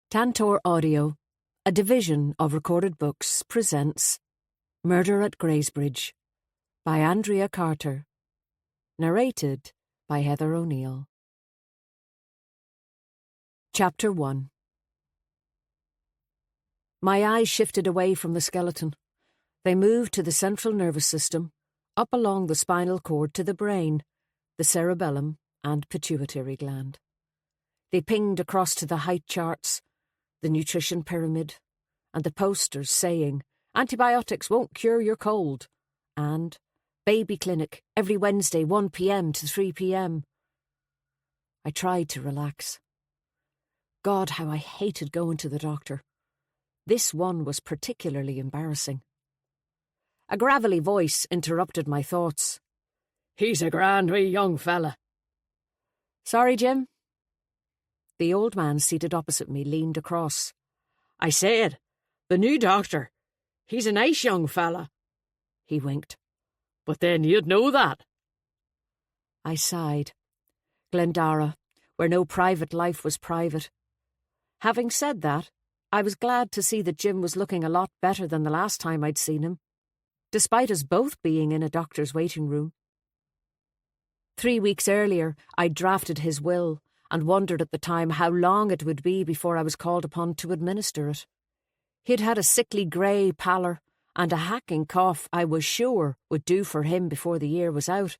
Tantor Audio, a division of Recorded Books, presents Murder at Greysbridge by Andrea Carter, narrated by Heather O'Neill. Chapter 1. My eyes shifted away from the skeleton. They moved to the central nervous system, up along the spinal cord to the brain, the cerebellum and pituitary gland. They pinged across to the height charts, the nutrition pyramid, and the posters saying, "Antibiotics won't cure your cold," and "Baby clinic every Wednesday 1 p.m. to 3 p.m. I tried to relax. God, how I hated going to the doctor. This one was particularly embarrassing. A gravelly voice interrupted my thoughts. "He's a grand wee young fella." "Sorry, Jim?" The old man seated opposite me leaned across. "I said, the new doctor. He's a nice young fella." He winked. "But then you'd know that." I sighed. Glendara, where no private life was private. Having said that, I was glad to see that Jim was looking a lot better than the last time I'd seen him, despite us both being in a doctor's waiting room. 3 weeks earlier, I'd drafted his will, and wondered at the time how long it would be before I was called upon to administer it. He'd had a sickly grey pallor, and a hacking cough I was sure would do for him before the year was out.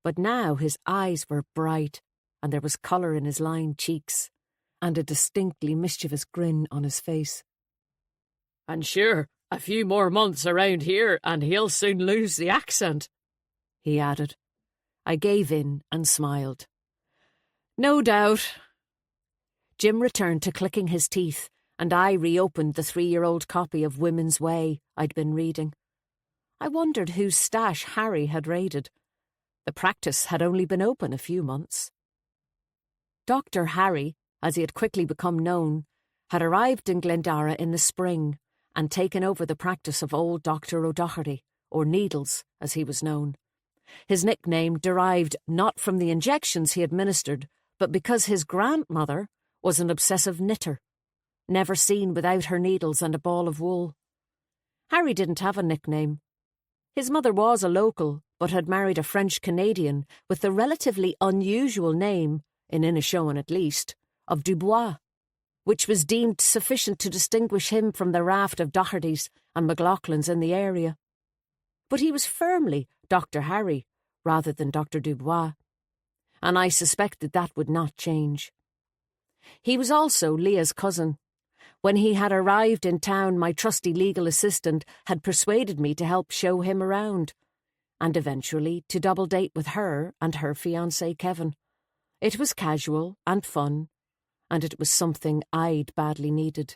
But now his eyes were bright, and there was colour in his lined cheeks, and a distinctly mischievous grin on his face. "And sure, a few more months around here and he'll soon lose the accent," he added. I gave in and smiled. "No doubt." Jim returned to clicking his teeth, and I reopened the 3-year-old copy of Women's Way I'd been reading. I wondered whose stash Harry had raided. The practice had only been open a few months. Dr. Harry, as he had quickly become known, had arrived in Glendara in the spring and taken over the practice of old Dr. O'Doherty, or Needles, as he was known. His nickname derived not from the injections he administered, but because his grandmother was an obsessive knitter, never seen without her needles and a ball of wool. Harry didn't have a nickname. His mother was a local, but had married a French-Canadian with the relatively unusual name, in Inishowen at least, of Dubois, which was deemed sufficient to distinguish him from the raft of Dohertys and McLaughlins in the area. But he was firmly Dr. Harry, rather than Dr. Dubois, and I suspected that would not change. He was also Leah's cousin. When he had arrived in town, my trusty legal assistant had persuaded me to help show him around, and eventually to double date with her and her fiancé Kevin. It was casual and fun, and it was something I'd badly needed.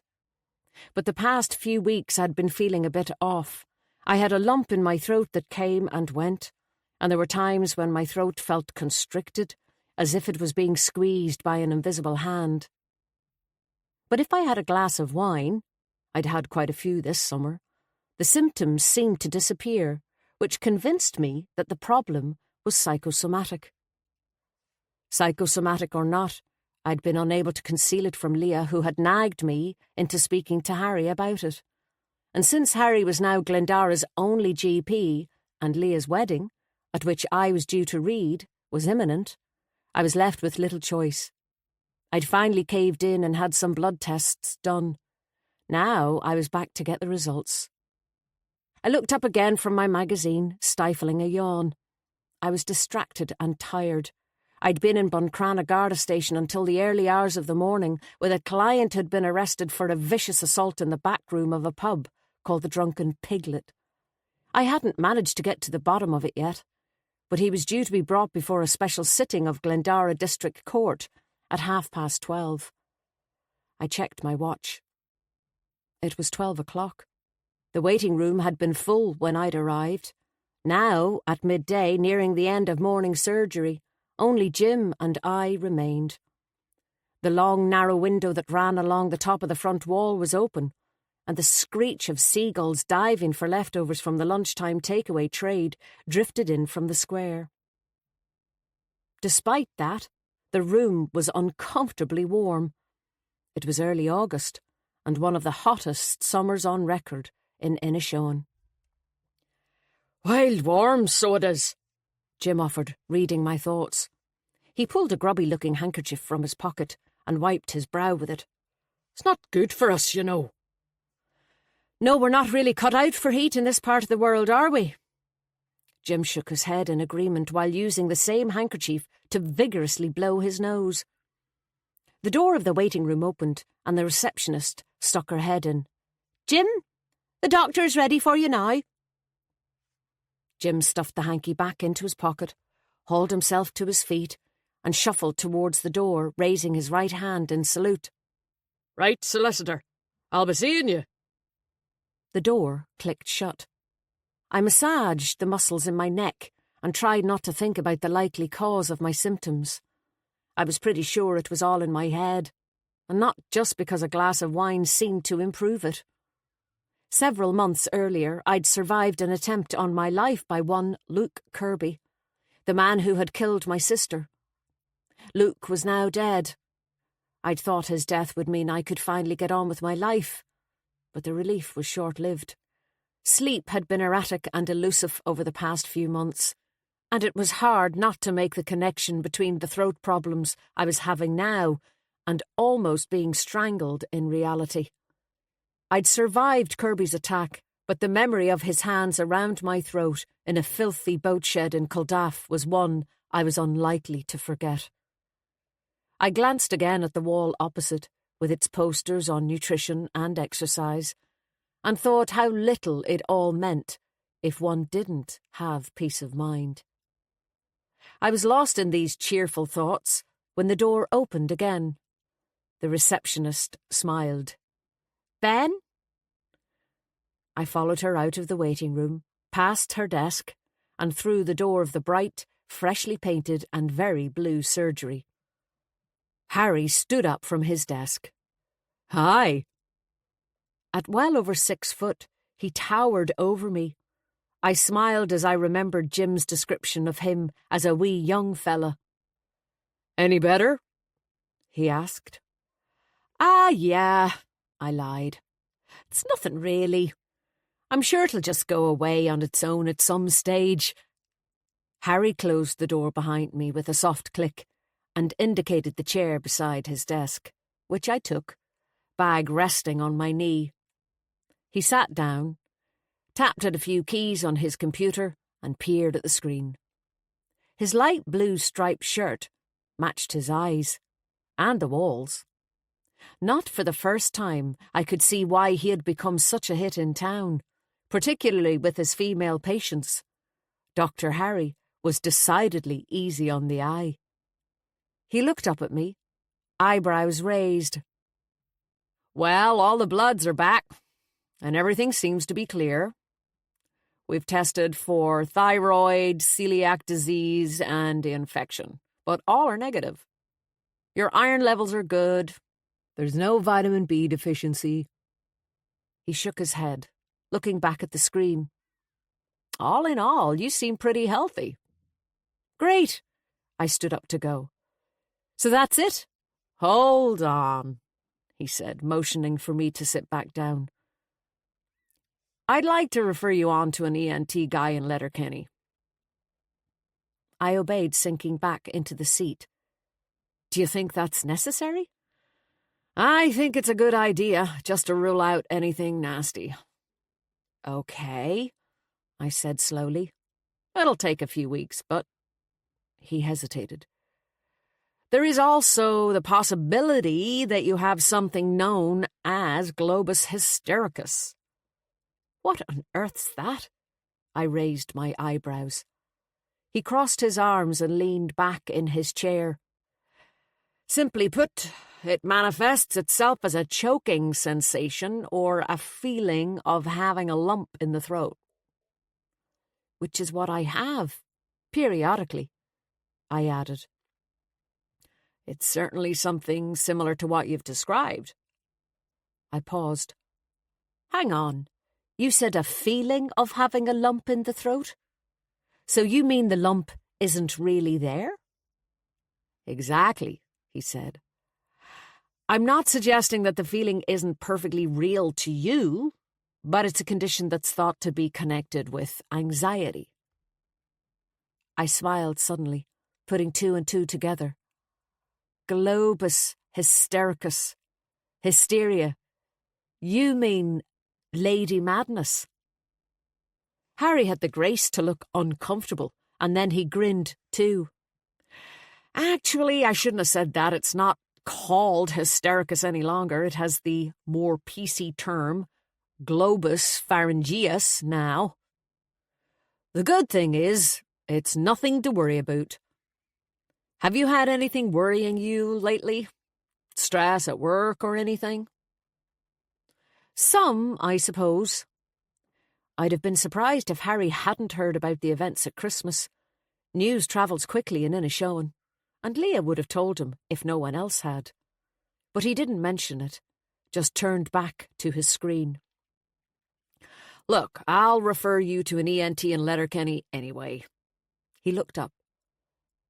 But the past few weeks I'd been feeling a bit off. I had a lump in my throat that came and went, and there were times when my throat felt constricted, as if it was being squeezed by an invisible hand. But if I had a glass of wine, I'd had quite a few this summer, the symptoms seemed to disappear, which convinced me that the problem was psychosomatic. Psychosomatic or not, I'd been unable to conceal it from Leah, who had nagged me into speaking to Harry about it. And since Harry was now Glendara's only GP, and Leah's wedding, at which I was due to read, was imminent, I was left with little choice. I'd finally caved in and had some blood tests done. Now I was back to get the results. I looked up again from my magazine, stifling a yawn. I was distracted and tired. I'd been in Buncrana Garda station until the early hours of the morning, with a client who'd been arrested for a vicious assault in the back room of a pub called the Drunken Piglet. I hadn't managed to get to the bottom of it yet, but he was due to be brought before a special sitting of Glendara District Court at 12:30. I checked my watch. It was 12 o'clock. The waiting room had been full when I'd arrived. Now, at midday, nearing the end of morning surgery, only Jim and I remained. The long, narrow window that ran along the top of the front wall was open, and the screech of seagulls diving for leftovers from the lunchtime takeaway trade drifted in from the square. Despite that, the room was uncomfortably warm. It was early August, and one of the hottest summers on record in Inishowen. "Wild warm, so it is," Jim offered, reading my thoughts. He pulled a grubby-looking handkerchief from his pocket and wiped his brow with it. "It's not good for us, you know." "No, we're not really cut out for heat in this part of the world, are we?" Jim shook his head in agreement while using the same handkerchief to vigorously blow his nose. The door of the waiting room opened and the receptionist stuck her head in. "Jim, the doctor's ready for you now." Jim stuffed the hanky back into his pocket, hauled himself to his feet, and shuffled towards the door, raising his right hand in salute. "Right, solicitor. I'll be seeing you." The door clicked shut. I massaged the muscles in my neck and tried not to think about the likely cause of my symptoms. I was pretty sure it was all in my head, and not just because a glass of wine seemed to improve it. Several months earlier, I'd survived an attempt on my life by one Luke Kirby, the man who had killed my sister. Luke was now dead. I'd thought his death would mean I could finally get on with my life, but the relief was short-lived. Sleep had been erratic and elusive over the past few months, and it was hard not to make the connection between the throat problems I was having now and almost being strangled in reality. I'd survived Kirby's attack, but the memory of his hands around my throat in a filthy boat shed in Culdaff was one I was unlikely to forget. I glanced again at the wall opposite, with its posters on nutrition and exercise, and thought how little it all meant if one didn't have peace of mind. I was lost in these cheerful thoughts when the door opened again. The receptionist smiled. "Ben?" I followed her out of the waiting room, past her desk, and through the door of the bright, freshly painted and very blue surgery. Harry stood up from his desk. "Hi." At well over 6 foot, he towered over me. I smiled as I remembered Jim's description of him as a wee young fella. "Any better?" he asked. "Ah, yeah," I lied. "It's nothing really. I'm sure it'll just go away on its own at some stage." Harry closed the door behind me with a soft click and indicated the chair beside his desk, which I took, bag resting on my knee. He sat down, tapped at a few keys on his computer, and peered at the screen. His light blue striped shirt matched his eyes, and the walls. Not for the first time I could see why he had become such a hit in town, particularly with his female patients. Dr. Harry was decidedly easy on the eye. He looked up at me, eyebrows raised. "Well, all the bloods are back, and everything seems to be clear. We've tested for thyroid, celiac disease, and infection, but all are negative. Your iron levels are good. There's no vitamin B deficiency." He shook his head, looking back at the screen. "All in all, you seem pretty healthy." "Great." I stood up to go. "So that's it?" "Hold on," he said, motioning for me to sit back down. "I'd like to refer you on to an ENT guy in Letterkenny." I obeyed, sinking back into the seat. "Do you think that's necessary?" "I think it's a good idea, just to rule out anything nasty." "Okay," I said slowly. "It'll take a few weeks, but—" He hesitated. "There is also the possibility that you have something known as globus hystericus." "What on earth's that?" I raised my eyebrows. He crossed his arms and leaned back in his chair. "Simply put, it manifests itself as a choking sensation or a feeling of having a lump in the throat." "Which is what I have, periodically," I added. "It's certainly something similar to what you've described." I paused. "Hang on. You said a feeling of having a lump in the throat? So you mean the lump isn't really there?" "Exactly," he said. I'm not suggesting that the feeling isn't perfectly real to you, but it's a condition that's thought to be connected with anxiety. I smiled suddenly, putting two and two together. Globus hystericus. Hysteria. You mean Lady Madness? Harry had the grace to look uncomfortable, and then he grinned too. Actually, I shouldn't have said that. It's not called hystericus any longer. It has the more PC term, globus pharyngeus, now. The good thing is, it's nothing to worry about. Have you had anything worrying you lately? Stress at work or anything? Some, I suppose. I'd have been surprised if Harry hadn't heard about the events at Christmas. News travels quickly in a showing, and Leah would have told him if no one else had. But he didn't mention it, just turned back to his screen. Look, I'll refer you to an ENT in Letterkenny anyway. He looked up.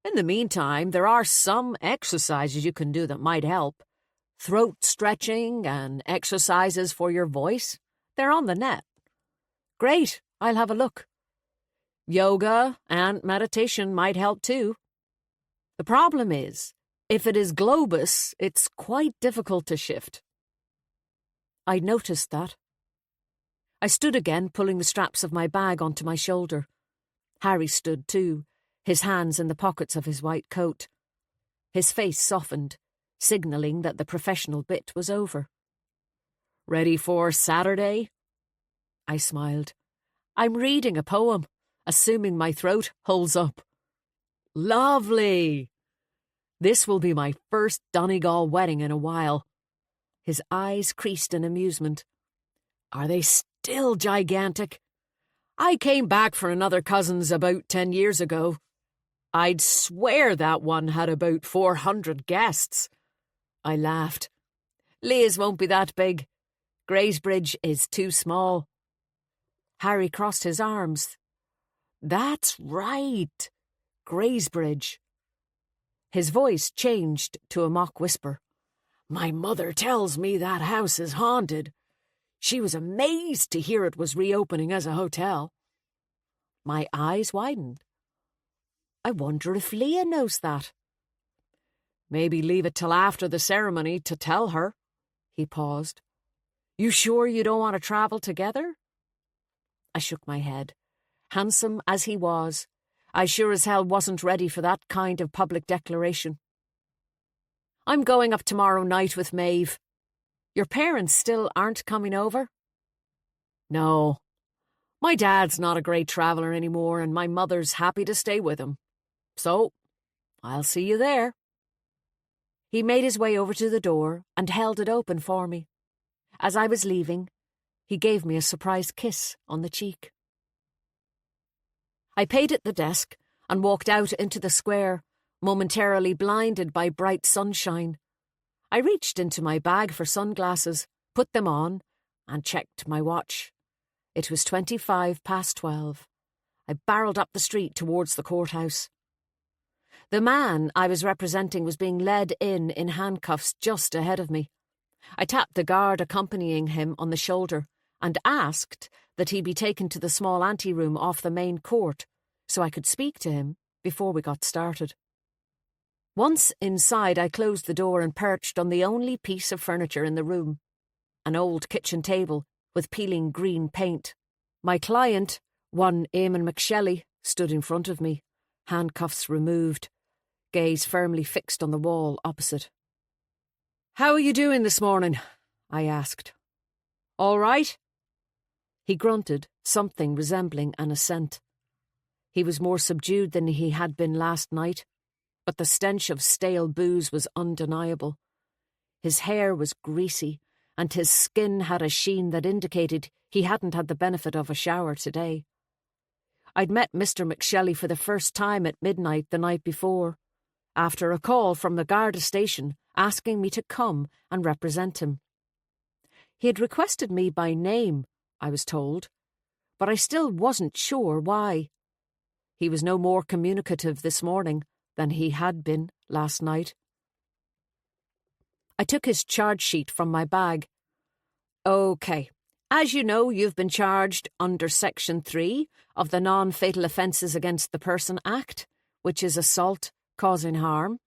In the meantime, there are some exercises you can do that might help. Throat stretching and exercises for your voice. They're on the net. Great, I'll have a look. Yoga and meditation might help too. The problem is, if it is globus, it's quite difficult to shift. I noticed that. I stood again, pulling the straps of my bag onto my shoulder. Harry stood too, his hands in the pockets of his white coat. His face softened, signalling that the professional bit was over. Ready for Saturday? I smiled. I'm reading a poem, assuming my throat holds up. Lovely! This will be my first Donegal wedding in a while. His eyes creased in amusement. Are they still gigantic? I came back for another cousin's about 10 years ago. I'd swear that one had about 400 guests. I laughed. Leah's won't be that big. Greysbridge is too small. Harry crossed his arms. That's right. Greysbridge. His voice changed to a mock whisper. My mother tells me that house is haunted. She was amazed to hear it was reopening as a hotel. My eyes widened. I wonder if Leah knows that. Maybe leave it till after the ceremony to tell her. He paused. You sure you don't want to travel together? I shook my head. Handsome as he was, I sure as hell wasn't ready for that kind of public declaration. I'm going up tomorrow night with Maeve. Your parents still aren't coming over? No. My dad's not a great traveller anymore, and my mother's happy to stay with him. So, I'll see you there. He made his way over to the door and held it open for me. As I was leaving, he gave me a surprise kiss on the cheek. I paid at the desk and walked out into the square, momentarily blinded by bright sunshine. I reached into my bag for sunglasses, put them on, and checked my watch. It was 12:25. I barreled up the street towards the courthouse. The man I was representing was being led in handcuffs just ahead of me. I tapped the guard accompanying him on the shoulder and asked that he be taken to the small anteroom off the main court so I could speak to him before we got started. Once inside, I closed the door and perched on the only piece of furniture in the room, an old kitchen table with peeling green paint. My client, one Eamon McShelley, stood in front of me, handcuffs removed, gaze firmly fixed on the wall opposite. How are you doing this morning? I asked. All right? He grunted, something resembling an assent. He was more subdued than he had been last night, but the stench of stale booze was undeniable. His hair was greasy, and his skin had a sheen that indicated he hadn't had the benefit of a shower today. I'd met Mr. McShelley for the first time at midnight the night before, after a call from the Garda station asking me to come and represent him. He had requested me by name, I was told, but I still wasn't sure why. He was no more communicative this morning than he had been last night. I took his charge sheet from my bag. OK. As you know, you've been charged under Section 3 of the Non-Fatal Offences Against the Person Act, which is assault causing harm.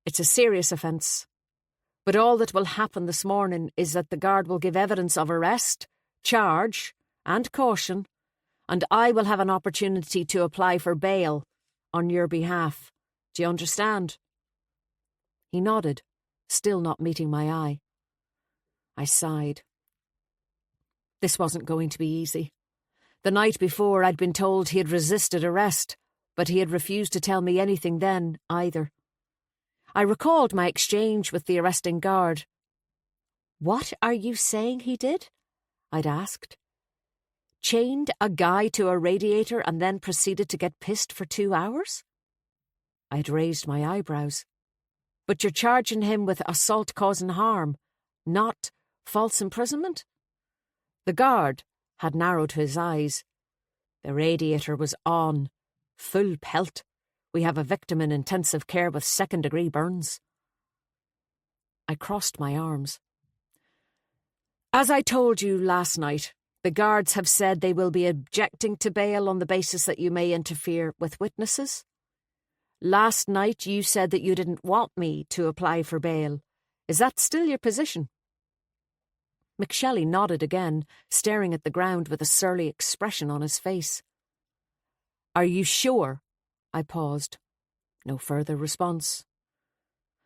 It's a serious offence. But all that will happen this morning is that the guard will give evidence of arrest, charge, and caution, and I will have an opportunity to apply for bail on your behalf. Do you understand? He nodded, still not meeting my eye. I sighed. This wasn't going to be easy. The night before, I'd been told he had resisted arrest, but he had refused to tell me anything then, either. I recalled my exchange with the arresting guard. "What are you saying he did?" I'd asked. "Chained a guy to a radiator and then proceeded to get pissed for 2 hours?" I'd raised my eyebrows. "But you're charging him with assault causing harm, not false imprisonment?" The guard had narrowed his eyes. The radiator was on, full pelt. We have a victim in intensive care with second-degree burns. I crossed my arms. As I told you last night, the guards have said they will be objecting to bail on the basis that you may interfere with witnesses. Last night you said that you didn't want me to apply for bail. Is that still your position? McShelley nodded again, staring at the ground with a surly expression on his face. "Are you sure?" I paused. No further response.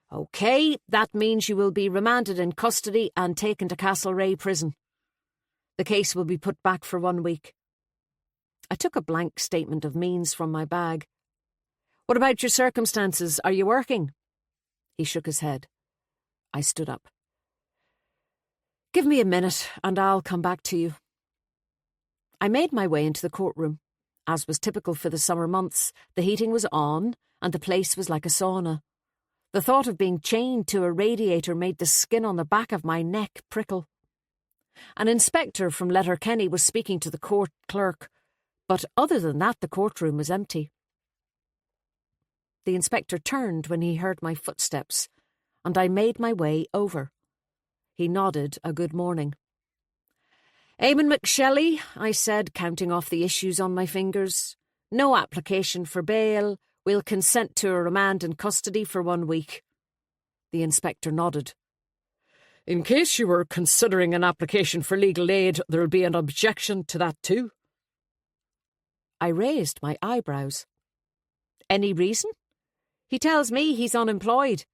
"OK, that means you will be remanded in custody and taken to Castlereagh prison. The case will be put back for 1 week." I took a blank statement of means from my bag. "What about your circumstances? Are you working?" He shook his head. I stood up. "Give me a minute and I'll come back to you." I made my way into the courtroom. As was typical for the summer months, the heating was on and the place was like a sauna. The thought of being chained to a radiator made the skin on the back of my neck prickle. An inspector from Letterkenny was speaking to the court clerk, but other than that the courtroom was empty. The inspector turned when he heard my footsteps, and I made my way over. He nodded a good morning. "Eamon McShelley," I said, counting off the issues on my fingers. "No application for bail. We'll consent to a remand in custody for 1 week." The inspector nodded. "In case you were considering an application for legal aid, there'll be an objection to that too." I raised my eyebrows. "Any reason? He tells me he's unemployed."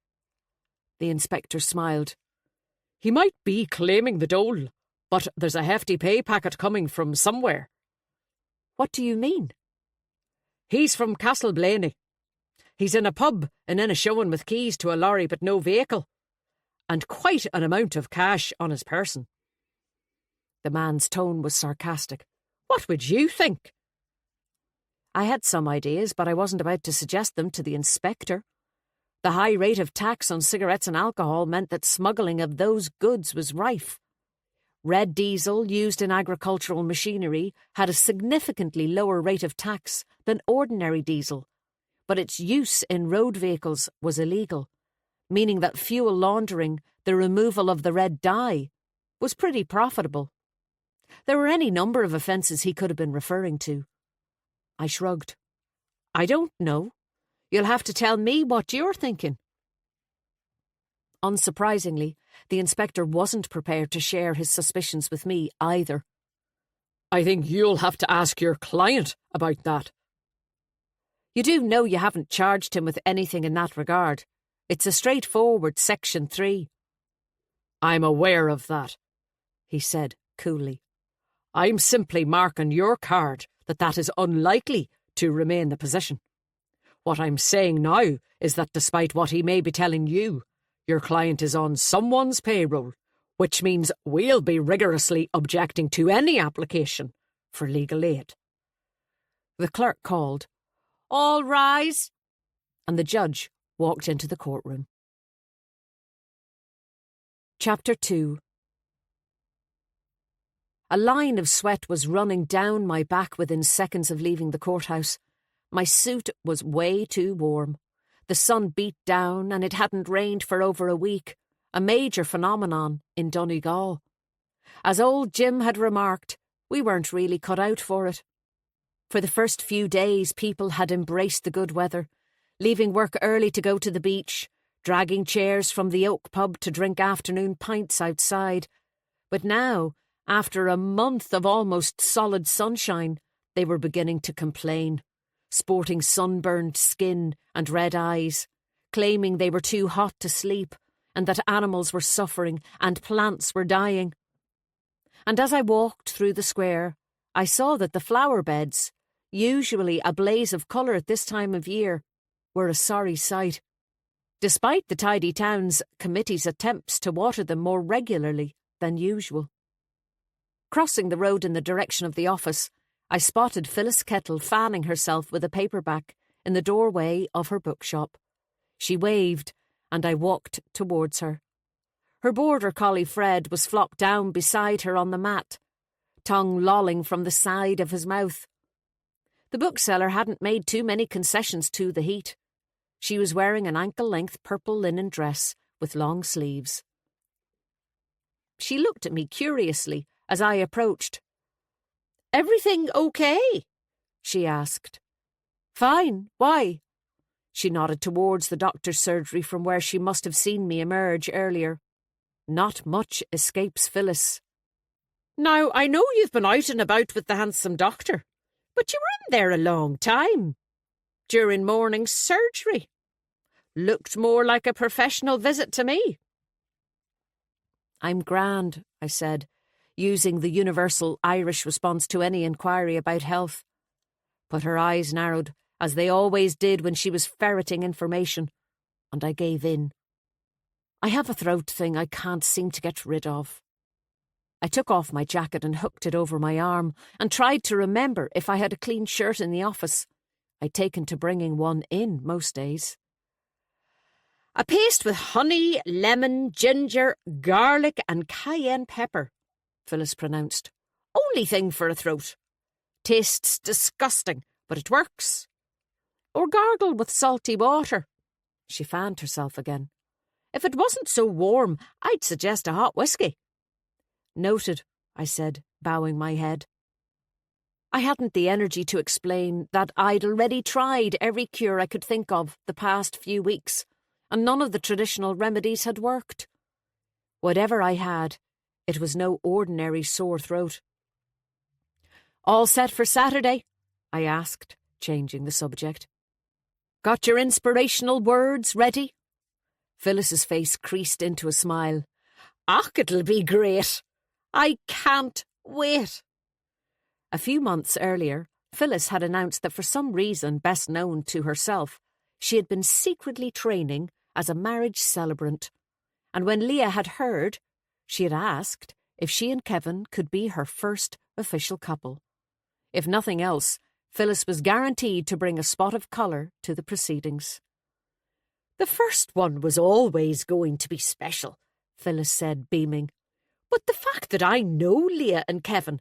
The inspector smiled. "He might be claiming the dole, but there's a hefty pay packet coming from somewhere." "What do you mean?" "He's from Castleblaney. He's in a pub and in a showing with keys to a lorry but no vehicle, and quite an amount of cash on his person." The man's tone was sarcastic. "What would you think?" I had some ideas, but I wasn't about to suggest them to the inspector. The high rate of tax on cigarettes and alcohol meant that smuggling of those goods was rife. Red diesel used in agricultural machinery had a significantly lower rate of tax than ordinary diesel, but its use in road vehicles was illegal, meaning that fuel laundering, the removal of the red dye, was pretty profitable. There were any number of offences he could have been referring to. I shrugged. "I don't know. You'll have to tell me what you're thinking." Unsurprisingly, the inspector wasn't prepared to share his suspicions with me either. "I think you'll have to ask your client about that." "You do know you haven't charged him with anything in that regard. It's a straightforward Section 3. "I'm aware of that," he said coolly. "I'm simply marking your card that is unlikely to remain the position. What I'm saying now is that despite what he may be telling you, your client is on someone's payroll, which means we'll be rigorously objecting to any application for legal aid." The clerk called, "All rise," and the judge walked into the courtroom. Chapter 2. A line of sweat was running down my back within seconds of leaving the courthouse. My suit was way too warm. The sun beat down and it hadn't rained for over a week. a major phenomenon in Donegal. As old Jim had remarked, we weren't really cut out for it. For the first few days, people had embraced the good weather, leaving work early to go to the beach, dragging chairs from the Oak pub to drink afternoon pints outside. But now, after a month of almost solid sunshine, they were beginning to complain, sporting sunburned skin and red eyes, claiming they were too hot to sleep and that animals were suffering and plants were dying. And as I walked through the square, I saw that the flower beds, usually a blaze of colour at this time of year, were a sorry sight, despite the Tidy Towns Committee's attempts to water them more regularly than usual. Crossing the road in the direction of the office, I spotted Phyllis Kettle fanning herself with a paperback in the doorway of her bookshop. She waved, and I walked towards her. Her border collie Fred was flopped down beside her on the mat, tongue lolling from the side of his mouth. The bookseller hadn't made too many concessions to the heat. She was wearing an ankle-length purple linen dress with long sleeves. She looked at me curiously as I approached. "Everything okay?" she asked. "Fine. Why?" She nodded towards the doctor's surgery from where she must have seen me emerge earlier. Not much escapes Phyllis. "Now, I know you've been out and about with the handsome doctor, but you were in there a long time. During morning surgery. Looked more like a professional visit to me." "I'm grand," I said, using the universal Irish response to any inquiry about health. But her eyes narrowed, as they always did when she was ferreting information, and I gave in. "I have a throat thing I can't seem to get rid of." I took off my jacket and hooked it over my arm, and tried to remember if I had a clean shirt in the office. I'd taken to bringing one in most days. "A paste with honey, lemon, ginger, garlic and cayenne pepper," Phyllis pronounced. "Only thing for a throat. Tastes disgusting, but it works. Or gargle with salty water." She fanned herself again. "If it wasn't so warm, I'd suggest a hot whiskey." "Noted," I said, bowing my head. I hadn't the energy to explain that I'd already tried every cure I could think of the past few weeks, and none of the traditional remedies had worked. Whatever I had, it was no ordinary sore throat. "All set for Saturday?" I asked, changing the subject. "Got your inspirational words ready?" Phyllis's face creased into a smile. "Och, it'll be great. I can't wait." A few months earlier, Phyllis had announced that for some reason best known to herself, she had been secretly training as a marriage celebrant, and when Leah had heard, she had asked if she and Kevin could be her first official couple. If nothing else, Phyllis was guaranteed to bring a spot of colour to the proceedings. "The first one was always going to be special," Phyllis said, beaming. "But the fact that I know Leah and Kevin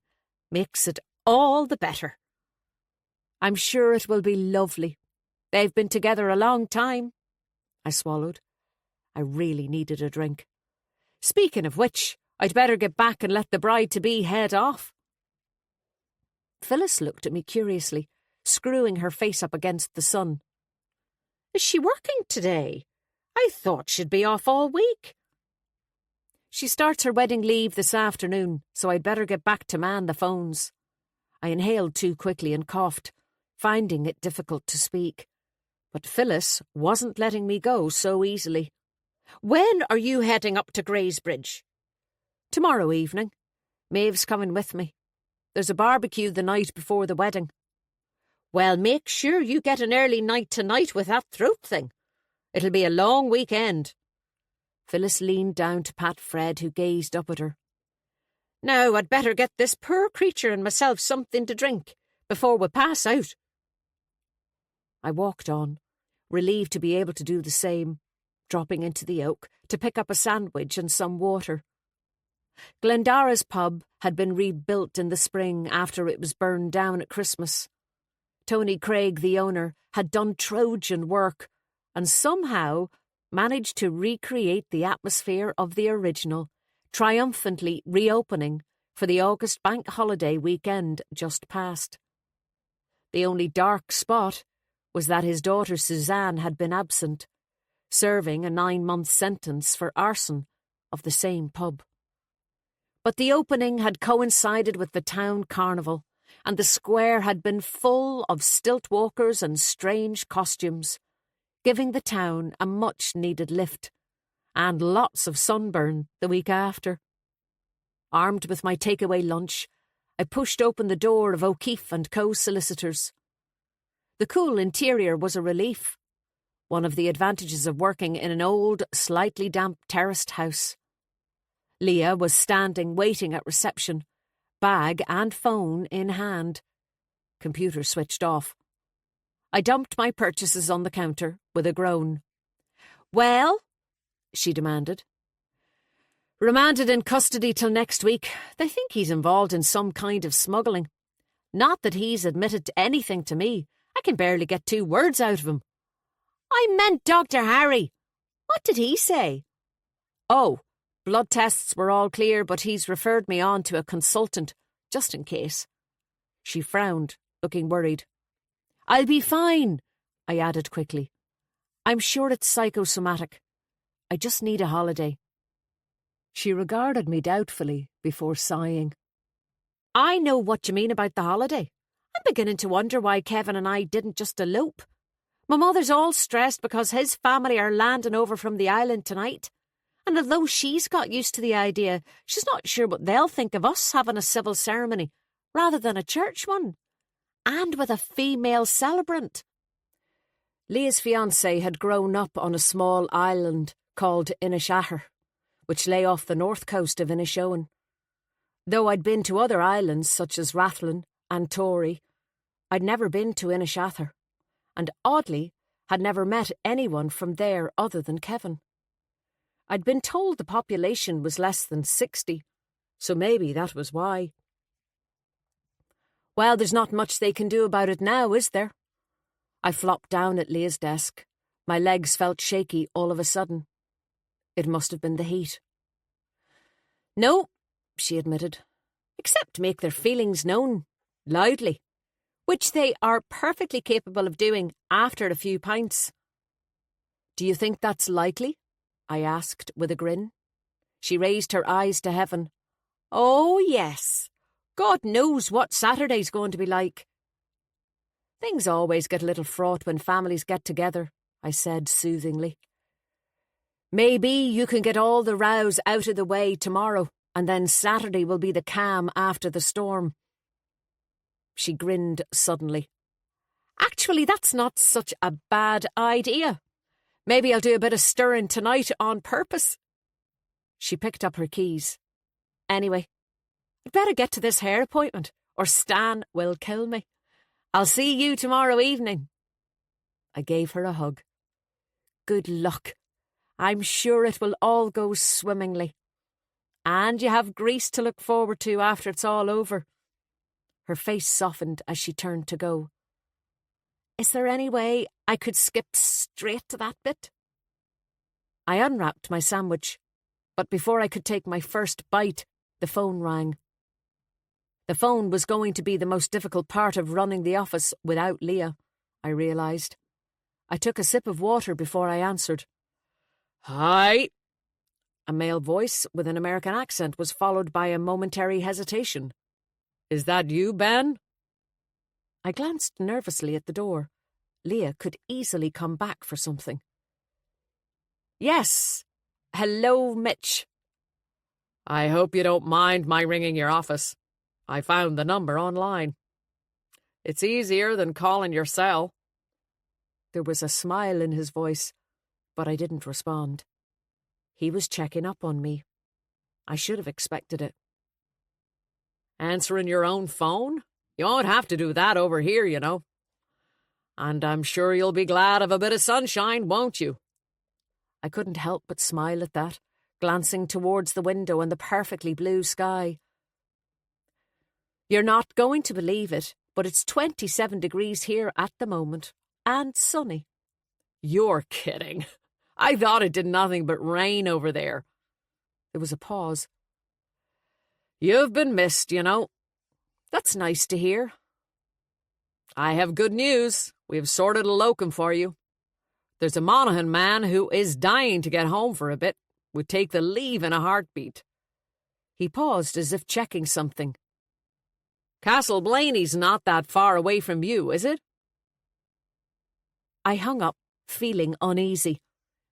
makes it all the better." "I'm sure it will be lovely. They've been together a long time." I swallowed. I really needed a drink. "Speaking of which, I'd better get back and let the bride-to-be head off." Phyllis looked at me curiously, screwing her face up against the sun. "Is she working today? I thought she'd be off all week." "She starts her wedding leave this afternoon, so I'd better get back to man the phones." I inhaled too quickly and coughed, finding it difficult to speak. But Phyllis wasn't letting me go so easily. "When are you heading up to Greysbridge?" "Tomorrow evening. Maeve's coming with me. There's a barbecue the night before the wedding." "Well, make sure you get an early night tonight with that throat thing. It'll be a long weekend." Phyllis leaned down to pat Fred, who gazed up at her. "Now, I'd better get this poor creature and myself something to drink before we pass out." I walked on, relieved to be able to do the same, dropping into the Oak to pick up a sandwich and some water. Glendara's pub had been rebuilt in the spring after it was burned down at Christmas. Tony Craig, the owner, had done Trojan work, and somehow managed to recreate the atmosphere of the original, triumphantly reopening for the August bank holiday weekend just past. The only dark spot was that his daughter Suzanne had been absent, serving a 9-month sentence for arson of the same pub. But the opening had coincided with the town carnival, and the square had been full of stilt walkers and strange costumes, giving the town a much-needed lift, and lots of sunburn the week after. Armed with my takeaway lunch, I pushed open the door of O'Keefe & Co. solicitors. The cool interior was a relief, one of the advantages of working in an old, slightly damp terraced house. Leah was standing waiting at reception, bag and phone in hand. Computer switched off. I dumped my purchases on the counter with a groan. "Well?" she demanded. "Remanded in custody till next week. They think he's involved in some kind of smuggling. Not that he's admitted to anything to me. I can barely get 2 words out of him." "I meant Dr. Harry. What did he say?" "Oh, blood tests were all clear, but he's referred me on to a consultant, just in case." She frowned, looking worried. "I'll be fine," I added quickly. "I'm sure it's psychosomatic. I just need a holiday." She regarded me doubtfully before sighing. "I know what you mean about the holiday. I'm beginning to wonder why Kevin and I didn't just elope. My mother's all stressed because his family are landing over from the island tonight. And although she's got used to the idea, she's not sure what they'll think of us having a civil ceremony rather than a church one. And with a female celebrant." Leah's fiancé had grown up on a small island called Inishaher, which lay off the north coast of Inishowen. Though I'd been to other islands such as Rathlin and Tory, I'd never been to Inishaher, and oddly had never met anyone from there other than Kevin. I'd been told the population was less than 60, so maybe that was why. "Well, there's not much they can do about it now, is there?" I flopped down at Leah's desk. My legs felt shaky all of a sudden. It must have been the heat. "No," she admitted, "except make their feelings known, loudly, which they are perfectly capable of doing after a few pints." "Do you think that's likely?" I asked with a grin. She raised her eyes to heaven. "Oh, yes. God knows what Saturday's going to be like." "Things always get a little fraught when families get together," I said soothingly. "Maybe you can get all the rows out of the way tomorrow, and then Saturday will be the calm after the storm." She grinned suddenly. "Actually, that's not such a bad idea. Maybe I'll do a bit of stirring tonight on purpose." She picked up her keys. "Anyway, I'd better get to this hair appointment, or Stan will kill me. I'll see you tomorrow evening." I gave her a hug. "Good luck. I'm sure it will all go swimmingly. And you have Greece to look forward to after it's all over." Her face softened as she turned to go. "Is there any way I could skip straight to that bit?" I unwrapped my sandwich, but before I could take my first bite, the phone rang. The phone was going to be the most difficult part of running the office without Leah, I realised. I took a sip of water before I answered. "Hi." A male voice with an American accent was followed by a momentary hesitation. "Is that you, Ben?" I glanced nervously at the door. Leah could easily come back for something. "Yes. Hello, Mitch." "I hope you don't mind my ringing your office. I found the number online. It's easier than calling your cell." There was a smile in his voice, but I didn't respond. He was checking up on me. I should have expected it. "Answering your own phone? You won't have to do that over here, you know. And I'm sure you'll be glad of a bit of sunshine, won't you?" I couldn't help but smile at that, glancing towards the window and the perfectly blue sky. "You're not going to believe it, but it's 27 degrees here at the moment, and sunny." "You're kidding. I thought it did nothing but rain over there." There was a pause. "You've been missed, you know." "That's nice to hear." "I have good news. We have sorted a locum for you. There's a Monaghan man who is dying to get home for a bit. Would take the leave in a heartbeat." He paused as if checking something. "Castle Blaney's not that far away from you, is it?" I hung up, feeling uneasy.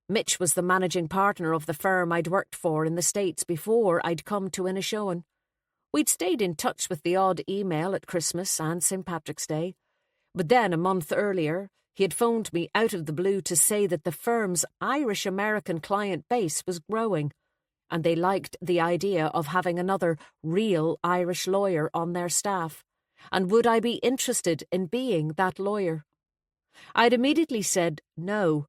Mitch was the managing partner of the firm I'd worked for in the States before I'd come to Inishowen. We'd stayed in touch with the odd email at Christmas and St. Patrick's Day, but then a month earlier he had phoned me out of the blue to say that the firm's Irish-American client base was growing, and they liked the idea of having another real Irish lawyer on their staff, and would I be interested in being that lawyer? I'd immediately said no,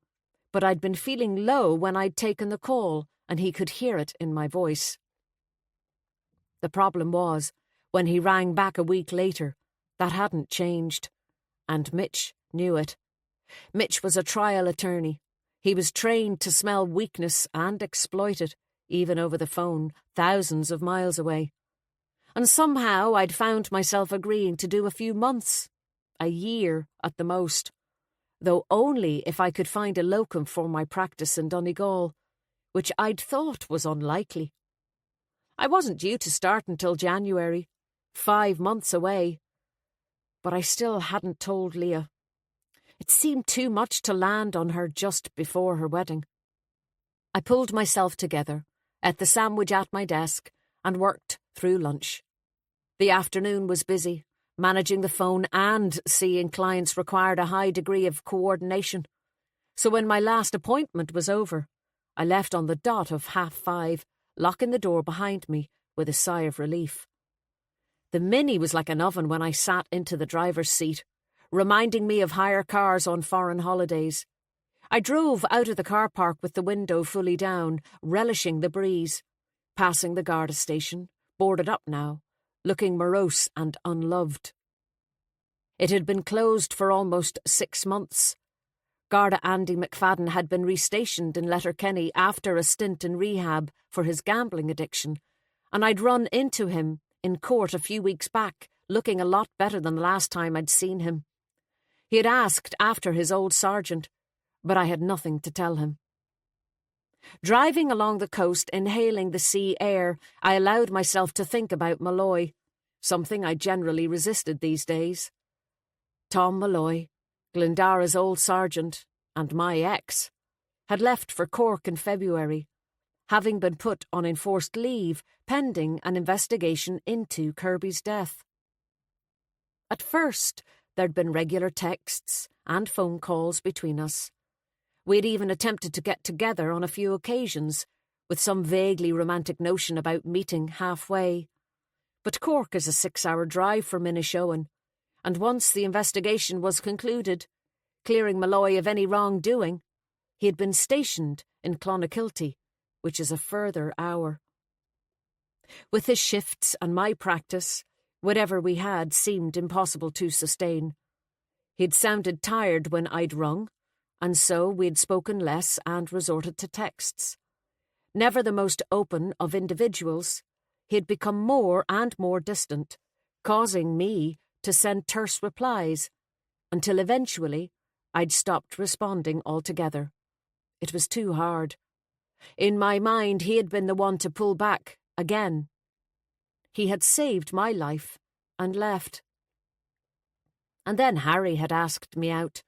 but I'd been feeling low when I'd taken the call, and he could hear it in my voice. The problem was, when he rang back a week later, that hadn't changed, and Mitch knew it. Mitch was a trial attorney. He was trained to smell weakness and exploit it, even over the phone, thousands of miles away. And somehow I'd found myself agreeing to do a few months, a year at the most, though only if I could find a locum for my practice in Donegal, which I'd thought was unlikely. I wasn't due to start until January, 5 months away, but I still hadn't told Leah. It seemed too much to land on her just before her wedding. I pulled myself together, ate the sandwich at my desk, and worked through lunch. The afternoon was busy. Managing the phone and seeing clients required a high degree of coordination. So when my last appointment was over, I left on the dot of 5:30, locking the door behind me with a sigh of relief. The Mini was like an oven when I sat into the driver's seat, reminding me of hire cars on foreign holidays. I drove out of the car park with the window fully down, relishing the breeze, passing the Garda station, boarded up now, looking morose and unloved. It had been closed for almost 6 months. Garda Andy McFadden had been restationed in Letterkenny after a stint in rehab for his gambling addiction, and I'd run into him in court a few weeks back, looking a lot better than the last time I'd seen him. He had asked after his old sergeant, but I had nothing to tell him. Driving along the coast, inhaling the sea air, I allowed myself to think about Malloy, something I generally resisted these days. Tom Malloy, Glendara's old sergeant, and my ex, had left for Cork in February, having been put on enforced leave pending an investigation into Kirby's death. At first, there'd been regular texts and phone calls between us. We'd even attempted to get together on a few occasions, with some vaguely romantic notion about meeting halfway. But Cork is a 6-hour drive from Inishowen, and once the investigation was concluded, clearing Malloy of any wrongdoing, he had been stationed in Clonakilty, which is a further hour. With his shifts and my practice, whatever we had seemed impossible to sustain. He'd sounded tired when I'd rung, and so we'd spoken less and resorted to texts. Never the most open of individuals, he'd become more and more distant, causing me to send terse replies, until eventually I'd stopped responding altogether. It was too hard. In my mind, he had been the one to pull back again. He had saved my life and left. And then Harry had asked me out.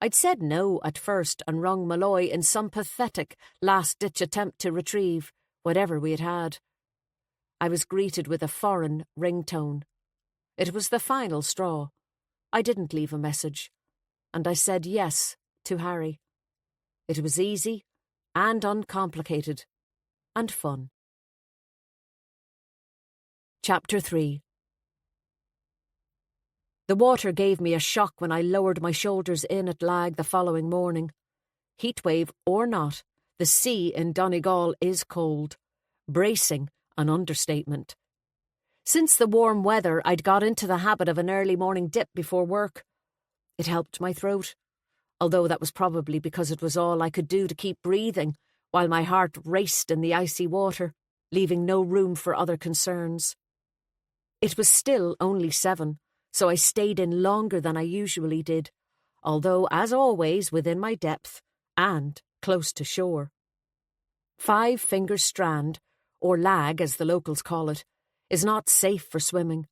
I'd said no at first and rung Malloy in some pathetic last-ditch attempt to retrieve whatever we had had. I was greeted with a foreign ringtone. It was the final straw. I didn't leave a message, and I said yes to Harry. It was easy and uncomplicated and fun. Chapter 3. The water gave me a shock when I lowered my shoulders in at Lag the following morning. Heatwave or not, the sea in Donegal is cold. Bracing, an understatement. Since the warm weather, I'd got into the habit of an early morning dip before work. It helped my throat. although that was probably because it was all I could do to keep breathing while my heart raced in the icy water, leaving no room for other concerns. It was still only 7, so I stayed in longer than I usually did, although, as always, within my depth and close to shore. 5 Fingers Strand, or Lag as the locals call it, is not safe for swimming.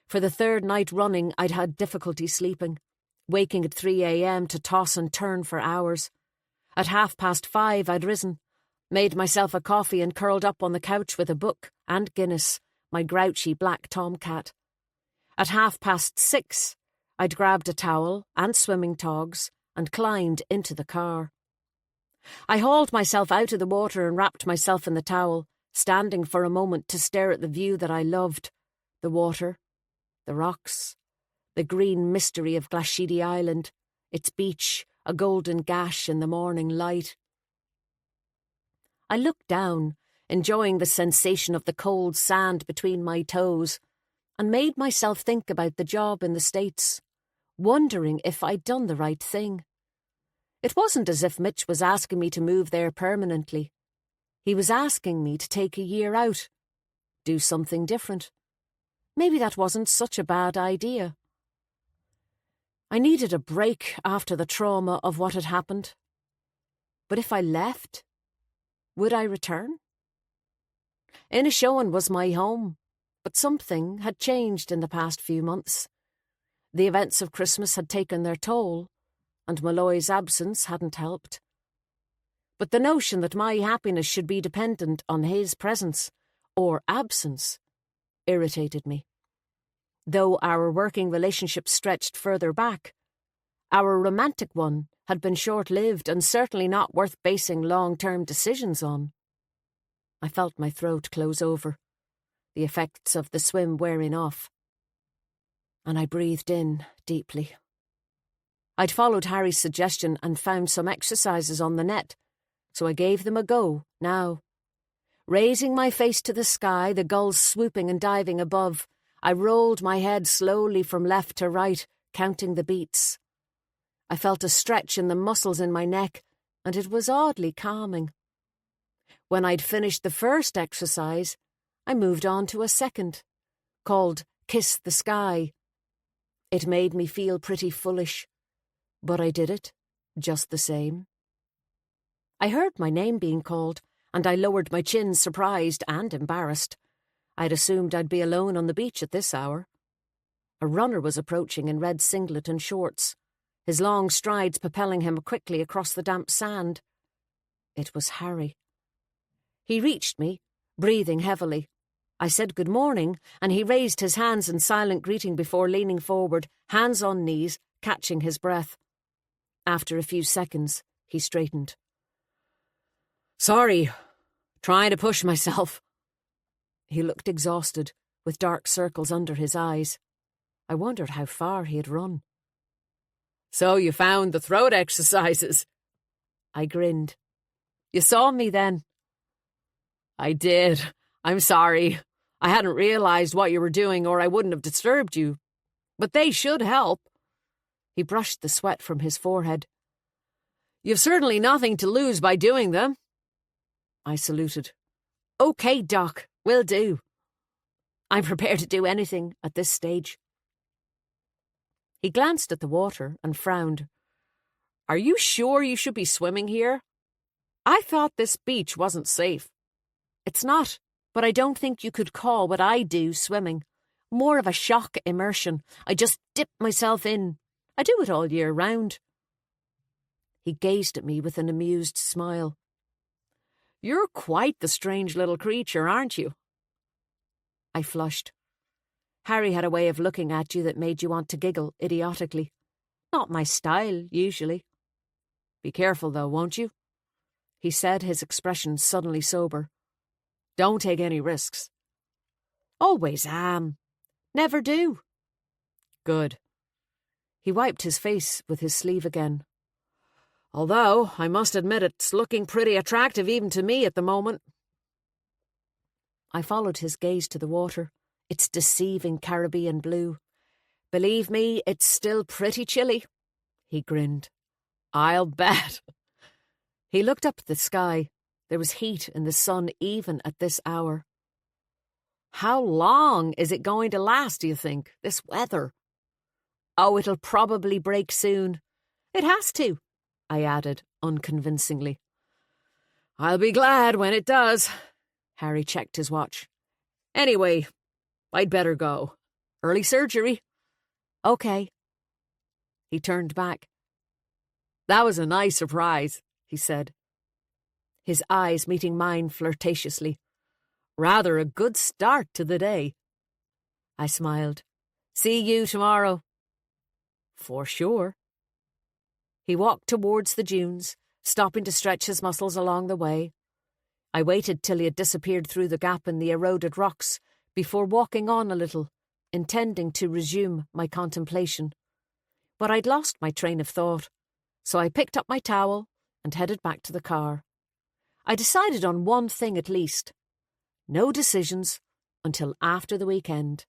For the 3rd night running, I'd had difficulty sleeping, waking at 3 a.m. to toss and turn for hours. At 5:30, I'd risen, made myself a coffee and curled up on the couch with a book and Guinness, my grouchy black tomcat. At 6:30, I'd grabbed a towel and swimming togs and climbed into the car. I hauled myself out of the water and wrapped myself in the towel, standing for a moment to stare at the view that I loved, the water, the rocks, the green mystery of Glashidi Island, its beach, a golden gash in the morning light. I looked down, enjoying the sensation of the cold sand between my toes, and made myself think about the job in the States, wondering if I'd done the right thing. It wasn't as if Mitch was asking me to move there permanently. He was asking me to take a year out, do something different. Maybe that wasn't such a bad idea. I needed a break after the trauma of what had happened. But if I left, would I return? Inishowen was my home, but something had changed in the past few months. The events of Christmas had taken their toll, and Malloy's absence hadn't helped. But the notion that my happiness should be dependent on his presence, or absence, irritated me. Though our working relationship stretched further back, our romantic one had been short-lived and certainly not worth basing long-term decisions on. I felt my throat close over, the effects of the swim wearing off, and I breathed in deeply. I'd followed Harry's suggestion and found some exercises on the net, so I gave them a go now. Raising my face to the sky, the gulls swooping and diving above, I rolled my head slowly from left to right, counting the beats. I felt a stretch in the muscles in my neck, and it was oddly calming. When I'd finished the first exercise, I moved on to a second, called Kiss the Sky. It made me feel pretty foolish, but I did it, just the same. I heard my name being called, and I lowered my chin, surprised and embarrassed. I'd assumed I'd be alone on the beach at this hour. A runner was approaching in red singlet and shorts, his long strides propelling him quickly across the damp sand. It was Harry. He reached me, breathing heavily. I said good morning, and he raised his hands in silent greeting before leaning forward, hands on knees, catching his breath. After a few seconds, he straightened. "Sorry, trying to push myself." He looked exhausted, with dark circles under his eyes. I wondered how far he had run. "So you found the throat exercises?" I grinned. "You saw me then?" "I did. I'm sorry. I hadn't realised what you were doing or I wouldn't have disturbed you. But they should help." He brushed the sweat from his forehead. "You've certainly nothing to lose by doing them." I saluted. "Okay, Doc, will do. I'm prepared to do anything at this stage." He glanced at the water and frowned. "Are you sure you should be swimming here? I thought this beach wasn't safe." "It's not, but I don't think you could call what I do swimming. More of a shock immersion. I just dip myself in. I do it all year round." He gazed at me with an amused smile. "You're quite the strange little creature, aren't you?" I flushed. Harry had a way of looking at you that made you want to giggle idiotically. Not my style, usually. "Be careful, though, won't you?" he said, his expression suddenly sober. "Don't take any risks." "Always am. Never do." "Good." He wiped his face with his sleeve again. "Although, I must admit it's looking pretty attractive even to me at the moment." I followed his gaze to the water, its deceiving Caribbean blue. "Believe me, it's still pretty chilly." He grinned. I'll bet. He looked up at the sky. There was heat in the sun even at this hour. How long is it going to last, do you think, this weather? Oh, it'll probably break soon. It has to, I added unconvincingly. I'll be glad when it does. Harry checked his watch. Anyway, I'd better go. Early surgery. Okay. He turned back. That was a nice surprise, he said, his eyes meeting mine flirtatiously. Rather a good start to the day. I smiled. See you tomorrow. For sure. He walked towards the dunes, stopping to stretch his muscles along the way. I waited till he had disappeared through the gap in the eroded rocks before walking on a little, intending to resume my contemplation. But I'd lost my train of thought, so I picked up my towel and headed back to the car. I decided on one thing at least. No decisions until after the weekend.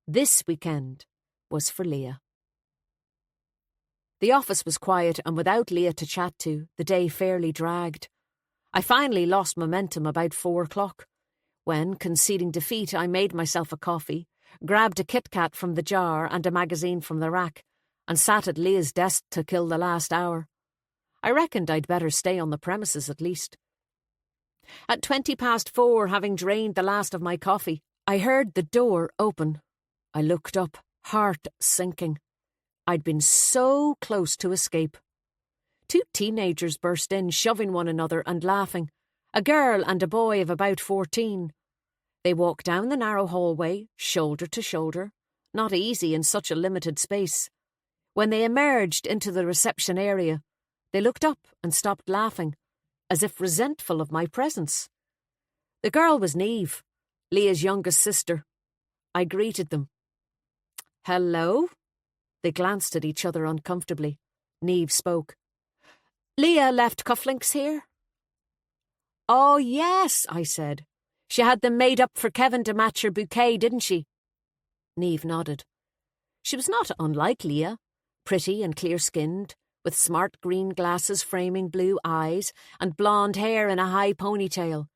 This weekend was for Leah. The office was quiet, and without Leah to chat to, the day fairly dragged. I finally lost momentum about 4 o'clock, when, conceding defeat, I made myself a coffee, grabbed a Kit Kat from the jar and a magazine from the rack, and sat at Leah's desk to kill the last hour. I reckoned I'd better stay on the premises at least. At 4:20, having drained the last of my coffee, I heard the door open. I looked up, heart sinking. I'd been so close to escape. 2 teenagers burst in, shoving one another and laughing. A girl and a boy of about 14. They walked down the narrow hallway, shoulder to shoulder, not easy in such a limited space. When they emerged into the reception area, they looked up and stopped laughing, as if resentful of my presence. The girl was Niamh, Leah's youngest sister. I greeted them. Hello? They glanced at each other uncomfortably. Niamh spoke. Leah left cufflinks here? Oh, yes, I said. She had them made up for Kevin to match her bouquet, didn't she? Niamh nodded. She was not unlike Leah, pretty and clear-skinned, with smart green glasses framing blue eyes and blonde hair in a high ponytail.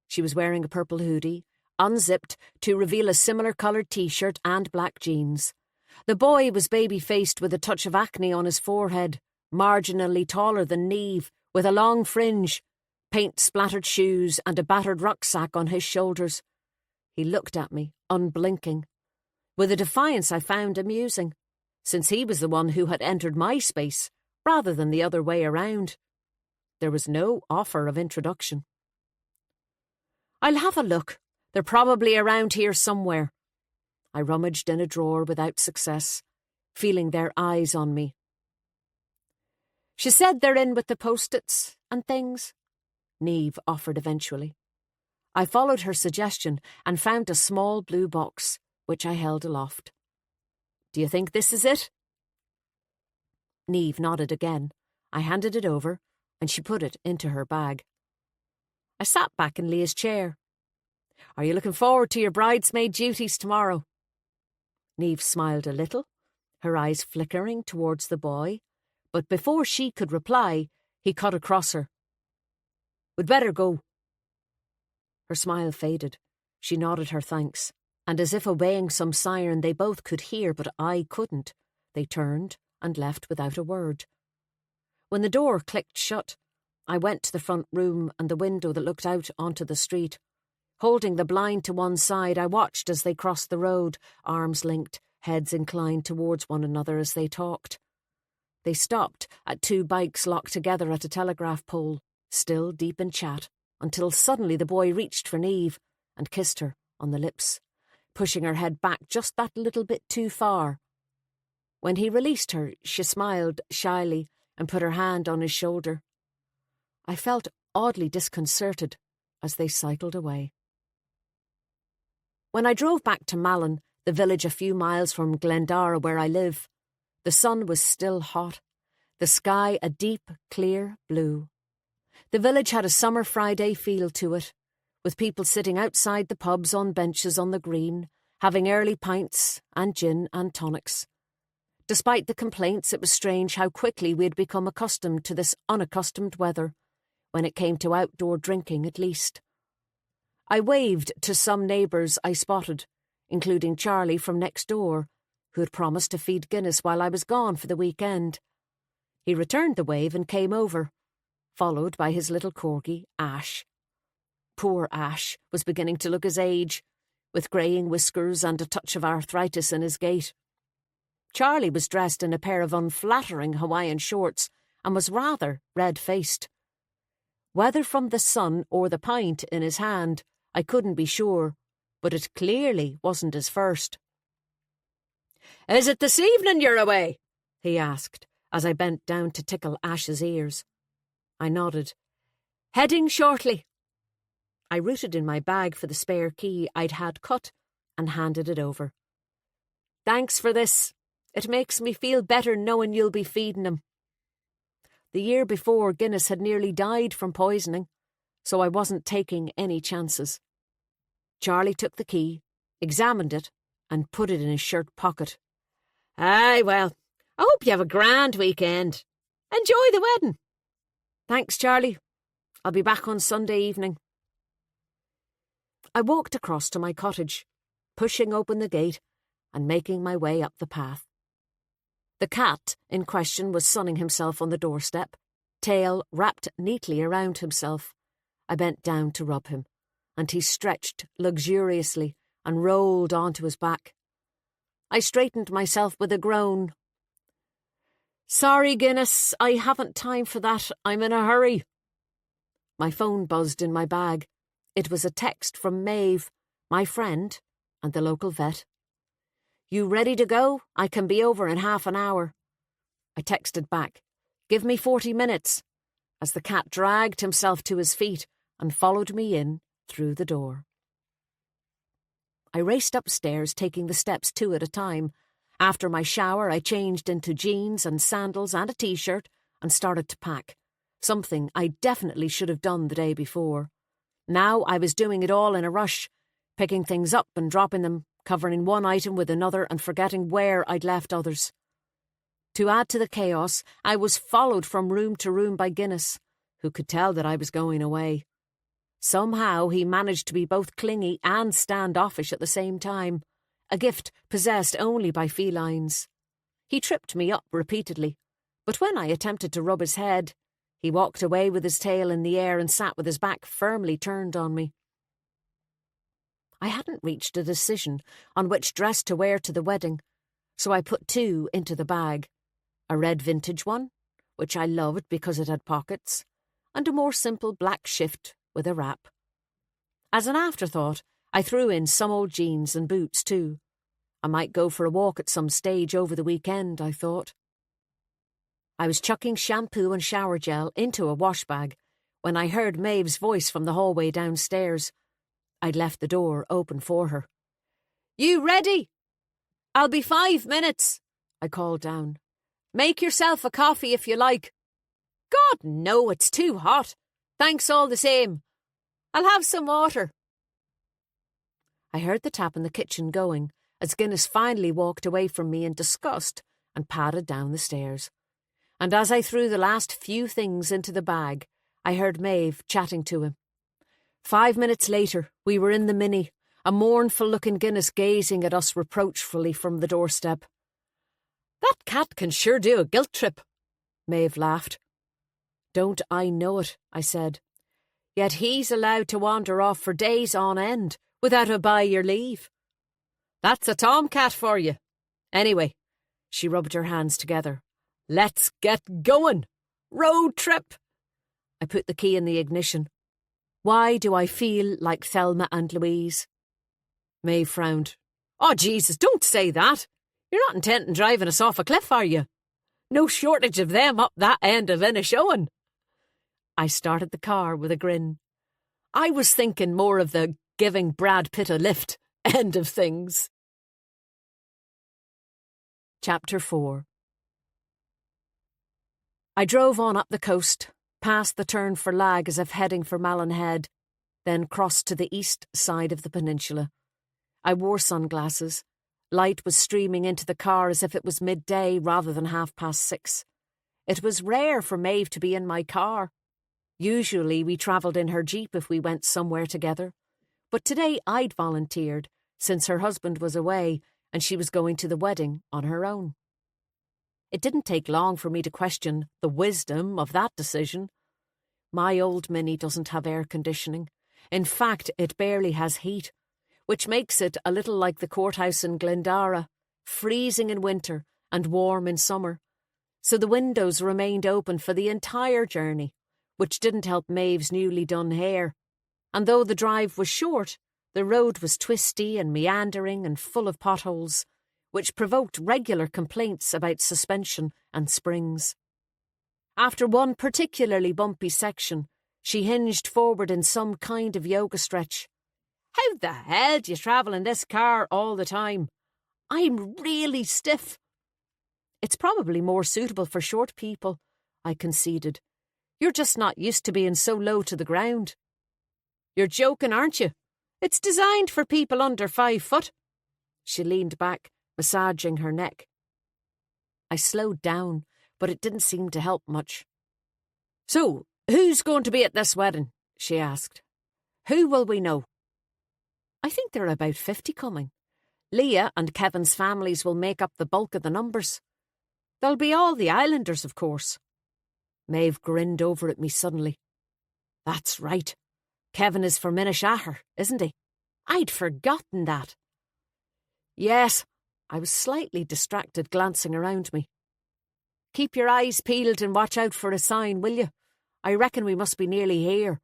She was wearing a purple hoodie, unzipped to reveal a similar-coloured T-shirt and black jeans. The boy was baby-faced with a touch of acne on his forehead, marginally taller than Niamh, with a long fringe, paint-splattered shoes and a battered rucksack on his shoulders. He looked at me, unblinking, with a defiance I found amusing, since he was the one who had entered my space, rather than the other way around. There was no offer of introduction. I'll have a look. They're probably around here somewhere. I rummaged in a drawer without success, feeling their eyes on me. She said they're in with the post-its and things, Niamh offered eventually. I followed her suggestion and found a small blue box, which I held aloft. Do you think this is it? Niamh nodded again. I handed it over, and she put it into her bag. I sat back in Leah's chair. Are you looking forward to your bridesmaid duties tomorrow? Niamh smiled a little, her eyes flickering towards the boy, but before she could reply, he cut across her. We'd better go. Her smile faded. She nodded her thanks, and as if obeying some siren they both could hear but I couldn't, they turned and left without a word. When the door clicked shut, I went to the front room and the window that looked out onto the street. Holding the blind to one side, I watched as they crossed the road, arms linked, heads inclined towards one another as they talked. They stopped at 2 bikes locked together at a telegraph pole, still deep in chat, until suddenly the boy reached for Niamh and kissed her on the lips, pushing her head back just that little bit too far. When he released her, she smiled shyly and put her hand on his shoulder. I felt oddly disconcerted as they cycled away. When I drove back to Malin, the village a few miles from Glendara where I live, the sun was still hot, the sky a deep, clear blue. The village had a summer Friday feel to it, with people sitting outside the pubs on benches on the green, having early pints and gin and tonics. Despite the complaints, it was strange how quickly we had become accustomed to this unaccustomed weather, when it came to outdoor drinking at least. I waved to some neighbours I spotted, including Charlie from next door, who had promised to feed Guinness while I was gone for the weekend. He returned the wave and came over, followed by his little corgi, Ash. Poor Ash was beginning to look his age, with greying whiskers and a touch of arthritis in his gait. Charlie was dressed in a pair of unflattering Hawaiian shorts and was rather red-faced. Whether from the sun or the pint in his hand, I couldn't be sure, but it clearly wasn't his first. "Is it this evening you're away?" he asked, as I bent down to tickle Ash's ears. I nodded. "Heading shortly." I rooted in my bag for the spare key I'd had cut and handed it over. "Thanks for this. It makes me feel better knowing you'll be feeding him." The year before, Guinness had nearly died from poisoning, so I wasn't taking any chances. Charlie took the key, examined it, and put it in his shirt pocket. "Aye, well, I hope you have a grand weekend. Enjoy the wedding." "Thanks, Charlie. I'll be back on Sunday evening." I walked across to my cottage, pushing open the gate and making my way up the path. The cat in question was sunning himself on the doorstep, tail wrapped neatly around himself. I bent down to rub him, and he stretched luxuriously and rolled onto his back. I straightened myself with a groan. "Sorry, Guinness, I haven't time for that. I'm in a hurry." My phone buzzed in my bag. It was a text from Maeve, my friend, and the local vet. "You ready to go? I can be over in half an hour." I texted back, "Give me 40 minutes," as the cat dragged himself to his feet and followed me in through the door. I raced upstairs, taking the steps 2 at a time. After my shower, I changed into jeans and sandals and a t-shirt and started to pack, something I definitely should have done the day before. Now I was doing it all in a rush, picking things up and dropping them, covering one item with another and forgetting where I'd left others. To add to the chaos, I was followed from room to room by Guinness, who could tell that I was going away. Somehow he managed to be both clingy and standoffish at the same time, a gift possessed only by felines. He tripped me up repeatedly, but when I attempted to rub his head, he walked away with his tail in the air and sat with his back firmly turned on me. I hadn't reached a decision on which dress to wear to the wedding, so I put 2 into the bag, a red vintage one, which I loved because it had pockets, and a more simple black shift with a wrap. As an afterthought, I threw in some old jeans and boots too. I might go for a walk at some stage over the weekend, I thought. I was chucking shampoo and shower gel into a wash bag when I heard Maeve's voice from the hallway downstairs. I'd left the door open for her. "You ready?" "I'll be 5 minutes," I called down. "Make yourself a coffee if you like." "God, no, it's too hot. Thanks all the same. I'll have some water." I heard the tap in the kitchen going as Guinness finally walked away from me in disgust and padded down the stairs. And as I threw the last few things into the bag, I heard Maeve chatting to him. 5 minutes later, we were in the Mini, a mournful-looking Guinness gazing at us reproachfully from the doorstep. "That cat can sure do a guilt trip," Maeve laughed. "Don't I know it," I said. "Yet he's allowed to wander off for days on end without a by your leave." "That's a tomcat for you. Anyway," she rubbed her hands together, "let's get going. Road trip." I put the key in the ignition. Why do I feel like Thelma and Louise? Maeve frowned. "Oh, Jesus, don't say that. You're not intending driving us off a cliff, are you? No shortage of them up that end of Inishowen." I started the car with a grin. "I was thinking more of the giving Brad Pitt a lift end of things." Chapter 4. I drove on up the coast, past the turn for Lag as if heading for Malin Head, then crossed to the east side of the peninsula. I wore sunglasses, Light was streaming into the car as if it was midday rather than 6:30. It was rare for Maeve to be in my car. Usually we travelled in her jeep if we went somewhere together. But today I'd volunteered, since her husband was away and she was going to the wedding on her own. It didn't take long for me to question the wisdom of that decision. My old Mini doesn't have air conditioning. In fact, it barely has heat, which makes it a little like the courthouse in Glendara, freezing in winter and warm in summer. So the windows remained open for the entire journey, which didn't help Maeve's newly done hair. And though the drive was short, the road was twisty and meandering and full of potholes, which provoked regular complaints about suspension and springs. After one particularly bumpy section, she hinged forward in some kind of yoga stretch. "How the hell do you travel in this car all the time? I'm really stiff." "It's probably more suitable for short people," I conceded. "You're just not used to being so low to the ground." "You're joking, aren't you? It's designed for people under 5 foot. She leaned back, massaging her neck. I slowed down, but it didn't seem to help much. "So, who's going to be at this wedding?" she asked. "Who will we know?" "I think there are about 50 coming. Leah and Kevin's families will make up the bulk of the numbers. There'll be all the islanders, of course." Maeve grinned over at me suddenly. "That's right. Kevin is for Minneshatter, isn't he? I'd forgotten that." "Yes." I was slightly distracted, glancing around me. "Keep your eyes peeled and watch out for a sign, will you? I reckon we must be nearly here."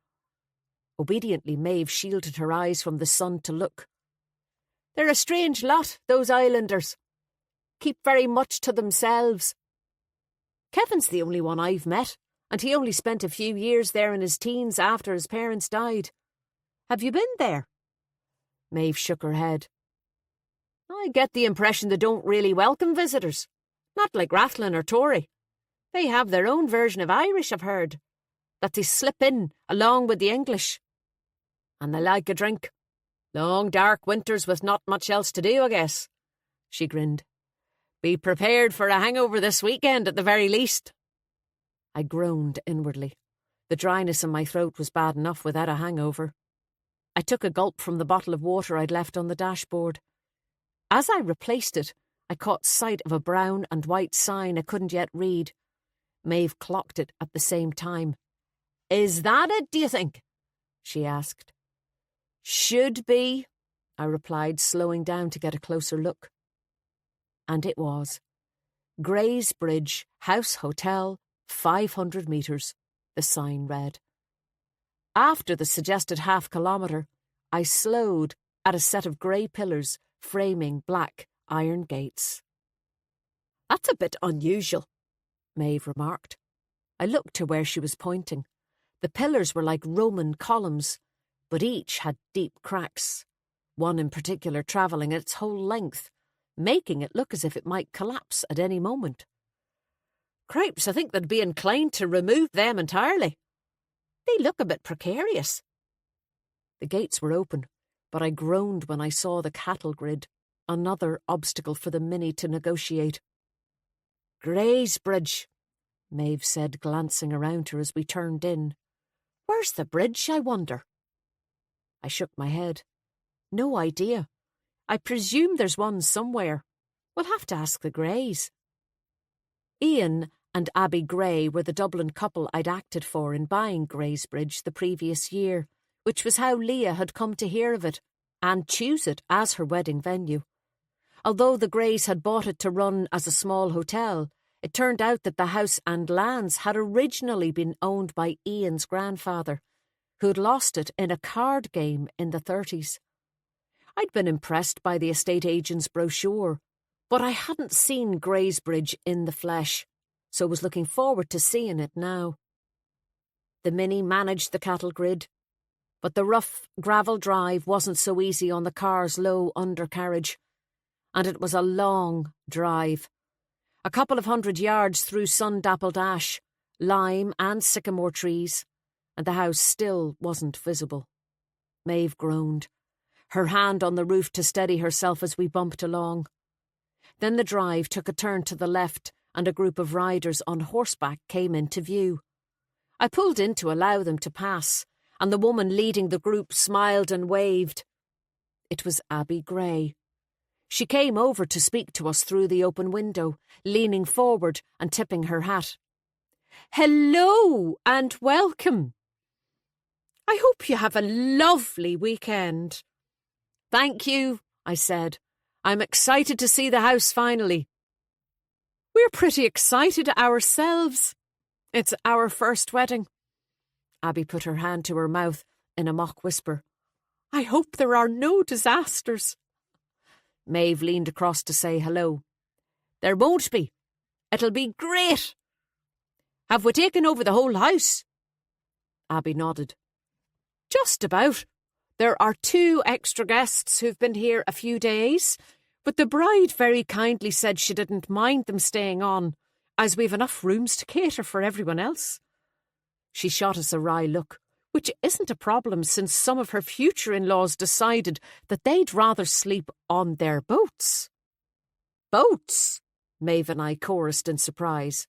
Obediently, Maeve shielded her eyes from the sun to look. "They're a strange lot, those islanders. Keep very much to themselves. Kevin's the only one I've met, and he only spent a few years there in his teens after his parents died. Have you been there?" Maeve shook her head. "I get the impression they don't really welcome visitors. Not like Rathlin or Tory. They have their own version of Irish, I've heard, that they slip in along with the English. And they like a drink. Long dark winters with not much else to do, I guess." She grinned. "Be prepared for a hangover this weekend at the very least." I groaned inwardly. The dryness in my throat was bad enough without a hangover. I took a gulp from the bottle of water I'd left on the dashboard. As I replaced it, I caught sight of a brown and white sign I couldn't yet read. Maeve clocked it at the same time. "Is that it, do you think?" she asked. "Should be," I replied, slowing down to get a closer look. And it was. Greysbridge House Hotel, 500 metres, the sign read. After the suggested half-kilometre, I slowed at a set of grey pillars framing black iron gates. "That's a bit unusual," Maeve remarked. I looked to where she was pointing. The pillars were like Roman columns, but each had deep cracks, one in particular travelling its whole length, making it look as if it might collapse at any moment. "Cripes, I think they'd be inclined to remove them entirely. They look a bit precarious." The gates were open, but I groaned when I saw the cattle grid, another obstacle for the Mini to negotiate. "Greysbridge," Maeve said, glancing around her as we turned in. "Where's the bridge, I wonder?" I shook my head. "No idea. I presume there's one somewhere. We'll have to ask the Greys." Ian and Abby Gray were the Dublin couple I'd acted for in buying Greysbridge the previous year, which was how Leah had come to hear of it and choose it as her wedding venue. Although the Greys had bought it to run as a small hotel, it turned out that the house and lands had originally been owned by Ian's grandfather, who'd lost it in a card game in the 30s. I'd been impressed by the estate agent's brochure, but I hadn't seen Greysbridge in the flesh, so was looking forward to seeing it now. The Mini managed the cattle grid, but the rough gravel drive wasn't so easy on the car's low undercarriage, and it was a long drive. A couple of 100 yards through sun-dappled ash, lime and sycamore trees, and the house still wasn't visible. Maeve groaned. her hand on the roof to steady herself as we bumped along. Then the drive took a turn to the left and a group of riders on horseback came into view. I pulled in to allow them to pass, and the woman leading the group smiled and waved. It was Abby Gray. She came over to speak to us through the open window, leaning forward and tipping her hat. "Hello and welcome. I hope you have a lovely weekend." "Thank you," I said. "I'm excited to see the house finally." "We're pretty excited ourselves. It's our first wedding." Abby put her hand to her mouth in a mock whisper. "I hope there are no disasters." Maeve leaned across to say hello. "There won't be. It'll be great." "Have we taken over the whole house?" Abby nodded. "Just about. There are 2 extra guests who've been here a few days, but the bride very kindly said she didn't mind them staying on, as we've enough rooms to cater for everyone else." She shot us a wry look. "Which isn't a problem since some of her future in-laws decided that they'd rather sleep on their boats." "Boats?" Maeve and I chorused in surprise.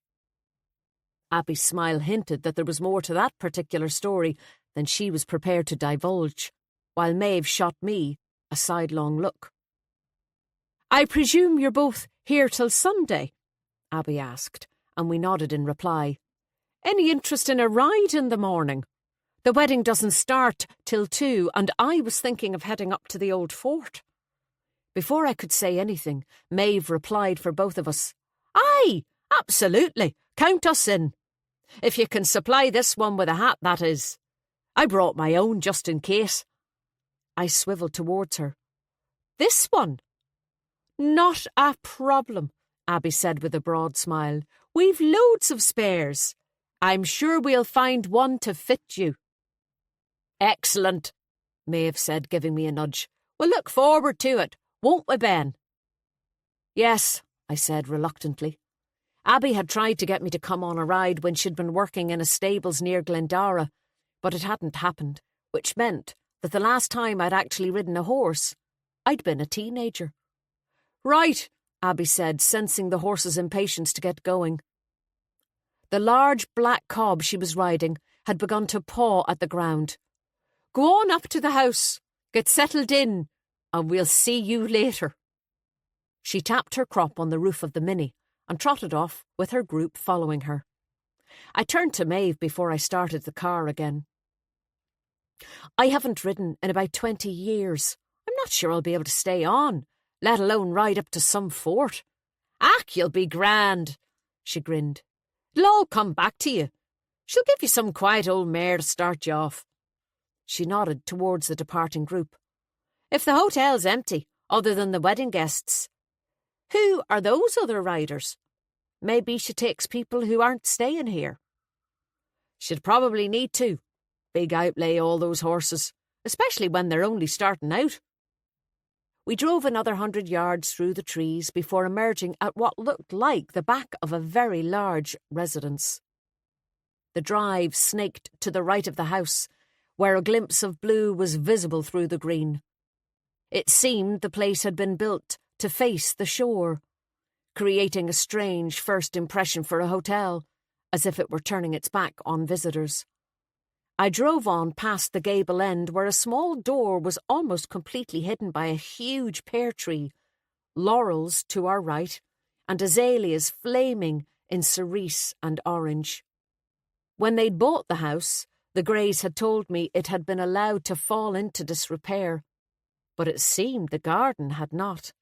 Abby's smile hinted that there was more to that particular story than she was prepared to divulge, while Maeve shot me a sidelong look. "I presume you're both here till Sunday?" Abby asked, and we nodded in reply. "Any interest in a ride in the morning? The wedding doesn't start till 2, and I was thinking of heading up to the old fort." Before I could say anything, Maeve replied for both of us. "Aye, absolutely. Count us in. If you can supply this one with a hat, that is. I brought my own just in case." I swivelled towards her. "This one?" "Not a problem," Abby said with a broad smile. "We've loads of spares. I'm sure we'll find one to fit you." "Excellent," Maeve said, giving me a nudge. "We'll look forward to it, won't we, Ben?" "Yes," I said reluctantly. Abby had tried to get me to come on a ride when she'd been working in a stables near Glendara, but it hadn't happened, which meant that the last time I'd actually ridden a horse, I'd been a teenager. "Right," Abby said, sensing the horse's impatience to get going. The large black cob she was riding had begun to paw at the ground. "Go on up to the house, get settled in, and we'll see you later." She tapped her crop on the roof of the Mini and trotted off with her group following her. I turned to Maeve before I started the car again. "I haven't ridden in about 20 years. I'm not sure I'll be able to stay on, let alone ride up to some fort." "Ack, you'll be grand," she grinned. "It'll all come back to you. She'll give you some quiet old mare to start you off." She nodded towards the departing group. "If the hotel's empty, other than the wedding guests, who are those other riders? Maybe she takes people who aren't staying here." "She'd probably need to. Big outlay, all those horses, especially when they're only starting out." We drove another 100 yards through the trees before emerging at what looked like the back of a very large residence. The drive snaked to the right of the house, where a glimpse of blue was visible through the green. It seemed the place had been built to face the shore, creating a strange first impression for a hotel, as if it were turning its back on visitors. I drove on past the gable end where a small door was almost completely hidden by a huge pear tree, laurels to our right, and azaleas flaming in cerise and orange. When they'd bought the house, the Greys had told me it had been allowed to fall into disrepair, but it seemed the garden had not.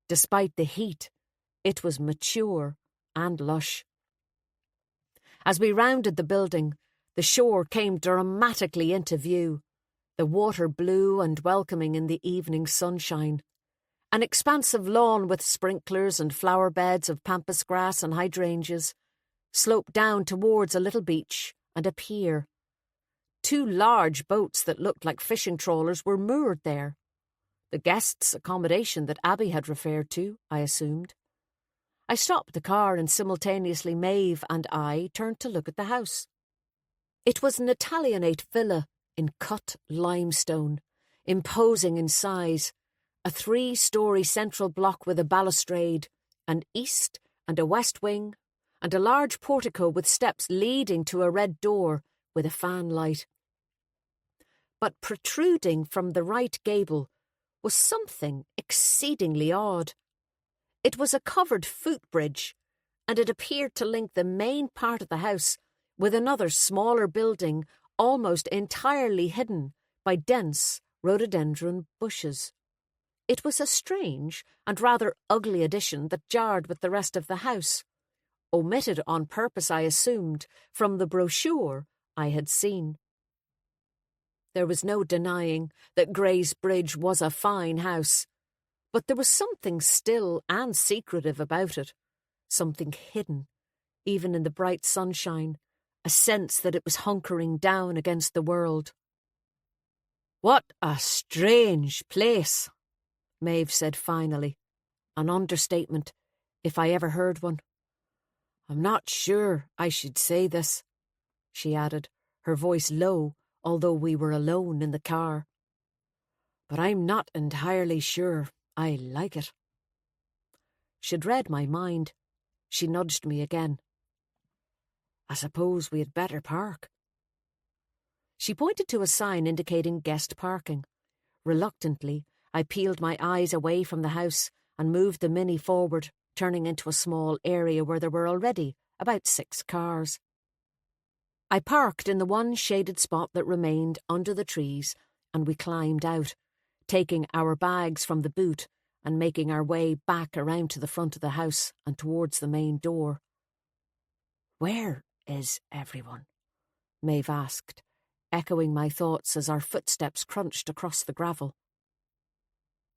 Despite the heat, it was mature and lush. As we rounded the building, the shore came dramatically into view, the water blue and welcoming in the evening sunshine. An expansive lawn with sprinklers and flower beds of pampas grass and hydrangeas sloped down towards a little beach and a pier. 2 large boats that looked like fishing trawlers were moored there. The guests' accommodation that Abby had referred to, I assumed. I stopped the car and simultaneously Maeve and I turned to look at the house. It was an Italianate villa in cut limestone, imposing in size, a 3-story central block with a balustrade, an east and a west wing, and a large portico with steps leading to a red door with a fan light. But protruding from the right gable was something exceedingly odd. It was a covered footbridge, and it appeared to link the main part of the house with another smaller building almost entirely hidden by dense rhododendron bushes. It was a strange and rather ugly addition that jarred with the rest of the house, omitted on purpose, I assumed, from the brochure I had seen. There was no denying that Greysbridge was a fine house, but there was something still and secretive about it, something hidden, even in the bright sunshine, a sense that it was hunkering down against the world. "What a strange place," Maeve said finally, an understatement, if I ever heard one. "I'm not sure I should say this," she added, her voice low, although we were alone in the car. "But I'm not entirely sure I like it." She'd read my mind. She nudged me again. "I suppose we had better park." She pointed to a sign indicating guest parking. Reluctantly, I peeled my eyes away from the house and moved the Mini forward, turning into a small area where there were already about 6 cars. I parked in the one shaded spot that remained under the trees, and we climbed out, taking our bags from the boot and making our way back around to the front of the house and towards the main door. "Where is everyone?" Maeve asked, echoing my thoughts as our footsteps crunched across the gravel.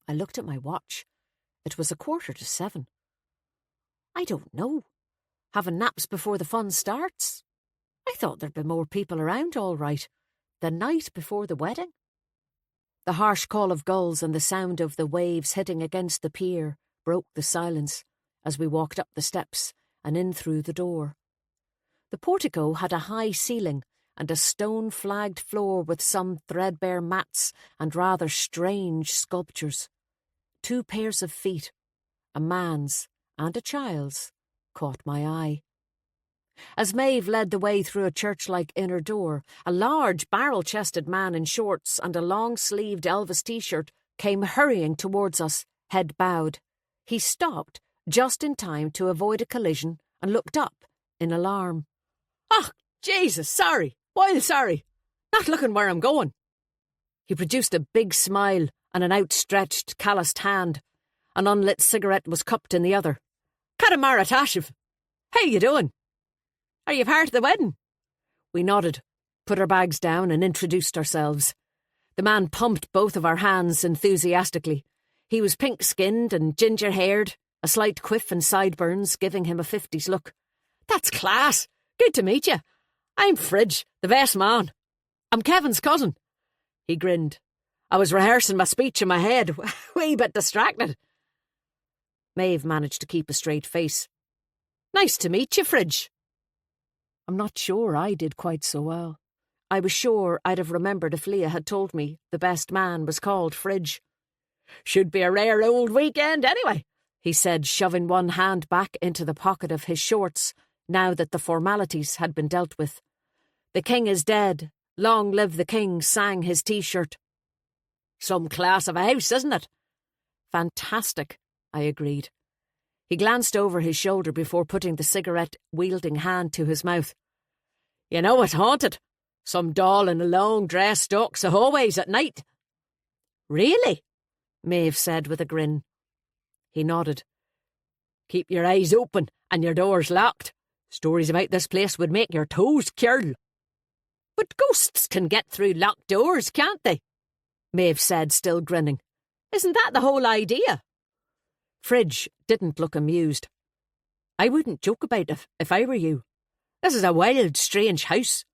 I looked at my watch. It was 7:15. "I don't know. Having naps before the fun starts? I thought there'd be more people around, all right. The night before the wedding." The harsh call of gulls and the sound of the waves hitting against the pier broke the silence as we walked up the steps and in through the door. The portico had a high ceiling and a stone-flagged floor with some threadbare mats and rather strange sculptures. 2 pairs of feet, a man's and a child's, caught my eye. As Maeve led the way through a church-like inner door, a large barrel-chested man in shorts and a long-sleeved Elvis t-shirt came hurrying towards us, head bowed. He stopped just in time to avoid a collision and looked up in alarm. "Oh, Jesus, sorry, wild sorry. Not looking where I'm going." He produced a big smile and an outstretched, calloused hand. An unlit cigarette was cupped in the other. "Katamara Tashiv. How you doing? Are you part of the wedding?" We nodded, put our bags down and introduced ourselves. The man pumped both of our hands enthusiastically. He was pink-skinned and ginger-haired, a slight quiff and sideburns giving him a 50s look. "That's class. Good to meet you. I'm Fridge, the best man. I'm Kevin's cousin." He grinned. "I was rehearsing my speech in my head, wee bit distracted." Maeve managed to keep a straight face. "Nice to meet you, Fridge." I'm not sure I did quite so well. I was sure I'd have remembered if Leah had told me the best man was called Fridge. "Should be a rare old weekend anyway," he said, shoving one hand back into the pocket of his shorts, now that the formalities had been dealt with. "The king is dead. Long live the king," sang his t-shirt. "Some class of a house, isn't it?" "Fantastic," I agreed. He glanced over his shoulder before putting the cigarette-wielding hand to his mouth. "You know it's haunted. Some doll in a long dress stalks the hallways at night." "Really?" Maeve said with a grin. He nodded. "Keep your eyes open and your doors locked. Stories about this place would make your toes curl." "But ghosts can get through locked doors, can't they?" Maeve said, still grinning. "Isn't that the whole idea?" Fridge didn't look amused. "I wouldn't joke about it if I were you. This is a wild, strange house."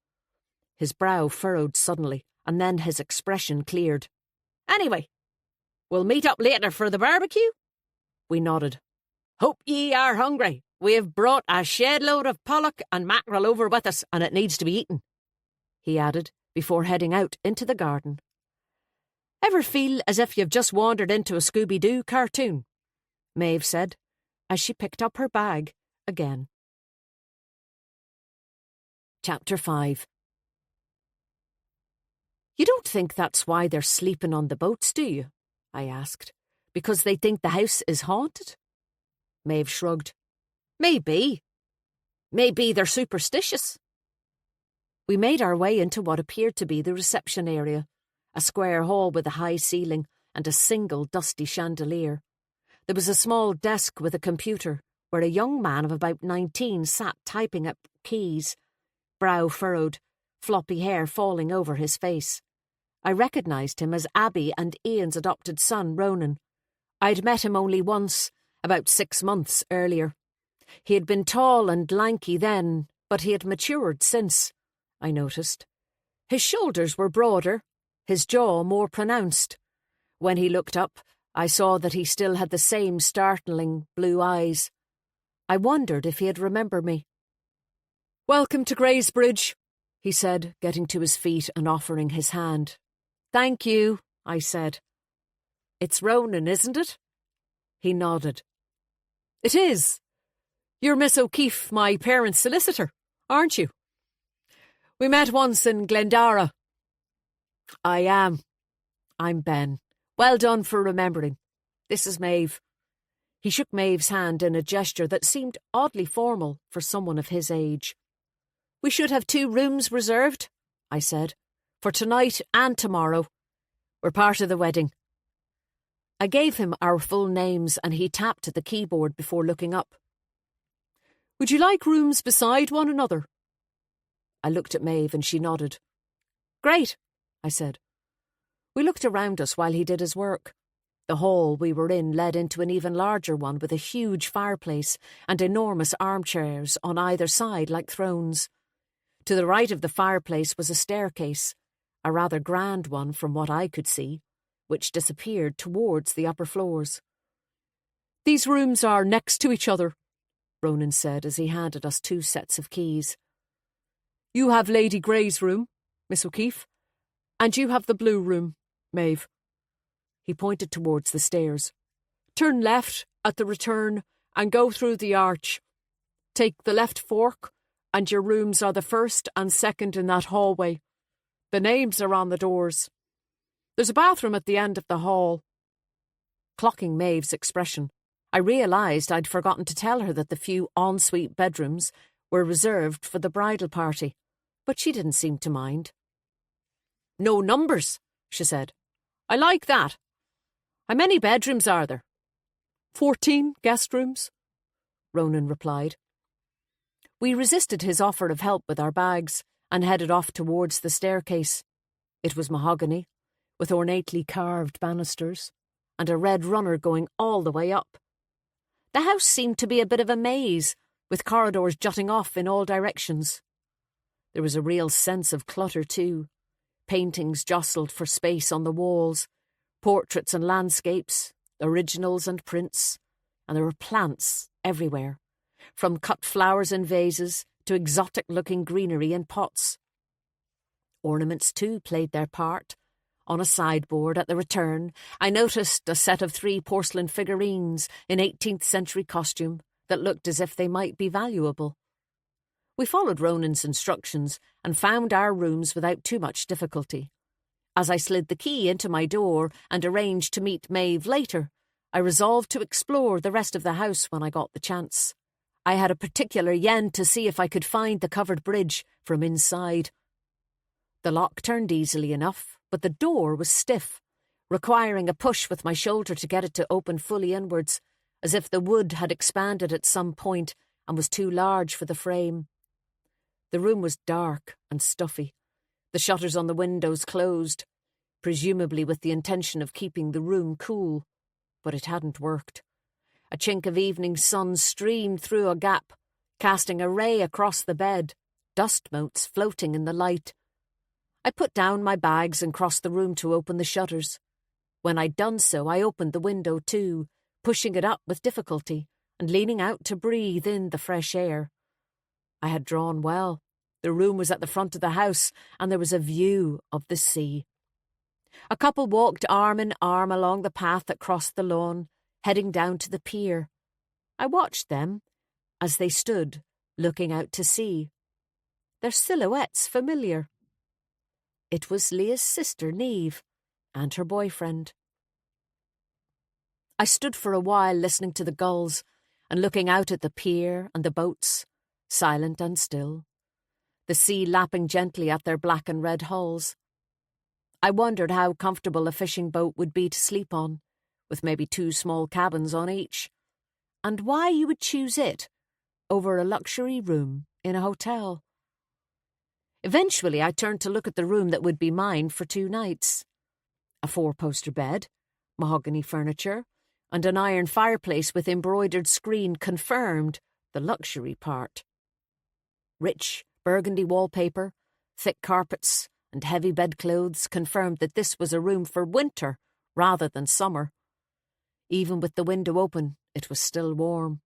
His brow furrowed suddenly, and then his expression cleared. "Anyway, we'll meet up later for the barbecue?" We nodded. "Hope ye are hungry. We have brought a shed load of pollock and mackerel over with us, and it needs to be eaten," he added, before heading out into the garden. Ever feel as if you've just wandered into a Scooby-Doo cartoon? Maeve said, as she picked up her bag again. Chapter 5. You don't think that's why they're sleeping on the boats, do you? I asked. Because they think the house is haunted? Maeve shrugged. Maybe. Maybe they're superstitious. We made our way into what appeared to be the reception area, a square hall with a high ceiling and a single dusty chandelier. There was a small desk with a computer where a young man of about 19 sat typing up keys, brow furrowed, floppy hair falling over his face. I recognised him as Abby and Ian's adopted son, Ronan. I'd met him only once, about 6 months earlier. He had been tall and lanky then, but he had matured since, I noticed. His shoulders were broader, his jaw more pronounced. When he looked up, I saw that he still had the same startling blue eyes. I wondered if he'd remember me. "Welcome to Greysbridge," he said, getting to his feet and offering his hand. "Thank you," I said. "It's Ronan, isn't it?" He nodded. "It is. You're Miss O'Keefe, my parents' solicitor, aren't you? We met once in Glendara." "I am. I'm Ben. Well done for remembering. This is Maeve." He shook Maeve's hand in a gesture that seemed oddly formal for someone of his age. "We should have 2 rooms reserved," I said, "for tonight and tomorrow. We're part of the wedding." I gave him our full names and he tapped at the keyboard before looking up. "Would you like rooms beside one another?" I looked at Maeve and she nodded. "Great," I said. We looked around us while he did his work. The hall we were in led into an even larger one with a huge fireplace and enormous armchairs on either side like thrones. To the right of the fireplace was a staircase, a rather grand one from what I could see, which disappeared towards the upper floors. "These rooms are next to each other," Ronan said as he handed us 2 sets of keys. "You have Lady Grey's room, Miss O'Keefe, and you have the blue room, Maeve." He pointed towards the stairs. "Turn left at the return and go through the arch. Take the left fork and your rooms are the first and second in that hallway. The names are on the doors. There's a bathroom at the end of the hall." Clocking Maeve's expression, I realised I'd forgotten to tell her that the few ensuite bedrooms were reserved for the bridal party, but she didn't seem to mind. "No numbers," she said. "I like that. How many bedrooms are there?" 14 guest rooms, Ronan replied. We resisted his offer of help with our bags and headed off towards the staircase. It was mahogany, with ornately carved banisters, and a red runner going all the way up. The house seemed to be a bit of a maze, with corridors jutting off in all directions. There was a real sense of clutter too. Paintings jostled for space on the walls, portraits and landscapes, originals and prints, and there were plants everywhere, from cut flowers in vases to exotic-looking greenery in pots. Ornaments too played their part. On a sideboard at the return, I noticed a set of 3 porcelain figurines in 18th century costume that looked as if they might be valuable. We followed Ronan's instructions and found our rooms without too much difficulty. As I slid the key into my door and arranged to meet Maeve later, I resolved to explore the rest of the house when I got the chance. I had a particular yen to see if I could find the covered bridge from inside. The lock turned easily enough, but the door was stiff, requiring a push with my shoulder to get it to open fully inwards, as if the wood had expanded at some point and was too large for the frame. The room was dark and stuffy, the shutters on the windows closed, presumably with the intention of keeping the room cool, but it hadn't worked. A chink of evening sun streamed through a gap, casting a ray across the bed, dust motes floating in the light. I put down my bags and crossed the room to open the shutters. When I'd done so, I opened the window too, pushing it up with difficulty and leaning out to breathe in the fresh air. I had drawn well. The room was at the front of the house, and there was a view of the sea. A couple walked arm in arm along the path that crossed the lawn, heading down to the pier. I watched them as they stood, looking out to sea. Their silhouettes familiar. It was Leah's sister, Neve, and her boyfriend. I stood for a while listening to the gulls and looking out at the pier and the boats, silent and still, the sea lapping gently at their black and red hulls. I wondered how comfortable a fishing boat would be to sleep on, with maybe 2 small cabins on each, and why you would choose it over a luxury room in a hotel. Eventually, I turned to look at the room that would be mine for 2 nights. A 4-poster bed, mahogany furniture, and an iron fireplace with embroidered screen confirmed the luxury part. Rich burgundy wallpaper, thick carpets, and heavy bedclothes confirmed that this was a room for winter rather than summer. Even with the window open, it was still warm.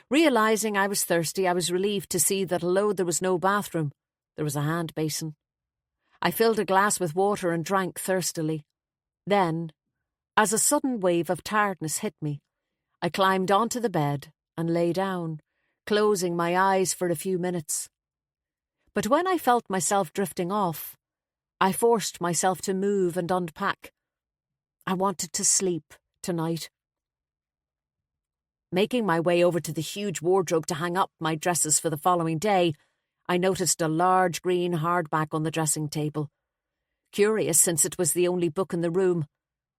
Realising I was thirsty, I was relieved to see that although there was no bathroom, there was a hand basin. I filled a glass with water and drank thirstily. Then, as a sudden wave of tiredness hit me, I climbed onto the bed and lay down, closing my eyes for a few minutes. But when I felt myself drifting off, I forced myself to move and unpack. I wanted to sleep tonight. Making my way over to the huge wardrobe to hang up my dresses for the following day, I noticed a large green hardback on the dressing table. Curious, since it was the only book in the room,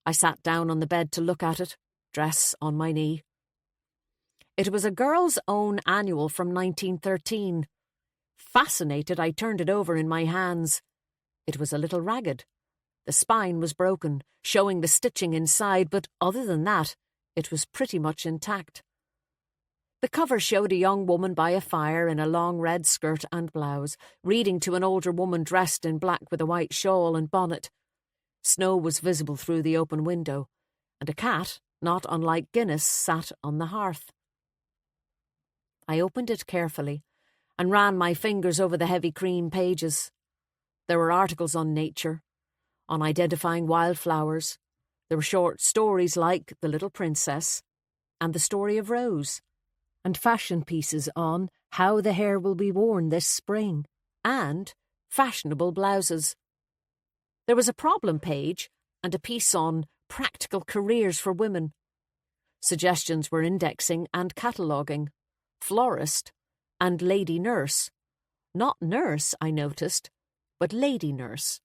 I sat down on the bed to look at it, dress on my knee. It was a girl's own annual from 1913. Fascinated, I turned it over in my hands. It was a little ragged. The spine was broken, showing the stitching inside, but other than that, it was pretty much intact. The cover showed a young woman by a fire in a long red skirt and blouse, reading to an older woman dressed in black with a white shawl and bonnet. Snow was visible through the open window, and a cat, not unlike Guinness, sat on the hearth. I opened it carefully and ran my fingers over the heavy cream pages. There were articles on nature, on identifying wildflowers. There were short stories like The Little Princess and The Story of Rose, and fashion pieces on how the hair will be worn this spring, and fashionable blouses. There was a problem page and a piece on practical careers for women. Suggestions were indexing and cataloguing, florist, and lady nurse. Not nurse, I noticed, but lady nurse.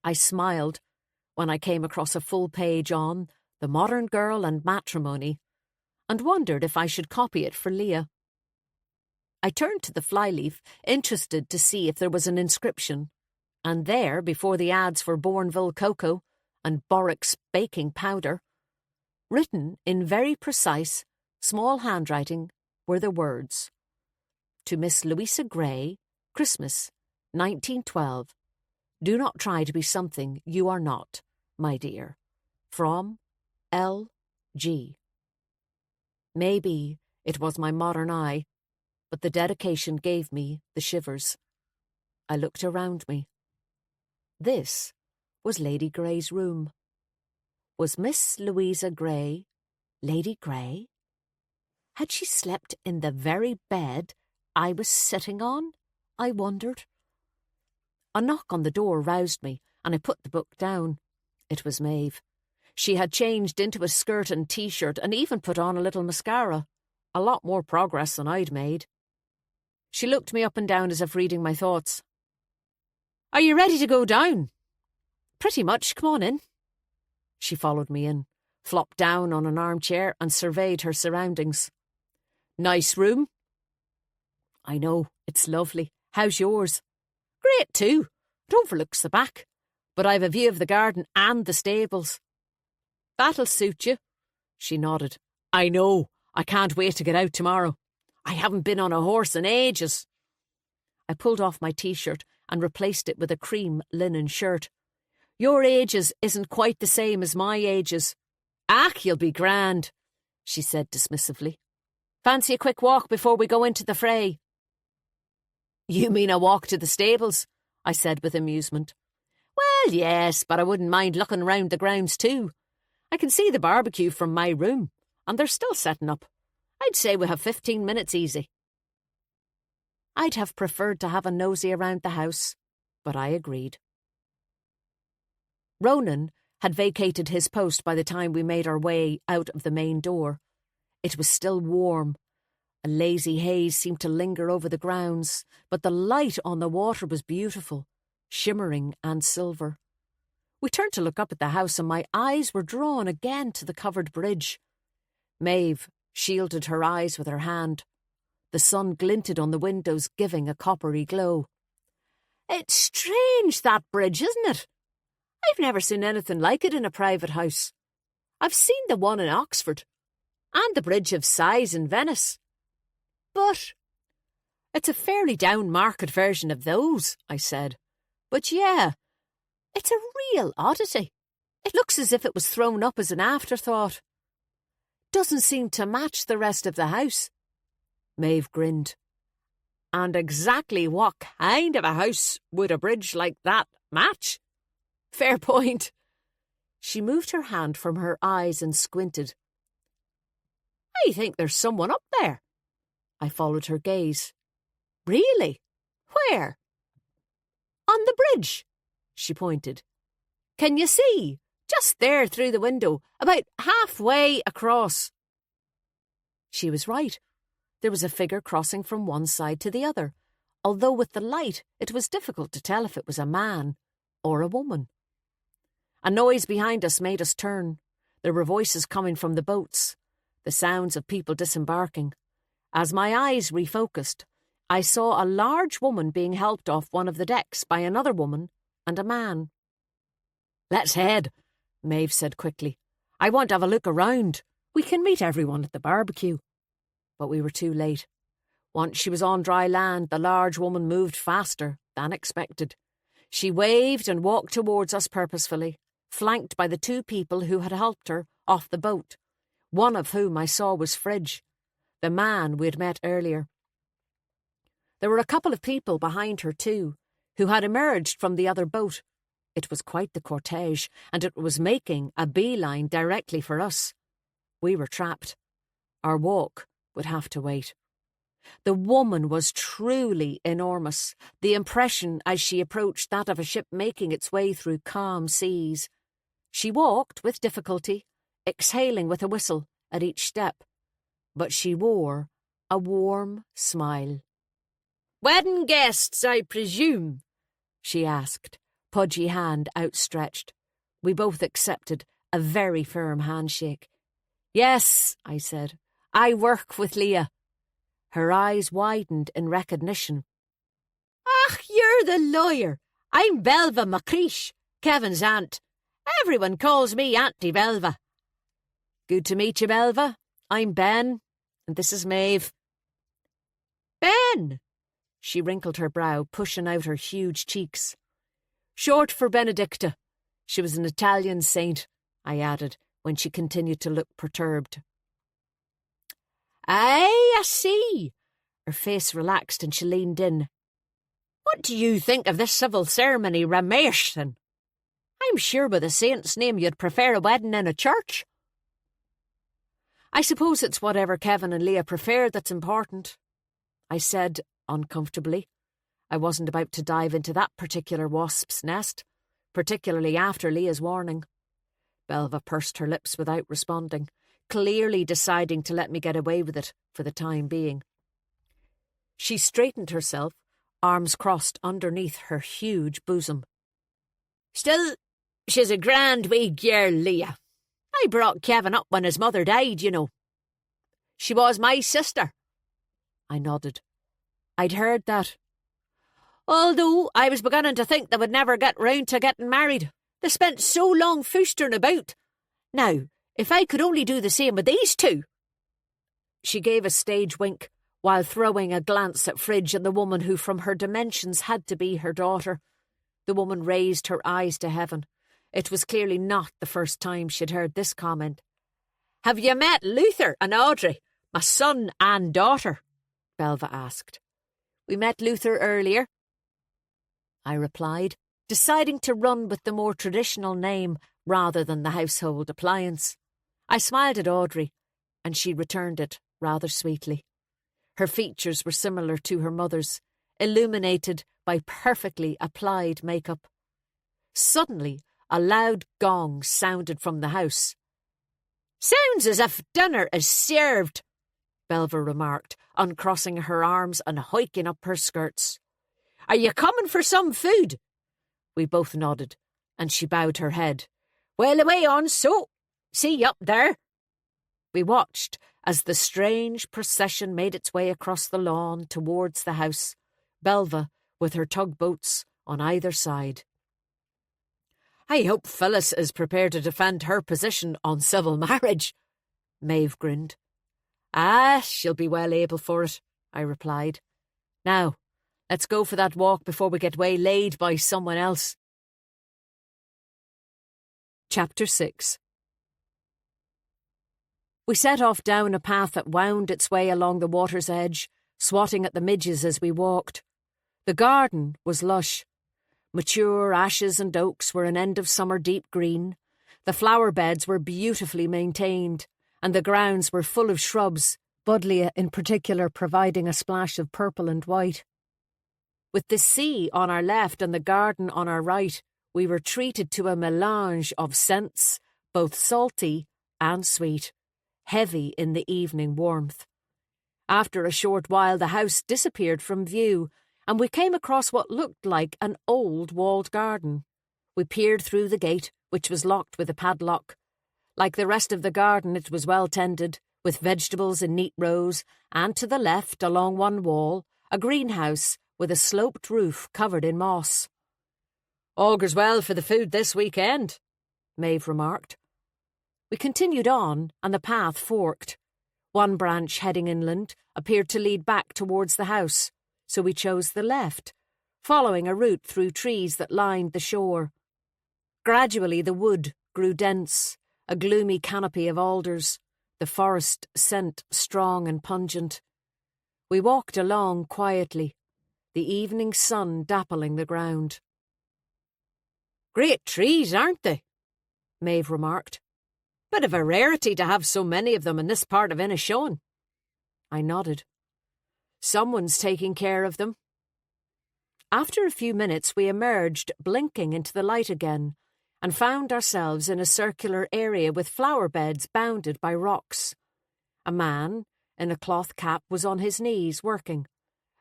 I smiled when I came across a full page on The Modern Girl and Matrimony, and wondered if I should copy it for Leah. I turned to the flyleaf, interested to see if there was an inscription, and there, before the ads for Bourneville cocoa and Borwick's baking powder, written in very precise, small handwriting, were the words, "To Miss Louisa Gray, Christmas, 1912. Do not try to be something you are not, my dear. From L.G." Maybe it was my modern eye, but the dedication gave me the shivers. I looked around me. This was Lady Grey's room. Was Miss Louisa Gray Lady Grey? Had she slept in the very bed I was sitting on? I wondered. A knock on the door roused me, and I put the book down. It was Maeve. She had changed into a skirt and t-shirt and even put on a little mascara. A lot more progress than I'd made. She looked me up and down as if reading my thoughts. "Are you ready to go down?" "Pretty much. Come on in." She followed me in, flopped down on an armchair and surveyed her surroundings. "Nice room." "I know, it's lovely. How's yours?" "Great too. It overlooks the back, but I've a view of the garden and the stables." "That'll suit you." She nodded. "I know. I can't wait to get out tomorrow. I haven't been on a horse in ages." I pulled off my t-shirt and replaced it with a cream linen shirt. "Your ages isn't quite the same as my ages." "Ach, you'll be grand," she said dismissively. "Fancy a quick walk before we go into the fray?" "You mean a walk to the stables?" I said with amusement. Well, yes, but I wouldn't mind looking round the grounds too. I can see the barbecue from my room, and they're still setting up. I'd say we have 15 minutes easy. I'd have preferred to have a nosy around the house, but I agreed. Ronan had vacated his post by the time we made our way out of the main door. It was still warm. A lazy haze seemed to linger over the grounds, but the light on the water was beautiful, shimmering and silver. We turned to look up at the house, and my eyes were drawn again to the covered bridge. Maeve shielded her eyes with her hand. The sun glinted on the windows, giving a coppery glow. It's strange, that bridge, isn't it? I've never seen anything like it in a private house. I've seen the one in Oxford, and the Bridge of Sighs in Venice. But it's a fairly down-market version of those, I said. But yeah, it's a real oddity. It looks as if it was thrown up as an afterthought. Doesn't seem to match the rest of the house. Maeve grinned. And exactly what kind of a house would a bridge like that match? Fair point. She moved her hand from her eyes and squinted. I think there's someone up there. I followed her gaze. Really? Where? On the bridge, she pointed. Can you see? Just there through the window, about halfway across. She was right. There was a figure crossing from one side to the other, although with the light it was difficult to tell if it was a man or a woman. A noise behind us made us turn. There were voices coming from the boats, the sounds of people disembarking. As my eyes refocused, I saw a large woman being helped off one of the decks by another woman and a man. Let's head, Maeve said quickly. I want to have a look around. We can meet everyone at the barbecue. But we were too late. Once she was on dry land, the large woman moved faster than expected. She waved and walked towards us purposefully, flanked by the two people who had helped her off the boat, one of whom I saw was Fridge, the man we had met earlier. There were a couple of people behind her too, who had emerged from the other boat. It was quite the cortege, and it was making a beeline directly for us. We were trapped. Our walk would have to wait. The woman was truly enormous, the impression as she approached that of a ship making its way through calm seas. She walked with difficulty, exhaling with a whistle at each step, but she wore a warm smile. "Wedding guests, I presume?" she asked, pudgy hand outstretched. We both accepted a very firm handshake. "Yes," I said. "I work with Leah." Her eyes widened in recognition. "Ach, you're the lawyer. I'm Belva Macreish, Kevin's aunt. Everyone calls me Auntie Belva." "Good to meet you, Belva. I'm Ben, and this is Maeve." "Ben!" She wrinkled her brow, pushing out her huge cheeks. "Short for Benedicta. She was an Italian saint," I added, when she continued to look perturbed. "Aye, I see." Her face relaxed and she leaned in. "What do you think of this civil ceremony, Ramesh, then? I'm sure with a saint's name you'd prefer a wedding in a church." "I suppose it's whatever Kevin and Leah prefer that's important," I said uncomfortably. I wasn't about to dive into that particular wasp's nest, particularly after Leah's warning. Belva pursed her lips without responding, clearly deciding to let me get away with it for the time being. She straightened herself, arms crossed underneath her huge bosom. "Still, she's a grand wee girl, Leah. I brought Kevin up when his mother died, you know. She was my sister." I nodded. I'd heard that. "Although I was beginning to think they would never get round to getting married. They spent so long foostering about. Now, if I could only do the same with these two." She gave a stage wink, while throwing a glance at Fridge and the woman who from her dimensions had to be her daughter. The woman raised her eyes to heaven. It was clearly not the first time she'd heard this comment. "Have you met Luther and Audrey, my son and daughter?" Belva asked. "We met Luther earlier," I replied. deciding to run with the more traditional name rather than the household appliance. I smiled at Audrey, and she returned it rather sweetly. Her features were similar to her mother's, illuminated by perfectly applied makeup. Suddenly, a loud gong sounded from the house. "Sounds as if dinner is served," Belva remarked, uncrossing her arms and hiking up her skirts. "Are you coming for some food?" We both nodded, and she bowed her head. "Well, away on, so. See you up there." We watched as the strange procession made its way across the lawn towards the house, Belva with her tugboats on either side. "I hope Phyllis is prepared to defend her position on civil marriage," Maeve grinned. "Ah, she'll be well able for it," I replied. "Now, let's go for that walk before we get waylaid by someone else." Chapter 6. We set off down a path that wound its way along the water's edge, swatting at the midges as we walked. The garden was lush. Mature ashes and oaks were an end-of-summer deep green. The flower beds were beautifully maintained, and the grounds were full of shrubs, buddleia in particular providing a splash of purple and white. With the sea on our left and the garden on our right, we were treated to a melange of scents, both salty and sweet, heavy in the evening warmth. After a short while the house disappeared from view, and we came across what looked like an old walled garden. We peered through the gate, which was locked with a padlock. Like the rest of the garden, it was well tended, with vegetables in neat rows, and to the left, along one wall, a greenhouse with a sloped roof covered in moss. "Augurs well for the food this weekend," Maeve remarked. We continued on, and the path forked. One branch heading inland appeared to lead back towards the house, so we chose the left, following a route through trees that lined the shore. Gradually the wood grew dense, a gloomy canopy of alders, the forest scent strong and pungent. We walked along quietly, the evening sun dappling the ground. "Great trees, aren't they?" Maeve remarked. "Bit of a rarity to have so many of them in this part of Inishowen." I nodded. "Someone's taking care of them." After a few minutes we emerged, blinking into the light again, and found ourselves in a circular area with flower beds bounded by rocks. A man, in a cloth cap, was on his knees working,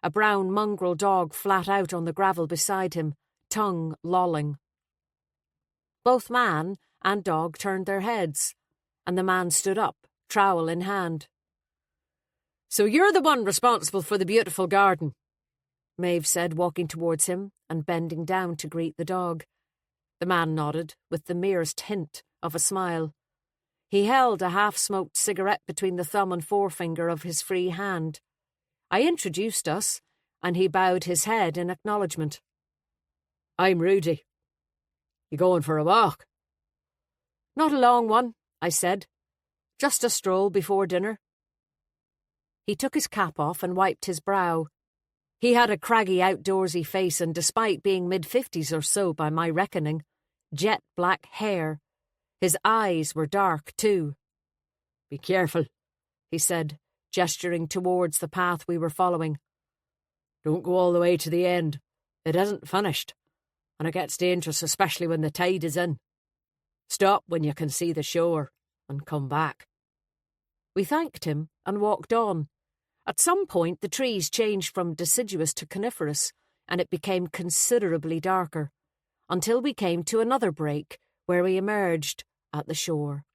a brown mongrel dog flat out on the gravel beside him, tongue lolling. Both man and dog turned their heads, and the man stood up, trowel in hand. "So you're the one responsible for the beautiful garden," Maeve said, walking towards him and bending down to greet the dog. The man nodded, with the merest hint of a smile. He held a half-smoked cigarette between the thumb and forefinger of his free hand. I introduced us, and he bowed his head in acknowledgement. "I'm Rudy. You going for a walk?" "Not a long one," I said. "Just a stroll before dinner." He took his cap off and wiped his brow. He had a craggy outdoorsy face and, despite being mid-50s or so by my reckoning, jet-black hair. His eyes were dark too. "Be careful," he said, gesturing towards the path we were following. "Don't go all the way to the end. It isn't finished, and it gets dangerous, especially when the tide is in. Stop when you can see the shore, and come back." We thanked him and walked on. At some point the trees changed from deciduous to coniferous, and it became considerably darker, until we came to another break, where we emerged at the shore.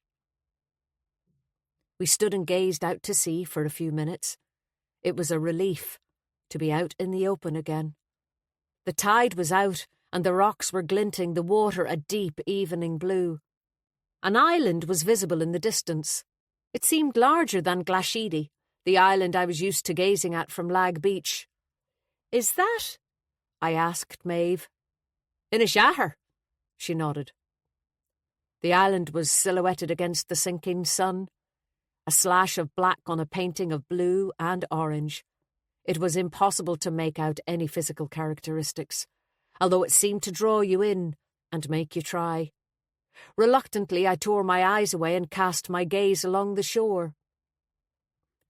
We stood and gazed out to sea for a few minutes. It was a relief to be out in the open again. The tide was out, and the rocks were glinting, the water a deep evening blue. An island was visible in the distance. It seemed larger than Glashedy, the island I was used to gazing at from Lag Beach. "Is that?" I asked Maeve. "Inishaher," she nodded. The island was silhouetted against the sinking sun, a slash of black on a painting of blue and orange. It was impossible to make out any physical characteristics. although it seemed to draw you in and make you try. Reluctantly, I tore my eyes away and cast my gaze along the shore.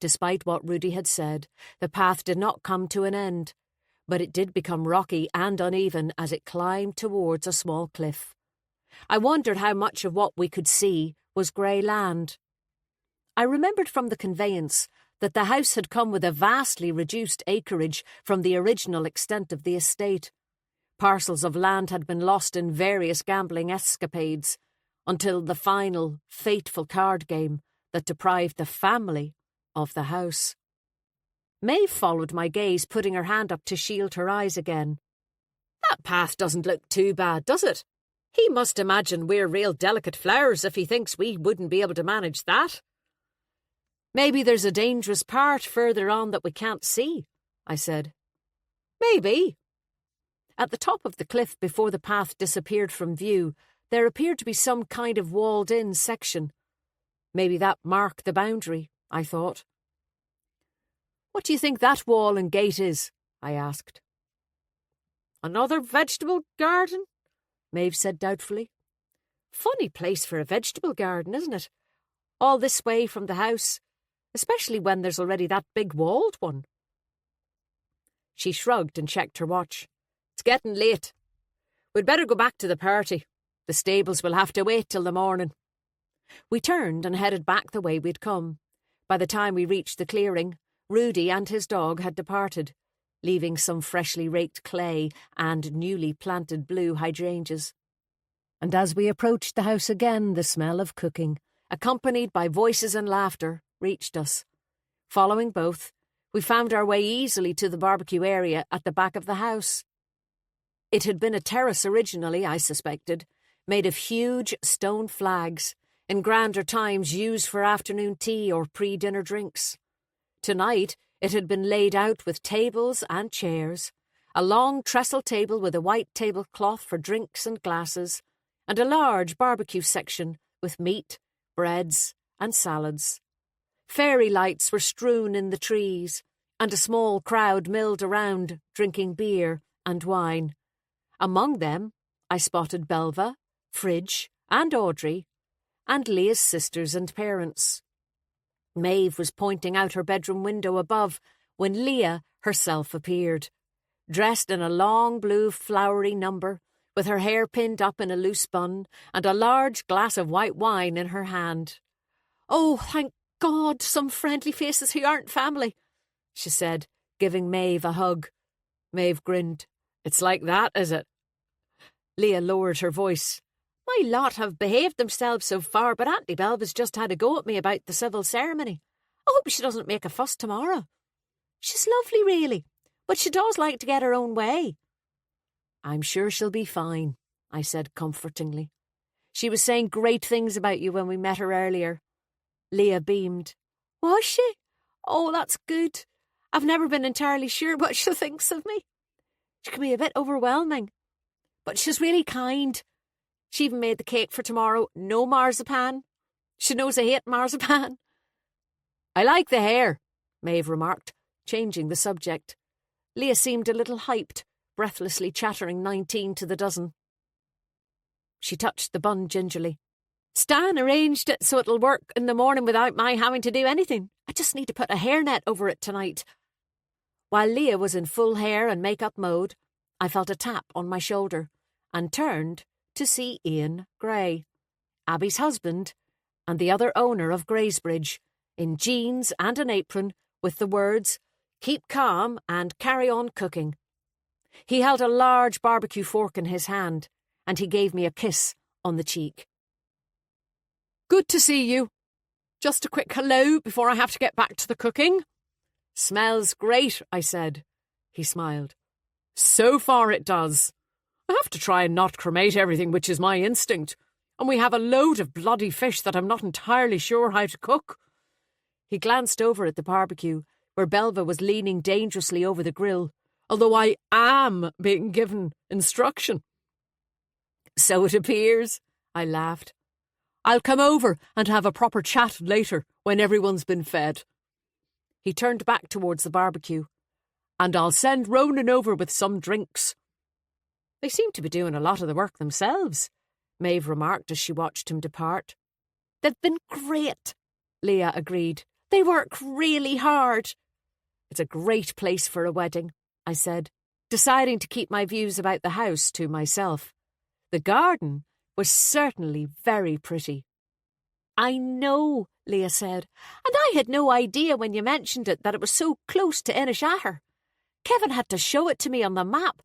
Despite what Rudy had said, the path did not come to an end, but it did become rocky and uneven as it climbed towards a small cliff. I wondered how much of what we could see was grey land. I remembered from the conveyance that the house had come with a vastly reduced acreage from the original extent of the estate. Parcels of land had been lost in various gambling escapades, until the final, fateful card game that deprived the family of the house. Maeve followed my gaze, putting her hand up to shield her eyes again. "That path doesn't look too bad, does it? He must imagine we're real delicate flowers if he thinks we wouldn't be able to manage that." "Maybe there's a dangerous part further on that we can't see," I said. "Maybe." At the top of the cliff, before the path disappeared from view, there appeared to be some kind of walled-in section. Maybe that marked the boundary, I thought. "What do you think that wall and gate is?" I asked. "Another vegetable garden?" Maeve said doubtfully. "Funny place for a vegetable garden, isn't it? All this way from the house, especially when there's already that big walled one." She shrugged and checked her watch. "It's getting late. We'd better go back to the party. The stables will have to wait till the morning." We turned and headed back the way we'd come. By the time we reached the clearing, Rudy and his dog had departed, leaving some freshly raked clay and newly planted blue hydrangeas. And as we approached the house again, the smell of cooking, accompanied by voices and laughter, reached us. Following both, we found our way easily to the barbecue area at the back of the house. It had been a terrace originally, I suspected, made of huge stone flags, in grander times used for afternoon tea or pre-dinner drinks. Tonight it had been laid out with tables and chairs, a long trestle table with a white tablecloth for drinks and glasses, and a large barbecue section with meat, breads, and salads. Fairy lights were strewn in the trees, and a small crowd milled around, drinking beer and wine. Among them, I spotted Belva, Fridge, and Audrey, and Leah's sisters and parents. Maeve was pointing out her bedroom window above when Leah herself appeared, dressed in a long blue flowery number, with her hair pinned up in a loose bun and a large glass of white wine in her hand. "Oh, thank God, some friendly faces who aren't family," she said, giving Maeve a hug. Maeve grinned. "It's like that, is it?" Leah lowered her voice. "My lot have behaved themselves so far, but Auntie Belva's just had a go at me about the civil ceremony. I hope she doesn't make a fuss tomorrow. She's lovely, really, but she does like to get her own way." "I'm sure she'll be fine," I said comfortingly. "She was saying great things about you when we met her earlier." Leah beamed. "Was she? Oh, that's good. I've never been entirely sure what she thinks of me. She can be a bit overwhelming, but she's really kind. She even made the cake for tomorrow. No marzipan. She knows I hate marzipan." "I like the hair," Maeve remarked, changing the subject. Leah seemed a little hyped, breathlessly chattering 19 to the dozen. She touched the bun gingerly. "Stan arranged it so it'll work in the morning without my having to do anything. I just need to put a hairnet over it tonight." While Leah was in full hair and makeup mode, I felt a tap on my shoulder and turned to see Ian Gray, Abby's husband, and the other owner of Greysbridge, in jeans and an apron with the words, "Keep calm and carry on cooking." He held a large barbecue fork in his hand, and he gave me a kiss on the cheek. "Good to see you. Just a quick hello before I have to get back to the cooking." "Smells great," I said. He smiled. "So far it does. I have to try and not cremate everything, which is my instinct, and we have a load of bloody fish that I'm not entirely sure how to cook." He glanced over at the barbecue, where Belva was leaning dangerously over the grill, although I am being given instruction. "So it appears," I laughed. "I'll come over and have a proper chat later when everyone's been fed." He turned back towards the barbecue. "And I'll send Ronan over with some drinks." They seem to be doing a lot of the work themselves, Maeve remarked as she watched him depart. They've been great, Leah agreed. They work really hard. It's a great place for a wedding, I said, deciding to keep my views about the house to myself. The garden was certainly very pretty. I know, Leah said, and I had no idea when you mentioned it that it was so close to Inishatter. Kevin had to show it to me on the map.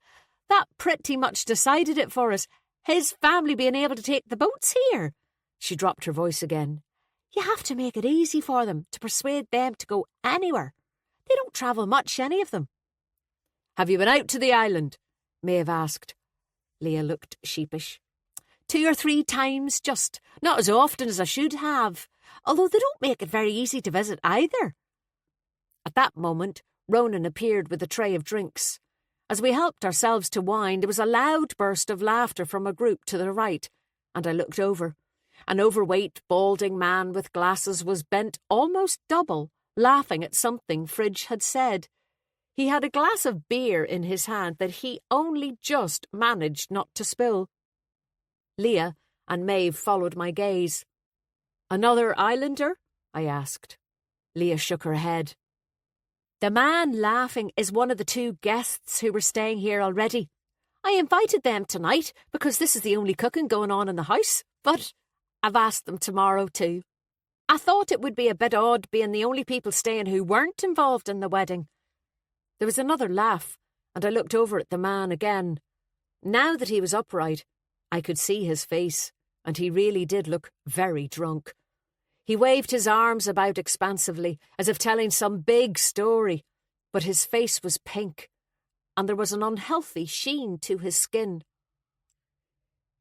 That pretty much decided it for us, his family being able to take the boats here. She dropped her voice again. You have to make it easy for them to persuade them to go anywhere. They don't travel much, any of them. Have you been out to the island? Maeve asked. Leah looked sheepish. 2 or 3 times, just. Not as often as I should have, although they don't make it very easy to visit either. At that moment, Ronan appeared with a tray of drinks. As we helped ourselves to wine, there was a loud burst of laughter from a group to the right, and I looked over. An overweight, balding man with glasses was bent almost double, laughing at something Fridge had said. He had a glass of beer in his hand that he only just managed not to spill. Leah and Maeve followed my gaze. Another islander? I asked. Leah shook her head. The man laughing is one of the 2 guests who were staying here already. I invited them tonight because this is the only cooking going on in the house, but I've asked them tomorrow too. I thought it would be a bit odd being the only people staying who weren't involved in the wedding. There was another laugh, and I looked over at the man again. Now that he was upright, I could see his face, and he really did look very drunk. He waved his arms about expansively, as if telling some big story, but his face was pink, and there was an unhealthy sheen to his skin.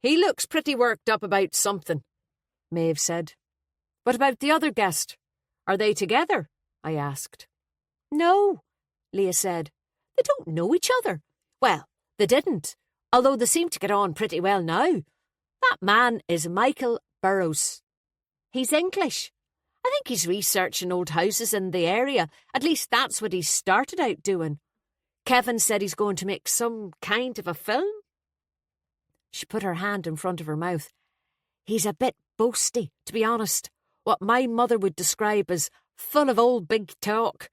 He looks pretty worked up about something, Maeve said. What about the other guest? Are they together? I asked. No, Leah said. They don't know each other. Well, they didn't, although they seem to get on pretty well now. That man is Michael Burrows. He's English. I think he's researching old houses in the area. At least that's what he started out doing. Kevin said he's going to make some kind of a film. She put her hand in front of her mouth. He's a bit boasty, to be honest. What my mother would describe as full of old big talk.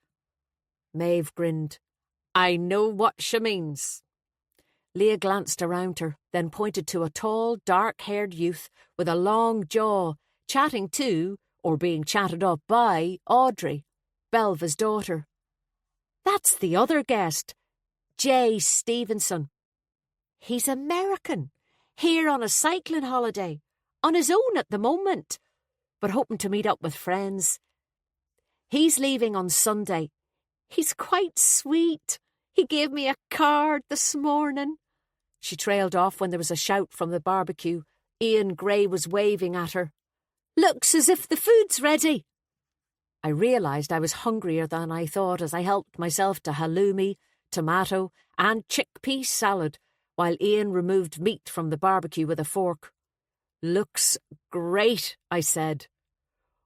Maeve grinned. I know what she means. Leah glanced around her, then pointed to a tall, dark-haired youth with a long jaw, chatting to, or being chatted up by, Audrey, Belva's daughter. That's the other guest, Jay Stevenson. He's American, here on a cycling holiday, on his own at the moment, but hoping to meet up with friends. He's leaving on Sunday. He's quite sweet. He gave me a card this morning. She trailed off when there was a shout from the barbecue. Ian Gray was waving at her. Looks as if the food's ready. I realised I was hungrier than I thought as I helped myself to halloumi, tomato and chickpea salad, while Ian removed meat from the barbecue with a fork. Looks great, I said.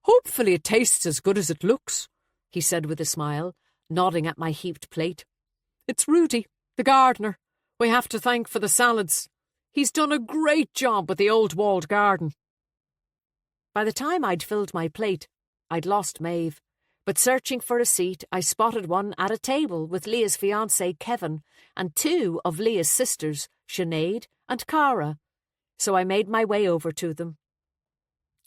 Hopefully it tastes as good as it looks, he said with a smile, nodding at my heaped plate. It's Rudy, the gardener, we have to thank for the salads. He's done a great job with the old walled garden. By the time I'd filled my plate, I'd lost Maeve, but searching for a seat, I spotted one at a table with Leah's fiancé Kevin and 2 of Leah's sisters, Sinead and Cara, so I made my way over to them.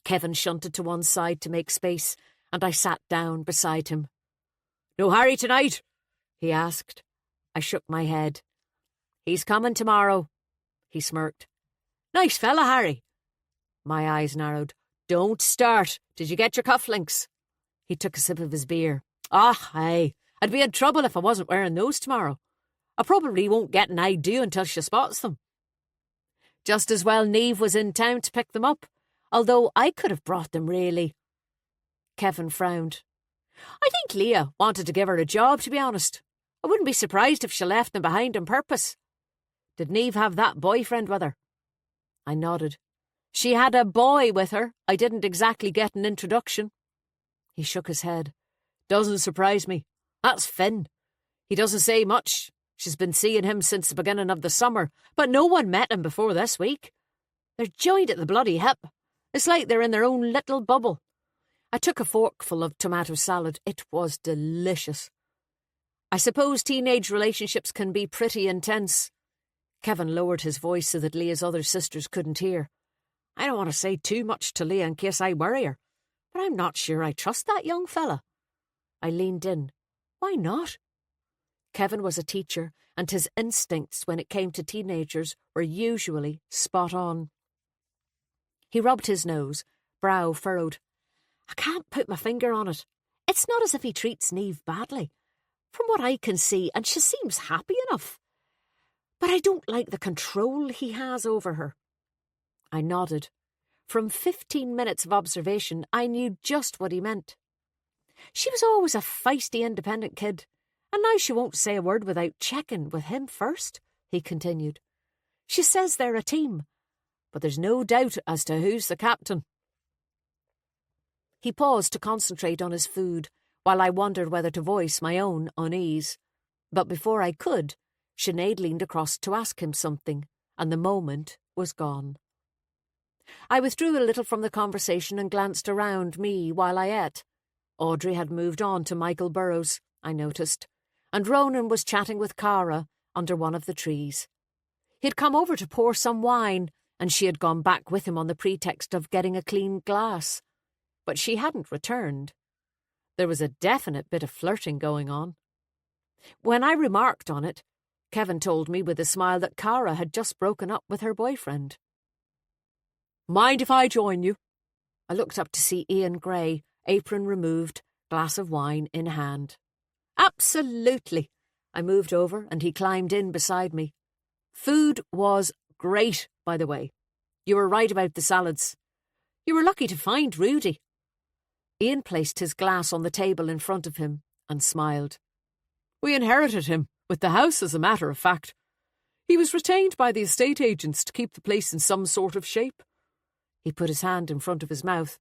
Kevin shunted to one side to make space, and I sat down beside him. No Harry tonight? He asked. I shook my head. He's coming tomorrow, he smirked. Nice fella, Harry. My eyes narrowed. Don't start. Did you get your cufflinks? He took a sip of his beer. Hey, I'd be in trouble if I wasn't wearing those tomorrow. I probably won't get an idea until she spots them. Just as well Niamh was in town to pick them up, although I could have brought them really. Kevin frowned. I think Leah wanted to give her a job, to be honest. I wouldn't be surprised if she left them behind on purpose. Did Niamh have that boyfriend with her? I nodded. She had a boy with her. I didn't exactly get an introduction. He shook his head. Doesn't surprise me. That's Finn. He doesn't say much. She's been seeing him since the beginning of the summer, but no one met him before this week. They're joined at the bloody hip. It's like they're in their own little bubble. I took a forkful of tomato salad. It was delicious. I suppose teenage relationships can be pretty intense. Kevin lowered his voice so that Leah's other sisters couldn't hear. I don't want to say too much to Leah in case I worry her, but I'm not sure I trust that young fella. I leaned in. Why not? Kevin was a teacher, and his instincts when it came to teenagers were usually spot on. He rubbed his nose, brow furrowed. I can't put my finger on it. It's not as if he treats Niamh badly, from what I can see, and she seems happy enough. But I don't like the control he has over her. I nodded. From 15 minutes of observation, I knew just what he meant. She was always a feisty, independent kid, and now she won't say a word without checking with him first, he continued. She says they're a team, but there's no doubt as to who's the captain. He paused to concentrate on his food, while I wondered whether to voice my own unease. But before I could, Sinead leaned across to ask him something, and the moment was gone. I withdrew a little from the conversation and glanced around me while I ate. Audrey had moved on to Michael Burrows, I noticed, and Ronan was chatting with Cara under one of the trees. He'd come over to pour some wine, and she had gone back with him on the pretext of getting a clean glass. But she hadn't returned. There was a definite bit of flirting going on. When I remarked on it, Kevin told me with a smile that Cara had just broken up with her boyfriend. Mind if I join you? I looked up to see Ian Gray, apron removed, glass of wine in hand. Absolutely. I moved over and he climbed in beside me. Food was great, by the way. You were right about the salads. You were lucky to find Rudy. Ian placed his glass on the table in front of him and smiled. We inherited him, with the house as a matter of fact. He was retained by the estate agents to keep the place in some sort of shape. He put his hand in front of his mouth.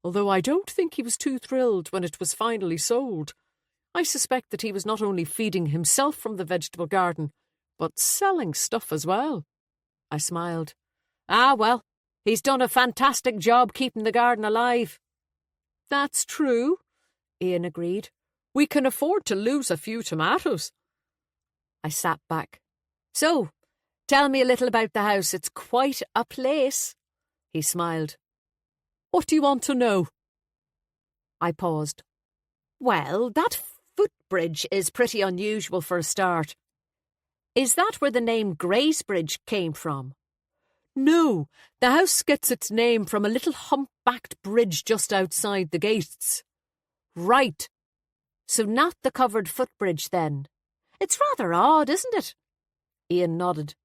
Although I don't think he was too thrilled when it was finally sold. I suspect that he was not only feeding himself from the vegetable garden, but selling stuff as well. I smiled. Ah, well, he's done a fantastic job keeping the garden alive. That's true, Ian agreed. We can afford to lose a few tomatoes. I sat back. So, tell me a little about the house. It's quite a place. He smiled. What do you want to know? I paused. Well, that footbridge is pretty unusual for a start. Is that where the name Greysbridge came from? No, the house gets its name from a little humpbacked bridge just outside the gates. Right. So not the covered footbridge then. It's rather odd, isn't it? Ian nodded.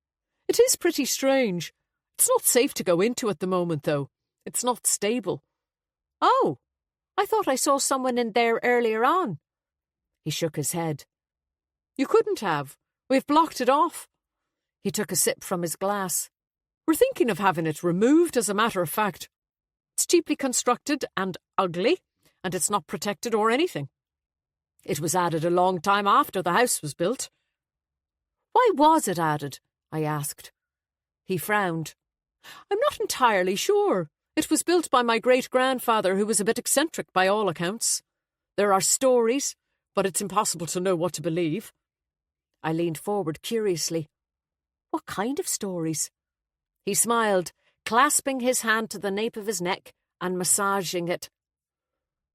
It is pretty strange. It's not safe to go into at the moment, though. It's not stable. Oh, I thought I saw someone in there earlier on. He shook his head. You couldn't have. We've blocked it off. He took a sip from his glass. We're thinking of having it removed, as a matter of fact. It's cheaply constructed and ugly, and it's not protected or anything. It was added a long time after the house was built. Why was it added? I asked. He frowned. I'm not entirely sure. It was built by my great-grandfather, who was a bit eccentric by all accounts. There are stories, but it's impossible to know what to believe. I leaned forward curiously. What kind of stories? He smiled, clasping his hand to the nape of his neck and massaging it.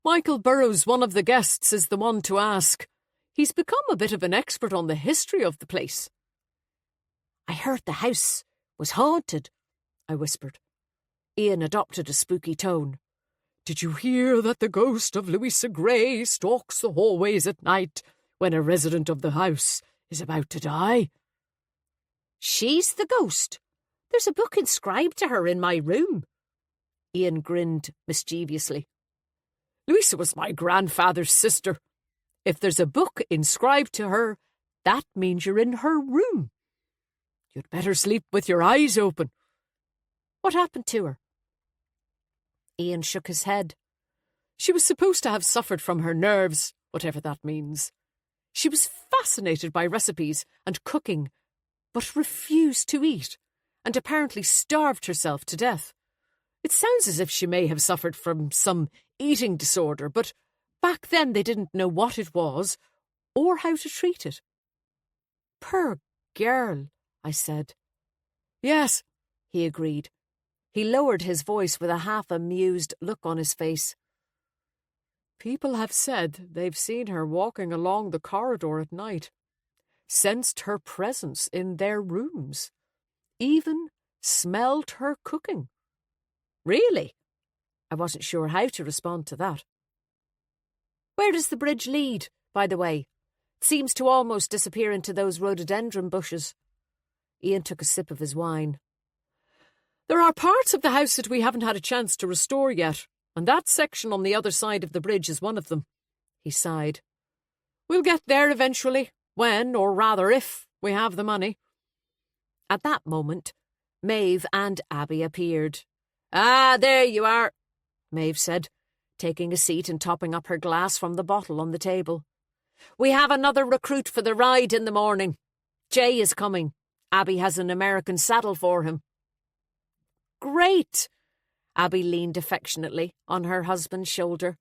Michael Burrows, one of the guests, is the one to ask. He's become a bit of an expert on the history of the place. I heard the house was haunted, I whispered. Ian adopted a spooky tone. Did you hear that the ghost of Louisa Gray stalks the hallways at night when a resident of the house is about to die? She's the ghost. There's a book inscribed to her in my room. Ian grinned mischievously. Louisa was my grandfather's sister. If there's a book inscribed to her, that means you're in her room. You'd better sleep with your eyes open. What happened to her? Ian shook his head. She was supposed to have suffered from her nerves, whatever that means. She was fascinated by recipes and cooking, but refused to eat, and apparently starved herself to death. It sounds as if she may have suffered from some eating disorder, but back then they didn't know what it was or how to treat it. Poor girl, I said. Yes, he agreed. He lowered his voice with a half-amused look on his face. People have said they've seen her walking along the corridor at night, sensed her presence in their rooms, even smelled her cooking. Really? I wasn't sure how to respond to that. Where does the bridge lead, by the way? It seems to almost disappear into those rhododendron bushes. Ian took a sip of his wine. There are parts of the house that we haven't had a chance to restore yet, and that section on the other side of the bridge is one of them. He sighed. We'll get there eventually, when, or rather if, we have the money. At that moment, Maeve and Abby appeared. Ah, there you are, Maeve said, taking a seat and topping up her glass from the bottle on the table. We have another recruit for the ride in the morning. Jay is coming. Abby has an American saddle for him. Great! Abby leaned affectionately on her husband's shoulder,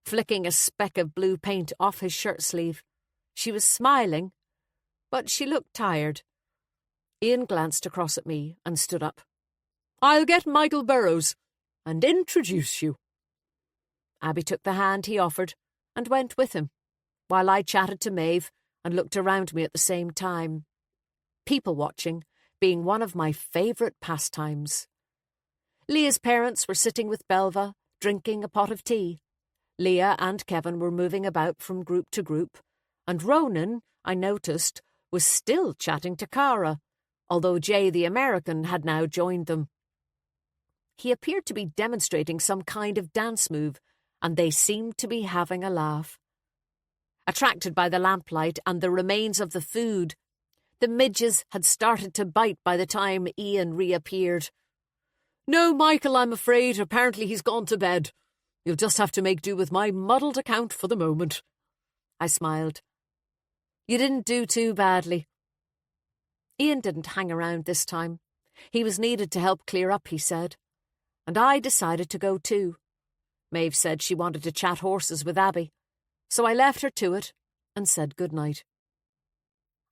flicking a speck of blue paint off his shirt sleeve. She was smiling, but she looked tired. Ian glanced across at me and stood up. I'll get Michael Burrows and introduce you. Abby took the hand he offered and went with him, while I chatted to Maeve and looked around me at the same time. People-watching being one of my favourite pastimes. Leah's parents were sitting with Belva, drinking a pot of tea. Leah and Kevin were moving about from group to group, and Ronan, I noticed, was still chatting to Cara, although Jay the American had now joined them. He appeared to be demonstrating some kind of dance move, and they seemed to be having a laugh. Attracted by the lamplight and the remains of the food, the midges had started to bite by the time Ian reappeared. No, Michael, I'm afraid. Apparently he's gone to bed. You'll just have to make do with my muddled account for the moment. I smiled. You didn't do too badly. Ian didn't hang around this time. He was needed to help clear up, he said. And I decided to go too. Maeve said she wanted to chat horses with Abby, so I left her to it and said good night.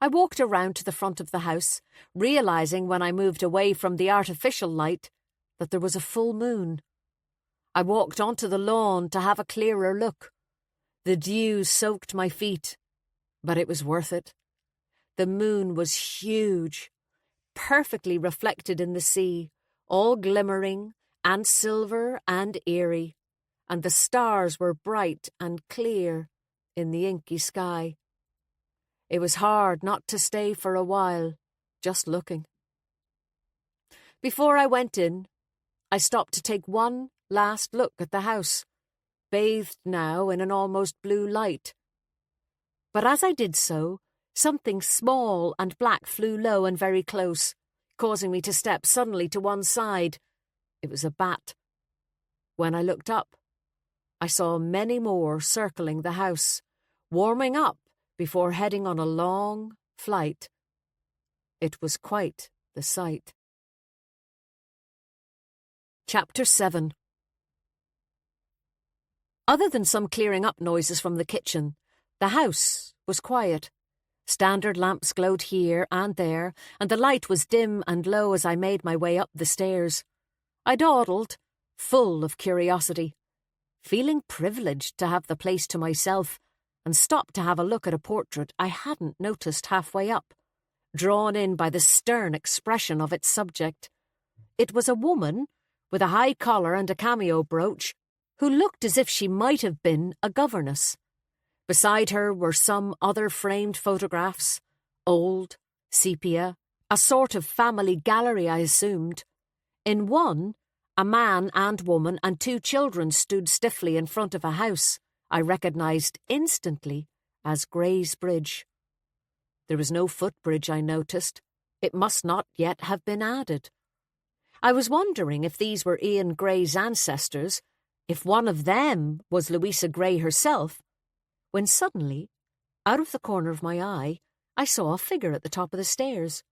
I walked around to the front of the house, realising when I moved away from the artificial light that there was a full moon. I walked onto the lawn to have a clearer look. The dew soaked my feet, but it was worth it. The moon was huge, perfectly reflected in the sea, all glimmering and silver and eerie, and the stars were bright and clear in the inky sky. It was hard not to stay for a while, just looking. Before I went in, I stopped to take one last look at the house, bathed now in an almost blue light. But as I did so, something small and black flew low and very close, causing me to step suddenly to one side. It was a bat. When I looked up, I saw many more circling the house, warming up before heading on a long flight. It was quite the sight. Chapter 7. Other than some clearing up noises from the kitchen, the house was quiet. Standard lamps glowed here and there, and the light was dim and low as I made my way up the stairs. I dawdled, full of curiosity, feeling privileged to have the place to myself, and stopped to have a look at a portrait I hadn't noticed halfway up, drawn in by the stern expression of its subject. It was a woman with a high collar and a cameo brooch, who looked as if she might have been a governess. Beside her were some other framed photographs, old, sepia, a sort of family gallery, I assumed. In one, a man and woman and two children stood stiffly in front of a house I recognised instantly as Greysbridge. There was no footbridge, I noticed. It must not yet have been added. I was wondering if these were Ian Gray's ancestors, if one of them was Louisa Gray herself, when suddenly Out of the corner of my eye, I saw a figure at the top of the stairs.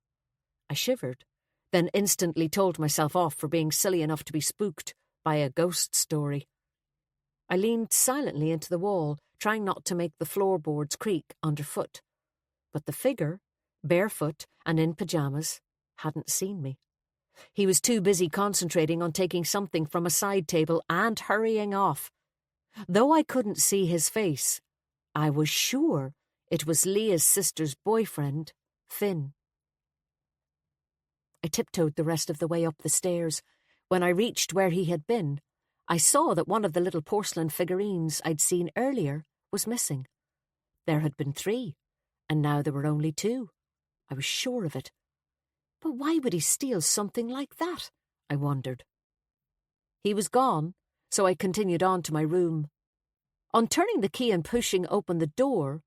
I shivered, then instantly told myself off for being silly enough to be spooked by a ghost story. I leaned silently into the wall, trying not to make the floorboards creak underfoot. But the figure, barefoot and in pyjamas, hadn't seen me. He was too busy concentrating on taking something from a side table and hurrying off. Though I couldn't see his face, I was sure it was Leah's sister's boyfriend, Finn. I tiptoed the rest of the way up the stairs. When I reached where he had been, I saw that one of the little porcelain figurines I'd seen earlier was missing. There had been 3, and now there were only 2. I was sure of it. But why would he steal something like that? I wondered. He was gone, so I continued on to my room. On turning the key and pushing open the door,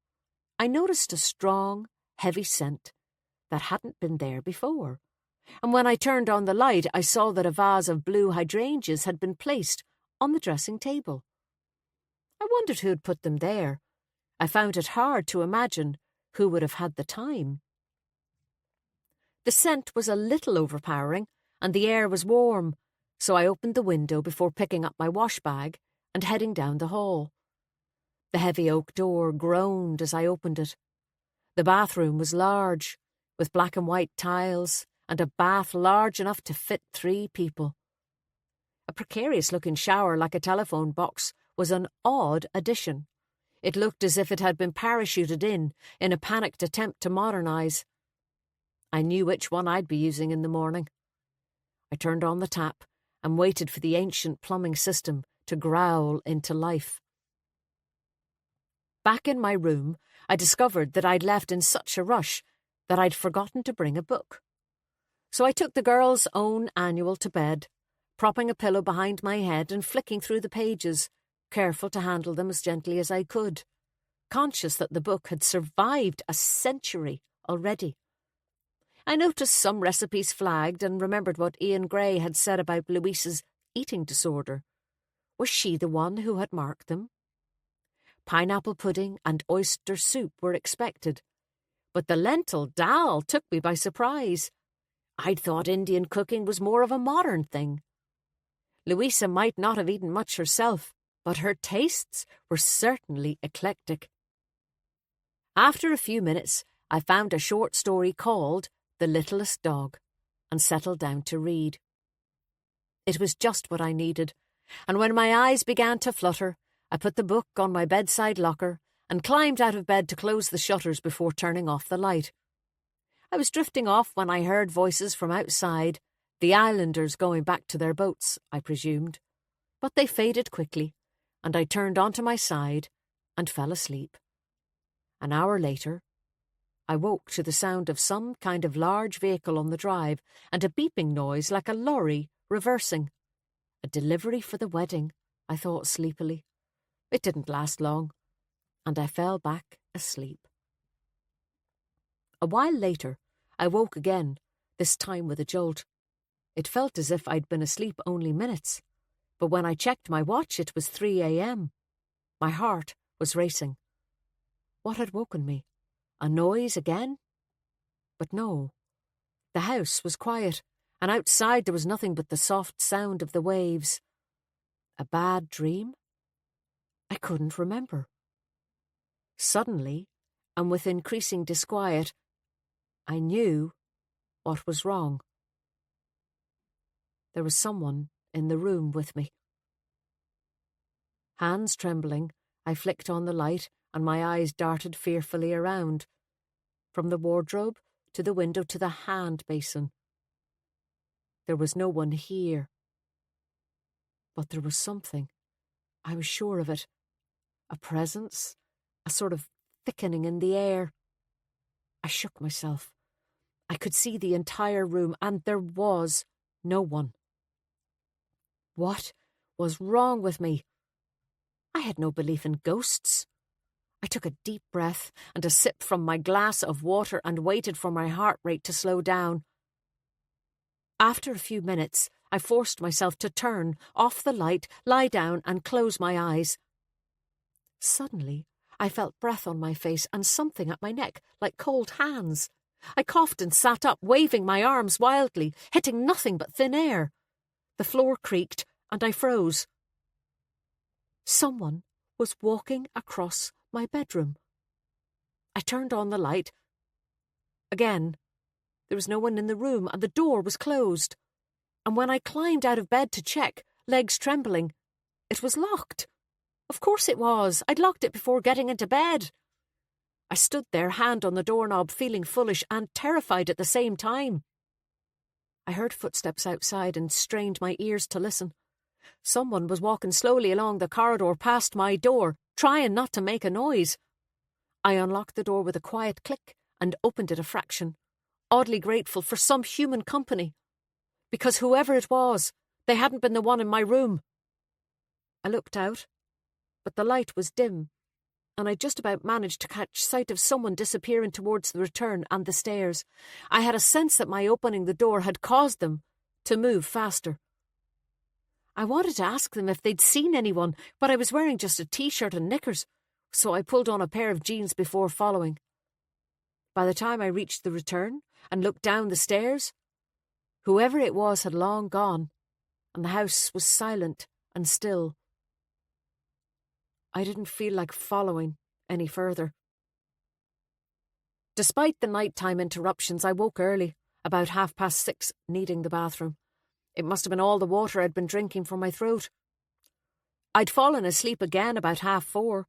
I noticed a strong, heavy scent that hadn't been there before. And when I turned on the light, I saw that a vase of blue hydrangeas had been placed on the dressing table. I wondered who had put them there. I found it hard to imagine who would have had the time. The scent was a little overpowering, and the air was warm, so I opened the window before picking up my wash bag and heading down the hall. The heavy oak door groaned as I opened it. The bathroom was large, with black and white tiles, and a bath large enough to fit 3 people. A precarious-looking shower like a telephone box was an odd addition. It looked as if it had been parachuted in a panicked attempt to modernise. I knew which one I'd be using in the morning. I turned on the tap and waited for the ancient plumbing system to growl into life. Back in my room, I discovered that I'd left in such a rush that I'd forgotten to bring a book. So I took the girls' own annual to bed, propping a pillow behind my head and flicking through the pages, careful to handle them as gently as I could, conscious that the book had survived a century already. I noticed some recipes flagged and remembered what Ian Gray had said about Louisa's eating disorder. Was she the one who had marked them? Pineapple pudding and oyster soup were expected, but the lentil dal took me by surprise. I'd thought Indian cooking was more of a modern thing. Louisa might not have eaten much herself, but her tastes were certainly eclectic. After a few minutes, I found a short story called The Littlest Dog and settled down to read. It was just what I needed, and when my eyes began to flutter, I put the book on my bedside locker and climbed out of bed to close the shutters before turning off the light. I was drifting off when I heard voices from outside, the islanders going back to their boats, I presumed. But they faded quickly, and I turned onto my side and fell asleep. An hour later, I woke to the sound of some kind of large vehicle on the drive and a beeping noise like a lorry reversing. A delivery for the wedding, I thought sleepily. It didn't last long, and I fell back asleep. A while later, I woke again, this time with a jolt. It felt as if I'd been asleep only minutes, but when I checked my watch it was 3 a.m. My heart was racing. What had woken me? A noise again? But no. The house was quiet, and outside there was nothing but the soft sound of the waves. A bad dream? I couldn't remember. Suddenly, and with increasing disquiet, I knew what was wrong. There was someone in the room with me. Hands trembling, I flicked on the light and my eyes darted fearfully around, from the wardrobe to the window to the hand basin. There was no one here. But there was something. I was sure of it. A presence, a sort of thickening in the air. I shook myself. I could see the entire room, and there was no one. What was wrong with me? I had no belief in ghosts. I took a deep breath and a sip from my glass of water and waited for my heart rate to slow down. After a few minutes, I forced myself to turn off the light, lie down and close my eyes. Suddenly, I felt breath on my face and something at my neck, like cold hands. I coughed and sat up, waving my arms wildly, hitting nothing but thin air. The floor creaked, and I froze. Someone was walking across my bedroom. I turned on the light. Again, there was no one in the room, and the door was closed. And when I climbed out of bed to check, legs trembling, it was locked. Of course it was. I'd locked it before getting into bed. I stood there, hand on the doorknob, feeling foolish and terrified at the same time. I heard footsteps outside and strained my ears to listen. Someone was walking slowly along the corridor past my door, trying not to make a noise. I unlocked the door with a quiet click and opened it a fraction, oddly grateful for some human company. Because whoever it was, they hadn't been the one in my room. I looked out, but the light was dim, and I just about managed to catch sight of someone disappearing towards the return and the stairs. I had a sense that my opening the door had caused them to move faster. I wanted to ask them if they'd seen anyone, but I was wearing just a t-shirt and knickers, so I pulled on a pair of jeans before following. By the time I reached the return and looked down the stairs, whoever it was had long gone, and the house was silent and still. I didn't feel like following any further. Despite the nighttime interruptions, I woke early, about 6:30, needing the bathroom. It must have been all the water I'd been drinking for my throat. I'd fallen asleep again about 4:30,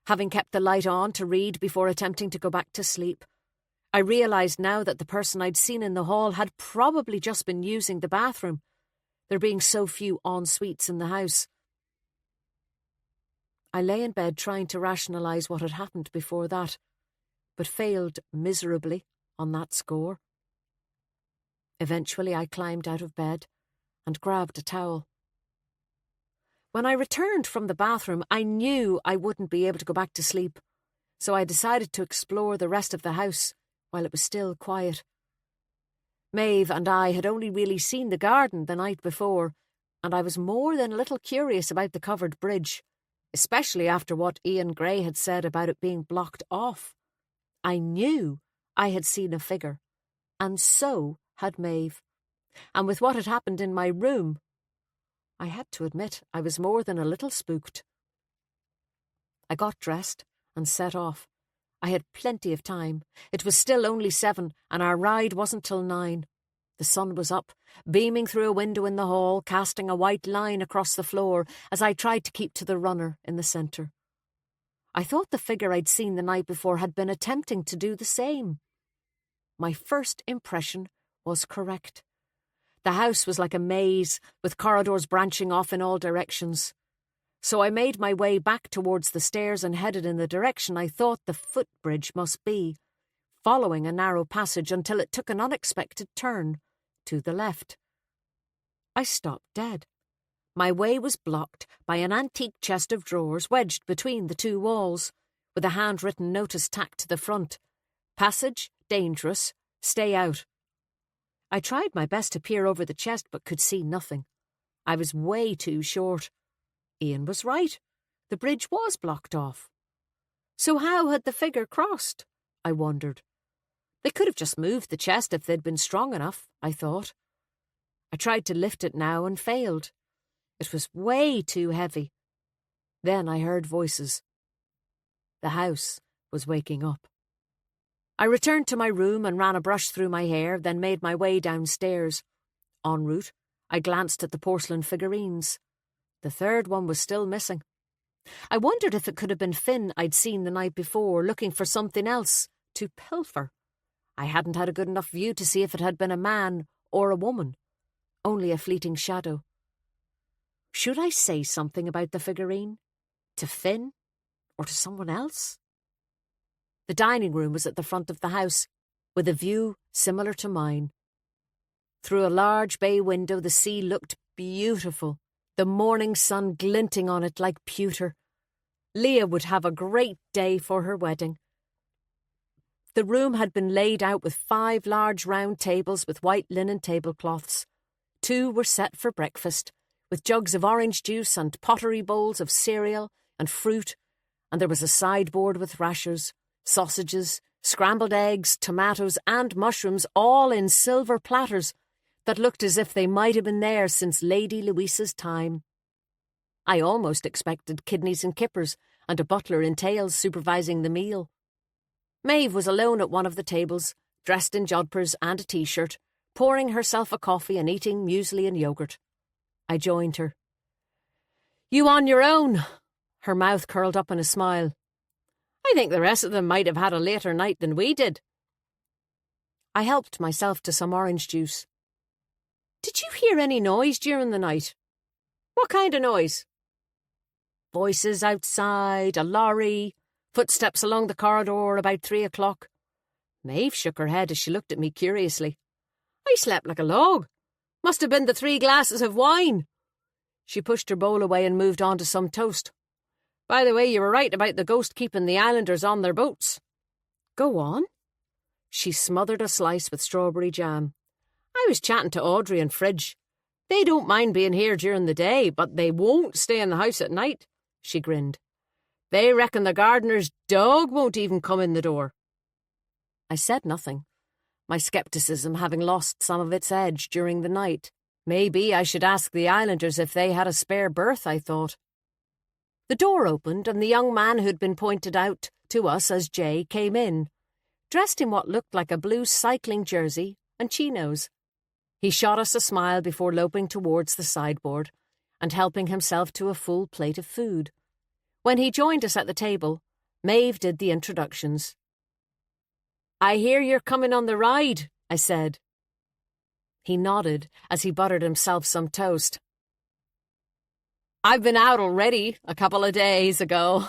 having kept the light on to read before attempting to go back to sleep. I realised now that the person I'd seen in the hall had probably just been using the bathroom, there being so few en-suites in the house. I lay in bed trying to rationalise what had happened before that, but failed miserably on that score. Eventually I climbed out of bed and grabbed a towel. When I returned from the bathroom, I knew I wouldn't be able to go back to sleep, so I decided to explore the rest of the house while it was still quiet. Maeve and I had only really seen the garden the night before, and I was more than a little curious about the covered bridge, especially after what Ian Gray had said about it being blocked off. I knew I had seen a figure, and so had Maeve. And with what had happened in my room, I had to admit I was more than a little spooked. I got dressed and set off. I had plenty of time. It was still only 7, and our ride wasn't till 9. The sun was up, beaming through a window in the hall, casting a white line across the floor as I tried to keep to the runner in the centre. I thought the figure I'd seen the night before had been attempting to do the same. My first impression was correct. The house was like a maze, with corridors branching off in all directions. So I made my way back towards the stairs and headed in the direction I thought the footbridge must be, following a narrow passage until it took an unexpected turn to the left. I stopped dead. My way was blocked by an antique chest of drawers wedged between the two walls, with a handwritten notice tacked to the front. Passage dangerous, stay out. I tried my best to peer over the chest but could see nothing. I was way too short. Ian was right. The bridge was blocked off. So how had the figure crossed? I wondered. They could have just moved the chest if they'd been strong enough, I thought. I tried to lift it now and failed. It was way too heavy. Then I heard voices. The house was waking up. I returned to my room and ran a brush through my hair, then made my way downstairs. En route, I glanced at the porcelain figurines. The third one was still missing. I wondered if it could have been Finn I'd seen the night before, looking for something else to pilfer. I hadn't had a good enough view to see if it had been a man or a woman, only a fleeting shadow. Should I say something about the figurine? To Finn? Or to someone else? The dining room was at the front of the house, with a view similar to mine. Through a large bay window the sea looked beautiful, the morning sun glinting on it like pewter. Leah would have a great day for her wedding. The room had been laid out with 5 large round tables with white linen tablecloths. 2 were set for breakfast, with jugs of orange juice and pottery bowls of cereal and fruit, and there was a sideboard with rashers, sausages, scrambled eggs, tomatoes and mushrooms, all in silver platters that looked as if they might have been there since Lady Louisa's time. I almost expected kidneys and kippers and a butler in tails supervising the meal. Maeve was alone at one of the tables, dressed in jodhpurs and a t-shirt, pouring herself a coffee and eating muesli and yogurt. I joined her. "You on your own?" Her mouth curled up in a smile. "I think the rest of them might have had a later night than we did." I helped myself to some orange juice. "Did you hear any noise during the night?" "What kind of noise?" "Voices outside, a lorry, footsteps along the corridor about 3 o'clock. Maeve shook her head as she looked at me curiously. "I slept like a log. Must have been the 3 glasses of wine." She pushed her bowl away and moved on to some toast. "By the way, you were right about the ghost keeping the islanders on their boats." "Go on." She smothered a slice with strawberry jam. "I was chatting to Audrey and Fridge. They don't mind being here during the day, but they won't stay in the house at night." She grinned. "They reckon the gardener's dog won't even come in the door." I said nothing, my scepticism having lost some of its edge during the night. Maybe I should ask the islanders if they had a spare berth, I thought. The door opened and the young man who'd been pointed out to us as Jay came in, dressed in what looked like a blue cycling jersey and chinos. He shot us a smile before loping towards the sideboard and helping himself to a full plate of food. When he joined us at the table, Maeve did the introductions. "I hear you're coming on the ride," I said. He nodded as he buttered himself some toast. "I've been out already a couple of days ago.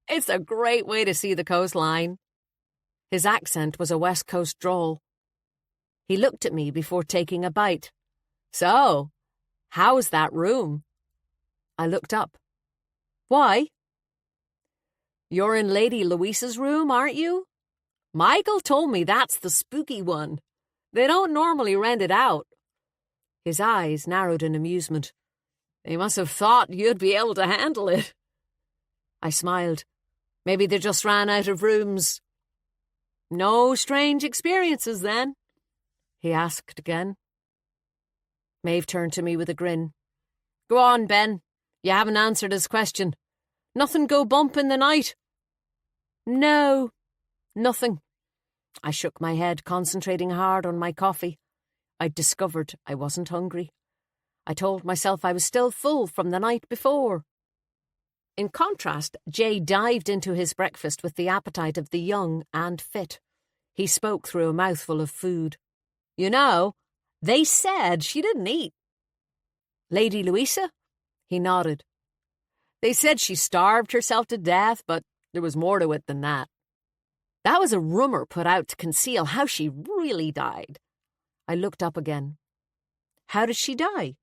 It's a great way to see the coastline." His accent was a West Coast drawl. He looked at me before taking a bite. "So, how's that room?" I looked up. "Why?" "You're in Lady Louisa's room, aren't you? Michael told me that's the spooky one. They don't normally rent it out." His eyes narrowed in amusement. "They must have thought you'd be able to handle it." I smiled. "Maybe they just ran out of rooms." "No strange experiences, then?" he asked again. Maeve turned to me with a grin. "Go on, Ben. You haven't answered his question. Nothing go bump in the night?" "No, nothing." I shook my head, concentrating hard on my coffee. I'd discovered I wasn't hungry. I told myself I was still full from the night before. In contrast, Jay dived into his breakfast with the appetite of the young and fit. He spoke through a mouthful of food. "You know, they said she didn't eat." "Lady Louisa?" He nodded. "They said she starved herself to death, but there was more to it than that. That was a rumour put out to conceal how she really died." I looked up again. "How did she die?"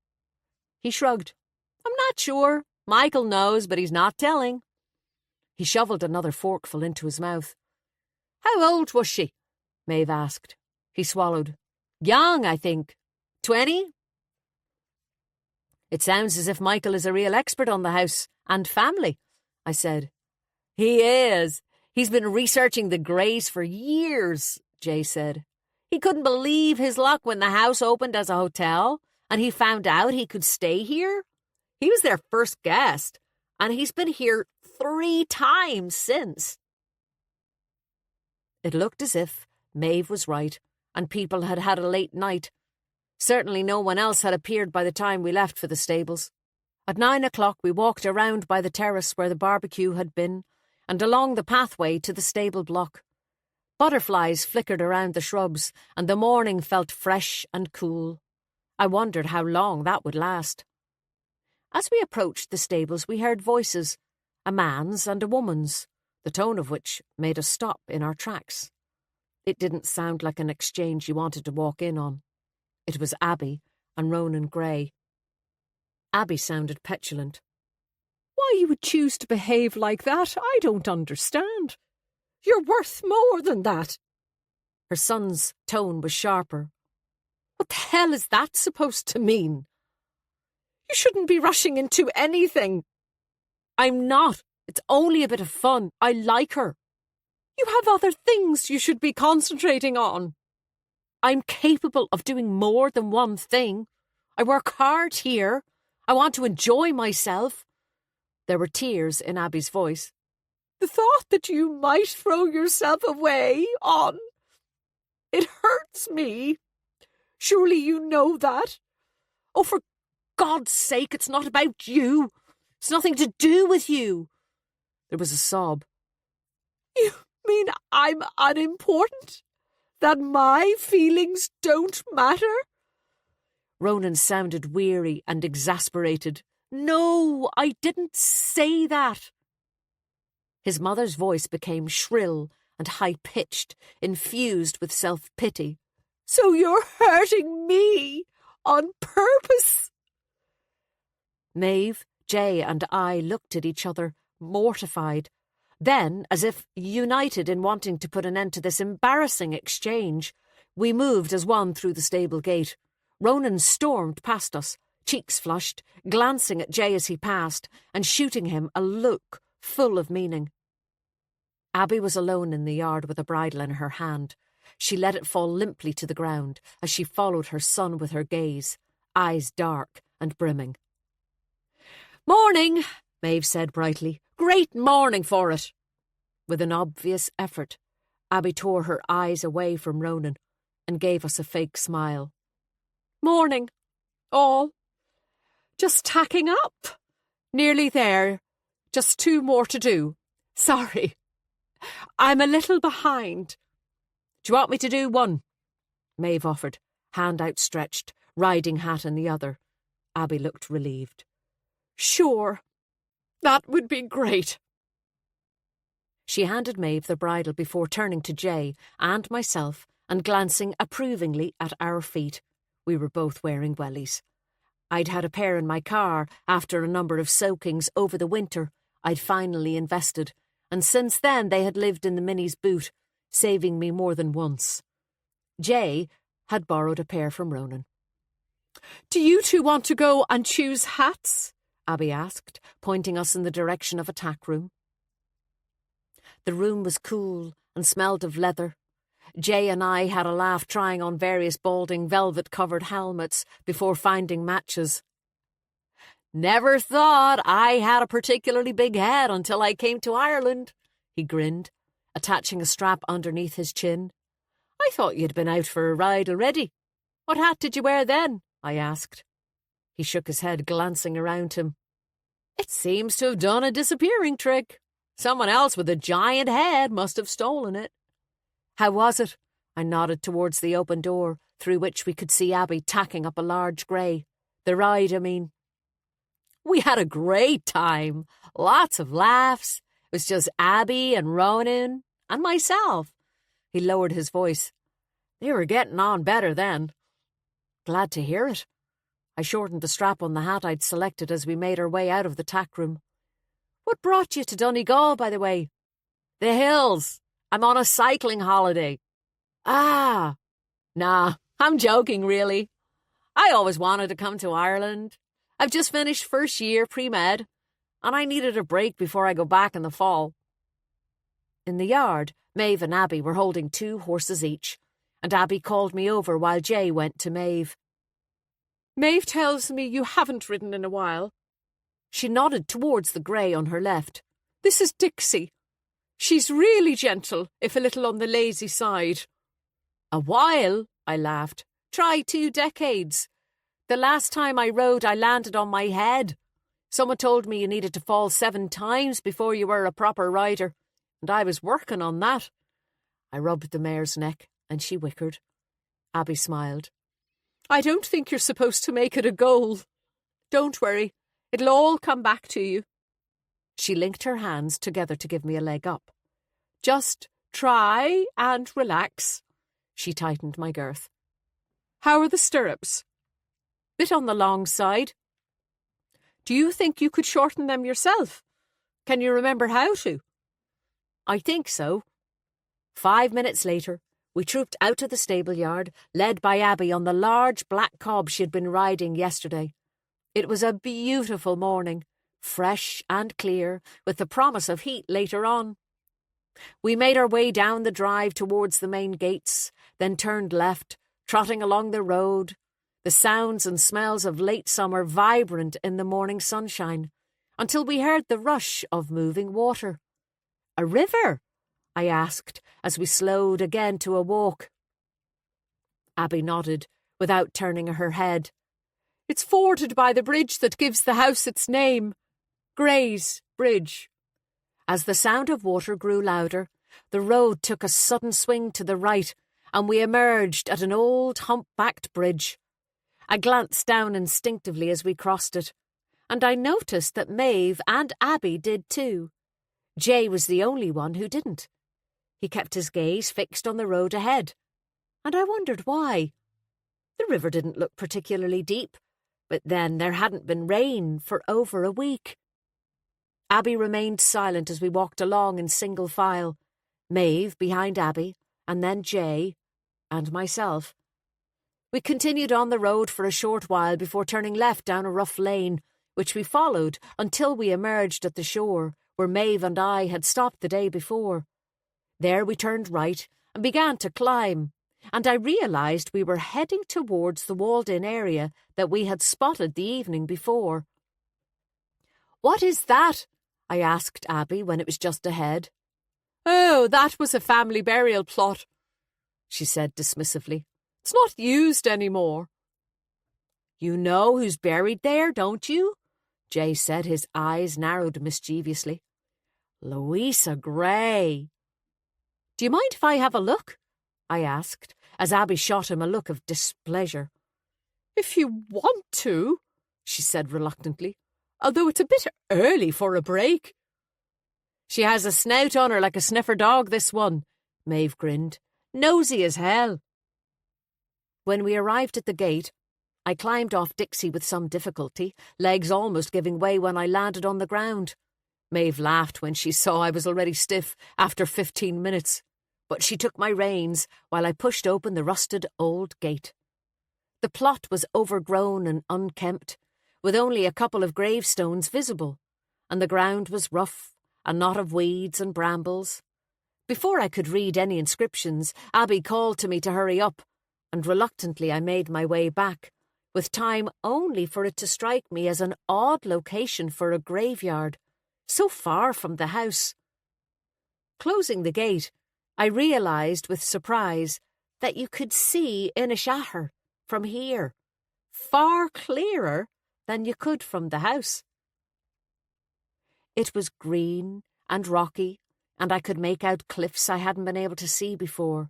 He shrugged. "I'm not sure. Michael knows, but he's not telling." He shovelled another forkful into his mouth. "How old was she?" Maeve asked. He swallowed. "Young, I think. 20? "It sounds as if Michael is a real expert on the house and family," I said. "He is. He's been researching the Greys for years," Jay said. "He couldn't believe his luck when the house opened as a hotel and he found out he could stay here. He was their first guest, and he's been here 3 times since." It looked as if Maeve was right and people had had a late night. Certainly no one else had appeared by the time we left for the stables. At 9 o'clock we walked around by the terrace where the barbecue had been and along the pathway to the stable block. Butterflies flickered around the shrubs and the morning felt fresh and cool. I wondered how long that would last. As we approached the stables we heard voices, a man's and a woman's, the tone of which made us stop in our tracks. It didn't sound like an exchange you wanted to walk in on. It was Abby and Ronan Gray. Abby sounded petulant. "Why you would choose to behave like that, I don't understand. You're worth more than that." Her son's tone was sharper. "What the hell is that supposed to mean?" "You shouldn't be rushing into anything." "I'm not. It's only a bit of fun. I like her. You have other things you should be concentrating on. I'm capable of doing more than one thing. I work hard here. I want to enjoy myself. There were tears in Abby's voice. The thought that you might throw yourself away on. It hurts me. Surely you know that. Oh, for God's sake, it's not about you. It's nothing to do with you. There was a sob. You mean I'm unimportant? That my feelings don't matter? Ronan sounded weary and exasperated. No, I didn't say that. His mother's voice became shrill and high-pitched, infused with self-pity. So you're hurting me on purpose? Maeve, Jay and I looked at each other, mortified. Then, as if united in wanting to put an end to this embarrassing exchange, we moved as one through the stable gate. Ronan stormed past us, cheeks flushed, glancing at Jay as he passed, and shooting him a look full of meaning. Abby was alone in the yard with a bridle in her hand. She let it fall limply to the ground as she followed her son with her gaze, eyes dark and brimming. Morning, Maeve said brightly. Great morning for it. With an obvious effort, Abby tore her eyes away from Ronan and gave us a fake smile. Morning, all. Just tacking up. Nearly there. Just 2 more to do. Sorry. I'm a little behind. Do you want me to do 1? Maeve offered, hand outstretched, riding hat in the other. Abby looked relieved. Sure. That would be great. She handed Maeve the bridle before turning to Jay and myself and glancing approvingly at our feet. We were both wearing wellies. I'd had a pair in my car after a number of soakings over the winter. I'd finally invested, and since then they had lived in the Minnie's boot, saving me more than once. Jay had borrowed a pair from Ronan. Do you 2 want to go and choose hats? Abby asked, pointing us in the direction of a tack room. The room was cool and smelled of leather. Jay and I had a laugh trying on various balding velvet-covered helmets before finding matches. Never thought I had a particularly big head until I came to Ireland, he grinned, attaching a strap underneath his chin. I thought you'd been out for a ride already. What hat did you wear then? I asked. He shook his head, glancing around him. It seems to have done a disappearing trick. Someone else with a giant head must have stolen it. How was it? I nodded towards the open door, through which we could see Abby tacking up a large grey. The ride, I mean. We had a great time. Lots of laughs. It was just Abby and Ronan and myself. He lowered his voice. They were getting on better then. Glad to hear it. I shortened the strap on the hat I'd selected as we made our way out of the tack room. What brought you to Donegal, by the way? The hills. I'm on a cycling holiday. Ah. Nah, I'm joking, really. I always wanted to come to Ireland. I've just finished first year pre-med, and I needed a break before I go back in the fall. In the yard, Maeve and Abby were holding 2 horses each, and Abby called me over while Jay went to Maeve. Maeve tells me you haven't ridden in a while. She nodded towards the grey on her left. This is Dixie. She's really gentle, if a little on the lazy side. A while, I laughed. Try 2 decades. The last time I rode, I landed on my head. Someone told me you needed to fall 7 times before you were a proper rider, and I was working on that. I rubbed the mare's neck, and she whickered. Abby smiled. I don't think you're supposed to make it a goal. Don't worry, it'll all come back to you. She linked her hands together to give me a leg up. Just try and relax. She tightened my girth. How are the stirrups? Bit on the long side. Do you think you could shorten them yourself? Can you remember how to? I think so. 5 minutes later, we trooped out to the stable yard, led by Abby on the large black cob she had been riding yesterday. It was a beautiful morning, fresh and clear, with the promise of heat later on. We made our way down the drive towards the main gates, then turned left, trotting along the road, the sounds and smells of late summer vibrant in the morning sunshine, until we heard the rush of moving water. "A river?" I asked as we slowed again to a walk. Abby nodded, without turning her head. "It's forded by the bridge that gives the house its name, Greysbridge." As the sound of water grew louder, the road took a sudden swing to the right, and we emerged at an old hump-backed bridge. I glanced down instinctively as we crossed it, and I noticed that Maeve and Abby did too. Jay was the only one who didn't. He kept his gaze fixed on the road ahead, and I wondered why. The river didn't look particularly deep, but then there hadn't been rain for over a week. Abby remained silent as we walked along in single file, Maeve behind Abby, and then Jay, and myself. We continued on the road for a short while before turning left down a rough lane, which we followed until we emerged at the shore, where Maeve and I had stopped the day before. There we turned right and began to climb, and I realised we were heading towards the walled-in area that we had spotted the evening before. "What is that?" I asked Abby when it was just ahead. "Oh, that was a family burial plot," she said dismissively. "It's not used anymore." "You know who's buried there, don't you?" Jay said, his eyes narrowed mischievously. "Louisa Gray." "Do you mind if I have a look?" I asked, as Abby shot him a look of displeasure. "If you want to," she said reluctantly, "although it's a bit early for a break." "She has a snout on her like a sniffer dog, this one," Maeve grinned. "Nosy as hell." When we arrived at the gate, I climbed off Dixie with some difficulty, legs almost giving way when I landed on the ground. Maeve laughed when she saw I was already stiff after 15 minutes, but she took my reins while I pushed open the rusted old gate. The plot was overgrown and unkempt, with only a couple of gravestones visible, and the ground was rough, a knot of weeds and brambles. Before I could read any inscriptions, Abby called to me to hurry up, and reluctantly I made my way back, with time only for it to strike me as an odd location for a graveyard, so far from the house. Closing the gate, I realised with surprise that you could see Inishaher from here, far clearer than you could from the house. It was green and rocky, and I could make out cliffs I hadn't been able to see before.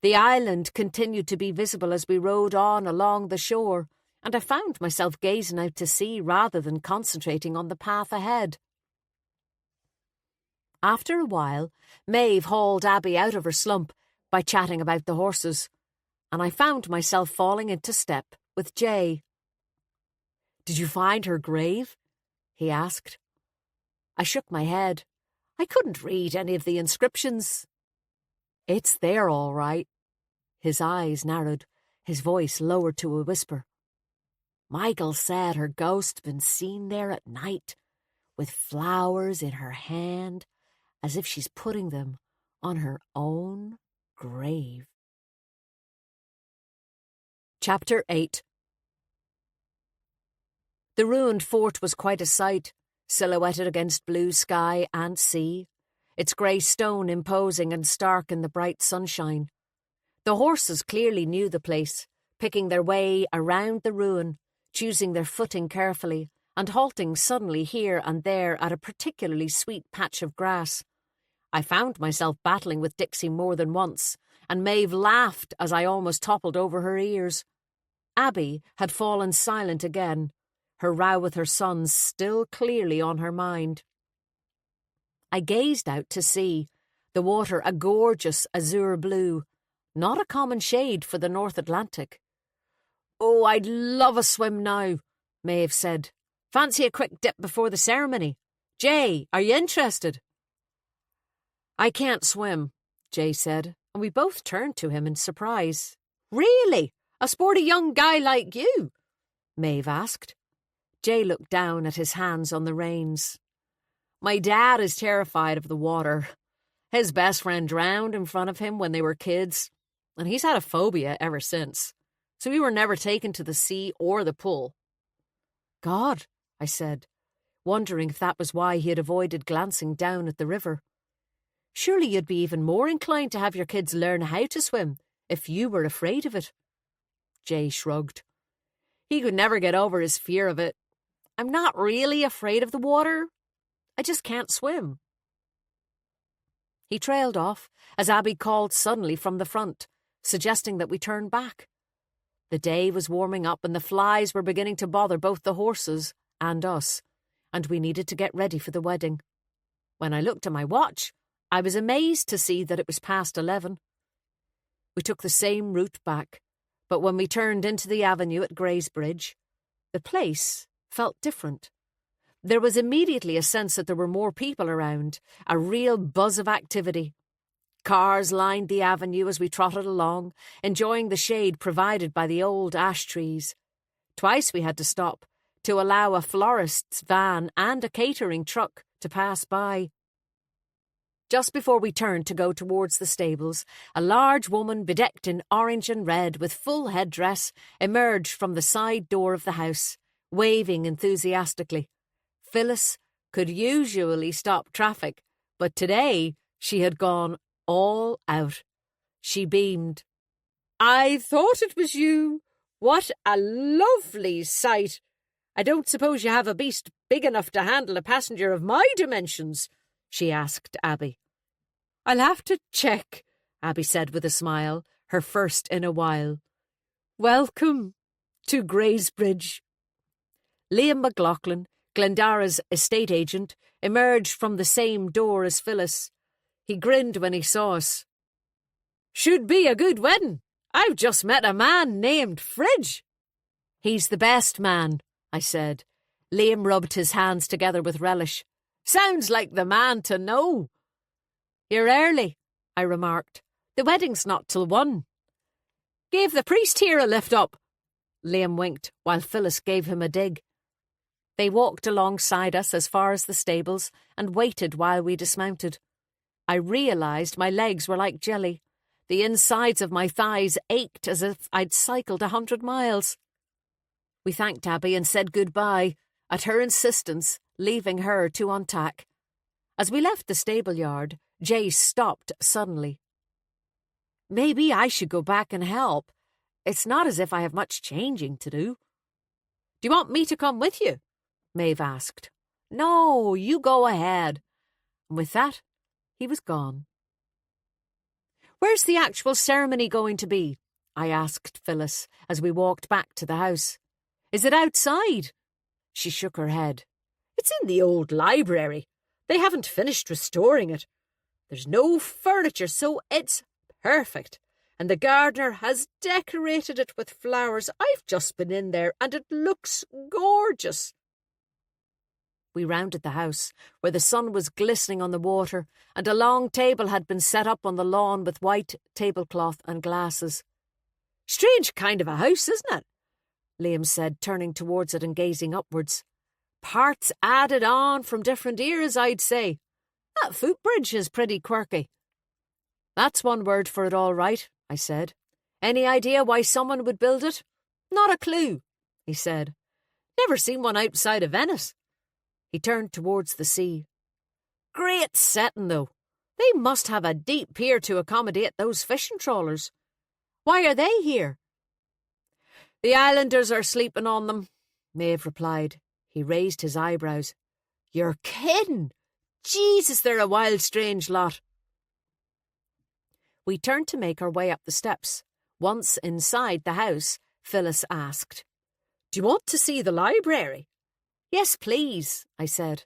The island continued to be visible as we rode on along the shore, and I found myself gazing out to sea rather than concentrating on the path ahead. After a while, Maeve hauled Abby out of her slump by chatting about the horses, and I found myself falling into step with Jay. "Did you find her grave?" he asked. I shook my head. I couldn't read any of the inscriptions. "It's there all right." His eyes narrowed, his voice lowered to a whisper. "Michael said her ghost's been seen there at night, with flowers in her hand, as if she's putting them on her own grave." Chapter 8. The ruined fort was quite a sight, silhouetted against blue sky and sea, its grey stone imposing and stark in the bright sunshine. The horses clearly knew the place, picking their way around the ruin, choosing their footing carefully, and halting suddenly here and there at a particularly sweet patch of grass. I found myself battling with Dixie more than once, and Maeve laughed as I almost toppled over her ears. Abby had fallen silent again, her row with her sons still clearly on her mind. I gazed out to sea, the water a gorgeous azure blue, not a common shade for the North Atlantic. "Oh, I'd love a swim now," Maeve said. "Fancy a quick dip before the ceremony. Jay, are you interested?" "I can't swim," Jay said, and we both turned to him in surprise. "Really? A sporty young guy like you?" Maeve asked. Jay looked down at his hands on the reins. My dad is terrified of the water. His best friend drowned in front of him when they were kids, and he's had a phobia ever since. So we were never taken to the sea or the pool. God, I said, wondering if that was why he had avoided glancing down at the river. Surely you'd be even more inclined to have your kids learn how to swim if you were afraid of it. Jay shrugged. He could never get over his fear of it. I'm not really afraid of the water. I just can't swim. He trailed off as Abby called suddenly from the front, suggesting that we turn back. The day was warming up and the flies were beginning to bother both the horses and us, and we needed to get ready for the wedding. When I looked at my watch, I was amazed to see that it was past 11. We took the same route back, but when we turned into the avenue at Greysbridge, the place felt different. There was immediately a sense that there were more people around, a real buzz of activity. Cars lined the avenue as we trotted along, enjoying the shade provided by the old ash trees. Twice we had to stop to allow a florist's van and a catering truck to pass by. Just before we turned to go towards the stables, a large woman bedecked in orange and red with full headdress emerged from the side door of the house, waving enthusiastically. Phyllis could usually stop traffic, but today she had gone all out. She beamed. I thought it was you. What a lovely sight. I don't suppose you have a beast big enough to handle a passenger of my dimensions, she asked Abby. I'll have to check, Abby said with a smile, her first in a while. Welcome to Greysbridge. Liam McLaughlin, Glendara's estate agent, emerged from the same door as Phyllis. He grinned when he saw us. Should be a good wedding. I've just met a man named Fridge. He's the best man, I said. Liam rubbed his hands together with relish. Sounds like the man to know. You're early, I remarked. The wedding's not till 1. Gave the priest here a lift up. Liam winked while Phyllis gave him a dig. They walked alongside us as far as the stables and waited while we dismounted. I realised my legs were like jelly. The insides of my thighs ached as if I'd cycled 100 miles. We thanked Abby and said goodbye, at her insistence, leaving her to untack. As we left the stable yard, Jay stopped suddenly. Maybe I should go back and help. It's not as if I have much changing to do. Do you want me to come with you? Maeve asked. No, you go ahead. And with that, he was gone. Where's the actual ceremony going to be? I asked Phyllis as we walked back to the house. Is it outside? She shook her head. It's in the old library. They haven't finished restoring it. There's no furniture, so it's perfect. And the gardener has decorated it with flowers. I've just been in there and it looks gorgeous. We rounded the house, where the sun was glistening on the water, and a long table had been set up on the lawn with white tablecloth and glasses. Strange kind of a house, isn't it? Liam said, turning towards it and gazing upwards. Parts added on from different eras, I'd say. That footbridge is pretty quirky. That's one word for it all right, I said. Any idea why someone would build it? Not a clue, he said. Never seen one outside of Venice. He turned towards the sea. Great setting, though. They must have a deep pier to accommodate those fishing trawlers. Why are they here? The islanders are sleeping on them, Maeve replied. He raised his eyebrows. You're kidding! Jesus, they're a wild, strange lot. We turned to make our way up the steps. Once inside the house, Phyllis asked, Do you want to see the library? Yes, please, I said.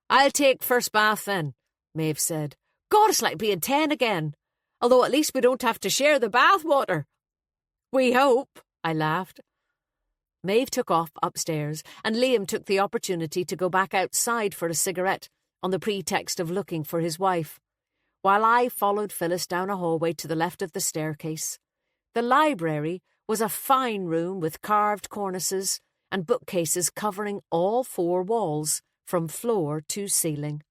I'll take first bath then, Maeve said. God, it's like being 10 again. Although at least we don't have to share the bath water. We hope, I laughed. Maeve took off upstairs, and Liam took the opportunity to go back outside for a cigarette on the pretext of looking for his wife, while I followed Phyllis down a hallway to the left of the staircase. The library was a fine room with carved cornices and bookcases covering all 4 walls from floor to ceiling.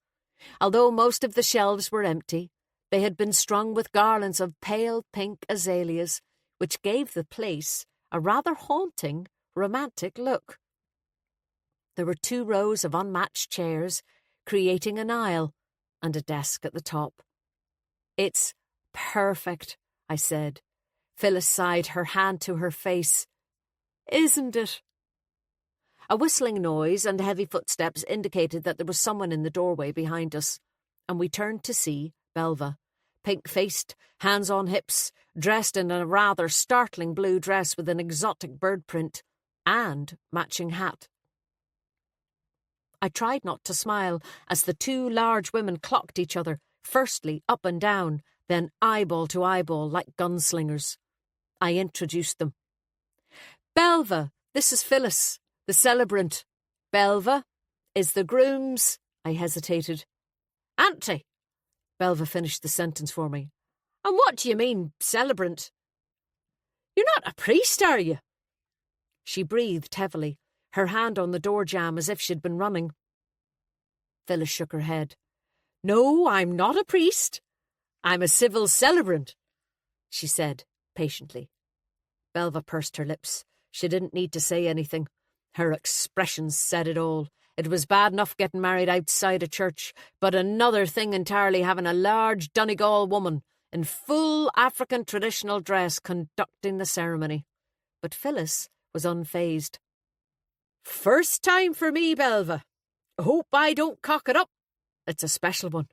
Although most of the shelves were empty, they had been strung with garlands of pale pink azaleas, which gave the place a rather haunting, romantic look. There were 2 rows of unmatched chairs, creating an aisle, and a desk at the top. "It's perfect," I said. Phyllis sighed, her hand to her face. "Isn't it?" A whistling noise and heavy footsteps indicated that there was someone in the doorway behind us, and we turned to see Belva, pink-faced, hands on hips, dressed in a rather startling blue dress with an exotic bird print and matching hat. I tried not to smile as the 2 large women clocked each other, firstly up and down, then eyeball to eyeball like gunslingers. I introduced them. "Belva, this is Phyllis, the celebrant. Belva is the groom's—" I hesitated. "Auntie," Belva finished the sentence for me. "And what do you mean, celebrant? You're not a priest, are you?" She breathed heavily, her hand on the door jamb as if she'd been running. Phyllis shook her head. "No, I'm not a priest. I'm a civil celebrant," she said patiently. Belva pursed her lips. She didn't need to say anything. Her expressions said it all. It was bad enough getting married outside a church, but another thing entirely having a large Donegal woman in full African traditional dress conducting the ceremony. But Phyllis was unfazed. "First time for me, Belva. Hope I don't cock it up. It's a special one.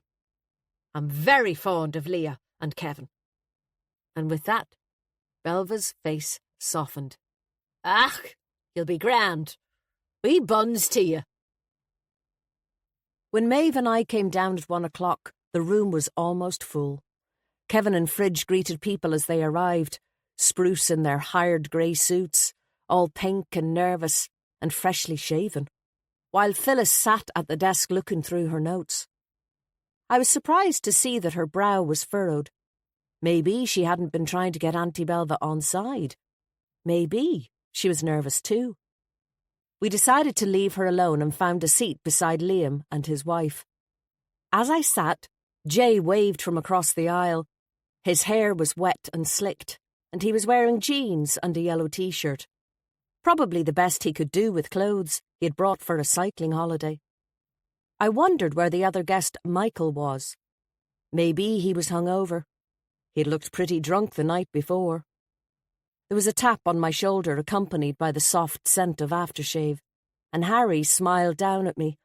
I'm very fond of Leah and Kevin." And with that, Belva's face softened. "Ach, you'll be grand. We buns to you." When Maeve and I came down at 1 o'clock, the room was almost full. Kevin and Fridge greeted people as they arrived, spruce in their hired grey suits, all pink and nervous and freshly shaven, while Phyllis sat at the desk looking through her notes. I was surprised to see that her brow was furrowed. Maybe she hadn't been trying to get Auntie Belva on side. Maybe she was nervous too. We decided to leave her alone and found a seat beside Liam and his wife. As I sat, Jay waved from across the aisle. His hair was wet and slicked, and he was wearing jeans and a yellow t-shirt. Probably the best he could do with clothes he had brought for a cycling holiday. I wondered where the other guest, Michael, was. Maybe he was hungover. He'd looked pretty drunk the night before. There was a tap on my shoulder accompanied by the soft scent of aftershave, and Harry smiled down at me,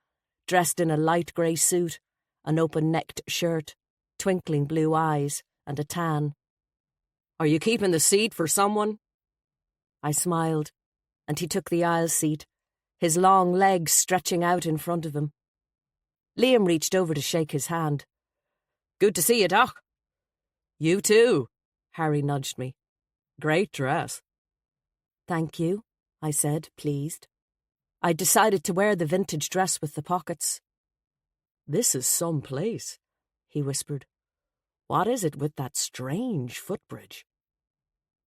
dressed in a light grey suit, an open-necked shirt, twinkling blue eyes, and a tan. "Are you keeping the seat for someone?" I smiled, and he took the aisle seat, his long legs stretching out in front of him. Liam reached over to shake his hand. "Good to see you, Doc." "You too," Harry nudged me. "Great dress." "Thank you," I said, pleased. I'd decided to wear the vintage dress with the pockets. "This is some place," he whispered. "What is it with that strange footbridge?"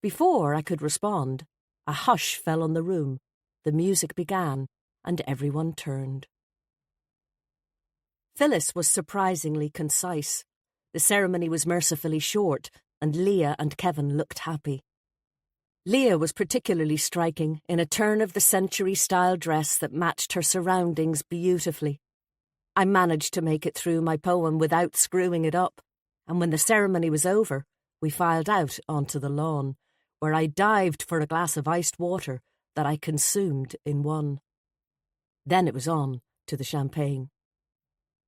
Before I could respond, a hush fell on the room, the music began, and everyone turned. Phyllis was surprisingly concise. The ceremony was mercifully short, and Leah and Kevin looked happy. Leah was particularly striking in a turn-of-the-century-style dress that matched her surroundings beautifully. I managed to make it through my poem without screwing it up, and when the ceremony was over, we filed out onto the lawn, where I dived for a glass of iced water that I consumed in one. Then it was on to the champagne.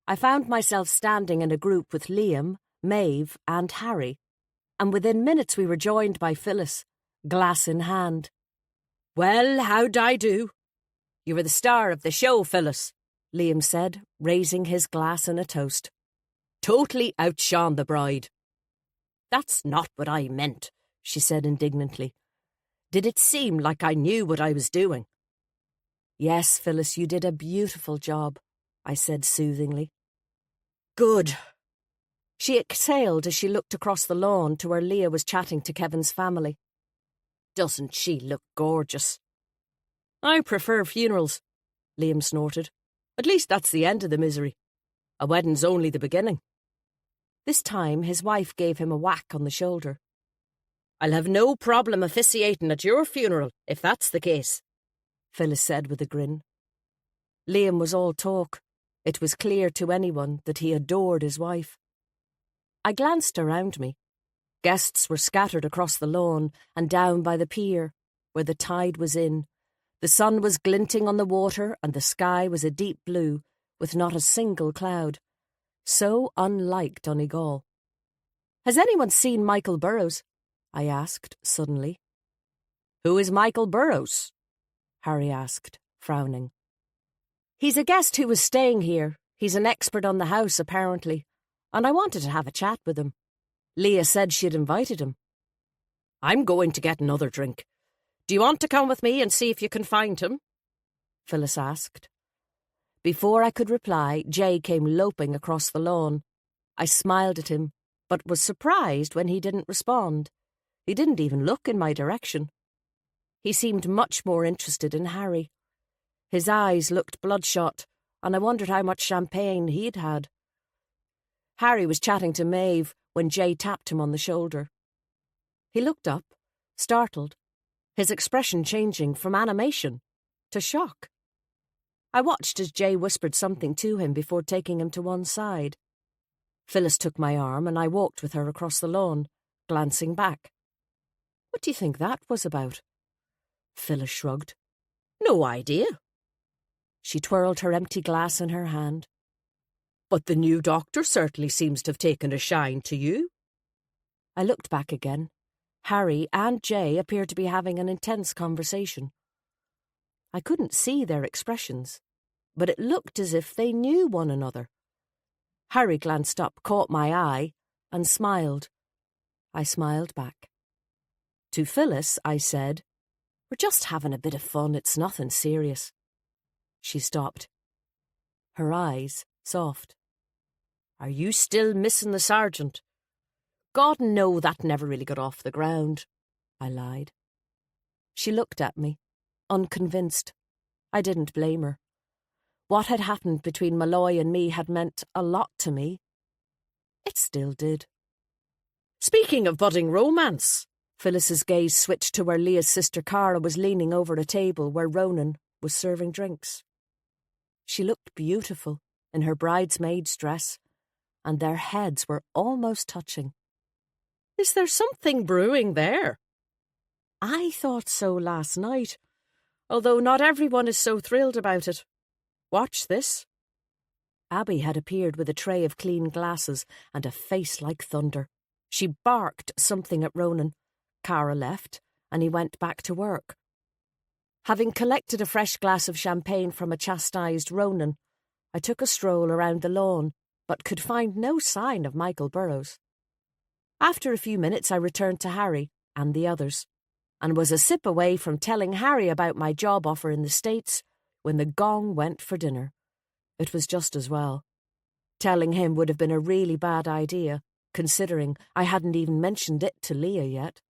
I found myself standing in a group with Liam, Maeve, and Harry, and within minutes we were joined by Phyllis, glass in hand. "Well, how'd I do?" "You were the star of the show, Phyllis," Liam said, raising his glass in a toast. "Totally outshone the bride." "That's not what I meant," she said indignantly. "Did it seem like I knew what I was doing?" "Yes, Phyllis, you did a beautiful job," I said soothingly. "Good." She exhaled as she looked across the lawn to where Leah was chatting to Kevin's family. "Doesn't she look gorgeous?" I prefer funerals, Liam snorted. At least that's the end of the misery. A wedding's only the beginning. This time his wife gave him a whack on the shoulder. I'll have no problem officiating at your funeral, if that's the case, Phyllis said with a grin. Liam was all talk. It was clear to anyone that he adored his wife. I glanced around me. Guests were scattered across the lawn and down by the pier, where the tide was in. The sun was glinting on the water and the sky was a deep blue, with not a single cloud. So unlike Donegal. Has anyone seen Michael Burrows? I asked suddenly. Who is Michael Burrows? Harry asked, frowning. He's a guest who was staying here. He's an expert on the house, apparently, and I wanted to have a chat with him. Leah said she'd invited him. I'm going to get another drink. Do you want to come with me and see if you can find him? Phyllis asked. Before I could reply, Jay came loping across the lawn. I smiled at him, but was surprised when he didn't respond. He didn't even look in my direction. He seemed much more interested in Harry. His eyes looked bloodshot, and I wondered how much champagne he'd had. Harry was chatting to Maeve when Jay tapped him on the shoulder. He looked up, startled, his expression changing from animation to shock. I watched as Jay whispered something to him before taking him to one side. Phyllis took my arm and I walked with her across the lawn, glancing back. What do you think that was about? Phyllis shrugged. No idea. She twirled her empty glass in her hand. But the new doctor certainly seems to have taken a shine to you. I looked back again. Harry and Jay appeared to be having an intense conversation. I couldn't see their expressions, but it looked as if they knew one another. Harry glanced up, caught my eye, and smiled. I smiled back. To Phyllis, I said, We're just having a bit of fun, it's nothing serious. She stopped. Her eyes soft. Are you still missing the sergeant? God, no, that never really got off the ground, I lied. She looked at me, unconvinced. I didn't blame her. What had happened between Malloy and me had meant a lot to me. It still did. Speaking of budding romance, Phyllis's gaze switched to where Leah's sister Cara was leaning over a table where Ronan was serving drinks. She looked beautiful in her bridesmaid's dress, and their heads were almost touching. Is there something brewing there? I thought so last night, although not everyone is so thrilled about it. Watch this. Abby had appeared with a tray of clean glasses and a face like thunder. She barked something at Ronan. Cara left, and he went back to work. Having collected a fresh glass of champagne from a chastised Ronan, I took a stroll around the lawn, but could find no sign of Michael Burrows. After a few minutes, I returned to Harry and the others, and was a sip away from telling Harry about my job offer in the States when the gong went for dinner. It was just as well. Telling him would have been a really bad idea, considering I hadn't even mentioned it to Leah yet.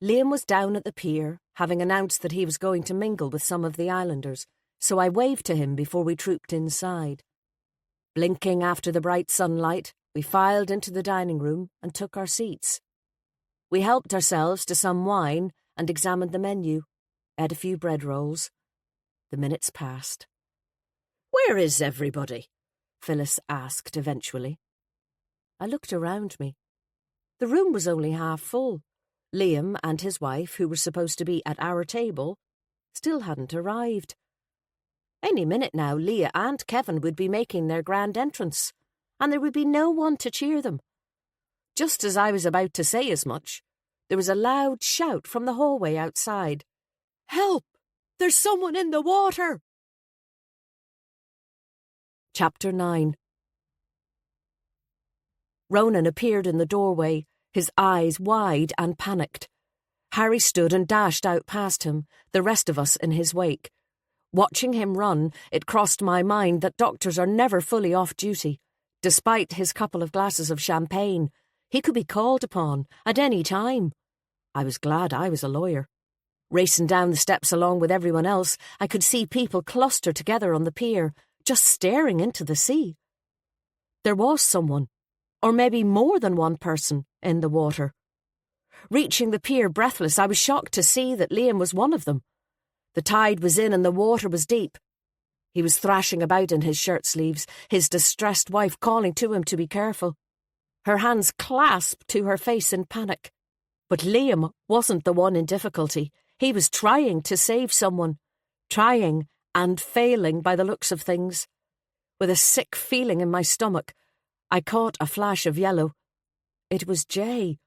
Liam was down at the pier, having announced that he was going to mingle with some of the islanders, so I waved to him before we trooped inside. Blinking after the bright sunlight, we filed into the dining room and took our seats. We helped ourselves to some wine and examined the menu, ate a few bread rolls. The minutes passed. Where is everybody? Phyllis asked eventually. I looked around me. The room was only half full. Liam and his wife, who were supposed to be at our table, still hadn't arrived. Any minute now, Leah and Kevin would be making their grand entrance, and there would be no one to cheer them. Just as I was about to say as much, there was a loud shout from the hallway outside. Help! There's someone in the water! Chapter 9. Ronan appeared in the doorway, his eyes wide and panicked. Harry stood and dashed out past him, the rest of us in his wake. Watching him run, it crossed my mind that doctors are never fully off duty. Despite his couple of glasses of champagne, he could be called upon at any time. I was glad I was a lawyer. Racing down the steps along with everyone else, I could see people clustered together on the pier, just staring into the sea. There was someone, or maybe more than one person, in the water. Reaching the pier breathless, I was shocked to see that Liam was one of them. The tide was in and the water was deep. He was thrashing about in his shirt sleeves, his distressed wife calling to him to be careful. Her hands clasped to her face in panic. But Liam wasn't the one in difficulty. He was trying to save someone. Trying and failing by the looks of things. With a sick feeling in my stomach, I caught a flash of yellow. It was Jay.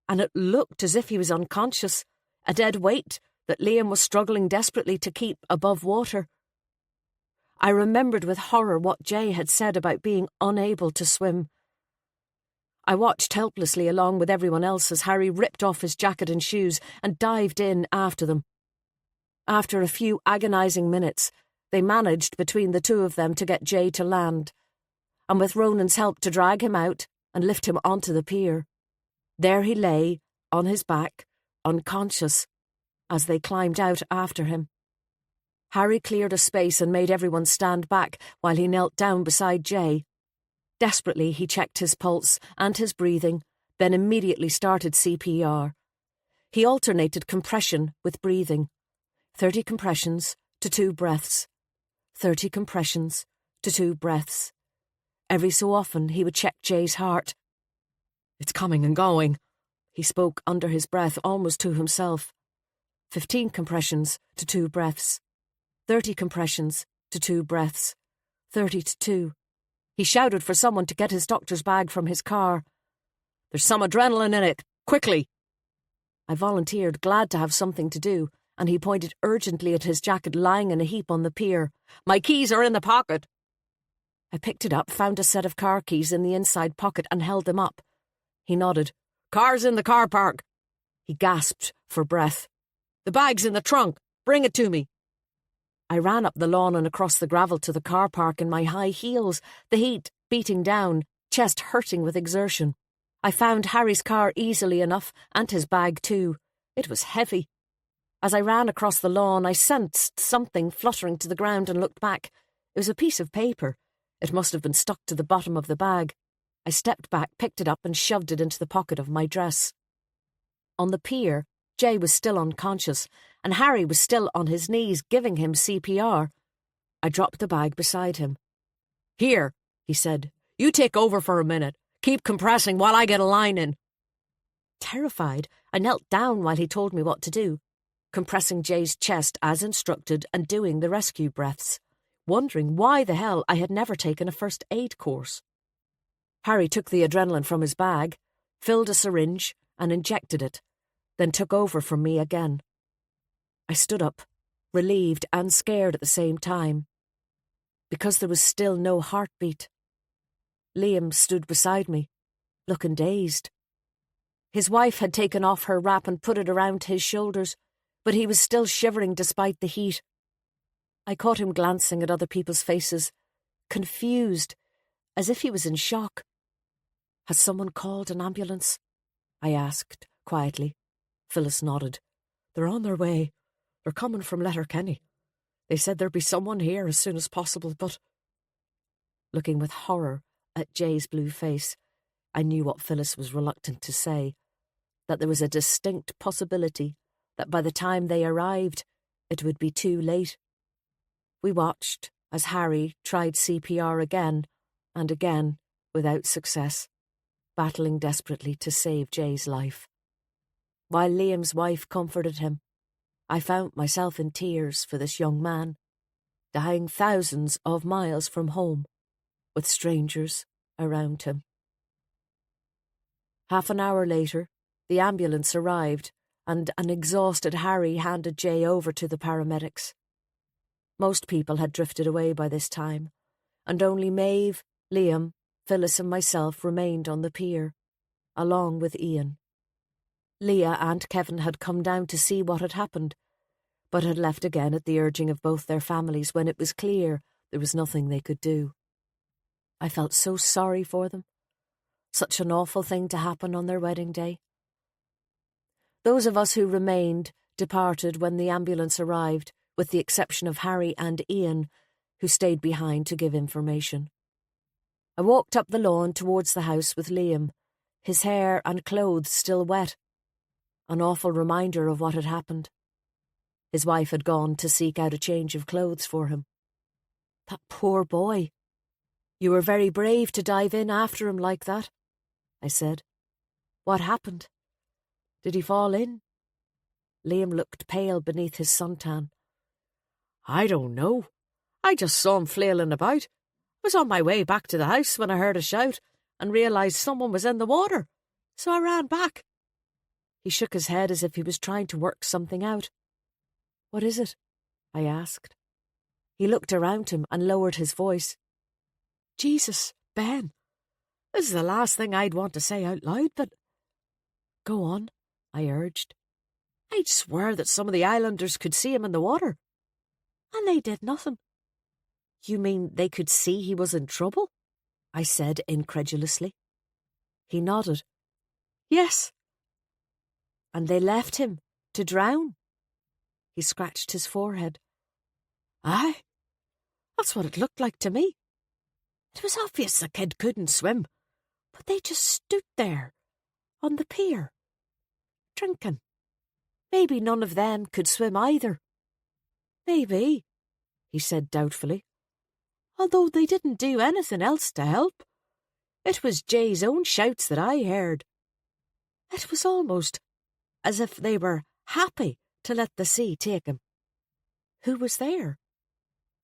And it looked as if he was unconscious, a dead weight that Liam was struggling desperately to keep above water. I remembered with horror what Jay had said about being unable to swim. I watched helplessly along with everyone else as Harry ripped off his jacket and shoes and dived in after them. After a few agonising minutes, they managed between the two of them to get Jay to land, and with Ronan's help to drag him out and lift him onto the pier. There he lay, on his back, unconscious, as they climbed out after him. Harry cleared a space and made everyone stand back while he knelt down beside Jay. Desperately, he checked his pulse and his breathing, then immediately started CPR. He alternated compression with breathing. 30 compressions to 2 breaths. 30 compressions to 2 breaths. Every so often, he would check Jay's heart. "It's coming and going," he spoke under his breath, almost to himself. 15 compressions to 2 breaths. 30 compressions to 2 breaths. 30 to 2. He shouted for someone to get his doctor's bag from his car. "There's some adrenaline in it. Quickly!" I volunteered, glad to have something to do, and he pointed urgently at his jacket lying in a heap on the pier. "My keys are in the pocket." I picked it up, found a set of car keys in the inside pocket and held them up. He nodded. "Car's in the car park." He gasped for breath. "The bag's in the trunk. Bring it to me." I ran up the lawn and across the gravel to the car park in my high heels, the heat beating down, chest hurting with exertion. I found Harry's car easily enough, and his bag too. It was heavy. As I ran across the lawn, I sensed something fluttering to the ground and looked back. It was a piece of paper. It must have been stuck to the bottom of the bag. I stepped back, picked it up and shoved it into the pocket of my dress. On the pier, Jay was still unconscious, and Harry was still on his knees giving him CPR. I dropped the bag beside him. "Here," he said. "You take over for a minute. Keep compressing while I get a line in." Terrified, I knelt down while he told me what to do, compressing Jay's chest as instructed and doing the rescue breaths, wondering why the hell I had never taken a first aid course. Harry took the adrenaline from his bag, filled a syringe and injected it, then took over from me again. I stood up, relieved and scared at the same time, because there was still no heartbeat. Liam stood beside me, looking dazed. His wife had taken off her wrap and put it around his shoulders, but he was still shivering despite the heat. I caught him glancing at other people's faces, confused, as if he was in shock. "Has someone called an ambulance?" I asked, quietly. Phyllis nodded. "They're on their way. They're coming from Letterkenny. They said there'd be someone here as soon as possible, but—" Looking with horror at Jay's blue face, I knew what Phyllis was reluctant to say, that there was a distinct possibility that by the time they arrived, it would be too late. We watched as Harry tried CPR again and again without success, battling desperately to save Jay's life. While Liam's wife comforted him, I found myself in tears for this young man, dying thousands of miles from home, with strangers around him. Half an hour later, the ambulance arrived, and an exhausted Harry handed Jay over to the paramedics. Most people had drifted away by this time, and only Maeve, Liam, Phyllis and myself remained on the pier, along with Ian. Leah and Kevin had come down to see what had happened, but had left again at the urging of both their families when it was clear there was nothing they could do. I felt so sorry for them. Such an awful thing to happen on their wedding day. Those of us who remained departed when the ambulance arrived, with the exception of Harry and Ian, who stayed behind to give information. I walked up the lawn towards the house with Liam, his hair and clothes still wet. An awful reminder of what had happened. His wife had gone to seek out a change of clothes for him. That poor boy. You were very brave to dive in after him like that, I said. What happened? Did he fall in? Liam looked pale beneath his suntan. I don't know. I just saw him flailing about. I was on my way back to the house when I heard a shout and realised someone was in the water, so I ran back. He shook his head as if he was trying to work something out. What is it? I asked. He looked around him and lowered his voice. Jesus, Ben, this is the last thing I'd want to say out loud, but... Go on, I urged. I'd swear that some of the islanders could see him in the water. And they did nothing. You mean they could see he was in trouble? I said incredulously. He nodded. Yes. And they left him to drown? He scratched his forehead. Aye, that's what it looked like to me. It was obvious the kid couldn't swim, but they just stood there, on the pier, drinking. Maybe none of them could swim either. Maybe, he said doubtfully, although they didn't do anything else to help. It was Jay's own shouts that I heard. It was almost as if they were happy to let the sea take him. Who was there?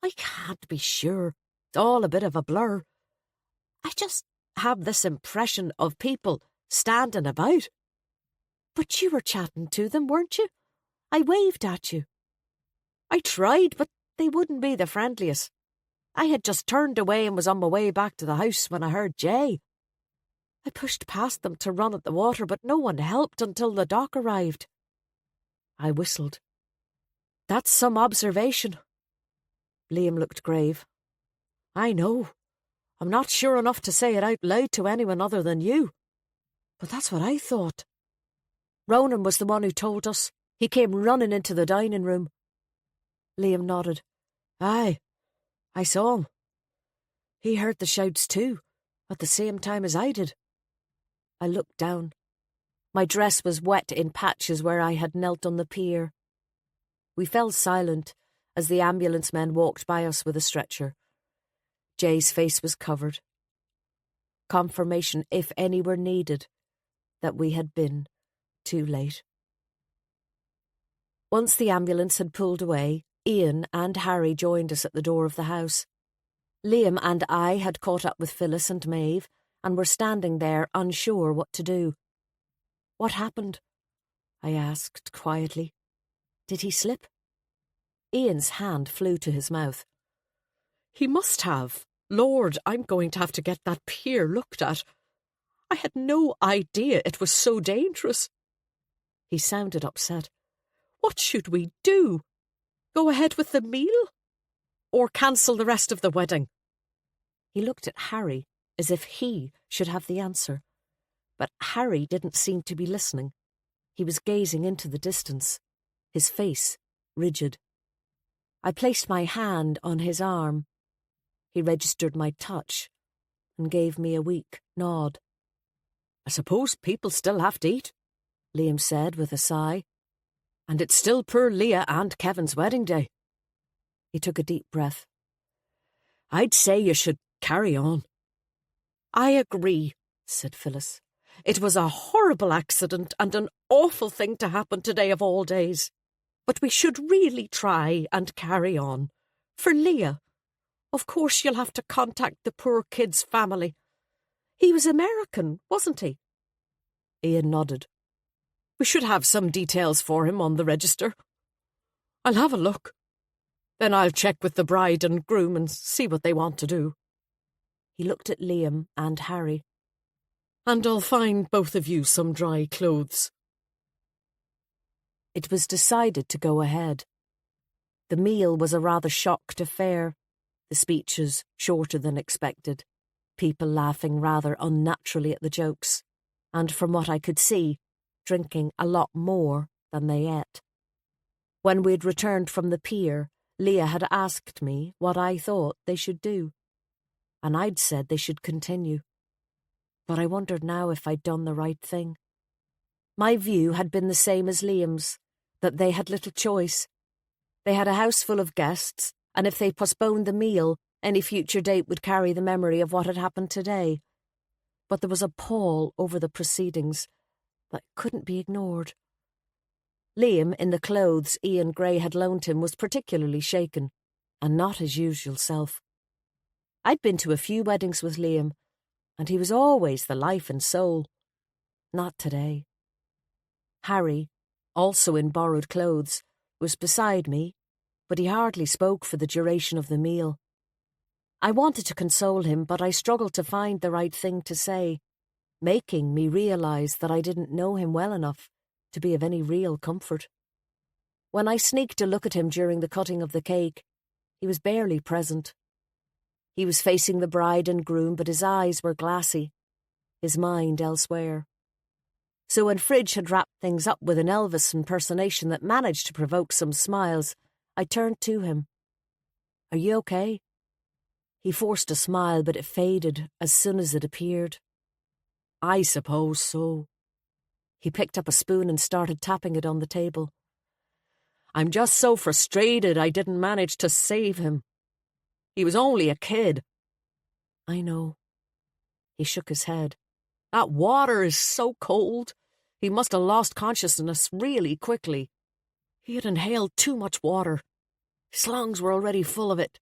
I can't be sure. It's all a bit of a blur. I just have this impression of people standing about. But you were chatting to them, weren't you? I waved at you. I tried, but they wouldn't be the friendliest. I had just turned away and was on my way back to the house when I heard Jay. I pushed past them to run at the water, but no one helped until the doc arrived. I whistled. That's some observation. Liam looked grave. I know. I'm not sure enough to say it out loud to anyone other than you. But that's what I thought. Ronan was the one who told us. He came running into the dining room. Liam nodded. Aye, I saw him. He heard the shouts too, at the same time as I did. I looked down. My dress was wet in patches where I had knelt on the pier. We fell silent as the ambulance men walked by us with a stretcher. Jay's face was covered. Confirmation, if any were needed, that we had been too late. Once the ambulance had pulled away, Ian and Harry joined us at the door of the house. Liam and I had caught up with Phyllis and Maeve and were standing there unsure what to do. What happened? I asked quietly. Did he slip? Ian's hand flew to his mouth. He must have. Lord, I'm going to have to get that pier looked at. I had no idea it was so dangerous. He sounded upset. What should we do? Go ahead with the meal? Or cancel the rest of the wedding? He looked at Harry as if he should have the answer. But Harry didn't seem to be listening. He was gazing into the distance, his face rigid. I placed my hand on his arm. He registered my touch and gave me a weak nod. I suppose people still have to eat, Liam said with a sigh. And it's still poor Leah and Kevin's wedding day. He took a deep breath. I'd say you should carry on. I agree, said Phyllis. It was a horrible accident and an awful thing to happen today of all days. But we should really try and carry on. For Leah. Of course you'll have to contact the poor kid's family. He was American, wasn't he? Ian nodded. We should have some details for him on the register. I'll have a look. Then I'll check with the bride and groom and see what they want to do. He looked at Liam and Harry. And I'll find both of you some dry clothes. It was decided to go ahead. The meal was a rather shocked affair, the speeches shorter than expected, people laughing rather unnaturally at the jokes, and from what I could see, drinking a lot more than they ate. When we'd returned from the pier, Leah had asked me what I thought they should do, and I'd said they should continue. But I wondered now if I'd done the right thing. My view had been the same as Liam's, that they had little choice. They had a house full of guests, and if they postponed the meal, any future date would carry the memory of what had happened today. But there was a pall over the proceedings that couldn't be ignored. Liam, in the clothes Ian Gray had loaned him, was particularly shaken, and not his usual self. I'd been to a few weddings with Liam, and he was always the life and soul. Not today. Harry, also in borrowed clothes, was beside me, but he hardly spoke for the duration of the meal. I wanted to console him, but I struggled to find the right thing to say, making me realise that I didn't know him well enough to be of any real comfort. When I sneaked a look at him during the cutting of the cake, he was barely present. He was facing the bride and groom, but his eyes were glassy, his mind elsewhere. So when Fridge had wrapped things up with an Elvis impersonation that managed to provoke some smiles, I turned to him. "Are you okay?" He forced a smile, but it faded as soon as it appeared. "I suppose so." He picked up a spoon and started tapping it on the table. "I'm just so frustrated I didn't manage to save him. He was only a kid." "I know." He shook his head. "That water is so cold. He must have lost consciousness really quickly. He had inhaled too much water. His lungs were already full of it.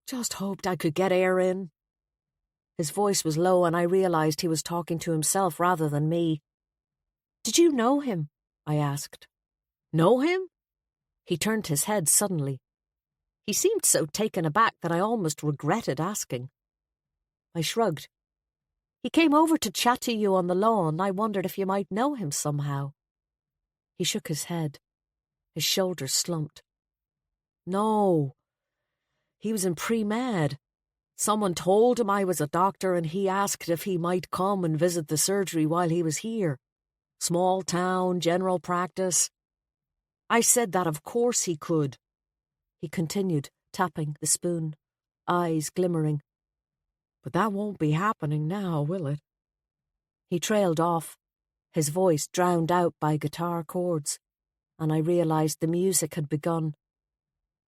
Just hoped I could get air in." His voice was low, and I realised he was talking to himself rather than me. "Did you know him?" I asked. "Know him?" He turned his head suddenly. He seemed so taken aback that I almost regretted asking. I shrugged. "He came over to chat to you on the lawn. I wondered if you might know him somehow." He shook his head. His shoulders slumped. "No. He was in pre-med. Someone told him I was a doctor and he asked if he might come and visit the surgery while he was here. Small town, general practice. I said that of course he could." He continued, tapping the spoon, eyes glimmering. "But that won't be happening now, will it?" He trailed off, his voice drowned out by guitar chords, and I realised the music had begun.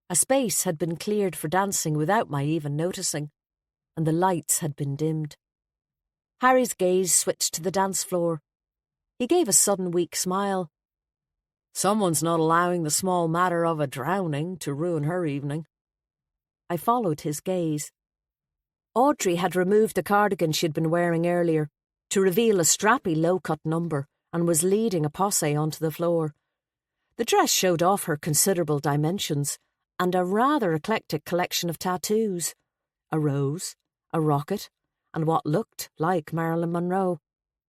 A space had been cleared for dancing without my even noticing, and the lights had been dimmed. Harry's gaze switched to the dance floor. He gave a sudden weak smile. "Someone's not allowing the small matter of a drowning to ruin her evening." I followed his gaze. Audrey had removed the cardigan she'd been wearing earlier to reveal a strappy low-cut number and was leading a posse onto the floor. The dress showed off her considerable dimensions and a rather eclectic collection of tattoos. A rose, a rocket, and what looked like Marilyn Monroe,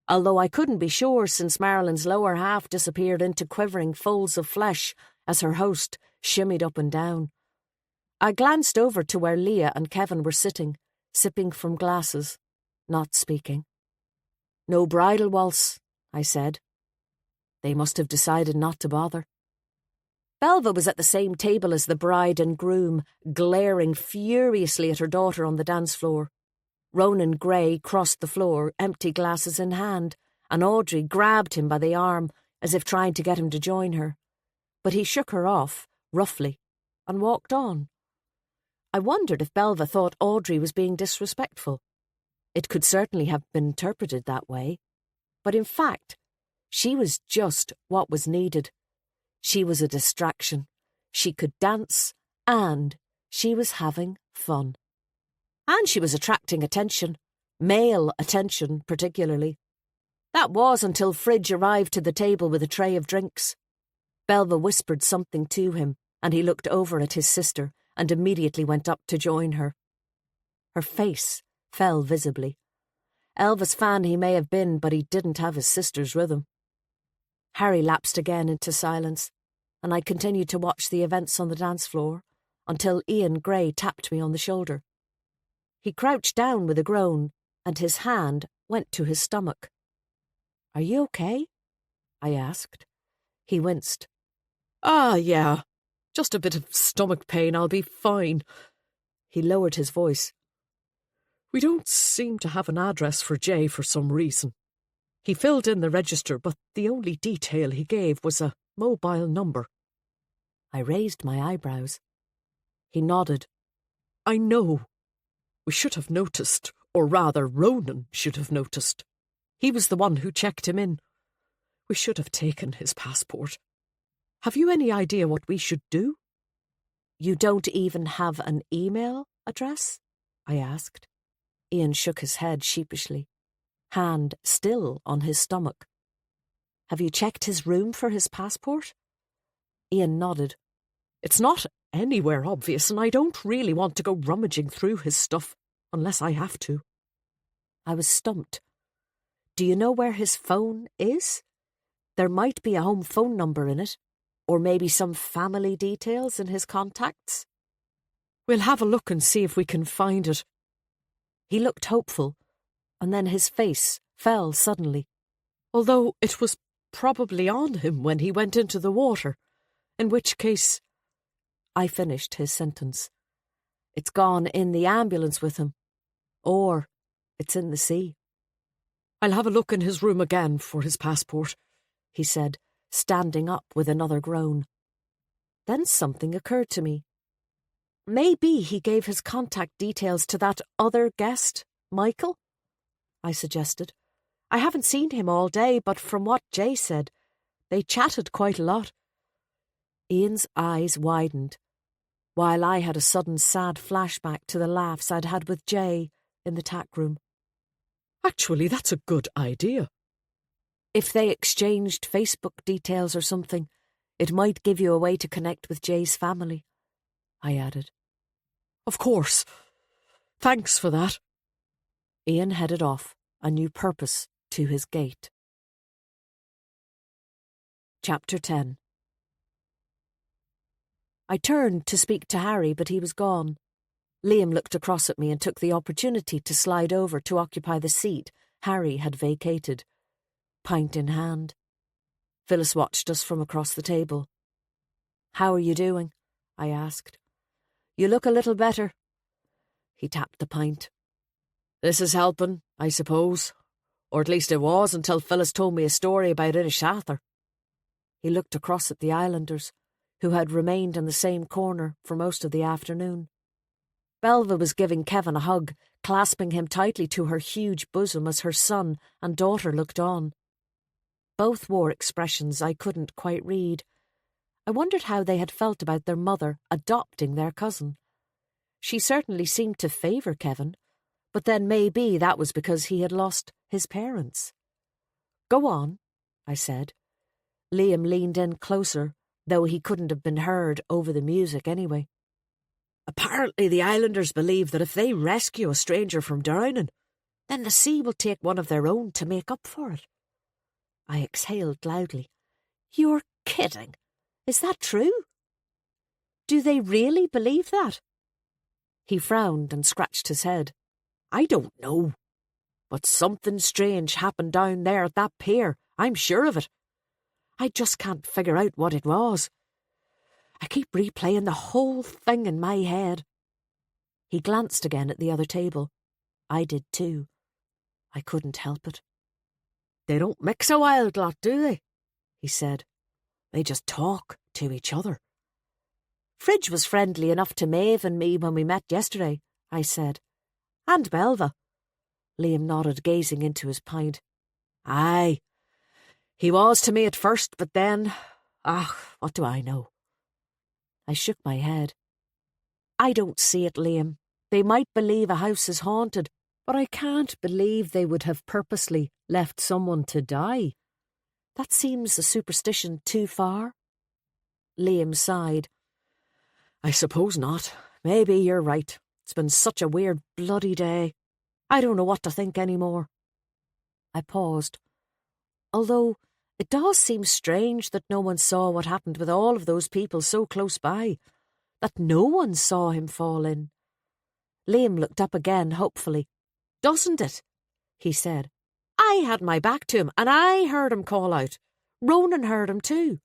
although I couldn't be sure since Marilyn's lower half disappeared into quivering folds of flesh as her host shimmied up and down. I glanced over to where Leah and Kevin were sitting, sipping from glasses, not speaking. "No bridal waltz," I said. They must have decided not to bother. Belva was at the same table as the bride and groom, glaring furiously at her daughter on the dance floor. Ronan Gray crossed the floor, empty glasses in hand, and Audrey grabbed him by the arm as if trying to get him to join her. But he shook her off, roughly, and walked on. I wondered if Belva thought Audrey was being disrespectful. It could certainly have been interpreted that way. But in fact, she was just what was needed. She was a distraction. She could dance, and she was having fun. And she was attracting attention, male attention particularly. That was until Fridge arrived to the table with a tray of drinks. Belva whispered something to him, and he looked over at his sister and immediately went up to join her. Her face fell visibly. Elvis fan he may have been, but he didn't have his sister's rhythm. Harry lapsed again into silence, and I continued to watch the events on the dance floor until Ian Gray tapped me on the shoulder. He crouched down with a groan, and his hand went to his stomach. "Are you okay?" I asked. He winced. Ah, yeah. Just a bit of stomach pain, I'll be fine. He lowered his voice. We don't seem to have an address for Jay for some reason. He filled in the register, but the only detail he gave was a mobile number. I raised my eyebrows. He nodded. I know. We should have noticed, or rather Ronan should have noticed. He was the one who checked him in. We should have taken his passport. Have you any idea what we should do? You don't even have an email address? I asked. Ian shook his head sheepishly, hand still on his stomach. Have you checked his room for his passport? Ian nodded. It's not anywhere obvious, and I don't really want to go rummaging through his stuff, unless I have to. I was stumped. Do you know where his phone is? There might be a home phone number in it, or maybe some family details in his contacts. We'll have a look and see if we can find it. He looked hopeful, and then his face fell suddenly, although it was probably on him when he went into the water, in which case... I finished his sentence. It's gone in the ambulance with him, or it's in the sea. I'll have a look in his room again for his passport, he said, standing up with another groan. Then something occurred to me. Maybe he gave his contact details to that other guest, Michael? I suggested. I haven't seen him all day, but from what Jay said, they chatted quite a lot. Ian's eyes widened, while I had a sudden sad flashback to the laughs I'd had with Jay in the tack room. Actually, that's a good idea. If they exchanged Facebook details or something, it might give you a way to connect with Jay's family, I added. Of course. Thanks for that. Ian headed off, a new purpose to his gait. Chapter 10. I turned to speak to Harry, but he was gone. Liam looked across at me and took the opportunity to slide over to occupy the seat Harry had vacated, pint in hand. Phyllis watched us from across the table. How are you doing? I asked. You look a little better. He tapped the pint. This is helping, I suppose. Or at least it was until Phyllis told me a story about Inishather. He looked across at the islanders, who had remained in the same corner for most of the afternoon. Belva was giving Kevin a hug, clasping him tightly to her huge bosom as her son and daughter looked on. Both wore expressions I couldn't quite read. I wondered how they had felt about their mother adopting their cousin. She certainly seemed to favour Kevin, but then maybe that was because he had lost his parents. Go on, I said. Liam leaned in closer, though he couldn't have been heard over the music anyway. Apparently the islanders believe that if they rescue a stranger from drowning, then the sea will take one of their own to make up for it. I exhaled loudly. You're kidding. Is that true? Do they really believe that? He frowned and scratched his head. I don't know. But something strange happened down there at that pier, I'm sure of it. I just can't figure out what it was. I keep replaying the whole thing in my head. He glanced again at the other table. I did too. I couldn't help it. They don't mix a wild lot, do they? He said. They just talk to each other. Fridge was friendly enough to Maeve and me when we met yesterday, I said. And Belva. Liam nodded, gazing into his pint. Aye. He was to me at first, but then... what do I know? I shook my head. I don't see it, Liam. They might believe a house is haunted, but I can't believe they would have purposely left someone to die. That seems a superstition too far. Liam sighed. I suppose not. Maybe you're right. It's been such a weird bloody day. I don't know what to think anymore. I paused. Although it does seem strange that no one saw what happened with all of those people so close by, that no one saw him fall in. Liam looked up again hopefully. Doesn't it? He said. I had my back to him and I heard him call out. Ronan heard him too.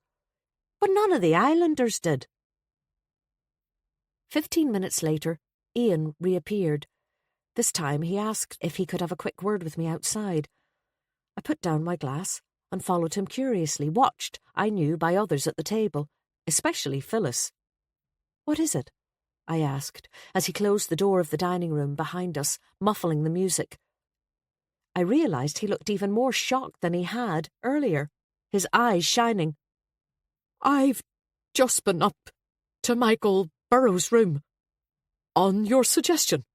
But none of the islanders did. 15 minutes later, Ian reappeared. This time he asked if he could have a quick word with me outside. I put down my glass and followed him curiously, watched, I knew, by others at the table, especially Phyllis. "What is it?" I asked, as he closed the door of the dining room behind us, muffling the music. I realised he looked even more shocked than he had earlier, his eyes shining. "I've just been up to Michael Burrows' room, on your suggestion."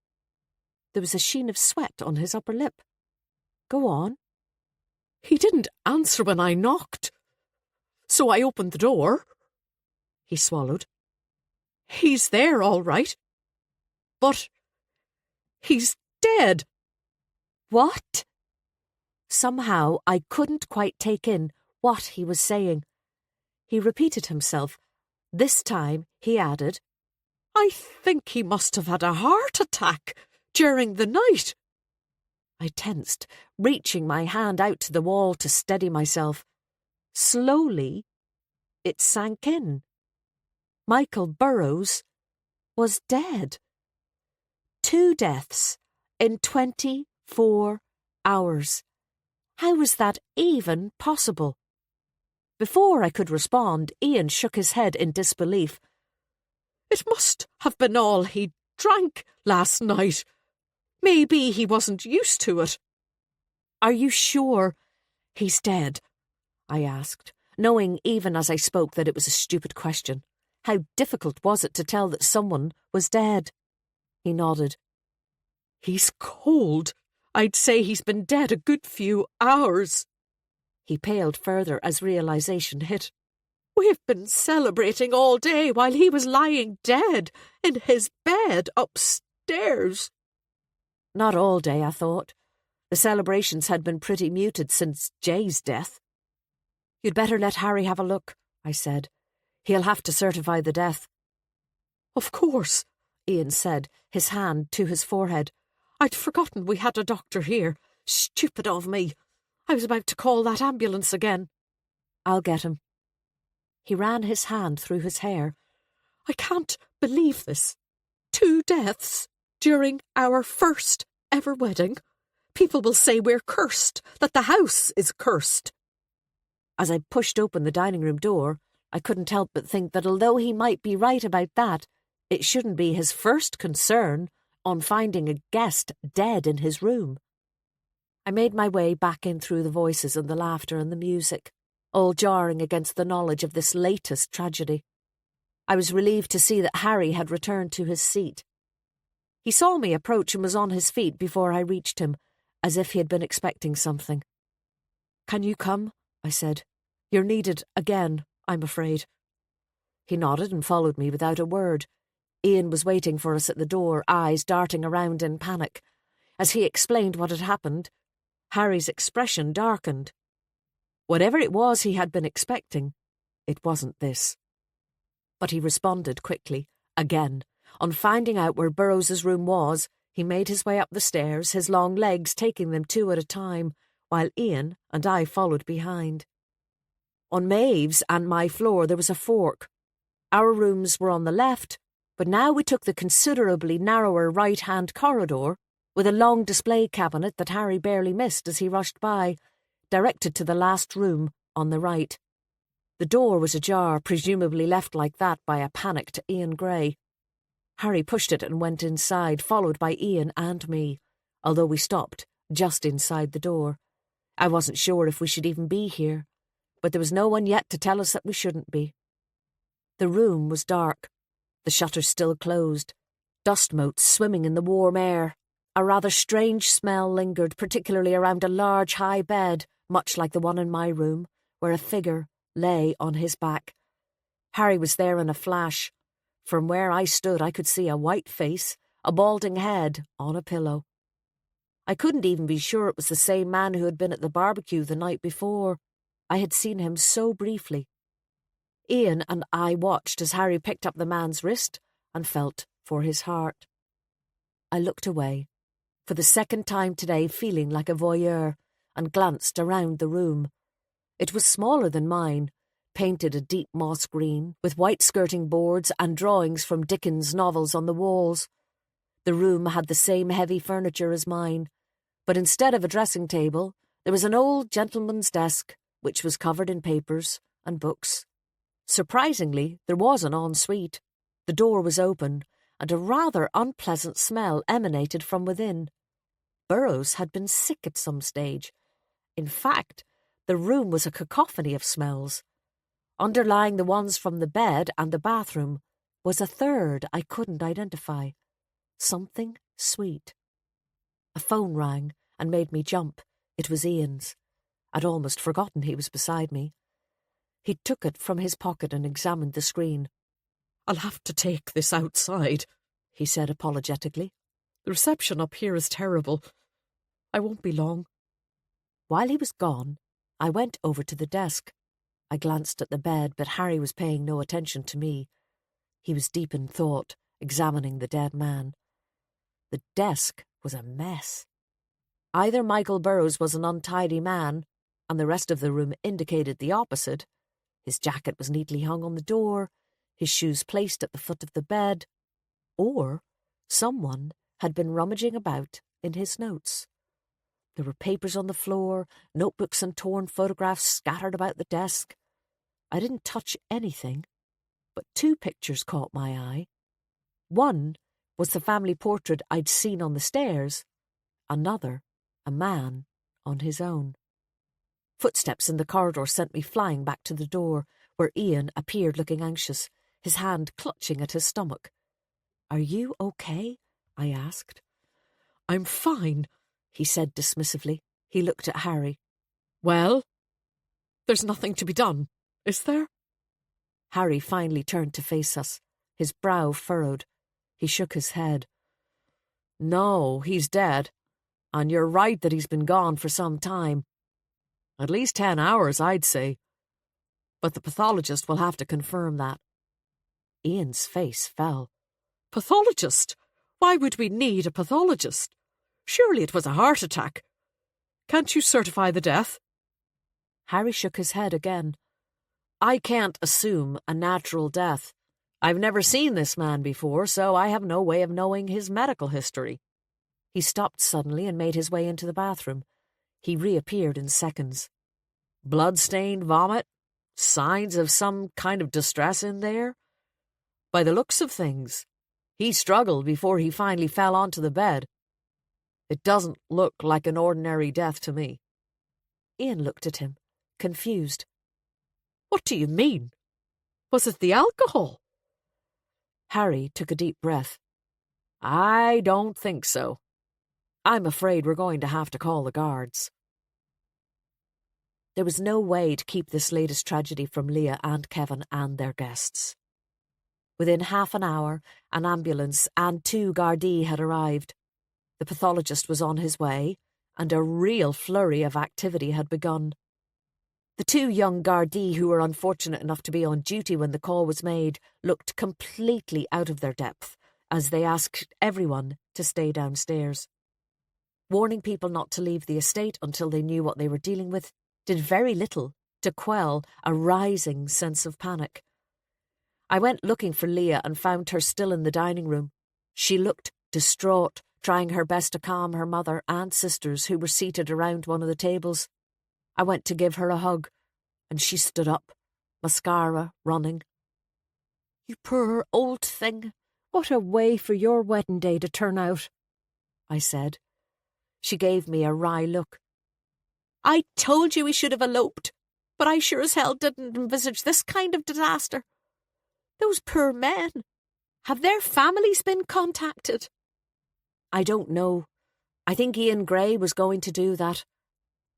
There was a sheen of sweat on his upper lip. "Go on." "He didn't answer when I knocked, so I opened the door." He swallowed. "He's there, all right. But he's dead." "What?" Somehow I couldn't quite take in what he was saying. He repeated himself. This time he added, "I think he must have had a heart attack during the night." I tensed, reaching my hand out to the wall to steady myself. Slowly, it sank in. Michael Burrows was dead. 2 deaths in 24 hours. How was that even possible? Before I could respond, Ian shook his head in disbelief. "It must have been all he drank last night. Maybe he wasn't used to it." "Are you sure he's dead?" I asked, knowing even as I spoke that it was a stupid question. How difficult was it to tell that someone was dead? He nodded. "He's cold. I'd say he's been dead a good few hours." He paled further as realisation hit. "We've been celebrating all day while he was lying dead in his bed upstairs." Not all day, I thought. The celebrations had been pretty muted since Jay's death. "You'd better let Harry have a look," I said. "He'll have to certify the death." "Of course," Ian said, his hand to his forehead. "I'd forgotten we had a doctor here. Stupid of me. I was about to call that ambulance again." "I'll get him." He ran his hand through his hair. "I can't believe this. 2 deaths during our first ever wedding. People will say we're cursed, that the house is cursed." As I pushed open the dining room door, I couldn't help but think that although he might be right about that, it shouldn't be his first concern on finding a guest dead in his room. I made my way back in through the voices and the laughter and the music, all jarring against the knowledge of this latest tragedy. I was relieved to see that Harry had returned to his seat. He saw me approach and was on his feet before I reached him, as if he had been expecting something. "Can you come?" I said. "You're needed again, I'm afraid." He nodded and followed me without a word. Ian was waiting for us at the door, eyes darting around in panic. As he explained what had happened, Harry's expression darkened. Whatever it was he had been expecting, it wasn't this. But he responded quickly, again. On finding out where Burrows's room was, he made his way up the stairs, his long legs taking them 2 at a time, while Ian and I followed behind. On Maeve's and my floor there was a fork. Our rooms were on the left, but now we took the considerably narrower right-hand corridor, with a long display cabinet that Harry barely missed as he rushed by, directed to the last room on the right. The door was ajar, presumably left like that by a panicked Ian Gray. Harry pushed it and went inside, followed by Ian and me, although we stopped just inside the door. I wasn't sure if we should even be here, but there was no one yet to tell us that we shouldn't be. The room was dark, the shutters still closed, dust motes swimming in the warm air. A rather strange smell lingered, particularly around a large high bed, much like the one in my room, where a figure lay on his back. Harry was there in a flash. From where I stood I could see a white face, a balding head on a pillow. I couldn't even be sure it was the same man who had been at the barbecue the night before. I had seen him so briefly. Ian and I watched as Harry picked up the man's wrist and felt for his heart. I looked away, for the second time today feeling like a voyeur, and glanced around the room. It was smaller than mine, painted a deep moss green, with white skirting boards and drawings from Dickens' novels on the walls. The room had the same heavy furniture as mine, but instead of a dressing table, there was an old gentleman's desk, which was covered in papers and books. Surprisingly, there was an ensuite. The door was open, and a rather unpleasant smell emanated from within. Burroughs had been sick at some stage. In fact, the room was a cacophony of smells. Underlying the ones from the bed and the bathroom was a third I couldn't identify. Something sweet. A phone rang and made me jump. It was Ian's. I'd almost forgotten he was beside me. He took it from his pocket and examined the screen. "I'll have to take this outside," he said apologetically. "The reception up here is terrible. I won't be long." While he was gone, I went over to the desk. I glanced at the bed, but Harry was paying no attention to me. He was deep in thought, examining the dead man. The desk was a mess. Either Michael Burroughs was an untidy man, and the rest of the room indicated the opposite. His jacket was neatly hung on the door, his shoes placed at the foot of the bed, or someone had been rummaging about in his notes. There were papers on the floor, notebooks and torn photographs scattered about the desk. I didn't touch anything, but two pictures caught my eye. One was the family portrait I'd seen on the stairs, another, a man on his own. Footsteps in the corridor sent me flying back to the door, where Ian appeared looking anxious, his hand clutching at his stomach. "Are you okay?" I asked. "I'm fine," he said dismissively. He looked at Harry. "Well, there's nothing to be done, is there?" Harry finally turned to face us, his brow furrowed. He shook his head. "No, he's dead. And you're right that he's been gone for some time. At least 10 hours, I'd say. But the pathologist will have to confirm that." Ian's face fell. "Pathologist? Why would we need a pathologist? Surely it was a heart attack. Can't you certify the death?" Harry shook his head again. "I can't assume a natural death. I've never seen this man before, so I have no way of knowing his medical history." He stopped suddenly and made his way into the bathroom. He reappeared in seconds. "Blood-stained vomit? Signs of some kind of distress in there? By the looks of things, he struggled before he finally fell onto the bed. It doesn't look like an ordinary death to me." Ian looked at him, confused. "What do you mean? Was it the alcohol?" Harry took a deep breath. "I don't think so. I'm afraid we're going to have to call the guards." There was no way to keep this latest tragedy from Leah and Kevin and their guests. Within half an hour, an ambulance and 2 Gardaí had arrived. The pathologist was on his way, and a real flurry of activity had begun. The 2 young Gardaí who were unfortunate enough to be on duty when the call was made looked completely out of their depth as they asked everyone to stay downstairs. Warning people not to leave the estate until they knew what they were dealing with did very little to quell a rising sense of panic. I went looking for Leah and found her still in the dining room. She looked distraught, trying her best to calm her mother and sisters who were seated around one of the tables. I went to give her a hug, and she stood up, mascara running. "You poor old thing, what a way for your wedding day to turn out," I said. She gave me a wry look. "I told you we should have eloped, but I sure as hell didn't envisage this kind of disaster. Those poor men. Have their families been contacted?" "I don't know. I think Ian Gray was going to do that.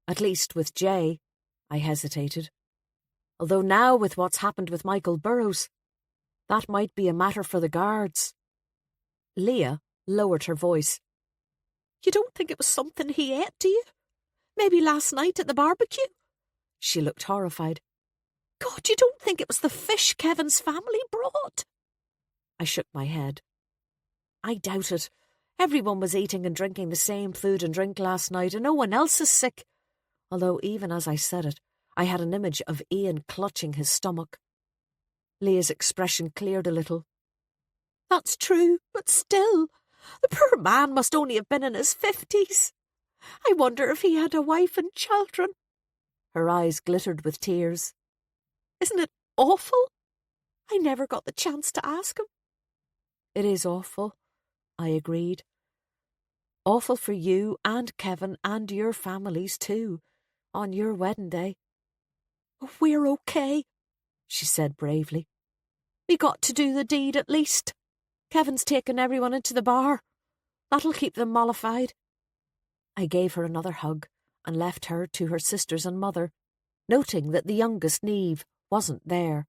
At least with Jay." I hesitated. "Although now with what's happened with Michael Burroughs, that might be a matter for the guards." Leah lowered her voice. "You don't think it was something he ate, do you? Maybe last night at the barbecue?" She looked horrified. "God, you don't think it was the fish Kevin's family brought?" I shook my head. "I doubt it. Everyone was eating and drinking the same food and drink last night, and no one else is sick." Although even as I said it, I had an image of Ian clutching his stomach. Leah's expression cleared a little. That's true, but still, the poor man must only have been in his 50s. I wonder if he had a wife and children. Her eyes glittered with tears. Isn't it awful? I never got the chance to ask him. It is awful, I agreed. Awful for you and Kevin and your families too, on your wedding day. We're okay, she said bravely. We got to do the deed at least. Kevin's taken everyone into the bar. That'll keep them mollified. I gave her another hug and left her to her sisters and mother, noting that the youngest, Niamh, wasn't there,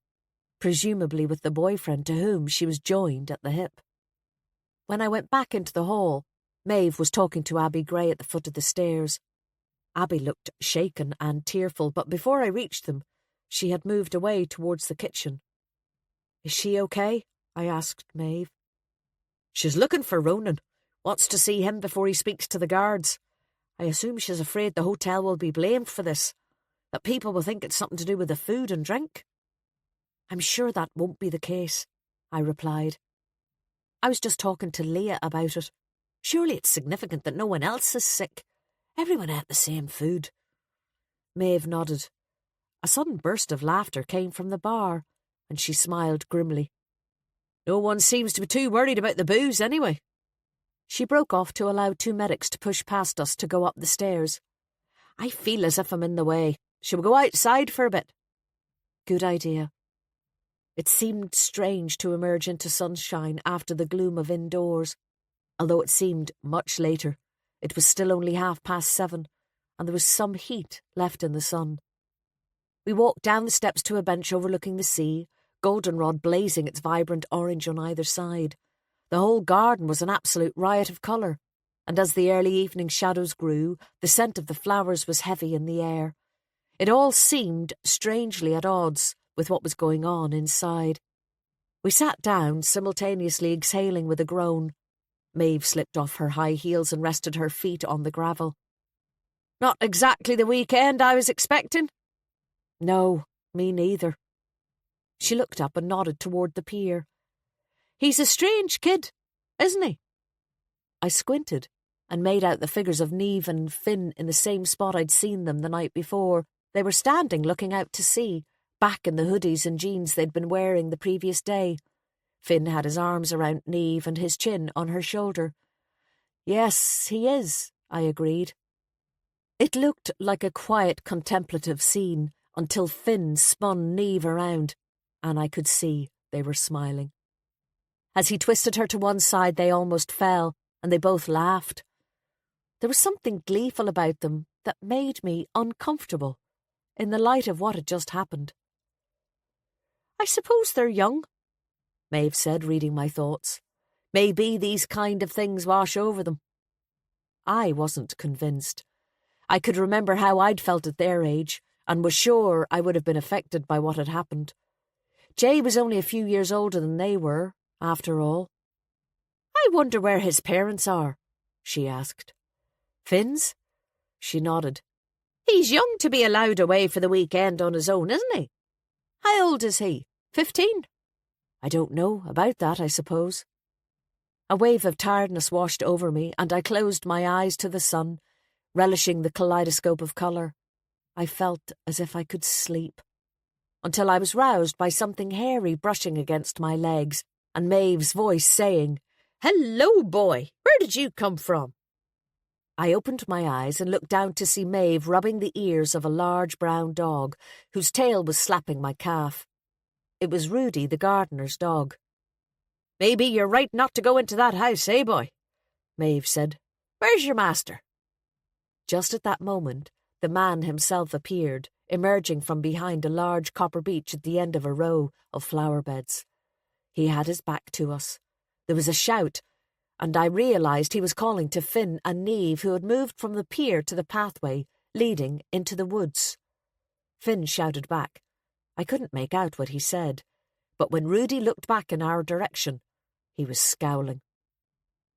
presumably with the boyfriend to whom she was joined at the hip. When I went back into the hall, Maeve was talking to Abby Gray at the foot of the stairs. Abby looked shaken and tearful, but before I reached them, she had moved away towards the kitchen. Is she okay? I asked Maeve. She's looking for Ronan. Wants to see him before he speaks to the guards. I assume she's afraid the hotel will be blamed for this, that people will think it's something to do with the food and drink. I'm sure that won't be the case, I replied. I was just talking to Leah about it. Surely it's significant that no one else is sick. Everyone ate the same food. Maeve nodded. A sudden burst of laughter came from the bar, and she smiled grimly. No one seems to be too worried about the booze anyway. She broke off to allow 2 medics to push past us to go up the stairs. I feel as if I'm in the way. Shall we go outside for a bit? Good idea. It seemed strange to emerge into sunshine after the gloom of indoors. Although it seemed much later, it was still only 7:30, and there was some heat left in the sun. We walked down the steps to a bench overlooking the sea, goldenrod blazing its vibrant orange on either side. The whole garden was an absolute riot of colour, and as the early evening shadows grew, the scent of the flowers was heavy in the air. It all seemed strangely at odds with what was going on inside. We sat down, simultaneously exhaling with a groan. Maeve slipped off her high heels and rested her feet on the gravel. Not exactly the weekend I was expecting. No, me neither. She looked up and nodded toward the pier. He's a strange kid, isn't he? I squinted and made out the figures of Niamh and Finn in the same spot I'd seen them the night before. They were standing looking out to sea, back in the hoodies and jeans they'd been wearing the previous day. Finn had his arms around Niamh and his chin on her shoulder. Yes, he is, I agreed. It looked like a quiet, contemplative scene until Finn spun Niamh around, and I could see they were smiling. As he twisted her to one side, they almost fell, and they both laughed. There was something gleeful about them that made me uncomfortable in the light of what had just happened. I suppose they're young, Maeve said, reading my thoughts. Maybe these kind of things wash over them. I wasn't convinced. I could remember how I'd felt at their age, and was sure I would have been affected by what had happened. Jay was only a few years older than they were, after all. I wonder where his parents are, she asked. Finn's? She nodded. He's young to be allowed away for the weekend on his own, isn't he? How old is he? 15? I don't know about that, I suppose. A wave of tiredness washed over me, and I closed my eyes to the sun, relishing the kaleidoscope of colour. I felt as if I could sleep, until I was roused by something hairy brushing against my legs, and Maeve's voice saying, "Hello, boy! Where did you come from?" I opened my eyes and looked down to see Maeve rubbing the ears of a large brown dog, whose tail was slapping my calf. It was Rudy, the gardener's dog. "Maybe you're right not to go into that house, eh, boy?" Maeve said. "Where's your master?" Just at that moment, the man himself appeared, emerging from behind a large copper beech at the end of a row of flower beds. He had his back to us. There was a shout, and I realised he was calling to Finn and Niamh, who had moved from the pier to the pathway leading into the woods. Finn shouted back. I couldn't make out what he said, but when Rudy looked back in our direction, he was scowling.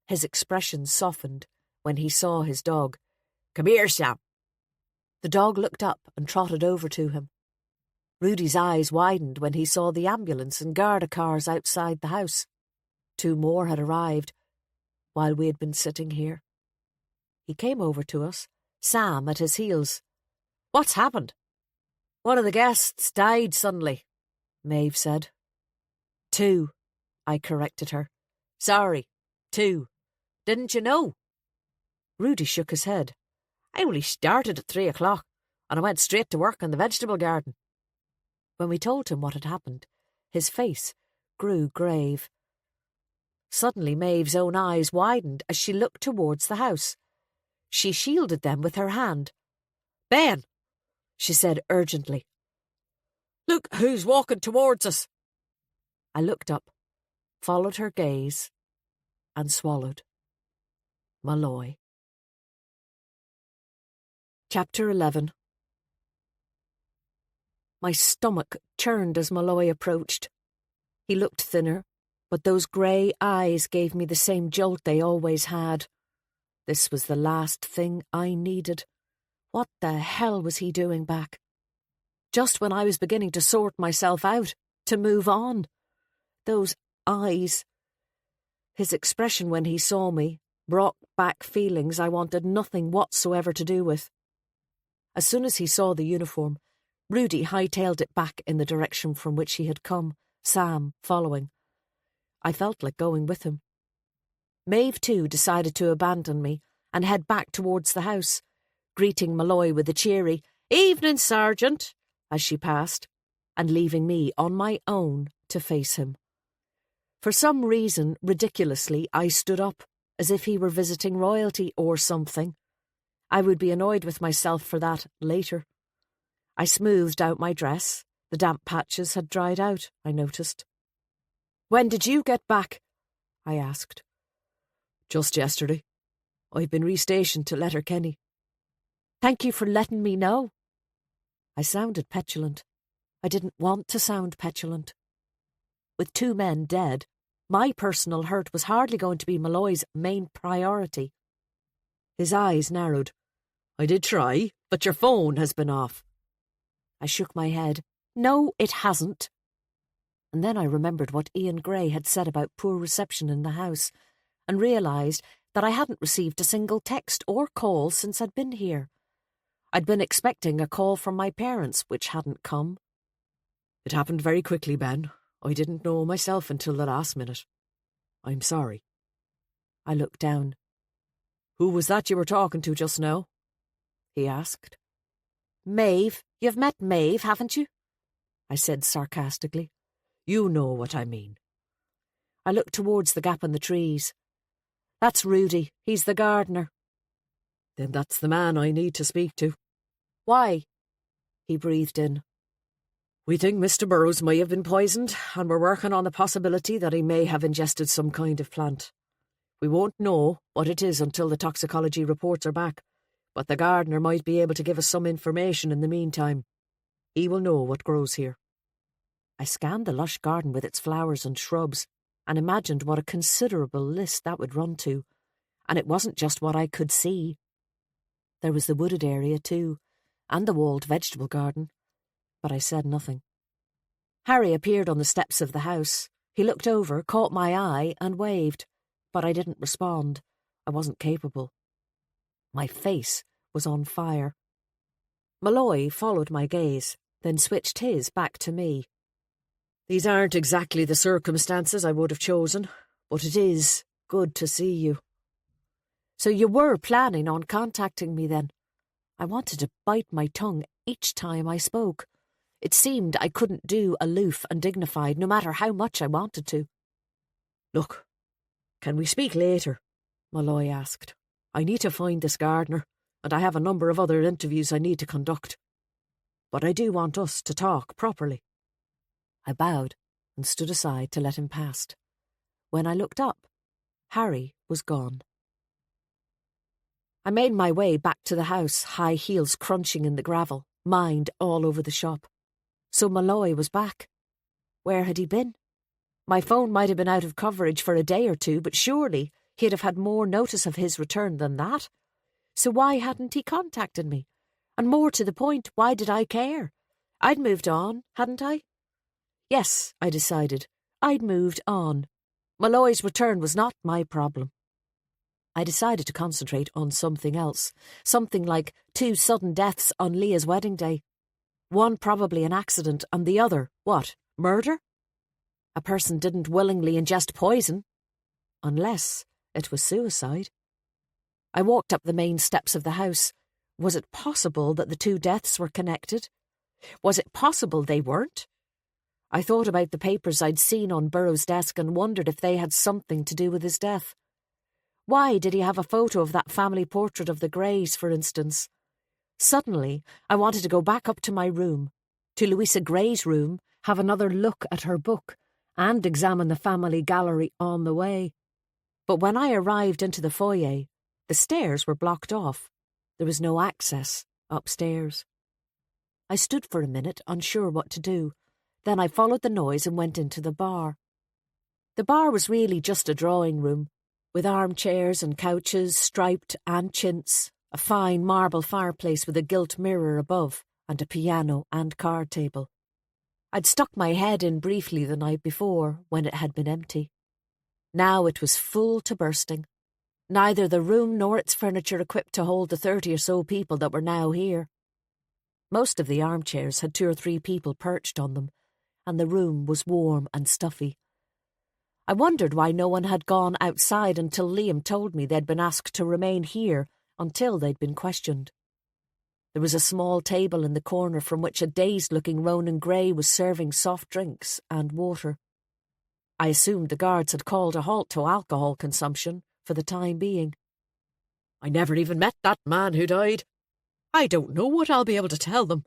His expression softened when he saw his dog. "Come here, Sam." The dog looked up and trotted over to him. Rudy's eyes widened when he saw the ambulance and Garda cars outside the house. 2 more had arrived while we had been sitting here. He came over to us, Sam at his heels. "What's happened?" "One of the guests died suddenly," Maeve said. 2, I corrected her. "Sorry, 2. Didn't you know?" Rudy shook his head. "I only started at 3 o'clock, and I went straight to work in the vegetable garden." When we told him what had happened, his face grew grave. Suddenly Maeve's own eyes widened as she looked towards the house. She shielded them with her hand. "Ben," she said urgently. "Look who's walking towards us." I looked up, followed her gaze, and swallowed. Malloy. Chapter 11. My stomach churned as Malloy approached. He looked thinner, but those grey eyes gave me the same jolt they always had. This was the last thing I needed. What the hell was he doing back? Just when I was beginning to sort myself out, to move on. Those eyes. His expression when he saw me brought back feelings I wanted nothing whatsoever to do with. As soon as he saw the uniform, Rudy hightailed it back in the direction from which he had come, Sam following. I felt like going with him. Maeve, too, decided to abandon me and head back towards the house, greeting Malloy with a cheery "Evening, Sergeant," as she passed, and leaving me on my own to face him. For some reason, ridiculously, I stood up, as if he were visiting royalty or something. I would be annoyed with myself for that later. I smoothed out my dress. The damp patches had dried out, I noticed. "When did you get back?" I asked. "Just yesterday. I've been restationed to Letterkenny." "Thank you for letting me know." I sounded petulant. I didn't want to sound petulant. With 2 men dead, my personal hurt was hardly going to be Malloy's main priority. His eyes narrowed. "I did try, but your phone has been off." I shook my head. "No, it hasn't." And then I remembered what Ian Gray had said about poor reception in the house, and realised that I hadn't received a single text or call since I'd been here. I'd been expecting a call from my parents, which hadn't come. "It happened very quickly, Ben. I didn't know myself until the last minute. I'm sorry." I looked down. "Who was that you were talking to just now?" he asked. "Maeve. You've met Maeve, haven't you?" I said sarcastically. "You know what I mean." I looked towards the gap in the trees. "That's Rudy. He's the gardener." "Then that's the man I need to speak to." "Why?" He breathed in. "We think Mr. Burrows may have been poisoned, and we're working on the possibility that he may have ingested some kind of plant. We won't know what it is until the toxicology reports are back, but the gardener might be able to give us some information in the meantime. He will know what grows here." I scanned the lush garden with its flowers and shrubs, and imagined what a considerable list that would run to, and it wasn't just what I could see. There was the wooded area too, and the walled vegetable garden, but I said nothing. Harry appeared on the steps of the house. He looked over, caught my eye, and waved, but I didn't respond. I wasn't capable. My face was on fire. Malloy followed my gaze, then switched his back to me. "These aren't exactly the circumstances I would have chosen, but it is good to see you." "So you were planning on contacting me then?" I wanted to bite my tongue each time I spoke. It seemed I couldn't do aloof and dignified, no matter how much I wanted to. "Look, can we speak later?" Malloy asked. "I need to find this gardener, and I have a number of other interviews I need to conduct. But I do want us to talk properly." I bowed and stood aside to let him past. When I looked up, Harry was gone. I made my way back to the house, high heels crunching in the gravel, mind all over the shop. So Malloy was back. Where had he been? My phone might have been out of coverage for a day or 2, but surely he'd have had more notice of his return than that. So why hadn't he contacted me? And more to the point, why did I care? I'd moved on, hadn't I? Yes, I decided. I'd moved on. Malloy's return was not my problem. I decided to concentrate on something else. Something like 2 sudden deaths on Leah's wedding day. One probably an accident, and the other, what, murder? A person didn't willingly ingest poison. Unless it was suicide. I walked up the main steps of the house. Was it possible that the 2 deaths were connected? Was it possible they weren't? I thought about the papers I'd seen on Burroughs' desk and wondered if they had something to do with his death. Why did he have a photo of that family portrait of the Greys, for instance? Suddenly, I wanted to go back up to my room, to Louisa Gray's room, have another look at her book, and examine the family gallery on the way. But when I arrived into the foyer, the stairs were blocked off. There was no access upstairs. I stood for a minute, unsure what to do. Then I followed the noise and went into the bar. The bar was really just a drawing room, with armchairs and couches, striped and chintz, a fine marble fireplace with a gilt mirror above, and a piano and card table. I'd stuck my head in briefly the night before, when it had been empty. Now it was full to bursting. Neither the room nor its furniture equipped to hold the 30 or so people that were now here. Most of the armchairs had 2 or 3 people perched on them, and the room was warm and stuffy. I wondered why no one had gone outside until Liam told me they'd been asked to remain here until they'd been questioned. There was a small table in the corner from which a dazed-looking Ronan Gray was serving soft drinks and water. I assumed the guards had called a halt to alcohol consumption for the time being. I never even met that man who died. I don't know what I'll be able to tell them.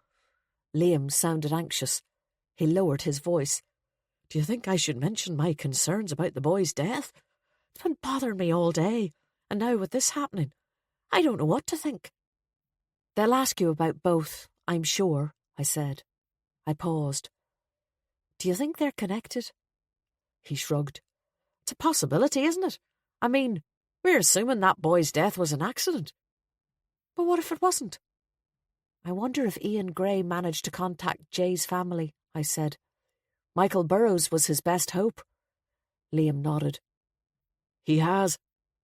Liam sounded anxious. He lowered his voice. Do you think I should mention my concerns about the boy's death? It's been bothering me all day, and now with this happening, I don't know what to think. They'll ask you about both, I'm sure, I said. I paused. Do you think they're connected? He shrugged. It's a possibility, isn't it? I mean, we're assuming that boy's death was an accident. But what if it wasn't? I wonder if Ian Gray managed to contact Jay's family, I said. Michael Burroughs was his best hope. Liam nodded. He has.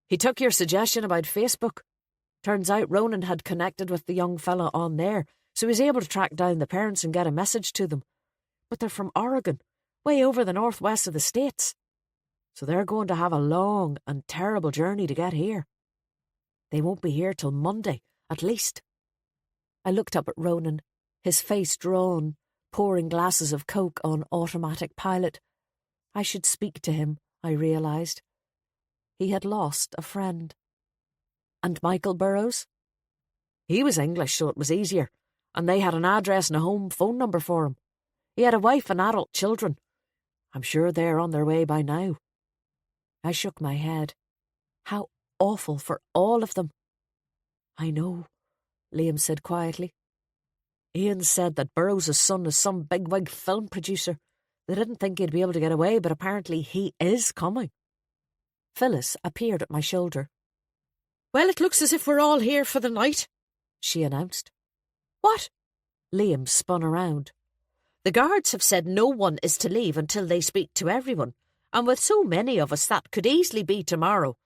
He took your suggestion about Facebook. Turns out Ronan had connected with the young fella on there, so he was able to track down the parents and get a message to them. But they're from Oregon, way over the northwest of the States. So they're going to have a long and terrible journey to get here. They won't be here till Monday, at least. I looked up at Ronan, his face drawn, pouring glasses of Coke on automatic pilot. I should speak to him, I realised. He had lost a friend. And Michael Burroughs? He was English, so it was easier, and they had an address and a home phone number for him. He had a wife and adult children. I'm sure they're on their way by now. I shook my head. How awful for all of them. I know, Liam said quietly. Ian said that Burroughs' son is some bigwig film producer. They didn't think he'd be able to get away, but apparently he is coming. Phyllis appeared at my shoulder. Well, it looks as if we're all here for the night, she announced. What? Liam spun around. The guards have said no one is to leave until they speak to everyone, and with so many of us that could easily be tomorrow.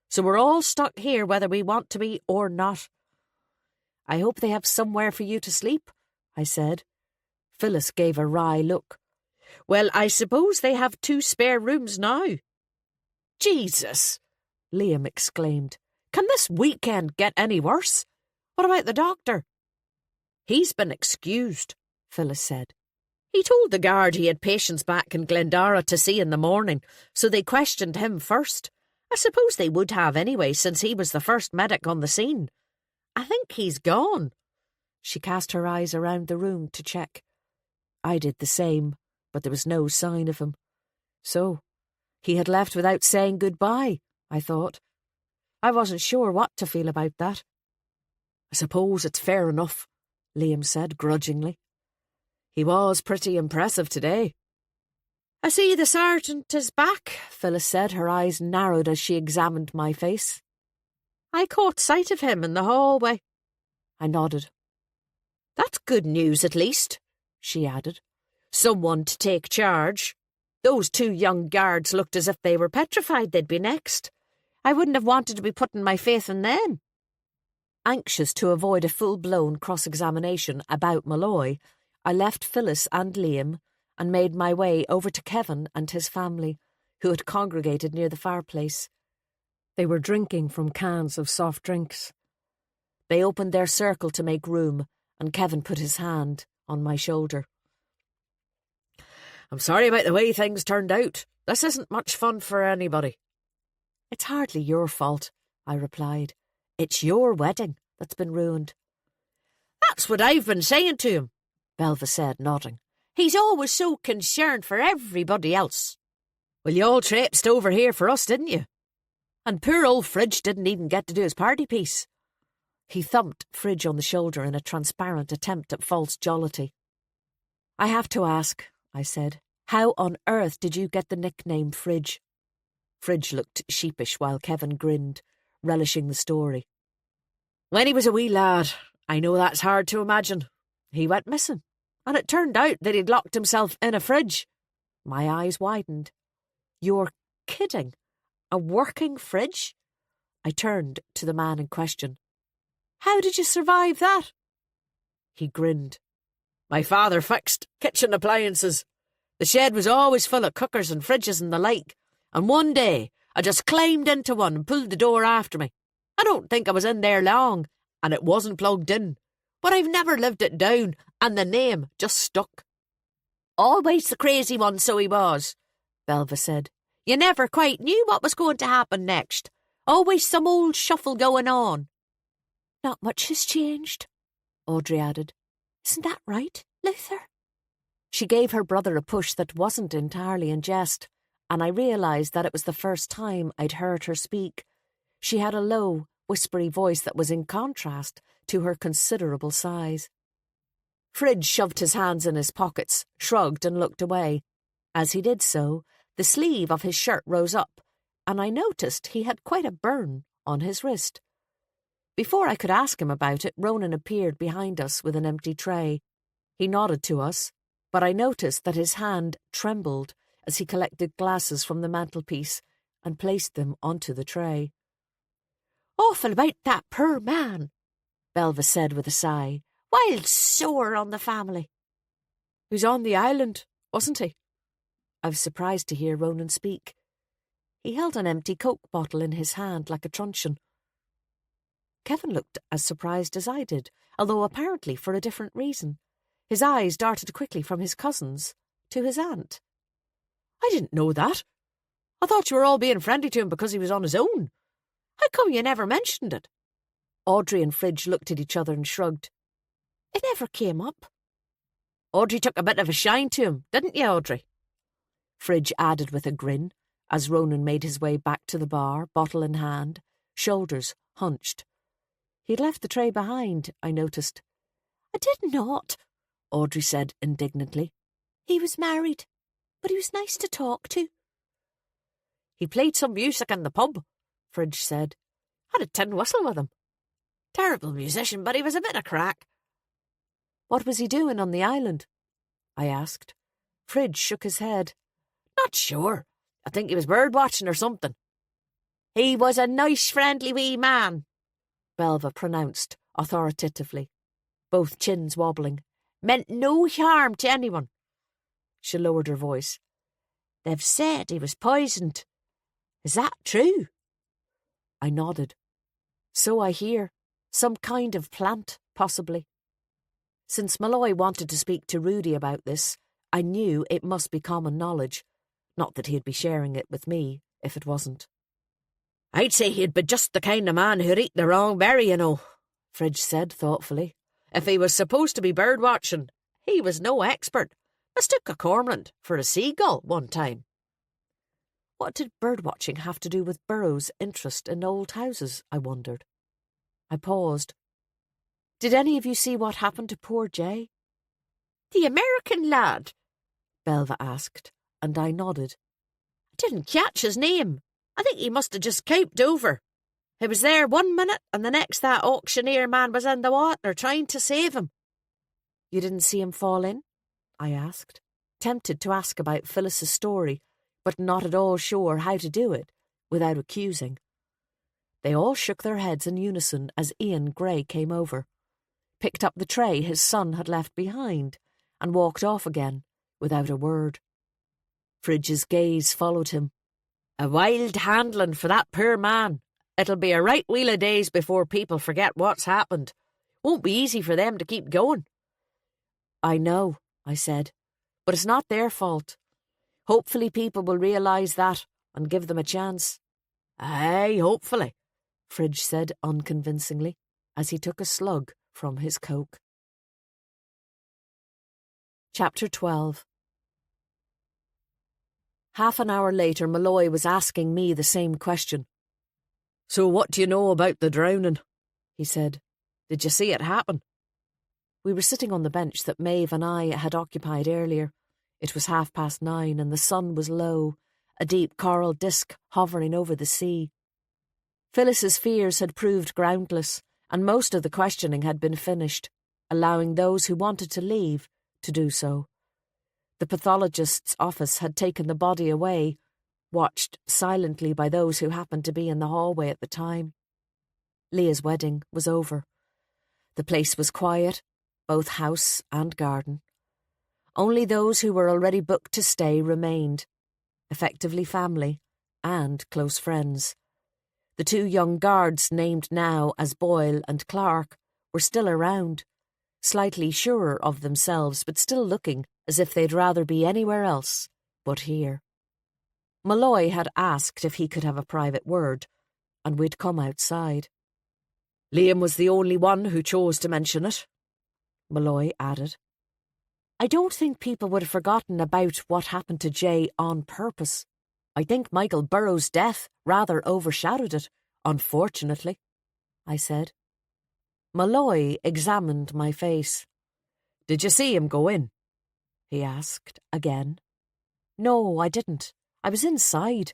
So we're all stuck here whether we want to be or not. I hope they have somewhere for you to sleep, I said. Phyllis gave a wry look. Well, I suppose they have 2 spare rooms now. Jesus, Liam exclaimed. Can this weekend get any worse? What about the doctor? He's been excused, Phyllis said. He told the guard he had patients back in Glendara to see in the morning, so they questioned him first. I suppose they would have anyway, since he was the first medic on the scene. I think he's gone. She cast her eyes around the room to check. I did the same, but there was no sign of him. So, he had left without saying goodbye, I thought. I wasn't sure what to feel about that. I suppose it's fair enough, Liam said grudgingly. He was pretty impressive today. I see the sergeant is back, Phyllis said, her eyes narrowed as she examined my face. I caught sight of him in the hallway. I nodded. That's good news, at least, she added. Someone to take charge. Those two young guards looked as if they were petrified they'd be next. I wouldn't have wanted to be putting my faith in them. Anxious to avoid a full-blown cross-examination about Malloy, I left Phyllis and Liam and made my way over to Kevin and his family, who had congregated near the fireplace. They were drinking from cans of soft drinks. They opened their circle to make room, and Kevin put his hand on my shoulder. I'm sorry about the way things turned out. This isn't much fun for anybody. It's hardly your fault, I replied. It's your wedding that's been ruined. That's what I've been saying to him, Belva said, nodding. He's always so concerned for everybody else. Well, you all traipsed over here for us, didn't you? And poor old Fridge didn't even get to do his party piece. He thumped Fridge on the shoulder in a transparent attempt at false jollity. I have to ask, I said, how on earth did you get the nickname Fridge? Fridge looked sheepish while Kevin grinned, relishing the story. When he was a wee lad, I know that's hard to imagine, he went missing, and it turned out that he'd locked himself in a fridge. My eyes widened. You're kidding? A working fridge? I turned to the man in question. How did you survive that? He grinned. My father fixed kitchen appliances. The shed was always full of cookers and fridges and the like, and one day I just climbed into one and pulled the door after me. I don't think I was in there long, and it wasn't plugged in, but I've never lived it down, and the name just stuck. Always the crazy one, so he was, Belva said. You never quite knew what was going to happen next. Always some old shuffle going on. Not much has changed, Audrey added. Isn't that right, Luther? She gave her brother a push that wasn't entirely in jest, and I realised that it was the first time I'd heard her speak. She had a low, whispery voice that was in contrast to her considerable size. Fridge shoved his hands in his pockets, shrugged and looked away. As he did so, the sleeve of his shirt rose up, and I noticed he had quite a burn on his wrist. Before I could ask him about it, Ronan appeared behind us with an empty tray. He nodded to us, but I noticed that his hand trembled as he collected glasses from the mantelpiece and placed them onto the tray. Awful about that poor man, Belva said with a sigh. Wild sore on the family. He was on the island, wasn't he? I was surprised to hear Ronan speak. He held an empty Coke bottle in his hand like a truncheon. Kevin looked as surprised as I did, although apparently for a different reason. His eyes darted quickly from his cousins to his aunt. I didn't know that. I thought you were all being friendly to him because he was on his own. How come you never mentioned it? Audrey and Fridge looked at each other and shrugged. It never came up. Audrey took a bit of a shine to him, didn't you, Audrey? Fridge added with a grin, as Ronan made his way back to the bar, bottle in hand, shoulders hunched. He'd left the tray behind, I noticed. I did not, Audrey said indignantly. He was married, but he was nice to talk to. He played some music in the pub, Fridge said. Had a tin whistle with him. Terrible musician, but he was a bit of crack. What was he doing on the island? I asked. Fridge shook his head. Not sure. I think he was bird watching or something. He was a nice, friendly wee man, Belva pronounced authoritatively, both chins wobbling. Meant no harm to anyone. She lowered her voice. They've said he was poisoned. Is that true? I nodded. So I hear. Some kind of plant, possibly. Since Malloy wanted to speak to Rudy about this, I knew it must be common knowledge. Not that he'd be sharing it with me, if it wasn't. I'd say he'd be just the kind of man who'd eat the wrong berry, you know, Fridge said thoughtfully. If he was supposed to be bird watching, he was no expert. Mistook a cormorant for a seagull one time. What did bird-watching have to do with Burroughs' interest in old houses, I wondered. I paused. Did any of you see what happened to poor Jay? The American lad? Belva asked, and I nodded. I didn't catch his name. I think he must have just coped over. He was there 1 minute, and the next that auctioneer man was in the water trying to save him. You didn't see him fall in? I asked, tempted to ask about Phyllis's story, but not at all sure how to do it without accusing. They all shook their heads in unison as Ian Gray came over, picked up the tray his son had left behind, and walked off again without a word. Fridge's gaze followed him. A wild handling for that poor man. It'll be a right wheel of days before people forget what's happened. Won't be easy for them to keep going. I know, I said, but it's not their fault. Hopefully people will realise that and give them a chance. Aye, hopefully, Fridge said unconvincingly as he took a slug from his Coke. Chapter 12. Half an hour later, Malloy was asking me the same question. So what do you know about the drowning? He said. Did you see it happen? We were sitting on the bench that Maeve and I had occupied earlier. It was 9:30 and the sun was low, a deep coral disk hovering over the sea. Phyllis's fears had proved groundless, and most of the questioning had been finished, allowing those who wanted to leave to do so. The pathologist's office had taken the body away, watched silently by those who happened to be in the hallway at the time. Leah's wedding was over. The place was quiet, both house and garden. Only those who were already booked to stay remained, effectively family and close friends. The 2 young guards named now as Boyle and Clark were still around, slightly surer of themselves but still looking as if they'd rather be anywhere else but here. Malloy had asked if he could have a private word, and we'd come outside. Liam was the only one who chose to mention it, Malloy added. I don't think people would have forgotten about what happened to Jay on purpose. I think Michael Burrows' death rather overshadowed it, unfortunately, I said. Malloy examined my face. Did you see him go in? He asked again. No, I didn't. I was inside.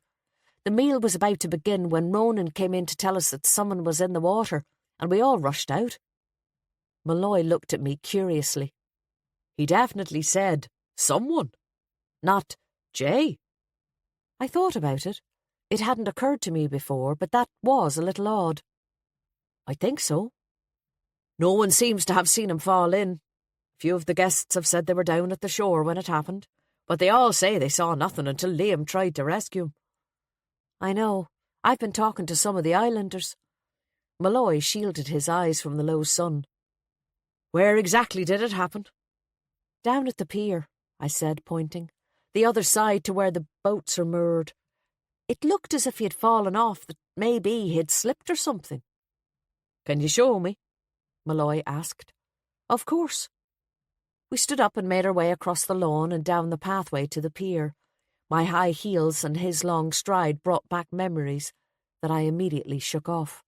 The meal was about to begin when Ronan came in to tell us that someone was in the water, and we all rushed out. Malloy looked at me curiously. He definitely said, someone, not Jay. I thought about it. It hadn't occurred to me before, but that was a little odd. I think so. No one seems to have seen him fall in. Few of the guests have said they were down at the shore when it happened, but they all say they saw nothing until Liam tried to rescue him. I know. I've been talking to some of the islanders. Malloy shielded his eyes from the low sun. Where exactly did it happen? Down at the pier, I said, pointing. The other side to where the boats are moored. It looked as if he had fallen off, that maybe he'd slipped or something. Can you show me? Malloy asked. Of course. We stood up and made our way across the lawn and down the pathway to the pier. My high heels and his long stride brought back memories that I immediately shook off.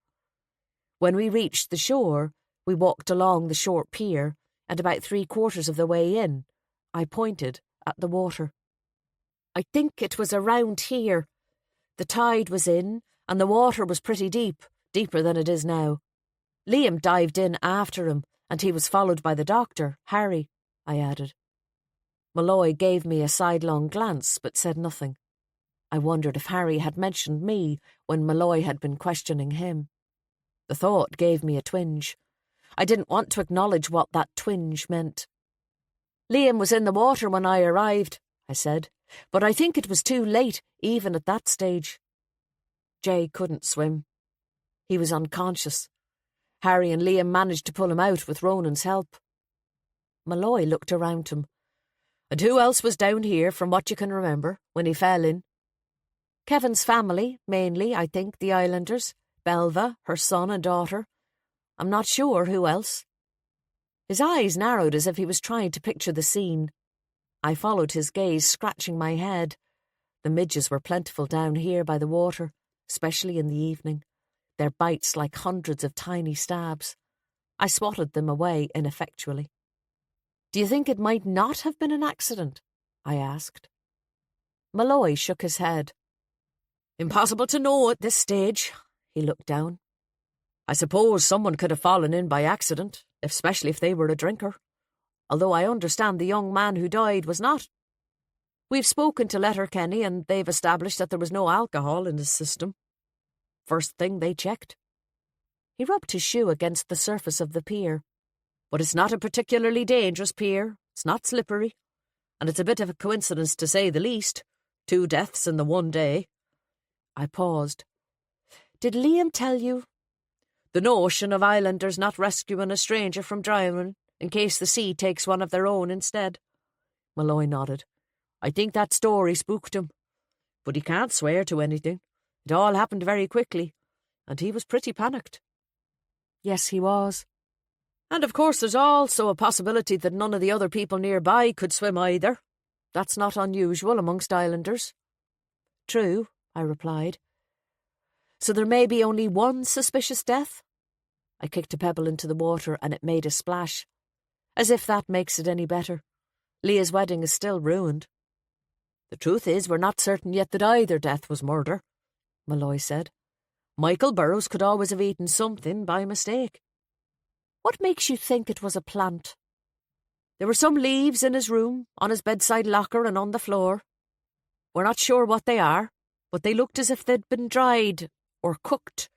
When we reached the shore, we walked along the short pier, and about 3/4 of the way in, I pointed at the water. I think it was around here. The tide was in, and the water was pretty deep, deeper than it is now. Liam dived in after him, and he was followed by the doctor, Harry, I added. Malloy gave me a sidelong glance, but said nothing. I wondered if Harry had mentioned me when Malloy had been questioning him. The thought gave me a twinge. I didn't want to acknowledge what that twinge meant. Liam was in the water when I arrived, I said, but I think it was too late, even at that stage. Jay couldn't swim. He was unconscious. Harry and Liam managed to pull him out with Ronan's help. Malloy looked around him. And who else was down here, from what you can remember, when he fell in? Kevin's family, mainly, I think, the islanders. Belva, her son and daughter. I'm not sure who else. His eyes narrowed as if he was trying to picture the scene. I followed his gaze, scratching my head. The midges were plentiful down here by the water, especially in the evening, their bites like hundreds of tiny stabs. I swatted them away ineffectually. Do you think it might not have been an accident? I asked. Malloy shook his head. Impossible to know at this stage. He looked down. I suppose someone could have fallen in by accident, especially if they were a drinker. although I understand the young man who died was not. We've spoken to Letterkenny and they've established that there was no alcohol in his system. First thing they checked. He rubbed his shoe against the surface of the pier. But it's not a particularly dangerous pier, it's not slippery, and it's a bit of a coincidence to say the least. 2 deaths in the one day. I paused. Did Liam tell you? The notion of islanders not rescuing a stranger from drowning in case the sea takes one of their own instead. Malloy nodded. I think that story spooked him. But he can't swear to anything. It all happened very quickly, and he was pretty panicked. Yes, he was. And of course there's also a possibility that none of the other people nearby could swim either. That's not unusual amongst islanders. True, I replied. So there may be only one suspicious death? I kicked a pebble into the water and it made a splash. As if that makes it any better. Leah's wedding is still ruined. The truth is we're not certain yet that either death was murder, Malloy said. Michael Burrows could always have eaten something by mistake. What makes you think it was a plant? There were some leaves in his room, on his bedside locker and on the floor. We're not sure what they are, but they looked as if they'd been dried or cooked.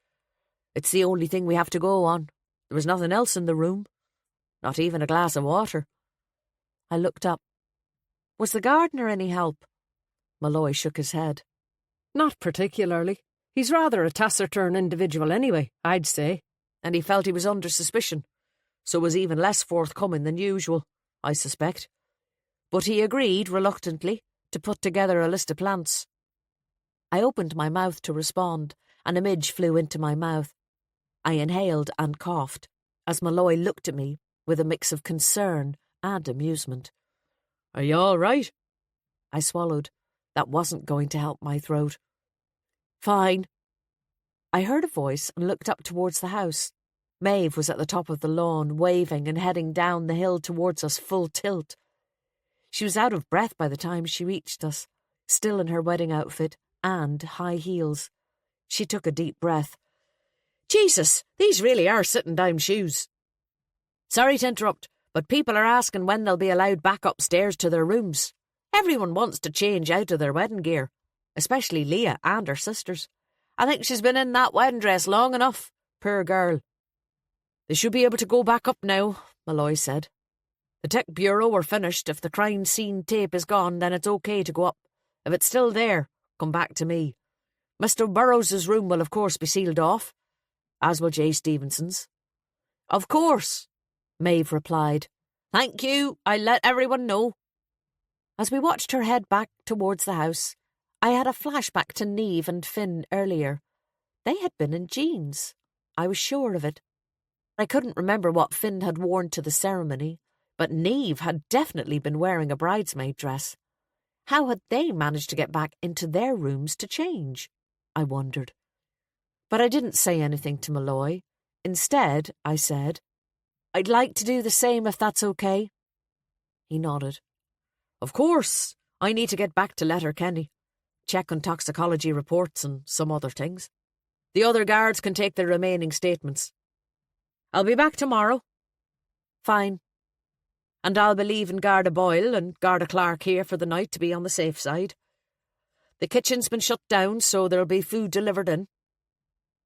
It's the only thing we have to go on. There was nothing else in the room. Not even a glass of water. I looked up. Was the gardener any help? Malloy shook his head. Not particularly. He's rather a taciturn individual anyway, I'd say, and he felt he was under suspicion, so was even less forthcoming than usual, I suspect. But he agreed, reluctantly, to put together a list of plants. I opened my mouth to respond, and a midge flew into my mouth. I inhaled and coughed, as Malloy looked at me with a mix of concern and amusement. Are you all right? I swallowed. That wasn't going to help my throat. Fine. I heard a voice and looked up towards the house. Maeve was at the top of the lawn, waving and heading down the hill towards us full tilt. She was out of breath by the time she reached us, still in her wedding outfit and high heels. She took a deep breath. Jesus, these really are sitting-down shoes. Sorry to interrupt, but people are asking when they'll be allowed back upstairs to their rooms. Everyone wants to change out of their wedding gear, especially Leah and her sisters. I think she's been in that wedding dress long enough, poor girl. They should be able to go back up now, Malloy said. The tech bureau are finished. If the crime scene tape is gone, then it's okay to go up. If it's still there, come back to me. Mr. Burrows' room will of course be sealed off, as will J. Stevenson's. Of course, Maeve replied. Thank you, I'll let everyone know. As we watched her head back towards the house, I had a flashback to Niamh and Finn earlier. They had been in jeans. I was sure of it. I couldn't remember what Finn had worn to the ceremony, but Niamh had definitely been wearing a bridesmaid dress. How had they managed to get back into their rooms to change? I wondered. But I didn't say anything to Malloy. Instead, I said, I'd like to do the same if that's okay. He nodded. Of course, I need to get back to Letterkenny. Check on toxicology reports and some other things. The other guards can take the remaining statements. I'll be back tomorrow. Fine. And I'll be leaving Garda Boyle and Garda Clark here for the night to be on the safe side. The kitchen's been shut down, so there'll be food delivered in.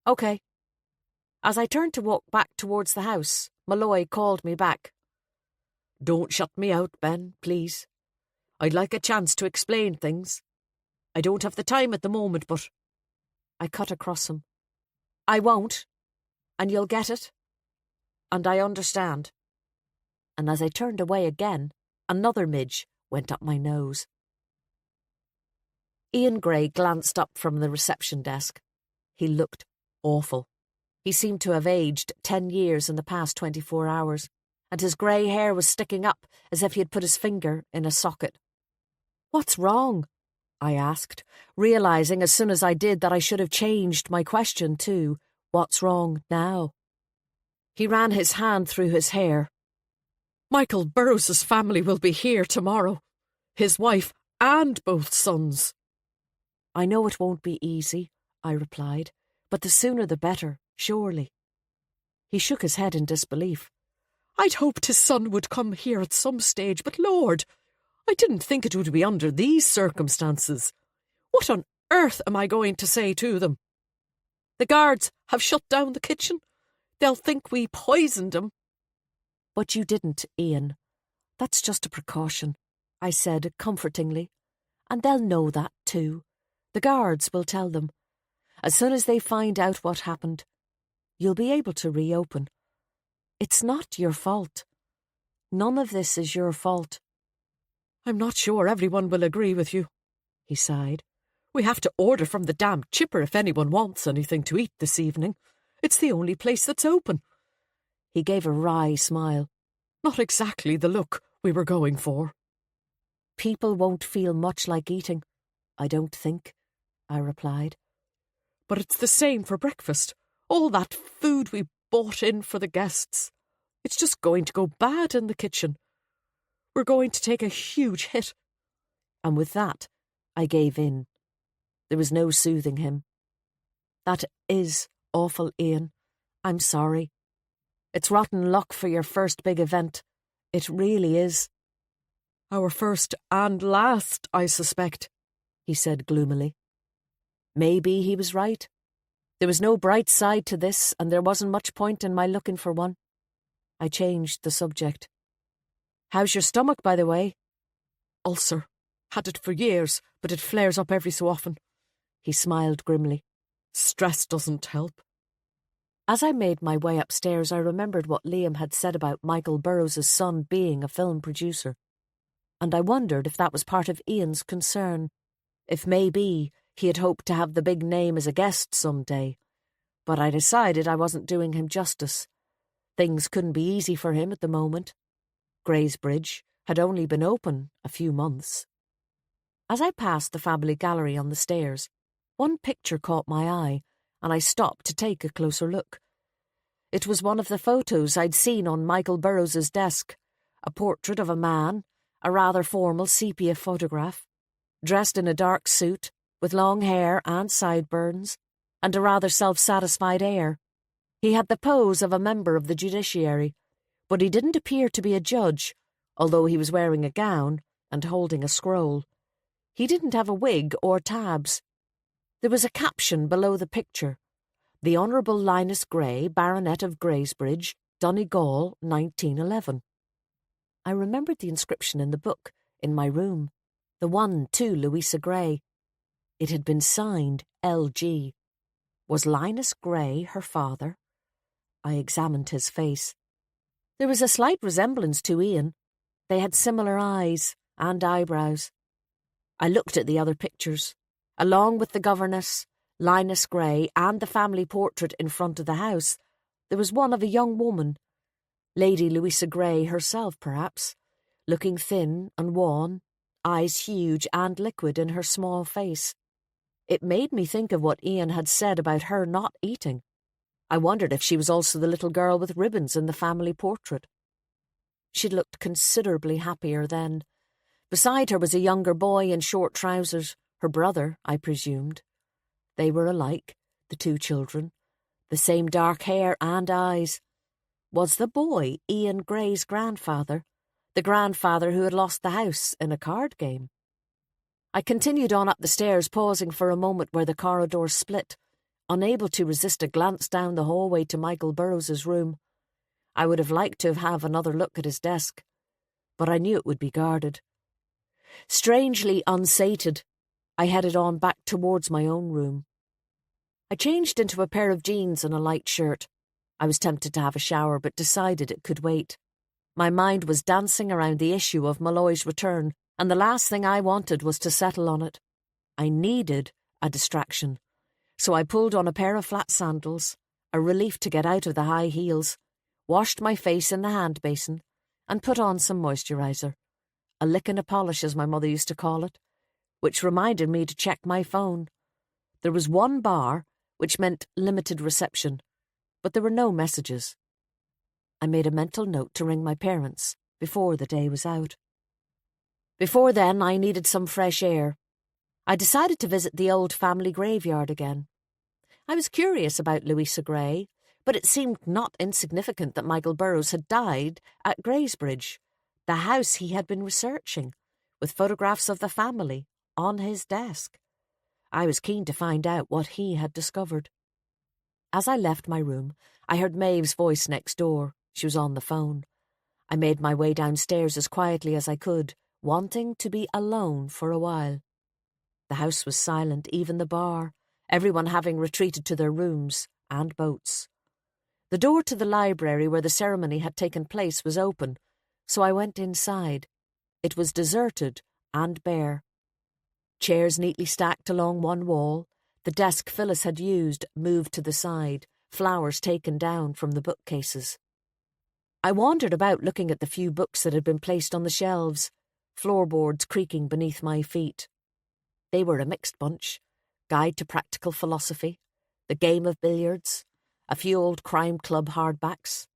OK. As I turned to walk back towards the house, Malloy called me back. Don't shut me out, Ben, please. I'd like a chance to explain things. I don't have the time at the moment, but... I cut across him. I won't, and you'll get it. And I understand. And as I turned away again, another midge went up my nose. Ian Gray glanced up from the reception desk. He looked awful. He seemed to have aged 10 years in the past 24 hours, and his grey hair was sticking up as if he had put his finger in a socket. What's wrong? I asked, realising as soon as I did that I should have changed my question to, what's wrong now? He ran his hand through his hair. Michael Burrows' family will be here tomorrow. His wife and both sons. I know it won't be easy, I replied, but the sooner the better, surely. He shook his head in disbelief. I'd hoped his son would come here at some stage, but Lord, I didn't think it would be under these circumstances. What on earth am I going to say to them? The guards have shut down the kitchen. They'll think we poisoned him. But you didn't, Ian. That's just a precaution, I said comfortingly. And they'll know that too. The guards will tell them. As soon as they find out what happened, you'll be able to reopen. It's not your fault. None of this is your fault. I'm not sure everyone will agree with you, he sighed. We have to order from the damn chipper if anyone wants anything to eat this evening. It's the only place that's open. He gave a wry smile. Not exactly the look we were going for. People won't feel much like eating, I don't think, I replied. But it's the same for breakfast. All that food we bought in for the guests. It's just going to go bad in the kitchen. We're going to take a huge hit. And with that, I gave in. There was no soothing him. That is awful, Ian. I'm sorry. It's rotten luck for your first big event. It really is. Our first and last, I suspect, he said gloomily. Maybe he was right. There was no bright side to this, and there wasn't much point in my looking for one. I changed the subject. How's your stomach, by the way? Ulcer. Had it for years, but it flares up every so often. He smiled grimly. Stress doesn't help. As I made my way upstairs, I remembered what Liam had said about Michael Burrows' son being a film producer. And I wondered if that was part of Ian's concern. If maybe he had hoped to have the big name as a guest someday. But I decided I wasn't doing him justice. Things couldn't be easy for him at the moment. Greysbridge had only been open a few months. As I passed the family gallery on the stairs, one picture caught my eye, and I stopped to take a closer look. It was one of the photos I'd seen on Michael Burrows' desk, a portrait of a man, a rather formal sepia photograph, dressed in a dark suit, with long hair and sideburns, and a rather self-satisfied air. He had the pose of a member of the judiciary, but he didn't appear to be a judge, although he was wearing a gown and holding a scroll. He didn't have a wig or tabs. There was a caption below the picture: The Honourable Linus Gray, Baronet of Greysbridge, Donegal, 1911. I remembered the inscription in the book, in my room, the one to Louisa Gray. It had been signed L.G. Was Linus Gray her father? I examined his face. There was a slight resemblance to Ian. They had similar eyes and eyebrows. I looked at the other pictures. Along with the governess, Linus Gray, and the family portrait in front of the house, there was one of a young woman, Lady Louisa Gray herself, perhaps, looking thin and wan, eyes huge and liquid in her small face. It made me think of what Ian had said about her not eating. I wondered if she was also the little girl with ribbons in the family portrait. She'd looked considerably happier then. Beside her was a younger boy in short trousers, her brother, I presumed. They were alike, the two children, the same dark hair and eyes. Was the boy Ian Gray's grandfather, the grandfather who had lost the house in a card game? I continued on up the stairs, pausing for a moment where the corridor split, unable to resist a glance down the hallway to Michael Burrows' room. I would have liked to have another look at his desk, but I knew it would be guarded. Strangely unsated, I headed on back towards my own room. I changed into a pair of jeans and a light shirt. I was tempted to have a shower, but decided it could wait. My mind was dancing around the issue of Malloy's return, and the last thing I wanted was to settle on it. I needed a distraction, so I pulled on a pair of flat sandals, a relief to get out of the high heels, washed my face in the hand basin, and put on some moisturiser. A lick and a polish, as my mother used to call it, which reminded me to check my phone. There was one bar, which meant limited reception, but there were no messages. I made a mental note to ring my parents before the day was out. Before then, I needed some fresh air. I decided to visit the old family graveyard again. I was curious about Louisa Gray, but it seemed not insignificant that Michael Burrows had died at Greysbridge, the house he had been researching, with photographs of the family on his desk. I was keen to find out what he had discovered. As I left my room, I heard Maeve's voice next door. She was on the phone. I made my way downstairs as quietly as I could, wanting to be alone for a while. The house was silent, even the bar, everyone having retreated to their rooms and boats. The door to the library where the ceremony had taken place was open, so I went inside. It was deserted and bare. Chairs neatly stacked along one wall, the desk Phyllis had used moved to the side, flowers taken down from the bookcases. I wandered about looking at the few books that had been placed on the shelves, floorboards creaking beneath my feet. They were a mixed bunch: Guide to Practical Philosophy, The Game of Billiards, a few old crime club hardbacks.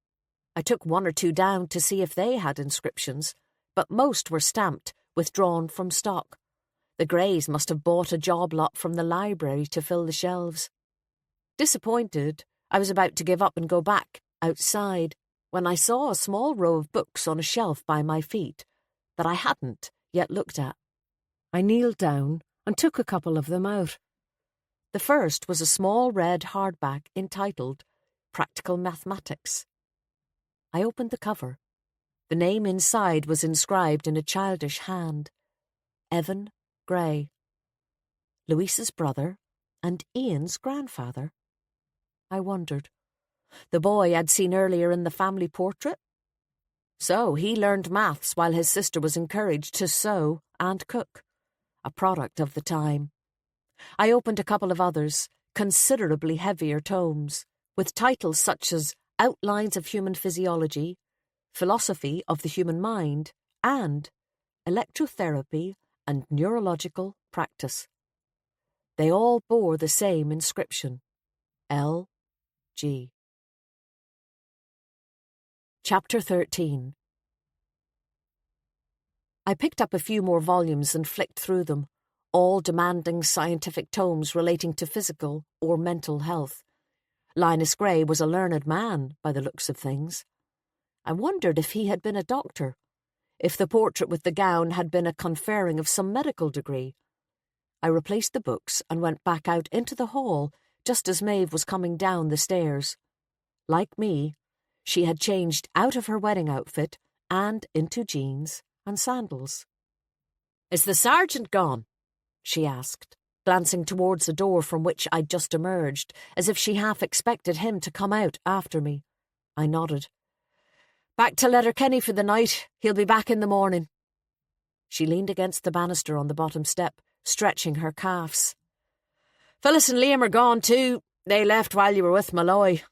I took one or two down to see if they had inscriptions, but most were stamped, withdrawn from stock. The Greys must have bought a job lot from the library to fill the shelves. Disappointed, I was about to give up and go back, outside, when I saw a small row of books on a shelf by my feet that I hadn't yet looked at. I kneeled down and took a couple of them out. The first was a small red hardback entitled Practical Mathematics. I opened the cover. The name inside was inscribed in a childish hand: Evan Grey. Louisa's brother and Ian's grandfather. I wondered. The boy I'd seen earlier in the family portrait? So he learned maths while his sister was encouraged to sew and cook, a product of the time. I opened a couple of others, considerably heavier tomes, with titles such as Outlines of Human Physiology, Philosophy of the Human Mind, and Electrotherapy and Neurological Practice. They all bore the same inscription: L.G. Chapter 13. I picked up a few more volumes and flicked through them, all demanding scientific tomes relating to physical or mental health. Linus Gray was a learned man, by the looks of things. I wondered if he had been a doctor, if the portrait with the gown had been a conferring of some medical degree. I replaced the books and went back out into the hall just as Maeve was coming down the stairs. Like me, she had changed out of her wedding outfit and into jeans and sandals. "Is the sergeant gone?" she asked, glancing towards the door from which I'd just emerged, as if she half expected him to come out after me. I nodded. "Back to Letterkenny for the night. He'll be back in the morning." She leaned against the banister on the bottom step, stretching her calves. "Phyllis and Liam are gone too. They left while you were with Malloy.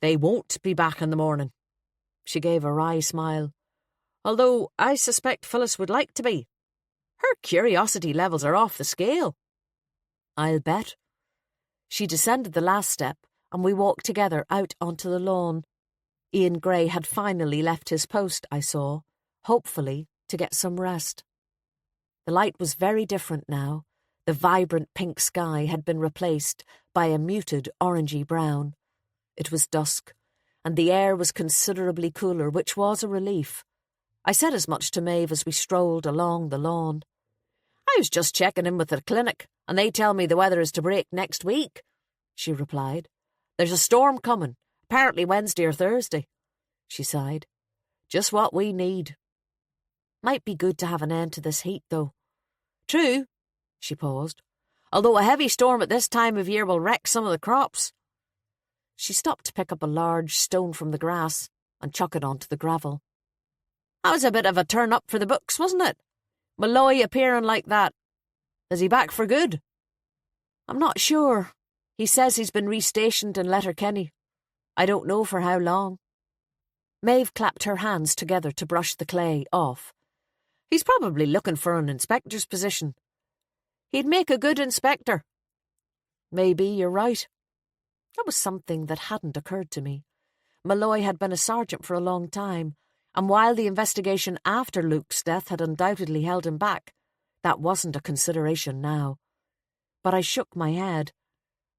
They won't be back in the morning." She gave a wry smile. "Although I suspect Phyllis would like to be. Her curiosity levels are off the scale." "I'll bet." She descended the last step, and we walked together out onto the lawn. Ian Gray had finally left his post, I saw, hopefully to get some rest. The light was very different now. The vibrant pink sky had been replaced by a muted orangey brown. It was dusk, and the air was considerably cooler, which was a relief. I said as much to Maeve as we strolled along the lawn. "I was just checking in with the clinic, and they tell me the weather is to break next week," she replied. "There's a storm coming, apparently Wednesday or Thursday." She sighed. "Just what we need." "Might be good to have an end to this heat, though." "True," she paused, "although a heavy storm at this time of year will wreck some of the crops." She stopped to pick up a large stone from the grass and chuck it onto the gravel. "That was a bit of a turn-up for the books, wasn't it? Malloy appearing like that. Is he back for good?" "I'm not sure. He says he's been restationed in Letterkenny. I don't know for how long." Maeve clapped her hands together to brush the clay off. "He's probably looking for an inspector's position. He'd make a good inspector." "Maybe you're right." That was something that hadn't occurred to me. Malloy had been a sergeant for a long time, and while the investigation after Luke's death had undoubtedly held him back, that wasn't a consideration now. But I shook my head.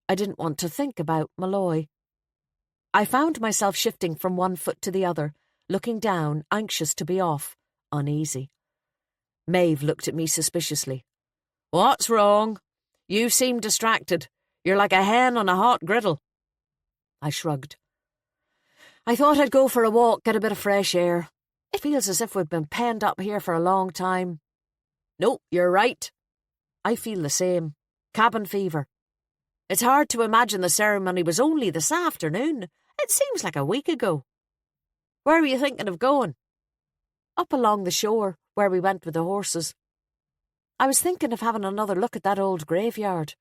I didn't want to think about Malloy. I found myself shifting from one foot to the other, looking down, anxious to be off, uneasy. Maeve looked at me suspiciously. "What's wrong? You seem distracted. You're like a hen on a hot griddle." I shrugged. "I thought I'd go for a walk, get a bit of fresh air. It feels as if we've been penned up here for a long time." "No, you're right. I feel the same. Cabin fever. It's hard to imagine the ceremony was only this afternoon. It seems like a week ago. Where were you thinking of going?" "Up along the shore, where we went with the horses. I was thinking of having another look at that old graveyard."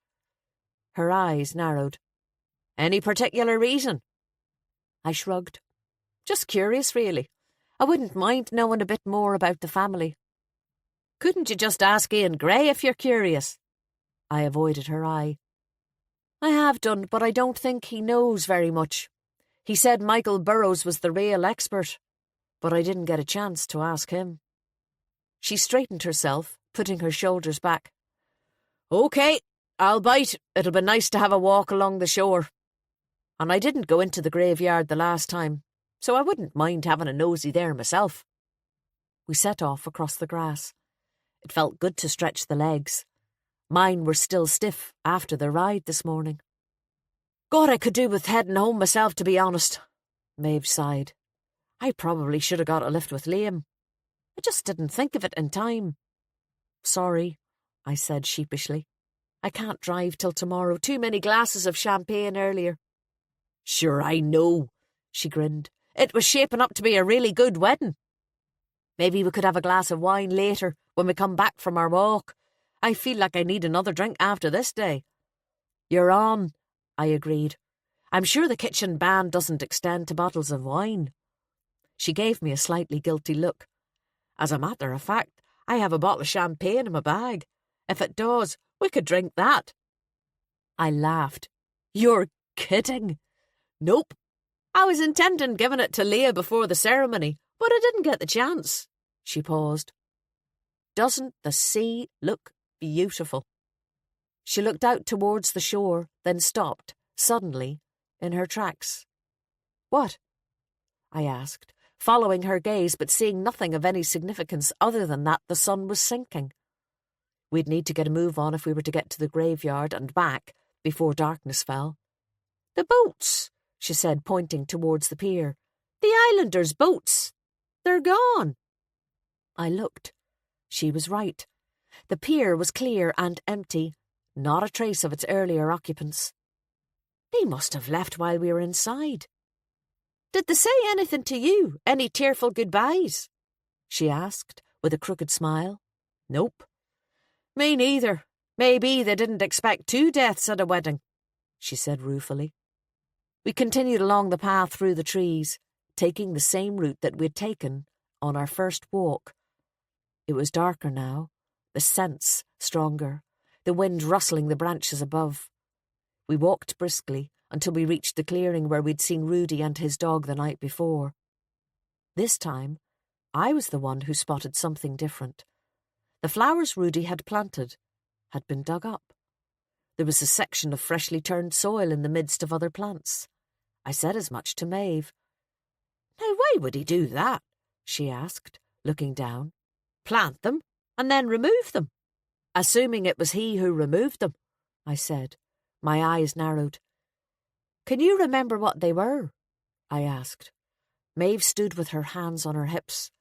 Her eyes narrowed. "Any particular reason?" I shrugged. "Just curious, really. I wouldn't mind knowing a bit more about the family." "Couldn't you just ask Ian Gray if you're curious?" I avoided her eye. "I have done, but I don't think he knows very much. He said Michael Burrows was the real expert, but I didn't get a chance to ask him." She straightened herself, putting her shoulders back. "OK, I'll bite. It'll be nice to have a walk along the shore. And I didn't go into the graveyard the last time, so I wouldn't mind having a nosy there myself." We set off across the grass. It felt good to stretch the legs. Mine were still stiff after the ride this morning. "God, I could do with heading home myself, to be honest," Maeve sighed. "I probably should have got a lift with Liam. I just didn't think of it in time." "Sorry," I said sheepishly. "I can't drive till tomorrow. Too many glasses of champagne earlier." "Sure, I know," she grinned. "It was shaping up to be a really good wedding. Maybe we could have a glass of wine later when we come back from our walk. I feel like I need another drink after this day." "You're on," I agreed. "I'm sure the kitchen ban doesn't extend to bottles of wine." She gave me a slightly guilty look. "As a matter of fact, I have a bottle of champagne in my bag. If it does, we could drink that." I laughed. "You're kidding." "Nope. I was intending giving it to Leah before the ceremony, but I didn't get the chance." She paused. "Doesn't the sea look beautiful?" She looked out towards the shore, then stopped, suddenly, in her tracks. "What?" I asked, following her gaze but seeing nothing of any significance other than that the sun was sinking. We'd need to get a move on if we were to get to the graveyard and back before darkness fell. "The boats," she said, pointing towards the pier. "The islanders' boats. They're gone." I looked. She was right. The pier was clear and empty, not a trace of its earlier occupants. "They must have left while we were inside." "Did they say anything to you? Any tearful goodbyes?" she asked, with a crooked smile. "Nope." "Me neither. Maybe they didn't expect 2 deaths at a wedding," she said ruefully. We continued along the path through the trees, taking the same route that we'd taken on our first walk. It was darker now, the scents stronger, the wind rustling the branches above. We walked briskly until we reached the clearing where we'd seen Rudy and his dog the night before. This time, I was the one who spotted something different. The flowers Rudy had planted had been dug up. There was a section of freshly turned soil in the midst of other plants. I said as much to Maeve. "Now, why would he do that?" she asked, looking down. "Plant them and then remove them." "Assuming it was he who removed them," I said. My eyes narrowed. "Can you remember what they were?" I asked. Maeve stood with her hands on her hips.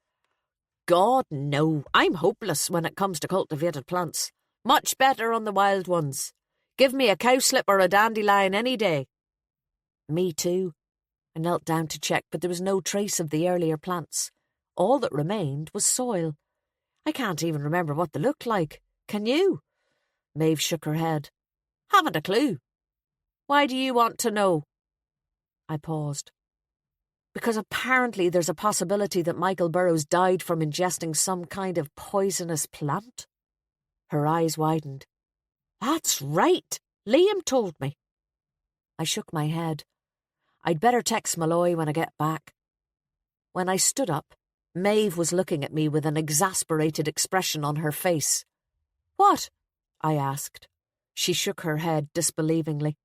"God, no. I'm hopeless when it comes to cultivated plants. Much better on the wild ones. Give me a cowslip or a dandelion any day." "Me too." I knelt down to check, but there was no trace of the earlier plants. All that remained was soil. I can't even remember what they looked like. Can you? Maeve shook her head. "Haven't a clue." "Why do you want to know?" I paused. "Because apparently there's a possibility that Michael Burrows died from ingesting some kind of poisonous plant." Her eyes widened. "That's right. Liam told me." I shook my head. I'd better text Malloy when I get back. When I stood up, Maeve was looking at me with an exasperated expression on her face. "What?" I asked. She shook her head disbelievingly.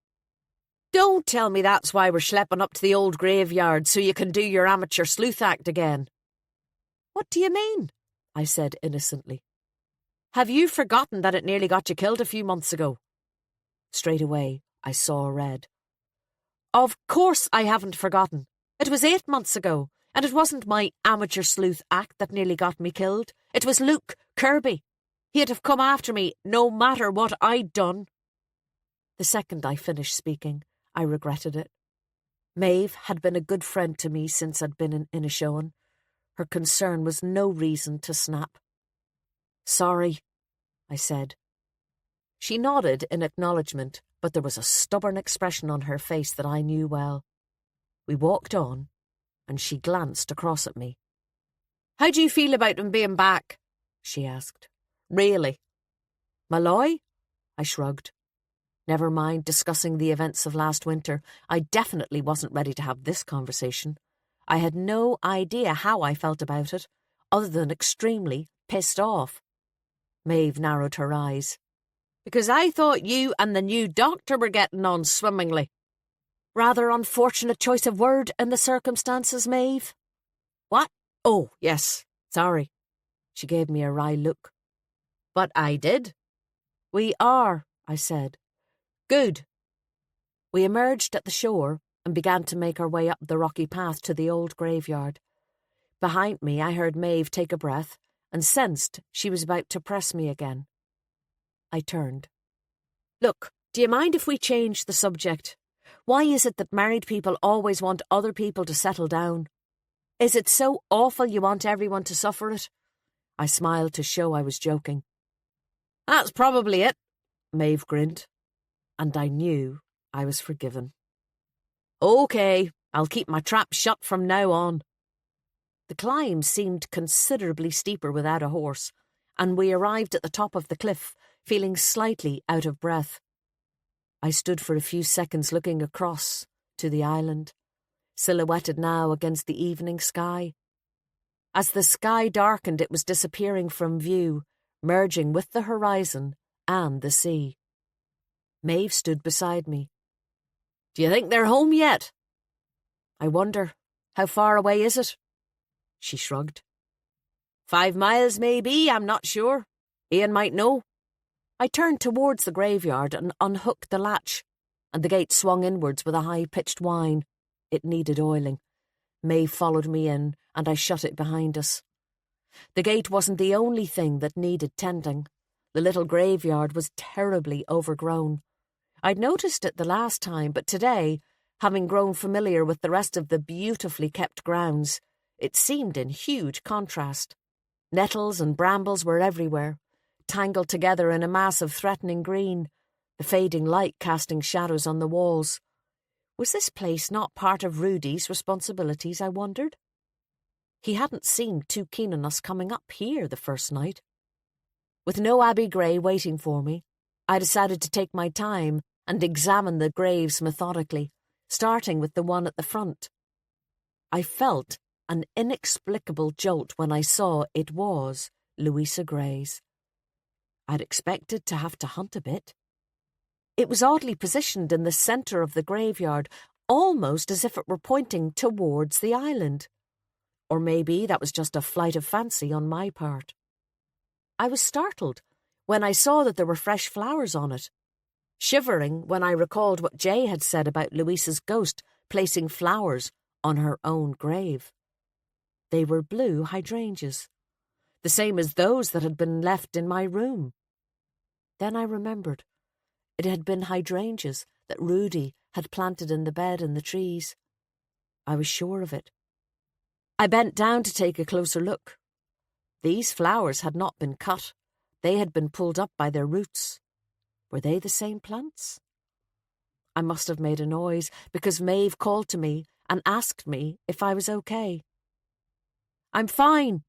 Don't tell me that's why we're schlepping up to the old graveyard so you can do your amateur sleuth act again. What do you mean? I said innocently. Have you forgotten that it nearly got you killed a few months ago? Straight away, I saw red. Of course I haven't forgotten. It was 8 months ago, and it wasn't my amateur sleuth act that nearly got me killed. It was Luke Kirby. He'd have come after me no matter what I'd done. The second I finished speaking, I regretted it. Maeve had been a good friend to me since I'd been in Inishowen. Her concern was no reason to snap. Sorry, I said. She nodded in acknowledgement, but there was a stubborn expression on her face that I knew well. We walked on, and she glanced across at me. How do you feel about him being back? She asked. Really? Malloy? I shrugged. Never mind discussing the events of last winter. I definitely wasn't ready to have this conversation. I had no idea how I felt about it, other than extremely pissed off. Maeve narrowed her eyes. Because I thought you and the new doctor were getting on swimmingly. Rather unfortunate choice of word in the circumstances, Maeve. What? Oh, yes, sorry. She gave me a wry look. But I did. We are, I said. Good. We emerged at the shore and began to make our way up the rocky path to the old graveyard. Behind me, I heard Maeve take a breath and sensed she was about to press me again. I turned. Look, do you mind if we change the subject? Why is it that married people always want other people to settle down? Is it so awful you want everyone to suffer it? I smiled to show I was joking. That's probably it, Maeve grinned, and I knew I was forgiven. OK, I'll keep my trap shut from now on. The climb seemed considerably steeper without a horse, and we arrived at the top of the cliff, feeling slightly out of breath. I stood for a few seconds looking across to the island, silhouetted now against the evening sky. As the sky darkened, it was disappearing from view, merging with the horizon and the sea. Maeve stood beside me. Do you think they're home yet? I wonder, how far away is it? She shrugged. 5 miles, maybe, I'm not sure. Ian might know. I turned towards the graveyard and unhooked the latch, and the gate swung inwards with a high-pitched whine. It needed oiling. Maeve followed me in, and I shut it behind us. The gate wasn't the only thing that needed tending. The little graveyard was terribly overgrown. I'd noticed it the last time, but today, having grown familiar with the rest of the beautifully kept grounds, it seemed in huge contrast. Nettles and brambles were everywhere, tangled together in a mass of threatening green, the fading light casting shadows on the walls. Was this place not part of Rudy's responsibilities, I wondered? He hadn't seemed too keen on us coming up here the first night. With no Abby Gray waiting for me, I decided to take my time and examine the graves methodically, starting with the one at the front. I felt an inexplicable jolt when I saw it was Louisa Gray's. I'd expected to have to hunt a bit. It was oddly positioned in the centre of the graveyard, almost as if it were pointing towards the island. Or maybe that was just a flight of fancy on my part. I was startled when I saw that there were fresh flowers on it, shivering when I recalled what Jay had said about Louisa's ghost placing flowers on her own grave. They were blue hydrangeas, the same as those that had been left in my room. Then I remembered. It had been hydrangeas that Rudy had planted in the bed in the trees. I was sure of it. I bent down to take a closer look. These flowers had not been cut. They had been pulled up by their roots. Were they the same plants? I must have made a noise because Maeve called to me and asked me if I was okay. I'm fine,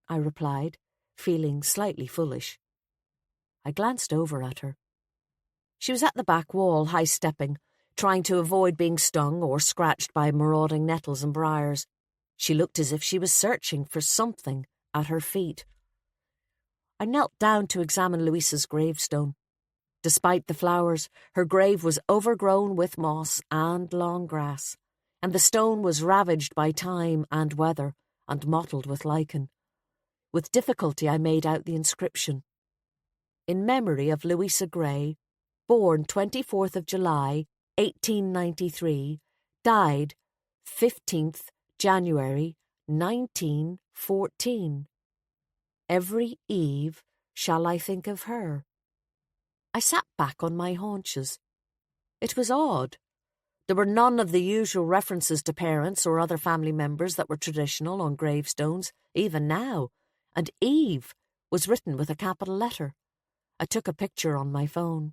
I replied, feeling slightly foolish. I glanced over at her. She was at the back wall, high-stepping, trying to avoid being stung or scratched by marauding nettles and briars. She looked as if she was searching for something at her feet. I knelt down to examine Louisa's gravestone. Despite the flowers, her grave was overgrown with moss and long grass, and the stone was ravaged by time and weather and mottled with lichen. With difficulty I made out the inscription. In memory of Louisa Gray, born 24th of July, 1893, died 15th January, 1914. Every eve shall I think of her. I sat back on my haunches. It was odd. There were none of the usual references to parents or other family members that were traditional on gravestones, even now, and Eve was written with a capital letter. I took a picture on my phone.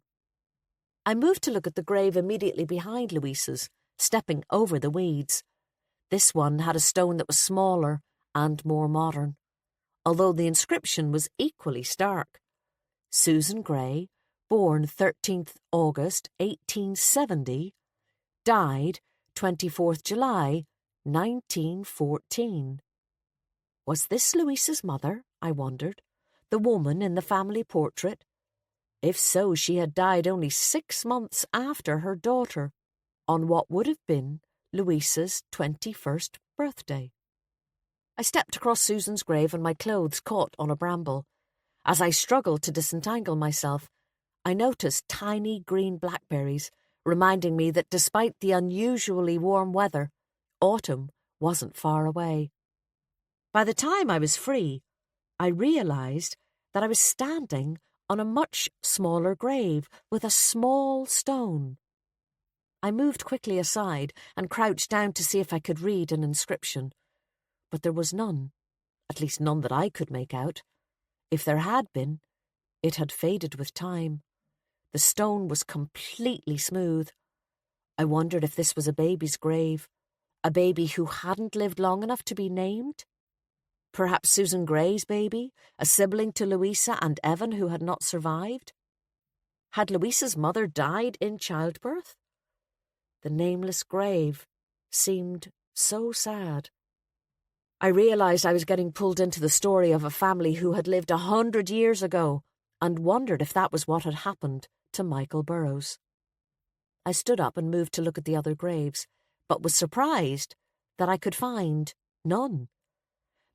I moved to look at the grave immediately behind Louisa's, stepping over the weeds. This one had a stone that was smaller and more modern, although the inscription was equally stark. Susan Gray, born 13th August 1870, died 24th July 1914. Was this Louisa's mother, I wondered, the woman in the family portrait? If so, she had died only 6 months after her daughter, on what would have been Louisa's 21st birthday. I stepped across Susan's grave and my clothes caught on a bramble. As I struggled to disentangle myself, I noticed tiny green blackberries, reminding me that despite the unusually warm weather, autumn wasn't far away. By the time I was free, I realised that I was standing on a much smaller grave with a small stone. I moved quickly aside and crouched down to see if I could read an inscription, but there was none, at least none that I could make out. If there had been, it had faded with time. The stone was completely smooth. I wondered if this was a baby's grave, a baby who hadn't lived long enough to be named. Perhaps Susan Gray's baby, a sibling to Louisa and Evan who had not survived. Had Louisa's mother died in childbirth? The nameless grave seemed so sad. I realised I was getting pulled into the story of a family who had lived 100 years ago, and wondered if that was what had happened to Michael Burrows. I stood up and moved to look at the other graves, but was surprised that I could find none.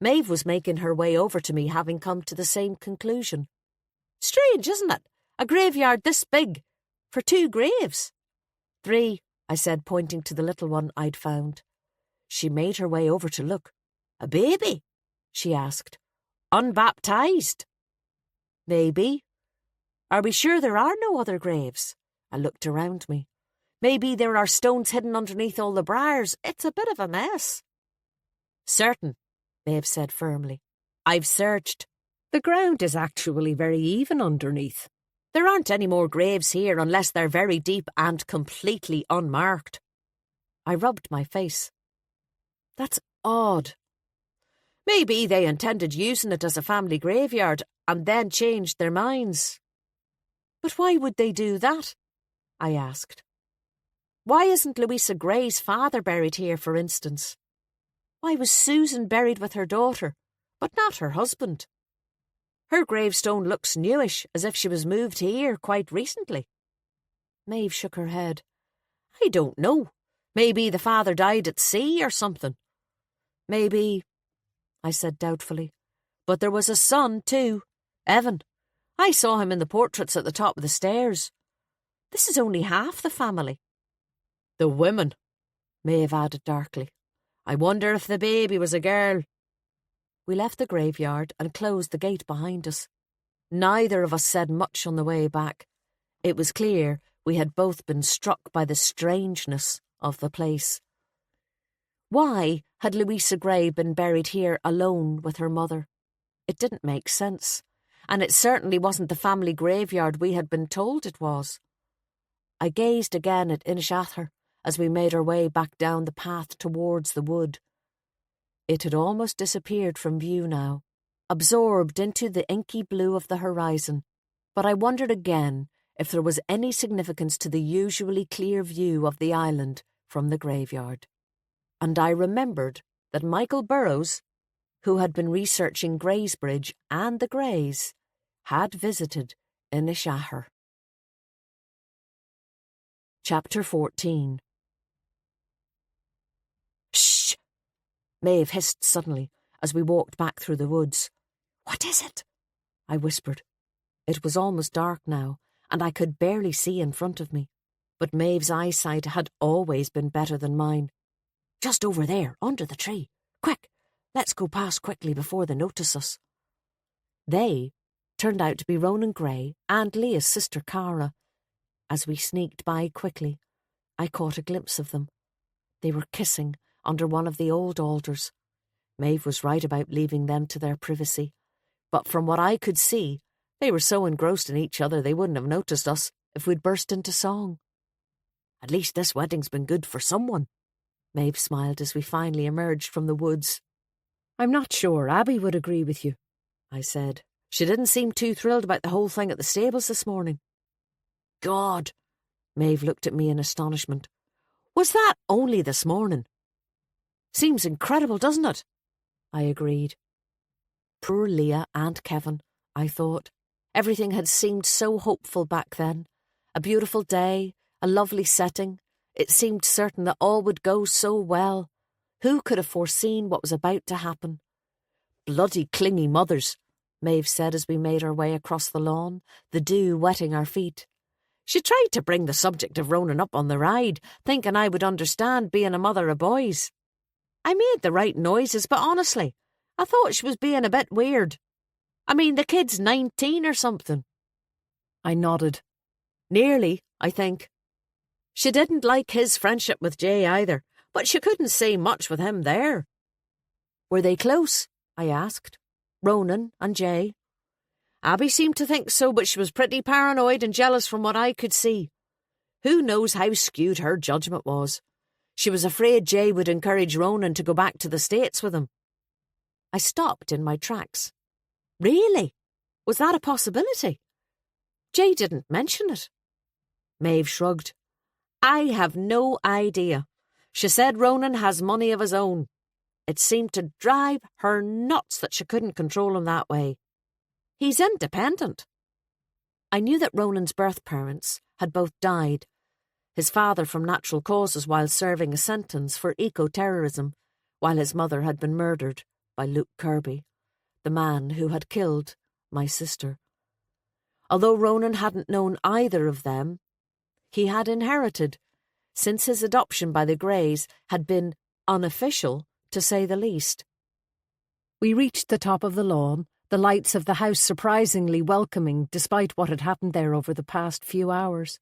Maeve was making her way over to me, having come to the same conclusion. Strange, isn't it? A graveyard this big, for 2 graves. 3, I said, pointing to the little one I'd found. She made her way over to look. A baby? She asked. Unbaptized? Maybe. Are we sure there are no other graves? I looked around me. Maybe there are stones hidden underneath all the briars. It's a bit of a mess. Certain, Maeve said firmly. I've searched. The ground is actually very even underneath. There aren't any more graves here unless they're very deep and completely unmarked. I rubbed my face. That's odd. Maybe they intended using it as a family graveyard and then changed their minds. But why would they do that? I asked. Why isn't Louisa Gray's father buried here, for instance? Why was Susan buried with her daughter, but not her husband? Her gravestone looks newish, as if she was moved here quite recently. Maeve shook her head. I don't know. Maybe the father died at sea or something. Maybe, I said doubtfully. But there was a son, too, Evan. I saw him in the portraits at the top of the stairs. This is only half the family. The women, Maeve added darkly. I wonder if the baby was a girl. We left the graveyard and closed the gate behind us. Neither of us said much on the way back. It was clear we had both been struck by the strangeness of the place. Why had Louisa Gray been buried here alone with her mother? It didn't make sense, and it certainly wasn't the family graveyard we had been told it was. I gazed again at Inishather as we made our way back down the path towards the wood. It had almost disappeared from view now, absorbed into the inky blue of the horizon, but I wondered again if there was any significance to the usually clear view of the island from the graveyard. And I remembered that Michael Burrows, who had been researching Greysbridge and the Greys, had visited Inishather. Chapter 14. Shh! Maeve hissed suddenly as we walked back through the woods. What is it? I whispered. It was almost dark now, and I could barely see in front of me, but Maeve's eyesight had always been better than mine. Just over there, under the tree. Quick, let's go past quickly before they notice us. They turned out to be Ronan Gray and Leah's sister Cara. As we sneaked by quickly, I caught a glimpse of them. They were kissing under one of the old alders. Maeve was right about leaving them to their privacy, but from what I could see, they were so engrossed in each other they wouldn't have noticed us if we'd burst into song. At least this wedding's been good for someone. Maeve smiled as we finally emerged from the woods. I'm not sure Abby would agree with you, I said. She didn't seem too thrilled about the whole thing at the stables this morning. God! Maeve looked at me in astonishment. Was that only this morning? Seems incredible, doesn't it? I agreed. Poor Leah and Kevin, I thought. Everything had seemed so hopeful back then. A beautiful day, a lovely setting. It seemed certain that all would go so well. Who could have foreseen what was about to happen? Bloody clingy mothers, Maeve said as we made our way across the lawn, the dew wetting our feet. She tried to bring the subject of Ronan up on the ride, thinking I would understand being a mother of boys. I made the right noises, but honestly, I thought she was being a bit weird. I mean, the kid's 19 or something. I nodded. Nearly, I think. She didn't like his friendship with Jay either, but she couldn't say much with him there. Were they close? I asked. Ronan and Jay. Abby seemed to think so, but she was pretty paranoid and jealous from what I could see. Who knows how skewed her judgment was? She was afraid Jay would encourage Ronan to go back to the States with him. I stopped in my tracks. Really? Was that a possibility? Jay didn't mention it. Maeve shrugged. I have no idea. She said Ronan has money of his own. It seemed to drive her nuts that she couldn't control him that way. He's independent. I knew that Ronan's birth parents had both died, his father from natural causes while serving a sentence for eco-terrorism, while his mother had been murdered by Luke Kirby, the man who had killed my sister. Although Ronan hadn't known either of them, he had inherited, since his adoption by the Greys had been unofficial, to say the least. We reached the top of the lawn, the lights of the house surprisingly welcoming despite what had happened there over the past few hours.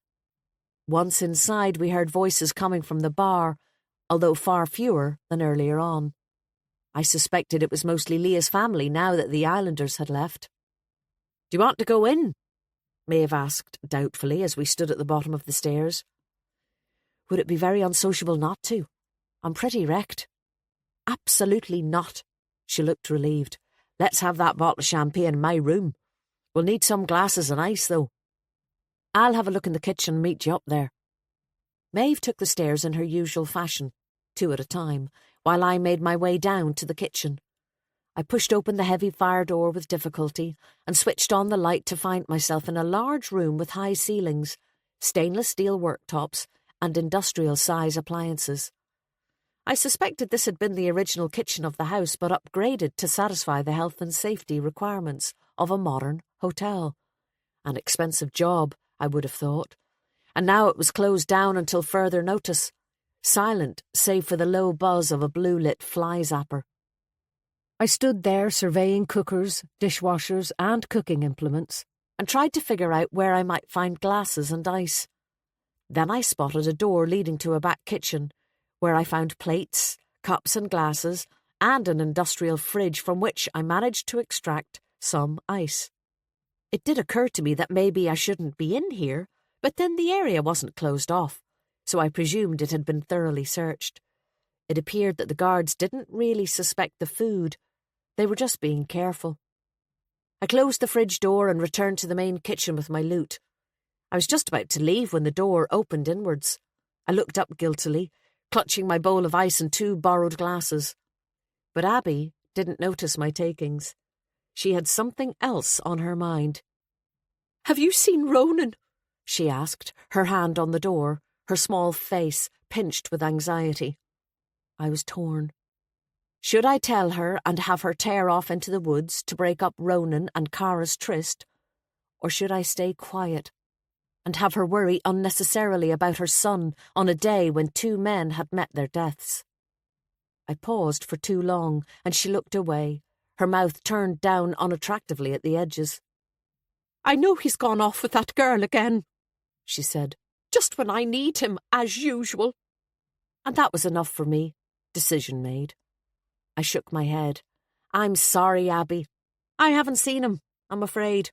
Once inside, we heard voices coming from the bar, although far fewer than earlier on. I suspected it was mostly Leah's family now that the Islanders had left. Do you want to go in? Maeve asked doubtfully as we stood at the bottom of the stairs. Would it be very unsociable not to? I'm pretty wrecked. Absolutely not. She looked relieved. Let's have that bottle of champagne in my room. We'll need some glasses and ice, though. I'll have a look in the kitchen and meet you up there. Maeve took the stairs in her usual fashion, 2 at a time, while I made my way down to the kitchen. I pushed open the heavy fire door with difficulty and switched on the light to find myself in a large room with high ceilings, stainless steel worktops, and industrial-size appliances. I suspected this had been the original kitchen of the house, but upgraded to satisfy the health and safety requirements of a modern hotel. An expensive job, I would have thought. And now it was closed down until further notice, silent save for the low buzz of a blue-lit fly zapper. I stood there surveying cookers, dishwashers, and cooking implements, and tried to figure out where I might find glasses and ice. Then I spotted a door leading to a back kitchen, where I found plates, cups and glasses, and an industrial fridge from which I managed to extract some ice. It did occur to me that maybe I shouldn't be in here, but then the area wasn't closed off, so I presumed it had been thoroughly searched. It appeared that the guards didn't really suspect the food. They were just being careful. I closed the fridge door and returned to the main kitchen with my loot. I was just about to leave when the door opened inwards. I looked up guiltily, clutching my bowl of ice and 2 borrowed glasses. But Abby didn't notice my takings. She had something else on her mind. "Have you seen Ronan?" she asked, her hand on the door, her small face pinched with anxiety. I was torn. Should I tell her and have her tear off into the woods to break up Ronan and Cara's tryst? Or should I stay quiet and have her worry unnecessarily about her son on a day when 2 men had met their deaths? I paused for too long, and she looked away, her mouth turned down unattractively at the edges. "I know he's gone off with that girl again," she said. "Just when I need him, as usual." And that was enough for me. Decision made. I shook my head. "I'm sorry, Abby. I haven't seen him, I'm afraid."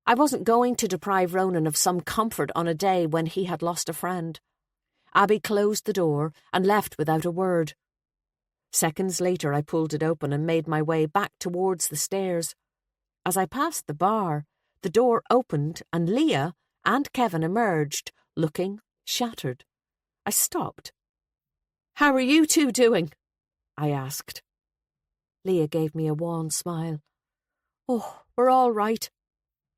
I wasn't going to deprive Ronan of some comfort on a day when he had lost a friend. Abby closed the door and left without a word. Seconds later I pulled it open and made my way back towards the stairs. As I passed the bar, the door opened and Leah and Kevin emerged, looking shattered. I stopped. "How are you two doing?" I asked. Leah gave me a wan smile. "Oh, we're all right."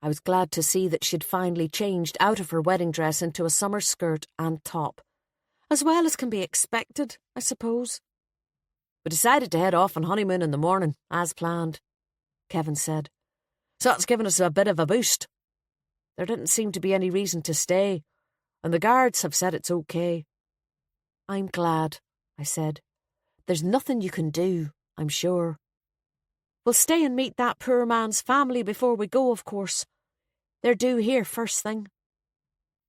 I was glad to see that she'd finally changed out of her wedding dress into a summer skirt and top. As well as can be expected, I suppose. "We decided to head off on honeymoon in the morning, as planned," Kevin said. "So that's given us a bit of a boost. There didn't seem to be any reason to stay, and the guards have said it's okay." "I'm glad," I said. "There's nothing you can do, I'm sure." "We'll stay and meet that poor man's family before we go, of course. They're due here first thing."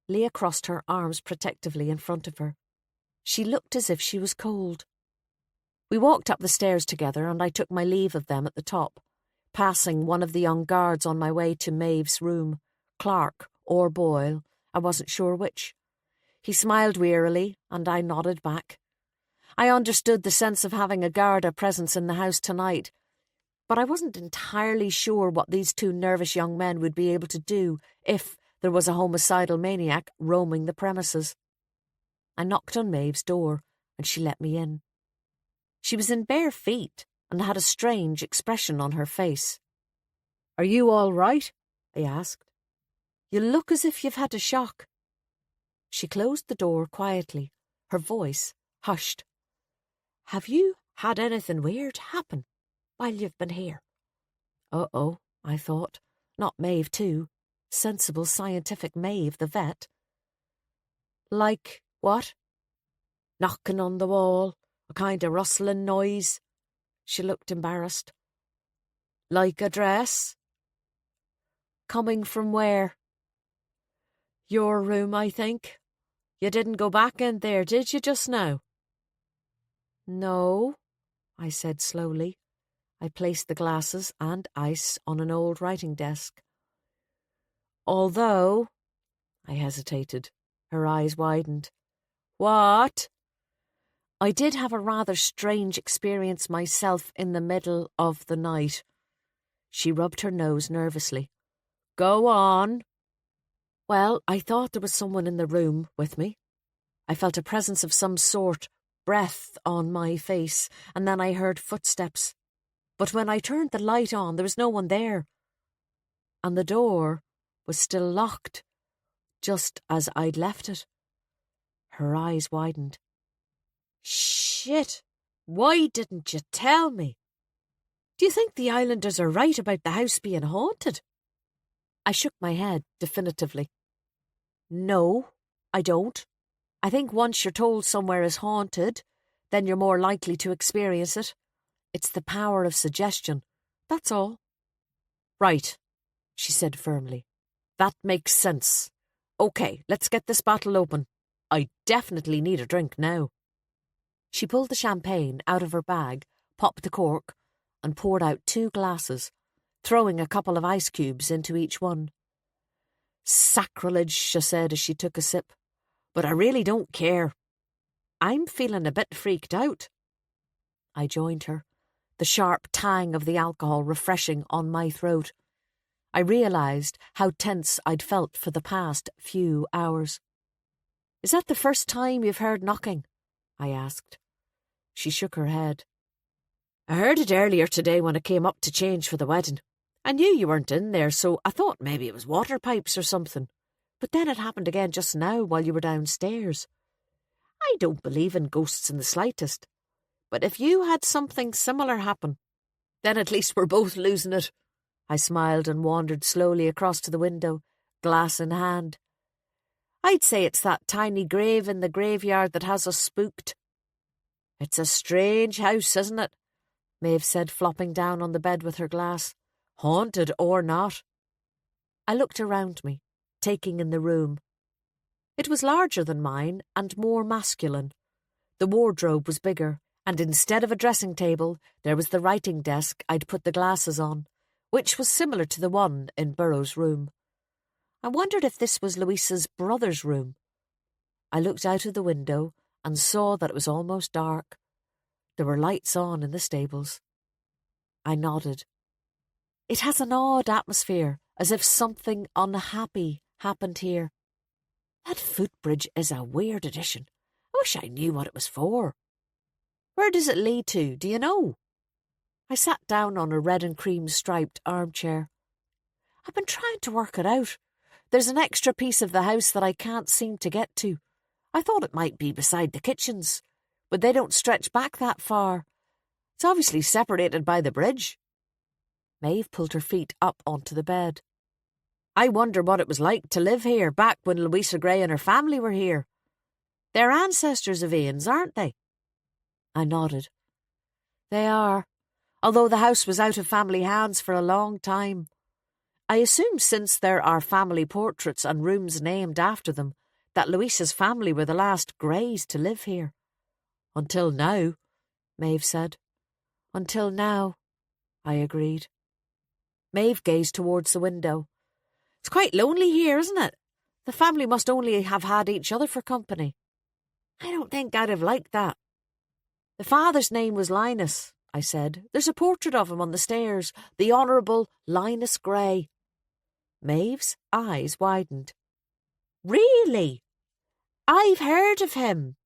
Leah crossed her arms protectively in front of her. She looked as if she was cold. We walked up the stairs together and I took my leave of them at the top, passing one of the young guards on my way to Maeve's room, Clark or Boyle, I wasn't sure which. He smiled wearily and I nodded back. I understood the sense of having a Garda presence in the house tonight, but I wasn't entirely sure what these 2 nervous young men would be able to do if there was a homicidal maniac roaming the premises. I knocked on Maeve's door and she let me in. She was in bare feet and had a strange expression on her face. "Are you all right?" I asked. "You look as if you've had a shock." She closed the door quietly, her voice hushed. "Have you had anything weird happen while you've been here?" Uh-oh, I thought. Not Maeve, too. Sensible, scientific Maeve, the vet. "Like what?" "Knocking on the wall, a kind of rustling noise." She looked embarrassed. "Like a dress?" "Coming from where?" "Your room, I think. You didn't go back in there, did you, just now?" "No," I said slowly. I placed the glasses and ice on an old writing desk. "Although," I hesitated. Her eyes widened. "What?" "I did have a rather strange experience myself in the middle of the night." She rubbed her nose nervously. "Go on." "Well, I thought there was someone in the room with me. I felt a presence of some sort, breath on my face, and then I heard footsteps. But when I turned the light on, there was no one there. And the door was still locked, just as I'd left it." Her eyes widened. "Shit! Why didn't you tell me? Do you think the islanders are right about the house being haunted?" I shook my head definitively. "No, I don't. I think once you're told somewhere is haunted, then you're more likely to experience it. It's the power of suggestion, that's all." "Right," she said firmly. "That makes sense. OK, let's get this bottle open. I definitely need a drink now." She pulled the champagne out of her bag, popped the cork, and poured out 2 glasses, throwing a couple of ice cubes into each one. "Sacrilege," she said as she took a sip. "But I really don't care. I'm feeling a bit freaked out." I joined her, the sharp tang of the alcohol refreshing on my throat. I realised how tense I'd felt for the past few hours. "Is that the first time you've heard knocking?" I asked. She shook her head. "I heard it earlier today when I came up to change for the wedding. I knew you weren't in there, so I thought maybe it was water pipes or something. But then it happened again just now while you were downstairs. I don't believe in ghosts in the slightest. But if you had something similar happen, then at least we're both losing it. I smiled and wandered slowly across to the window, glass in hand. I'd say it's that tiny grave in the graveyard that has us spooked. It's a strange house, isn't it? Maeve said, flopping down on the bed with her glass. Haunted or not. I looked around me, taking in the room. It was larger than mine and more masculine. The wardrobe was bigger, and instead of a dressing table, there was the writing desk I'd put the glasses on, which was similar to the one in Burroughs' room. I wondered if this was Louisa's brother's room. I looked out of the window and saw that it was almost dark. There were lights on in the stables. I nodded. It has an odd atmosphere, as if something unhappy happened here. That footbridge is a weird addition. I wish I knew what it was for. Where does it lead to, do you know? I sat down on a red and cream striped armchair. I've been trying to work it out. There's an extra piece of the house that I can't seem to get to. I thought it might be beside the kitchens, but they don't stretch back that far. It's obviously separated by the bridge. Maeve pulled her feet up onto the bed. I wonder what it was like to live here back when Louisa Gray and her family were here. They're ancestors of Ian's, aren't they? I nodded. They are, although the house was out of family hands for a long time. I assume since there are family portraits and rooms named after them, that Louisa's family were the last Greys to live here. Until now, Maeve said. Until now, I agreed. Maeve gazed towards the window. It's quite lonely here, isn't it? The family must only have had each other for company. I don't think I'd have liked that. The father's name was Linus, I said. There's a portrait of him on the stairs, the Honourable Linus Gray. Maeve's eyes widened. Really? I've heard of him.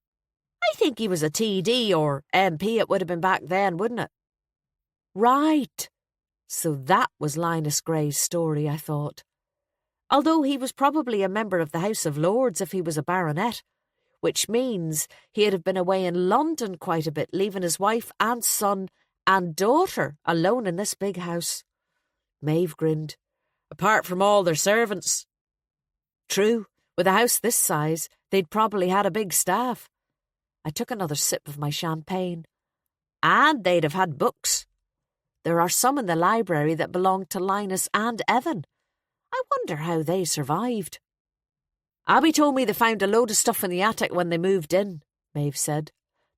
I think he was a TD or MP it would have been back then, wouldn't it? Right. So that was Linus Gray's story, I thought. Although he was probably a member of the House of Lords if he was a baronet, which means he'd have been away in London quite a bit, leaving his wife and son and daughter alone in this big house. Maeve grinned. Apart from all their servants. True, with a house this size, they'd probably had a big staff. I took another sip of my champagne. And they'd have had books. There are some in the library that belonged to Linus and Evan. I wonder how they survived. Abby told me they found a load of stuff in the attic when they moved in, Maeve said.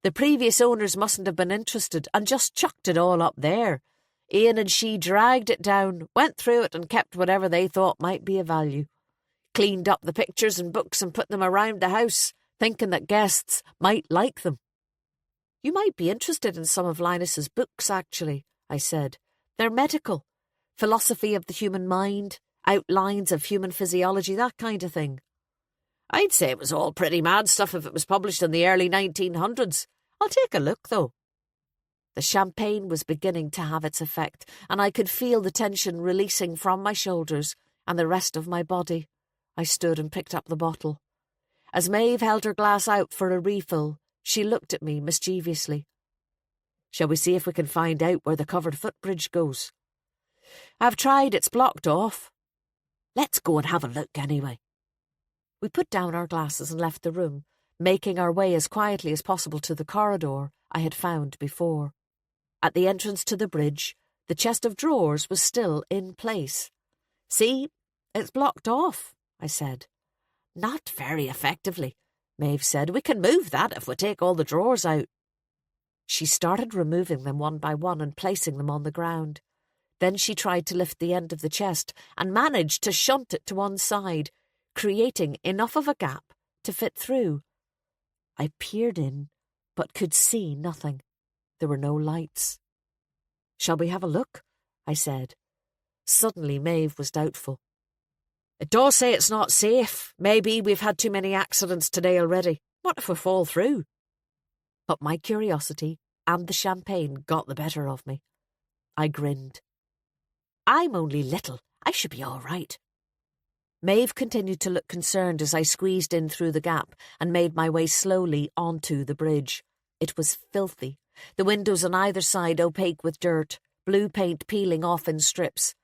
The previous owners mustn't have been interested and just chucked it all up there. Ian and she dragged it down, went through it and kept whatever they thought might be of value. Cleaned up the pictures and books and put them around the house, thinking that guests might like them. You might be interested in some of Linus's books, actually, I said. They're medical, philosophy of the human mind, outlines of human physiology, that kind of thing. I'd say it was all pretty mad stuff if it was published in the early 1900s. I'll take a look, though. The champagne was beginning to have its effect, and I could feel the tension releasing from my shoulders and the rest of my body. I stood and picked up the bottle. As Maeve held her glass out for a refill, she looked at me mischievously. Shall we see if we can find out where the covered footbridge goes? I've tried, it's blocked off. Let's go and have a look anyway. We put down our glasses and left the room, making our way as quietly as possible to the corridor I had found before. At the entrance to the bridge, the chest of drawers was still in place. See, it's blocked off, I said. Not very effectively, Maeve said. We can move that if we take all the drawers out. She started removing them one by one and placing them on the ground. Then she tried to lift the end of the chest and managed to shunt it to one side, creating enough of a gap to fit through. I peered in, but could see nothing. There were no lights. Shall we have a look? I said. Suddenly Maeve was doubtful. It does say it's not safe. Maybe we've had too many accidents today already. What if we fall through? But my curiosity and the champagne got the better of me. I grinned. I'm only little. I should be all right. Maeve continued to look concerned as I squeezed in through the gap and made my way slowly onto the bridge. It was filthy, the windows on either side opaque with dirt, blue paint peeling off in strips.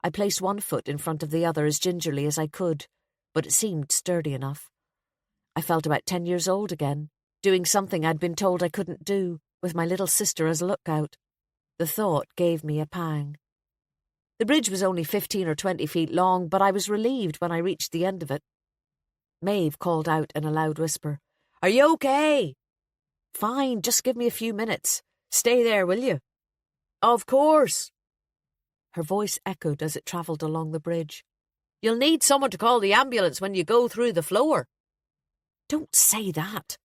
I placed one foot in front of the other as gingerly as I could, but it seemed sturdy enough. I felt about 10 years old again, doing something I'd been told I couldn't do, with my little sister as a lookout. The thought gave me a pang. The bridge was only 15 or 20 feet long, but I was relieved when I reached the end of it. Maeve called out in a loud whisper, "Are you okay?" "Fine, just give me a few minutes. Stay there, will you?" "Of course." Her voice echoed as it travelled along the bridge. "You'll need someone to call the ambulance when you go through the floor." "Don't say that."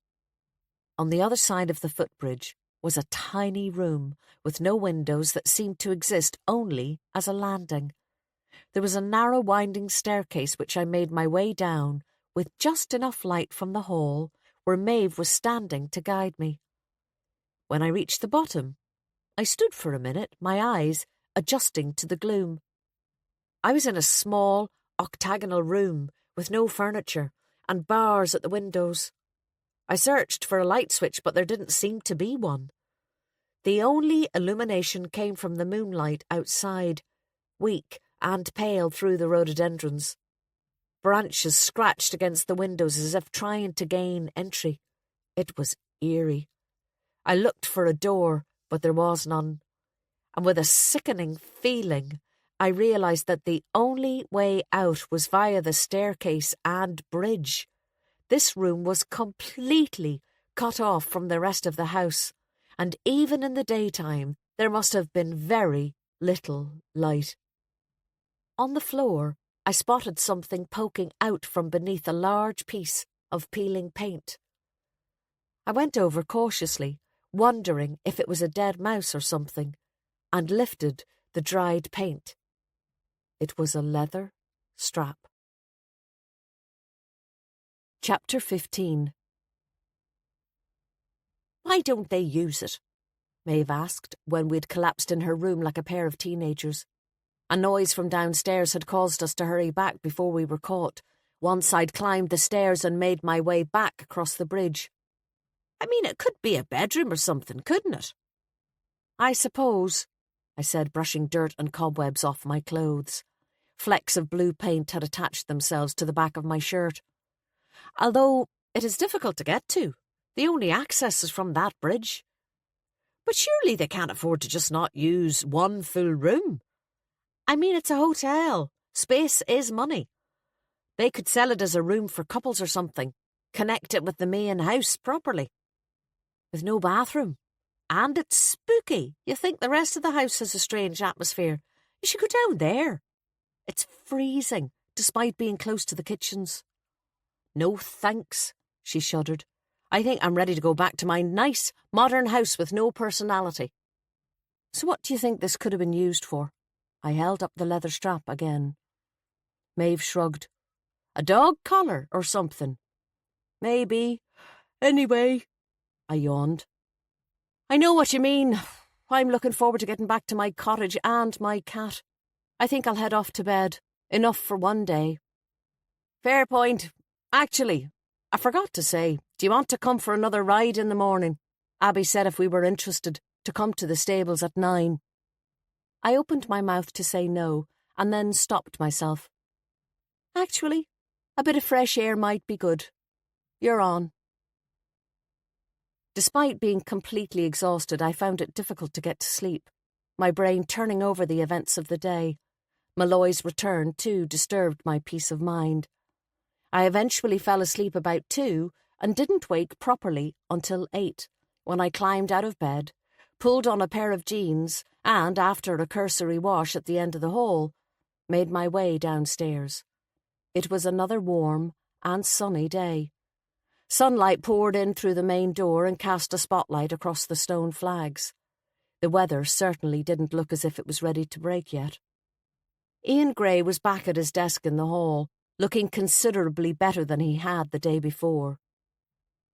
On the other side of the footbridge was a tiny room with no windows that seemed to exist only as a landing. There was a narrow winding staircase which I made my way down with just enough light from the hall where Maeve was standing to guide me. When I reached the bottom, I stood for a minute, my eyes adjusting to the gloom. I was in a small, octagonal room with no furniture and bars at the windows. I searched for a light switch, but there didn't seem to be one. The only illumination came from the moonlight outside, weak and pale through the rhododendrons. Branches scratched against the windows as if trying to gain entry. It was eerie. I looked for a door, but there was none. And with a sickening feeling, I realised that the only way out was via the staircase and bridge. This room was completely cut off from the rest of the house, and even in the daytime there must have been very little light. On the floor, I spotted something poking out from beneath a large piece of peeling paint. I went over cautiously, wondering if it was a dead mouse or something, and lifted the dried paint. It was a leather strap. Chapter 15. "Why don't they use it?" Maeve asked when we'd collapsed in her room like a pair of teenagers. A noise from downstairs had caused us to hurry back before we were caught, once I'd climbed the stairs and made my way back across the bridge. "I mean, it could be a bedroom or something, couldn't it?" "I suppose," I said, brushing dirt and cobwebs off my clothes. Flecks of blue paint had attached themselves to the back of my shirt. "Although it is difficult to get to. The only access is from that bridge." "But surely they can't afford to just not use one full room. I mean, it's a hotel. Space is money. They could sell it as a room for couples or something, connect it with the main house properly. With no bathroom. And it's spooky. You think the rest of the house has a strange atmosphere. You should go down there. It's freezing, despite being close to the kitchens." "No thanks," she shuddered. "I think I'm ready to go back to my nice, modern house with no personality." "So what do you think this could have been used for?" I held up the leather strap again. Maeve shrugged. "A dog collar or something?" "Maybe. Anyway," I yawned. "I know what you mean. I'm looking forward to getting back to my cottage and my cat. I think I'll head off to bed. Enough for one day." "Fair point. Actually, I forgot to say, do you want to come for another ride in the morning? Abby said if we were interested, to come to the stables at 9. I opened my mouth to say no, and then stopped myself. "Actually, a bit of fresh air might be good. You're on." Despite being completely exhausted, I found it difficult to get to sleep, my brain turning over the events of the day. Malloy's return, too, disturbed my peace of mind. I eventually fell asleep about 2 and didn't wake properly until 8, when I climbed out of bed, pulled on a pair of jeans, and, after a cursory wash at the end of the hall, made my way downstairs. It was another warm and sunny day. Sunlight poured in through the main door and cast a spotlight across the stone flags. The weather certainly didn't look as if it was ready to break yet. Ian Gray was back at his desk in the hall, looking considerably better than he had the day before.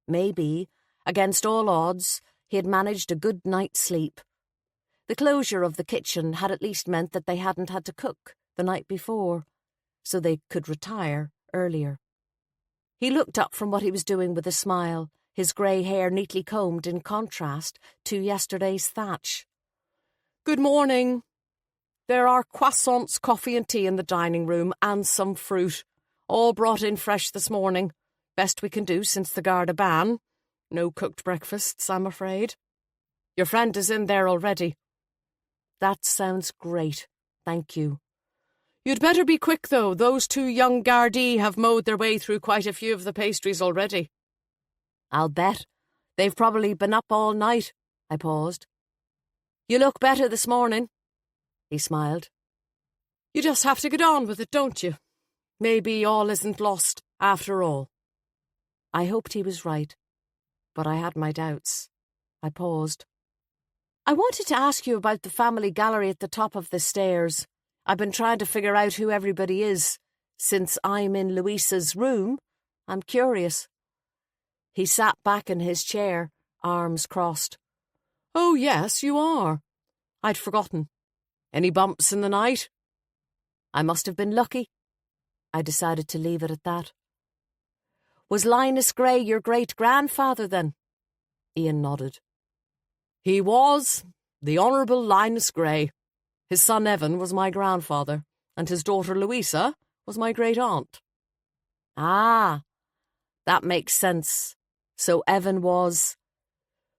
Maybe, against all odds, he had managed a good night's sleep. The closure of the kitchen had at least meant that they hadn't had to cook the night before. so they could retire earlier. He looked up from what he was doing with a smile, his grey hair neatly combed in contrast to yesterday's thatch. Good morning. There are croissants, coffee and tea in the dining room, and some fruit. All brought in fresh this morning. Best we can do since the Garda ban. No cooked breakfasts, I'm afraid. Your friend is in there already. That sounds great. Thank you. You'd better be quick, though. Those two young Gardaí have mowed their way through quite a few of the pastries already. I'll bet. They've probably been up all night. I paused. You look better this morning. He smiled. You just have to get on with it, don't you? Maybe all isn't lost, after all. I hoped he was right, but I had my doubts. I paused. I wanted to ask you about the family gallery at the top of the stairs. I've been trying to figure out who everybody is. Since I'm in Louisa's room, I'm curious. He sat back in his chair, arms crossed. Oh, yes, you are. I'd forgotten. Any bumps in the night? I must have been lucky. I decided to leave it at that. Was Linus Gray your great-grandfather, then? Ian nodded. He was, the Honourable Linus Gray. His son Evan was my grandfather, and his daughter Louisa was my great-aunt. Ah, that makes sense. So Evan was...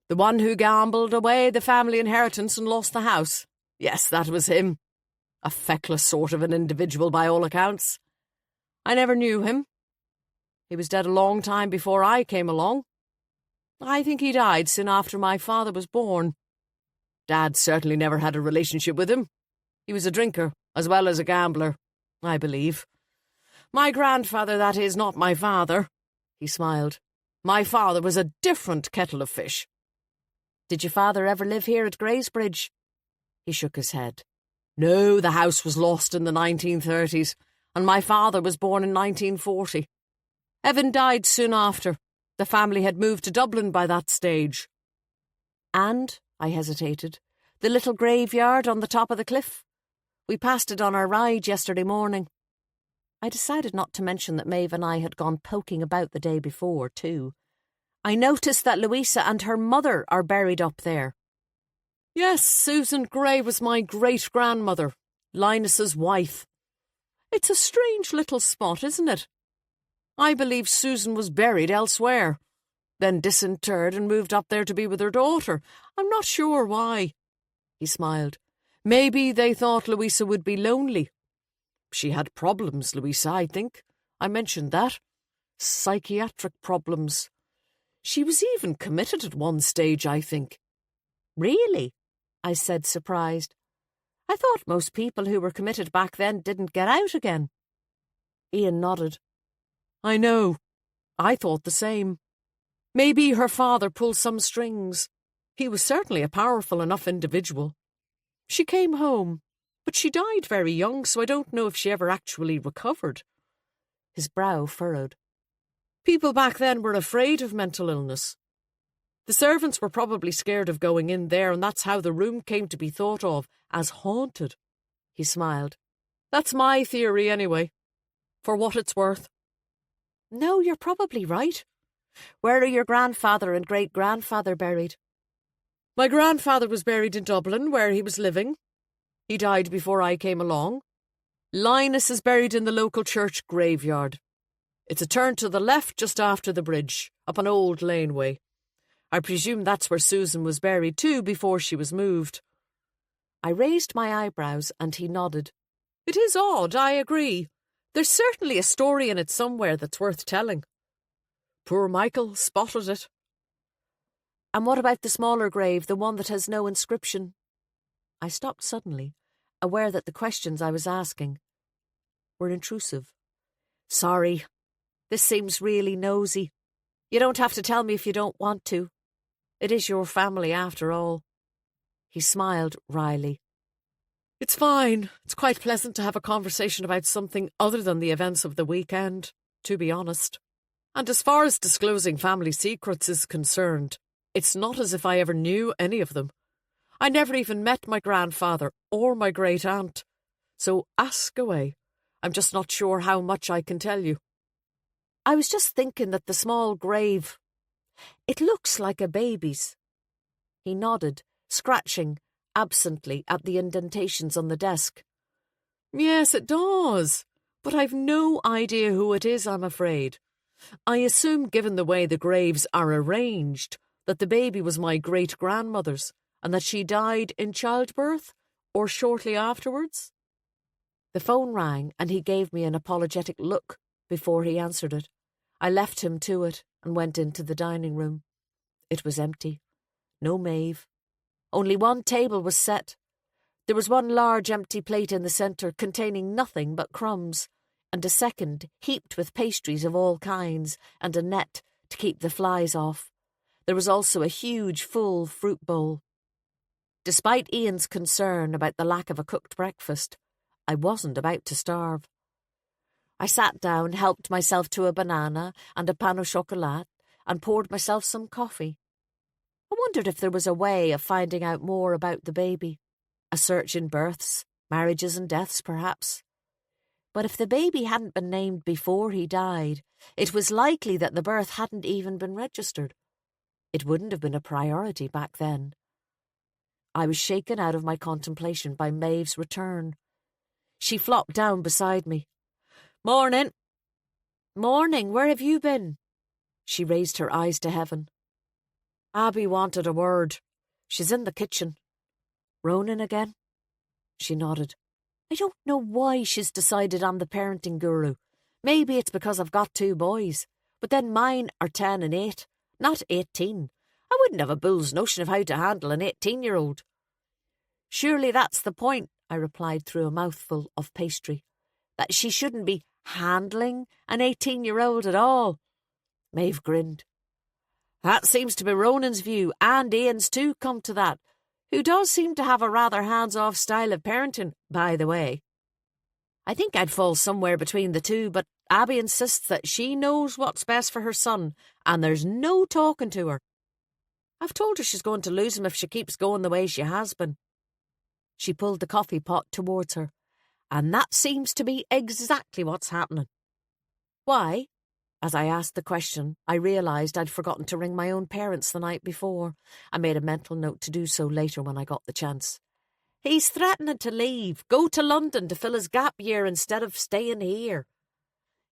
The one who gambled away the family inheritance and lost the house. Yes, that was him. A feckless sort of an individual by all accounts. I never knew him. He was dead a long time before I came along. I think he died soon after my father was born. Dad certainly never had a relationship with him. He was a drinker as well as a gambler, I believe. My grandfather, that is, not my father. He smiled. My father was a different kettle of fish. Did your father ever live here at Greysbridge? He shook his head. No, the house was lost in the 1930s, and my father was born in 1940. Evan died soon after. The family had moved to Dublin by that stage. And, I hesitated, the little graveyard on the top of the cliff? We passed it on our ride yesterday morning. I decided not to mention that Maeve and I had gone poking about the day before, too. I noticed that Louisa and her mother are buried up there. Yes, Susan Gray was my great-grandmother, Linus's wife. It's a strange little spot, isn't it? I believe Susan was buried elsewhere, then disinterred and moved up there to be with her daughter. I'm not sure why. He smiled. Maybe they thought Louisa would be lonely. She had problems, Louisa, I think. I mentioned that. Psychiatric problems. She was even committed at one stage, I think. Really? I said, surprised. I thought most people who were committed back then didn't get out again. Ian nodded. I know. I thought the same. Maybe her father pulled some strings. He was certainly a powerful enough individual. She came home, but she died very young, so I don't know if she ever actually recovered. His brow furrowed. People back then were afraid of mental illness. The servants were probably scared of going in there, and that's how the room came to be thought of as haunted. He smiled. That's my theory, anyway. For what it's worth. No, you're probably right. Where are your grandfather and great-grandfather buried? My grandfather was buried in Dublin, where he was living. He died before I came along. Linus is buried in the local church graveyard. It's a turn to the left just after the bridge, up an old laneway. I presume that's where Susan was buried too before she was moved. I raised my eyebrows and he nodded. It is odd, I agree. There's certainly a story in it somewhere that's worth telling. Poor Michael spotted it. And what about the smaller grave, the one that has no inscription? I stopped suddenly, aware that the questions I was asking were intrusive. Sorry, this seems really nosy. You don't have to tell me if you don't want to. It is your family, after all. He smiled wryly. It's fine. It's quite pleasant to have a conversation about something other than the events of the weekend, to be honest. And as far as disclosing family secrets is concerned, it's not as if I ever knew any of them. I never even met my grandfather or my great-aunt. So ask away. I'm just not sure how much I can tell you. I was just thinking that the small grave, it looks like a baby's. He nodded, scratching absently at the indentations on the desk. Yes, it does. But I've no idea who it is, I'm afraid. I assume, given the way the graves are arranged, that the baby was my great-grandmother's and that she died in childbirth or shortly afterwards. The phone rang and he gave me an apologetic look before he answered it. I left him to it and went into the dining room. It was empty. No Maeve. Only one table was set. There was one large empty plate in the centre containing nothing but crumbs, and a second heaped with pastries of all kinds and a net to keep the flies off. There was also a huge full fruit bowl. Despite Ian's concern about the lack of a cooked breakfast, I wasn't about to starve. I sat down, helped myself to a banana and a pain au chocolat, and poured myself some coffee. I wondered if there was a way of finding out more about the baby. A search in births, marriages and deaths, perhaps. But if the baby hadn't been named before he died, it was likely that the birth hadn't even been registered. It wouldn't have been a priority back then. I was shaken out of my contemplation by Maeve's return. She flopped down beside me. "Morning." "Morning, where have you been?" She raised her eyes to heaven. "Abby wanted a word. She's in the kitchen." "Ronan again?" She nodded. "I don't know why she's decided I'm the parenting guru. Maybe it's because I've got 2 boys, but then mine are 10 and 8, not 18. I wouldn't have a bull's notion of how to handle an 18-year-old. "Surely that's the point," I replied through a mouthful of pastry, "that she shouldn't be handling an 18-year-old at all." Maeve grinned. "That seems to be Ronan's view, and Ian's too, come to that, who does seem to have a rather hands-off style of parenting, by the way. I think I'd fall somewhere between the two, but Abby insists that she knows what's best for her son, and there's no talking to her. I've told her she's going to lose him if she keeps going the way she has been." She pulled the coffee pot towards her. "And that seems to be exactly what's happening." "Why?" As I asked the question, I realised I'd forgotten to ring my own parents the night before. I made a mental note to do so later when I got the chance. "He's threatening to leave, go to London to fill his gap year instead of staying here."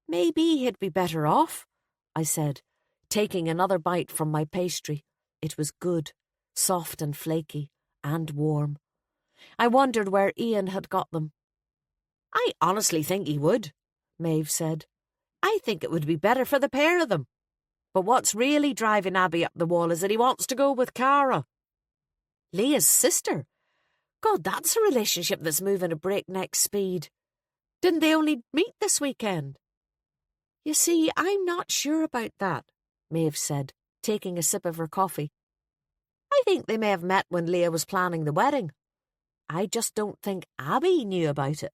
"Maybe he'd be better off," I said, taking another bite from my pastry. It was good, soft and flaky, and warm. I wondered where Ian had got them. "I honestly think he would," Maeve said. "I think it would be better for the pair of them. But what's really driving Abby up the wall is that he wants to go with Cara. Leah's sister. God, that's a relationship that's moving at breakneck speed. Didn't they only meet this weekend?" "You see, I'm not sure about that," Maeve said, taking a sip of her coffee. "I think they may have met when Leah was planning the wedding. I just don't think Abby knew about it."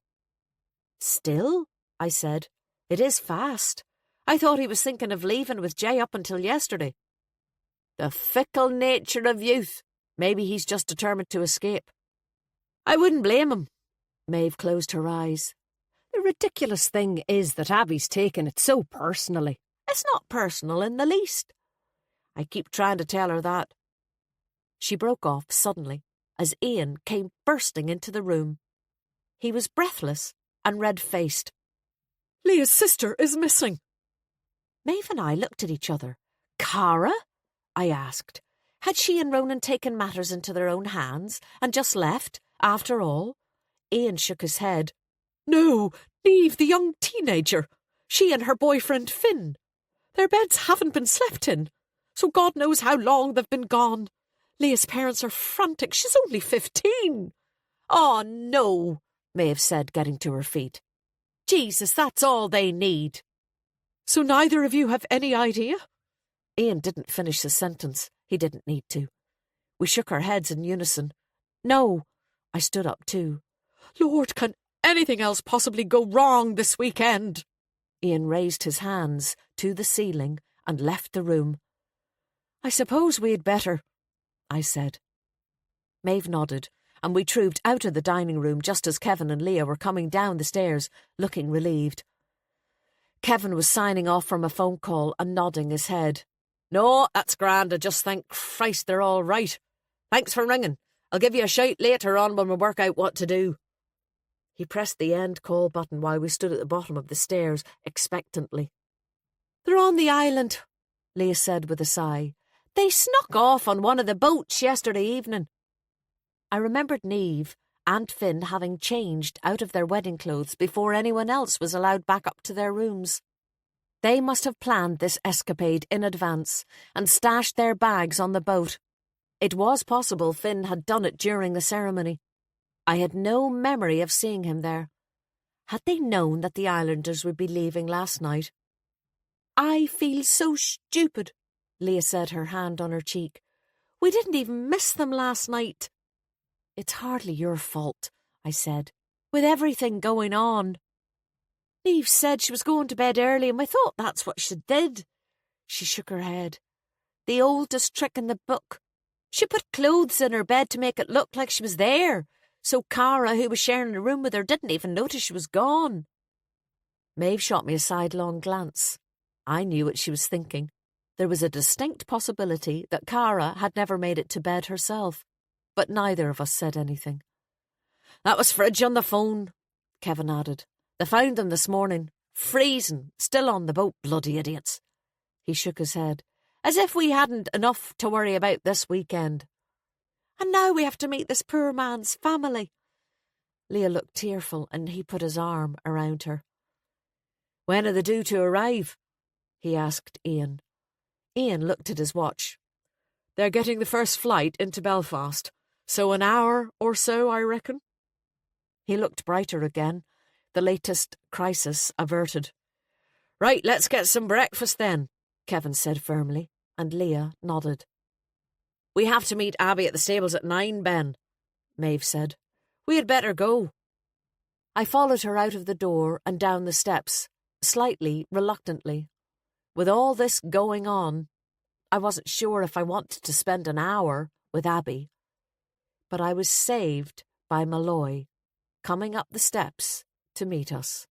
"Still," I said, "it is fast. I thought he was thinking of leaving with Jay up until yesterday." "The fickle nature of youth. Maybe he's just determined to escape." "I wouldn't blame him." Maeve closed her eyes. "The ridiculous thing is that Abby's taken it so personally. It's not personal in the least. I keep trying to tell her that." She broke off suddenly as Ian came bursting into the room. He was breathless and red-faced. "Leah's sister is missing." Maeve and I looked at each other. "Cara?" I asked. Had she and Ronan taken matters into their own hands and just left, after all? Ian shook his head. "No, Neve, the young teenager. She and her boyfriend Finn. Their beds haven't been slept in, so God knows how long they've been gone. Leah's parents are frantic. She's only 15. "Oh, no," Maeve said, getting to her feet. "Jesus, that's all they need." "So neither of you have any idea?" Ian didn't finish the sentence. He didn't need to. We shook our heads in unison. "No." I stood up too. "Lord, can anything else possibly go wrong this weekend?" Ian raised his hands to the ceiling and left the room. "I suppose we'd better," I said. Maeve nodded, and we trooped out of the dining room just as Kevin and Leah were coming down the stairs, looking relieved. Kevin was signing off from a phone call and nodding his head. "No, that's grand. I just thank Christ they're all right. Thanks for ringing. I'll give you a shout later on when we work out what to do." He pressed the end call button while we stood at the bottom of the stairs, expectantly. "They're on the island," Leah said with a sigh. "They snuck off on one of the boats yesterday evening." I remembered Niamh and Finn having changed out of their wedding clothes before anyone else was allowed back up to their rooms. They must have planned this escapade in advance and stashed their bags on the boat. It was possible Finn had done it during the ceremony. I had no memory of seeing him there. Had they known that the islanders would be leaving last night? "I feel so stupid," Leah said, her hand on her cheek. "We didn't even miss them last night." "It's hardly your fault," I said, "with everything going on." "Niamh said she was going to bed early and we thought that's what she did." She shook her head. "The oldest trick in the book. She put clothes in her bed to make it look like she was there, so Cara, who was sharing a room with her, didn't even notice she was gone." Maeve shot me a sidelong glance. I knew what she was thinking. There was a distinct possibility that Cara had never made it to bed herself, but neither of us said anything. "That was Fridge on the phone," Kevin added. "They found them this morning, freezing, still on the boat, bloody idiots." He shook his head, "as if we hadn't enough to worry about this weekend." "And now we have to meet this poor man's family." Leah looked tearful and he put his arm around her. "When are they due to arrive?" he asked Ian. Ian looked at his watch. "They're getting the first flight into Belfast, so an hour or so, I reckon." He looked brighter again, the latest crisis averted. "Right, let's get some breakfast then," Kevin said firmly, and Leah nodded. "We have to meet Abby at the stables at 9, Ben," Maeve said. "We had better go." I followed her out of the door and down the steps, slightly reluctantly. With all this going on, I wasn't sure if I wanted to spend an hour with Abby. But I was saved by Malloy coming up the steps to meet us.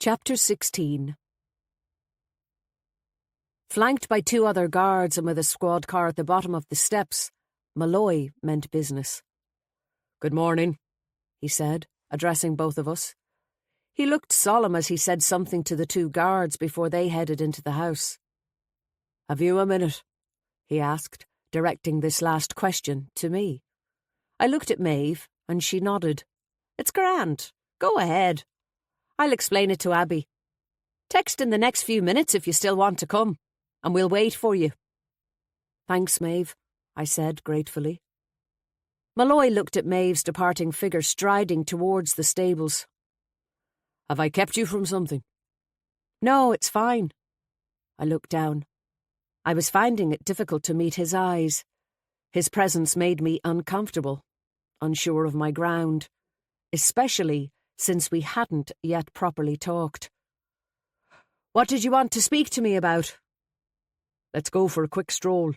Chapter 16. Flanked by 2 other guards and with a squad car at the bottom of the steps, Malloy meant business. "Good morning," he said, addressing both of us. He looked solemn as he said something to the 2 guards before they headed into the house. "Have you a minute?" he asked, directing this last question to me. I looked at Maeve, and she nodded. "It's grand. Go ahead. I'll explain it to Abby. Text in the next few minutes if you still want to come, and we'll wait for you." "Thanks, Maeve," I said gratefully. Malloy looked at Maeve's departing figure striding towards the stables. "Have I kept you from something?" "No, it's fine." I looked down. I was finding it difficult to meet his eyes. His presence made me uncomfortable, unsure of my ground, especially since we hadn't yet properly talked. "What did you want to speak to me about?" "Let's go for a quick stroll."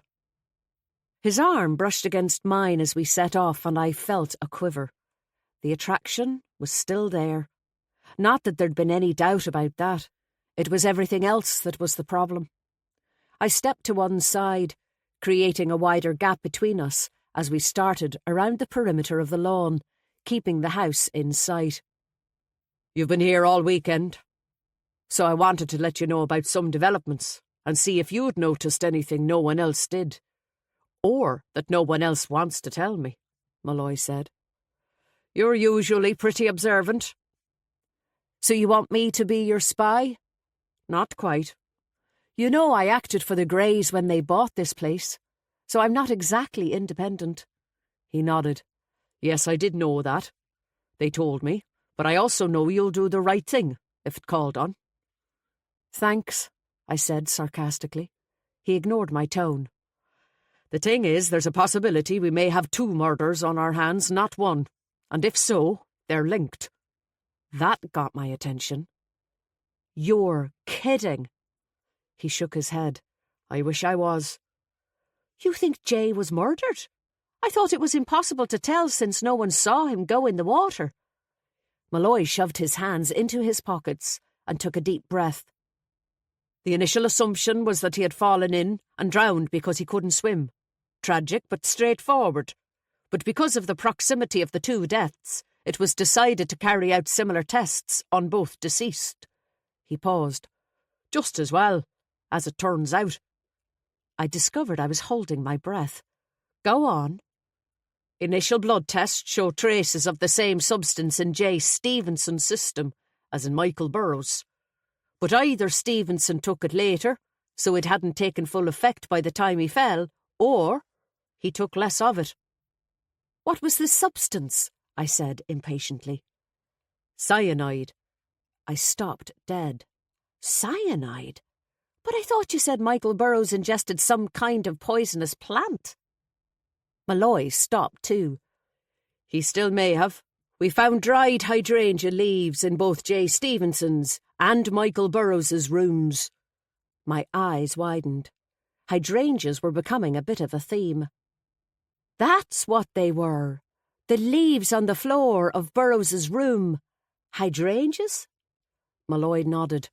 His arm brushed against mine as we set off, and I felt a quiver. The attraction was still there. Not that there'd been any doubt about that. It was everything else that was the problem. I stepped to one side, creating a wider gap between us as we started around the perimeter of the lawn, keeping the house in sight. "You've been here all weekend, so I wanted to let you know about some developments and see if you'd noticed anything no one else did. Or that no one else wants to tell me," Malloy said. "You're usually pretty observant." "So you want me to be your spy?" "Not quite. You know I acted for the Greys when they bought this place, so I'm not exactly independent." He nodded. "Yes, I did know that. They told me, but I also know you'll do the right thing, if it called on." "Thanks," I said sarcastically. He ignored my tone. "The thing is, there's a possibility we may have 2 murders on our hands, not 1, and if so, they're linked." That got my attention. "You're kidding." He shook his head. "I wish I was." "You think Jay was murdered?" I thought it was impossible to tell since no one saw him go in the water. Malloy shoved his hands into his pockets and took a deep breath. The initial assumption was that he had fallen in and drowned because he couldn't swim. Tragic but straightforward. But because of the proximity of the two deaths, it was decided to carry out similar tests on both deceased. He paused. Just as well, as it turns out. I discovered I was holding my breath. Go on. Initial blood tests show traces of the same substance in J. Stevenson's system as in Michael Burrows. But either Stevenson took it later, so it hadn't taken full effect by the time he fell, or he took less of it. What was the substance? I said impatiently. Cyanide. I stopped dead. Cyanide? But I thought you said Michael Burrows ingested some kind of poisonous plant. Malloy stopped too. He still may have. We found dried hydrangea leaves in both J. Stevenson's and Michael Burrows's rooms. My eyes widened. Hydrangeas were becoming a bit of a theme. That's what they were. The leaves on the floor of Burrows's room. Hydrangeas? Malloy nodded.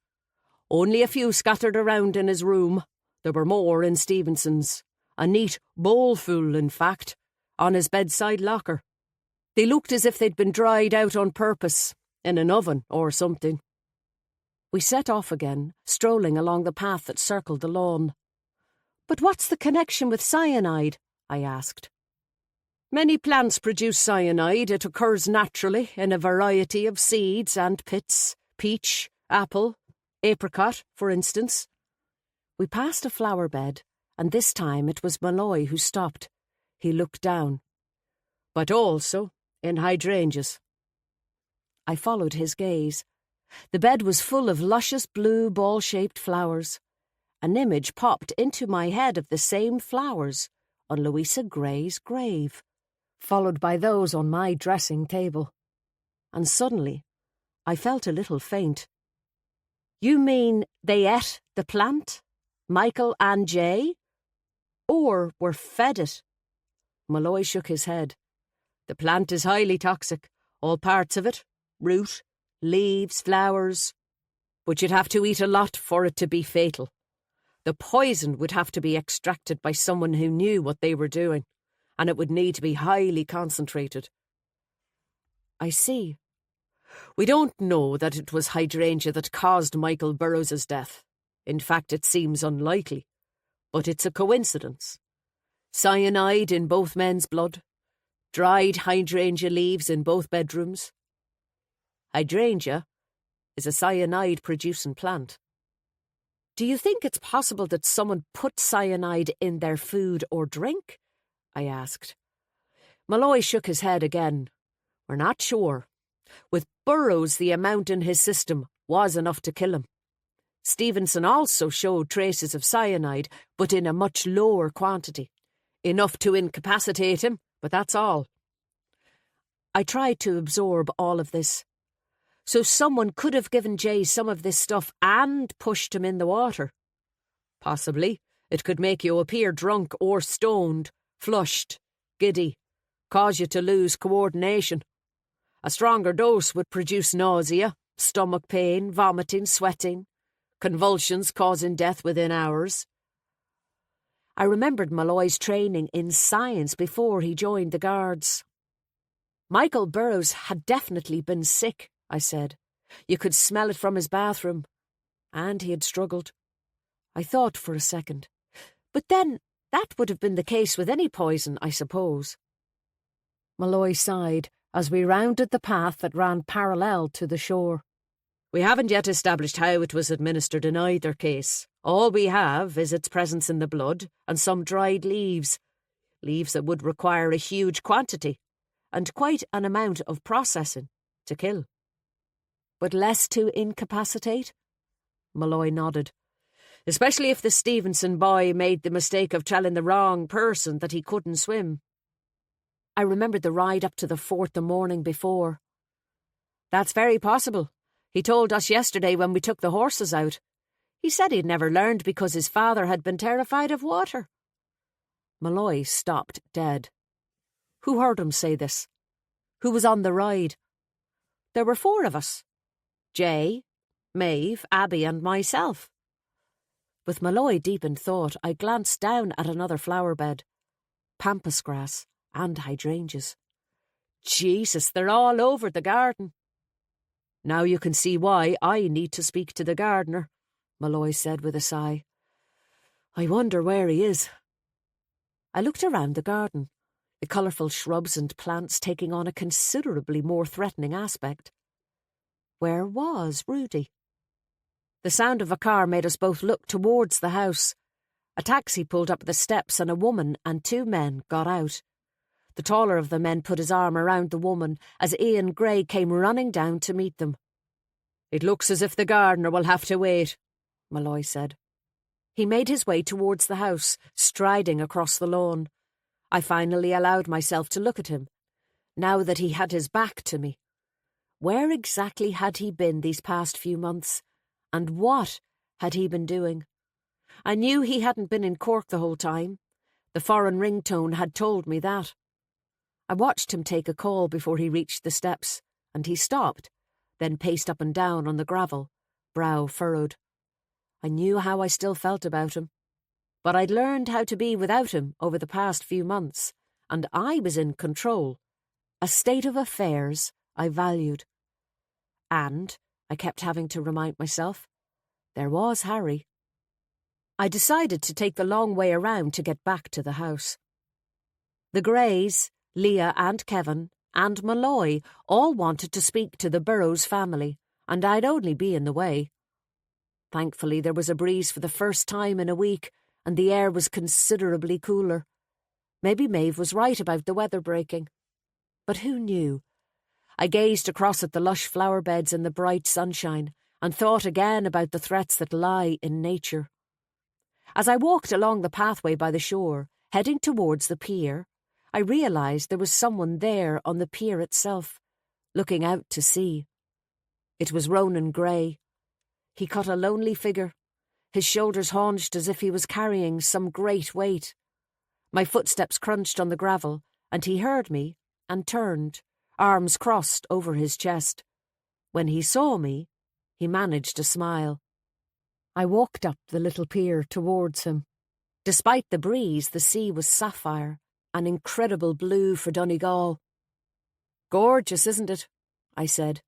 Only a few scattered around in his room. There were more in Stevenson's. A neat bowlful, in fact, on his bedside locker. They looked as if they'd been dried out on purpose, in an oven or something. We set off again, strolling along the path that circled the lawn. But what's the connection with cyanide? I asked. Many plants produce cyanide. It occurs naturally in a variety of seeds and pits. Peach, apple, apricot, for instance. We passed a flower bed, and this time it was Malloy who stopped. He looked down. But also in hydrangeas. I followed his gaze. The bed was full of luscious blue ball-shaped flowers. An image popped into my head of the same flowers on Louisa Gray's grave, followed by those on my dressing table. And suddenly, I felt a little faint. You mean they ate the plant? Michael and Jay? Or were fed it? Malloy shook his head. The plant is highly toxic, all parts of it, root, leaves, flowers. But you'd have to eat a lot for it to be fatal. The poison would have to be extracted by someone who knew what they were doing, and it would need to be highly concentrated. I see. We don't know that it was hydrangea that caused Michael Burrows's death. In fact, it seems unlikely. But it's a coincidence. Cyanide in both men's blood. Dried hydrangea leaves in both bedrooms. Hydrangea is a cyanide-producing plant. Do you think it's possible that someone put cyanide in their food or drink? I asked. Malloy shook his head again. We're not sure. With Burrows, the amount in his system was enough to kill him. Stevenson also showed traces of cyanide, but in a much lower quantity. Enough to incapacitate him, but that's all. I tried to absorb all of this. So someone could have given Jay some of this stuff and pushed him in the water. Possibly. It could make you appear drunk or stoned, flushed, giddy, cause you to lose coordination. A stronger dose would produce nausea, stomach pain, vomiting, sweating, convulsions causing death within hours. I remembered Malloy's training in science before he joined the Guards. Michael Burrows had definitely been sick, I said. You could smell it from his bathroom. And he had struggled. I thought for a second. But then, that would have been the case with any poison, I suppose. Malloy sighed as we rounded the path that ran parallel to the shore. We haven't yet established how it was administered in either case. All we have is its presence in the blood and some dried leaves. Leaves that would require a huge quantity and quite an amount of processing to kill. But less to incapacitate? Malloy nodded. Especially if the Stevenson boy made the mistake of telling the wrong person that he couldn't swim. I remembered the ride up to the fort the morning before. That's very possible. He told us yesterday when we took the horses out. He said he'd never learned because his father had been terrified of water. Malloy stopped dead. Who heard him say this? Who was on the ride? There were 4 of us. Jay, Maeve, Abby and myself. With Malloy deep in thought, I glanced down at another flower bed. Pampas grass and hydrangeas. Jesus, they're all over the garden. Now you can see why I need to speak to the gardener, Malloy said with a sigh. I wonder where he is. I looked around the garden, the colourful shrubs and plants taking on a considerably more threatening aspect. Where was Rudy? The sound of a car made us both look towards the house. A taxi pulled up the steps and a woman and 2 men got out. The taller of the men put his arm around the woman as Ian Gray came running down to meet them. It looks as if the gardener will have to wait, Malloy said. He made his way towards the house, striding across the lawn. I finally allowed myself to look at him, now that he had his back to me. Where exactly had he been these past few months, and what had he been doing? I knew he hadn't been in Cork the whole time. The foreign ringtone had told me that. I watched him take a call before he reached the steps, and he stopped, then paced up and down on the gravel, brow furrowed. I knew how I still felt about him, but I'd learned how to be without him over the past few months, and I was in control, a state of affairs I valued. And, I kept having to remind myself, there was Harry. I decided to take the long way around to get back to the house. The Greys, Leah and Kevin, and Malloy all wanted to speak to the Burrows family, and I'd only be in the way. Thankfully, there was a breeze for the first time in a week, and the air was considerably cooler. Maybe Maeve was right about the weather breaking. But who knew? I gazed across at the lush flower beds in the bright sunshine, and thought again about the threats that lie in nature. As I walked along the pathway by the shore, heading towards the pier, I realised there was someone there on the pier itself, looking out to sea. It was Ronan Gray. He cut a lonely figure, his shoulders haunched as if he was carrying some great weight. My footsteps crunched on the gravel, and he heard me and turned, arms crossed over his chest. When he saw me, he managed a smile. I walked up the little pier towards him. Despite the breeze, the sea was sapphire, an incredible blue for Donegal. Gorgeous, isn't it? I said.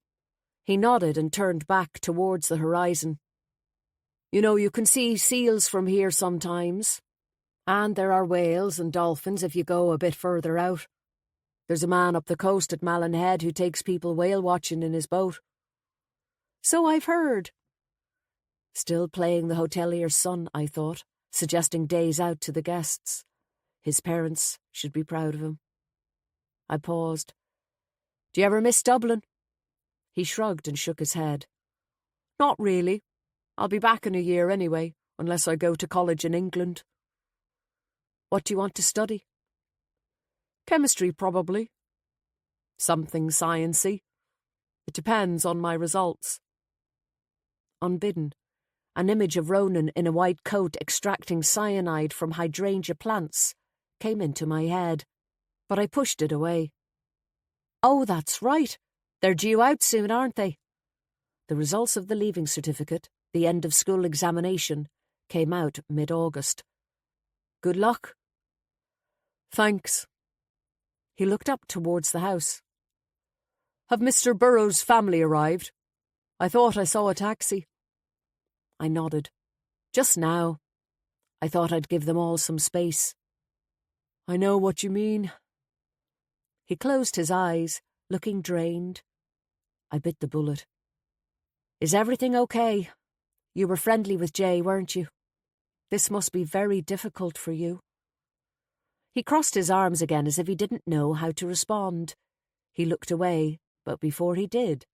He nodded and turned back towards the horizon. You know, you can see seals from here sometimes. And there are whales and dolphins if you go a bit further out. There's a man up the coast at Malin Head who takes people whale watching in his boat. So I've heard. Still playing the hotelier's son, I thought, suggesting days out to the guests. His parents should be proud of him. I paused. Do you ever miss Dublin? He shrugged and shook his head. Not really. I'll be back in a year anyway, unless I go to college in England. What do you want to study? Chemistry, probably. Something sciencey. It depends on my results. Unbidden, an image of Ronan in a white coat extracting cyanide from hydrangea plants came into my head, but I pushed it away. Oh, that's right. They're due out soon, aren't they? The results of the leaving certificate, the end of school examination, came out mid-August. Good luck. Thanks. He looked up towards the house. Have Mr. Burrows' family arrived? I thought I saw a taxi. I nodded. Just now. I thought I'd give them all some space. I know what you mean. He closed his eyes, looking drained. I bit the bullet. Is everything okay? You were friendly with Jay, weren't you? This must be very difficult for you. He crossed his arms again as if he didn't know how to respond. He looked away, but before he did,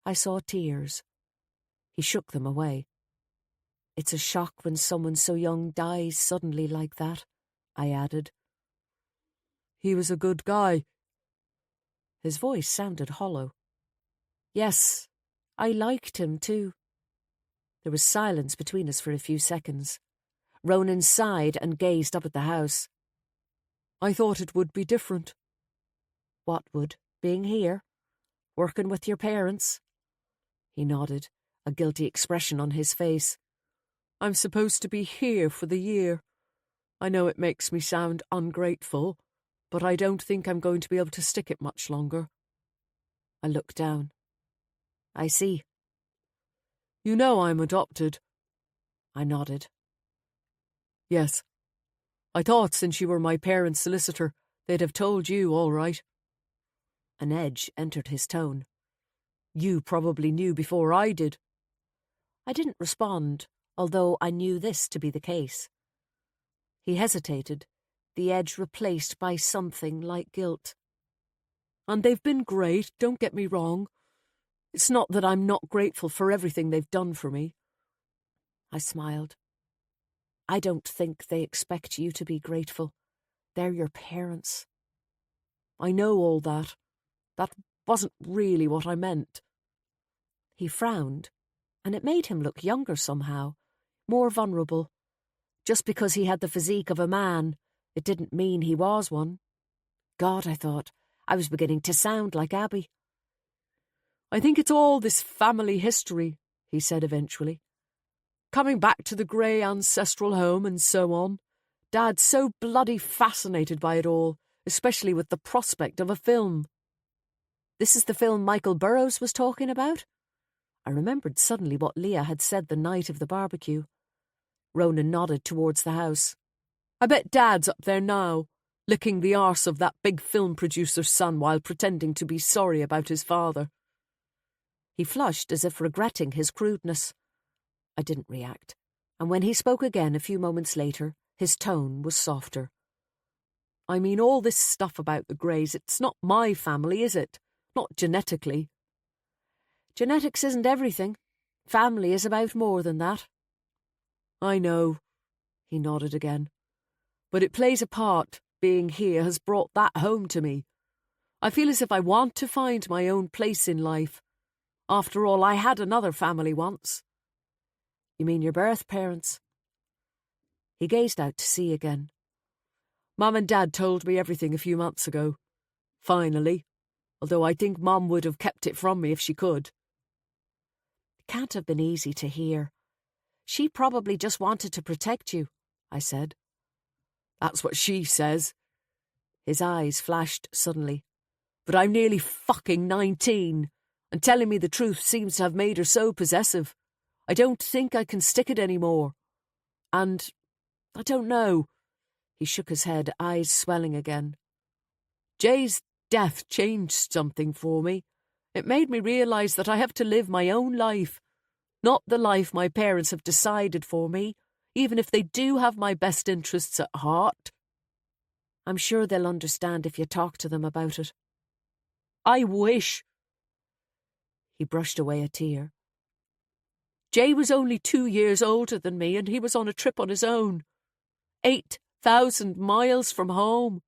I saw tears. He shook them away. It's a shock when someone so young dies suddenly like that, I added. He was a good guy. His voice sounded hollow. Yes, I liked him too. There was silence between us for a few seconds. Ronan sighed and gazed up at the house. I thought it would be different. What would? Being here? Working with your parents? He nodded, a guilty expression on his face. I'm supposed to be here for the year. I know it makes me sound ungrateful, but I don't think I'm going to be able to stick it much longer. I looked down. I see. You know I'm adopted. I nodded. Yes. I thought since you were my parents' solicitor, they'd have told you, all right. An edge entered his tone. You probably knew before I did. I didn't respond, although I knew this to be the case. He hesitated, the edge replaced by something like guilt. And they've been great, don't get me wrong. It's not that I'm not grateful for everything they've done for me. I smiled. I don't think they expect you to be grateful. They're your parents. I know all that. That wasn't really what I meant. He frowned, and it made him look younger somehow, more vulnerable. Just because he had the physique of a man, it didn't mean he was one. God, I thought, I was beginning to sound like Abby. I think it's all this family history, he said eventually. Coming back to the grey ancestral home and so on. Dad's so bloody fascinated by it all, especially with the prospect of a film. This is the film Michael Burrows was talking about? I remembered suddenly what Leah had said the night of the barbecue. Ronan nodded towards the house. I bet Dad's up there now, licking the arse of that big film producer's son while pretending to be sorry about his father. He flushed as if regretting his crudeness. I didn't react, and when he spoke again a few moments later, his tone was softer. I mean, all this stuff about the Greys, it's not my family, is it? Not genetically. Genetics isn't everything. Family is about more than that. I know, he nodded again. But it plays a part. Being here has brought that home to me. I feel as if I want to find my own place in life. After all, I had another family once. You mean your birth parents? He gazed out to sea again. Mum and Dad told me everything a few months ago. Finally. Although I think Mum would have kept it from me if she could. It can't have been easy to hear. She probably just wanted to protect you, I said. That's what she says. His eyes flashed suddenly. But I'm nearly fucking 19, and telling me the truth seems to have made her so possessive. I don't think I can stick it anymore. And I don't know. He shook his head, eyes swelling again. Jay's death changed something for me. It made me realise that I have to live my own life, not the life my parents have decided for me, even if they do have my best interests at heart. I'm sure they'll understand if you talk to them about it. I wish. He brushed away a tear. Jay was only 2 years older than me, and he was on a trip on his own. 8,000 miles from home.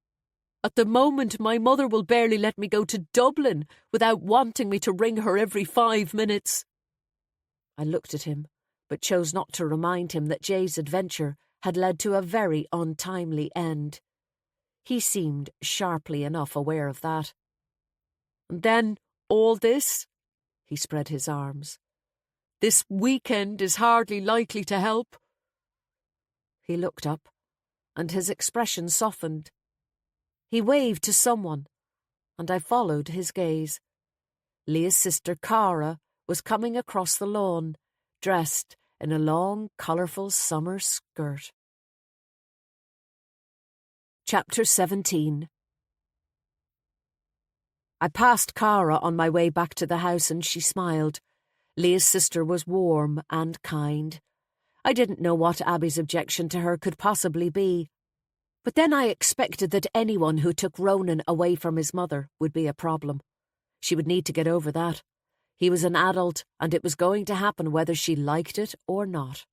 At the moment, my mother will barely let me go to Dublin without wanting me to ring her every 5 minutes. I looked at him, but chose not to remind him that Jay's adventure had led to a very untimely end. He seemed sharply enough aware of that. And then, all this? He spread his arms. This weekend is hardly likely to help. He looked up, and his expression softened. He waved to someone, and I followed his gaze. Leah's sister Cara was coming across the lawn, dressed in a long, colourful summer skirt. Chapter 17. I passed Cara on my way back to the house, and she smiled. Leah's sister was warm and kind. I didn't know what Abby's objection to her could possibly be. But then I expected that anyone who took Ronan away from his mother would be a problem. She would need to get over that. He was an adult, and it was going to happen whether she liked it or not.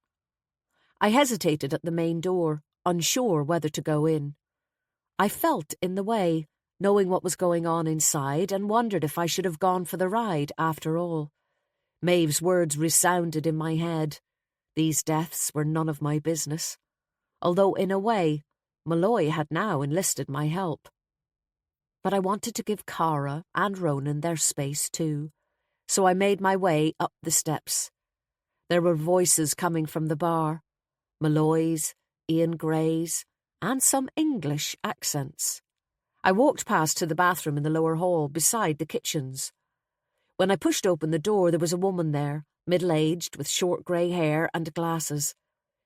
I hesitated at the main door, unsure whether to go in. I felt in the way, knowing what was going on inside, and wondered if I should have gone for the ride after all. Maeve's words resounded in my head. These deaths were none of my business. Although, in a way, Malloy had now enlisted my help. But I wanted to give Cara and Ronan their space too, so I made my way up the steps. There were voices coming from the bar, Malloy's, Ian Gray's, and some English accents. I walked past to the bathroom in the lower hall, beside the kitchens. When I pushed open the door, there was a woman there, middle-aged, with short grey hair and glasses.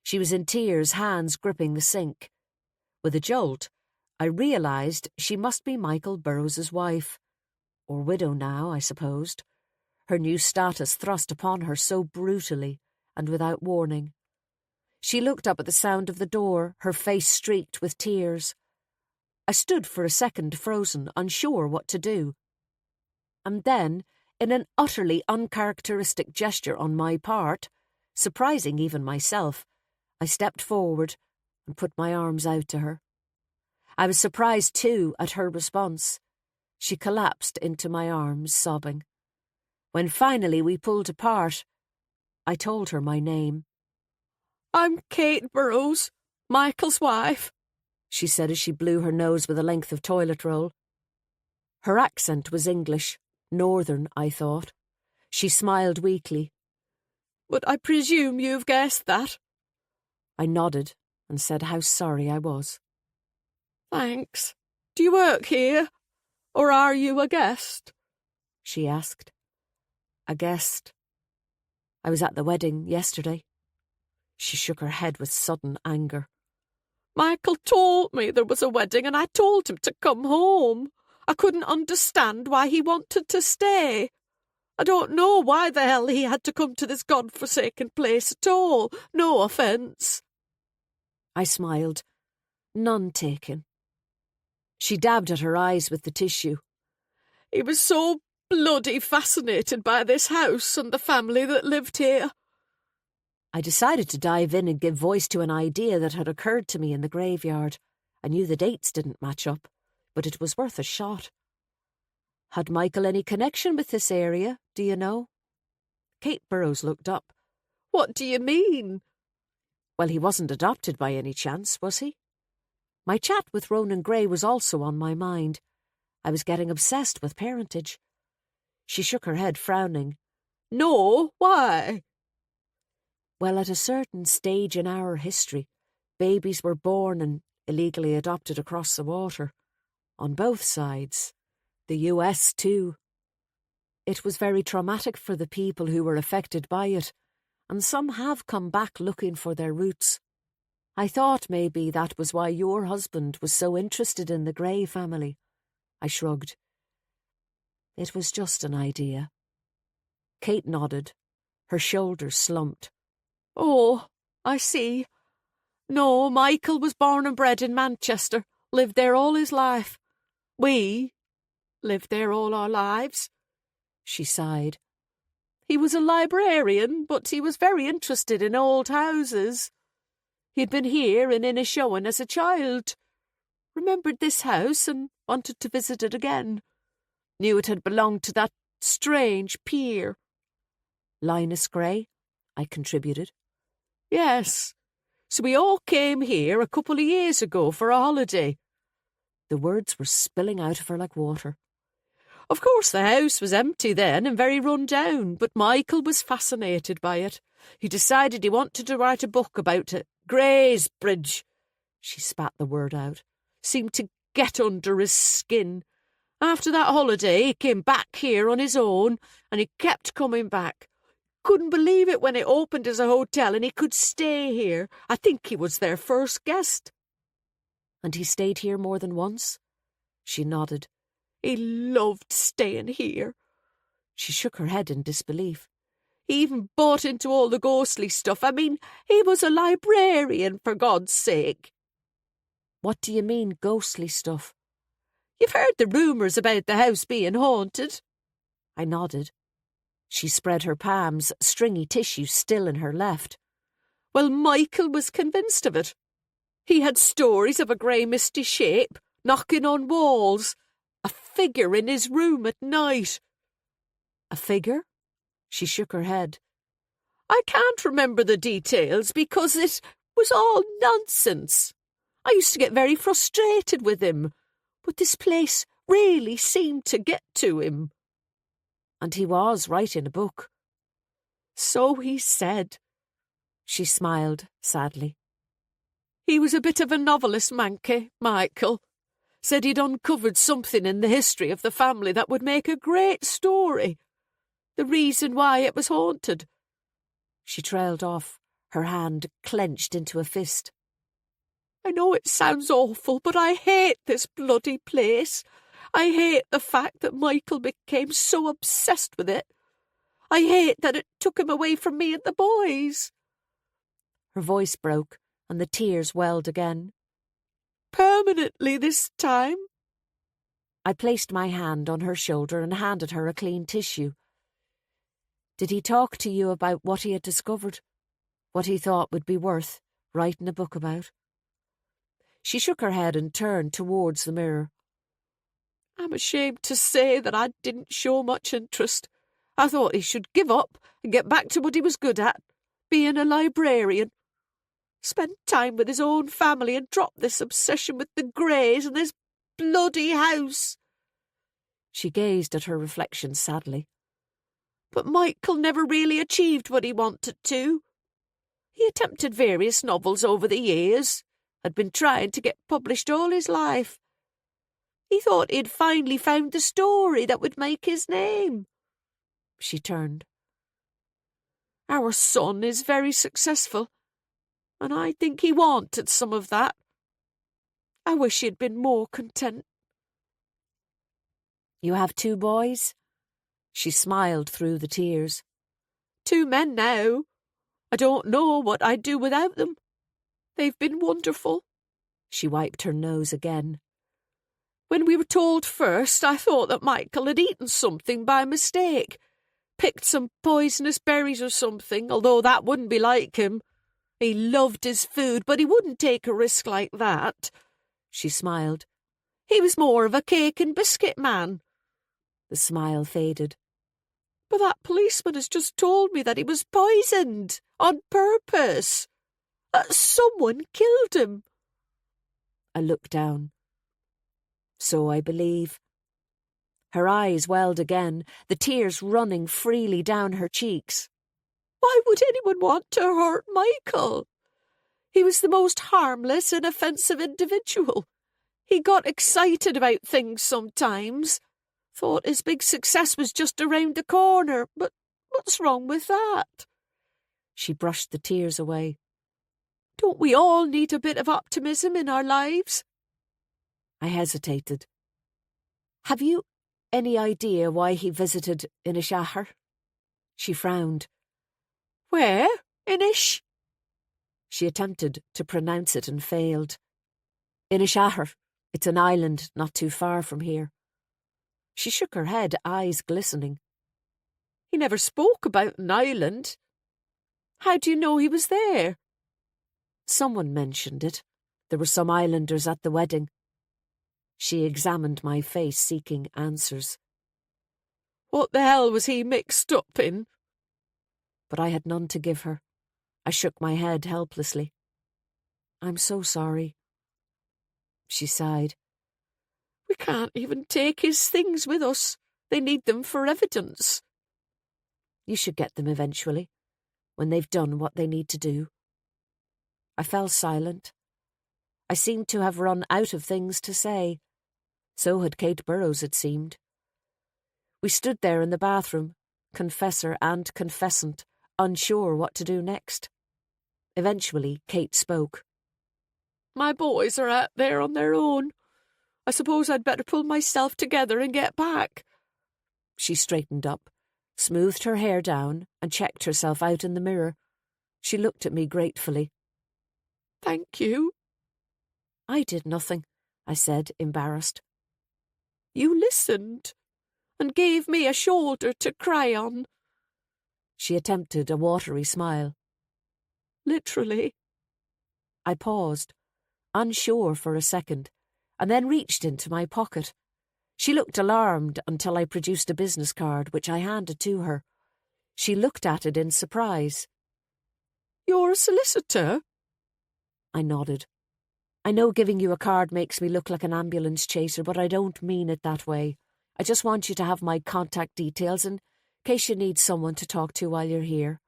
She was in tears, hands gripping the sink. With a jolt, I realised she must be Michael Burroughs's wife. Or widow now, I supposed. Her new status thrust upon her so brutally and without warning. She looked up at the sound of the door, her face streaked with tears. I stood for a second frozen, unsure what to do. And then, in an utterly uncharacteristic gesture on my part, surprising even myself, I stepped forward and put my arms out to her. I was surprised, too, at her response. She collapsed into my arms, sobbing. When finally we pulled apart, I told her my name. "I'm Kate Burroughs, Michael's wife," she said as she blew her nose with a length of toilet roll. Her accent was English, northern, I thought. She smiled weakly. "But I presume you've guessed that." I nodded and said how sorry I was. "Thanks. Do you work here? Or are you a guest?" she asked. A guest. I was at the wedding yesterday. She shook her head with sudden anger. "Michael told me there was a wedding and I told him to come home. I couldn't understand why he wanted to stay. I don't know why the hell he had to come to this godforsaken place at all. No offence." I smiled. None taken. She dabbed at her eyes with the tissue. "He was so bloody fascinated by this house and the family that lived here." I decided to dive in and give voice to an idea that had occurred to me in the graveyard. I knew the dates didn't match up, but it was worth a shot. Had Michael any connection with this area, do you know? Kate Burroughs looked up. "What do you mean?" Well, he wasn't adopted by any chance, was he? My chat with Ronan Gray was also on my mind. I was getting obsessed with parentage. She shook her head, frowning. "No, why?" Well, at a certain stage in our history, babies were born and illegally adopted across the water. On both sides. The US, too. It was very traumatic for the people who were affected by it, and some have come back looking for their roots. I thought maybe that was why your husband was so interested in the Gray family. I shrugged. It was just an idea. Kate nodded. Her shoulders slumped. "Oh, I see. No, Michael was born and bred in Manchester, lived there all his life. We lived there all our lives." She sighed. "He was a librarian, but he was very interested in old houses. He'd been here in Inishowen as a child. Remembered this house and wanted to visit it again. Knew it had belonged to that strange peer." Linus Gray, I contributed. "Yes. So we all came here a couple of years ago for a holiday." The words were spilling out of her like water. "Of course the house was empty then and very run down, but Michael was fascinated by it. He decided he wanted to write a book about it. Greysbridge." She spat the word out. "Seemed to get under his skin. After that holiday he came back here on his own and he kept coming back. Couldn't believe it when it opened as a hotel and he could stay here. I think he was their first guest." "And he stayed here more than once?" She nodded. "He loved staying here." She shook her head in disbelief. "He even bought into all the ghostly stuff. I mean, he was a librarian, for God's sake." "What do you mean, ghostly stuff?" "You've heard the rumours about the house being haunted?" I nodded. She spread her palms, stringy tissue still in her left. "Well, Michael was convinced of it. He had stories of a grey misty shape, knocking on walls, a figure in his room at night." "A figure?" She shook her head. "I can't remember the details because it was all nonsense. I used to get very frustrated with him. But this place really seemed to get to him. And he was writing a book. So he said. She smiled sadly. He was a bit of a novelist, Mankey, Michael. Said he'd uncovered something in the history of the family that would make a great story. The reason why it was haunted. She trailed off, her hand clenched into a fist. I know it sounds awful, but I hate this bloody place. I hate the fact that Michael became so obsessed with it. I hate that it took him away from me and the boys. Her voice broke, and the tears welled again. Permanently this time. I placed my hand on her shoulder and handed her a clean tissue. Did he talk to you about what he had discovered? What he thought would be worth writing a book about? She shook her head and turned towards the mirror. I'm ashamed to say that I didn't show much interest. I thought he should give up and get back to what he was good at, being a librarian. Spend time with his own family and drop this obsession with the Greys and this bloody house. She gazed at her reflection sadly. But Michael never really achieved what he wanted to. He attempted various novels over the years, had been trying to get published all his life. He thought he'd finally found the story that would make his name. She turned. Our son is very successful, and I think he wanted some of that. I wish he'd been more content. You have 2 boys? She smiled through the tears. 2 men now. I don't know what I'd do without them. They've been wonderful. She wiped her nose again. When we were told first, I thought that Michael had eaten something by mistake. Picked some poisonous berries or something, although that wouldn't be like him. He loved his food, but he wouldn't take a risk like that. She smiled. He was more of a cake and biscuit man. The smile faded. But that policeman has just told me that he was poisoned, on purpose. That someone killed him. I looked down. So I believe. Her eyes welled again, the tears running freely down her cheeks. Why would anyone want to hurt Michael? He was the most harmless, inoffensive individual. He got excited about things sometimes. Thought his big success was just around the corner, but what's wrong with that? She brushed the tears away. Don't we all need a bit of optimism in our lives? I hesitated. Have you any idea why he visited Inishahar? She frowned. Where? Inish? She attempted to pronounce it and failed. Inishahar. It's an island not too far from here. She shook her head, eyes glistening. He never spoke about an island. How do you know he was there? Someone mentioned it. There were some islanders at the wedding. She examined my face, seeking answers. What the hell was he mixed up in? But I had none to give her. I shook my head helplessly. I'm so sorry. She sighed. We can't even take his things with us. They need them for evidence. You should get them eventually, when they've done what they need to do. I fell silent. I seemed to have run out of things to say. So had Kate Burrows, it seemed. We stood there in the bathroom, confessor and confessant, unsure what to do next. Eventually, Kate spoke. My boys are out there on their own. I suppose I'd better pull myself together and get back. She straightened up, smoothed her hair down, and checked herself out in the mirror. She looked at me gratefully. Thank you. I did nothing, I said, embarrassed. You listened and gave me a shoulder to cry on. She attempted a watery smile. Literally. I paused, unsure for a second, and then reached into my pocket. She looked alarmed until I produced a business card, which I handed to her. She looked at it in surprise. You're a solicitor? I nodded. I know giving you a card makes me look like an ambulance chaser, but I don't mean it that way. I just want you to have my contact details in case you need someone to talk to while you're here.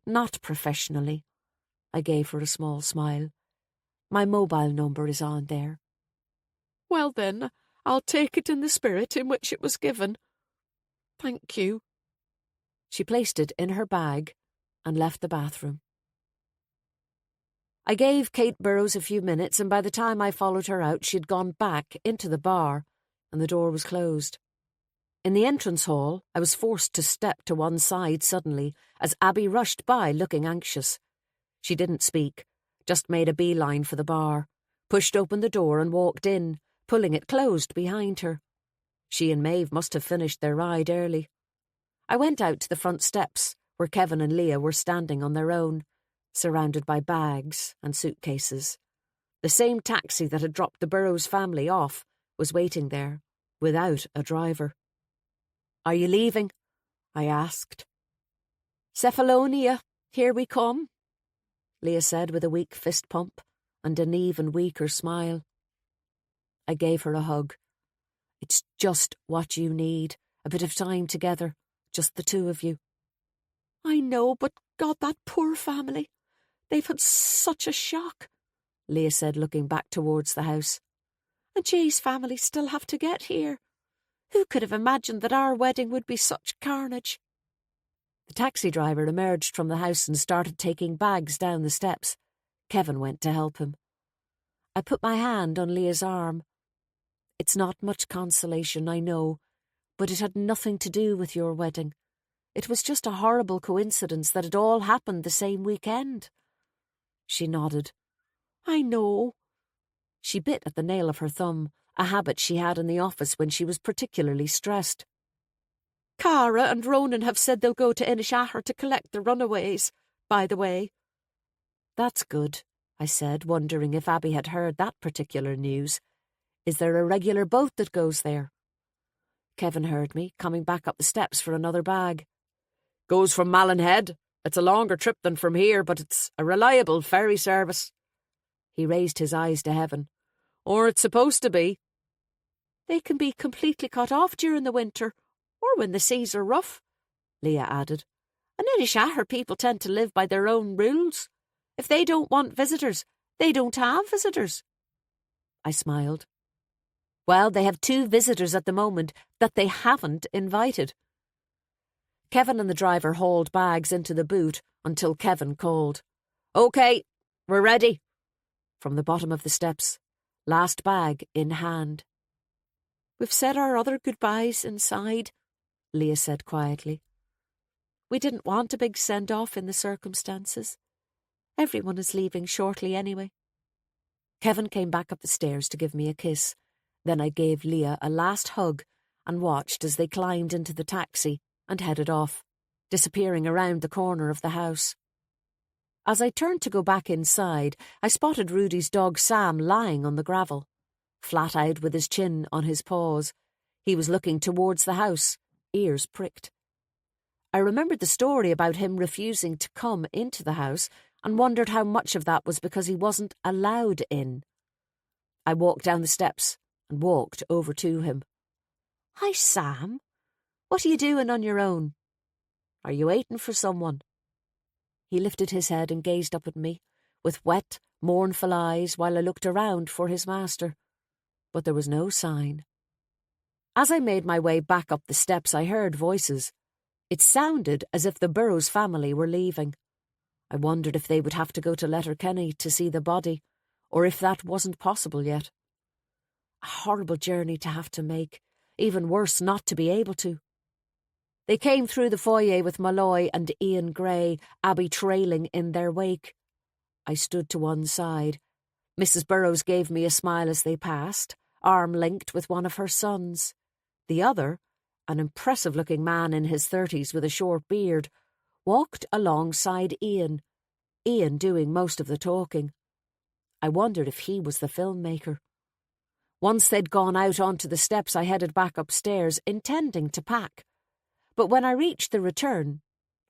Not professionally. I gave her a small smile. My mobile number is on there. Well then, I'll take it in the spirit in which it was given. Thank you. She placed it in her bag and left the bathroom. I gave Kate Burrows a few minutes, and by the time I followed her out, she'd gone back into the bar, and the door was closed. In the entrance hall, I was forced to step to one side suddenly as Abby rushed by looking anxious. She didn't speak, just made a beeline for the bar, pushed open the door and walked in, pulling it closed behind her. She and Maeve must have finished their ride early. I went out to the front steps, where Kevin and Leah were standing on their own, surrounded by bags and suitcases. The same taxi that had dropped the Burrows family off was waiting there, without a driver. "Are you leaving?" I asked. "Cephalonia, here we come," Leah said with a weak fist pump and an even weaker smile. I gave her a hug. "It's just what you need, a bit of time together, just the two of you." "I know, but God, that poor family. They've had such a shock," Leah said, looking back towards the house. "And Jay's family still have to get here. Who could have imagined that our wedding would be such carnage?" The taxi driver emerged from the house and started taking bags down the steps. Kevin went to help him. I put my hand on Leah's arm. "It's not much consolation, I know, but it had nothing to do with your wedding. It was just a horrible coincidence that it all happened the same weekend." She nodded. "I know." She bit at the nail of her thumb, a habit she had in the office when she was particularly stressed. "Cara and Ronan have said they'll go to Inishaher to collect the runaways, by the way." "That's good," I said, wondering if Abby had heard that particular news. "Is there a regular boat that goes there?" Kevin heard me, coming back up the steps for another bag. "Goes from Malin-Head. It's a longer trip than from here, but it's a reliable ferry service." He raised his eyes to heaven. "Or it's supposed to be." "They can be completely cut off during the winter, or when the seas are rough," Leah added. "And Inishaher people tend to live by their own rules. If they don't want visitors, they don't have visitors." I smiled. "Well, they have 2 visitors at the moment that they haven't invited." Kevin and the driver hauled bags into the boot until Kevin called, "OK, we're ready," from the bottom of the steps, last bag in hand. "We've said our other goodbyes inside," Leah said quietly. "We didn't want a big send-off in the circumstances. Everyone is leaving shortly anyway." Kevin came back up the stairs to give me a kiss. Then I gave Leah a last hug and watched as they climbed into the taxi and headed off, disappearing around the corner of the house. As I turned to go back inside, I spotted Rudy's dog Sam lying on the gravel, flat-eyed with his chin on his paws. He was looking towards the house, ears pricked. I remembered the story about him refusing to come into the house and wondered how much of that was because he wasn't allowed in. I walked down the steps and walked over to him. "Hi, Sam. What are you doing on your own? Are you waiting for someone?" He lifted his head and gazed up at me, with wet, mournful eyes, while I looked around for his master. But there was no sign. As I made my way back up the steps, I heard voices. It sounded as if the Burrows family were leaving. I wondered if they would have to go to Letterkenny to see the body, or if that wasn't possible yet. A horrible journey to have to make, even worse not to be able to. They came through the foyer with Malloy and Ian Gray, Abby trailing in their wake. I stood to one side. Mrs. Burrows gave me a smile as they passed, arm-linked with one of her sons. The other, an impressive-looking man in his 30s with a short beard, walked alongside Ian doing most of the talking. I wondered if he was the filmmaker. Once they'd gone out onto the steps, I headed back upstairs, intending to pack. But when I reached the return,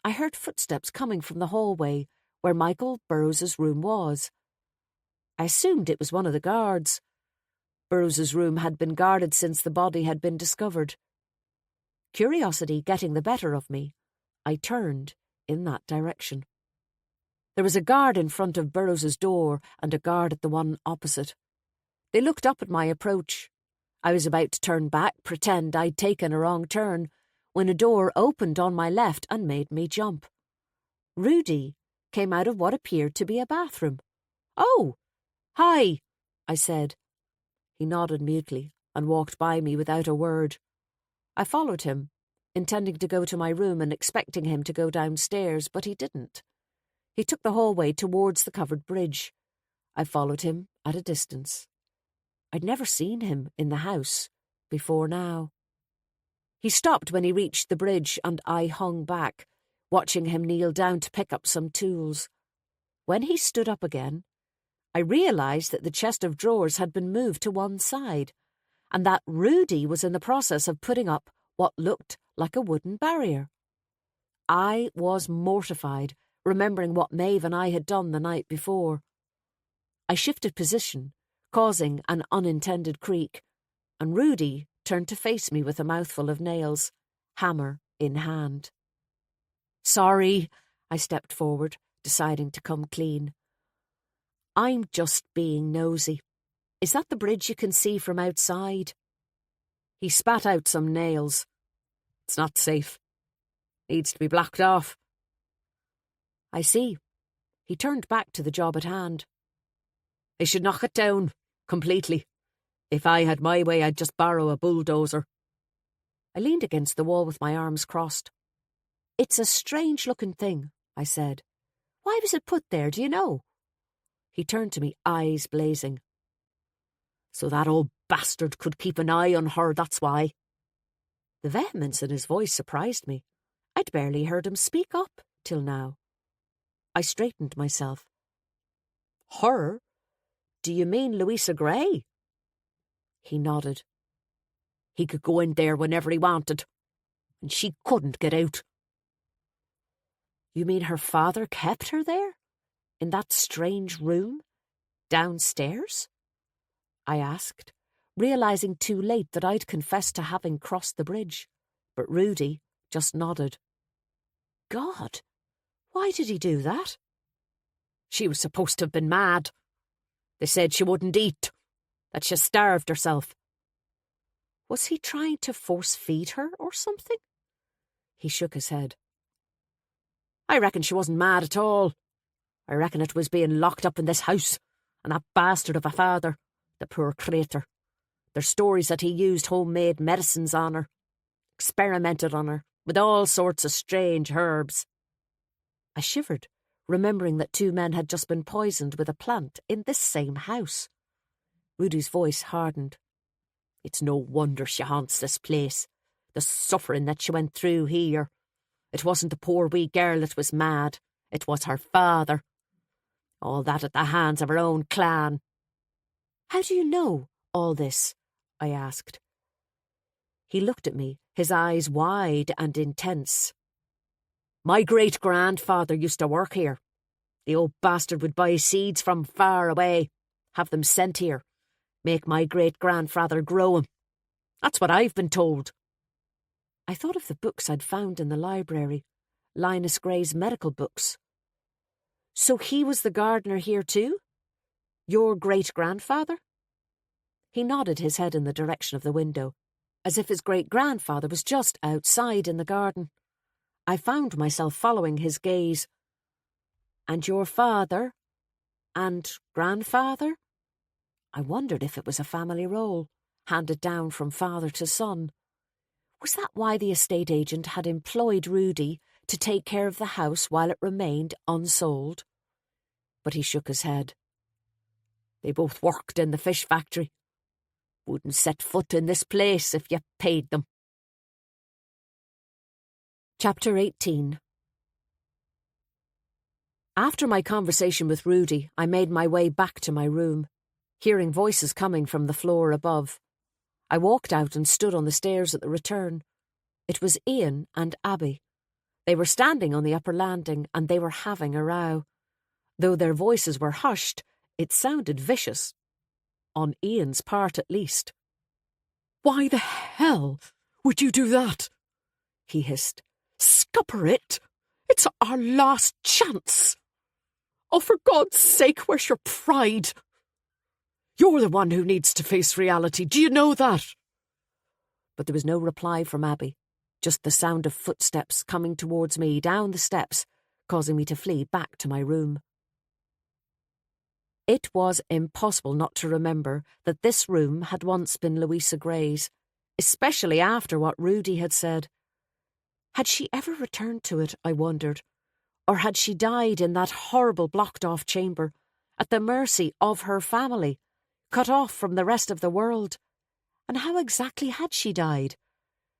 I heard footsteps coming from the hallway where Michael Burrows's room was. I assumed it was one of the guards. Burroughs's room had been guarded since the body had been discovered. Curiosity getting the better of me, I turned in that direction. There was a guard in front of Burroughs's door and a guard at the one opposite. They looked up at my approach. I was about to turn back, pretend I'd taken a wrong turn, when a door opened on my left and made me jump. Rudy came out of what appeared to be a bathroom. "Oh, hi," I said. He nodded mutely and walked by me without a word. I followed him, intending to go to my room and expecting him to go downstairs, but he didn't. He took the hallway towards the covered bridge. I followed him at a distance. I'd never seen him in the house before now. He stopped when he reached the bridge and I hung back, watching him kneel down to pick up some tools. When he stood up again, I realised that the chest of drawers had been moved to one side, and that Rudy was in the process of putting up what looked like a wooden barrier. I was mortified, remembering what Maeve and I had done the night before. I shifted position, causing an unintended creak, and Rudy turned to face me with a mouthful of nails, hammer in hand. "Sorry," I stepped forward, deciding to come clean. "I'm just being nosy. Is that the bridge you can see from outside?" He spat out some nails. "It's not safe. Needs to be blocked off." "I see." He turned back to the job at hand. "They should knock it down, completely. If I had my way, I'd just borrow a bulldozer." I leaned against the wall with my arms crossed. "It's a strange-looking thing," I said. "Why was it put there, do you know?" He turned to me, eyes blazing. "So that old bastard could keep an eye on her, that's why." The vehemence in his voice surprised me. I'd barely heard him speak up till now. I straightened myself. "Her? Do you mean Louisa Gray?" He nodded. "He could go in there whenever he wanted, and she couldn't get out." "You mean her father kept her there? In that strange room? Downstairs?" I asked, realising too late that I'd confessed to having crossed the bridge, but Rudy just nodded. "God, why did he do that?" "She was supposed to have been mad. They said she wouldn't eat, that she starved herself." "Was he trying to force-feed her or something?" He shook his head. "I reckon she wasn't mad at all. I reckon it was being locked up in this house, and that bastard of a father, the poor crater. There's stories that he used homemade medicines on her, experimented on her, with all sorts of strange herbs." I shivered, remembering that 2 men had just been poisoned with a plant in this same house. Rudy's voice hardened. "It's no wonder she haunts this place. The suffering that she went through here. It wasn't the poor wee girl that was mad. It was her father. All that at the hands of her own clan." "How do you know all this?" I asked. He looked at me, his eyes wide and intense. "My great-grandfather used to work here. The old bastard would buy seeds from far away, have them sent here, make my great-grandfather grow 'em. That's what I've been told." I thought of the books I'd found in the library, Linus Gray's medical books. "So he was the gardener here too? Your great-grandfather?" He nodded his head in the direction of the window, as if his great-grandfather was just outside in the garden. I found myself following his gaze. "And your father? And grandfather?" I wondered if it was a family role, handed down from father to son. Was that why the estate agent had employed Rudy to take care of the house while it remained unsold? But he shook his head. "They both worked in the fish factory. Wouldn't set foot in this place if you paid them." Chapter 18. After my conversation with Rudy, I made my way back to my room, hearing voices coming from the floor above. I walked out and stood on the stairs at the return. It was Ian and Abby. They were standing on the upper landing and they were having a row. Though their voices were hushed, It sounded vicious, on Ian's part at least. "Why the hell would you do that?" he hissed. "Scupper it! It's our last chance! Oh, for God's sake, where's your pride? You're the one who needs to face reality. Do you know that?" But there was no reply from Abby, just the sound of footsteps coming towards me down the steps, causing me to flee back to my room. It was impossible not to remember that this room had once been Louisa Gray's, especially after what Rudy had said. Had she ever returned to it, I wondered, or had she died in that horrible blocked-off chamber, at the mercy of her family, cut off from the rest of the world? And how exactly had she died?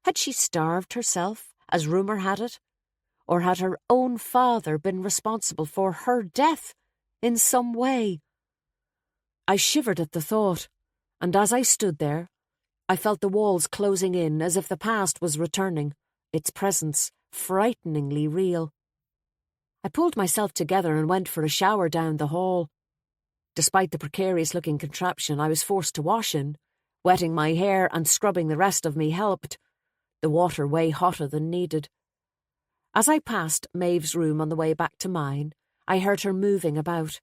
Had she starved herself, as rumour had it? Or had her own father been responsible for her death in some way? I shivered at the thought, and as I stood there, I felt the walls closing in as if the past was returning, its presence frighteningly real. I pulled myself together and went for a shower down the hall. Despite the precarious-looking contraption I was forced to wash in, wetting my hair and scrubbing the rest of me helped, the water way hotter than needed. As I passed Maeve's room on the way back to mine, I heard her moving about.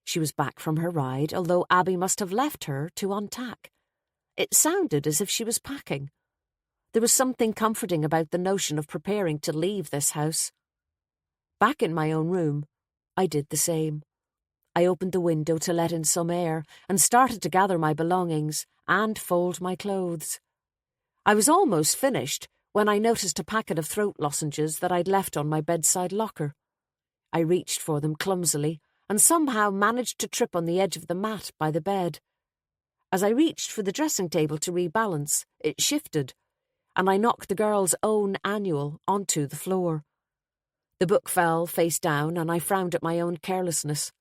She was back from her ride, although Abby must have left her to untack. It sounded as if she was packing. There was something comforting about the notion of preparing to leave this house. Back in my own room, I did the same. I opened the window to let in some air and started to gather my belongings and fold my clothes. I was almost finished when I noticed a packet of throat lozenges that I'd left on my bedside locker. I reached for them clumsily and somehow managed to trip on the edge of the mat by the bed. As I reached for the dressing table to rebalance, it shifted, and I knocked the girl's own annual onto the floor. The book fell face down, and I frowned at my own carelessness.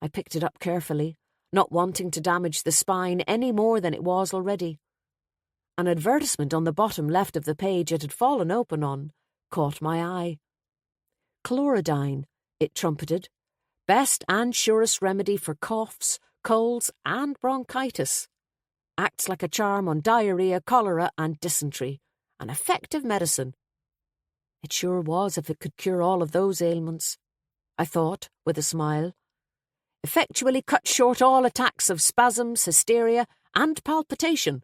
I picked it up carefully, not wanting to damage the spine any more than it was already. An advertisement on the bottom left of the page it had fallen open on caught my eye. Chlorodyne, it trumpeted, best and surest remedy for coughs, colds and bronchitis. Acts like a charm on diarrhea, cholera and dysentery. An effective medicine. It sure was if it could cure all of those ailments, I thought, with a smile. Effectually cut short all attacks of spasms, hysteria and palpitation.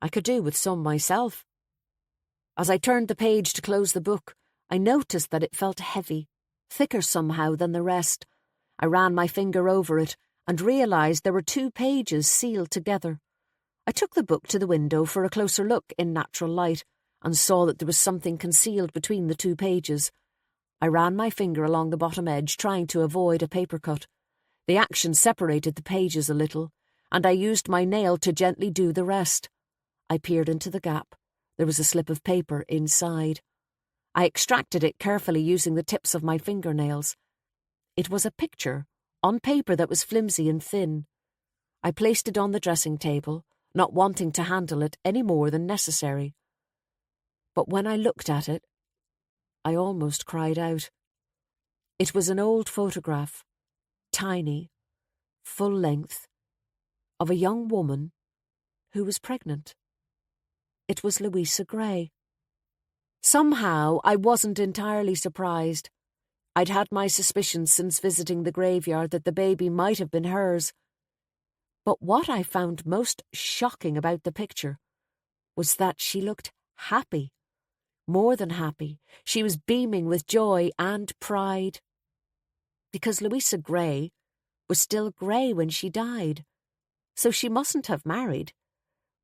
I could do with some myself. As I turned the page to close the book, I noticed that it felt heavy, thicker somehow than the rest. I ran my finger over it and realised there were 2 pages sealed together. I took the book to the window for a closer look in natural light and saw that there was something concealed between the 2 pages. I ran my finger along the bottom edge, trying to avoid a paper cut. The action separated the pages a little, and I used my nail to gently do the rest. I peered into the gap. There was a slip of paper inside. I extracted it carefully using the tips of my fingernails. It was a picture, on paper that was flimsy and thin. I placed it on the dressing table, not wanting to handle it any more than necessary. But when I looked at it, I almost cried out. It was an old photograph, tiny, full length, of a young woman who was pregnant. It was Louisa Gray. Somehow I wasn't entirely surprised. I'd had my suspicions since visiting the graveyard that the baby might have been hers. But what I found most shocking about the picture was that she looked happy. More than happy. She was beaming with joy and pride. Because Louisa Gray was still Gray when she died, so she mustn't have married,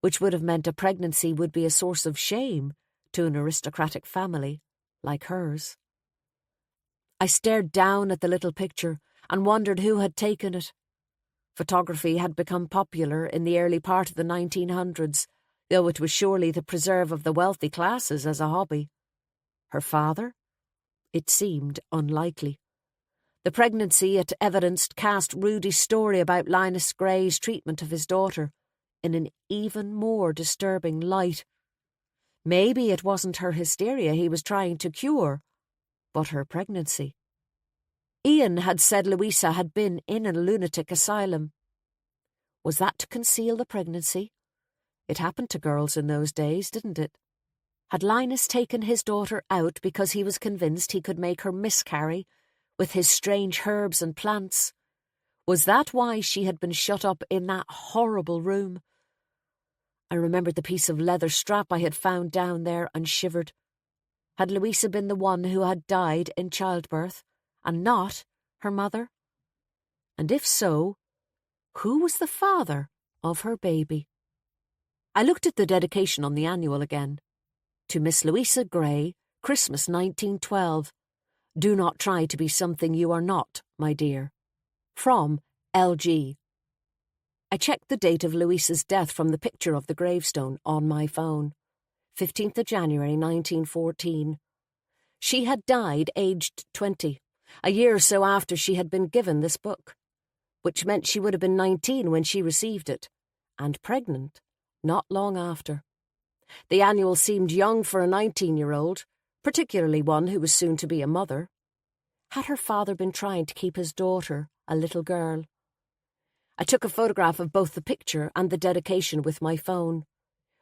which would have meant a pregnancy would be a source of shame to an aristocratic family like hers. I stared down at the little picture and wondered who had taken it. Photography had become popular in the early part of the 1900s, though it was surely the preserve of the wealthy classes as a hobby. Her father? It seemed unlikely. The pregnancy, it evidenced, cast Rudy's story about Linus Gray's treatment of his daughter in an even more disturbing light. Maybe it wasn't her hysteria he was trying to cure, but her pregnancy. Ian had said Louisa had been in a lunatic asylum. Was that to conceal the pregnancy? It happened to girls in those days, didn't it? Had Linus taken his daughter out because he was convinced he could make her miscarry with his strange herbs and plants? Was that why she had been shut up in that horrible room? I remembered the piece of leather strap I had found down there and shivered. Had Louisa been the one who had died in childbirth, and not her mother? And if so, who was the father of her baby? I looked at the dedication on the annual again. To Miss Louisa Gray, Christmas 1912. Do not try to be something you are not, my dear. From L.G. I checked the date of Louisa's death from the picture of the gravestone on my phone. 15th of January 1914. She had died aged 20, a year or so after she had been given this book, which meant she would have been 19 when she received it, and pregnant not long after. The annual seemed young for a 19-year-old, particularly one who was soon to be a mother. Had her father been trying to keep his daughter a little girl? I took a photograph of both the picture and the dedication with my phone,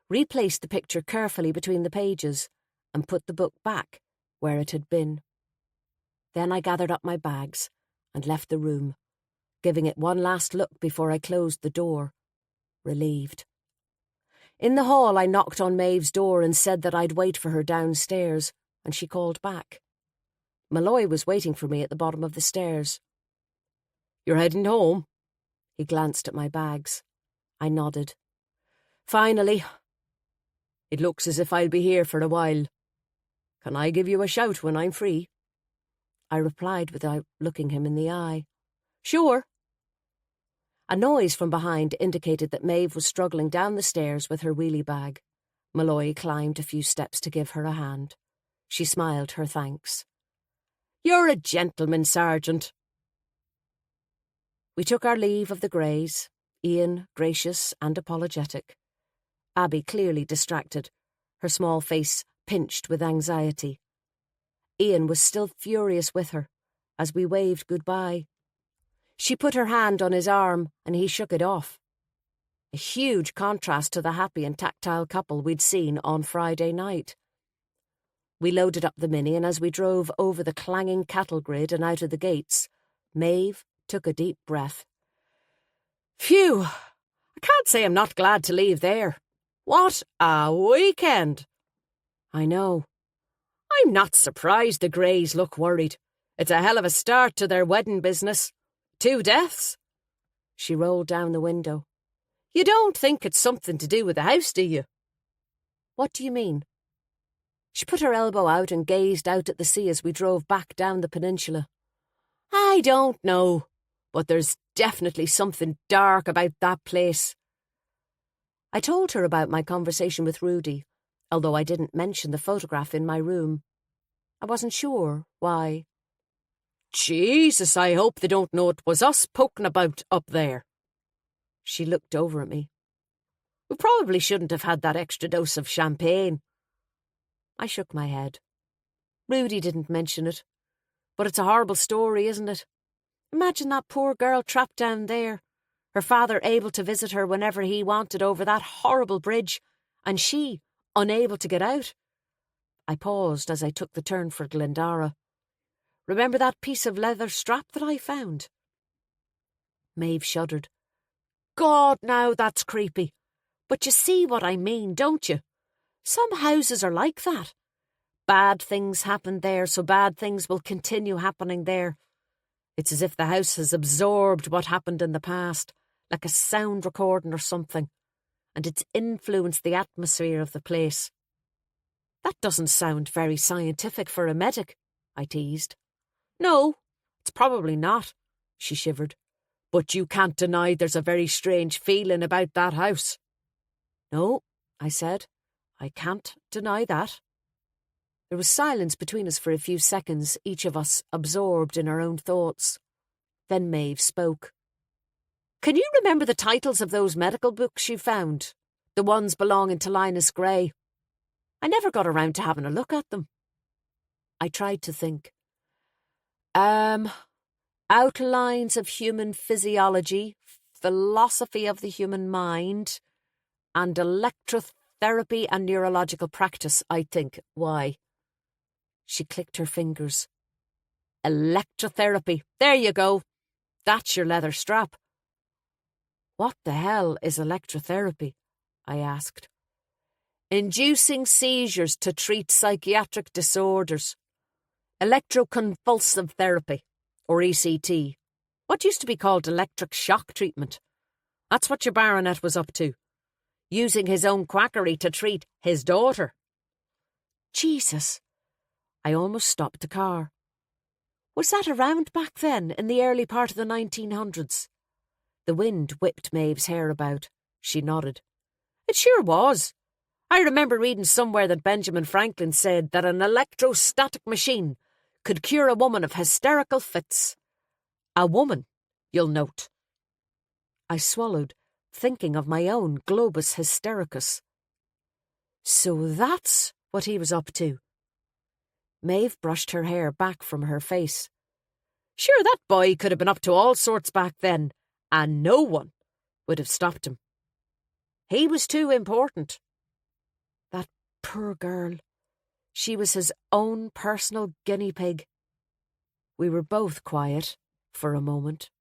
replaced the picture carefully between the pages, and put the book back where it had been. Then I gathered up my bags and left the room, giving it one last look before I closed the door, relieved. In the hall, I knocked on Maeve's door and said that I'd wait for her downstairs, and she called back. Malloy was waiting for me at the bottom of the stairs. "You're heading home?" He glanced at my bags. I nodded. "Finally. It looks as if I'll be here for a while. Can I give you a shout when I'm free?" I replied without looking him in the eye. "Sure." A noise from behind indicated that Maeve was struggling down the stairs with her wheelie bag. Malloy climbed a few steps to give her a hand. She smiled her thanks. "You're a gentleman, Sergeant." We took our leave of the Greys, Ian gracious and apologetic. Abby clearly distracted, her small face pinched with anxiety. Ian was still furious with her as we waved goodbye. She put her hand on his arm and he shook it off. A huge contrast to the happy and tactile couple we'd seen on Friday night. We loaded up the Mini, and as we drove over the clanging cattle grid and out of the gates, Maeve took a deep breath. "Phew! I can't say I'm not glad to leave there. What a weekend!" "I know." "I'm not surprised the Greys look worried. It's a hell of a start to their wedding business. 2 deaths." She rolled down the window. "You don't think it's something to do with the house, do you?" "What do you mean?" She put her elbow out and gazed out at the sea as we drove back down the peninsula. "I don't know, but there's definitely something dark about that place." I told her about my conversation with Rudy, although I didn't mention the photograph in my room. I wasn't sure why. "Jesus, I hope they don't know it was us poking about up there." She looked over at me. "We probably shouldn't have had that extra dose of champagne." I shook my head. "Rudy didn't mention it. But it's a horrible story, isn't it? Imagine that poor girl trapped down there, her father able to visit her whenever he wanted over that horrible bridge, and she unable to get out." I paused as I took the turn for Glendara. "Remember that piece of leather strap that I found?" Maeve shuddered. "God, now that's creepy. But you see what I mean, don't you? Some houses are like that. Bad things happen there, so bad things will continue happening there. It's as if the house has absorbed what happened in the past, like a sound recording or something, and it's influenced the atmosphere of the place." "That doesn't sound very scientific for a medic," I teased. "No, it's probably not," she shivered. "But you can't deny there's a very strange feeling about that house." "No," I said. "I can't deny that." There was silence between us for a few seconds, each of us absorbed in our own thoughts. Then Maeve spoke. "Can you remember the titles of those medical books you found? The ones belonging to Linus Gray? I never got around to having a look at them." I tried to think. Outlines of Human Physiology, Philosophy of the Human Mind, and Electrotherapy and Neurological Practice, I think. Why? She clicked her fingers. Electrotherapy. There you go. That's your leather strap. What the hell is electrotherapy? I asked. Inducing seizures to treat psychiatric disorders. Electroconvulsive therapy, or ECT. What used to be called electric shock treatment. That's what your baronet was up to. Using his own quackery to treat his daughter. Jesus. I almost stopped the car. Was that around back then, in the early part of the 1900s? The wind whipped Maeve's hair about. She nodded. It sure was. I remember reading somewhere that Benjamin Franklin said that an electrostatic machine could cure a woman of hysterical fits. A woman, you'll note. I swallowed, thinking of my own globus hystericus. So that's what he was up to. Maeve brushed her hair back from her face. Sure, that boy could have been up to all sorts back then, and no one would have stopped him. He was too important. That poor girl. She was his own personal guinea pig. We were both quiet for a moment.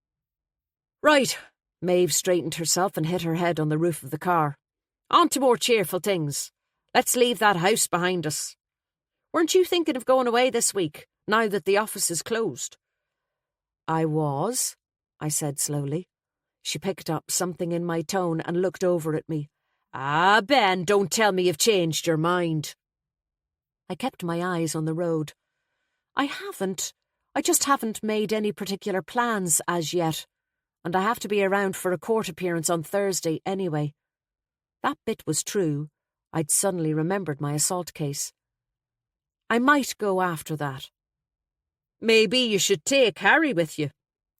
Right. Maeve straightened herself and hit her head on the roof of the car. On to more cheerful things. Let's leave that house behind us. Weren't you thinking of going away this week, now that the office is closed? I was, I said slowly. She picked up something in my tone and looked over at me. Ah, Ben, don't tell me you've changed your mind. I kept my eyes on the road. I just haven't made any particular plans as yet, and I have to be around for a court appearance on Thursday anyway. That bit was true. I'd suddenly remembered my assault case. I might go after that. Maybe you should take Harry with you,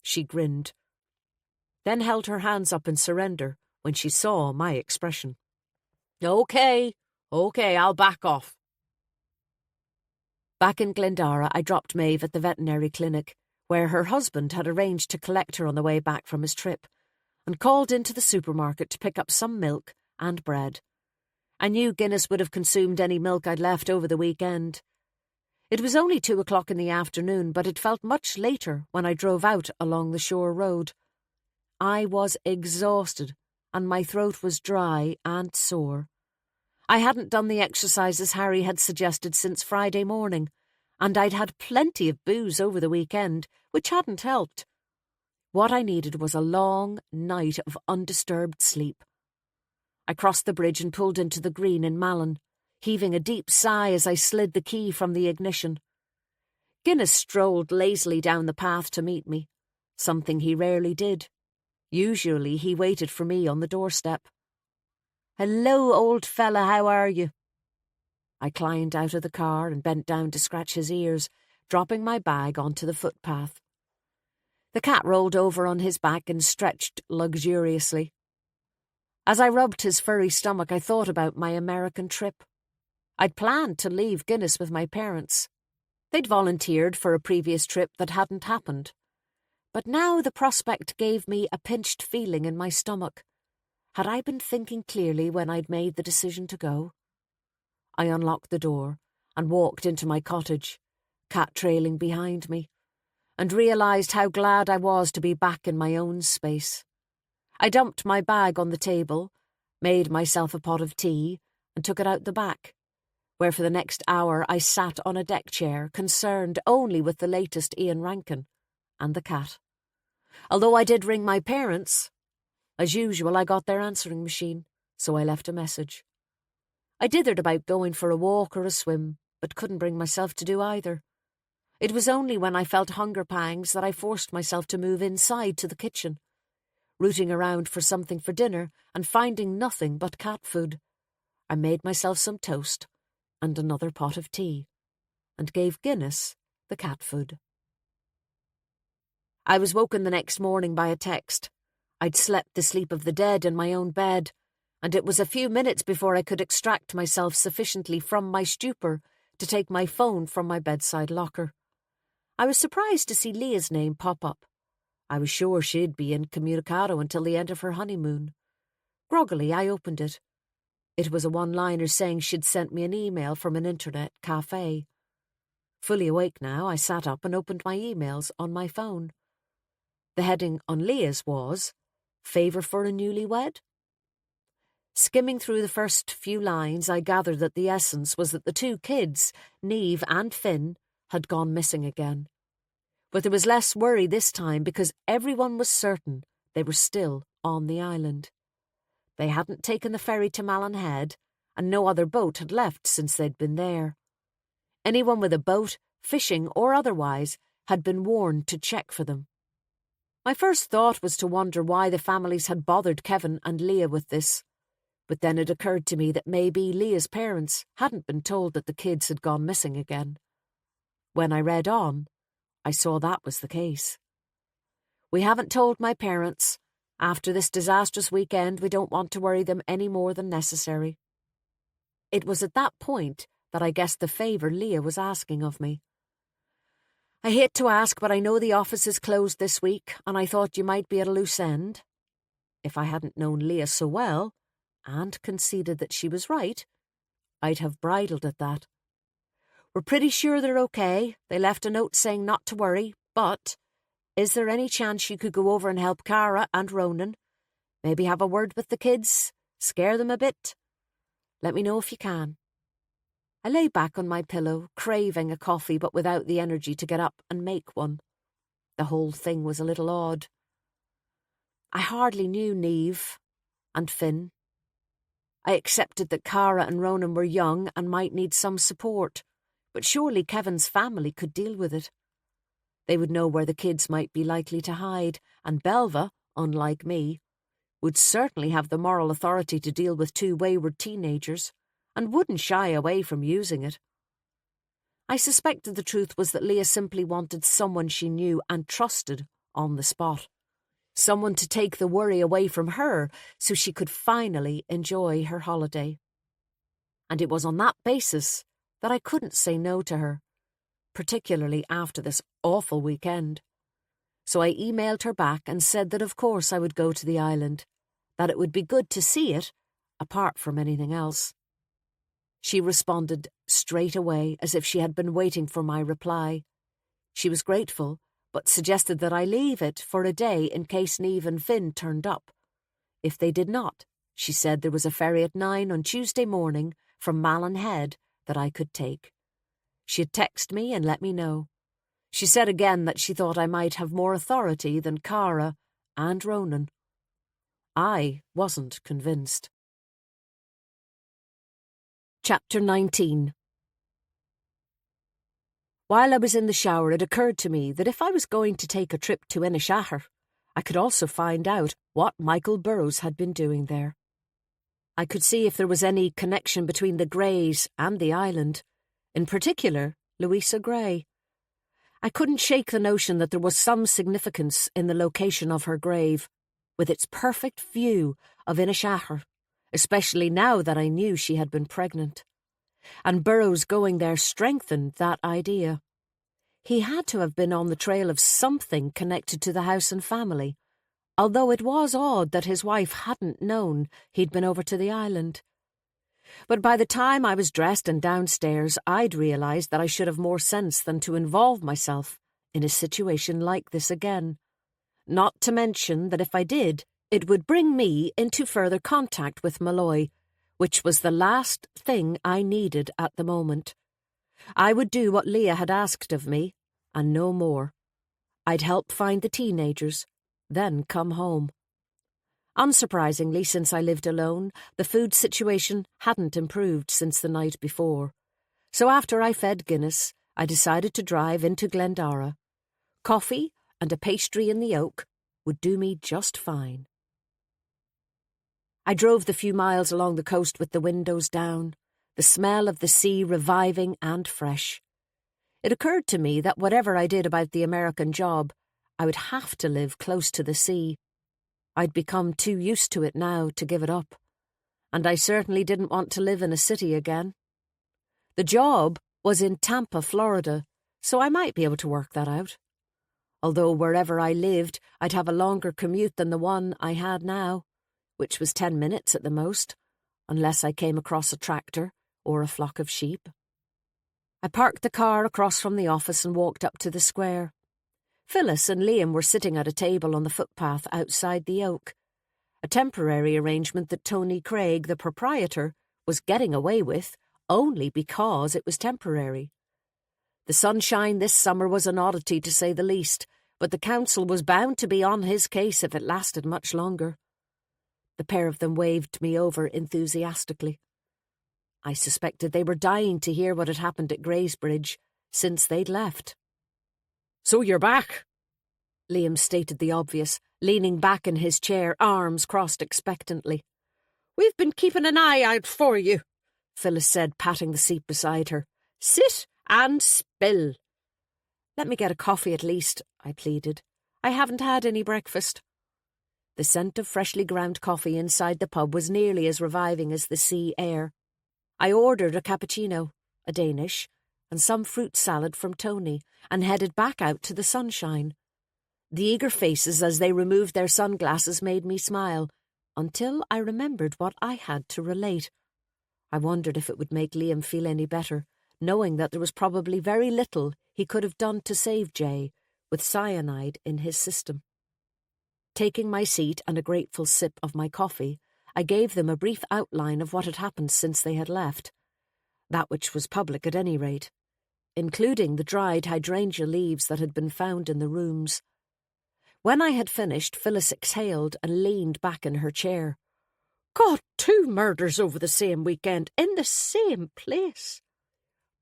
she grinned, then held her hands up in surrender when she saw my expression. Okay, I'll back off. Back in Glendara, I dropped Maeve at the veterinary clinic, where her husband had arranged to collect her on the way back from his trip, and called into the supermarket to pick up some milk and bread. I knew Guinness would have consumed any milk I'd left over the weekend. It was only 2:00 in the afternoon, but it felt much later when I drove out along the shore road. I was exhausted, and my throat was dry and sore. I hadn't done the exercises Harry had suggested since Friday morning, and I'd had plenty of booze over the weekend, which hadn't helped. What I needed was a long night of undisturbed sleep. I crossed the bridge and pulled into the green in Malin, heaving a deep sigh as I slid the key from the ignition. Guinness strolled lazily down the path to meet me, something he rarely did. Usually he waited for me on the doorstep. Hello, old fella, how are you? I climbed out of the car and bent down to scratch his ears, dropping my bag onto the footpath. The cat rolled over on his back and stretched luxuriously. As I rubbed his furry stomach, I thought about my American trip. I'd planned to leave Guinness with my parents. They'd volunteered for a previous trip that hadn't happened. But now the prospect gave me a pinched feeling in my stomach. Had I been thinking clearly when I'd made the decision to go? I unlocked the door and walked into my cottage, cat trailing behind me, and realised how glad I was to be back in my own space. I dumped my bag on the table, made myself a pot of tea, and took it out the back, where for the next hour I sat on a deck chair, concerned only with the latest Ian Rankin and the cat. Although I did ring my parents, as usual I got their answering machine, so I left a message. I dithered about going for a walk or a swim, but couldn't bring myself to do either. It was only when I felt hunger pangs that I forced myself to move inside to the kitchen, rooting around for something for dinner and finding nothing but cat food. I made myself some toast and another pot of tea, and gave Guinness the cat food. I was woken the next morning by a text. I'd slept the sleep of the dead in my own bed, and it was a few minutes before I could extract myself sufficiently from my stupor to take my phone from my bedside locker. I was surprised to see Leah's name pop up, I was sure she'd be incommunicado until the end of her honeymoon. Groggily, I opened it. It was a one-liner saying she'd sent me an email from an internet cafe. Fully awake now, I sat up and opened my emails on my phone. The heading on Leah's was, "Favour for a newlywed?" Skimming through the first few lines, I gathered that the essence was that the two kids, Niamh and Finn, had gone missing again. But there was less worry this time because everyone was certain they were still on the island. They hadn't taken the ferry to Malin Head, and no other boat had left since they'd been there. Anyone with a boat, fishing or otherwise, had been warned to check for them. My first thought was to wonder why the families had bothered Kevin and Leah with this, but then it occurred to me that maybe Leah's parents hadn't been told that the kids had gone missing again. When I read on, I saw that was the case. "We haven't told my parents. After this disastrous weekend, we don't want to worry them any more than necessary." It was at that point that I guessed the favour Leah was asking of me. "I hate to ask, but I know the office is closed this week, and I thought you might be at a loose end." If I hadn't known Leah so well, and conceded that she was right, I'd have bridled at that. "We're pretty sure they're okay. They left a note saying not to worry, but is there any chance you could go over and help Cara and Ronan? Maybe have a word with the kids, scare them a bit? Let me know if you can." I lay back on my pillow, craving a coffee but without the energy to get up and make one. The whole thing was a little odd. I hardly knew Niamh and Finn. I accepted that Cara and Ronan were young and might need some support, but surely Kevin's family could deal with it. They would know where the kids might be likely to hide, and Belva, unlike me, would certainly have the moral authority to deal with two wayward teenagers, and wouldn't shy away from using it. I suspected the truth was that Leah simply wanted someone she knew and trusted on the spot. Someone to take the worry away from her so she could finally enjoy her holiday. And it was on that basis that I couldn't say no to her, particularly after this awful weekend. So I emailed her back and said that of course I would go to the island, that it would be good to see it, apart from anything else. She responded straight away as if she had been waiting for my reply. She was grateful, but suggested that I leave it for a day in case Niamh and Finn turned up. If they did not, she said there was a ferry at 9 on Tuesday morning from Malin Head that I could take. She'd text me and let me know. She said again that she thought I might have more authority than Cara and Ronan. I wasn't convinced. Chapter 19. While I was in the shower, it occurred to me that if I was going to take a trip to Inishaher, I could also find out what Michael Burrows had been doing there. I could see if there was any connection between the Greys and the island, in particular, Louisa Gray. I couldn't shake the notion that there was some significance in the location of her grave, with its perfect view of Inishaher, especially now that I knew she had been pregnant. And Burrows going there strengthened that idea. He had to have been on the trail of something connected to the house and family, although it was odd that his wife hadn't known he'd been over to the island. But by the time I was dressed and downstairs, I'd realised that I should have more sense than to involve myself in a situation like this again. Not to mention that if I did, it would bring me into further contact with Malloy, which was the last thing I needed at the moment. I would do what Leah had asked of me, and no more. I'd help find the teenagers, then come home. Unsurprisingly, since I lived alone, the food situation hadn't improved since the night before. So after I fed Guinness, I decided to drive into Glendara. Coffee and a pastry in the Oak would do me just fine. I drove the few miles along the coast with the windows down, the smell of the sea reviving and fresh. It occurred to me that whatever I did about the American job, I would have to live close to the sea. I'd become too used to it now to give it up, and I certainly didn't want to live in a city again. The job was in Tampa, Florida, so I might be able to work that out. although wherever I lived I'd have a longer commute than the one I had now, which was 10 minutes at the most, unless I came across a tractor or a flock of sheep. I parked the car across from the office and walked up to the square. Phyllis and Liam were sitting at a table on the footpath outside the Oak, a temporary arrangement that Tony Craig, the proprietor, was getting away with only because it was temporary. The sunshine this summer was an oddity, to say the least, but the council was bound to be on his case if it lasted much longer. The pair of them waved me over enthusiastically. I suspected they were dying to hear what had happened at Greysbridge since they'd left. "So you're back?" Liam stated the obvious, leaning back in his chair, arms crossed expectantly. "We've been keeping an eye out for you," Phyllis said, patting the seat beside her. "Sit and spill." "Let me get a coffee at least," I pleaded. "I haven't had any breakfast." The scent of freshly ground coffee inside the pub was nearly as reviving as the sea air. I ordered a cappuccino, a Danish, and some fruit salad from Tony, and headed back out to the sunshine. The eager faces as they removed their sunglasses made me smile, until I remembered what I had to relate. I wondered if it would make Liam feel any better, knowing that there was probably very little he could have done to save Jay, with cyanide in his system. Taking my seat and a grateful sip of my coffee, I gave them a brief outline of what had happened since they had left, that which was public at any rate, including the dried hydrangea leaves that had been found in the rooms. When I had finished, Phyllis exhaled and leaned back in her chair. "God, 2 murders over the same weekend, in the same place."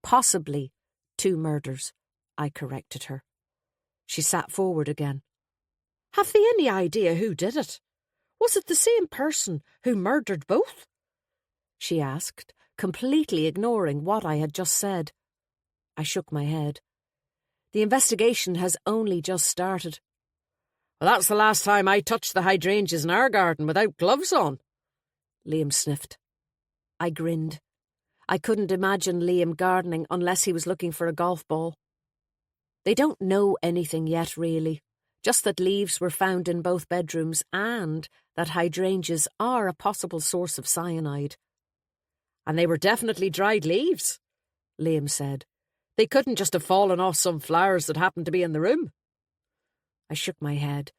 "Possibly 2 murders," I corrected her. She sat forward again. "Have they any idea who did it? Was it the same person who murdered both?" she asked, completely ignoring what I had just said. I shook my head. "The investigation has only just started." "Well, that's the last time I touched the hydrangeas in our garden without gloves on," Liam sniffed. I grinned. I couldn't imagine Liam gardening unless he was looking for a golf ball. They don't know anything yet, really. Just that leaves were found in both bedrooms and that hydrangeas are a possible source of cyanide. "And they were definitely dried leaves," Liam said. "They couldn't just have fallen off some flowers that happened to be in the room." I shook my head,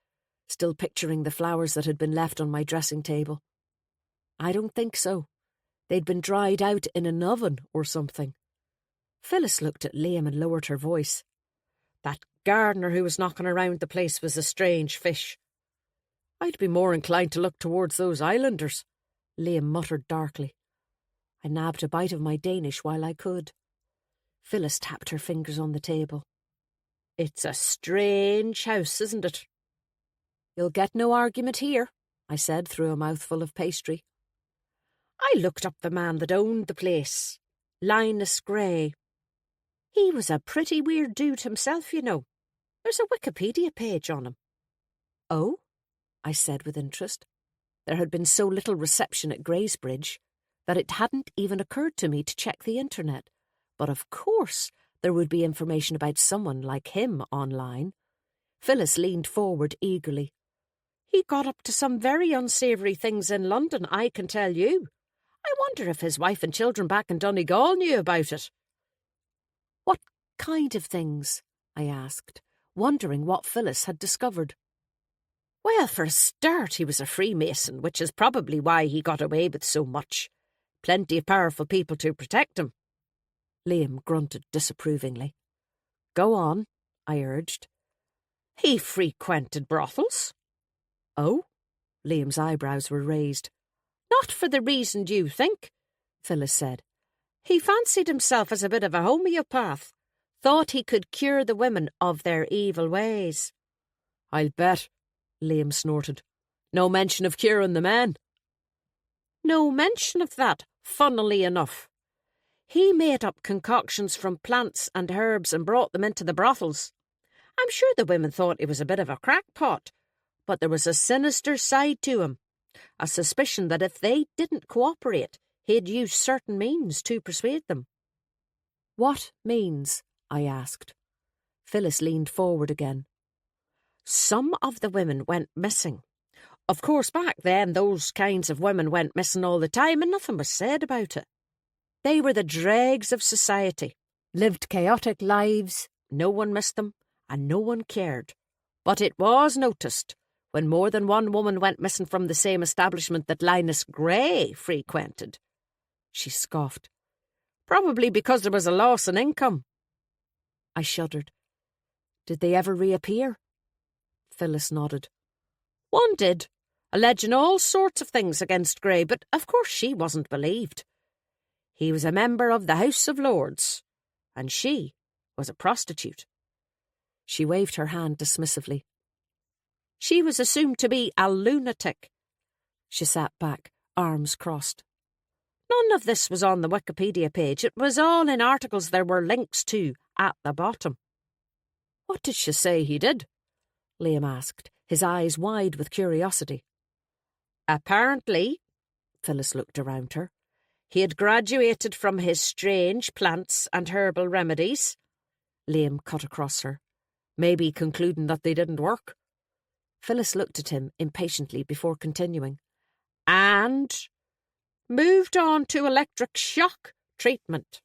still picturing the flowers that had been left on my dressing table. "I don't think so. They'd been dried out in an oven or something." Phyllis looked at Liam and lowered her voice. "That gardener who was knocking around the place was a strange fish." "I'd be more inclined to look towards those islanders," Liam muttered darkly. I nabbed a bite of my Danish while I could. Phyllis tapped her fingers on the table. "It's a strange house, isn't it?" "You'll get no argument here," I said through a mouthful of pastry. "I looked up the man that owned the place, Linus Gray. He was a pretty weird dude himself, you know. There's a Wikipedia page on him." "Oh?" I said with interest. There had been so little reception at Greysbridge that it hadn't even occurred to me to check the internet. But of course there would be information about someone like him online. Phyllis leaned forward eagerly. "He got up to some very unsavoury things in London, I can tell you. I wonder if his wife and children back in Donegal knew about it." "What kind of things?" I asked, wondering what Phyllis had discovered. "Well, for a start, he was a Freemason, which is probably why he got away with so much. Plenty of powerful people to protect him." Liam grunted disapprovingly. "Go on," I urged. "He frequented brothels." "Oh?" Liam's eyebrows were raised. "Not for the reason you think," Phyllis said. "He fancied himself as a bit of a homeopath. Thought he could cure the women of their evil ways." "I'll bet," Liam snorted. "No mention of curing the men." "No mention of that, funnily enough. He made up concoctions from plants and herbs and brought them into the brothels. I'm sure the women thought he was a bit of a crackpot, but there was a sinister side to him, a suspicion that if they didn't cooperate, he'd use certain means to persuade them." "What means?" I asked. Phyllis leaned forward again. Some of the women went missing. Of course, back then, those kinds of women went missing all the time and nothing was said about it. They were the dregs of society, lived chaotic lives, no one missed them, and no one cared. But it was noticed when more than one woman went missing from the same establishment that Linus Gray frequented. She scoffed. Probably because there was a loss in income. I shuddered. Did they ever reappear? Phyllis nodded. One did, alleging all sorts of things against Gray, but of course she wasn't believed. He was a member of the House of Lords, and she was a prostitute. She waved her hand dismissively. She was assumed to be a lunatic. She sat back, arms crossed. None of this was on the Wikipedia page. It was all in articles there were links to at the bottom. What did she say he did? Liam asked, his eyes wide with curiosity. Apparently, Phyllis looked around her, he had graduated from his strange plants and herbal remedies. Liam cut across her, maybe concluding that they didn't work. Phyllis looked at him impatiently before continuing. And moved on to electric shock treatment.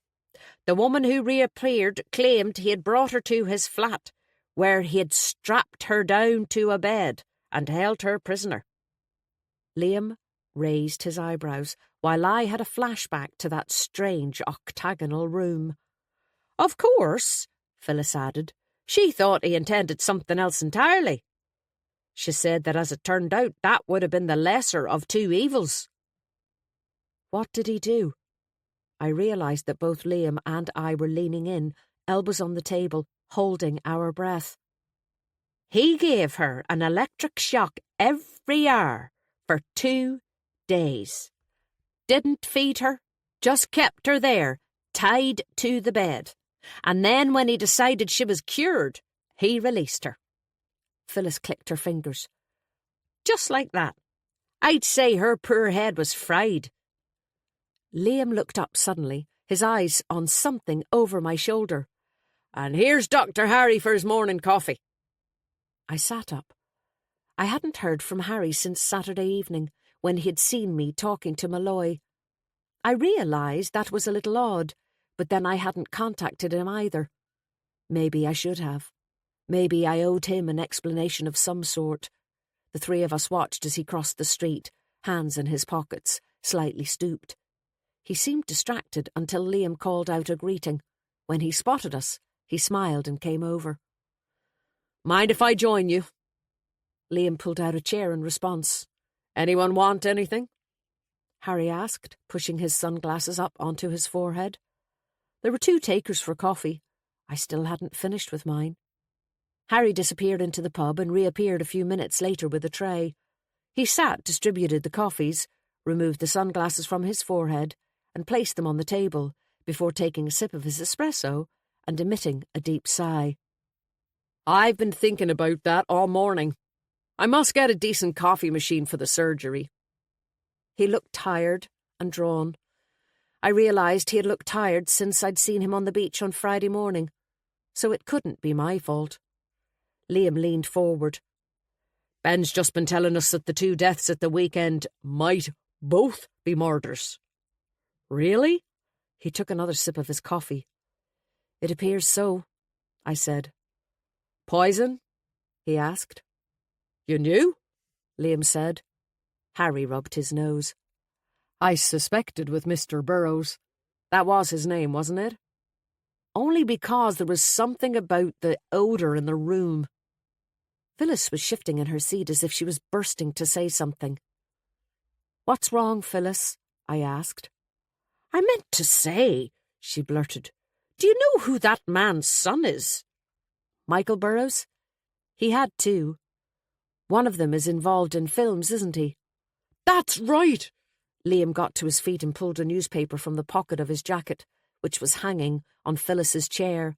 The woman who reappeared claimed he had brought her to his flat, where he had strapped her down to a bed and held her prisoner. Liam raised his eyebrows, while I had a flashback to that strange octagonal room. Of course, Phyllis added, she thought he intended something else entirely. She said that as it turned out, that would have been the lesser of two evils. What did he do? I realised that both Liam and I were leaning in, elbows on the table, holding our breath. He gave her an electric shock every hour for 2 days. Didn't feed her, just kept her there, tied to the bed. And then when he decided she was cured, he released her. Phyllis clicked her fingers. Just like that. I'd say her poor head was fried. Liam looked up suddenly, his eyes on something over my shoulder. And here's Dr. Harry for his morning coffee. I sat up. I hadn't heard from Harry since Saturday evening, when he'd seen me talking to Malloy. I realised that was a little odd, but then I hadn't contacted him either. Maybe I should have. Maybe I owed him an explanation of some sort. The three of us watched as he crossed the street, hands in his pockets, slightly stooped. He seemed distracted until Liam called out a greeting. When he spotted us, he smiled and came over. Mind if I join you? Liam pulled out a chair in response. Anyone want anything? Harry asked, pushing his sunglasses up onto his forehead. There were 2 takers for coffee. I still hadn't finished with mine. Harry disappeared into the pub and reappeared a few minutes later with a tray. He sat, distributed the coffees, removed the sunglasses from his forehead, and placed them on the table before taking a sip of his espresso and emitting a deep sigh. I've been thinking about that all morning. I must get a decent coffee machine for the surgery. He looked tired and drawn. I realised he had looked tired since I'd seen him on the beach on Friday morning, so it couldn't be my fault. Liam leaned forward. Ben's just been telling us that the 2 deaths at the weekend might both be murders. Really? He took another sip of his coffee. It appears so, I said. Poison? He asked. You knew? Liam said. Harry rubbed his nose. I suspected with Mr. Burroughs. That was his name, wasn't it? Only because there was something about the odour in the room. Phyllis was shifting in her seat as if she was bursting to say something. What's wrong, Phyllis? I asked. I meant to say, she blurted, do you know who that man's son is? Michael Burroughs? He had 2. One of them is involved in films, isn't he? That's right! Liam got to his feet and pulled a newspaper from the pocket of his jacket, which was hanging on Phyllis's chair.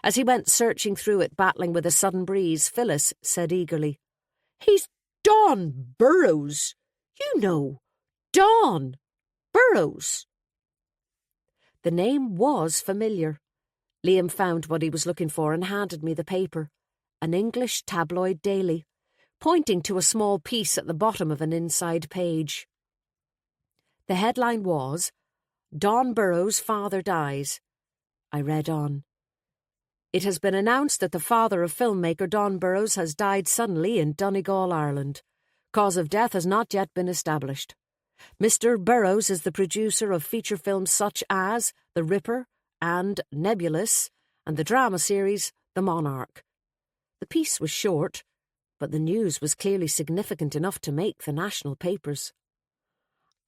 As he went searching through it, battling with a sudden breeze, Phyllis said eagerly, He's Don Burroughs! You know, Don Burroughs! The name was familiar. Liam found what he was looking for and handed me the paper. an English tabloid daily, pointing to a small piece at the bottom of an inside page. The headline was, "Don Burrows' father dies." I read on. "It has been announced that the father of filmmaker Don Burrows has died suddenly in Donegal, Ireland. Cause of death has not yet been established. Mr. Burrows is the producer of feature films such as The Ripper and Nebulous and the drama series The Monarch." The piece was short, but the news was clearly significant enough to make the national papers.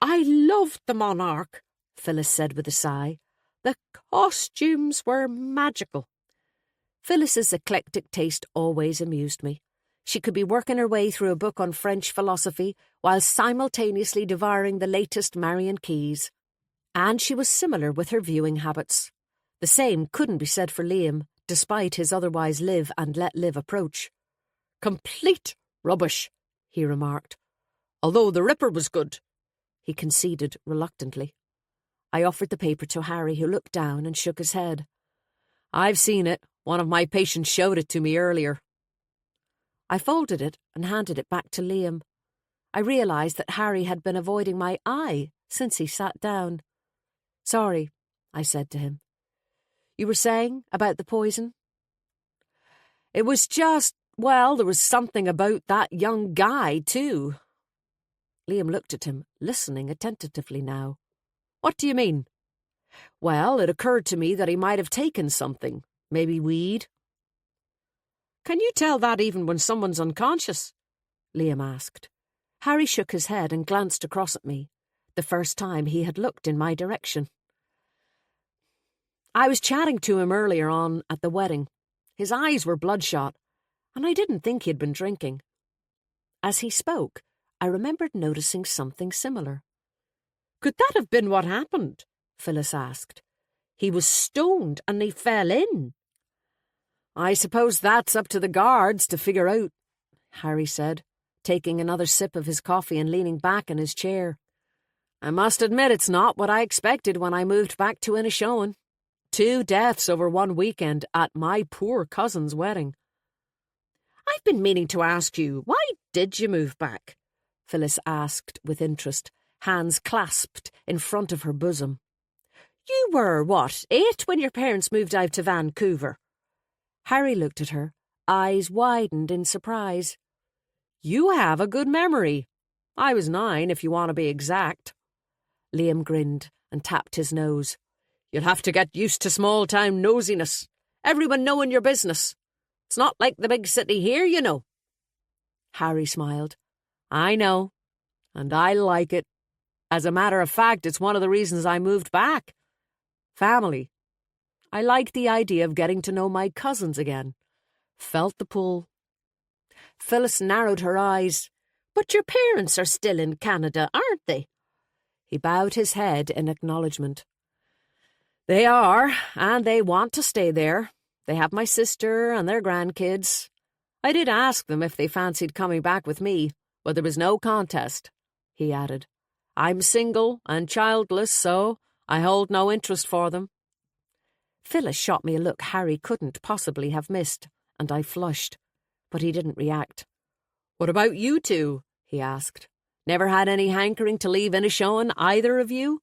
"I loved The Monarch," Phyllis said with a sigh. "The costumes were magical." Phyllis's eclectic taste always amused me. She could be working her way through a book on French philosophy while simultaneously devouring the latest Marion Keyes. And she was similar with her viewing habits. The same couldn't be said for Liam, despite his otherwise live and let live approach. "Complete rubbish," he remarked. "Although The Ripper was good," he conceded reluctantly. I offered the paper to Harry, who looked down and shook his head. "I've seen it. One of my patients showed it to me earlier." I folded it and handed it back to Liam. I realised that Harry had been avoiding my eye since he sat down. "Sorry," I said to him. "You were saying about the poison?" "It was just, well, there was something about that young guy, too." Liam looked at him, listening attentively now. "What do you mean?" "Well, it occurred to me that he might have taken something. Maybe weed." "Can you tell that even when someone's unconscious?" Liam asked. Harry shook his head and glanced across at me, the first time he had looked in my direction. "I was chatting to him earlier on at the wedding. His eyes were bloodshot, and I didn't think he'd been drinking." As he spoke, I remembered noticing something similar. "Could that have been what happened?" Phyllis asked. "He was stoned and he fell in." "I suppose that's up to the guards to figure out," Harry said, taking another sip of his coffee and leaning back in his chair. "I must admit it's not what I expected when I moved back to Inishowen. 2 deaths over one weekend at my poor cousin's wedding." "I've been meaning to ask you, why did you move back?" Phyllis asked with interest, hands clasped in front of her bosom. "You were, 8 when your parents moved out to Vancouver?" Harry looked at her, eyes widened in surprise. "You have a good memory. I was 9, if you want to be exact." Liam grinned and tapped his nose. "You'll have to get used to small-town nosiness. Everyone knowing your business. It's not like the big city here, you know." Harry smiled. "I know, and I like it. As a matter of fact, it's one of the reasons I moved back. Family. I liked the idea of getting to know my cousins again. Felt the pull." Phyllis narrowed her eyes. "But your parents are still in Canada, aren't they?" He bowed his head in acknowledgement. "They are, and they want to stay there. They have my sister and their grandkids. I did ask them if they fancied coming back with me, but there was no contest," he added. "I'm single and childless, so I hold no interest for them." Phyllis shot me a look Harry couldn't possibly have missed, and I flushed, but he didn't react. "What about you two?" he asked. "Never had any hankering to leave Inishowen, either of you?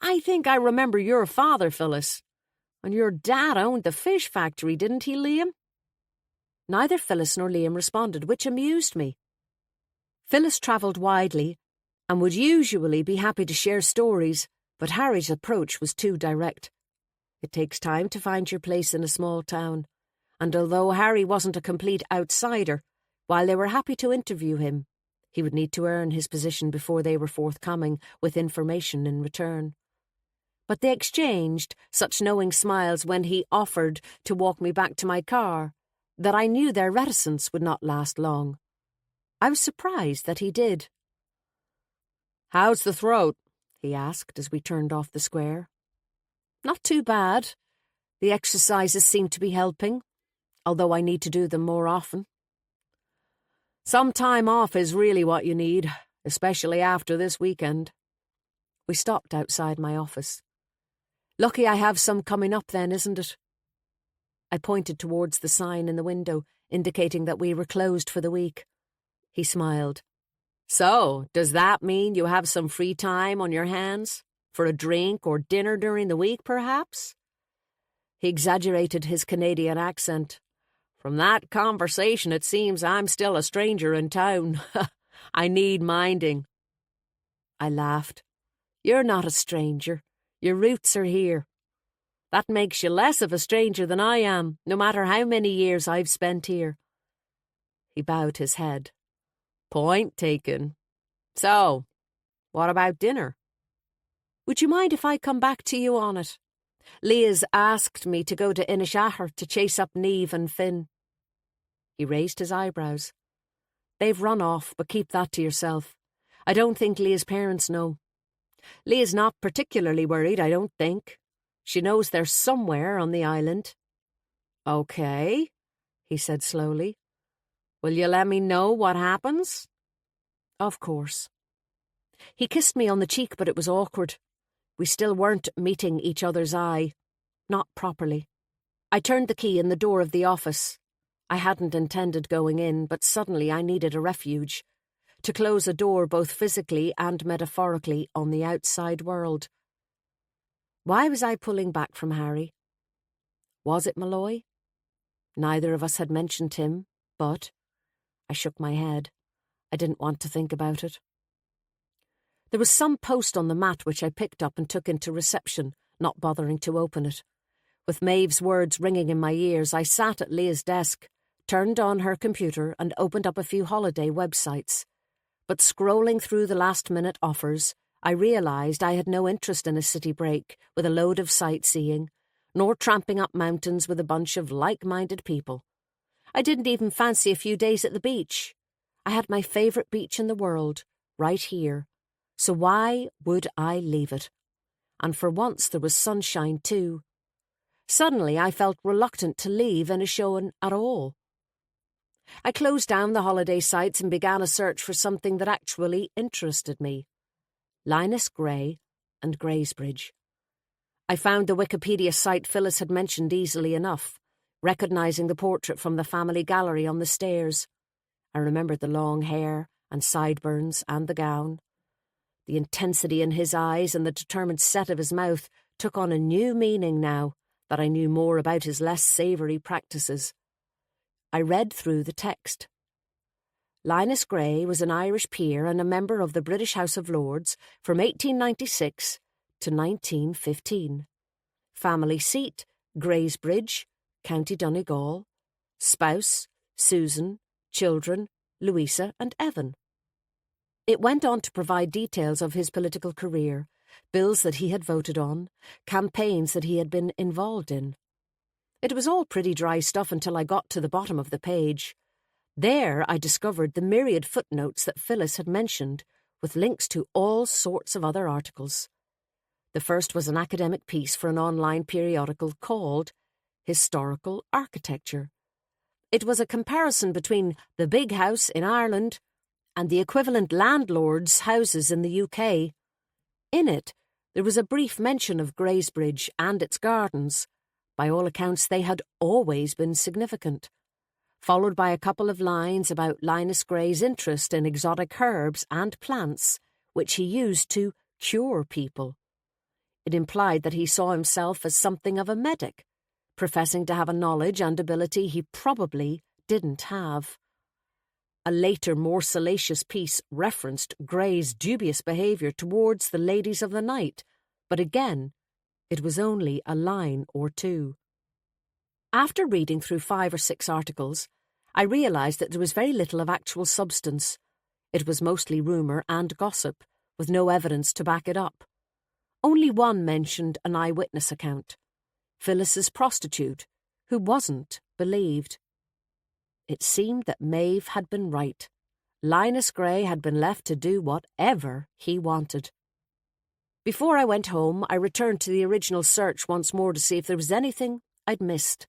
I think I remember your father, Phyllis. And your dad owned the fish factory, didn't he, Liam?" Neither Phyllis nor Liam responded, which amused me. Phyllis travelled widely and would usually be happy to share stories, but Harry's approach was too direct. It takes time to find your place in a small town, and although Harry wasn't a complete outsider, while they were happy to interview him, he would need to earn his position before they were forthcoming with information in return. But they exchanged such knowing smiles when he offered to walk me back to my car that I knew their reticence would not last long. I was surprised that he did. "How's the throat?" he asked as we turned off the square. "Not too bad. The exercises seem to be helping, although I need to do them more often." "Some time off is really what you need, especially after this weekend." We stopped outside my office. "Lucky I have some coming up then, isn't it?" I pointed towards the sign in the window, indicating that we were closed for the week. He smiled. So, does that mean you have some free time on your hands? For a drink or dinner during the week, perhaps? He exaggerated his Canadian accent. From that conversation, it seems I'm still a stranger in town. I need minding. I laughed. You're not a stranger. Your roots are here. That makes you less of a stranger than I am, no matter how many years I've spent here. He bowed his head. Point taken. So, what about dinner? Would you mind if I come back to you on it? Leah's asked me to go to Inishaher to chase up Niamh and Finn. He raised his eyebrows. They've run off, but keep that to yourself. I don't think Leah's parents know. Leah's not particularly worried, I don't think. She knows they're somewhere on the island. Okay, he said slowly. Will you let me know what happens? Of course. He kissed me on the cheek, but it was awkward. We still weren't meeting each other's eye. Not properly. I turned the key in the door of the office. I hadn't intended going in, but suddenly I needed a refuge. To close a door both physically and metaphorically on the outside world. Why was I pulling back from Harry? Was it Malloy? Neither of us had mentioned him, but I shook my head. I didn't want to think about it. There was some post on the mat which I picked up and took into reception, not bothering to open it. With Maeve's words ringing in my ears, I sat at Leah's desk, turned on her computer and opened up a few holiday websites. But scrolling through the last-minute offers, I realised I had no interest in a city break with a load of sightseeing, nor tramping up mountains with a bunch of like-minded people. I didn't even fancy a few days at the beach. I had my favourite beach in the world, right here. So why would I leave it? And for once there was sunshine too. Suddenly I felt reluctant to leave Inishowen at all. I closed down the holiday sites and began a search for something that actually interested me. Linus Gray and Greysbridge. I found the Wikipedia site Phyllis had mentioned easily enough, recognising the portrait from the family gallery on the stairs. I remembered the long hair and sideburns and the gown. The intensity in his eyes and the determined set of his mouth took on a new meaning now that I knew more about his less savoury practices. I read through the text. Linus Gray was an Irish peer and a member of the British House of Lords from 1896 to 1915. Family seat, Greysbridge, County Donegal. Spouse, Susan. Children, Louisa and Evan. It went on to provide details of his political career, bills that he had voted on, campaigns that he had been involved in. It was all pretty dry stuff until I got to the bottom of the page. There I discovered the myriad footnotes that Phyllis had mentioned, with links to all sorts of other articles. The first was an academic piece for an online periodical called Historical Architecture. It was a comparison between the big house in Ireland and the equivalent landlords' houses in the UK. In it, there was a brief mention of Greysbridge and its gardens. By all accounts, they had always been significant, followed by a couple of lines about Linus Gray's interest in exotic herbs and plants, which he used to cure people. It implied that he saw himself as something of a medic, professing to have a knowledge and ability he probably didn't have. A later, more salacious piece referenced Gray's dubious behaviour towards the ladies of the night, but again, it was only a line or two. After reading through 5 or 6 articles, I realised that there was very little of actual substance. It was mostly rumour and gossip, with no evidence to back it up. Only one mentioned an eyewitness account. Phyllis's prostitute, who wasn't believed. It seemed that Maeve had been right. Linus Gray had been left to do whatever he wanted. Before I went home, I returned to the original search once more to see if there was anything I'd missed.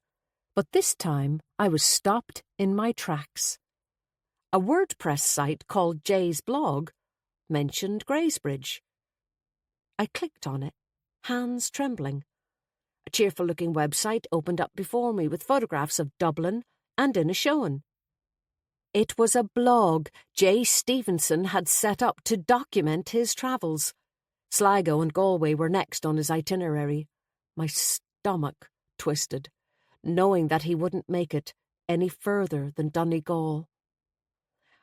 But this time, I was stopped in my tracks. A WordPress site called Jay's Blog mentioned Greysbridge. I clicked on it, hands trembling. A cheerful-looking website opened up before me with photographs of Dublin, and Inishowen. It was a blog J. Stevenson had set up to document his travels. Sligo and Galway were next on his itinerary. My stomach twisted, knowing that he wouldn't make it any further than Donegal.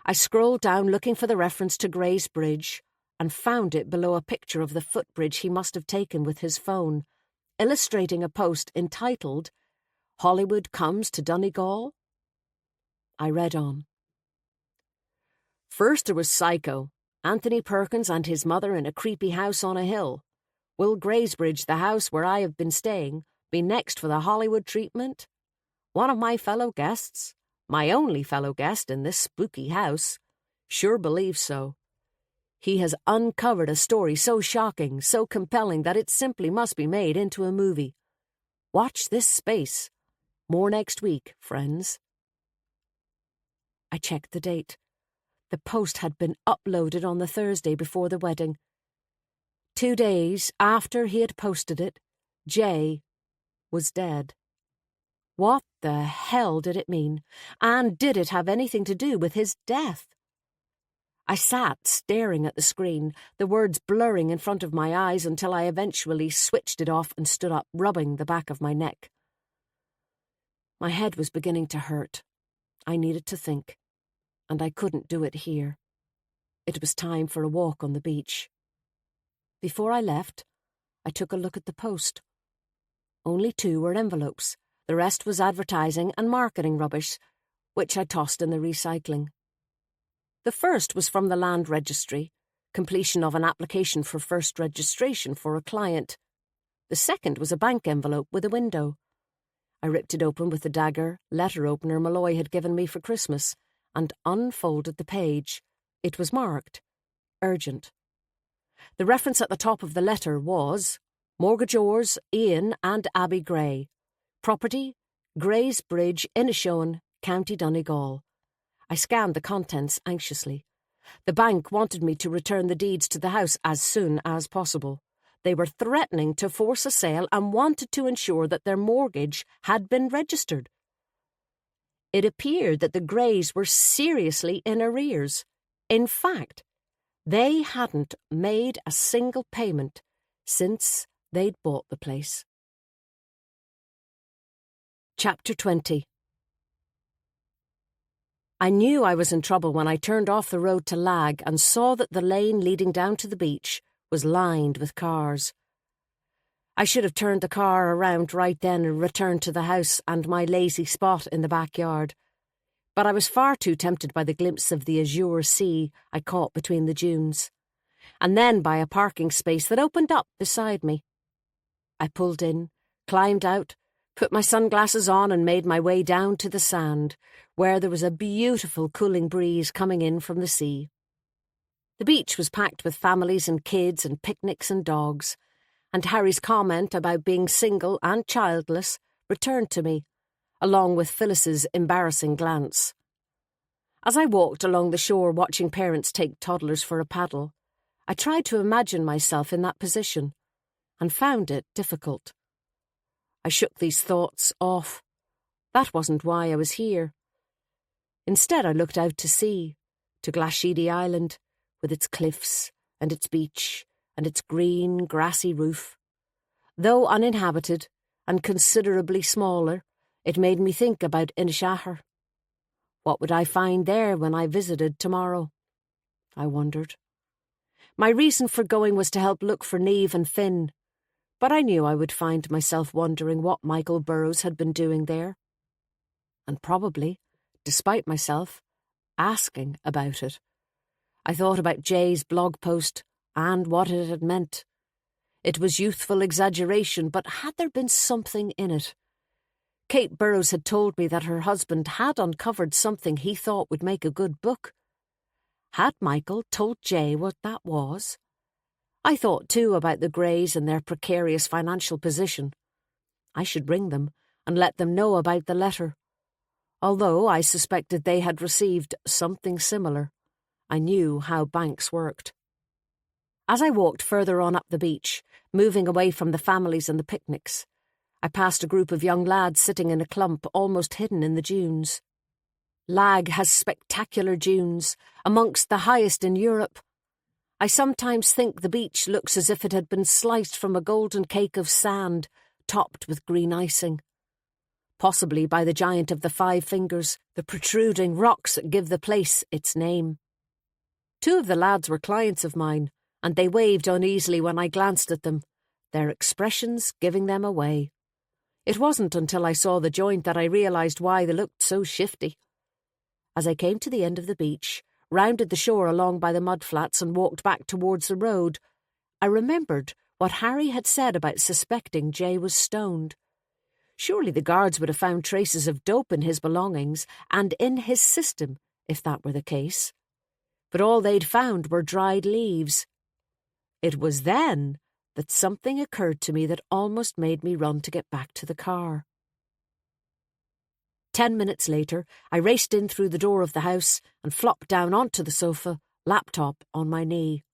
I scrolled down looking for the reference to Greysbridge and found it below a picture of the footbridge he must have taken with his phone, illustrating a post entitled, "Hollywood Comes to Donegal." I read on. First there was Psycho, Anthony Perkins and his mother in a creepy house on a hill. Will Greysbridge, the house where I have been staying, be next for the Hollywood treatment? One of my fellow guests, my only fellow guest in this spooky house, sure believes so. He has uncovered a story so shocking, so compelling that it simply must be made into a movie. Watch this space. More next week, friends. I checked the date. The post had been uploaded on the Thursday before the wedding. 2 days after he had posted it, Jay was dead. What the hell did it mean? And did it have anything to do with his death? I sat staring at the screen, the words blurring in front of my eyes until I eventually switched it off and stood up, rubbing the back of my neck. My head was beginning to hurt. I needed to think, and I couldn't do it here. It was time for a walk on the beach. Before I left, I took a look at the post. Only 2 were envelopes. The rest was advertising and marketing rubbish, which I tossed in the recycling. The first was from the Land Registry, completion of an application for first registration for a client. The second was a bank envelope with a window. I ripped it open with the dagger letter opener Malloy had given me for Christmas and unfolded the page. It was marked urgent. The reference at the top of the letter was Mortgagors Ian and Abby Gray. Property, Greysbridge, Inishowen, County Donegal. I scanned the contents anxiously. The bank wanted me to return the deeds to the house as soon as possible. They were threatening to force a sale and wanted to ensure that their mortgage had been registered. It appeared that the Greys were seriously in arrears. In fact, they hadn't made a single payment since they'd bought the place. Chapter 20. I knew I was in trouble when I turned off the road to Lag and saw that the lane leading down to the beach was lined with cars. I should have turned the car around right then and returned to the house and my lazy spot in the backyard. But I was far too tempted by the glimpse of the azure sea I caught between the dunes, and then by a parking space that opened up beside me. I pulled in, climbed out, put my sunglasses on and made my way down to the sand, where there was a beautiful cooling breeze coming in from the sea. The beach was packed with families and kids and picnics and dogs, and Harry's comment about being single and childless returned to me, along with Phyllis's embarrassing glance. As I walked along the shore watching parents take toddlers for a paddle, I tried to imagine myself in that position, and found it difficult. I shook these thoughts off. That wasn't why I was here. Instead, I looked out to sea, to Glashedy Island, with its cliffs and its beach and its green, grassy roof. Though uninhabited and considerably smaller, it made me think about Inishowen. What would I find there when I visited tomorrow? I wondered. My reason for going was to help look for Niamh and Finn, but I knew I would find myself wondering what Michael Burrows had been doing there. And probably, despite myself, asking about it. I thought about Jay's blog post and what it had meant. It was youthful exaggeration, but had there been something in it? Kate Burrows had told me that her husband had uncovered something he thought would make a good book. Had Michael told Jay what that was? I thought too about the Greys and their precarious financial position. I should ring them and let them know about the letter. Although I suspected they had received something similar, I knew how banks worked. As I walked further on up the beach, moving away from the families and the picnics, I passed a group of young lads sitting in a clump almost hidden in the dunes. Lag has spectacular dunes, amongst the highest in Europe. I sometimes think the beach looks as if it had been sliced from a golden cake of sand, topped with green icing. Possibly by the giant of the 5 fingers, the protruding rocks that give the place its name. 2 of the lads were clients of mine, and they waved uneasily when I glanced at them, their expressions giving them away. It wasn't until I saw the joint that I realised why they looked so shifty. As I came to the end of the beach, rounded the shore along by the mudflats and walked back towards the road, I remembered what Harry had said about suspecting Jay was stoned. Surely the guards would have found traces of dope in his belongings and in his system, if that were the case. But all they'd found were dried leaves. It was then that something occurred to me that almost made me run to get back to the car. 10 minutes later, I raced in through the door of the house and flopped down onto the sofa, laptop on my knee.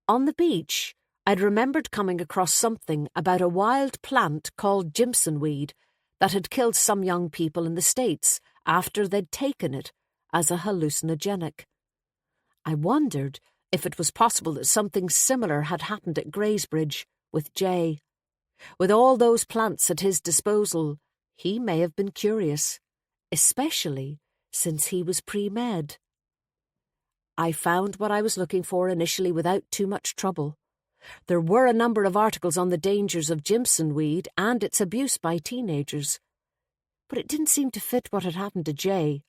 On the beach, I'd remembered coming across something about a wild plant called Jimson weed that had killed some young people in the States after they'd taken it as a hallucinogenic. I wondered if it was possible that something similar had happened at Greysbridge with Jay. With all those plants at his disposal, he may have been curious, especially since he was pre-med. I found what I was looking for initially without too much trouble. There were a number of articles on the dangers of Jimson weed and its abuse by teenagers, but it didn't seem to fit what had happened to Jay.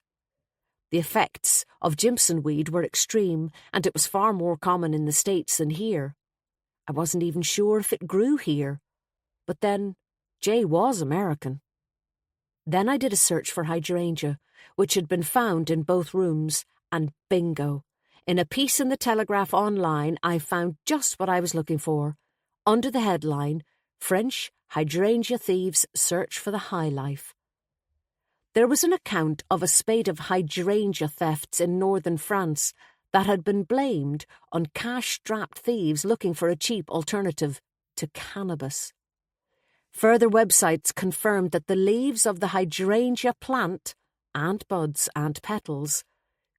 The effects of Jimson weed were extreme, and it was far more common in the States than here. I wasn't even sure if it grew here. But then, Jay was American. Then I did a search for hydrangea, which had been found in both rooms, and bingo. In a piece in the Telegraph online, I found just what I was looking for. Under the headline, French hydrangea thieves search for the high life. There was an account of a spate of hydrangea thefts in northern France that had been blamed on cash-strapped thieves looking for a cheap alternative to cannabis. Further websites confirmed that the leaves of the hydrangea plant, and buds and petals,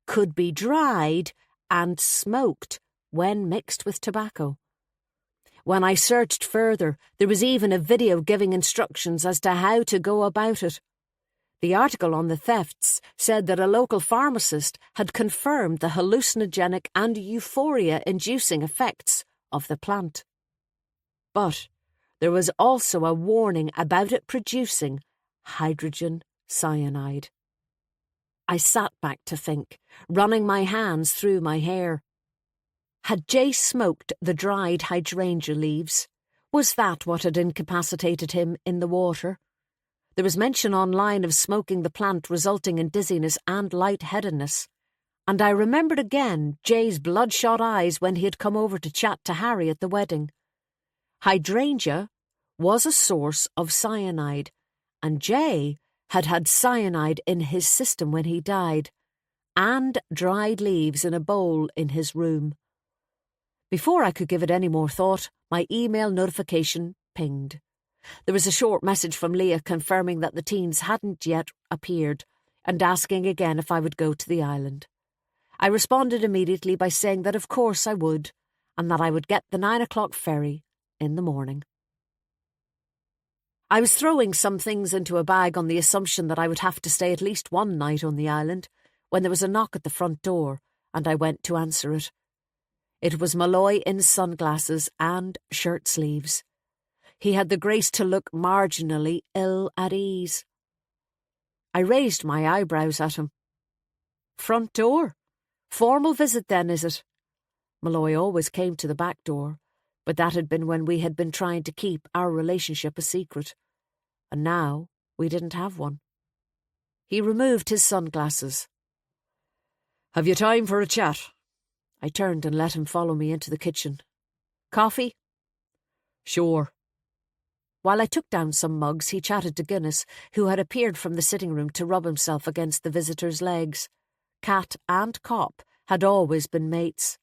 could be dried and smoked when mixed with tobacco. When I searched further, there was even a video giving instructions as to how to go about it. The article on the thefts said that a local pharmacist had confirmed the hallucinogenic and euphoria-inducing effects of the plant. But there was also a warning about it producing hydrogen cyanide. I sat back to think, running my hands through my hair. Had Jay smoked the dried hydrangea leaves? Was that what had incapacitated him in the water? There was mention online of smoking the plant resulting in dizziness and lightheadedness, and I remembered again Jay's bloodshot eyes when he had come over to chat to Harry at the wedding. Hydrangea was a source of cyanide, and Jay had had cyanide in his system when he died, and dried leaves in a bowl in his room. Before I could give it any more thought, my email notification pinged. There was a short message from Leah confirming that the teens hadn't yet appeared and asking again if I would go to the island. I responded immediately by saying that of course I would, and that I would get the 9 o'clock ferry in the morning. I was throwing some things into a bag on the assumption that I would have to stay at least one night on the island when there was a knock at the front door, and I went to answer it. It was Malloy in sunglasses and shirt sleeves. He had the grace to look marginally ill at ease. I raised my eyebrows at him. "Front door? Formal visit then, is it?" Malloy always came to the back door, but that had been when we had been trying to keep our relationship a secret, and now we didn't have one. He removed his sunglasses. "Have you time for a chat?" I turned and let him follow me into the kitchen. "Coffee?" "Sure." While I took down some mugs, he chatted to Guinness, who had appeared from the sitting room to rub himself against the visitor's legs. Cat and Cop had always been mates.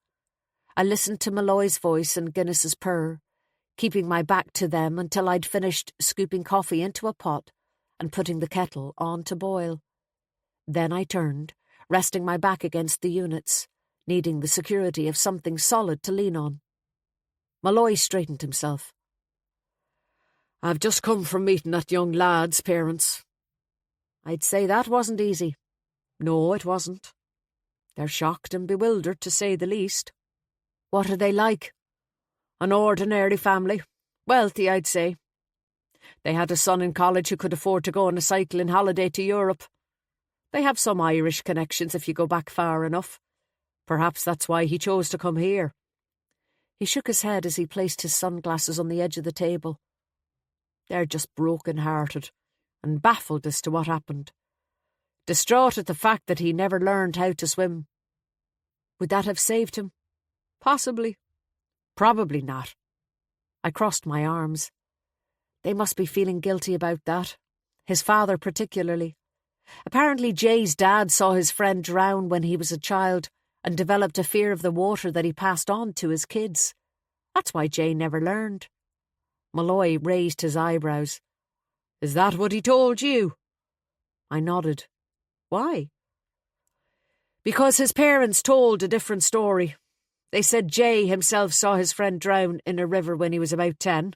I listened to Malloy's voice and Guinness's purr, keeping my back to them until I'd finished scooping coffee into a pot and putting the kettle on to boil. Then I turned, resting my back against the units, needing the security of something solid to lean on. Malloy straightened himself. "I've just come from meeting that young lad's parents." I'd say that wasn't easy. No, it wasn't. They're shocked and bewildered, to say the least. "What are they like?" "An ordinary family. Wealthy, I'd say. They had a son in college who could afford to go on a cycling holiday to Europe. They have some Irish connections if you go back far enough. Perhaps that's why he chose to come here." He shook his head as he placed his sunglasses on the edge of the table. "They're just broken-hearted and baffled as to what happened. Distraught at the fact that he never learned how to swim." "Would that have saved him?" "Possibly. Probably not." I crossed my arms. They must be feeling guilty about that. His father particularly. Apparently Jay's dad saw his friend drown when he was a child and developed a fear of the water that he passed on to his kids. That's why Jay never learned. Malloy raised his eyebrows. "Is that what he told you?" I nodded. "Why?" "Because his parents told a different story. They said Jay himself saw his friend drown in a river when he was about 10,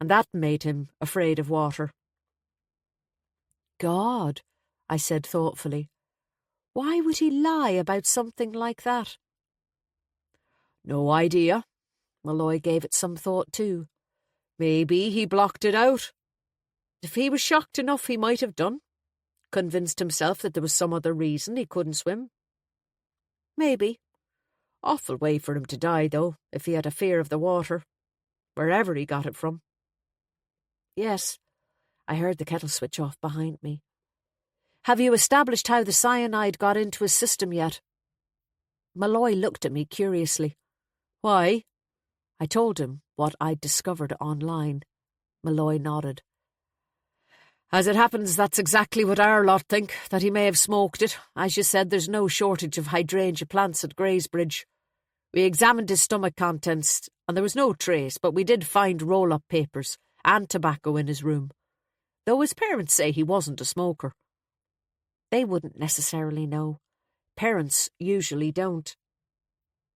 and that made him afraid of water." "God," I said thoughtfully. "Why would he lie about something like that?" "No idea." Malloy gave it some thought too. "Maybe he blocked it out. If he was shocked enough, he might have done. Convinced himself that there was some other reason he couldn't swim." "Maybe. Awful way for him to die, though, if he had a fear of the water. Wherever he got it from." "Yes." I heard the kettle switch off behind me. "Have you established how the cyanide got into his system yet?" Malloy looked at me curiously. "Why?" I told him what I'd discovered online. Malloy nodded. "As it happens, that's exactly what our lot think, that he may have smoked it. As you said, there's no shortage of hydrangea plants at Greysbridge. We examined his stomach contents, and there was no trace, but we did find roll-up papers and tobacco in his room, though his parents say he wasn't a smoker." "They wouldn't necessarily know. Parents usually don't.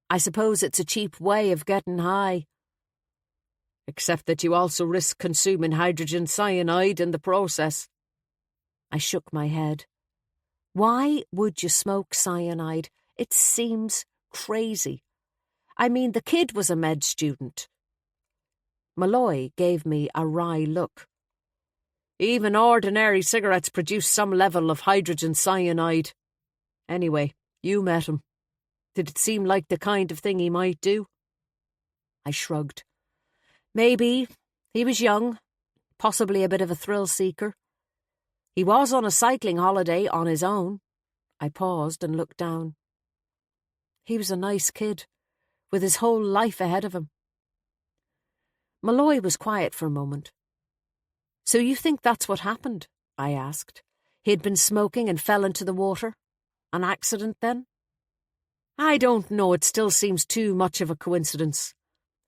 I suppose it's a cheap way of getting high." "Except that you also risk consuming hydrogen cyanide in the process." I shook my head. Why would you smoke cyanide? It seems crazy. I mean, the kid was a med student. Malloy gave me a wry look. "Even ordinary cigarettes produce some level of hydrogen cyanide. Anyway, you met him. Did it seem like the kind of thing he might do?" I shrugged. "Maybe. He was young, possibly a bit of a thrill-seeker. He was on a cycling holiday on his own." I paused and looked down. He was a nice kid, with his whole life ahead of him. Malloy was quiet for a moment. "So you think that's what happened?" I asked. "He'd been smoking and fell into the water? An accident, then?" "I don't know, it still seems too much of a coincidence.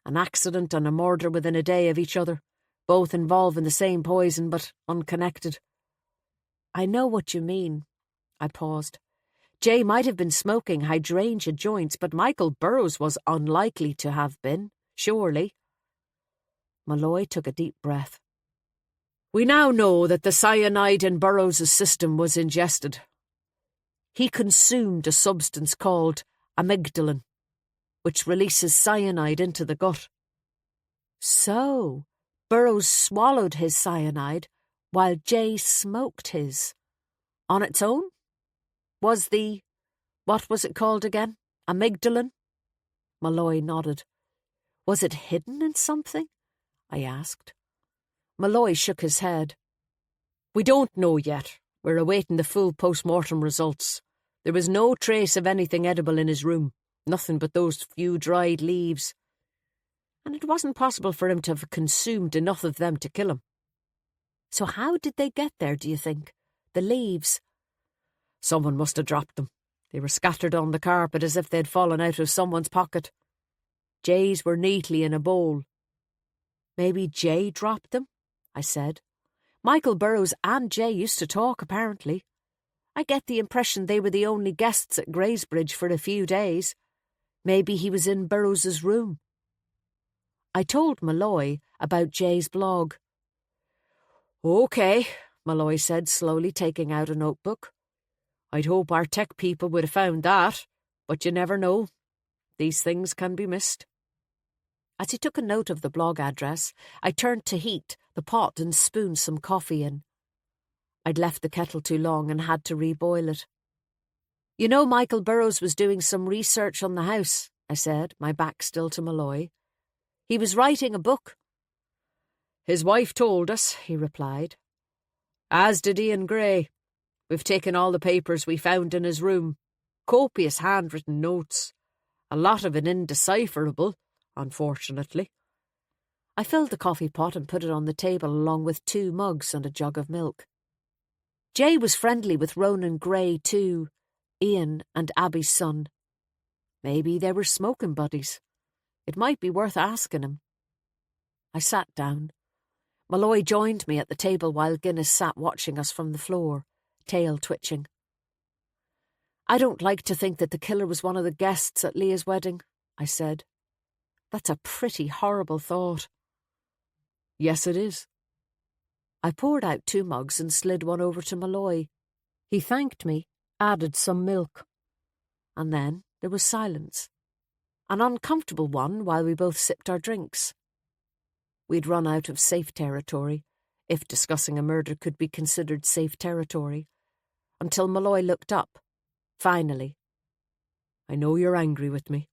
An accident and a murder within a day of each other, both involving the same poison but unconnected." "I know what you mean." I paused. Jay might have been smoking hydrangea joints, but Michael Burrows was unlikely to have been, surely. Malloy took a deep breath. "We now know that the cyanide in Burrows' system was ingested. He consumed a substance called amygdalin, which releases cyanide into the gut." "So, Burrows swallowed his cyanide while Jay smoked his. On its own? Was what was it called again? Amygdalin?" Malloy nodded. "Was it hidden in something?" I asked. Malloy shook his head. "We don't know yet. We're awaiting the full post-mortem results. There was no trace of anything edible in his room, nothing but those few dried leaves. And it wasn't possible for him to have consumed enough of them to kill him." "So how did they get there, do you think? The leaves?" "Someone must have dropped them. They were scattered on the carpet as if they'd fallen out of someone's pocket. Jay's were neatly in a bowl." Maybe Jay dropped them, I said. Michael Burrows and Jay used to talk, apparently. I get the impression they were the only guests at Greysbridge for a few days. Maybe he was in Burrows's room. I told Malloy about Jay's blog. OK, Malloy said, slowly taking out a notebook. I'd hope our tech people would have found that, but you never know. These things can be missed. As he took a note of the blog address, I turned to heat the pot and spooned some coffee in. I'd left the kettle too long and had to reboil it. You know, Michael Burrows was doing some research on the house, I said, my back still to Malloy. He was writing a book. His wife told us, he replied. As did Ian Gray. We've taken all the papers we found in his room. Copious handwritten notes. A lot of it indecipherable, unfortunately. I filled the coffee pot and put it on the table along with 2 mugs and a jug of milk. Jay was friendly with Ronan Gray too, Ian and Abby's son. Maybe they were smoking buddies. It might be worth asking him. I sat down. Malloy joined me at the table while Guinness sat watching us from the floor, tail twitching. I don't like to think that the killer was one of the guests at Leah's wedding, I said. That's a pretty horrible thought. Yes, it is. I poured out 2 mugs and slid one over to Malloy. He thanked me, added some milk. And then there was silence. An uncomfortable one while we both sipped our drinks. We'd run out of safe territory, if discussing a murder could be considered safe territory, until Malloy looked up, finally. I know you're angry with me.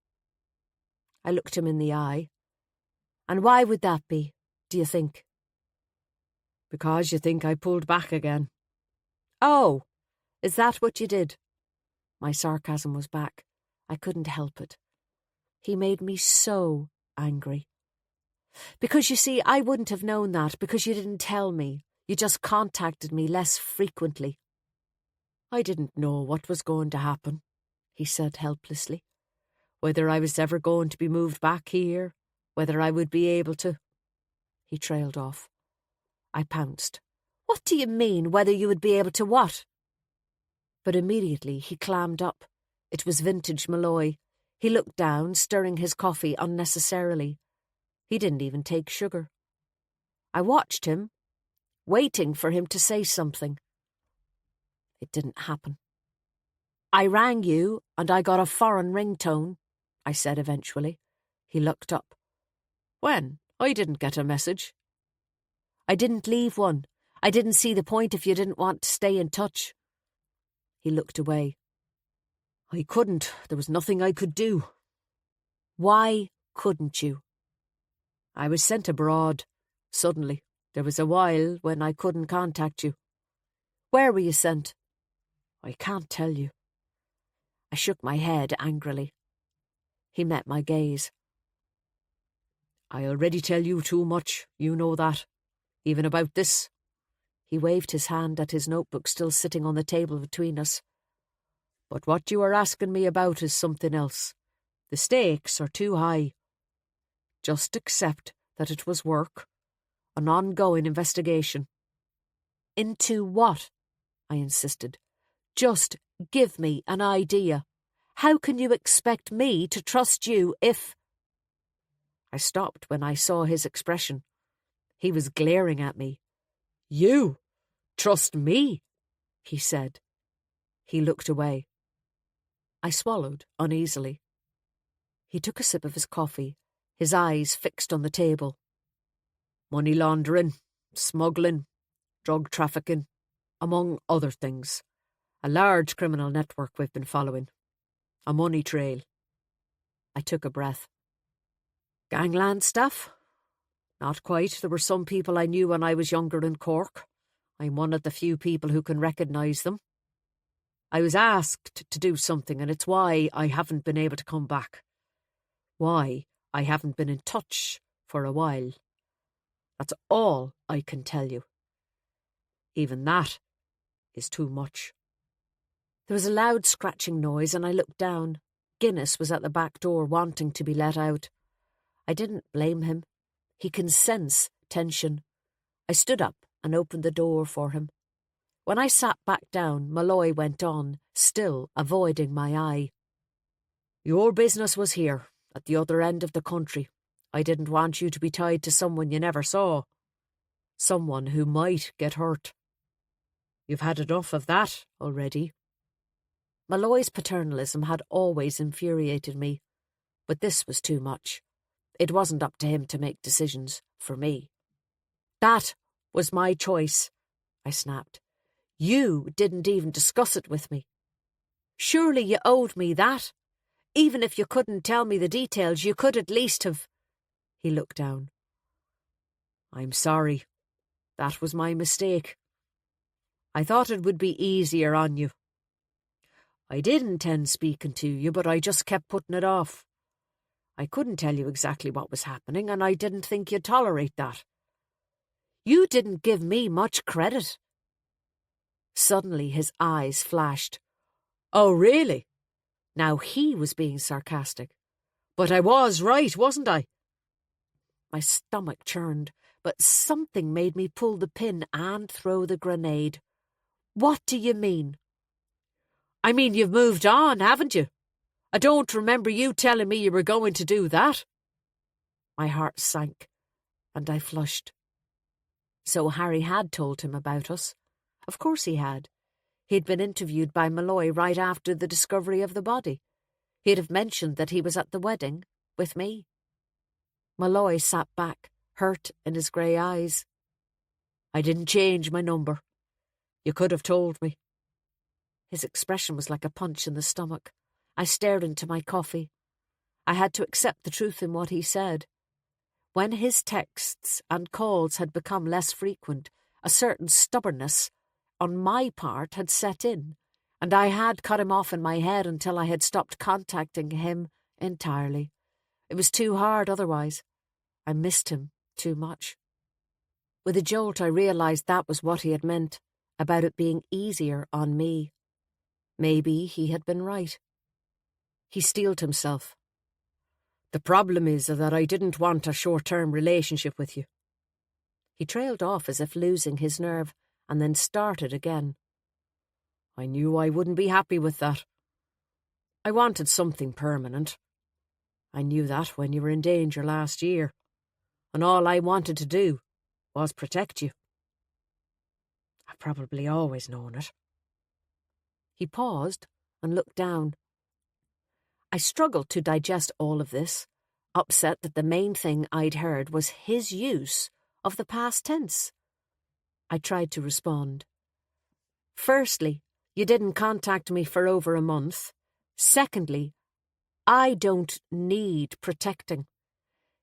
I looked him in the eye. And why would that be, do you think? Because you think I pulled back again. Oh, is that what you did? My sarcasm was back. I couldn't help it. He made me so angry. Because, you see, I wouldn't have known that because you didn't tell me. You just contacted me less frequently. I didn't know what was going to happen, he said helplessly. Whether I was ever going to be moved back here, whether I would be able to. He trailed off. I pounced. What do you mean, whether you would be able to what? But immediately he clammed up. It was vintage Malloy. He looked down, stirring his coffee unnecessarily. He didn't even take sugar. I watched him, waiting for him to say something. It didn't happen. I rang you and I got a foreign ringtone, I said eventually. He looked up. When? I didn't get a message. I didn't leave one. I didn't see the point if you didn't want to stay in touch. He looked away. I couldn't. There was nothing I could do. Why couldn't you? I was sent abroad. Suddenly. There was a while when I couldn't contact you. Where were you sent? I can't tell you. I shook my head angrily. He met my gaze. I already tell you too much, you know that. Even about this. He waved his hand at his notebook still sitting on the table between us. But what you are asking me about is something else. The stakes are too high. Just accept that it was work, an ongoing investigation. Into what? I insisted. Just give me an idea. How can you expect me to trust you if... I stopped when I saw his expression. He was glaring at me. You? Trust me? He said. He looked away. I swallowed uneasily. He took a sip of his coffee, his eyes fixed on the table. Money laundering, smuggling, drug trafficking, among other things. A large criminal network we've been following. A money trail. I took a breath. Gangland stuff? Not quite. There were some people I knew when I was younger in Cork. I'm one of the few people who can recognise them. I was asked to do something, and it's why I haven't been able to come back. Why I haven't been in touch for a while. That's all I can tell you. Even that is too much. There was a loud scratching noise and I looked down. Guinness was at the back door wanting to be let out. I didn't blame him. He can sense tension. I stood up and opened the door for him. When I sat back down, Malloy went on, still avoiding my eye. Your business was here, at the other end of the country. I didn't want you to be tied to someone you never saw. Someone who might get hurt. You've had enough of that already. Malloy's paternalism had always infuriated me, but this was too much. It wasn't up to him to make decisions for me. That was my choice, I snapped. You didn't even discuss it with me. Surely you owed me that. Even if you couldn't tell me the details, you could at least have... He looked down. I'm sorry. That was my mistake. I thought it would be easier on you. I did intend speaking to you, but I just kept putting it off. I couldn't tell you exactly what was happening, and I didn't think you'd tolerate that. You didn't give me much credit. Suddenly his eyes flashed. Oh, really? Now he was being sarcastic. But I was right, wasn't I? My stomach churned, but something made me pull the pin and throw the grenade. What do you mean? I mean, you've moved on, haven't you? I don't remember you telling me you were going to do that. My heart sank, and I flushed. So Harry had told him about us. Of course he had. He'd been interviewed by Malloy right after the discovery of the body. He'd have mentioned that he was at the wedding with me. Malloy sat back, hurt in his grey eyes. I didn't change my number. You could have told me. His expression was like a punch in the stomach. I stared into my coffee. I had to accept the truth in what he said. When his texts and calls had become less frequent, a certain stubbornness on my part had set in, and I had cut him off in my head until I had stopped contacting him entirely. It was too hard otherwise. I missed him too much. With a jolt, I realised that was what he had meant, about it being easier on me. Maybe he had been right. He steeled himself. The problem is that I didn't want a short-term relationship with you. He trailed off as if losing his nerve, and then started again. I knew I wouldn't be happy with that. I wanted something permanent. I knew that when you were in danger last year, and all I wanted to do was protect you. I've probably always known it. He paused and looked down. I struggled to digest all of this, upset that the main thing I'd heard was his use of the past tense. I tried to respond. Firstly, you didn't contact me for over a month. Secondly, I don't need protecting.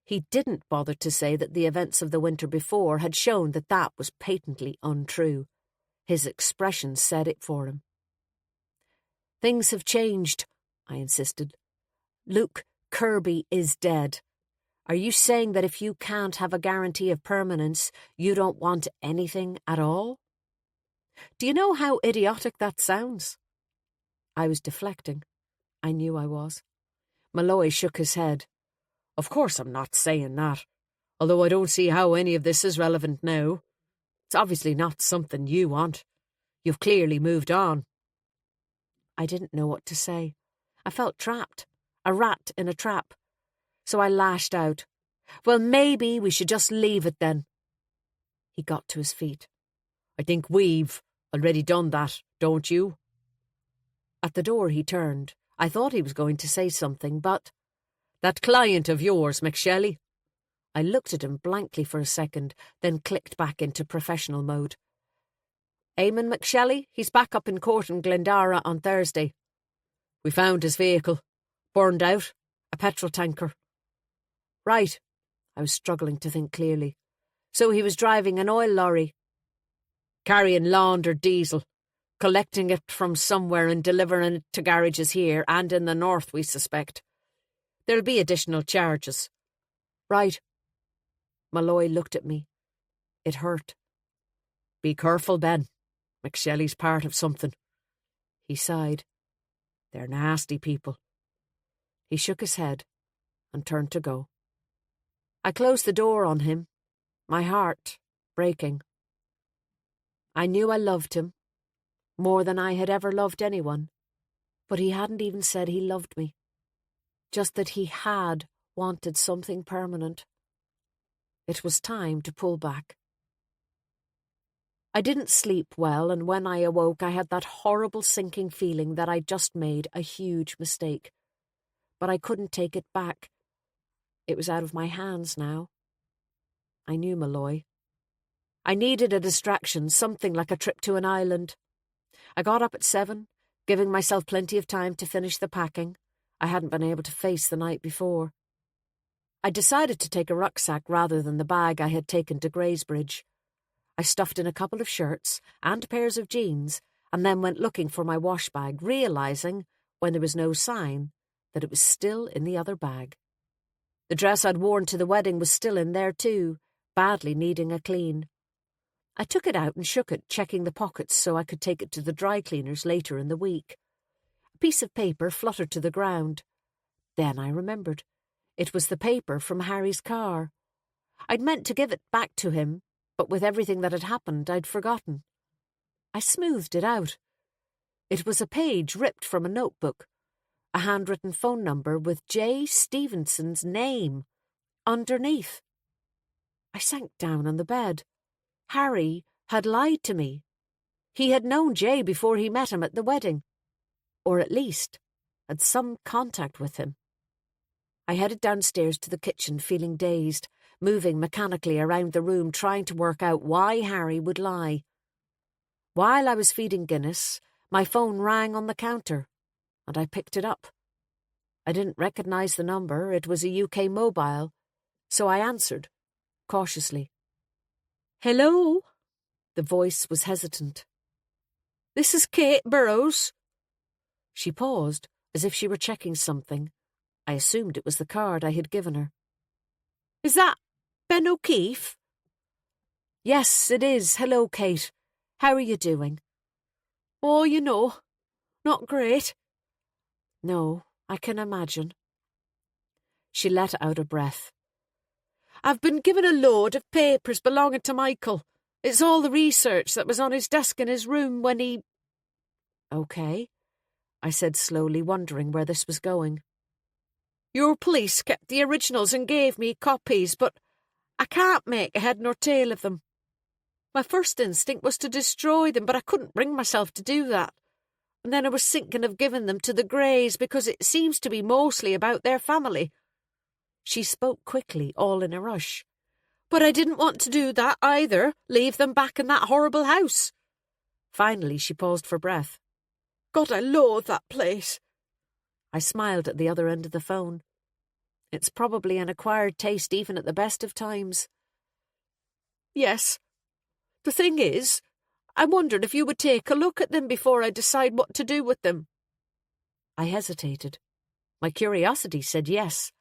He didn't bother to say that the events of the winter before had shown that that was patently untrue. His expression said it for him. Things have changed, I insisted. Luke Kirby is dead. Are you saying that if you can't have a guarantee of permanence, you don't want anything at all? Do you know how idiotic that sounds? I was deflecting. I knew I was. Malloy shook his head. Of course I'm not saying that, although I don't see how any of this is relevant now. It's obviously not something you want. You've clearly moved on. I didn't know what to say. I felt trapped, a rat in a trap. So I lashed out. Well, maybe we should just leave it then. He got to his feet. I think we've already done that, don't you? At the door he turned. I thought he was going to say something, but... That client of yours, McShelley? I looked at him blankly for a second, then clicked back into professional mode. Eamon McShelley, he's back up in court in Glendara on Thursday. We found his vehicle. Burned out. A petrol tanker. Right. I was struggling to think clearly. So he was driving an oil lorry. Carrying laundered diesel. Collecting it from somewhere and delivering it to garages here and in the north, we suspect. There'll be additional charges. Right. Malloy looked at me. It hurt. Be careful, Ben. McShelley's part of something. He sighed. They're nasty people. He shook his head and turned to go. I closed the door on him, my heart breaking. I knew I loved him, more than I had ever loved anyone, but he hadn't even said he loved me, just that he had wanted something permanent. It was time to pull back. I didn't sleep well, and when I awoke I had that horrible sinking feeling that I'd just made a huge mistake. But I couldn't take it back. It was out of my hands now. I knew Malloy. I needed a distraction, something like a trip to an island. I got up at 7, giving myself plenty of time to finish the packing I hadn't been able to face the night before. I decided to take a rucksack rather than the bag I had taken to Greysbridge. I stuffed in a couple of shirts and pairs of jeans and then went looking for my wash bag, realising, when there was no sign, that it was still in the other bag. The dress I'd worn to the wedding was still in there too, badly needing a clean. I took it out and shook it, checking the pockets so I could take it to the dry cleaners later in the week. A piece of paper fluttered to the ground. Then I remembered. It was the paper from Harry's car. I'd meant to give it back to him, but with everything that had happened, I'd forgotten. I smoothed it out. It was a page ripped from a notebook, a handwritten phone number with J. Stevenson's name underneath. I sank down on the bed. Harry had lied to me. He had known Jay before he met him at the wedding, or at least had some contact with him. I headed downstairs to the kitchen, feeling dazed, moving mechanically around the room, trying to work out why Harry would lie. While I was feeding Guinness, my phone rang on the counter, and I picked it up. I didn't recognise the number. It was a UK mobile, so I answered, cautiously. "Hello?" The voice was hesitant. "This is Kate Burrows." She paused, as if she were checking something. I assumed it was the card I had given her. "Is that Ben O'Keefe?" "Yes, it is. Hello, Kate. How are you doing?" "Oh, you know, not great." "No, I can imagine." She let out a breath. "I've been given a load of papers belonging to Michael. It's all the research that was on his desk in his room when he—" "Okay," I said slowly, wondering where this was going. "Your police kept the originals and gave me copies, but I can't make a head nor tail of them. My first instinct was to destroy them, but I couldn't bring myself to do that. And then I was thinking of giving them to the Greys because it seems to be mostly about their family." She spoke quickly, all in a rush. "But I didn't want to do that either, leave them back in that horrible house." Finally, she paused for breath. "God, I loathe that place." I smiled at the other end of the phone. It's probably an acquired taste even at the best of times. "Yes. The thing is, I wondered if you would take a look at them before I decide what to do with them." I hesitated. My curiosity said yes,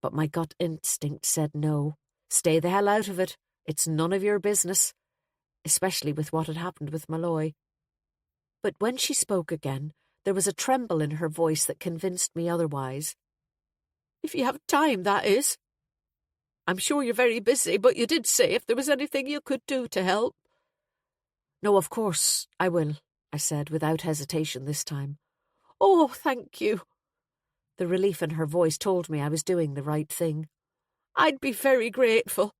but my gut instinct said no. Stay the hell out of it. It's none of your business, especially with what had happened with Malloy. But when she spoke again, there was a tremble in her voice that convinced me otherwise. "If you have time, that is. I'm sure you're very busy, but you did say if there was anything you could do to help." "No, of course, I will," I said, without hesitation this time. "Oh, thank you." The relief in her voice told me I was doing the right thing. "I'd be very grateful.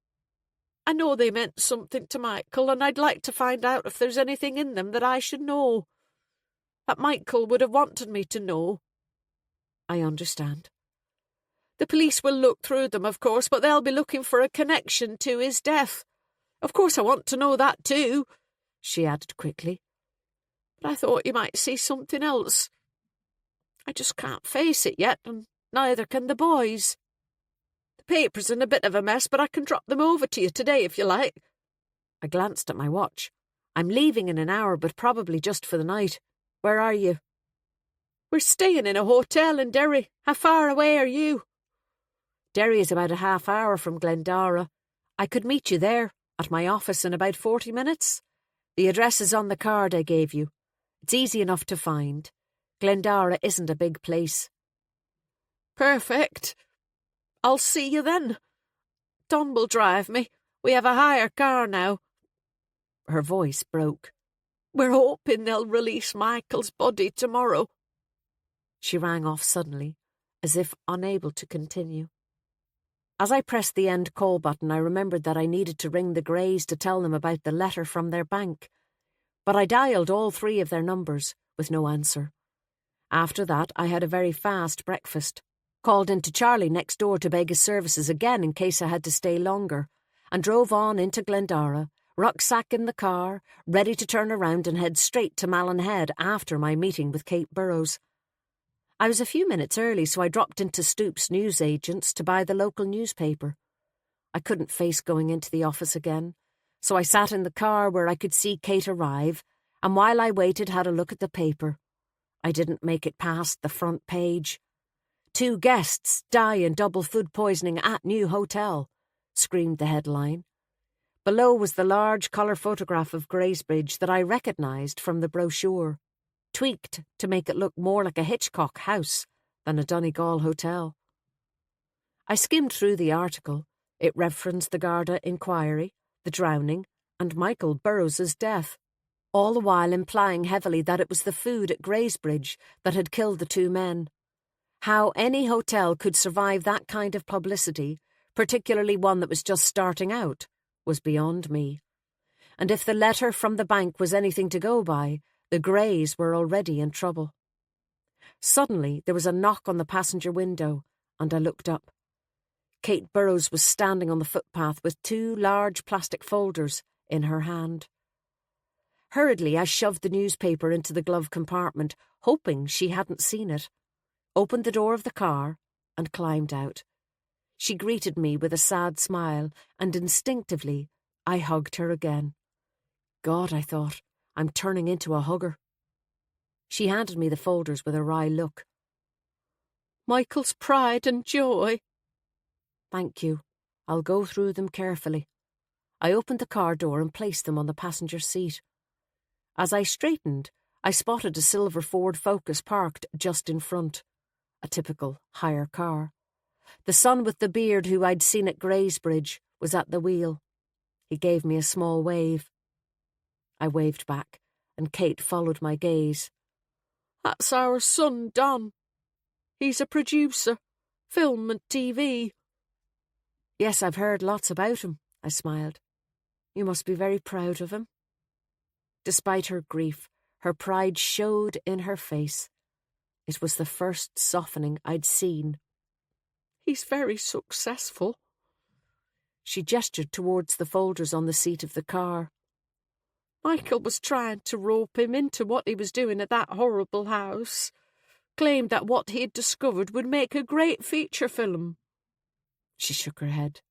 I know they meant something to Michael, and I'd like to find out if there's anything in them that I should know. That Michael would have wanted me to know." "I understand." "The police will look through them, of course, but they'll be looking for a connection to his death. Of course I want to know that too," she added quickly. "But I thought you might see something else. I just can't face it yet, and neither can the boys. The paper's in a bit of a mess, but I can drop them over to you today if you like." I glanced at my watch. "I'm leaving in an hour, but probably just for the night. Where are you?" "We're staying in a hotel in Derry. How far away are you?" "Derry is about a half hour from Glendara. I could meet you there, at my office, in about 40 minutes. The address is on the card I gave you. It's easy enough to find. Glendara isn't a big place." "Perfect. I'll see you then. Don will drive me. We have a hire car now." Her voice broke. "We're hoping they'll release Michael's body tomorrow." She rang off suddenly, as if unable to continue. As I pressed the end call button, I remembered that I needed to ring the Greys to tell them about the letter from their bank. But I dialed all 3 of their numbers, with no answer. After that, I had a very fast breakfast, called into Charlie next door to beg his services again in case I had to stay longer, and drove on into Glendara, rucksack in the car, ready to turn around and head straight to Malin Head after my meeting with Kate Burrows. I was a few minutes early, so I dropped into Stoops' newsagents to buy the local newspaper. I couldn't face going into the office again, so I sat in the car where I could see Kate arrive, and while I waited had a look at the paper. I didn't make it past the front page. "2 guests die in double food poisoning at new hotel," screamed the headline. Below was the large colour photograph of Greysbridge that I recognised from the brochure, tweaked to make it look more like a Hitchcock house than a Donegal hotel. I skimmed through the article. It referenced the Garda inquiry, the drowning, and Michael Burrows' death, all the while implying heavily that it was the food at Greysbridge that had killed the 2 men. How any hotel could survive that kind of publicity, particularly one that was just starting out, was beyond me. And if the letter from the bank was anything to go by, the Greys were already in trouble. Suddenly there was a knock on the passenger window, and I looked up. Kate Burrows was standing on the footpath with 2 large plastic folders in her hand. Hurriedly I shoved the newspaper into the glove compartment, hoping she hadn't seen it, opened the door of the car, and climbed out. She greeted me with a sad smile, and instinctively I hugged her again. God, I thought, I'm turning into a hugger. She handed me the folders with a wry look. "Michael's pride and joy." "Thank you. I'll go through them carefully." I opened the car door and placed them on the passenger seat. As I straightened, I spotted a silver Ford Focus parked just in front. A typical hire car. The son with the beard who I'd seen at Greysbridge was at the wheel. He gave me a small wave. I waved back, and Kate followed my gaze. "That's our son, Don. He's a producer, film and TV." "Yes, I've heard lots about him," I smiled. "You must be very proud of him." Despite her grief, her pride showed in her face. It was the first softening I'd seen. "He's very successful." She gestured towards the folders on the seat of the car. "Michael was trying to rope him into what he was doing at that horrible house. Claimed that what he had discovered would make a great feature film." She shook her head.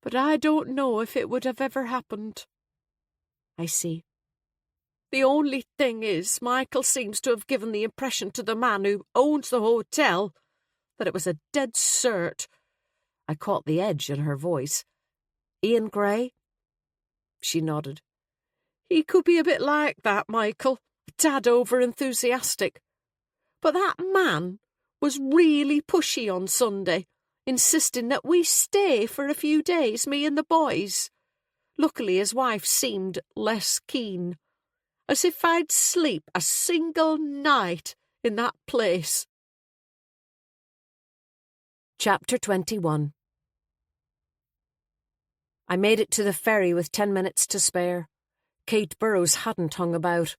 "But I don't know if it would have ever happened." "I see." "The only thing is, Michael seems to have given the impression to the man who owns the hotel that it was a dead cert." I caught the edge in her voice. "Ian Gray?" She nodded. "He could be a bit like that, Michael, a tad over-enthusiastic. But that man was really pushy on Sunday, insisting that we stay for a few days, me and the boys. Luckily his wife seemed less keen. As if I'd sleep a single night in that place." Chapter 21. I made it to the ferry with 10 minutes to spare. Kate Burrows hadn't hung about.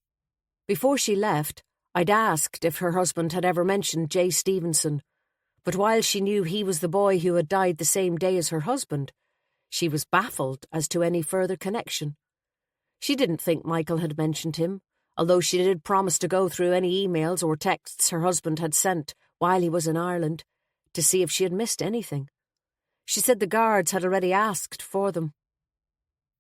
Before she left, I'd asked if her husband had ever mentioned Jay Stevenson, but while she knew he was the boy who had died the same day as her husband, she was baffled as to any further connection. She didn't think Michael had mentioned him, although she did promise to go through any emails or texts her husband had sent while he was in Ireland to see if she had missed anything. She said the guards had already asked for them.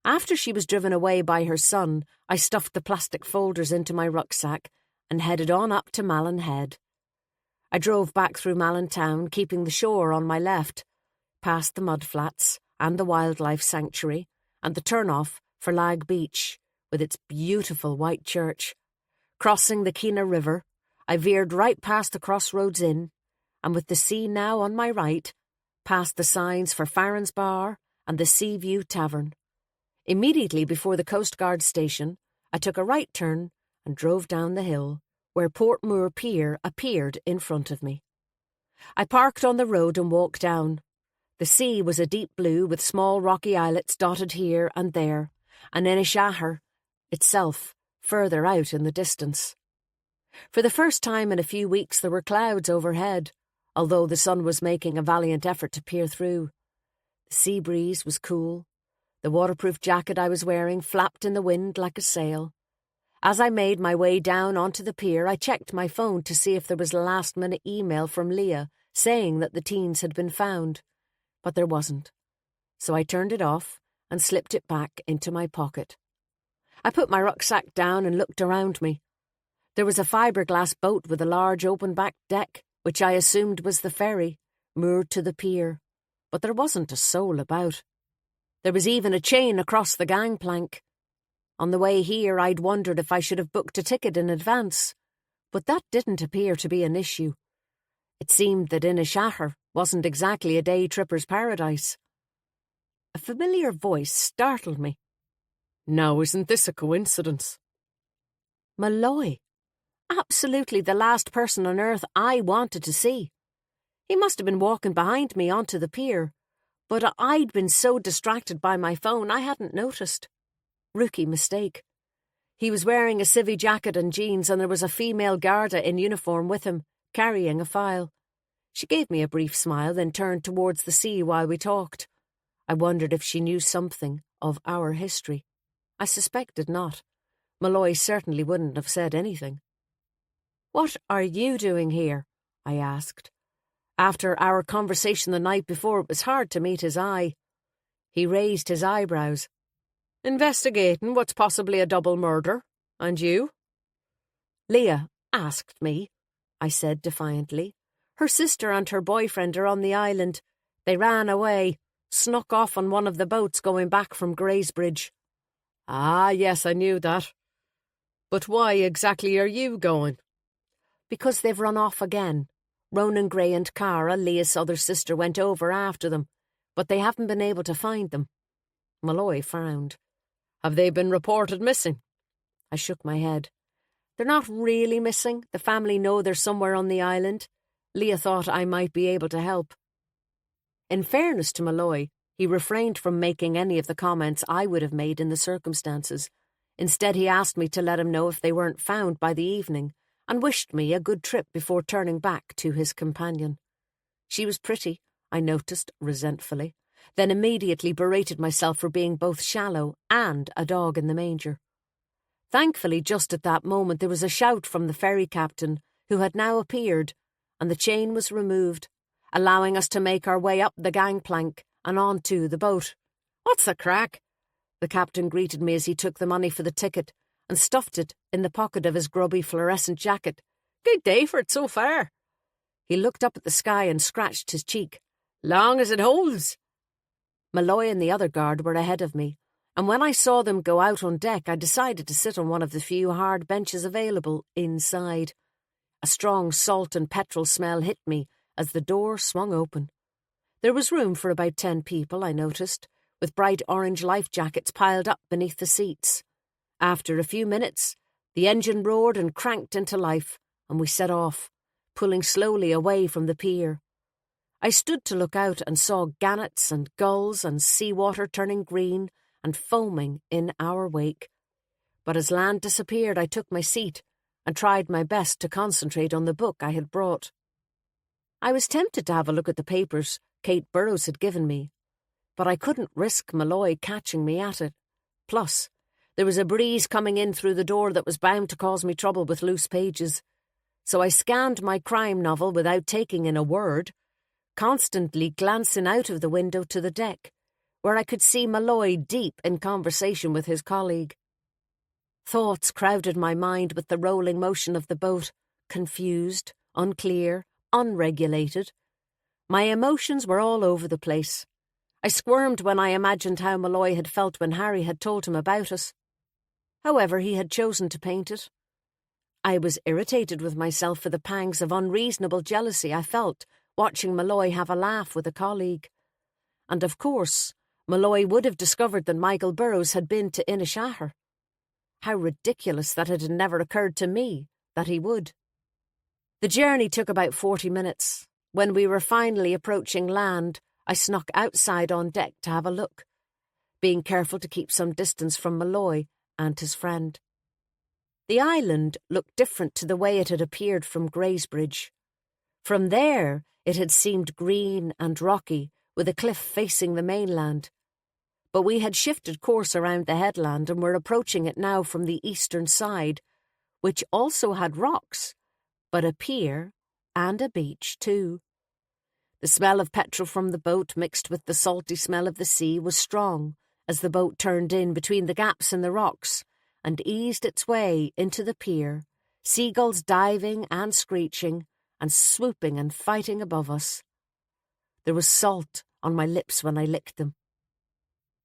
After she was driven away by her son, I stuffed the plastic folders into my rucksack and headed on up to Malin Head. I drove back through Malin town, keeping the shore on my left, past the mudflats and the wildlife sanctuary and the turn-off for Lag Beach, with its beautiful white church. Crossing the Keena River, I veered right past the Crossroads Inn, and with the sea now on my right, past the signs for Farron's Bar and the Sea View Tavern. Immediately before the Coast Guard station, I took a right turn and drove down the hill, where Portmoor Pier appeared in front of me. I parked on the road and walked down. The sea was a deep blue with small rocky islets dotted here and there, and Inishaher itself further out in the distance. For the first time in a few weeks there were clouds overhead, although the sun was making a valiant effort to peer through. The sea breeze was cool. The waterproof jacket I was wearing flapped in the wind like a sail. As I made my way down onto the pier, I checked my phone to see if there was a last-minute email from Leah saying that the teens had been found, but there wasn't. So I turned it off and slipped it back into my pocket. I put my rucksack down and looked around me. There was a fiberglass boat with a large open-back deck, which I assumed was the ferry, moored to the pier, but there wasn't a soul about. There was even a chain across the gangplank. On the way here, I'd wondered if I should have booked a ticket in advance, but that didn't appear to be an issue. It seemed that Inishaher wasn't exactly a day tripper's paradise. A familiar voice startled me. Now, isn't this a coincidence? Malloy. Absolutely the last person on earth I wanted to see. He must have been walking behind me onto the pier, but I'd been so distracted by my phone I hadn't noticed. Rookie mistake. He was wearing a civvy jacket and jeans, and there was a female Garda in uniform with him, carrying a file. She gave me a brief smile, then turned towards the sea while we talked. I wondered if she knew something of our history. I suspected not. Malloy certainly wouldn't have said anything. "What are you doing here?" I asked. After our conversation the night before, it was hard to meet his eye. He raised his eyebrows. Investigating what's possibly a double murder. And you? Leah asked me, I said defiantly. Her sister and her boyfriend are on the island. They ran away, snuck off on one of the boats going back from Greysbridge. Ah, yes, I knew that. But why exactly are you going? Because they've run off again. Ronan Gray and Cara, Leah's other sister, went over after them, but they haven't been able to find them. Malloy frowned. Have they been reported missing? I shook my head. They're not really missing. The family know they're somewhere on the island. Leah thought I might be able to help. In fairness to Malloy, he refrained from making any of the comments I would have made in the circumstances. Instead, he asked me to let him know if they weren't found by the evening, and wished me a good trip before turning back to his companion. She was pretty, I noticed resentfully, then immediately berated myself for being both shallow and a dog in the manger. Thankfully, just at that moment, there was a shout from the ferry captain, who had now appeared, and the chain was removed, allowing us to make our way up the gangplank and onto the boat. "What's the crack?" The captain greeted me as he took the money for the ticket and stuffed it in the pocket of his grubby fluorescent jacket. "Good day for it so far." He looked up at the sky and scratched his cheek. "Long as it holds." Malloy and the other guard were ahead of me, and when I saw them go out on deck, I decided to sit on one of the few hard benches available inside. A strong salt and petrol smell hit me as the door swung open. There was room for about 10 people, I noticed, with bright orange life jackets piled up beneath the seats. After a few minutes, the engine roared and cranked into life, and we set off, pulling slowly away from the pier. I stood to look out and saw gannets and gulls and seawater turning green and foaming in our wake. But as land disappeared, I took my seat and tried my best to concentrate on the book I had brought. I was tempted to have a look at the papers Kate Burrows had given me, but I couldn't risk Malloy catching me at it. Plus, there was a breeze coming in through the door that was bound to cause me trouble with loose pages. So I scanned my crime novel without taking in a word, constantly glancing out of the window to the deck, where I could see Malloy deep in conversation with his colleague. Thoughts crowded my mind with the rolling motion of the boat, confused, unclear, unregulated. My emotions were all over the place. I squirmed when I imagined how Malloy had felt when Harry had told him about us. However, he had chosen to paint it. I was irritated with myself for the pangs of unreasonable jealousy I felt watching Malloy have a laugh with a colleague. And of course, Malloy would have discovered that Michael Burrows had been to Inishaher. How ridiculous that it had never occurred to me that he would. The journey took about 40 minutes. When we were finally approaching land, I snuck outside on deck to have a look, being careful to keep some distance from Malloy and his friend. The island looked different to the way it had appeared from Greysbridge. From there, it had seemed green and rocky, with a cliff facing the mainland. But we had shifted course around the headland and were approaching it now from the eastern side, which also had rocks, but a pier and a beach too. The smell of petrol from the boat mixed with the salty smell of the sea was strong as the boat turned in between the gaps in the rocks and eased its way into the pier, seagulls diving and screeching and swooping and fighting above us. There was salt on my lips when I licked them.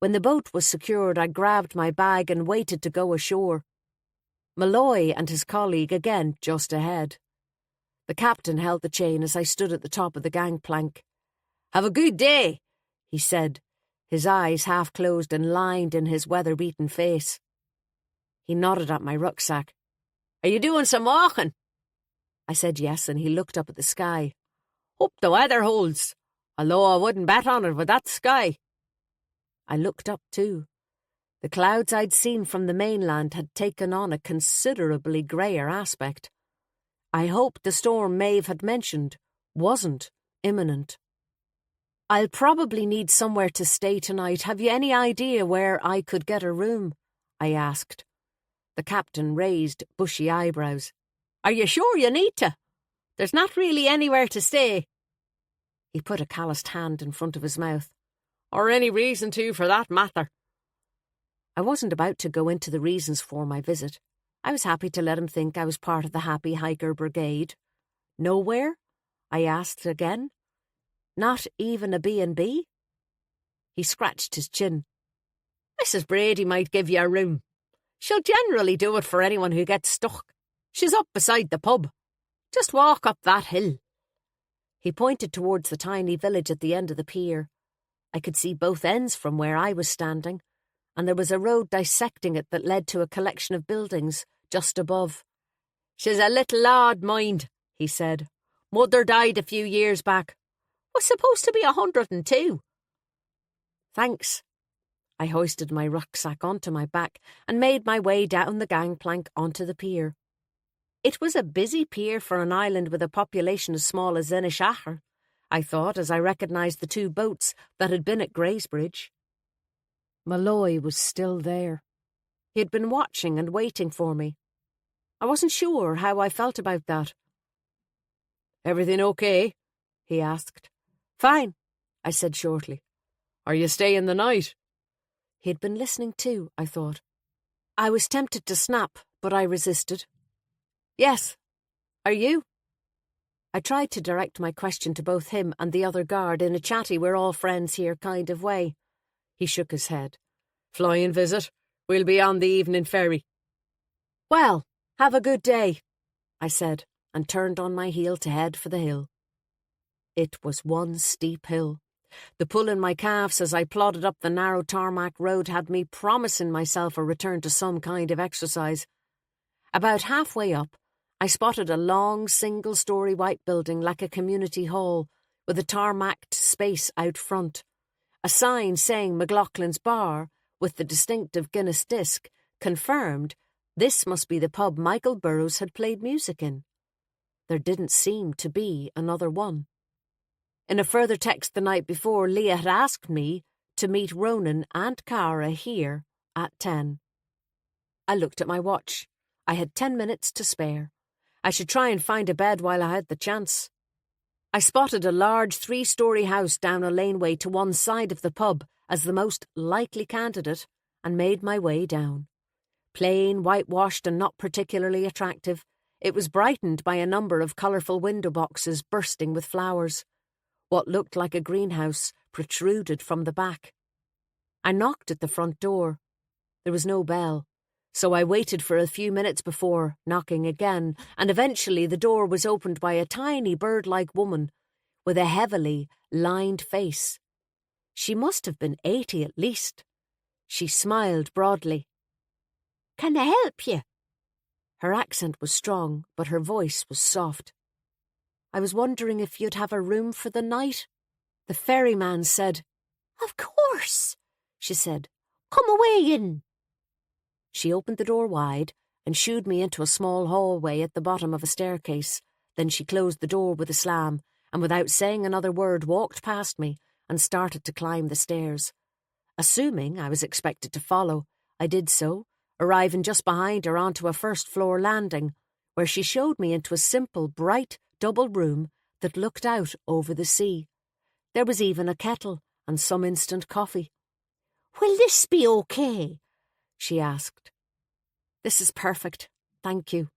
When the boat was secured, I grabbed my bag and waited to go ashore. Malloy and his colleague again just ahead. The captain held the chain as I stood at the top of the gangplank. "Have a good day," he said, his eyes half closed and lined in his weather-beaten face. He nodded at my rucksack. "Are you doing some walking?" I said yes, and he looked up at the sky. "Hope the weather holds, although I wouldn't bet on it with that sky." I looked up too. The clouds I'd seen from the mainland had taken on a considerably greyer aspect. I hoped the storm Maeve had mentioned wasn't imminent. "I'll probably need somewhere to stay tonight. Have you any idea where I could get a room?" I asked. The captain raised bushy eyebrows. "Are you sure you need to? There's not really anywhere to stay." He put a calloused hand in front of his mouth. "Or any reason to, for that matter." I wasn't about to go into the reasons for my visit. I was happy to let him think I was part of the Happy Hiker Brigade. "Nowhere?" I asked again. "Not even a B&B?" He scratched his chin. "Mrs. Brady might give you a room. She'll generally do it for anyone who gets stuck. She's up beside the pub. Just walk up that hill." He pointed towards the tiny village at the end of the pier. I could see both ends from where I was standing, and there was a road dissecting it that led to a collection of buildings just above. "She's a little odd, mind," he said. "Mother died a few years back. Was supposed to be 102. "Thanks." I hoisted my rucksack onto my back and made my way down the gangplank onto the pier. It was a busy pier for an island with a population as small as Inishaher, I thought as I recognised the two boats that had been at Greysbridge. Malloy was still there. He had been watching and waiting for me. I wasn't sure how I felt about that. "Everything okay?" he asked. "Fine," I said shortly. "Are you staying the night?" He had been listening too, I thought. I was tempted to snap, but I resisted. "Yes. Are you?" I tried to direct my question to both him and the other guard in a chatty we're all friends here kind of way. He shook his head. "Flying visit. We'll be on the evening ferry." "Well, have a good day," I said, and turned on my heel to head for the hill. It was one steep hill. The pull in my calves as I plodded up the narrow tarmac road had me promising myself a return to some kind of exercise. About halfway up, I spotted a long, single-storey white building like a community hall, with a tarmacked space out front. A sign saying McLaughlin's Bar, with the distinctive Guinness disc, confirmed this must be the pub Michael Burrows had played music in. There didn't seem to be another one. In a further text the night before, Leah had asked me to meet Ronan and Cara here at 10. I looked at my watch. I had 10 minutes to spare. I should try and find a bed while I had the chance. I spotted a large 3-storey house down a laneway to one side of the pub as the most likely candidate and made my way down. Plain, whitewashed and not particularly attractive, it was brightened by a number of colourful window boxes bursting with flowers. What looked like a greenhouse protruded from the back. I knocked at the front door. There was no bell, so I waited for a few minutes before knocking again, and eventually the door was opened by a tiny bird-like woman with a heavily lined face. She must have been 80 at least. She smiled broadly. "Can I help you?" Her accent was strong, but her voice was soft. "I was wondering if you'd have a room for the night." The ferryman said, "Of course," she said. "Come away in." She opened the door wide and shooed me into a small hallway at the bottom of a staircase. Then she closed the door with a slam and without saying another word walked past me and started to climb the stairs. Assuming I was expected to follow, I did so, arriving just behind her onto a first-floor landing, where she showed me into a simple, bright, double room that looked out over the sea. There was even a kettle and some instant coffee. "Will this be okay?" she asked. "This is perfect, thank you."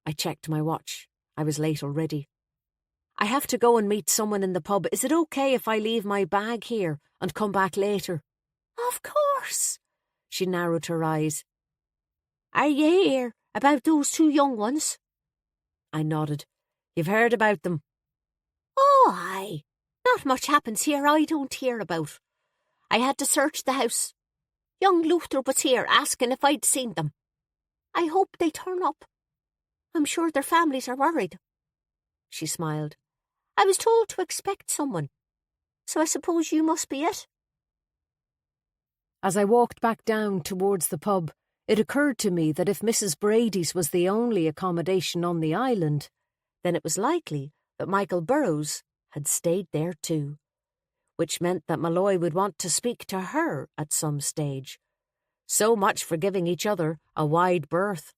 I checked my watch. I was late already. "I have to go and meet someone in the pub. Is it okay if I leave my bag here and come back later?" "Of course." She narrowed her eyes. "Are you here about those two young ones?" I nodded. "You've heard about them?" "Oh, aye. Not much happens here I don't hear about. I had to search the house. Young Luther was here asking if I'd seen them. I hope they turn up. I'm sure their families are worried." She smiled. "I was told to expect someone, so I suppose you must be it." As I walked back down towards the pub, it occurred to me that if Mrs. Brady's was the only accommodation on the island, then it was likely that Michael Burrows had stayed there too, which meant that Malloy would want to speak to her at some stage. So much for giving each other a wide berth.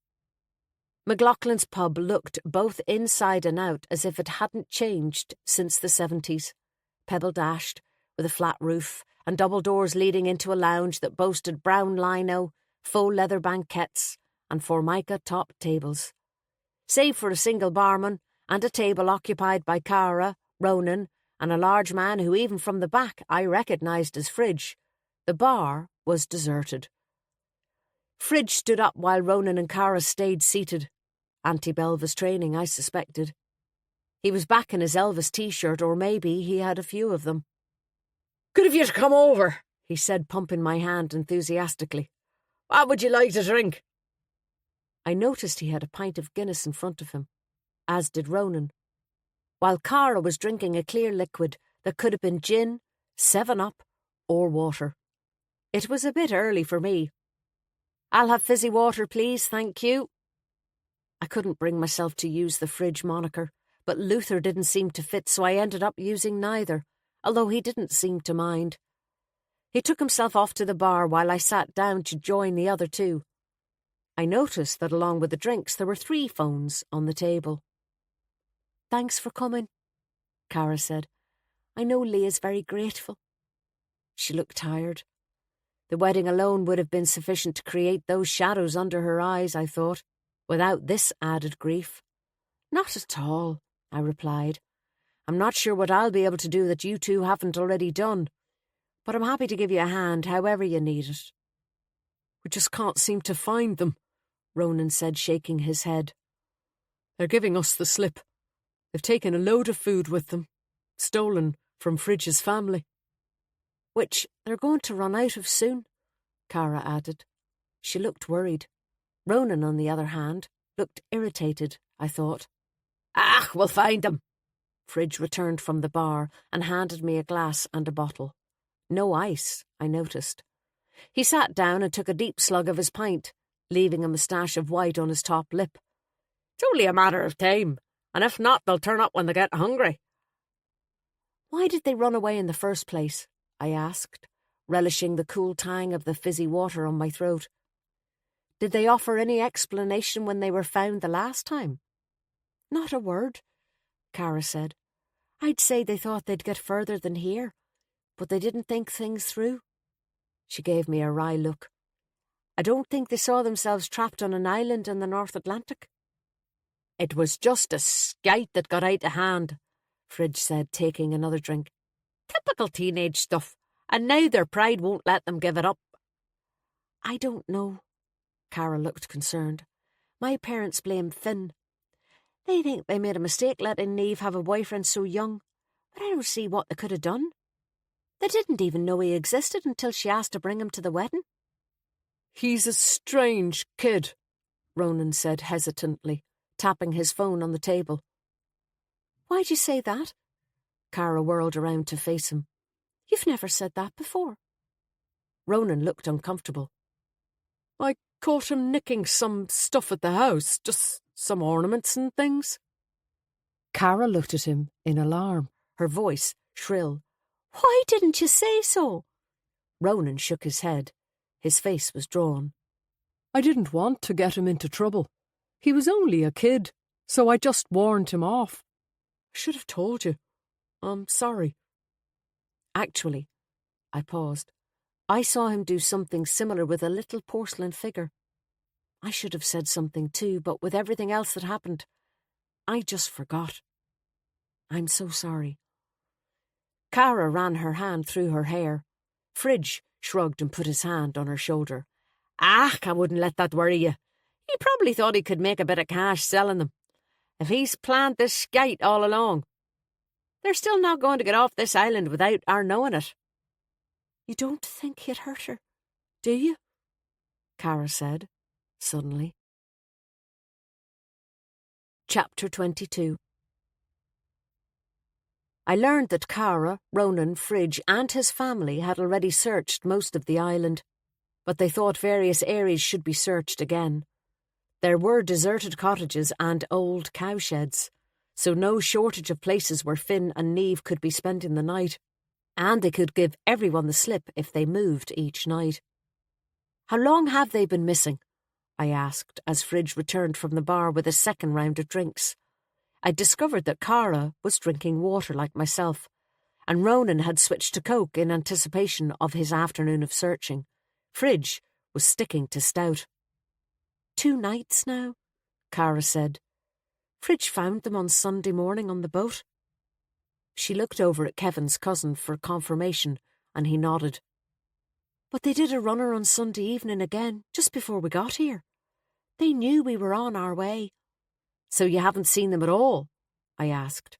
McLaughlin's pub looked both inside and out as if it hadn't changed since the 70s. Pebble-dashed, with a flat roof and double doors leading into a lounge that boasted brown lino, faux leather banquettes and formica-top tables. Save for a single barman and a table occupied by Cara, Ronan and a large man who even from the back I recognised as Fridge, the bar was deserted. Fridge stood up while Ronan and Cara stayed seated. Anti-Belva's training, I suspected. He was back in his Elvis t-shirt, or maybe he had a few of them. "Good of you to come over," he said, pumping my hand enthusiastically. "What would you like to drink?" I noticed he had a pint of Guinness in front of him, as did Ronan, while Cara was drinking a clear liquid that could have been gin, 7-Up, or water. It was a bit early for me. "I'll have fizzy water, please, thank you." I couldn't bring myself to use the Fridge moniker, but Luther didn't seem to fit, so I ended up using neither, although he didn't seem to mind. He took himself off to the bar while I sat down to join the other two. I noticed that along with the drinks there were 3 phones on the table. "Thanks for coming," Cara said. "I know Leah's very grateful." She looked tired. The wedding alone would have been sufficient to create those shadows under her eyes, I thought, without this added grief. "Not at all," I replied. "I'm not sure what I'll be able to do that you two haven't already done, but I'm happy to give you a hand however you need it." "We just can't seem to find them," Ronan said, shaking his head. "They're giving us the slip. They've taken a load of food with them, stolen from Fridge's family." "Which they're going to run out of soon," Cara added. She looked worried. Ronan, on the other hand, looked irritated, I thought. "Ah, we'll find them." Fridge returned from the bar and handed me a glass and a bottle. No ice, I noticed. He sat down and took a deep slug of his pint, leaving a moustache of white on his top lip. "It's only a matter of time, and if not, they'll turn up when they get hungry." "Why did they run away in the first place?" I asked, relishing the cool tang of the fizzy water on my throat. "Did they offer any explanation when they were found the last time?" "Not a word," Cara said. "I'd say they thought they'd get further than here, but they didn't think things through." She gave me a wry look. "I don't think they saw themselves trapped on an island in the North Atlantic." "It was just a skite that got out of hand," Fridge said, taking another drink. "Typical teenage stuff, and now their pride won't let them give it up." "I don't know." Cara looked concerned. "My parents blame Finn. They think they made a mistake letting Niamh have a boyfriend so young. But I don't see what they could have done. They didn't even know he existed until she asked to bring him to the wedding. He's a strange kid, Ronan said hesitantly, tapping his phone on the table. Why'd you say that? Cara whirled around to face him. You've never said that before. Ronan looked uncomfortable. I caught him nicking some stuff at the house, just some ornaments and things. Cara looked at him in alarm, her voice shrill. Why didn't you say so? Ronan shook his head. His face was drawn. I didn't want to get him into trouble. He was only a kid, so I just warned him off. I should have told you. I'm sorry. Actually, I paused. I saw him do something similar with a little porcelain figure. I should have said something too, but with everything else that happened, I just forgot. I'm so sorry. Cara ran her hand through her hair. Fridge shrugged and put his hand on her shoulder. I wouldn't let that worry you. He probably thought he could make a bit of cash selling them. If he's planned this skite all along, they're still not going to get off this island without our knowing it. You don't think he'd hurt her, do you? Cara said, suddenly. Chapter 22. I learned that Cara, Ronan, Fridge and his family had already searched most of the island, but they thought various areas should be searched again. There were deserted cottages and old cowsheds, so no shortage of places where Finn and Niamh could be spending the night, and they could give everyone the slip if they moved each night. How long have they been missing? I asked as Fridge returned from the bar with a second round of drinks. I discovered that Cara was drinking water like myself, and Ronan had switched to Coke in anticipation of his afternoon of searching. Fridge was sticking to stout. 2 nights now, Cara said. Fridge found them on Sunday morning on the boat. She looked over at Kevin's cousin for confirmation, and he nodded. But they did a runner on Sunday evening again, just before we got here. They knew we were on our way. So you haven't seen them at all? I asked.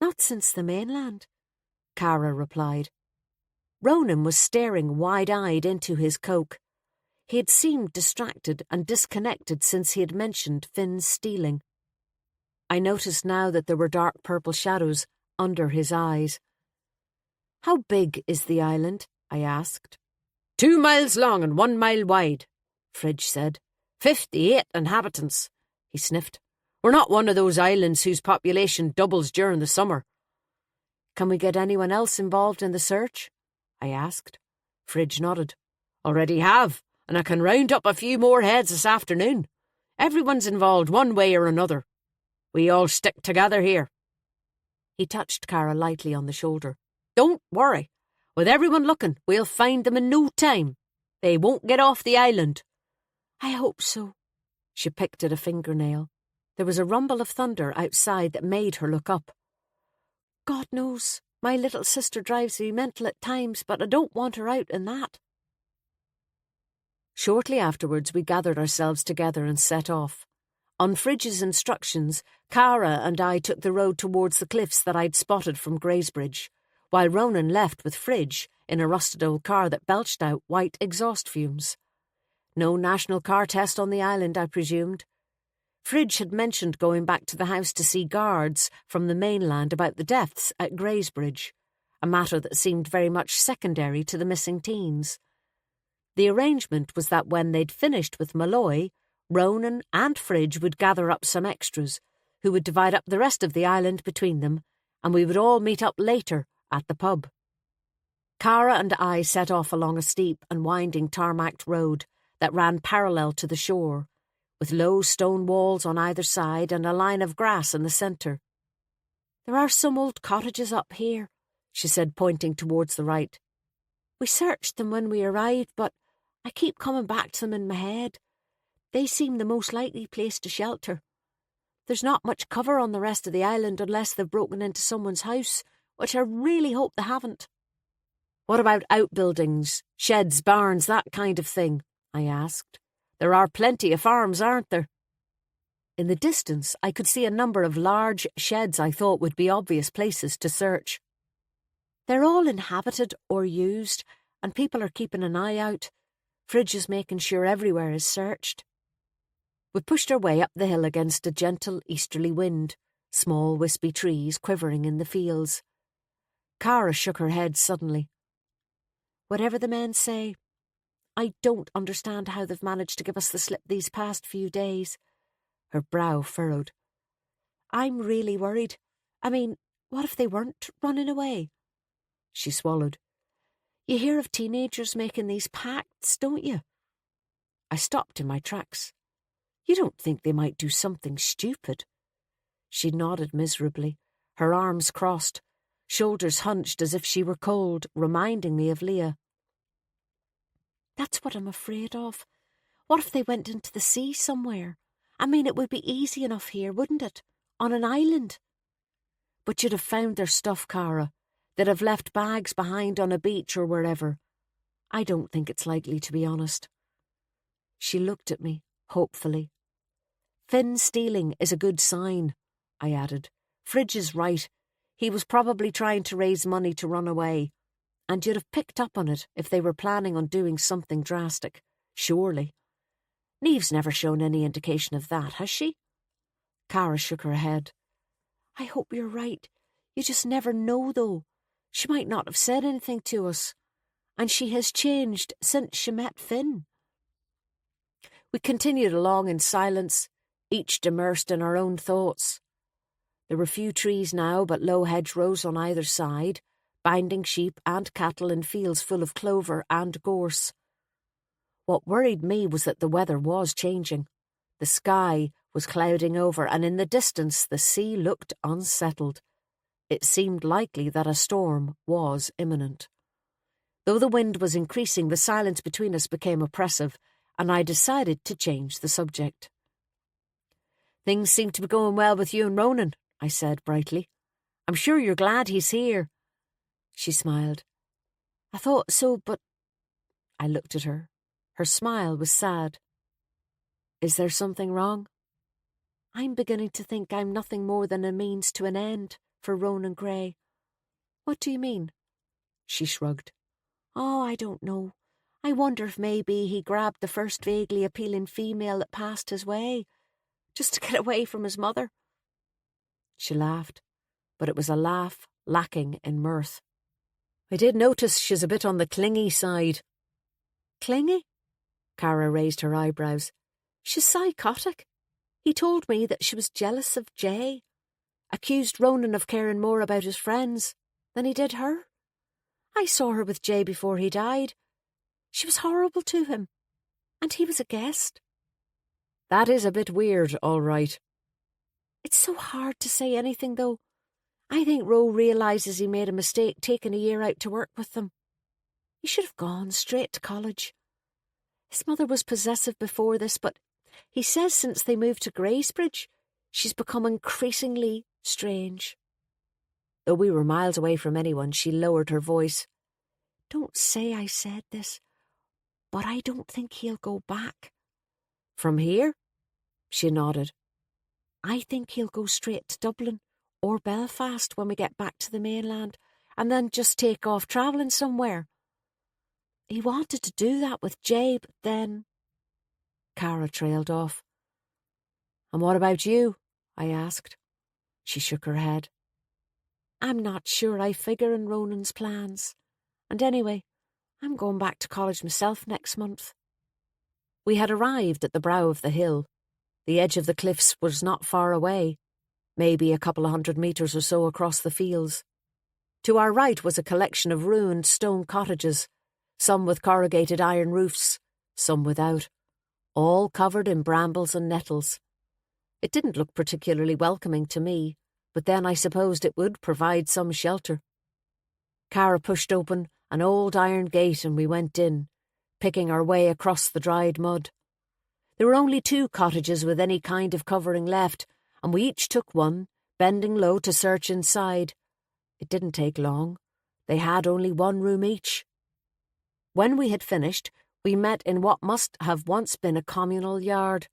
Not since the mainland, Cara replied. Ronan was staring wide-eyed into his Coke. He had seemed distracted and disconnected since he had mentioned Finn's stealing. I noticed now that there were dark purple shadows under his eyes. How big is the island? I asked. 2 miles long and 1 mile wide, Fridge said. 58 inhabitants, he sniffed. We're not one of those islands whose population doubles during the summer. Can we get anyone else involved in the search? I asked. Fridge nodded. Already have, and I can round up a few more heads this afternoon. Everyone's involved one way or another. We all stick together here. He touched Cara lightly on the shoulder. Don't worry. With everyone looking, we'll find them in no time. They won't get off the island. I hope so. She picked at a fingernail. There was a rumble of thunder outside that made her look up. God knows, my little sister drives me mental at times, but I don't want her out in that. Shortly afterwards, we gathered ourselves together and set off. On Fridge's instructions, Cara and I took the road towards the cliffs that I'd spotted from Greysbridge, while Ronan left with Fridge in a rusted old car that belched out white exhaust fumes. No national car test on the island, I presumed. Fridge had mentioned going back to the house to see guards from the mainland about the deaths at Greysbridge, a matter that seemed very much secondary to the missing teens. The arrangement was that when they'd finished with Malloy, Ronan and Fridge would gather up some extras, who would divide up the rest of the island between them, and we would all meet up later at the pub. Cara and I set off along a steep and winding tarmacked road that ran parallel to the shore, with low stone walls on either side and a line of grass in the centre. There are some old cottages up here, she said, pointing towards the right. We searched them when we arrived, but I keep coming back to them in my head. They seem the most likely place to shelter. There's not much cover on the rest of the island unless they've broken into someone's house, which I really hope they haven't. What about outbuildings, sheds, barns, that kind of thing? I asked. There are plenty of farms, aren't there? In the distance, I could see a number of large sheds I thought would be obvious places to search. They're all inhabited or used, and people are keeping an eye out. Fridge is making sure everywhere is searched. We pushed our way up the hill against a gentle easterly wind, small wispy trees quivering in the fields. Cara shook her head suddenly. Whatever the men say, I don't understand how they've managed to give us the slip these past few days. Her brow furrowed. I'm really worried. I mean, what if they weren't running away? She swallowed. You hear of teenagers making these pacts, don't you? I stopped in my tracks. You don't think they might do something stupid? She nodded miserably, her arms crossed, shoulders hunched as if she were cold, reminding me of Leah. That's what I'm afraid of. What if they went into the sea somewhere? I mean, it would be easy enough here, wouldn't it? On an island. But you'd have found their stuff, Cara. They'd have left bags behind on a beach or wherever. I don't think it's likely, to be honest. She looked at me, hopefully. Finn stealing is a good sign, I added. Fridge is right. He was probably trying to raise money to run away. And you'd have picked up on it if they were planning on doing something drastic. Surely. Neve's never shown any indication of that, has she? Cara shook her head. I hope you're right. You just never know, though. She might not have said anything to us. And she has changed since she met Finn. We continued along in silence, each immersed in our own thoughts. There were few trees now, but low hedgerows on either side, binding sheep and cattle in fields full of clover and gorse. What worried me was that the weather was changing. The sky was clouding over, and in the distance the sea looked unsettled. It seemed likely that a storm was imminent. Though the wind was increasing, the silence between us became oppressive, and I decided to change the subject. Things seem to be going well with you and Ronan, I said brightly. I'm sure you're glad he's here. She smiled. I thought so, but... I looked at her. Her smile was sad. Is there something wrong? I'm beginning to think I'm nothing more than a means to an end for Ronan Gray. What do you mean? She shrugged. Oh, I don't know. I wonder if maybe he grabbed the first vaguely appealing female that passed his way, just to get away from his mother. She laughed, but it was a laugh lacking in mirth. I did notice she's a bit on the clingy side. Clingy? Cara raised her eyebrows. She's psychotic. He told me that she was jealous of Jay, accused Ronan of caring more about his friends than he did her. I saw her with Jay before he died. She was horrible to him, and he was a guest. That is a bit weird, all right. It's so hard to say anything, though. I think Ro realises he made a mistake taking a year out to work with them. He should have gone straight to college. His mother was possessive before this, but he says since they moved to Greysbridge, she's become increasingly strange. Though we were miles away from anyone, she lowered her voice. Don't say I said this, but I don't think he'll go back. From here? She nodded. I think he'll go straight to Dublin or Belfast when we get back to the mainland, and then just take off travelling somewhere. He wanted to do that with Jay, but then... Cara trailed off. And what about you? I asked. She shook her head. I'm not sure I figure in Ronan's plans. And anyway, I'm going back to college myself next month. We had arrived at the brow of the hill. The edge of the cliffs was not far away, maybe a couple of 100 metres or so across the fields. To our right was a collection of ruined stone cottages, some with corrugated iron roofs, some without, all covered in brambles and nettles. It didn't look particularly welcoming to me, but then I supposed it would provide some shelter. Cara pushed open an old iron gate and we went in, picking our way across the dried mud. There were only 2 cottages with any kind of covering left, and we each took one, bending low to search inside. It didn't take long. They had only 1 room each. When we had finished, we met in what must have once been a communal yard.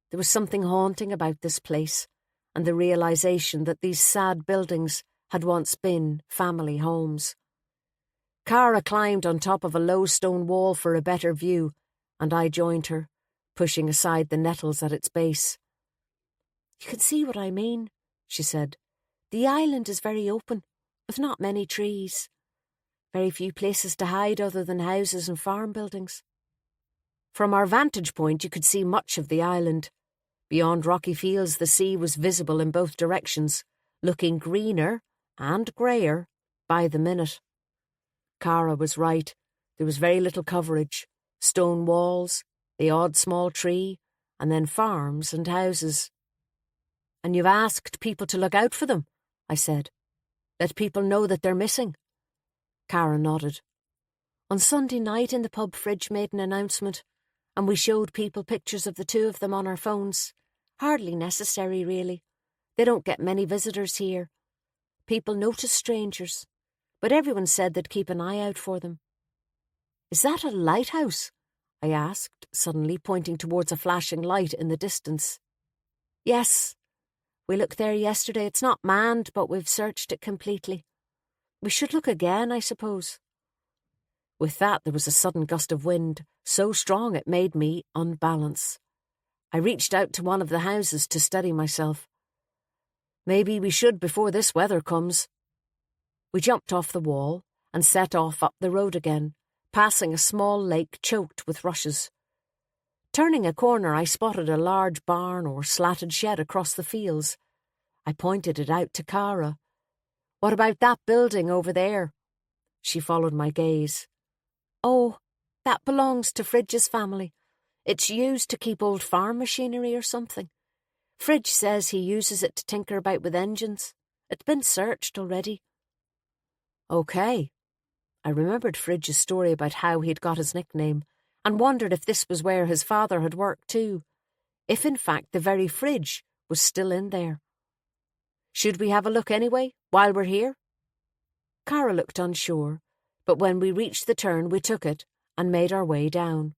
There was something haunting about this place, and the realisation that these sad buildings had once been family homes. Cara climbed on top of a low stone wall for a better view, and I joined her, pushing aside the nettles at its base. "You can see what I mean," she said. "The island is very open, with not many trees. Very few places to hide other than houses and farm buildings." From our vantage point you could see much of the island. Beyond rocky fields the sea was visible in both directions, looking greener and greyer by the minute. Cara was right. There was very little coverage. Stone walls, the odd small tree, and then farms and houses. "And you've asked people to look out for them," I said. "Let people know that they're missing." Cara nodded. "On Sunday night in the pub, Fridge made an announcement, and we showed people pictures of the two of them on our phones. Hardly necessary, really. They don't get many visitors here. People notice strangers, but everyone said they'd keep an eye out for them." "Is that a lighthouse?" I asked, suddenly pointing towards a flashing light in the distance. "Yes. We looked there yesterday. It's not manned, but we've searched it completely. We should look again, I suppose." With that there was a sudden gust of wind, so strong it made me unbalance. I reached out to one of the houses to steady myself. "Maybe we should before this weather comes." We jumped off the wall and set off up the road again, passing a small lake choked with rushes. Turning a corner, I spotted a large barn or slatted shed across the fields. I pointed it out to Cara. "What about that building over there?" She followed my gaze. "Oh, that belongs to Fridge's family. It's used to keep old farm machinery or something. Fridge says he uses it to tinker about with engines. It's been searched already." Okay. I remembered Fridge's story about how he'd got his nickname, and wondered if this was where his father had worked too, if in fact the very Fridge was still in there. "Should we have a look anyway, while we're here?" Cara looked unsure, but when we reached the turn we took it and made our way down.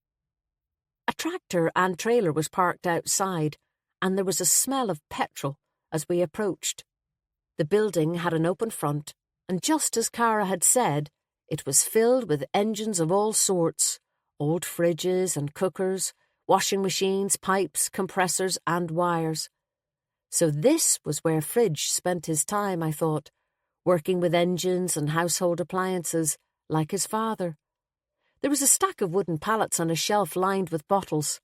A tractor and trailer was parked outside, and there was a smell of petrol as we approached. The building had an open front, and just as Cara had said, it was filled with engines of all sorts, old fridges and cookers, washing machines, pipes, compressors and wires. So this was where Fridge spent his time, I thought, working with engines and household appliances, like his father. There was a stack of wooden pallets on a shelf lined with bottles.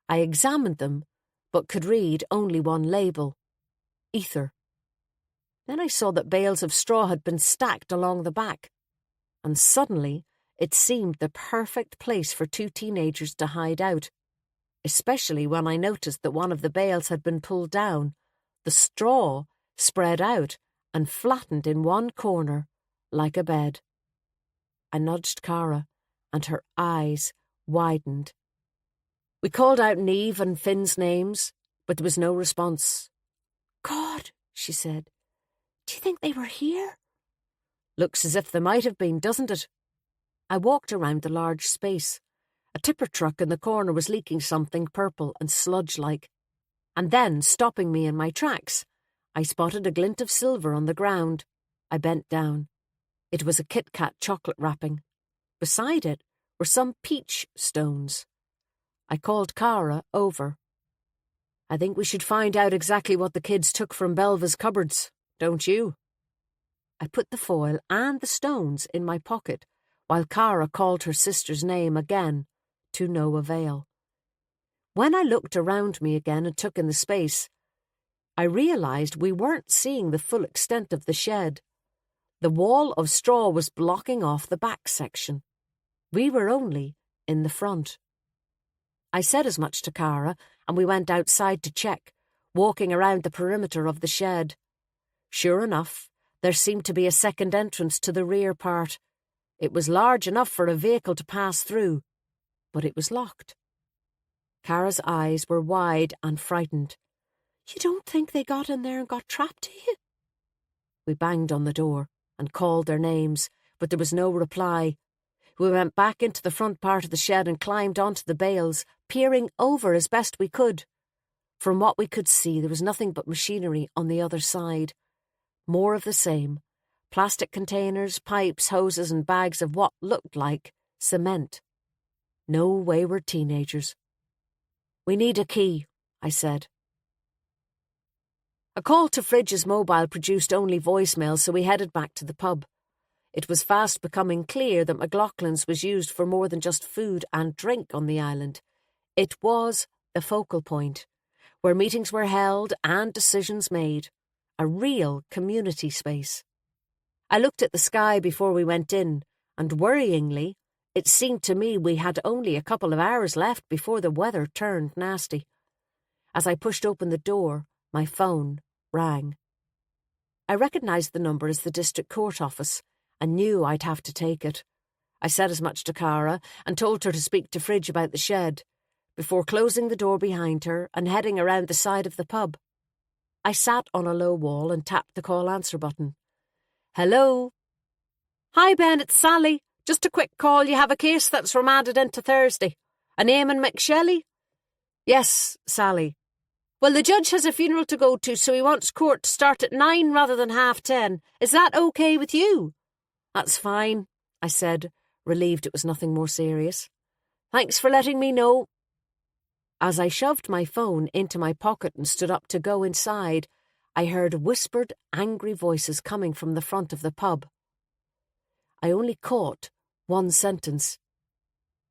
I examined them, but could read only one label: ether. Then I saw that bales of straw had been stacked along the back, and suddenly it seemed the perfect place for two teenagers to hide out, especially when I noticed that one of the bales had been pulled down, the straw spread out and flattened in one corner like a bed. I nudged Cara, and her eyes widened. We called out Neve and Finn's names, but there was no response. "God," she said, "do you think they were here?" "Looks as if they might have been, doesn't it?" I walked around the large space. A tipper truck in the corner was leaking something purple and sludge-like. And then, stopping me in my tracks, I spotted a glint of silver on the ground. I bent down. It was a Kit Kat chocolate wrapping. Beside it were some peach stones. I called Cara over. "I think we should find out exactly what the kids took from Belva's cupboards, don't you?" I put the foil and the stones in my pocket while Cara called her sister's name again, to no avail. When I looked around me again and took in the space, I realised we weren't seeing the full extent of the shed. The wall of straw was blocking off the back section. We were only in the front. I said as much to Cara, and we went outside to check, walking around the perimeter of the shed. Sure enough, there seemed to be a second entrance to the rear part. It was large enough for a vehicle to pass through, but it was locked. Cara's eyes were wide and frightened. "You don't think they got in there and got trapped, do you?" We banged on the door and called their names, but there was no reply. We went back into the front part of the shed and climbed onto the bales, peering over as best we could. From what we could see, there was nothing but machinery on the other side. More of the same. Plastic containers, pipes, hoses and bags of what looked like cement. No wayward teenagers. "We need a key," I said. A call to Fridge's mobile produced only voicemail, so we headed back to the pub. It was fast becoming clear that McLaughlin's was used for more than just food and drink on the island. It was the focal point, where meetings were held and decisions made. A real community space. I looked at the sky before we went in, and worryingly, it seemed to me we had only a couple of hours left before the weather turned nasty. As I pushed open the door, my phone rang. I recognised the number as the district court office and knew I'd have to take it. I said as much to Cara and told her to speak to Fridge about the shed, before closing the door behind her and heading around the side of the pub. I sat on a low wall and tapped the call answer button. "Hello?" "Hi, Ben, it's Sally. Just a quick call. You have a case that's remanded into Thursday. A name in McShelly?" "Yes, Sally." "Well, the judge has a funeral to go to, so he wants court to start at 9 rather than 10:30. Is that okay with you?" "That's fine," I said, relieved it was nothing more serious. "Thanks for letting me know." As I shoved my phone into my pocket and stood up to go inside, I heard whispered, angry voices coming from the front of the pub. I only caught one sentence.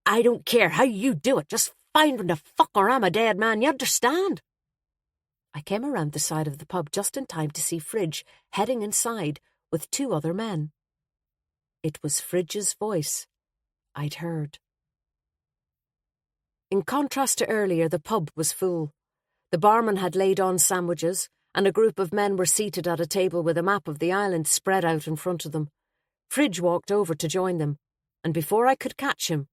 "I don't care how you do it, just find when the fuck or I'm a dead man, you understand?" I came around the side of the pub just in time to see Fridge heading inside with 2 other men. It was Fridge's voice I'd heard. In contrast to earlier, the pub was full. The barman had laid on sandwiches, and a group of men were seated at a table with a map of the island spread out in front of them. Fridge walked over to join them, and before I could catch him,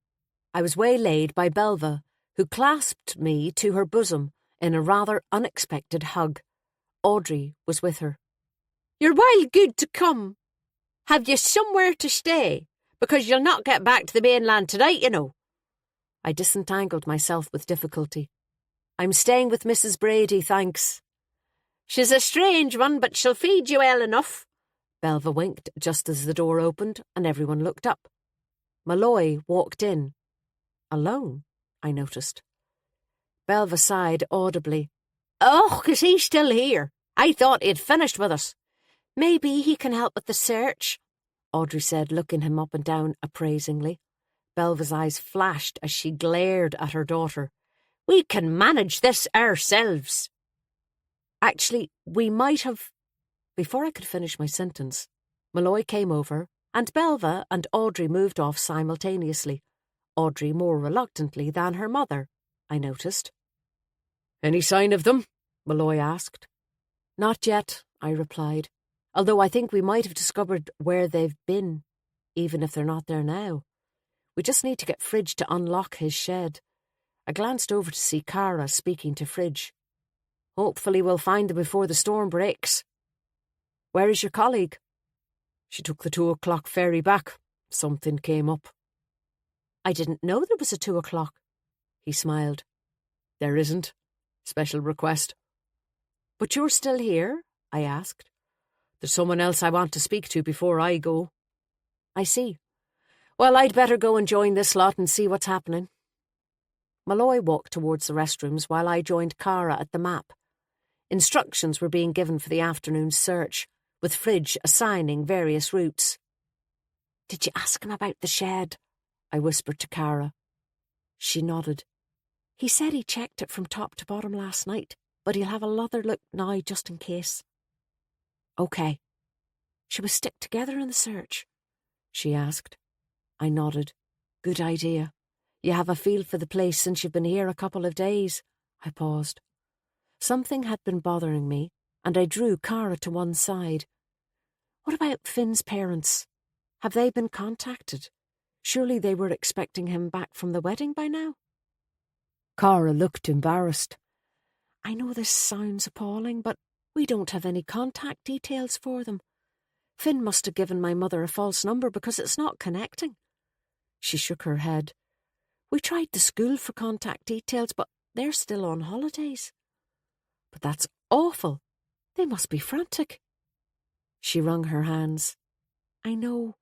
I was waylaid by Belva, who clasped me to her bosom in a rather unexpected hug. Audrey was with her. "You're wild good to come. Have you somewhere to stay? Because you'll not get back to the mainland tonight, you know." I disentangled myself with difficulty. "I'm staying with Mrs. Brady, thanks." "She's a strange one, but she'll feed you well enough." Belva winked just as the door opened and everyone looked up. Malloy walked in. Alone, I noticed. Belva sighed audibly. "Oh, is he still here? I thought he'd finished with us." "Maybe he can help with the search," Audrey said, looking him up and down appraisingly. Belva's eyes flashed as she glared at her daughter. "We can manage this ourselves." "Actually, we might have—" Before I could finish my sentence, Malloy came over, and Belva and Audrey moved off simultaneously. Audrey more reluctantly than her mother, I noticed. "Any sign of them?" Malloy asked. "Not yet," I replied, "although I think we might have discovered where they've been, even if they're not there now. We just need to get Fridge to unlock his shed." I glanced over to see Cara speaking to Fridge. "Hopefully we'll find them before the storm breaks." "Where is your colleague?" "She took the 2:00 ferry back. Something came up." "I didn't know there was a 2:00. He smiled. "There isn't. Special request." "But you're still here?" I asked. "There's someone else I want to speak to before I go." "I see. Well, I'd better go and join this lot and see what's happening." Malloy walked towards the restrooms while I joined Cara at the map. Instructions were being given for the afternoon's search, with Fridge assigning various routes. "Did you ask him about the shed?" I whispered to Cara. She nodded. "He said he checked it from top to bottom last night, but he'll have another look now just in case." "Okay. Shall we stick together in the search?" she asked. I nodded. "Good idea. You have a feel for the place since you've been here a couple of days." I paused. Something had been bothering me, and I drew Cara to one side. "What about Finn's parents? Have they been contacted? Surely they were expecting him back from the wedding by now?" Cara looked embarrassed. "I know this sounds appalling, but we don't have any contact details for them. Finn must have given my mother a false number because it's not connecting." She shook her head. "We tried the school for contact details, but they're still on holidays." But that's awful. They must be frantic. She wrung her hands. I know.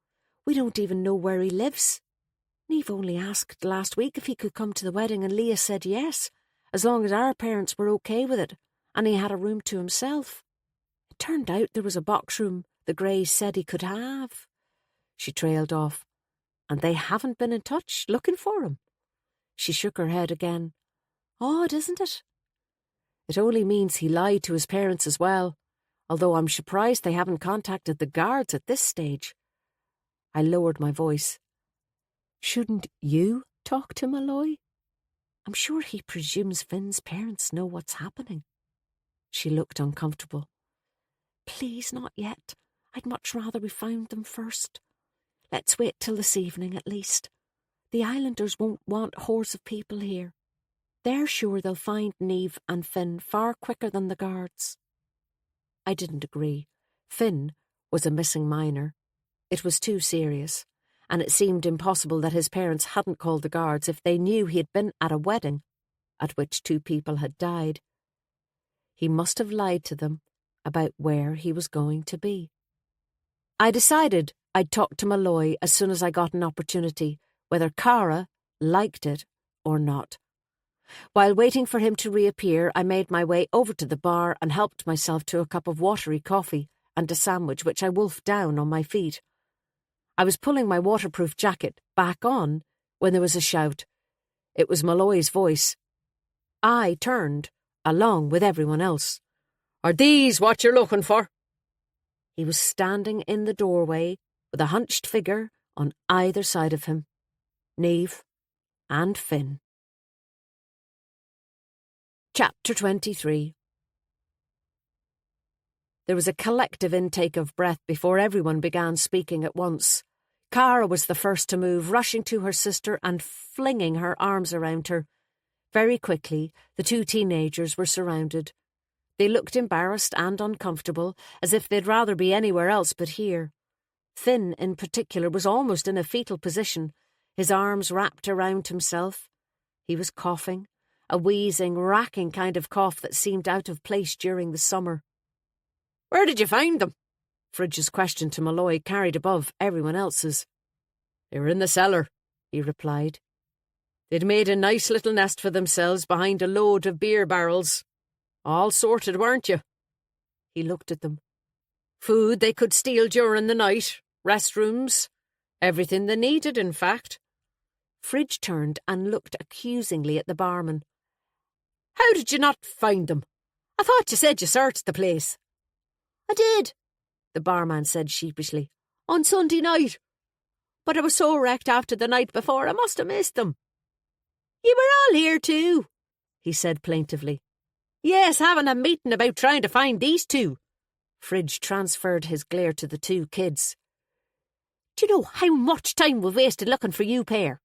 We don't even know where he lives. Niamh only asked last week if he could come to the wedding and Leah said yes, as long as our parents were okay with it, and he had a room to himself. It turned out there was a box room the Greys said he could have. She trailed off. And they haven't been in touch, looking for him. She shook her head again. Odd, isn't it? It only means he lied to his parents as well, although I'm surprised they haven't contacted the guards at this stage. I lowered my voice. Shouldn't you talk to Malloy? I'm sure he presumes Finn's parents know what's happening. She looked uncomfortable. Please, not yet. I'd much rather we found them first. Let's wait till this evening at least. The islanders won't want hordes of people here. They're sure they'll find Niamh and Finn far quicker than the guards. I didn't agree. Finn was a missing minor. It was too serious, and it seemed impossible that his parents hadn't called the guards if they knew he had been at a wedding at which 2 people had died. He must have lied to them about where he was going to be. I decided I'd talk to Malloy as soon as I got an opportunity, whether Cara liked it or not. While waiting for him to reappear, I made my way over to the bar and helped myself to a cup of watery coffee and a sandwich which I wolfed down on my feet. I was pulling my waterproof jacket back on when there was a shout. It was Malloy's voice. I turned, along with everyone else. Are these what you're looking for? He was standing in the doorway with a hunched figure on either side of him. Niamh and Finn. Chapter 23. There was a collective intake of breath before everyone began speaking at once. Cara was the first to move, rushing to her sister and flinging her arms around her. Very quickly, the 2 teenagers were surrounded. They looked embarrassed and uncomfortable, as if they'd rather be anywhere else but here. Finn, in particular, was almost in a fetal position, his arms wrapped around himself. He was coughing, a wheezing, racking kind of cough that seemed out of place during the summer. Where did you find them? Fridge's question to Malloy carried above everyone else's. They were in the cellar, he replied. They'd made a nice little nest for themselves behind a load of beer barrels. All sorted, weren't you? He looked at them. Food they could steal during the night, restrooms, everything they needed, in fact. Fridge turned and looked accusingly at the barman. How did you not find them? I thought you said you searched the place. I did, the barman said sheepishly, on Sunday night. But I was so wrecked after the night before I must have missed them. You were all here too, he said plaintively. Yes, having a meeting about trying to find these 2. Fridge transferred his glare to the 2 kids. Do you know how much time we've wasted looking for you pair?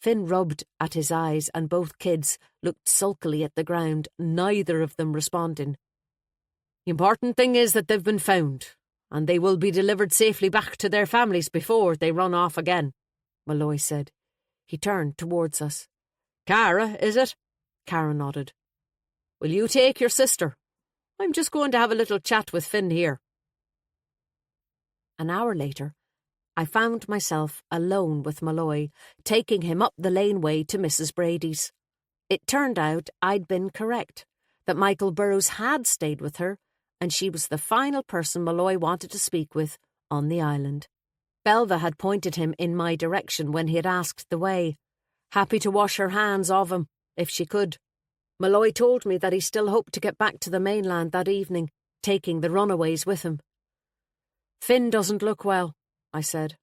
Finn rubbed at his eyes and both kids looked sulkily at the ground, neither of them responding. The important thing is that they've been found, and they will be delivered safely back to their families before they run off again, Malloy said. He turned towards us. Cara, is it? Cara nodded. Will you take your sister? I'm just going to have a little chat with Finn here. An hour later, I found myself alone with Malloy, taking him up the laneway to Mrs. Brady's. It turned out I'd been correct, that Michael Burrows had stayed with her, and she was the final person Malloy wanted to speak with on the island. Belva had pointed him in my direction when he had asked the way, happy to wash her hands of him, if she could. Malloy told me that he still hoped to get back to the mainland that evening, taking the runaways with him. Finn doesn't look well, I said.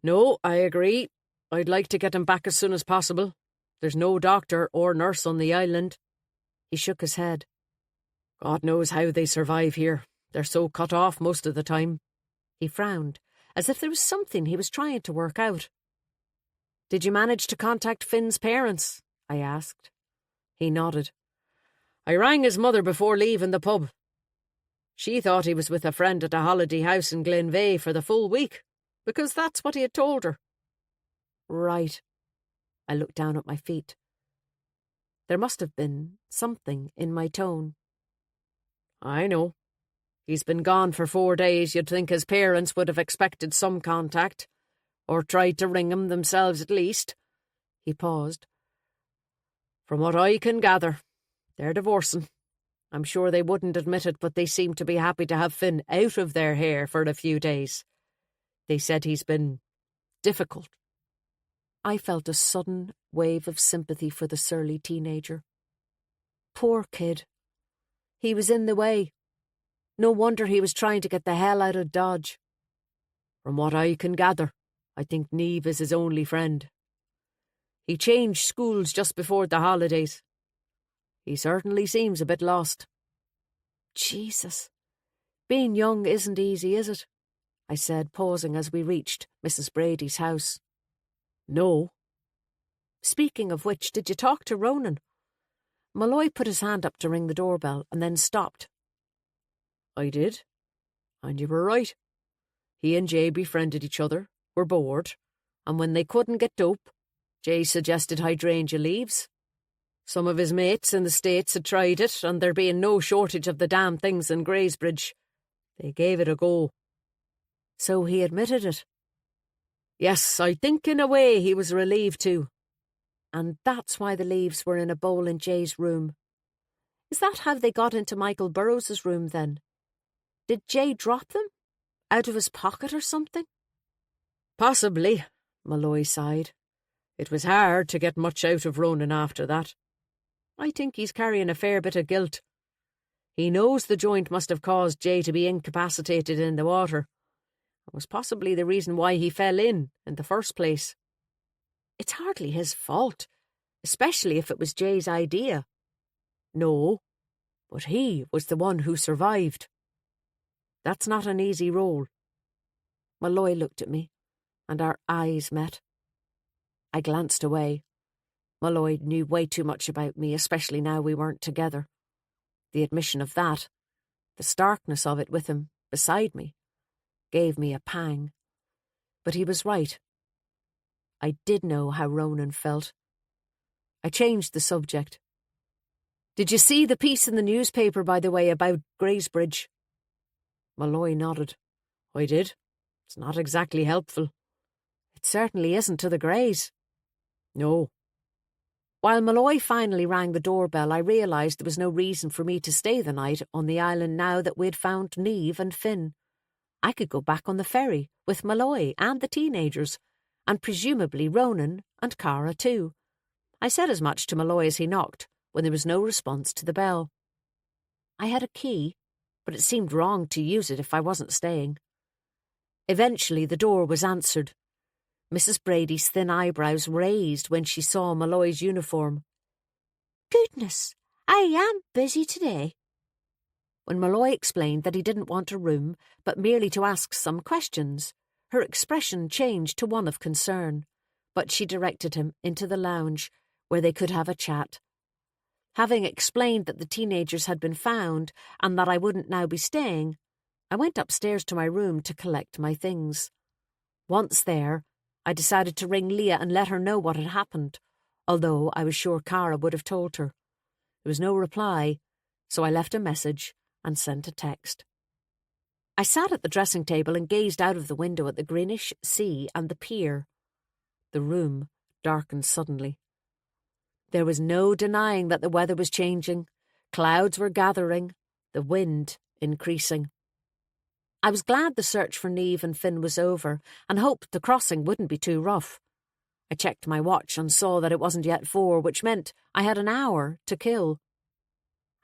No, I agree. I'd like to get him back as soon as possible. There's no doctor or nurse on the island. He shook his head. God knows how they survive here. They're so cut off most of the time. He frowned, as if there was something he was trying to work out. Did you manage to contact Finn's parents? I asked. He nodded. I rang his mother before leaving the pub. She thought he was with a friend at a holiday house in Glenveigh for the full week, because that's what he had told her. Right. I looked down at my feet. There must have been something in my tone, I know. He's been gone for 4 days. You'd think his parents would have expected some contact, or tried to ring him themselves at least. He paused. From what I can gather, they're divorcing. I'm sure they wouldn't admit it, but they seem to be happy to have Finn out of their hair for a few days. They said he's been difficult. I felt a sudden wave of sympathy for the surly teenager. Poor kid. He was in the way. No wonder he was trying to get the hell out of Dodge. From what I can gather, I think Niamh is his only friend. He changed schools just before the holidays. He certainly seems a bit lost. Jesus. Being young isn't easy, is it? I said, pausing as we reached Mrs. Brady's house. No. Speaking of which, did you talk to Ronan? Malloy put his hand up to ring the doorbell and then stopped. I did. And you were right. He and Jay befriended each other, were bored, and when they couldn't get dope, Jay suggested hydrangea leaves. Some of his mates in the States had tried it, and there being no shortage of the damn things in Greysbridge, they gave it a go. So he admitted it? Yes, I think in a way he was relieved too. And that's why the leaves were in a bowl in Jay's room. Is that how they got into Michael Burrows' room then? Did Jay drop them? Out of his pocket or something? Possibly, Malloy sighed. It was hard to get much out of Ronan after that. I think he's carrying a fair bit of guilt. He knows the joint must have caused Jay to be incapacitated in the water. It was possibly the reason why he fell in the first place. It's hardly his fault, especially if it was Jay's idea. No, but he was the one who survived. That's not an easy role. Malloy looked at me, and our eyes met. I glanced away. Malloy knew way too much about me, especially now we weren't together. The admission of that, the starkness of it with him beside me, gave me a pang. But he was right. I did know how Ronan felt. I changed the subject. Did you see the piece in the newspaper, by the way, about Greysbridge? Malloy nodded. I did. It's not exactly helpful. It certainly isn't to the Greys. No. While Malloy finally rang the doorbell, I realised there was no reason for me to stay the night on the island now that we'd found Niamh and Finn. I could go back on the ferry with Malloy and the teenagers, and presumably Ronan and Cara too. I said as much to Malloy as he knocked, when there was no response to the bell. I had a key, but it seemed wrong to use it if I wasn't staying. Eventually the door was answered. Mrs. Brady's thin eyebrows raised when she saw Malloy's uniform. "Goodness, I am busy today." When Malloy explained that he didn't want a room, but merely to ask some questions, her expression changed to one of concern, but she directed him into the lounge, where they could have a chat. Having explained that the teenagers had been found and that I wouldn't now be staying, I went upstairs to my room to collect my things. Once there, I decided to ring Leah and let her know what had happened, although I was sure Cara would have told her. There was no reply, so I left a message and sent a text. I sat at the dressing table and gazed out of the window at the greenish sea and the pier. The room darkened suddenly. There was no denying that the weather was changing. Clouds were gathering, the wind increasing. I was glad the search for Niamh and Finn was over and hoped the crossing wouldn't be too rough. I checked my watch and saw that it wasn't yet 4, which meant I had an hour to kill.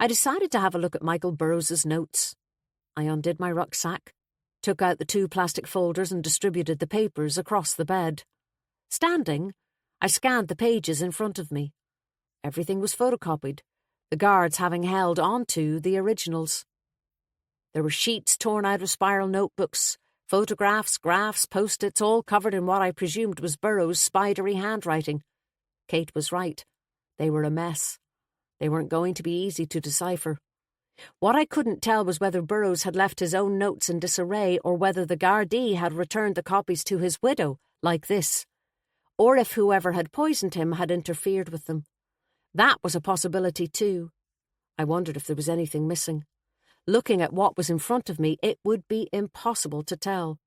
I decided to have a look at Michael Burrows' notes. I undid my rucksack, took out the 2 plastic folders and distributed the papers across the bed. Standing, I scanned the pages in front of me. Everything was photocopied, the guards having held on to the originals. There were sheets torn out of spiral notebooks, photographs, graphs, post-its, all covered in what I presumed was Burrows' spidery handwriting. Kate was right. They were a mess. They weren't going to be easy to decipher. What I couldn't tell was whether Burrows had left his own notes in disarray or whether the Gardaí had returned the copies to his widow, like this, or if whoever had poisoned him had interfered with them. That was a possibility too. I wondered if there was anything missing. Looking at what was in front of me, it would be impossible to tell.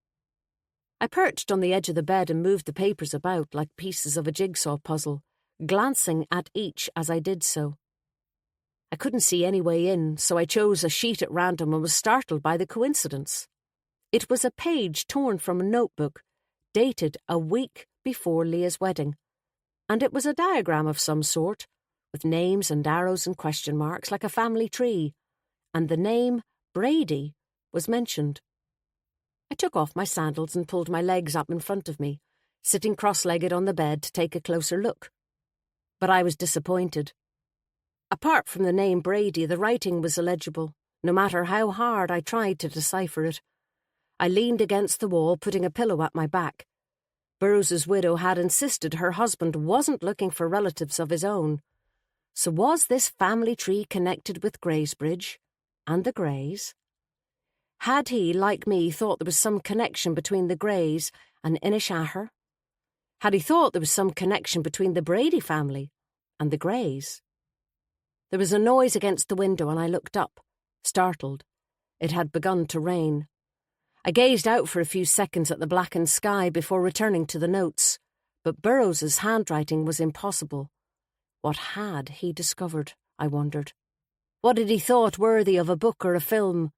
I perched on the edge of the bed and moved the papers about like pieces of a jigsaw puzzle, glancing at each as I did so. I couldn't see any way in, so I chose a sheet at random and was startled by the coincidence. It was a page torn from a notebook, dated a week before Leah's wedding, and it was a diagram of some sort, with names and arrows and question marks like a family tree, and the name Brady was mentioned. I took off my sandals and pulled my legs up in front of me, sitting cross-legged on the bed to take a closer look. But I was disappointed. Apart from the name Brady, the writing was illegible, no matter how hard I tried to decipher it. I leaned against the wall, putting a pillow at my back. Burroughs's widow had insisted her husband wasn't looking for relatives of his own. So was this family tree connected with Greysbridge and the Greys? Had he, like me, thought there was some connection between the Greys and Inishaher? Had he thought there was some connection between the Brady family and the Greys? There was a noise against the window and I looked up, startled. It had begun to rain. I gazed out for a few seconds at the blackened sky before returning to the notes, but Burroughs's handwriting was impossible. What had he discovered, I wondered? What had he thought worthy of a book or a film?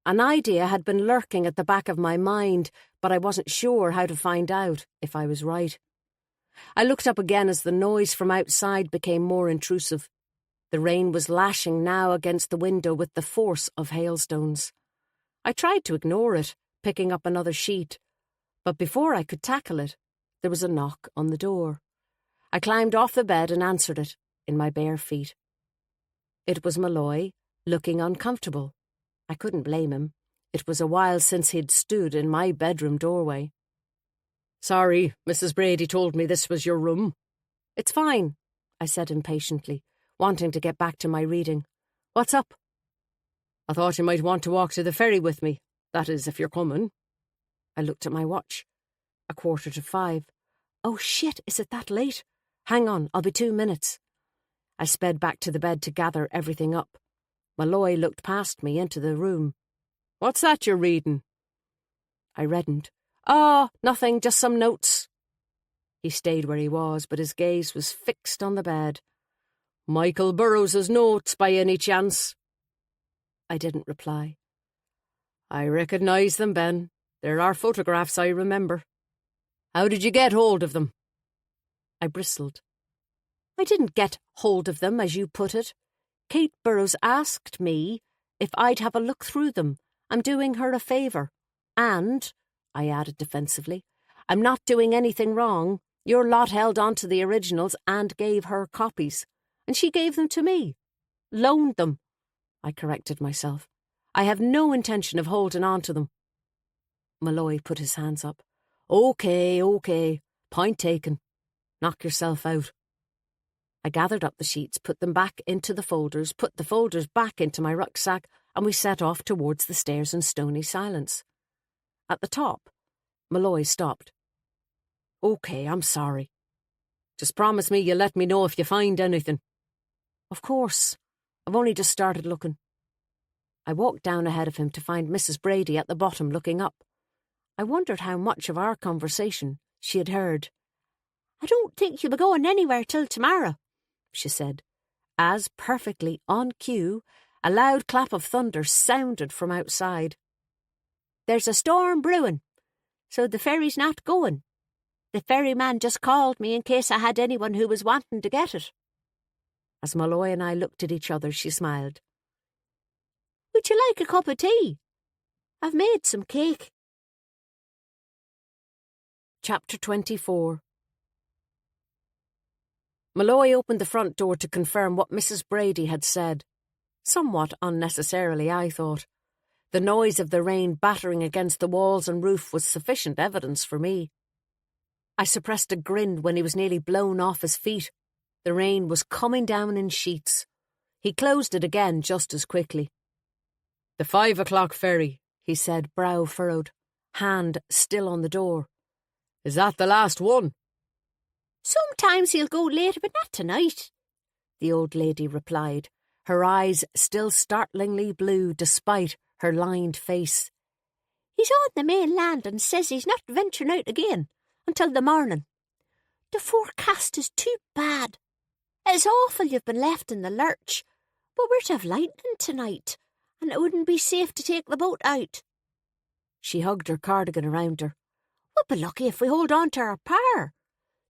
An idea had been lurking at the back of my mind, but I wasn't sure how to find out if I was right. I looked up again as the noise from outside became more intrusive. The rain was lashing now against the window with the force of hailstones. I tried to ignore it, picking up another sheet, but before I could tackle it, there was a knock on the door. I climbed off the bed and answered it in my bare feet. It was Malloy, looking uncomfortable. I couldn't blame him. It was a while since he'd stood in my bedroom doorway. "Sorry, Mrs. Brady told me this was your room." "It's fine," I said impatiently, wanting to get back to my reading. "What's up?" "I thought you might want to walk to the ferry with me. That is, if you're coming." I looked at my watch. 5:15. Oh shit, is it that late? Hang on, I'll be 2 minutes. I sped back to the bed to gather everything up. Malloy looked past me into the room. "What's that you're reading?" I reddened. "Oh, nothing, just some notes." He stayed where he was, but his gaze was fixed on the bed. "Michael Burroughs's notes, by any chance?" I didn't reply. "I recognise them, Ben. There are photographs I remember. How did you get hold of them?" I bristled. "I didn't get hold of them, as you put it. Kate Burroughs asked me if I'd have a look through them. I'm doing her a favour. And," I added defensively, "I'm not doing anything wrong. Your lot held on to the originals and gave her copies. And she gave them to me. Loaned them." I corrected myself. "I have no intention of holding on to them." Malloy put his hands up. Okay. Point taken. Knock yourself out." I gathered up the sheets, put them back into the folders, put the folders back into my rucksack, and we set off towards the stairs in stony silence. At the top, Malloy stopped. "Okay, I'm sorry. Just promise me you'll let me know if you find anything." "Of course. I've only just started looking." I walked down ahead of him to find Mrs. Brady at the bottom looking up. I wondered how much of our conversation she had heard. "I don't think you'll be going anywhere till tomorrow," she said, as, perfectly on cue, a loud clap of thunder sounded from outside. "There's a storm brewing, so the ferry's not going. The ferryman just called me in case I had anyone who was wanting to get it." As Malloy and I looked at each other, she smiled. "Would you like a cup of tea? I've made some cake." Chapter 24. Malloy opened the front door to confirm what Mrs. Brady had said. Somewhat unnecessarily, I thought. The noise of the rain battering against the walls and roof was sufficient evidence for me. I suppressed a grin when he was nearly blown off his feet. The rain was coming down in sheets. He closed it again just as quickly. "The 5 o'clock ferry," he said, brow furrowed, hand still on the door. "Is that the last one?" "Sometimes he'll go later, but not tonight," the old lady replied, her eyes still startlingly blue despite her lined face. "He's on the mainland and says he's not venturing out again until the morning. The forecast is too bad. It's awful you've been left in the lurch, but we're to have lightning tonight, and it wouldn't be safe to take the boat out." She hugged her cardigan around her. "We'll be lucky if we hold on to our power.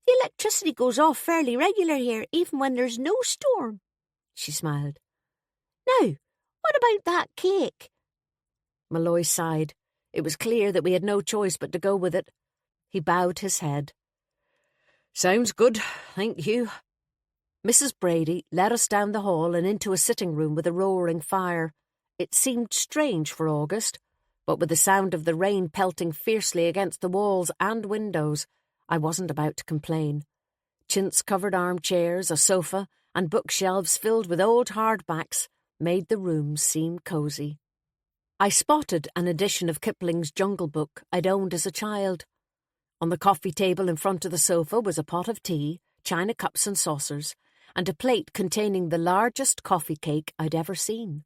The electricity goes off fairly regular here, even when there's no storm." She smiled. "Now, what about that cake?" Malloy sighed. It was clear that we had no choice but to go with it. He bowed his head. "Sounds good, thank you." Mrs. Brady led us down the hall and into a sitting room with a roaring fire. It seemed strange for August, but with the sound of the rain pelting fiercely against the walls and windows, I wasn't about to complain. Chintz-covered armchairs, a sofa, and bookshelves filled with old hardbacks made the room seem cosy. I spotted an edition of Kipling's Jungle Book I'd owned as a child. On the coffee table in front of the sofa was a pot of tea, china cups and saucers, and a plate containing the largest coffee cake I'd ever seen.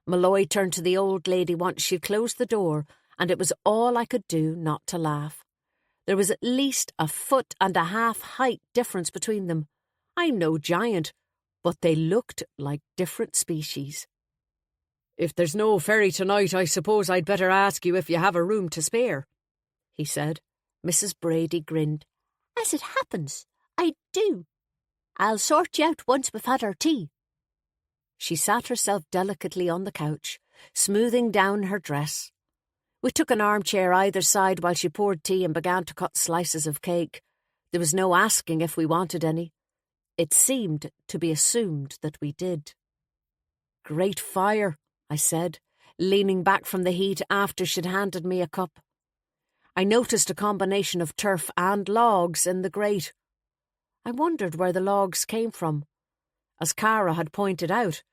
Malloy turned to the old lady once she'd closed the door, and it was all I could do not to laugh. There was at least 1.5 foot height difference between them. I'm no giant, but they looked like different species. "If there's no ferry tonight, I suppose I'd better ask you if you have a room to spare," he said. Mrs. Brady grinned. "As it happens, I do. I'll sort you out once we've had our tea." She sat herself delicately on the couch, smoothing down her dress. We took an armchair either side while she poured tea and began to cut slices of cake. There was no asking if we wanted any. It seemed to be assumed that we did. "Great fire," I said, leaning back from the heat after she'd handed me a cup. I noticed a combination of turf and logs in the grate. I wondered where the logs came from. As Cara had pointed out,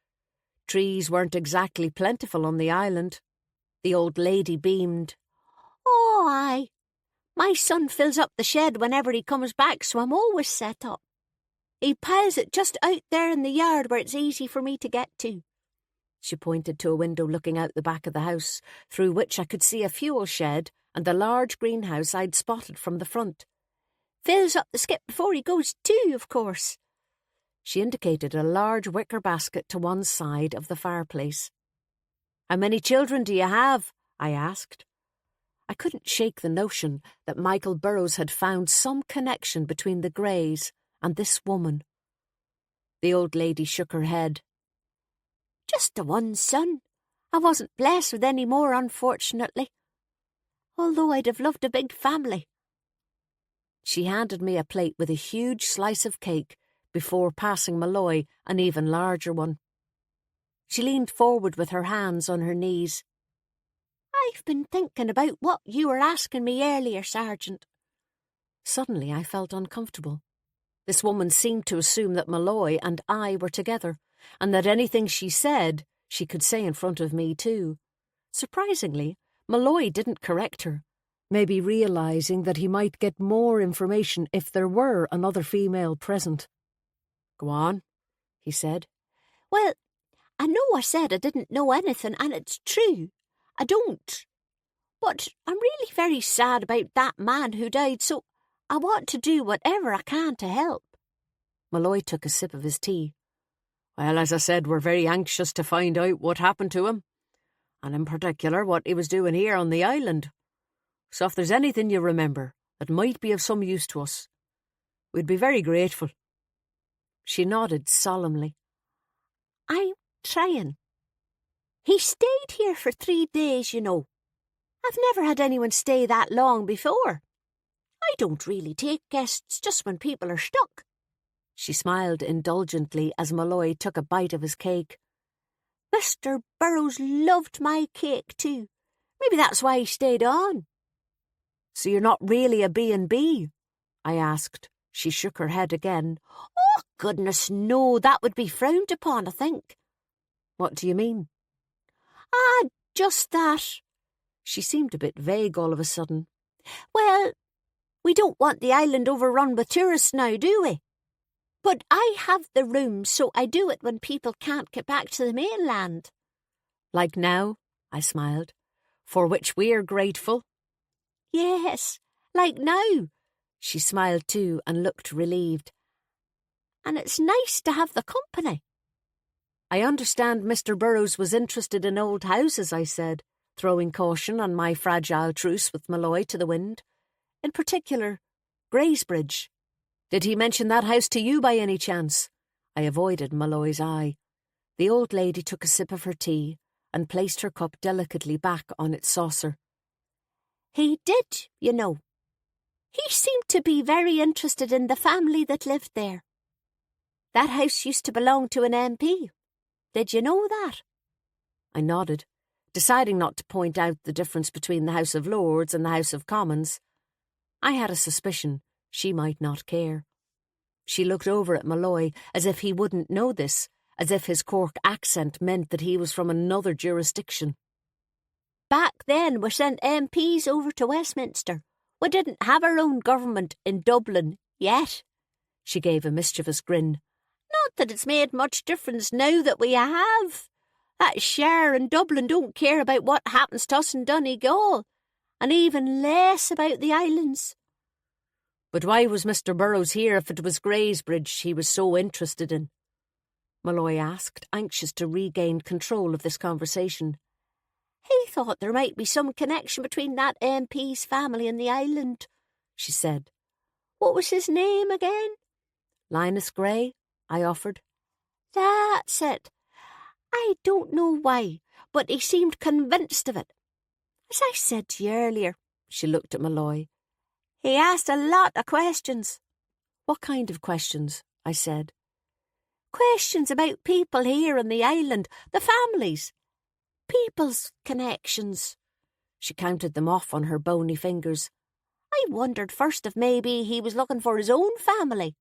trees weren't exactly plentiful on the island. The old lady beamed. "Oh, aye. My son fills up the shed whenever he comes back, so I'm always set up. He piles it just out there in the yard where it's easy for me to get to." She pointed to a window looking out the back of the house, through which I could see a fuel shed and the large greenhouse I'd spotted from the front. "Fills up the skip before he goes too, of course." She indicated a large wicker basket to one side of the fireplace. "How many children do you have?" I asked. I couldn't shake the notion that Michael Burrows had found some connection between the Greys and this woman. The old lady shook her head. "Just the one son. I wasn't blessed with any more, unfortunately. Although I'd have loved a big family." She handed me a plate with a huge slice of cake before passing Malloy an even larger one. She leaned forward with her hands on her knees. "I've been thinking about what you were asking me earlier, Sergeant." Suddenly I felt uncomfortable. This woman seemed to assume that Malloy and I were together, and that anything she said she could say in front of me too. Surprisingly, Malloy didn't correct her, maybe realising that he might get more information if there were another female present. "Go on," he said. "Well, I know I said I didn't know anything, and it's true. I don't. But I'm really very sad about that man who died, so I want to do whatever I can to help." Malloy took a sip of his tea. "Well, as I said, we're very anxious to find out what happened to him, and in particular what he was doing here on the island. So if there's anything you remember that might be of some use to us, we'd be very grateful." She nodded solemnly. "I'm trying. He stayed here for 3 days, you know. I've never had anyone stay that long before. I don't really take guests just when people are stuck." She smiled indulgently as Malloy took a bite of his cake. "Mr. Burrows loved my cake too. Maybe that's why he stayed on." "So you're not really a B&B?" I asked. She shook her head again. "Oh, goodness, no, that would be frowned upon, I think." "What do you mean?" Just that." She seemed a bit vague all of a sudden. "Well, we don't want the island overrun with tourists now, do we? But I have the room, so I do it when people can't get back to the mainland. Like now, I smiled, for which we're grateful. Yes, like now. She smiled too and looked relieved. And it's nice to have the company. I understand Mr. Burrows was interested in old houses, I said, throwing caution on my fragile truce with Malloy to the wind. In particular, Greysbridge. Did he mention that house to you by any chance? I avoided Malloy's eye. The old lady took a sip of her tea and placed her cup delicately back on its saucer. He did, you know. He seemed to be very interested in the family that lived there. That house used to belong to an MP. Did you know that? I nodded, deciding not to point out the difference between the House of Lords and the House of Commons. I had a suspicion she might not care. She looked over at Malloy as if he wouldn't know this, as if his Cork accent meant that he was from another jurisdiction. Back then we sent MPs over to Westminster. We didn't have our own government in Dublin yet. She gave a mischievous grin. Not that it's made much difference now that we have. That share in Dublin don't care about what happens to us in Donegal, and even less about the islands. But why was Mr. Burrows here if it was Greysbridge he was so interested in? Malloy asked, anxious to regain control of this conversation. He thought there might be some connection between that MP's family and the island, she said. What was his name again? Linus Gray, I offered. That's it. I don't know why, but he seemed convinced of it. As I said to you earlier, she looked at Malloy. He asked a lot of questions. What kind of questions? I said. Questions about people here on the island, the families. People's connections. She counted them off on her bony fingers. I wondered first if maybe he was looking for his own family.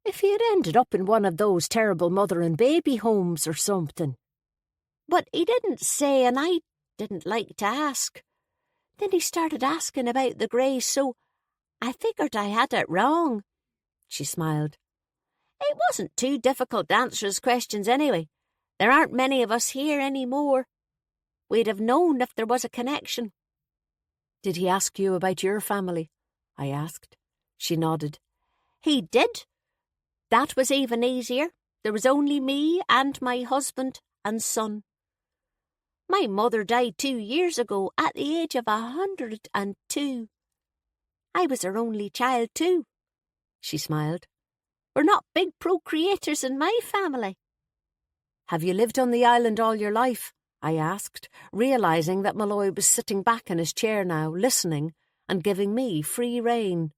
If he had ended up in one of those terrible mother and baby homes or something. But he didn't say, and I didn't like to ask. Then he started asking about the Greys, so I figured I had it wrong. She smiled. It wasn't too difficult to answer his questions anyway. There aren't many of us here anymore. We'd have known if there was a connection. Did he ask you about your family? I asked. She nodded. He did. That was even easier. There was only me and my husband and son. My mother died 2 years ago at the age of 102. I was her only child too. She smiled. We're not big procreators in my family. Have you lived on the island all your life? I asked, realising that Malloy was sitting back in his chair now, listening and giving me free rein.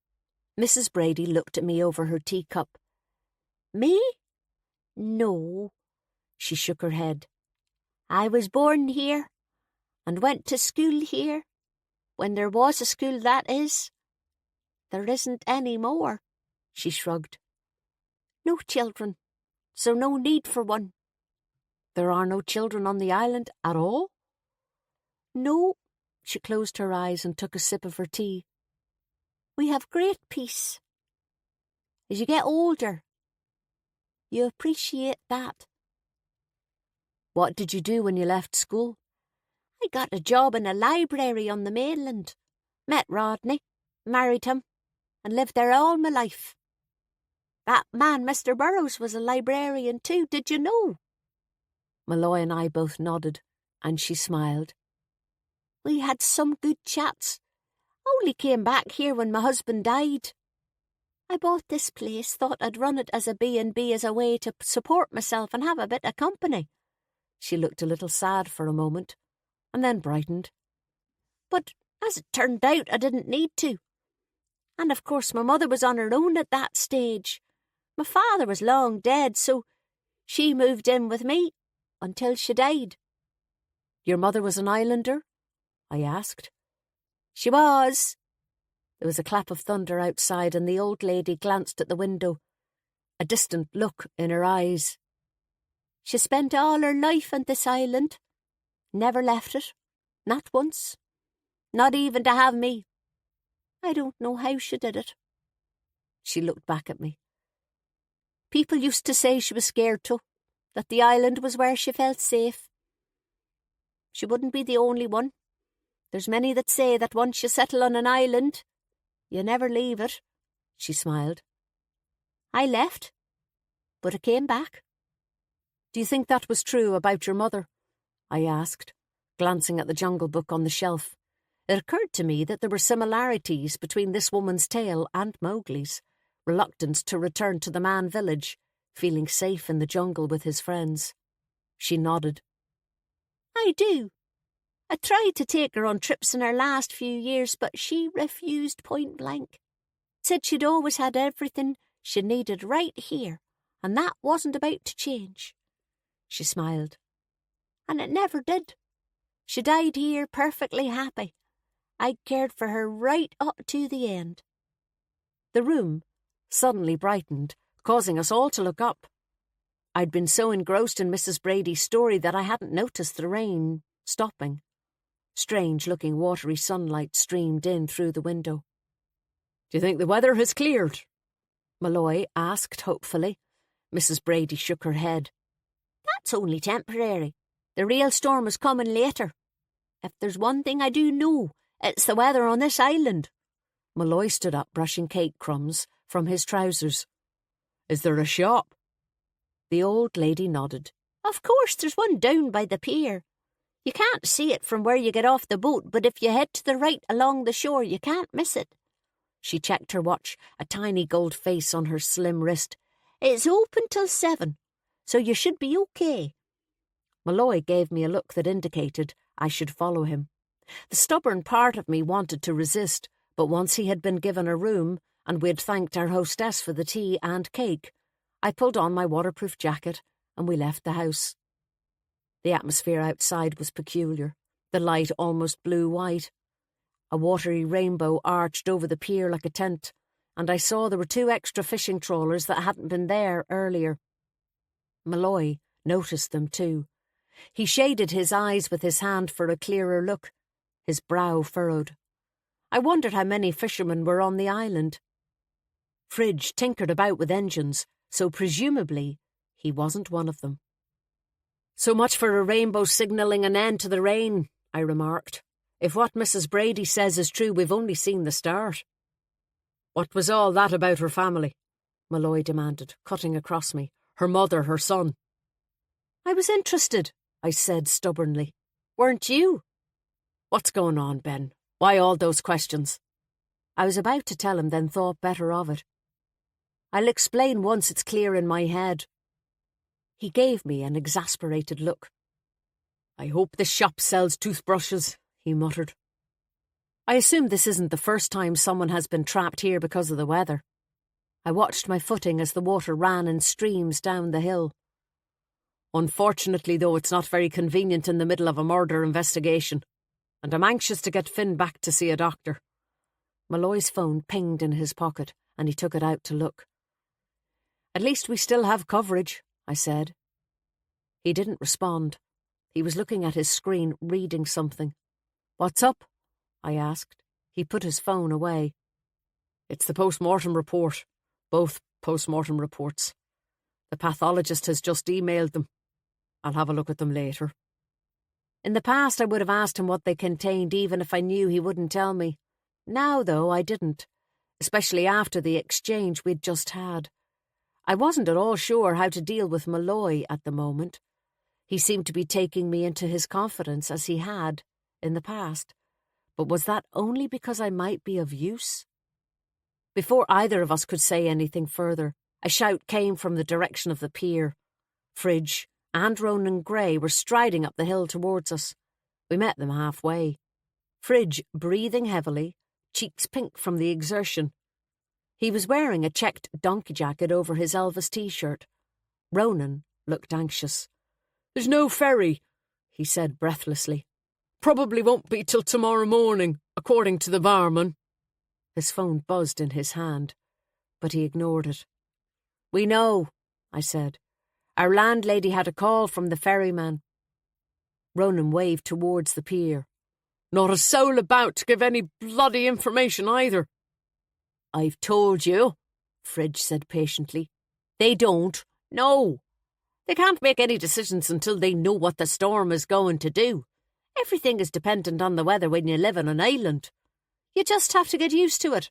Mrs. Brady looked at me over her teacup. Me? No. She shook her head. I was born here and went to school here. When there was a school, that is. There isn't any more, she shrugged. No children, so no need for one. There are no children on the island at all? No. She closed her eyes and took a sip of her tea. We have great peace. As you get older, you appreciate that. What did you do when you left school? I got a job in a library on the mainland. Met Rodney, married him, and lived there all my life. That man, Mr. Burrows, was a librarian too, did you know? Malloy and I both nodded, and she smiled. We had some good chats. Only came back here when my husband died. I bought this place, thought I'd run it as a B&B as a way to support myself and have a bit of company. She looked a little sad for a moment, and then brightened. But as it turned out, I didn't need to. And of course my mother was on her own at that stage. My father was long dead, so she moved in with me until she died. Your mother was an islander? I asked. She was. There was a clap of thunder outside, and the old lady glanced at the window, a distant look in her eyes. She spent all her life on this island. Never left it. Not once. Not even to have me. I don't know how she did it. She looked back at me. People used to say she was scared to, that the island was where she felt safe. She wouldn't be the only one. There's many that say that once you settle on an island, you never leave it. She smiled. I left, but I came back. Do you think that was true about your mother? I asked, glancing at the Jungle Book on the shelf. It occurred to me that there were similarities between this woman's tale and Mowgli's, reluctant to return to the man village, feeling safe in the jungle with his friends. She nodded. I do. I tried to take her on trips in her last few years, but she refused point blank. Said she'd always had everything she needed right here, and that wasn't about to change. She smiled. And it never did. She died here perfectly happy. I cared for her right up to the end. The room suddenly brightened, causing us all to look up. I'd been so engrossed in Mrs. Brady's story that I hadn't noticed the rain stopping. Strange-looking watery sunlight streamed in through the window. Do you think the weather has cleared? Malloy asked hopefully. Mrs. Brady shook her head. That's only temporary. The real storm is coming later. If there's one thing I do know, it's the weather on this island. Malloy stood up, brushing cake crumbs from his trousers. Is there a shop? The old lady nodded. Of course, there's one down by the pier. You can't see it from where you get off the boat, but if you head to the right along the shore, you can't miss it. She checked her watch, a tiny gold face on her slim wrist. It's open till 7, so you should be okay. Malloy gave me a look that indicated I should follow him. The stubborn part of me wanted to resist, but once he had been given a room and we'd thanked our hostess for the tea and cake, I pulled on my waterproof jacket and we left the house. The atmosphere outside was peculiar, the light almost blue-white. A watery rainbow arched over the pier like a tent, and I saw there were 2 extra fishing trawlers that hadn't been there earlier. Malloy noticed them too. He shaded his eyes with his hand for a clearer look, his brow furrowed. I wondered how many fishermen were on the island. Fridge tinkered about with engines, so presumably he wasn't one of them. So much for a rainbow signalling an end to the rain, I remarked. If what Mrs. Brady says is true, we've only seen the start. What was all that about her family? Malloy demanded, cutting across me. Her mother, her son. I was interested, I said stubbornly. Weren't you? What's going on, Ben? Why all those questions? I was about to tell him, then thought better of it. I'll explain once it's clear in my head. He gave me an exasperated look. I hope this shop sells toothbrushes, he muttered. I assume this isn't the first time someone has been trapped here because of the weather. I watched my footing as the water ran in streams down the hill. Unfortunately, though, it's not very convenient in the middle of a murder investigation, and I'm anxious to get Finn back to see a doctor. Malloy's phone pinged in his pocket, and he took it out to look. At least we still have coverage, I said. He didn't respond. He was looking at his screen, reading something. What's up? I asked. He put his phone away. It's the post-mortem report. Both post-mortem reports. The pathologist has just emailed them. I'll have a look at them later. In the past, I would have asked him what they contained, even if I knew he wouldn't tell me. Now, though, I didn't, especially after the exchange we'd just had. I wasn't at all sure how to deal with Malloy at the moment. He seemed to be taking me into his confidence as he had in the past. But was that only because I might be of use? Before either of us could say anything further, a shout came from the direction of the pier. Fridge and Ronan Gray were striding up the hill towards us. We met them halfway. Fridge breathing heavily, cheeks pink from the exertion. He was wearing a checked donkey jacket over his Elvis t-shirt. Ronan looked anxious. There's no ferry, he said breathlessly. Probably won't be till tomorrow morning, according to the barman. His phone buzzed in his hand, but he ignored it. We know, I said. Our landlady had a call from the ferryman. Ronan waved towards the pier. Not a soul about to give any bloody information either. I've told you, Fridge said patiently. They don't. No. They can't make any decisions until they know what the storm is going to do. Everything is dependent on the weather when you live on an island. You just have to get used to it.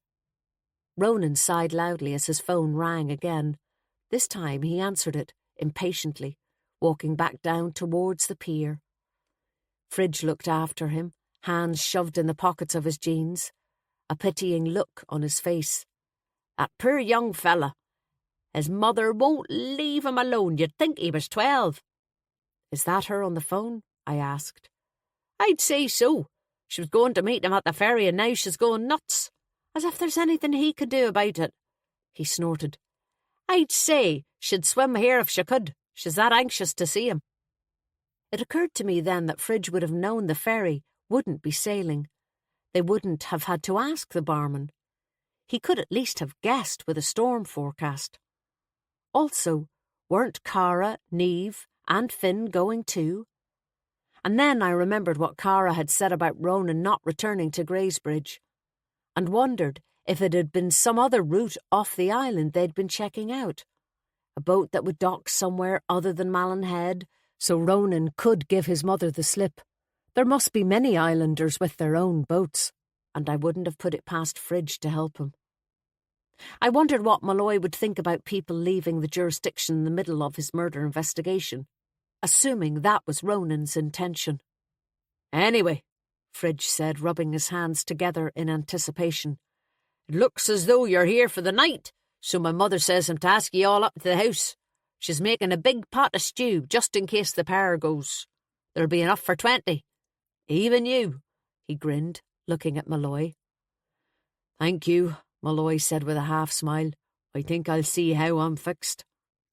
Ronan sighed loudly as his phone rang again. This time he answered it, impatiently, walking back down towards the pier. Fridge looked after him, hands shoved in the pockets of his jeans, a pitying look on his face. That poor young fella. His mother won't leave him alone. You'd think he was 12. Is that her on the phone? I asked. I'd say so. She was going to meet him at the ferry and now she's going nuts. As if there's anything he could do about it. He snorted. I'd say she'd swim here if she could. She's that anxious to see him. It occurred to me then that Fridge would have known the ferry wouldn't be sailing. They wouldn't have had to ask the barman. He could at least have guessed with a storm forecast. Also, weren't Cara, Niamh, and Finn going too? And then I remembered what Cara had said about Ronan not returning to Greysbridge, and wondered if it had been some other route off the island they'd been checking out. A boat that would dock somewhere other than Malin Head, so Ronan could give his mother the slip. There must be many islanders with their own boats, and I wouldn't have put it past Fridge to help him. I wondered what Malloy would think about people leaving the jurisdiction in the middle of his murder investigation, assuming that was Ronan's intention. Anyway, Fridge said, rubbing his hands together in anticipation, it looks as though you're here for the night, so my mother says I'm to ask you all up to the house. She's making a big pot of stew just in case the power goes. There'll be enough for 20. Even you, he grinned, looking at Malloy. Thank you, Malloy said with a half-smile. I think I'll see how I'm fixed.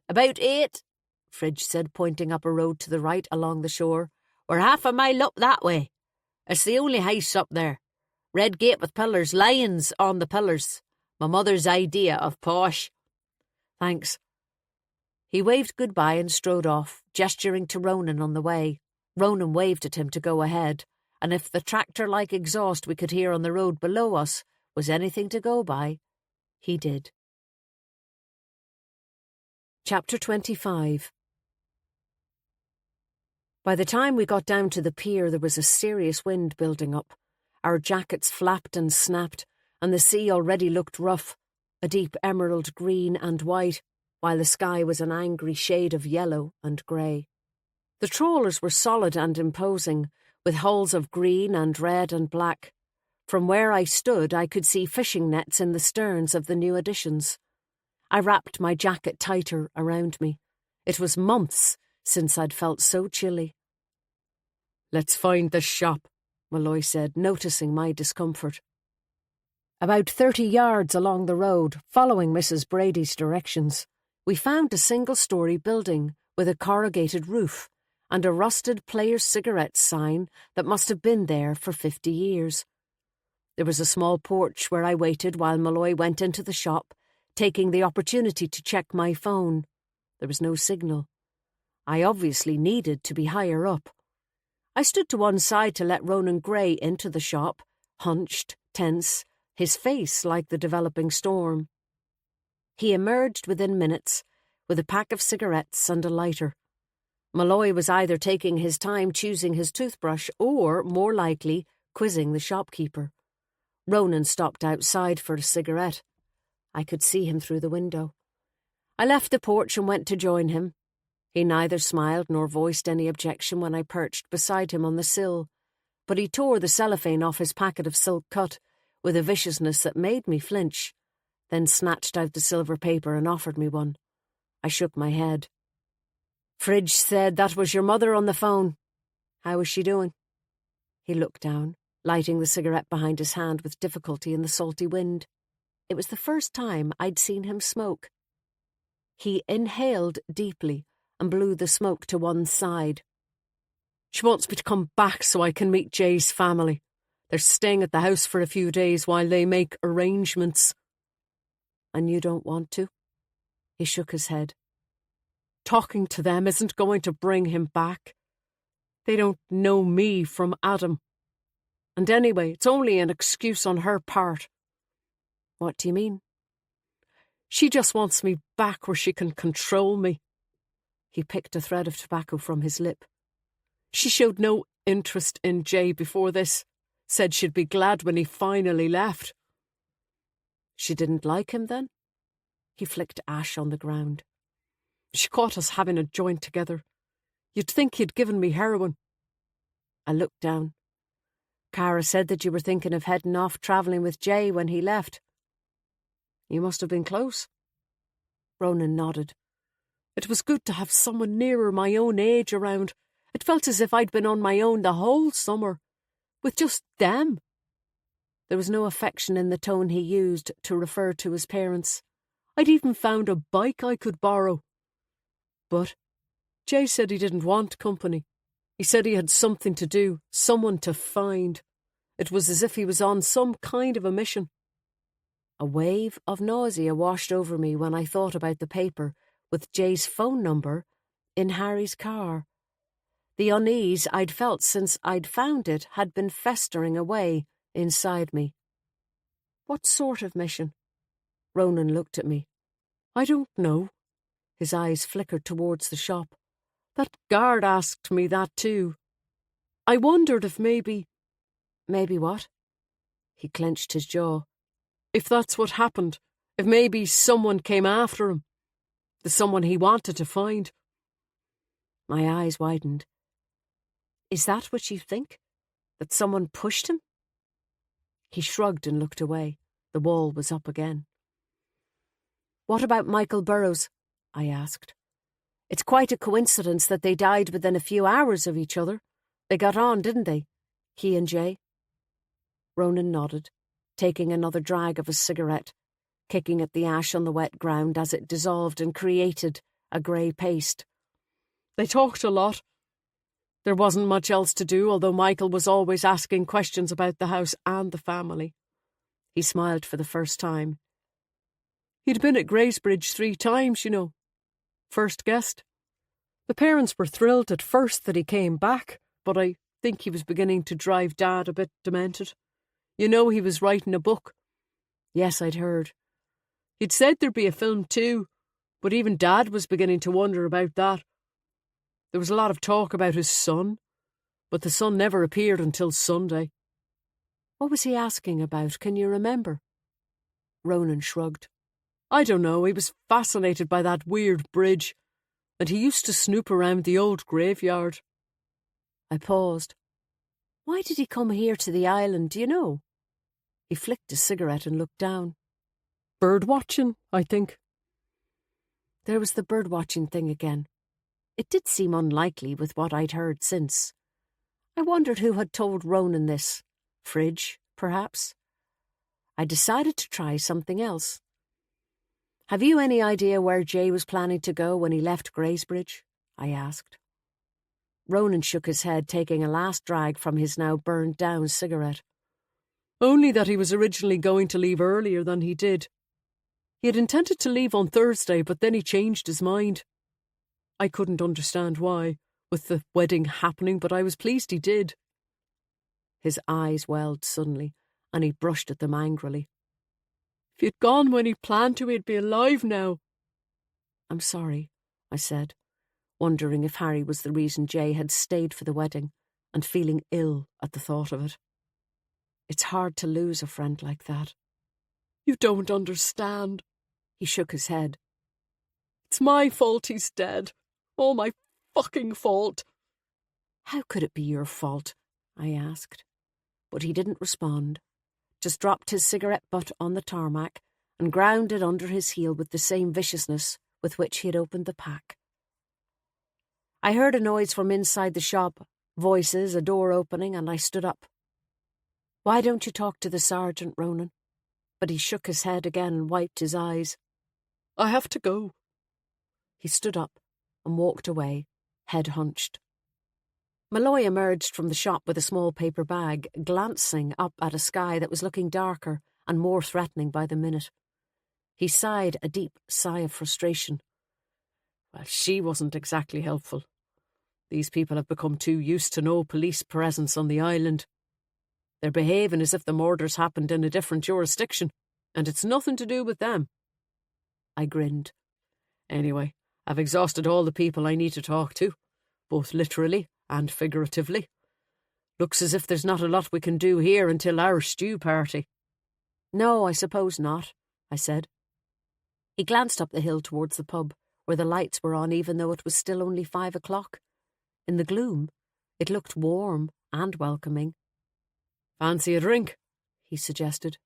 About 8, Fridge said, pointing up a road to the right along the shore. We're half a mile up that way. It's the only house up there. Red gate with pillars, lions on the pillars. My mother's idea of posh. Thanks. He waved goodbye and strode off, gesturing to Ronan on the way. Ronan waved at him to go ahead, and if the tractor-like exhaust we could hear on the road below us was anything to go by, he did. Chapter 25. By the time we got down to the pier, there was a serious wind building up. Our jackets flapped and snapped, and the sea already looked rough, a deep emerald green and white, while the sky was an angry shade of yellow and grey. The trawlers were solid and imposing, with hulls of green and red and black. From where I stood, I could see fishing nets in the sterns of the new additions. I wrapped my jacket tighter around me. It was months since I'd felt so chilly. Let's find the shop, Malloy said, noticing my discomfort. About 30 yards along the road, following Mrs. Brady's directions, we found a single-storey building with a corrugated roof and a rusted Player's Cigarettes sign that must have been there for 50 years. There was a small porch where I waited while Malloy went into the shop, taking the opportunity to check my phone. There was no signal. I obviously needed to be higher up. I stood to one side to let Ronan Gray into the shop, hunched, tense, his face like the developing storm. He emerged within minutes with a pack of cigarettes and a lighter. Malloy was either taking his time choosing his toothbrush or, more likely, quizzing the shopkeeper. Ronan stopped outside for a cigarette. I could see him through the window. I left the porch and went to join him. He neither smiled nor voiced any objection when I perched beside him on the sill, but he tore the cellophane off his packet of silk cut with a viciousness that made me flinch, then snatched out the silver paper and offered me one. I shook my head. Fridge said that was your mother on the phone. How is she doing? He looked down, lighting the cigarette behind his hand with difficulty in the salty wind. It was the first time I'd seen him smoke. He inhaled deeply and blew the smoke to one side. She wants me to come back so I can meet Jay's family. They're staying at the house for a few days while they make arrangements. And you don't want to? He shook his head. Talking to them isn't going to bring him back. They don't know me from Adam. And anyway, it's only an excuse on her part. What do you mean? She just wants me back where she can control me. He picked a thread of tobacco from his lip. She showed no interest in Jay before this, said she'd be glad when he finally left. She didn't like him then? He flicked ash on the ground. She caught us having a joint together. You'd think he'd given me heroin. I looked down. Cara said that you were thinking of heading off travelling with Jay when he left. You must have been close. Ronan nodded. It was good to have someone nearer my own age around. It felt as if I'd been on my own the whole summer, with just them. There was no affection in the tone he used to refer to his parents. I'd even found a bike I could borrow. But Jay said he didn't want company. He said he had something to do, someone to find. It was as if he was on some kind of a mission. A wave of nausea washed over me when I thought about the paper with Jay's phone number in Harry's car. The unease I'd felt since I'd found it had been festering away inside me. What sort of mission? Ronan looked at me. I don't know. His eyes flickered towards the shop. That guard asked me that too. I wondered if maybe... Maybe what? He clenched his jaw. If that's what happened, if maybe someone came after him. The someone he wanted to find. My eyes widened. Is that what you think? That someone pushed him? He shrugged and looked away. The wall was up again. What about Michael Burrows? I asked. It's quite a coincidence that they died within a few hours of each other. They got on, didn't they? He and Jay. Ronan nodded, taking another drag of his cigarette, kicking at the ash on the wet ground as it dissolved and created a grey paste. They talked a lot. There wasn't much else to do, although Michael was always asking questions about the house and the family. He smiled for the first time. He'd been at Greysbridge 3 times, you know. First guest. The parents were thrilled at first that he came back, but I think he was beginning to drive Dad a bit demented. You know, he was writing a book. Yes, I'd heard. He'd said there'd be a film too, but even Dad was beginning to wonder about that. There was a lot of talk about his son, but the son never appeared until Sunday. What was he asking about? Can you remember? Ronan shrugged. I don't know, he was fascinated by that weird bridge, and he used to snoop around the old graveyard. I paused. Why did he come here to the island, do you know? He flicked his cigarette and looked down. Bird watching, I think. There was the bird watching thing again. It did seem unlikely with what I'd heard since. I wondered who had told Ronan this. Fridge, perhaps? I decided to try something else. Have you any idea where Jay was planning to go when he left Greysbridge? I asked. Ronan shook his head, taking a last drag from his now burned-down cigarette. Only that he was originally going to leave earlier than he did. He had intended to leave on Thursday, but then he changed his mind. I couldn't understand why, with the wedding happening, but I was pleased he did. His eyes welled suddenly, and he brushed at them angrily. If he'd gone when he planned to, he'd be alive now. I'm sorry, I said, wondering if Harry was the reason Jay had stayed for the wedding and feeling ill at the thought of it. It's hard to lose a friend like that. You don't understand. He shook his head. It's my fault he's dead. All my fucking fault. How could it be your fault? I asked. But he didn't respond, just dropped his cigarette butt on the tarmac and ground it under his heel with the same viciousness with which he had opened the pack. I heard a noise from inside the shop, voices, a door opening, and I stood up. Why don't you talk to the sergeant, Ronan? But he shook his head again and wiped his eyes. I have to go. He stood up and walked away, head hunched. Malloy emerged from the shop with a small paper bag, glancing up at a sky that was looking darker and more threatening by the minute. He sighed a deep sigh of frustration. Well, she wasn't exactly helpful. These people have become too used to no police presence on the island. They're behaving as if the murders happened in a different jurisdiction, and it's nothing to do with them. I grinned. Anyway, I've exhausted all the people I need to talk to, both literally and figuratively. Looks as if there's not a lot we can do here until our stew party. No, I suppose not, I said. He glanced up the hill towards the pub, where the lights were on even though it was still only 5 o'clock. In the gloom, it looked warm and welcoming. Fancy a drink? He suggested.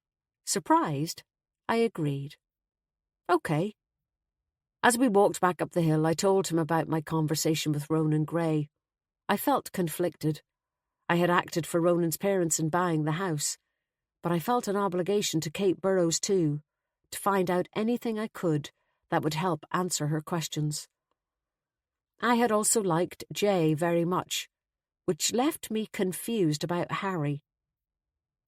Surprised, I agreed. OK. As we walked back up the hill, I told him about my conversation with Ronan Gray. I felt conflicted. I had acted for Ronan's parents in buying the house, but I felt an obligation to Kate Burrows too, to find out anything I could that would help answer her questions. I had also liked Jay very much, which left me confused about Harry.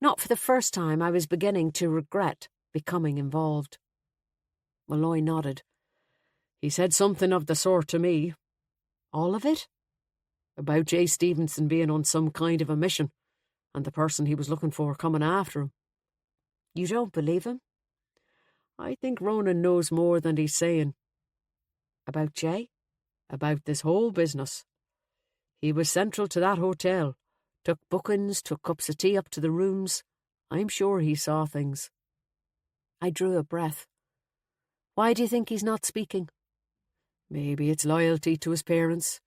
Not for the first time, I was beginning to regret becoming involved. Malloy nodded. He said something of the sort to me. All of it? About Jay Stevenson being on some kind of a mission, and the person he was looking for coming after him. You don't believe him? I think Ronan knows more than he's saying. About Jay? About this whole business. He was central to that hotel. Took bookings, took cups of tea up to the rooms. I'm sure he saw things. I drew a breath. Why do you think he's not speaking? Maybe it's loyalty to his parents.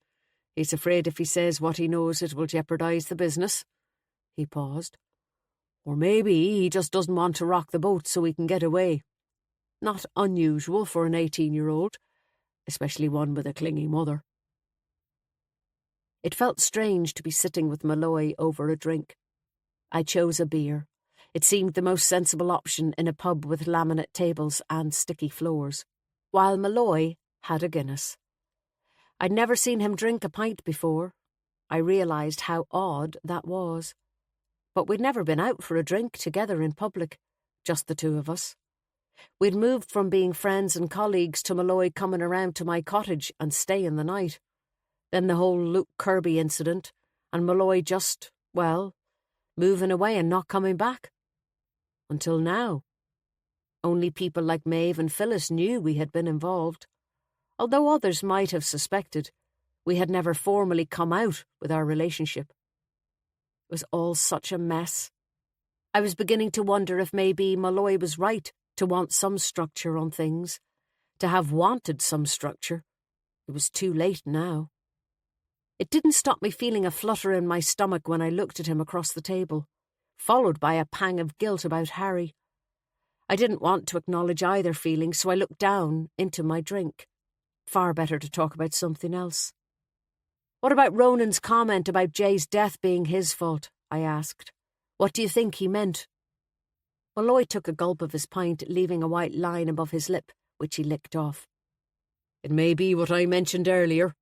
He's afraid if he says what he knows it will jeopardise the business. He paused. Or maybe he just doesn't want to rock the boat so he can get away. Not unusual for an 18-year-old, especially one with a clingy mother. It felt strange to be sitting with Malloy over a drink. I chose a beer. It seemed the most sensible option in a pub with laminate tables and sticky floors, while Malloy had a Guinness. I'd never seen him drink a pint before. I realised how odd that was. But we'd never been out for a drink together in public, just the two of us. We'd moved from being friends and colleagues to Malloy coming around to my cottage and staying the night. Then the whole Luke Kirby incident, and Malloy just, well, moving away and not coming back. Until now. Only people like Maeve and Phyllis knew we had been involved. Although others might have suspected, we had never formally come out with our relationship. It was all such a mess. I was beginning to wonder if maybe Malloy was right to want some structure on things, to have wanted some structure. It was too late now. It didn't stop me feeling a flutter in my stomach when I looked at him across the table, followed by a pang of guilt about Harry. I didn't want to acknowledge either feeling, so I looked down into my drink. Far better to talk about something else. What about Ronan's comment about Jay's death being his fault? I asked. What do you think he meant? Malloy took a gulp of his pint, leaving a white line above his lip, which he licked off. It may be what I mentioned earlier.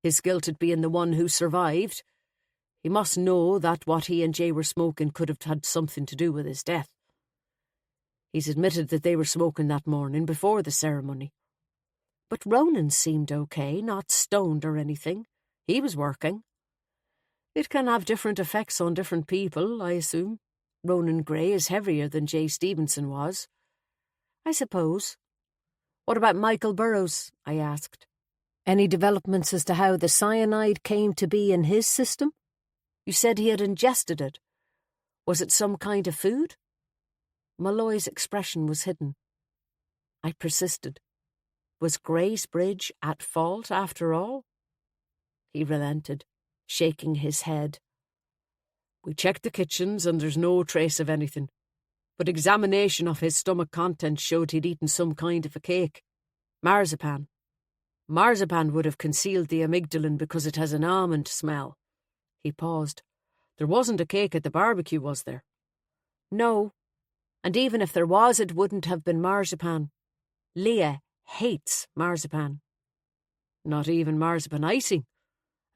His guilt at being the one who survived. He must know that what he and Jay were smoking could have had something to do with his death. He's admitted that they were smoking that morning before the ceremony. But Ronan seemed okay, not stoned or anything. He was working. It can have different effects on different people, I assume. Ronan Gray is heavier than Jay Stevenson was. I suppose. What about Michael Burrows? I asked. Any developments as to how the cyanide came to be in his system? You said he had ingested it. Was it some kind of food? Malloy's expression was hidden. I persisted. Was Greysbridge at fault after all? He relented, shaking his head. We checked the kitchens and there's no trace of anything. But examination of his stomach contents showed he'd eaten some kind of a cake. Marzipan. Marzipan would have concealed the amygdalin because it has an almond smell. He paused. There wasn't a cake at the barbecue, was there? No. And even if there was, it wouldn't have been marzipan. Leah hates marzipan. Not even marzipan icing.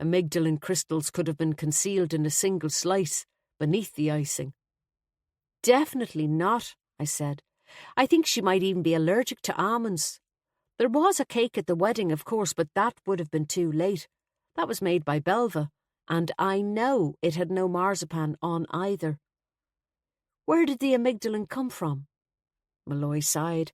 Amygdalin crystals could have been concealed in a single slice beneath the icing. Definitely not, I said. I think she might even be allergic to almonds. There was a cake at the wedding, of course, but that would have been too late. That was made by Belva, and I know it had no marzipan on either. Where did the amygdalin come from? Malloy sighed.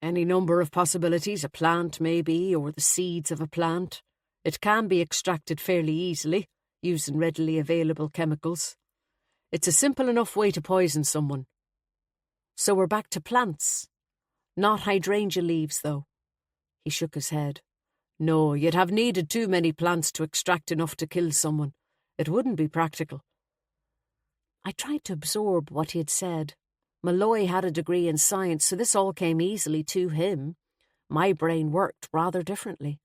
Any number of possibilities, a plant maybe, or the seeds of a plant. It can be extracted fairly easily, using readily available chemicals. It's a simple enough way to poison someone. So we're back to plants. Not hydrangea leaves, though. He shook his head. No, you'd have needed too many plants to extract enough to kill someone. It wouldn't be practical. I tried to absorb what he had said. Malloy had a degree in science, so this all came easily to him. My brain worked rather differently.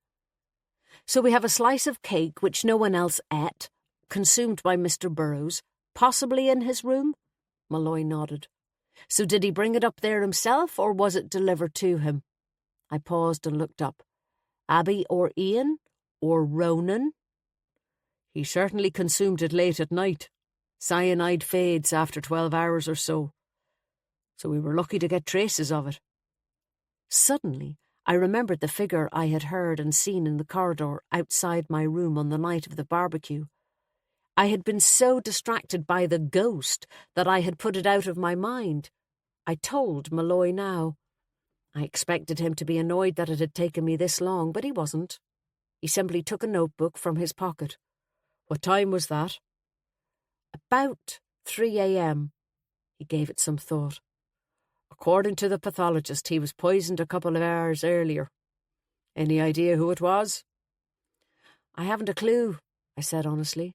So we have a slice of cake which no one else ate, consumed by Mr. Burroughs, possibly in his room? Malloy nodded. So did he bring it up there himself, or was it delivered to him? I paused and looked up. Abby or Ian? Or Ronan? He certainly consumed it late at night. Cyanide fades after 12 hours or so. So we were lucky to get traces of it. Suddenly, I remembered the figure I had heard and seen in the corridor outside my room on the night of the barbecue. I had been so distracted by the ghost that I had put it out of my mind. I told Malloy now. I expected him to be annoyed that it had taken me this long, but he wasn't. He simply took a notebook from his pocket. What time was that? About 3 a.m. He gave it some thought. According to the pathologist, he was poisoned a couple of hours earlier. Any idea who it was? I haven't a clue, I said honestly.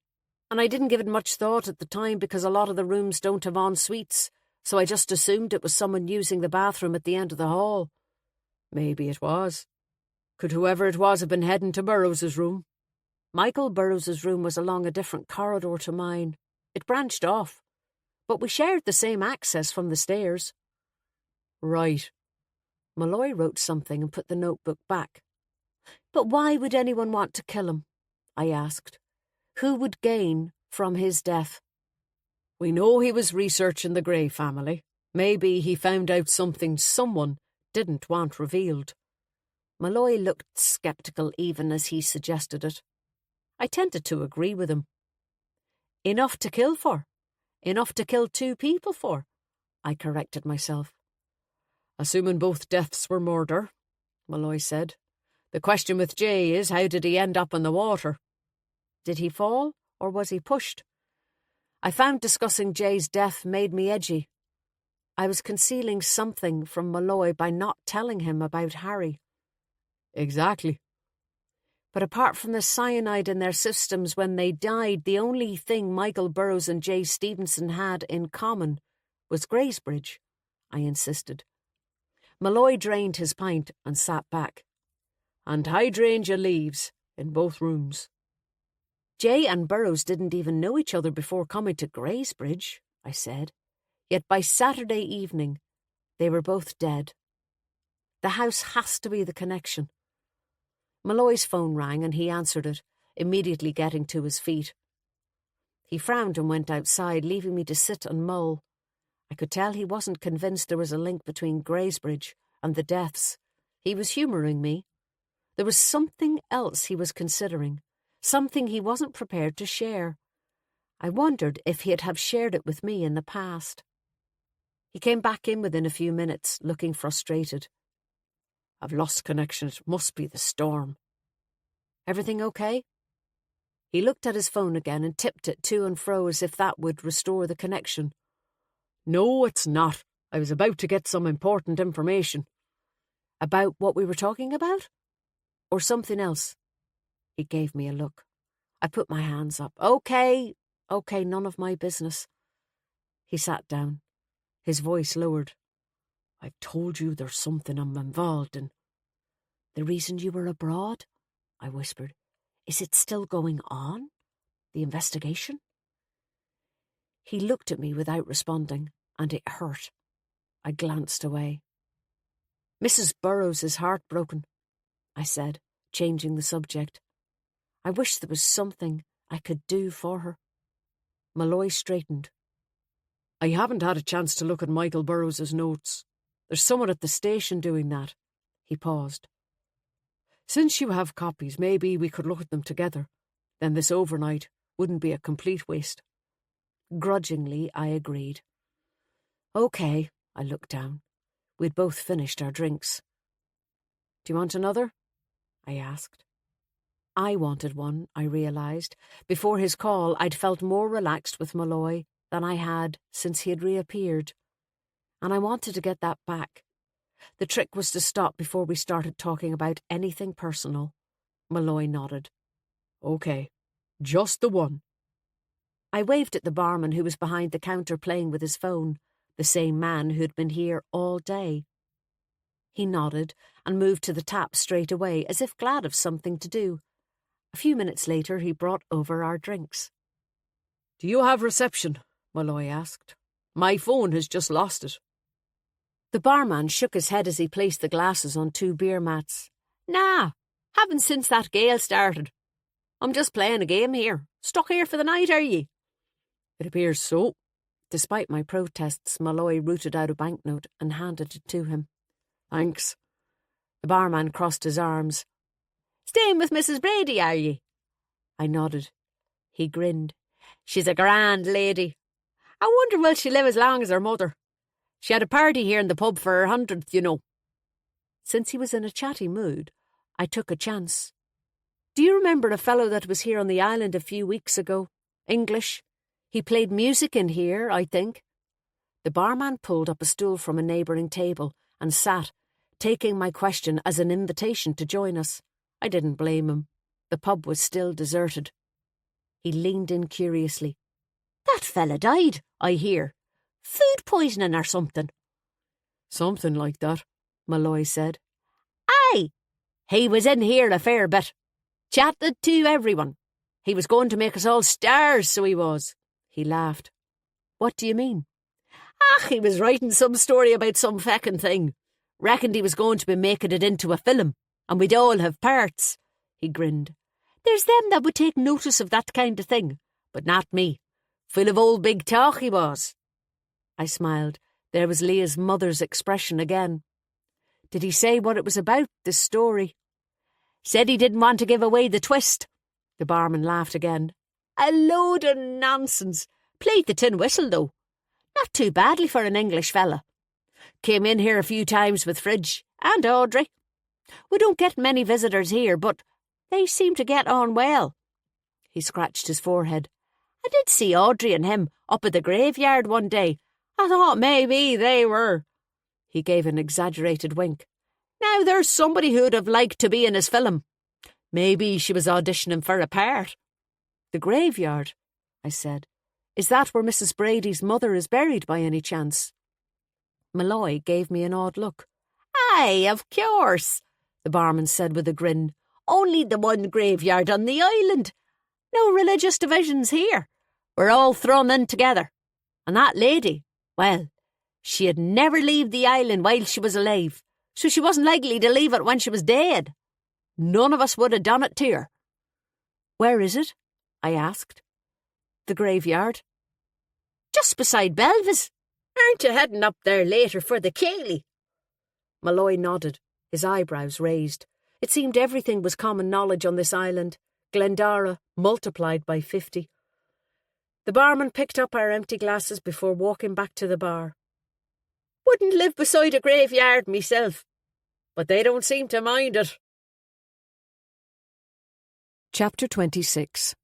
And I didn't give it much thought at the time because a lot of the rooms don't have en-suites, so I just assumed it was someone using the bathroom at the end of the hall. Maybe it was. Could whoever it was have been heading to Burroughs's room? Michael Burroughs's room was along a different corridor to mine. It branched off, but we shared the same access from the stairs. Right. Malloy wrote something and put the notebook back. But why would anyone want to kill him? I asked. Who would gain from his death? We know he was researching the Grey family. Maybe he found out something someone didn't want revealed. Malloy looked sceptical even as he suggested it. I tended to agree with him. Enough to kill for. Enough to kill 2 people for. I corrected myself. Assuming both deaths were murder, Malloy said. The question with Jay is, how did he end up in the water? Did he fall, or was he pushed? I found discussing Jay's death made me edgy. I was concealing something from Malloy by not telling him about Harry. Exactly. But apart from the cyanide in their systems when they died, the only thing Michael Burroughs and Jay Stevenson had in common was Greysbridge, I insisted. Malloy drained his pint and sat back. And hydrangea leaves in both rooms. Jay and Burroughs didn't even know each other before coming to Greysbridge, I said. Yet by Saturday evening, they were both dead. The house has to be the connection. Malloy's phone rang and he answered it, immediately getting to his feet. He frowned and went outside, leaving me to sit and mull. I could tell he wasn't convinced there was a link between Greysbridge and the deaths. He was humouring me. There was something else he was considering, something he wasn't prepared to share. I wondered if he'd have shared it with me in the past. He came back in within a few minutes, looking frustrated. I've lost connection. It must be the storm. Everything okay? He looked at his phone again and tipped it to and fro as if that would restore the connection. No, it's not. I was about to get some important information. About what we were talking about? Or something else? He gave me a look. I put my hands up. Okay, none of my business. He sat down. His voice lowered. I've told you there's something I'm involved in. The reason you were abroad? I whispered. Is it still going on? The investigation? He looked at me without responding, and it hurt. I glanced away. Mrs. Burroughs is heartbroken, I said, changing the subject. I wish there was something I could do for her. Malloy straightened. I haven't had a chance to look at Michael Burroughs' notes. There's someone at the station doing that. He paused. Since you have copies, maybe we could look at them together. Then this overnight wouldn't be a complete waste. Grudgingly, I agreed. Okay, I looked down. We'd both finished our drinks. "Do you want another?" I asked. I wanted one, I realised. Before his call, I'd felt more relaxed with Malloy than I had since he had reappeared. And I wanted to get that back. The trick was to stop before we started talking about anything personal. Malloy nodded. "OK, just the one." I waved at the barman who was behind the counter playing with his phone, the same man who'd been here all day. He nodded and moved to the tap straight away, as if glad of something to do. A few minutes later, he brought over our drinks. "Do you have reception?" Malloy asked. "My phone has just lost it." The barman shook his head as he placed the glasses on 2 beer mats. "Nah, haven't since that gale started. I'm just playing a game here. Stuck here for the night, are ye?" "It appears so." Despite my protests, Malloy rooted out a banknote and handed it to him. "Thanks." The barman crossed his arms. "Staying with Mrs. Brady, are ye?" I nodded. He grinned. "She's a grand lady. I wonder will she live as long as her mother. She had a party here in the pub for her 100th, you know." Since he was in a chatty mood, I took a chance. "Do you remember a fellow that was here on the island a few weeks ago? English. He played music in here, I think." The barman pulled up a stool from a neighbouring table and sat, taking my question as an invitation to join us. I didn't blame him. The pub was still deserted. He leaned in curiously. "That fella died, I hear. Food poisoning or something." "Something like that," Malloy said. "Aye, he was in here a fair bit. Chatted to everyone. He was going to make us all stars, so he was." He laughed. "What do you mean?" He was writing some story about some feckin' thing. Reckoned he was going to be making it into a film, and we'd all have parts." He grinned. "There's them that would take notice of that kind of thing, but not me. Full of old big talk he was." I smiled. There was Leah's mother's expression again. "Did he say what it was about, this story?" "Said he didn't want to give away the twist." The barman laughed again. "A load of nonsense. Played the tin whistle, though. Not too badly for an English fella. Came in here a few times with Fridge and Audrey. We don't get many visitors here, but they seem to get on well." He scratched his forehead. "I did see Audrey and him up at the graveyard one day. I thought maybe they were." He gave an exaggerated wink. "Now there's somebody who'd have liked to be in his film. Maybe she was auditioning for a part." "The graveyard," I said. "Is that where Mrs. Brady's mother is buried by any chance?" Malloy gave me an odd look. "Aye, of course," the barman said with a grin. "Only the one graveyard on the island. No religious divisions here. We're all thrown in together. And that lady, well, she'd never leave the island while she was alive, so she wasn't likely to leave it when she was dead. None of us would have done it to her." "Where is it?" I asked. "The graveyard?" "Just beside Belvis. Aren't you heading up there later for the Cayley?" Malloy nodded, his eyebrows raised. It seemed everything was common knowledge on this island. Glendara multiplied by 50. The barman picked up our empty glasses before walking back to the bar. "Wouldn't live beside a graveyard myself, but they don't seem to mind it." Chapter 26.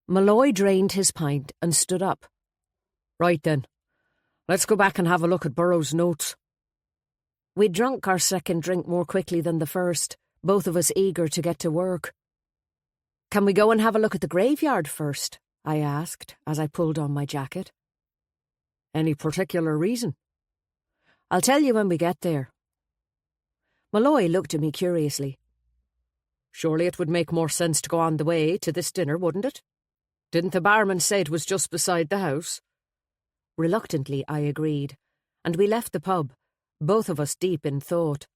Malloy drained his pint and stood up. "Right then, let's go back and have a look at Burroughs' notes." We'd drunk our second drink more quickly than the first, both of us eager to get to work. "Can we go and have a look at the graveyard first?" I asked as I pulled on my jacket. "Any particular reason?" "I'll tell you when we get there." Malloy looked at me curiously. "Surely it would make more sense to go on the way to this dinner, wouldn't it? Didn't the barman say it was just beside the house?" Reluctantly, I agreed, and we left the pub, both of us deep in thought.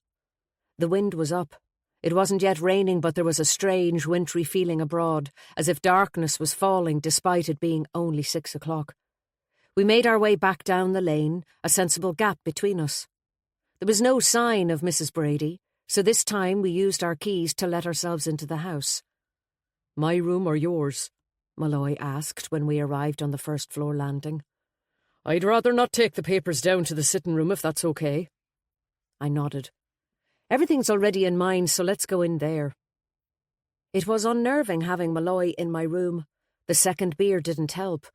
The wind was up. It wasn't yet raining, but there was a strange, wintry feeling abroad, as if darkness was falling despite it being only 6 o'clock. We made our way back down the lane, a sensible gap between us. There was no sign of Mrs. Brady, so this time we used our keys to let ourselves into the house. "My room or yours?" Malloy asked when we arrived on the first-floor landing. I'd rather not take the papers down to the sitting room if that's okay. I nodded. Everything's already in mine, so let's go in there. It was unnerving having Malloy in my room. The second beer didn't help.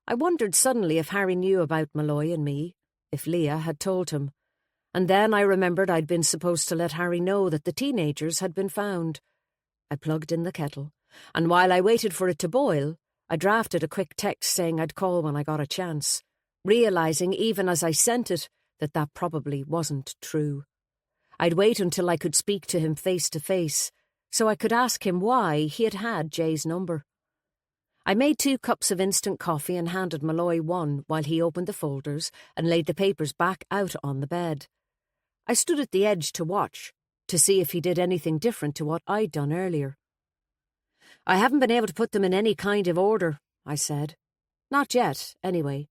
I wondered suddenly if Harry knew about Malloy and me, if Leah had told him. And then I remembered I'd been supposed to let Harry know that the teenagers had been found. I plugged in the kettle, and while I waited for it to boil, I drafted a quick text saying I'd call when I got a chance, realising even as I sent it that probably wasn't true. I'd wait until I could speak to him face to face, so I could ask him why he had had Jay's number. I made 2 cups of instant coffee and handed Malloy one while he opened the folders and laid the papers back out on the bed. I stood at the edge to watch, to see if he did anything different to what I'd done earlier. I haven't been able to put them in any kind of order, I said. Not yet, anyway.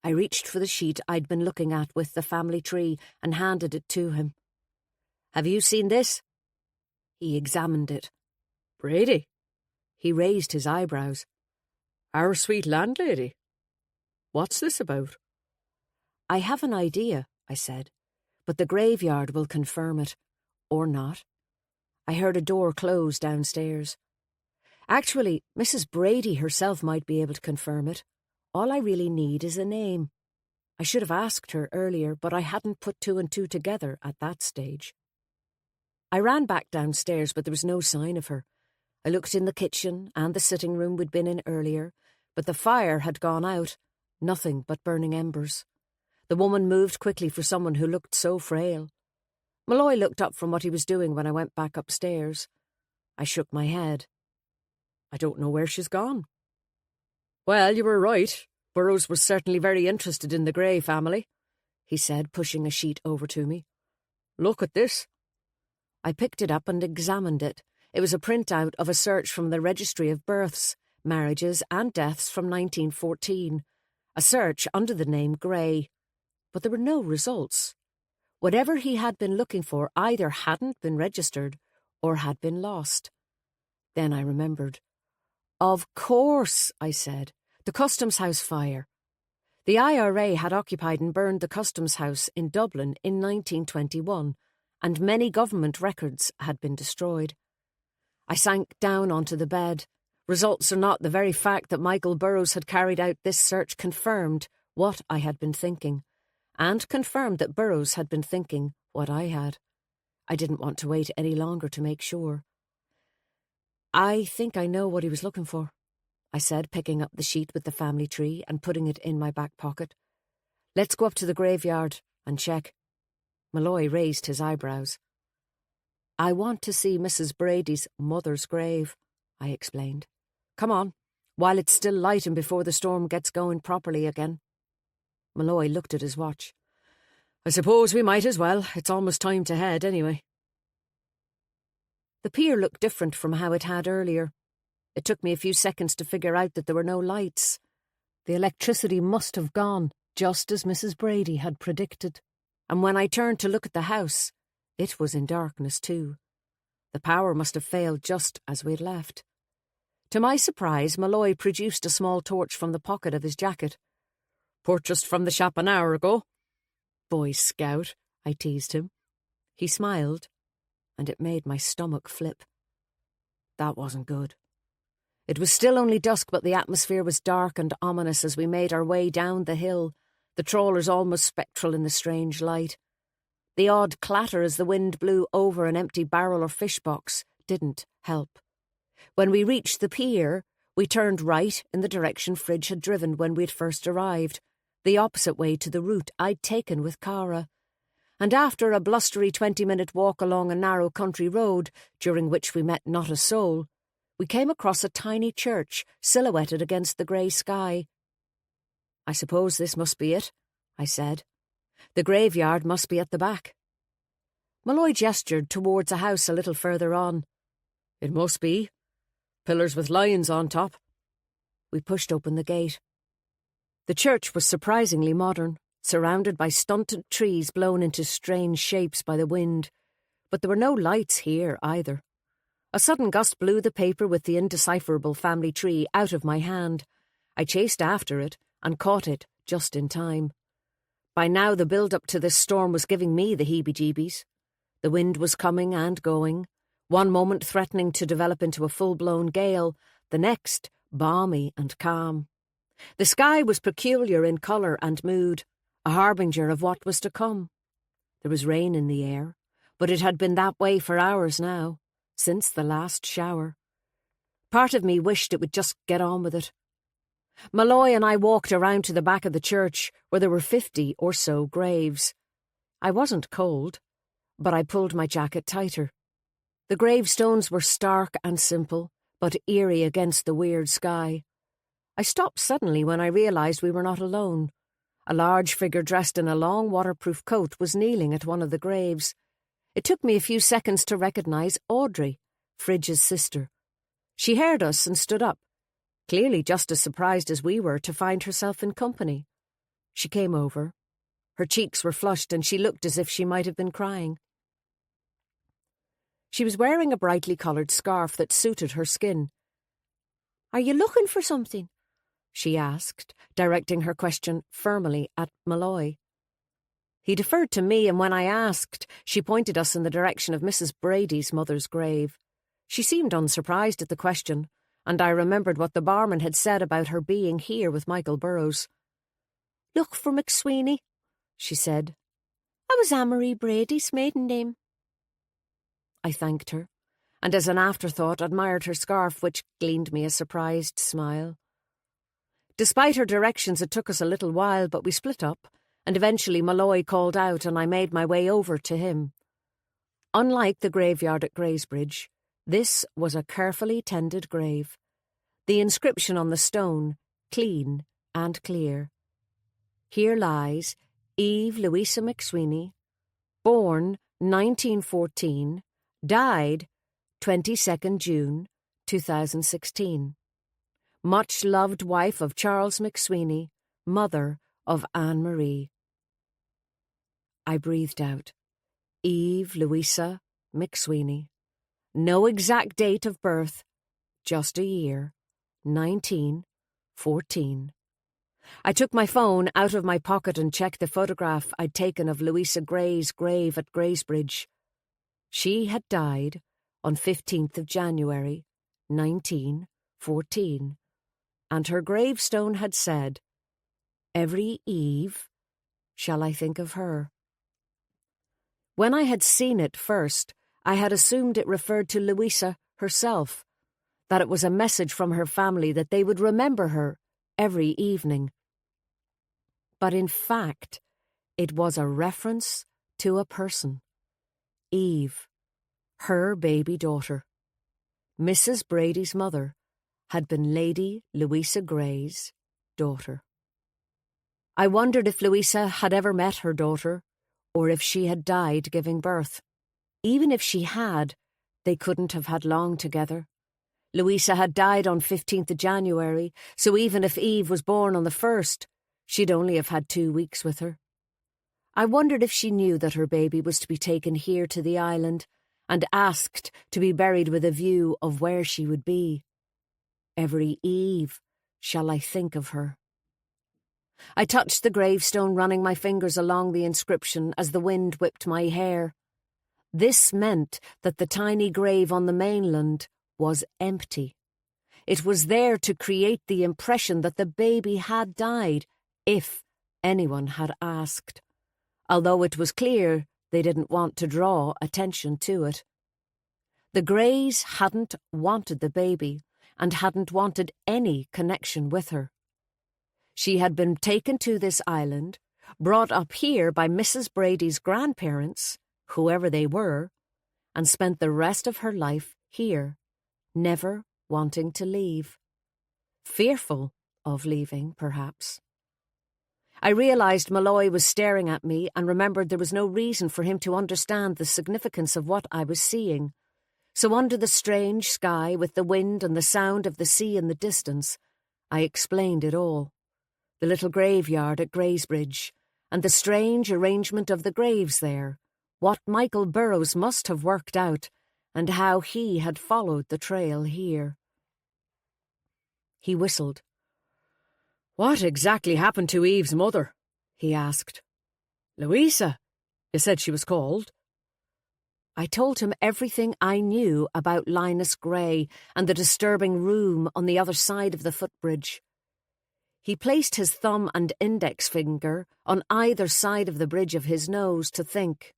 I reached for the sheet I'd been looking at with the family tree and handed it to him. Have you seen this? He examined it. Brady? He raised his eyebrows. Our sweet landlady? What's this about? I have an idea, I said, but the graveyard will confirm it. Or not. I heard a door close downstairs. Actually, Mrs. Brady herself might be able to confirm it. All I really need is a name. I should have asked her earlier, but I hadn't put 2 and 2 together at that stage. I ran back downstairs, but there was no sign of her. I looked in the kitchen and the sitting room we'd been in earlier, but the fire had gone out, nothing but burning embers. The woman moved quickly for someone who looked so frail. Malloy looked up from what he was doing when I went back upstairs. I shook my head. I don't know where she's gone. Well, you were right. Burroughs was certainly very interested in the Gray family, he said, pushing a sheet over to me. Look at this. I picked it up and examined it. It was a printout of a search from the Registry of Births, Marriages and Deaths from 1914, a search under the name Gray. But there were no results. Whatever he had been looking for either hadn't been registered or had been lost. Then I remembered. Of course, I said, the Customs House fire. The IRA had occupied and burned the Customs House in Dublin in 1921, and many government records had been destroyed. I sank down onto the bed. Results or not, the very fact that Michael Burroughs had carried out this search confirmed what I had been thinking, and confirmed that Burroughs had been thinking what I had. I didn't want to wait any longer to make sure. I think I know what he was looking for, I said, picking up the sheet with the family tree and putting it in my back pocket. Let's go up to the graveyard and check. Malloy raised his eyebrows. I want to see Mrs. Brady's mother's grave, I explained. Come on, while it's still light and before the storm gets going properly again. Malloy looked at his watch. I suppose we might as well. It's almost time to head anyway. The pier looked different from how it had earlier. It took me a few seconds to figure out that there were no lights. The electricity must have gone, just as Mrs. Brady had predicted. And when I turned to look at the house, it was in darkness too. The power must have failed just as we'd left. To my surprise, Malloy produced a small torch from the pocket of his jacket. Purchased from the shop an hour ago. Boy Scout, I teased him. He smiled, and it made my stomach flip. That wasn't good. It was still only dusk, but the atmosphere was dark and ominous as we made our way down the hill, the trawlers almost spectral in the strange light. The odd clatter as the wind blew over an empty barrel or fish box didn't help. When we reached the pier, we turned right in the direction Fridge had driven when we'd first arrived, the opposite way to the route I'd taken with Cara. And after a blustery 20-minute walk along a narrow country road, during which we met not a soul, we came across a tiny church silhouetted against the grey sky. I suppose this must be it, I said. The graveyard must be at the back. Malloy gestured towards a house a little further on. It must be. Pillars with lions on top. We pushed open the gate. The church was surprisingly modern, surrounded by stunted trees blown into strange shapes by the wind, but there were no lights here either. A sudden gust blew the paper with the indecipherable family tree out of my hand. I chased after it, and caught it just in time. By now the build-up to this storm was giving me the heebie-jeebies. The wind was coming and going, one moment threatening to develop into a full-blown gale, the next balmy and calm. The sky was peculiar in colour and mood, a harbinger of what was to come. There was rain in the air, but it had been that way for hours now, since the last shower. Part of me wished it would just get on with it. Malloy and I walked around to the back of the church, where there were 50 or so graves. I wasn't cold, but I pulled my jacket tighter. The gravestones were stark and simple, but eerie against the weird sky. I stopped suddenly when I realised we were not alone. A large figure dressed in a long waterproof coat was kneeling at one of the graves. It took me a few seconds to recognise Audrey, Fridge's sister. She heard us and stood up, clearly just as surprised as we were to find herself in company. She came over. Her cheeks were flushed and she looked as if she might have been crying. She was wearing a brightly coloured scarf that suited her skin. "Are you looking for something?" she asked, directing her question firmly at Malloy. He deferred to me, and when I asked, she pointed us in the direction of Mrs. Brady's mother's grave. She seemed unsurprised at the question, and I remembered what the barman had said about her being here with Michael Burrows. "Look for McSweeney," she said. "That was Amory Brady's maiden name." I thanked her, and as an afterthought admired her scarf, which gleaned me a surprised smile. Despite her directions, it took us a little while, but we split up, and eventually Malloy called out and I made my way over to him. Unlike the graveyard at Greysbridge, this was a carefully tended grave. The inscription on the stone, clean and clear. Here lies Eve Louisa McSweeney, born 1914, died 22nd June 2016. Much-loved wife of Charles McSweeney, mother of Anne-Marie. I breathed out. Eve Louisa McSweeney. No exact date of birth, just a year, 1914. I took my phone out of my pocket and checked the photograph I'd taken of Louisa Gray's grave at Greysbridge. She had died on 15th of January, 1914, and her gravestone had said, "Every eve shall I think of her." When I had seen it first, I had assumed it referred to Louisa herself, that it was a message from her family that they would remember her every evening. But in fact, it was a reference to a person. Eve, her baby daughter. Mrs. Brady's mother had been Lady Louisa Gray's daughter. I wondered if Louisa had ever met her daughter, or if she had died giving birth. Even if she had, they couldn't have had long together. Louisa had died on 15th of January, so even if Eve was born on the 1st, she'd only have had 2 weeks with her. I wondered if she knew that her baby was to be taken here to the island and asked to be buried with a view of where she would be. Every eve shall I think of her. I touched the gravestone, running my fingers along the inscription as the wind whipped my hair. This meant that the tiny grave on the mainland was empty. It was there to create the impression that the baby had died, if anyone had asked, although it was clear they didn't want to draw attention to it. The Greys hadn't wanted the baby and hadn't wanted any connection with her. She had been taken to this island, brought up here by Mrs. Brady's grandparents, whoever they were, and spent the rest of her life here, never wanting to leave. Fearful of leaving, perhaps. I realised Malloy was staring at me and remembered there was no reason for him to understand the significance of what I was seeing. So under the strange sky, with the wind and the sound of the sea in the distance, I explained it all. The little graveyard at Greysbridge, and the strange arrangement of the graves there, what Michael Burrows must have worked out, and how he had followed the trail here. He whistled. "What exactly happened to Eve's mother?" he asked. "Louisa, you said she was called." I told him everything I knew about Linus Gray and the disturbing room on the other side of the footbridge. He placed his thumb and index finger on either side of the bridge of his nose to think.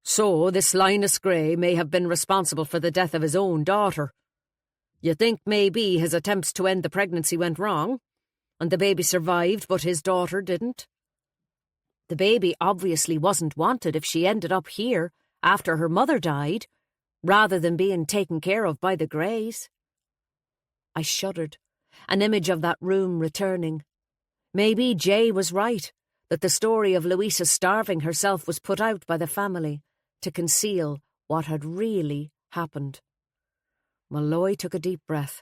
"So this Linus Gray may have been responsible for the death of his own daughter. You think maybe his attempts to end the pregnancy went wrong, and the baby survived but his daughter didn't? The baby obviously wasn't wanted if she ended up here after her mother died, rather than being taken care of by the Greys." I shuddered, an image of that room returning. Maybe Jay was right, that the story of Louisa starving herself was put out by the family to conceal what had really happened. Malloy took a deep breath.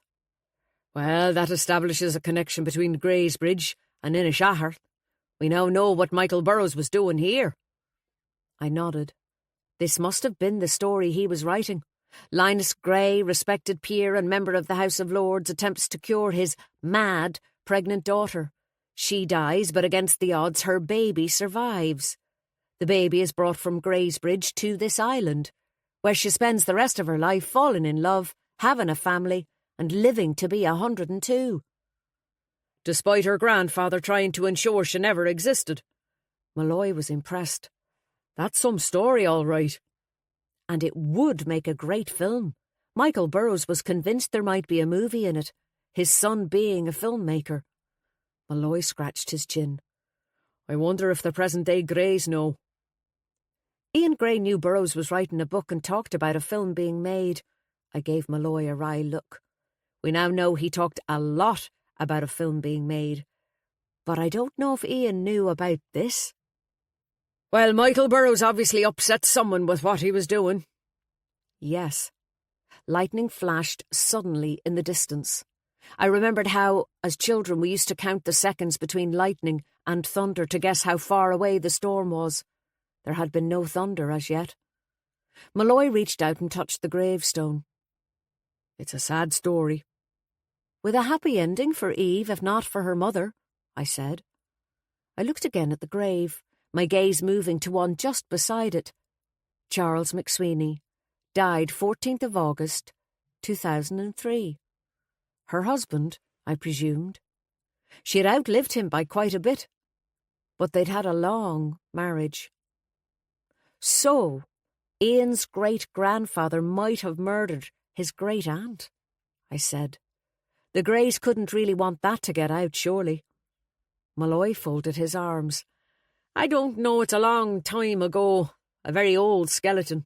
"Well, that establishes a connection between Greysbridge and Inishahar. We now know what Michael Burrows was doing here." I nodded. This must have been the story he was writing. Linus Gray, respected peer and member of the House of Lords, attempts to cure his mad pregnant daughter. She dies, but against the odds her baby survives. The baby is brought from Greysbridge to this island, where she spends the rest of her life falling in love, having a family, and living to be 102. Despite her grandfather trying to ensure she never existed. Malloy was impressed. "That's some story, all right." And it would make a great film. Michael Burrows was convinced there might be a movie in it, his son being a filmmaker. Malloy scratched his chin. "I wonder if the present-day Greys know." Ian Gray knew Burrows was writing a book and talked about a film being made. I gave Malloy a wry look. We now know he talked a lot about a film being made, but I don't know if Ian knew about this. "Well, Michael Burrows obviously upset someone with what he was doing." Yes. Lightning flashed suddenly in the distance. I remembered how, as children, we used to count the seconds between lightning and thunder to guess how far away the storm was. There had been no thunder as yet. Malloy reached out and touched the gravestone. "It's a sad story." "With a happy ending for Eve, if not for her mother," I said. I looked again at the grave, my gaze moving to one just beside it. Charles McSweeney, died 14th of August, 2003. Her husband, I presumed. She had outlived him by quite a bit, but they'd had a long marriage. So, Ian's great-grandfather might have murdered his great-aunt, I said. The Greys couldn't really want that to get out, surely. Malloy folded his arms. "I don't know, it's a long time ago. A very old skeleton."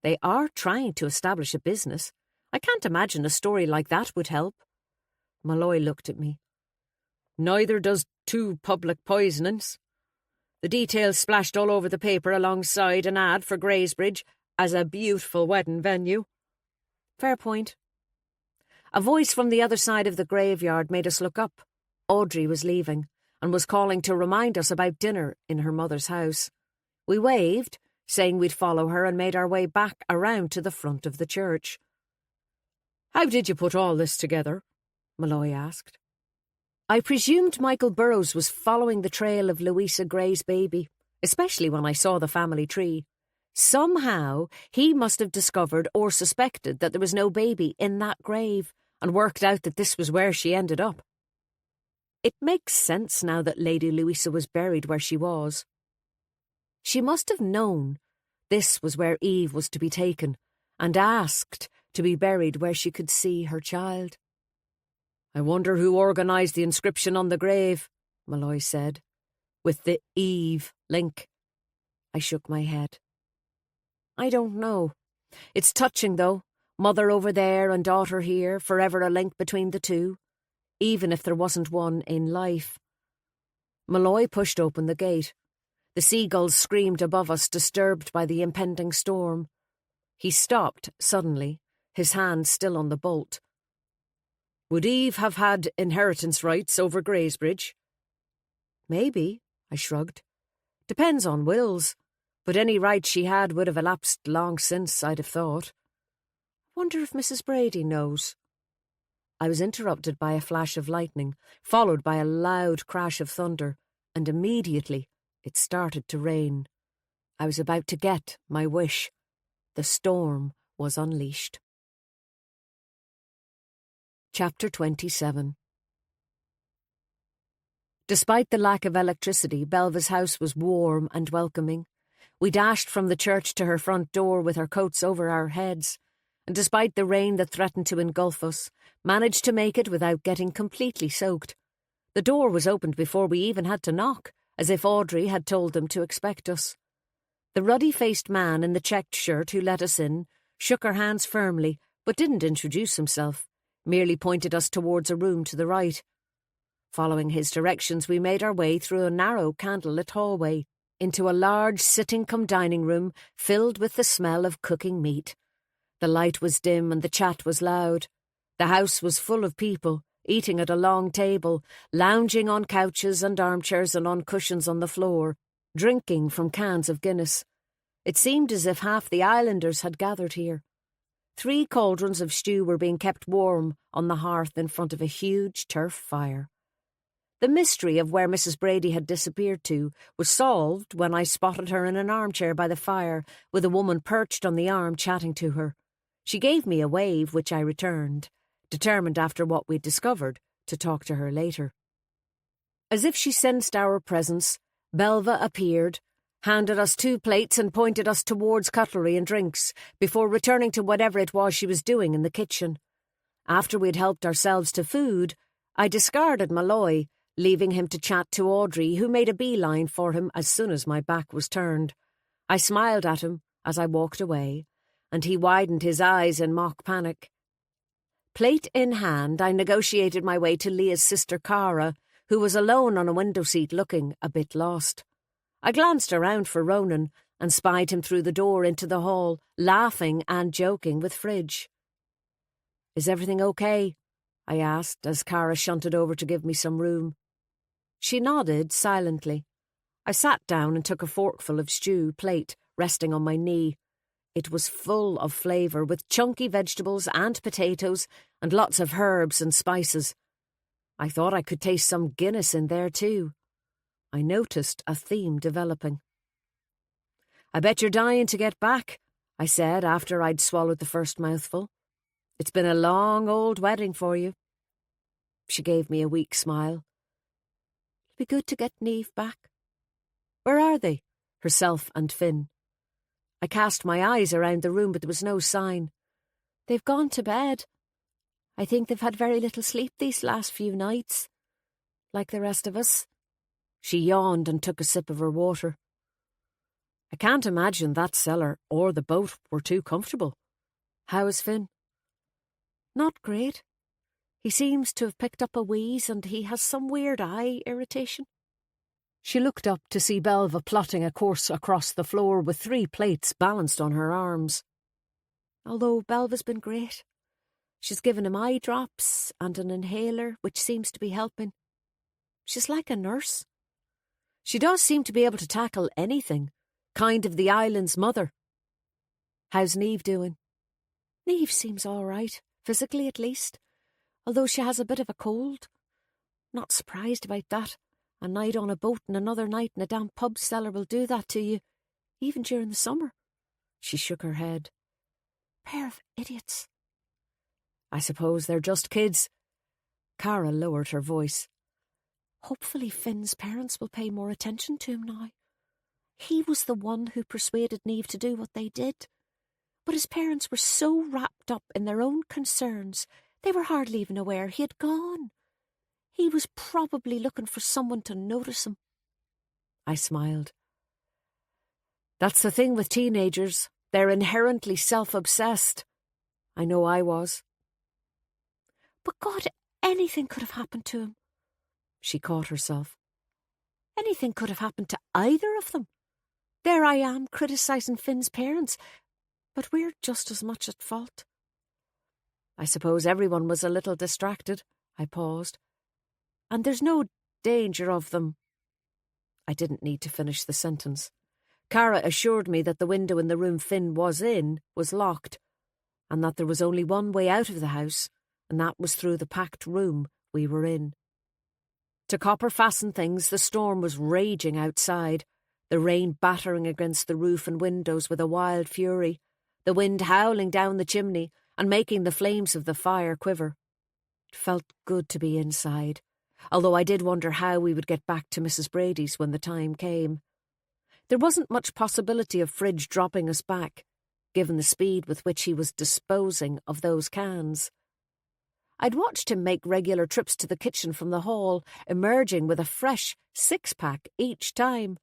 "They are trying to establish a business. I can't imagine a story like that would help." Malloy looked at me. "Neither does 2 public poisonings. The details splashed all over the paper alongside an ad for Greysbridge as a beautiful wedding venue." "Fair point." A voice from the other side of the graveyard made us look up. Audrey was leaving and was calling to remind us about dinner in her mother's house. We waved, saying we'd follow her, and made our way back around to the front of the church. "How did you put all this together?" Malloy asked. I presumed Michael Burrows was following the trail of Louisa Gray's baby, especially when I saw the family tree. Somehow he must have discovered or suspected that there was no baby in that grave and worked out that this was where she ended up. It makes sense now that Lady Louisa was buried where she was. She must have known this was where Eve was to be taken and asked to be buried where she could see her child. "I wonder who organised the inscription on the grave," Malloy said, "with the Eve link." I shook my head. "I don't know. It's touching, though. Mother over there and daughter here, forever a link between the two, even if there wasn't one in life." Malloy pushed open the gate. The seagulls screamed above us, disturbed by the impending storm. He stopped suddenly, his hand still on the bolt. "Would Eve have had inheritance rights over Greysbridge?" "Maybe," I shrugged. "Depends on wills, but any rights she had would have elapsed long since, I'd have thought. Wonder if Mrs. Brady knows." I was interrupted by a flash of lightning, followed by a loud crash of thunder, and immediately it started to rain. I was about to get my wish. The storm was unleashed. Chapter 27. Despite the lack of electricity, Belva's house was warm and welcoming. We dashed from the church to her front door with our coats over our heads, and despite the rain that threatened to engulf us, managed to make it without getting completely soaked. The door was opened before we even had to knock, as if Audrey had told them to expect us. The ruddy-faced man in the checked shirt who let us in shook our hands firmly, but didn't introduce himself, merely pointed us towards a room to the right. Following his directions, we made our way through a narrow candlelit hallway into a large sitting-cum-dining room filled with the smell of cooking meat. The light was dim and the chat was loud. The house was full of people, eating at a long table, lounging on couches and armchairs and on cushions on the floor, drinking from cans of Guinness. It seemed as if half the islanders had gathered here. 3 cauldrons of stew were being kept warm on the hearth in front of a huge turf fire. The mystery of where Mrs. Brady had disappeared to was solved when I spotted her in an armchair by the fire, with a woman perched on the arm chatting to her. She gave me a wave, which I returned, determined after what we'd discovered to talk to her later. As if she sensed our presence, Belva appeared, handed us 2 plates and pointed us towards cutlery and drinks, before returning to whatever it was she was doing in the kitchen. After we'd helped ourselves to food, I discarded Malloy, leaving him to chat to Audrey, who made a beeline for him as soon as my back was turned. I smiled at him as I walked away, and he widened his eyes in mock panic. Plate in hand, I negotiated my way to Leah's sister Cara, who was alone on a window seat looking a bit lost. I glanced around for Ronan and spied him through the door into the hall, laughing and joking with Fridge. "Is everything okay?" I asked as Cara shunted over to give me some room. She nodded silently. I sat down and took a forkful of stew plate resting on my knee. It was full of flavour, with chunky vegetables and potatoes and lots of herbs and spices. I thought I could taste some Guinness in there too. I noticed a theme developing. "I bet you're dying to get back," I said after I'd swallowed the first mouthful. "It's been a long old wedding for you." She gave me a weak smile. "It'll be good to get Niamh back." "Where are they?" Herself and Finn. I cast my eyes around the room, but there was no sign. "They've gone to bed. I think they've had very little sleep these last few nights. Like the rest of us." She yawned and took a sip of her water. "I can't imagine that cellar or the boat were too comfortable. How is Finn?" "Not great. He seems to have picked up a wheeze and he has some weird eye irritation." She looked up to see Belva plotting a course across the floor with 3 plates balanced on her arms. "Although Belva's been great. She's given him eye drops and an inhaler, which seems to be helping. She's like a nurse. She does seem to be able to tackle anything, kind of the island's mother." "How's Niamh doing?" "Niamh seems all right, physically at least, although she has a bit of a cold. Not surprised about that. A night on a boat and another night in a damp pub cellar will do that to you, even during the summer." She shook her head. "Pair of idiots." "I suppose they're just kids." Cara lowered her voice. "Hopefully Finn's parents will pay more attention to him now. He was the one who persuaded Niamh to do what they did. But his parents were so wrapped up in their own concerns, they were hardly even aware he had gone. He was probably looking for someone to notice him." I smiled. "That's the thing with teenagers. They're inherently self-obsessed. I know I was." "But God, anything could have happened to him." She caught herself. "Anything could have happened to either of them. There I am criticising Finn's parents, but we're just as much at fault." "I suppose everyone was a little distracted." I paused. "And there's no danger of them." I didn't need to finish the sentence. Cara assured me that the window in the room Finn was in was locked, and that there was only one way out of the house, and that was through the packed room we were in. To copper-fasten things, the storm was raging outside, the rain battering against the roof and windows with a wild fury, the wind howling down the chimney and making the flames of the fire quiver. It felt good to be inside, although I did wonder how we would get back to Mrs. Brady's when the time came. There wasn't much possibility of Fridge dropping us back, given the speed with which he was disposing of those cans. I'd watched him make regular trips to the kitchen from the hall, emerging with a fresh 6-pack each time.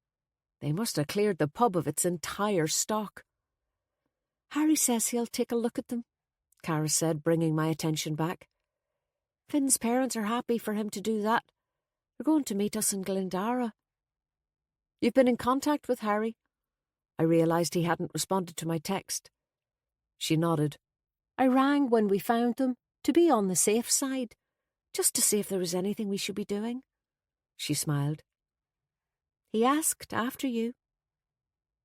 They must have cleared the pub of its entire stock. "Harry says he'll take a look at them," Cara said, bringing my attention back. "Finn's parents are happy for him to do that. They're going to meet us in Glendara." "You've been in contact with Harry?" I realised he hadn't responded to my text. She nodded. "I rang when we found them, to be on the safe side, just to see if there was anything we should be doing." She smiled. "He asked after you."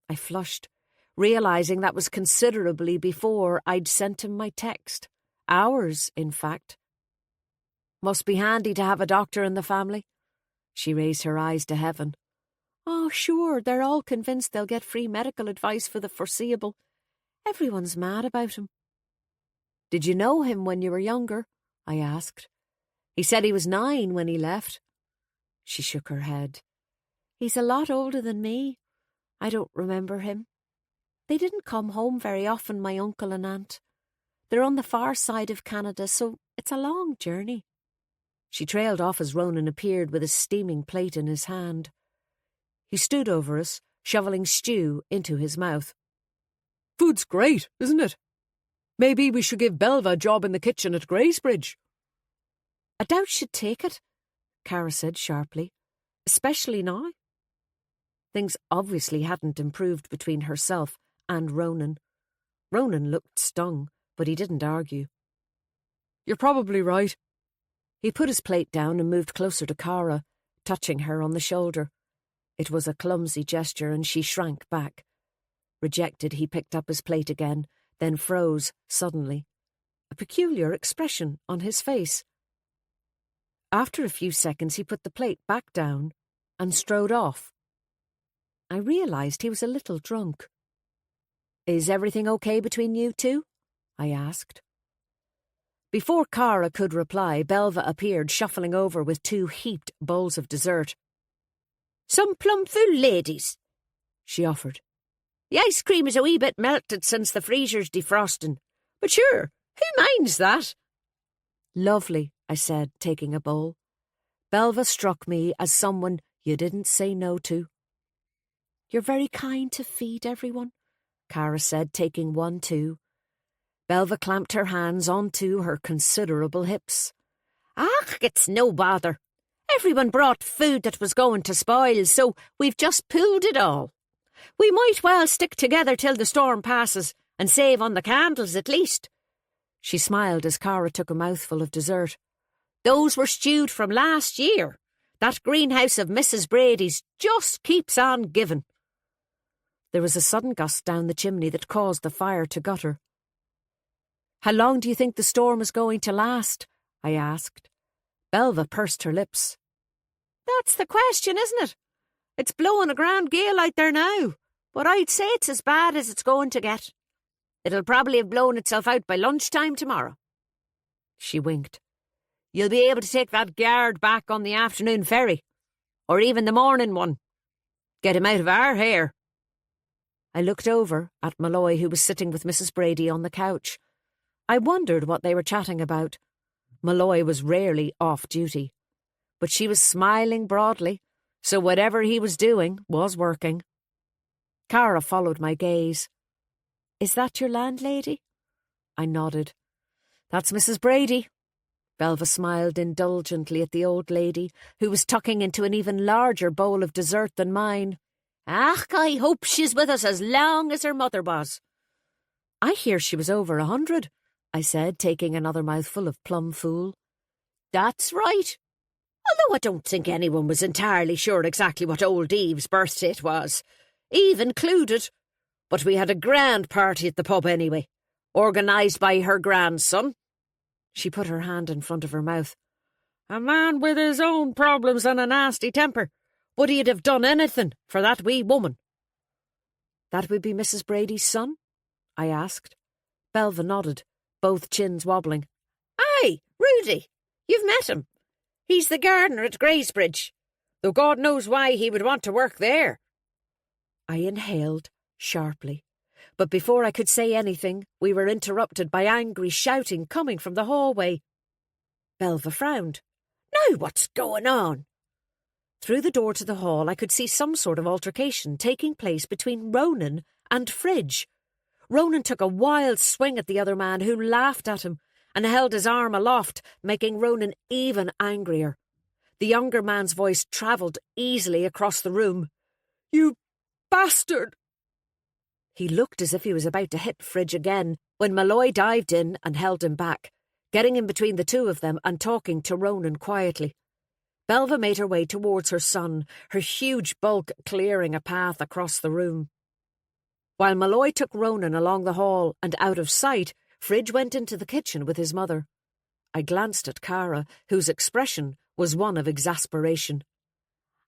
I flushed, realising that was considerably before I'd sent him my text. Hours, in fact. "Must be handy to have a doctor in the family." She raised her eyes to heaven. "Oh, sure, they're all convinced they'll get free medical advice for the foreseeable. Everyone's mad about him." "Did you know him when you were younger?" I asked. "He said he was 9 when he left." She shook her head. "He's a lot older than me. I don't remember him. They didn't come home very often, my uncle and aunt. They're on the far side of Canada, so it's a long journey." She trailed off as Ronan appeared with a steaming plate in his hand. He stood over us, shoveling stew into his mouth. "Food's great, isn't it? Maybe we should give Belva a job in the kitchen at Greysbridge." "I doubt she'd take it," Cara said sharply. "Especially now." Things obviously hadn't improved between herself and Ronan. Ronan looked stung, but he didn't argue. "You're probably right." He put his plate down and moved closer to Cara, touching her on the shoulder. It was a clumsy gesture, and she shrank back. Rejected, he picked up his plate again, then froze suddenly, a peculiar expression on his face. After a few seconds, he put the plate back down and strode off. I realised he was a little drunk. "Is everything okay between you two?" I asked. Before Cara could reply, Belva appeared, shuffling over with 2 heaped bowls of dessert. "Some plum-full ladies," she offered. "The ice cream is a wee bit melted since the freezer's defrosting, but sure, who minds that?" "Lovely," I said, taking a bowl. Belva struck me as someone you didn't say no to. "You're very kind to feed everyone," Cara said, taking one too. Belva clamped her hands onto her considerable hips. "Ach, it's no bother. Everyone brought food that was going to spoil, so we've just pooled it all. We might well stick together till the storm passes and save on the candles at least." She smiled as Cara took a mouthful of dessert. "Those were stewed from last year. That greenhouse of Mrs. Brady's just keeps on giving." There was a sudden gust down the chimney that caused the fire to gutter. "How long do you think the storm is going to last?" I asked. Belva pursed her lips. "That's the question, isn't it? It's blowing a grand gale out there now, but I'd say it's as bad as it's going to get. It'll probably have blown itself out by lunchtime tomorrow." She winked. "You'll be able to take that guard back on the afternoon ferry, or even the morning one. Get him out of our hair." I looked over at Malloy, who was sitting with Mrs. Brady on the couch. I wondered what they were chatting about. Malloy was rarely off duty, but she was smiling broadly, so whatever he was doing was working. Cara followed my gaze. "Is that your landlady?" I nodded. "That's Mrs. Brady." Belva smiled indulgently at the old lady, who was tucking into an even larger bowl of dessert than mine. "Ach, I hope she's with us as long as her mother was." "I hear she was over 100, I said, taking another mouthful of plum fool. "That's right. Although I don't think anyone was entirely sure exactly what old Eve's birth date was, Eve included. But we had a grand party at the pub anyway, organised by her grandson. She put her hand in front of her mouth. A man with his own problems and a nasty temper. Would he'd have done anything for that wee woman? That would be Mrs. Brady's son? I asked. Belva nodded, both chins wobbling. Aye, Rudy. You've met him. He's the gardener at Greysbridge, though God knows why he would want to work there. I inhaled sharply, but before I could say anything, we were interrupted by angry shouting coming from the hallway. Belva frowned. Now what's going on? Through the door to the hall, I could see some sort of altercation taking place between Ronan and Fridge. Ronan took a wild swing at the other man, who laughed at him and held his arm aloft, making Ronan even angrier. The younger man's voice travelled easily across the room. You bastard! He looked as if he was about to hit Fridge again, when Malloy dived in and held him back, getting in between the two of them and talking to Ronan quietly. Belva made her way towards her son, her huge bulk clearing a path across the room. While Malloy took Ronan along the hall and out of sight, Fridge went into the kitchen with his mother. I glanced at Cara, whose expression was one of exasperation.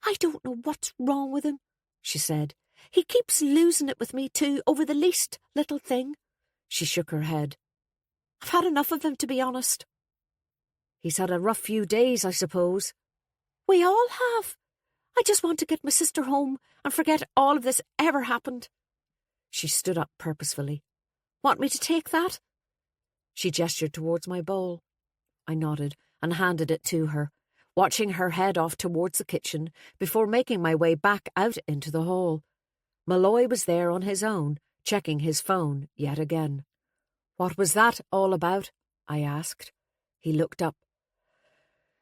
I don't know what's wrong with him, she said. He keeps losing it with me too, over the least little thing. She shook her head. I've had enough of him, to be honest. He's had a rough few days, I suppose. We all have. I just want to get my sister home and forget all of this ever happened. She stood up purposefully. Want me to take that? She gestured towards my bowl. I nodded and handed it to her, watching her head off towards the kitchen before making my way back out into the hall. Malloy was there on his own, checking his phone yet again. What was that all about? I asked. He looked up.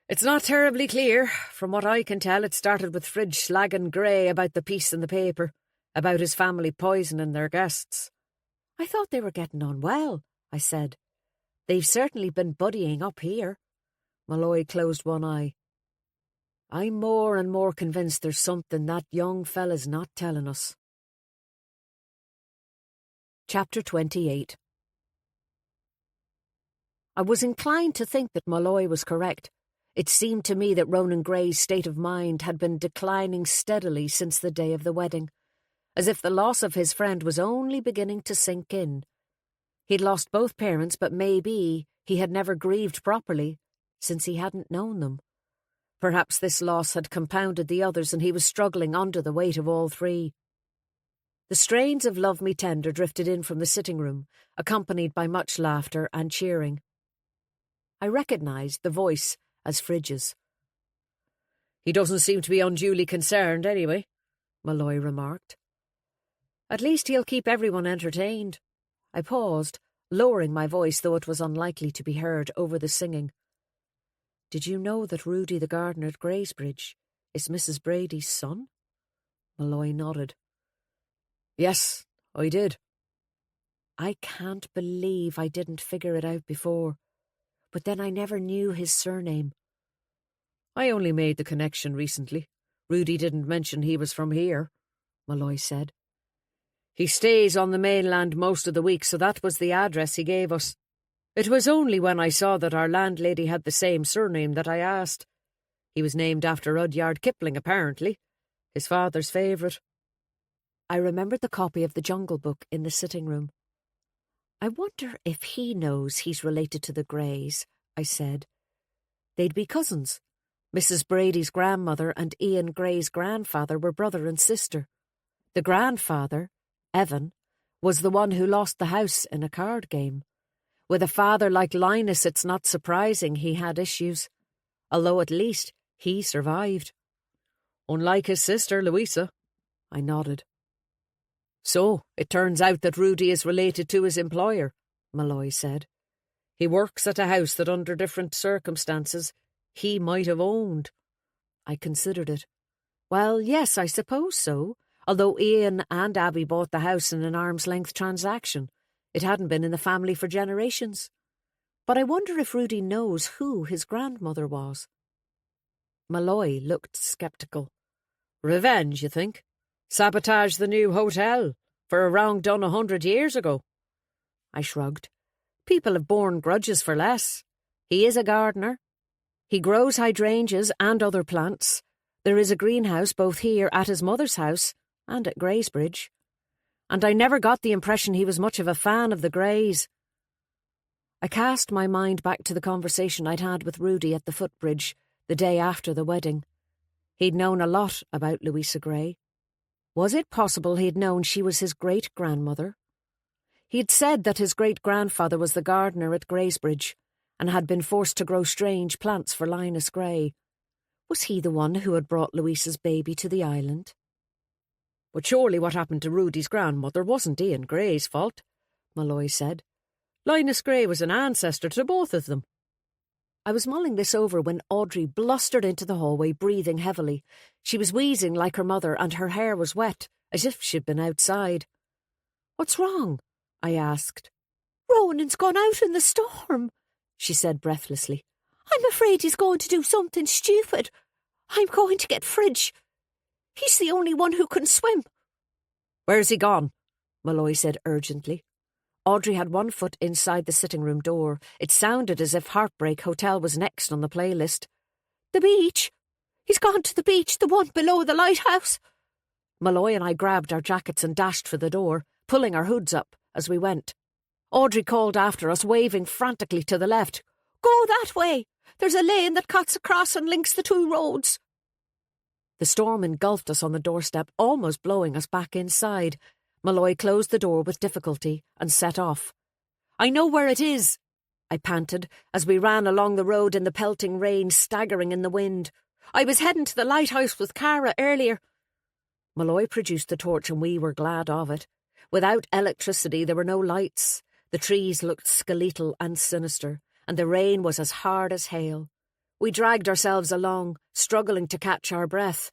It's not terribly clear. From what I can tell, it started with Fridge slagging Gray about the piece in the paper, about his family poisoning their guests. I thought they were getting on well, I said. They've certainly been buddying up here. Malloy closed one eye. I'm more and more convinced there's something that young fella's not telling us. Chapter 28. I was inclined to think that Malloy was correct. It seemed to me that Ronan Gray's state of mind had been declining steadily since the day of the wedding, as if the loss of his friend was only beginning to sink in. He'd lost both parents, but maybe he had never grieved properly, since he hadn't known them. Perhaps this loss had compounded the others, and he was struggling under the weight of all three. The strains of Love Me Tender drifted in from the sitting room, accompanied by much laughter and cheering. I recognised the voice as Fridge's. He doesn't seem to be unduly concerned, anyway, Malloy remarked. At least he'll keep everyone entertained. I paused, lowering my voice, though it was unlikely to be heard over the singing. Did you know that Rudy the gardener at Greysbridge is Mrs. Brady's son? Malloy nodded. Yes, I did. I can't believe I didn't figure it out before, but then I never knew his surname. I only made the connection recently. Rudy didn't mention he was from here, Malloy said. He stays on the mainland most of the week, so that was the address he gave us. It was only when I saw that our landlady had the same surname that I asked. He was named after Rudyard Kipling, apparently, his father's favourite. I remembered the copy of the Jungle Book in the sitting room. I wonder if he knows he's related to the Greys, I said. They'd be cousins. Mrs. Brady's grandmother and Ian Gray's grandfather were brother and sister. The grandfather, Evan, was the one who lost the house in a card game. With a father like Linus, it's not surprising he had issues, although at least he survived. Unlike his sister, Louisa. I nodded. So, it turns out that Rudy is related to his employer, Malloy said. He works at a house that under different circumstances he might have owned. I considered it. Well, yes, I suppose so, although Ian and Abby bought the house in an arm's-length transaction. It hadn't been in the family for generations. But I wonder if Rudy knows who his grandmother was. Malloy looked sceptical. Revenge, you think? Sabotage the new hotel for a wrong done 100 years ago? I shrugged. People have borne grudges for less. He is a gardener. He grows hydrangeas and other plants. There is a greenhouse both here at his mother's house and at Greysbridge. And I never got the impression he was much of a fan of the Greys. I cast my mind back to the conversation I'd had with Rudy at the footbridge the day after the wedding. He'd known a lot about Louisa Gray. Was it possible he'd known she was his great-grandmother? He'd said that his great-grandfather was the gardener at Greysbridge and had been forced to grow strange plants for Linus Gray. Was he the one who had brought Louisa's baby to the island? But surely what happened to Rudy's grandmother wasn't Ian Gray's fault, Malloy said. Linus Gray was an ancestor to both of them. I was mulling this over when Audrey blustered into the hallway, breathing heavily. She was wheezing like her mother, and her hair was wet, as if she'd been outside. "What's wrong?" I asked. "Ronan's gone out in the storm," she said breathlessly. "I'm afraid he's going to do something stupid. I'm going to get Fridge. He's the only one who can swim." "Where's he gone?" Malloy said urgently. Audrey had one foot inside the sitting-room door. It sounded as if Heartbreak Hotel was next on the playlist. "The beach. He's gone to the beach, the one below the lighthouse." Malloy and I grabbed our jackets and dashed for the door, pulling our hoods up as we went. Audrey called after us, waving frantically to the left. "Go that way. There's a lane that cuts across and links the two roads." The storm engulfed us on the doorstep, almost blowing us back inside. Malloy closed the door with difficulty and set off. "I know where it is," I panted, as we ran along the road in the pelting rain, staggering in the wind. "I was heading to the lighthouse with Cara earlier." Malloy produced the torch and we were glad of it. Without electricity there were no lights. The trees looked skeletal and sinister, and the rain was as hard as hail. We dragged ourselves along, struggling to catch our breath.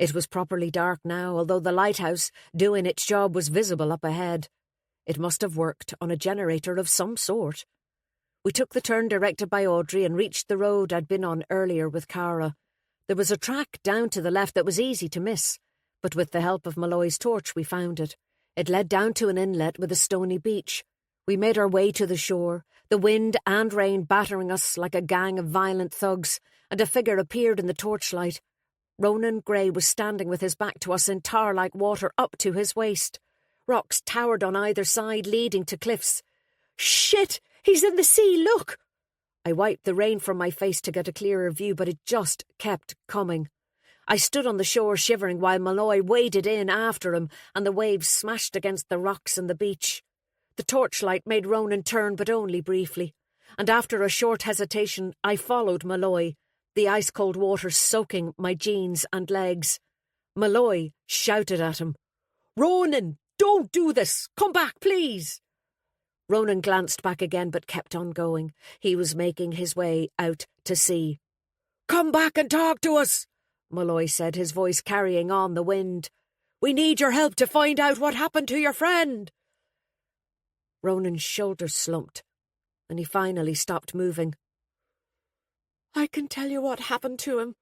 It was properly dark now, although the lighthouse, doing its job, was visible up ahead. It must have worked on a generator of some sort. We took the turn directed by Audrey and reached the road I'd been on earlier with Cara. There was a track down to the left that was easy to miss, but with the help of Malloy's torch we found it. It led down to an inlet with a stony beach. We made our way to the shore, the wind and rain battering us like a gang of violent thugs, and a figure appeared in the torchlight. Ronan Gray was standing with his back to us in tar-like water up to his waist. Rocks towered on either side, leading to cliffs. "Shit! He's in the sea, look!" I wiped the rain from my face to get a clearer view, but it just kept coming. I stood on the shore shivering while Malloy waded in after him, and the waves smashed against the rocks and the beach. The torchlight made Ronan turn, but only briefly, and after a short hesitation I followed Malloy, the ice-cold water soaking my jeans and legs. Malloy shouted at him, "Ronan, don't do this! Come back, please!" Ronan glanced back again but kept on going. He was making his way out to sea. "Come back and talk to us," Malloy said, his voice carrying on the wind. "We need your help to find out what happened to your friend." Ronan's shoulders slumped, and he finally stopped moving. "I can tell you what happened to him."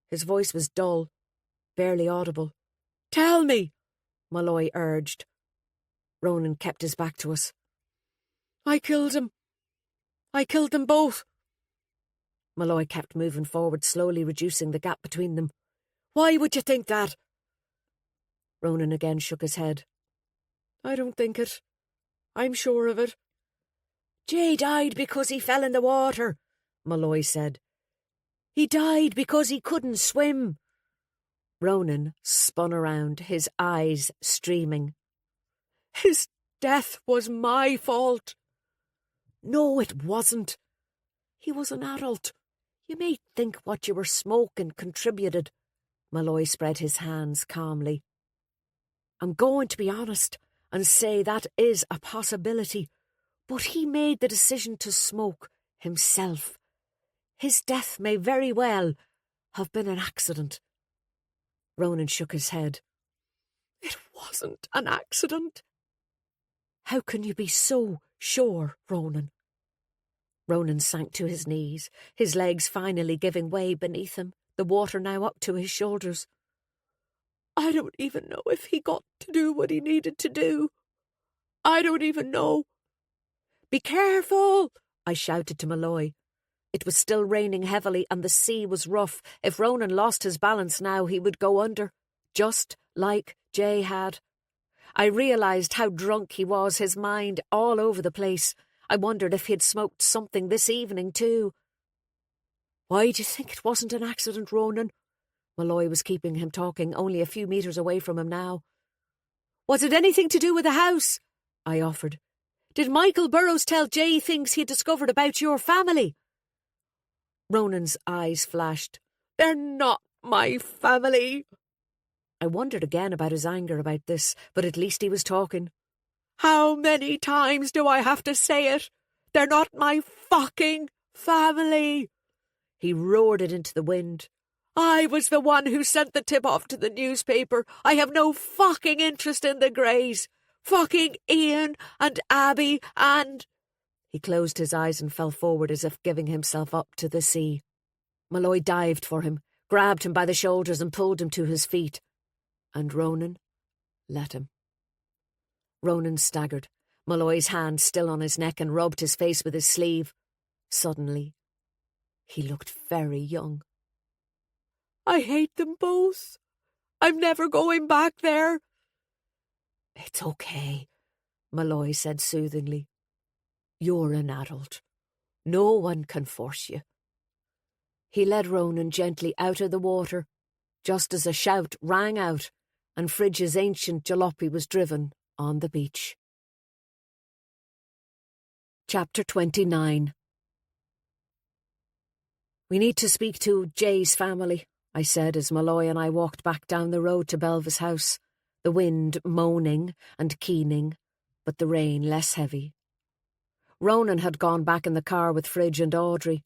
His voice was dull, barely audible. "Tell me," Malloy urged. Ronan kept his back to us. "I killed him. I killed them both." Malloy kept moving forward, slowly reducing the gap between them. "Why would you think that?" Ronan again shook his head. "I don't think it. I'm sure of it." "Jay died because he fell in the water," Malloy said. "He died because he couldn't swim." Ronan spun around, his eyes streaming. "His death was my fault." "No, it wasn't. He was an adult. You may think what you were smoking contributed." Malloy spread his hands calmly. "I'm going to be honest and say that is a possibility, but he made the decision to smoke himself. His death may very well have been an accident." Ronan shook his head. "It wasn't an accident." "How can you be so sure, Ronan?" Ronan sank to his knees, his legs finally giving way beneath him, the water now up to his shoulders. "I don't even know if he got to do what he needed to do. I don't even know." "Be careful," I shouted to Malloy. It was still raining heavily and the sea was rough. If Ronan lost his balance now, he would go under, just like Jay had. I realised how drunk he was, his mind all over the place. I wondered if he'd smoked something this evening too. Why do you think it wasn't an accident, Ronan? Malloy was keeping him talking, only a few metres away from him now. Was it anything to do with the house? I offered. Did Michael Burrows tell Jay things he'd discovered about your family? Ronan's eyes flashed. They're not my family. I wondered again about his anger about this, but at least he was talking. How many times do I have to say it? They're not my fucking family. He roared it into the wind. I was the one who sent the tip off to the newspaper. I have no fucking interest in the Greys. Fucking Ian and Abby and... He closed his eyes and fell forward as if giving himself up to the sea. Malloy dived for him, grabbed him by the shoulders and pulled him to his feet. And Ronan let him. Ronan staggered, Malloy's hand still on his neck, and rubbed his face with his sleeve. Suddenly, he looked very young. I hate them both. I'm never going back there. It's okay, Malloy said soothingly. You're an adult. No one can force you. He led Ronan gently out of the water, just as a shout rang out and Fridge's ancient jalopy was driven on the beach. Chapter 29. We need to speak to Jay's family, I said as Malloy and I walked back down the road to Belva's house, the wind moaning and keening, but the rain less heavy. Ronan had gone back in the car with Fridge and Audrey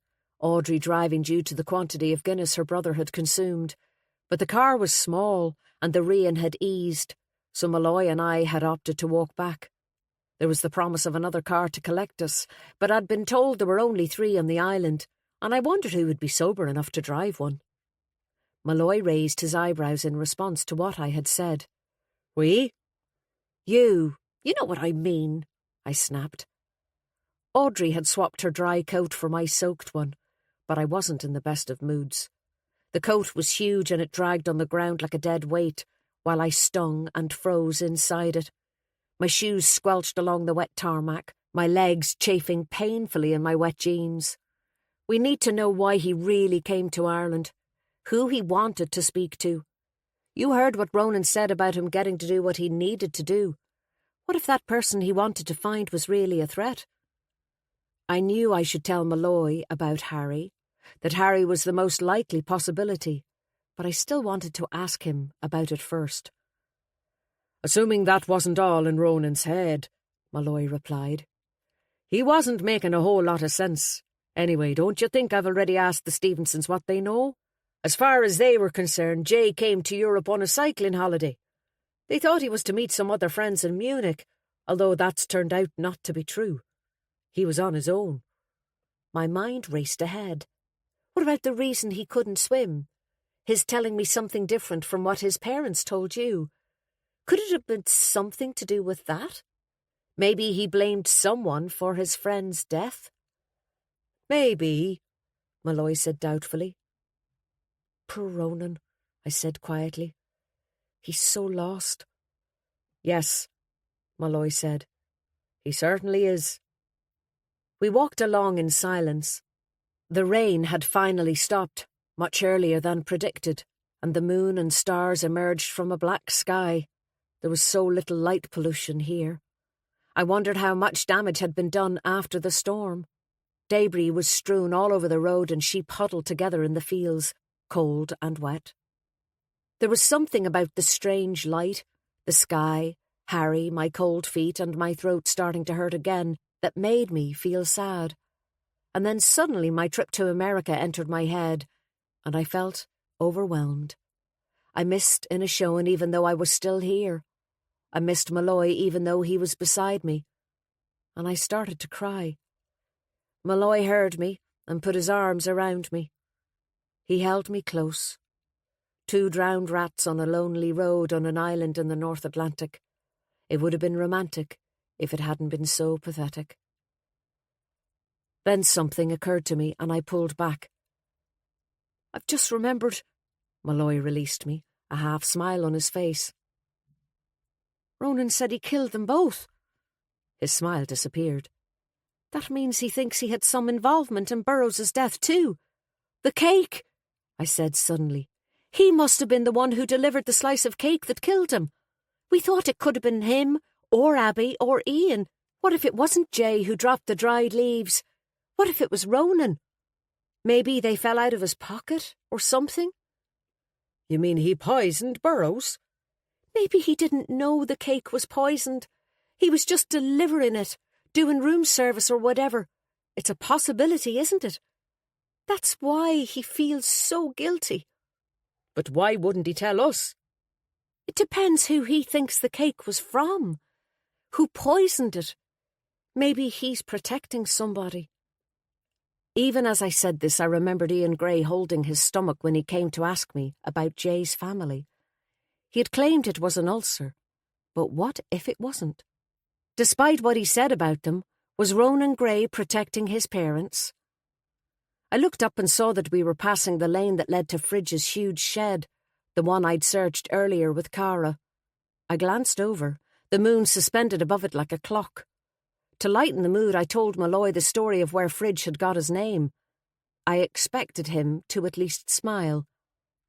driving due to the quantity of Guinness her brother had consumed. But the car was small and the rain had eased, so Malloy and I had opted to walk back. There was the promise of another car to collect us, but I'd been told there were only 3 on the island, and I wondered who would be sober enough to drive one. Malloy raised his eyebrows in response to what I had said. We? You know what I mean, I snapped. Audrey had swapped her dry coat for my soaked one, but I wasn't in the best of moods. The coat was huge and it dragged on the ground like a dead weight, while I stung and froze inside it. My shoes squelched along the wet tarmac, my legs chafing painfully in my wet jeans. We need to know why he really came to Ireland, who he wanted to speak to. You heard what Ronan said about him getting to do what he needed to do. What if that person he wanted to find was really a threat? I knew I should tell Malloy about Harry, that Harry was the most likely possibility, but I still wanted to ask him about it first. Assuming that wasn't all in Ronan's head, Malloy replied. He wasn't making a whole lot of sense. Anyway, don't you think I've already asked the Stevensons what they know? As far as they were concerned, Jay came to Europe on a cycling holiday. They thought he was to meet some other friends in Munich, although that's turned out not to be true. He was on his own. My mind raced ahead. What about the reason he couldn't swim? His telling me something different from what his parents told you. Could it have been something to do with that? Maybe he blamed someone for his friend's death? Maybe, Malloy said doubtfully. Poor Ronan, I said quietly. He's so lost. Yes, Malloy said. He certainly is. We walked along in silence. The rain had finally stopped, much earlier than predicted, and the moon and stars emerged from a black sky. There was so little light pollution here. I wondered how much damage had been done after the storm. Debris was strewn all over the road and sheep huddled together in the fields, cold and wet. There was something about the strange light, the sky, Harry, my cold feet and my throat starting to hurt again, that made me feel sad. And then suddenly my trip to America entered my head, and I felt overwhelmed. I missed Inishowen even though I was still here. I missed Malloy even though he was beside me. And I started to cry. Malloy heard me and put his arms around me. He held me close. 2 drowned rats on a lonely road on an island in the North Atlantic. It would have been romantic if it hadn't been so pathetic. Then something occurred to me and I pulled back. I've just remembered. Malloy released me, a half smile on his face. Ronan said he killed them both. His smile disappeared. That means he thinks he had some involvement in Burroughs' death too. The cake, I said suddenly. He must have been the one who delivered the slice of cake that killed him. We thought it could have been him, or Abby, or Ian. What if it wasn't Jay who dropped the dried leaves? What if it was Ronan? Maybe they fell out of his pocket, or something? You mean he poisoned Burroughs? Maybe he didn't know the cake was poisoned. He was just delivering it, doing room service or whatever. It's a possibility, isn't it? That's why he feels so guilty. But why wouldn't he tell us? It depends who he thinks the cake was from. Who poisoned it? Maybe he's protecting somebody. Even as I said this, I remembered Ian Gray holding his stomach when he came to ask me about Jay's family. He had claimed it was an ulcer, but what if it wasn't? Despite what he said about them, was Ronan Gray protecting his parents? I looked up and saw that we were passing the lane that led to Fridge's huge shed, the one I'd searched earlier with Cara. I glanced over, the moon suspended above it like a clock. To lighten the mood, I told Malloy the story of where Fridge had got his name. I expected him to at least smile,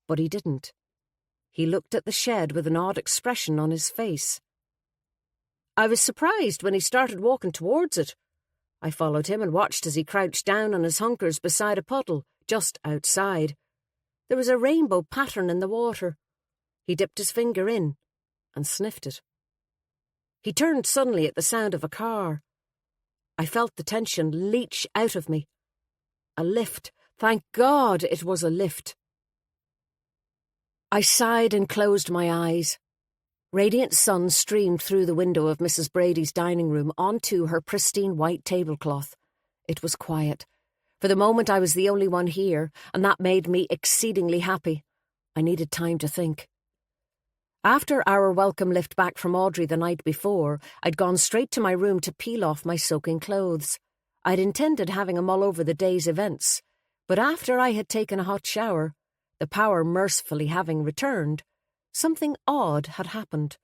but he didn't. He looked at the shed with an odd expression on his face. I was surprised when he started walking towards it. I followed him and watched as he crouched down on his hunkers beside a puddle, just outside. There was a rainbow pattern in the water. He dipped his finger in and sniffed it. He turned suddenly at the sound of a car. I felt the tension leach out of me. A lift. Thank God it was a lift. I sighed and closed my eyes. Radiant sun streamed through the window of Mrs. Brady's dining room onto her pristine white tablecloth. It was quiet. For the moment I was the only one here, and that made me exceedingly happy. I needed time to think. After our welcome lift back from Audrey the night before, I'd gone straight to my room to peel off my soaking clothes. I'd intended having a mull over the day's events, but after I had taken a hot shower, the power mercifully having returned, something odd had happened.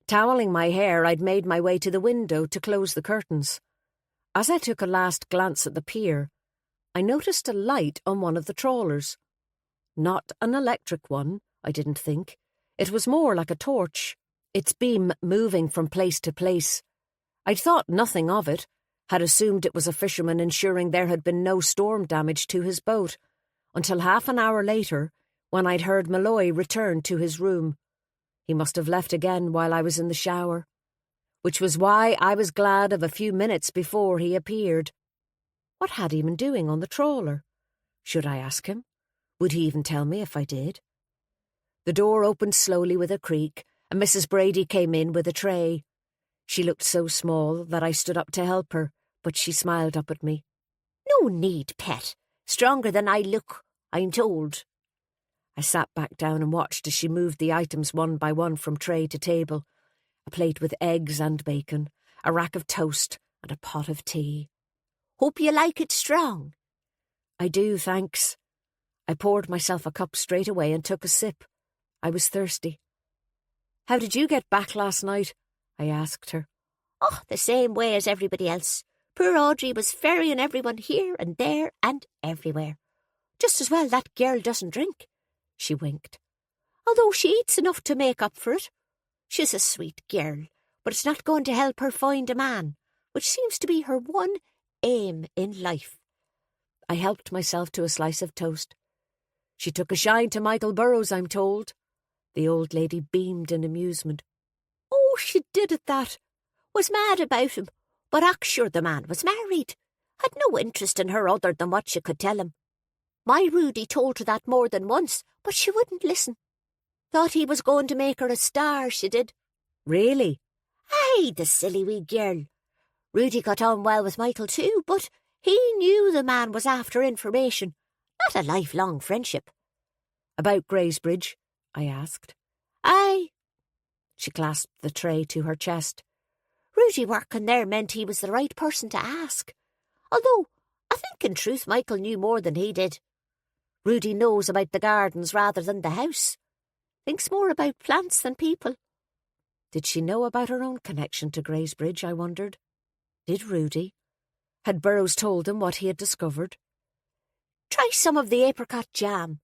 Toweling my hair, I'd made my way to the window to close the curtains. As I took a last glance at the pier, I noticed a light on one of the trawlers. Not an electric one, I didn't think. It was more like a torch, its beam moving from place to place. I'd thought nothing of it, had assumed it was a fisherman ensuring there had been no storm damage to his boat, until half an hour later, when I'd heard Malloy return to his room. He must have left again while I was in the shower, which was why I was glad of a few minutes before he appeared. What had he been doing on the trawler? Should I ask him? Would he even tell me if I did? The door opened slowly with a creak, and Mrs. Brady came in with a tray. She looked so small that I stood up to help her, but she smiled up at me. "No need, pet. Stronger than I look, I'm told." I sat back down and watched as she moved the items one by one from tray to table. A plate with eggs and bacon, a rack of toast, and a pot of tea. "Hope you like it strong." "I do, thanks." I poured myself a cup straight away and took a sip. I was thirsty. "How did you get back last night?" I asked her. "Oh, the same way as everybody else. Poor Audrey was ferrying everyone here and there and everywhere. Just as well that girl doesn't drink." She winked. "Although she eats enough to make up for it. She's a sweet girl, but it's not going to help her find a man, which seems to be her one aim in life." I helped myself to a slice of toast. "She took a shine to Michael Burroughs, I'm told." The old lady beamed in amusement. "Oh, she did at that. Was mad about him, but sure the man was married. Had no interest in her other than what she could tell him. My Rudy told her that more than once, but she wouldn't listen. Thought he was going to make her a star, she did." "Really?" "Aye, the silly wee girl. Rudy got on well with Michael too, but he knew the man was after information, not a lifelong friendship." "About Greysbridge?" I asked. "Aye." She clasped the tray to her chest. "Rudy working there meant he was the right person to ask. Although think in truth Michael knew more than he did. Rudy knows about the gardens rather than the house. Thinks more about plants than people. Did she know about her own connection to Greysbridge, I wondered? Did Rudy? Had Burrows told him what he had discovered? Try some of the apricot jam,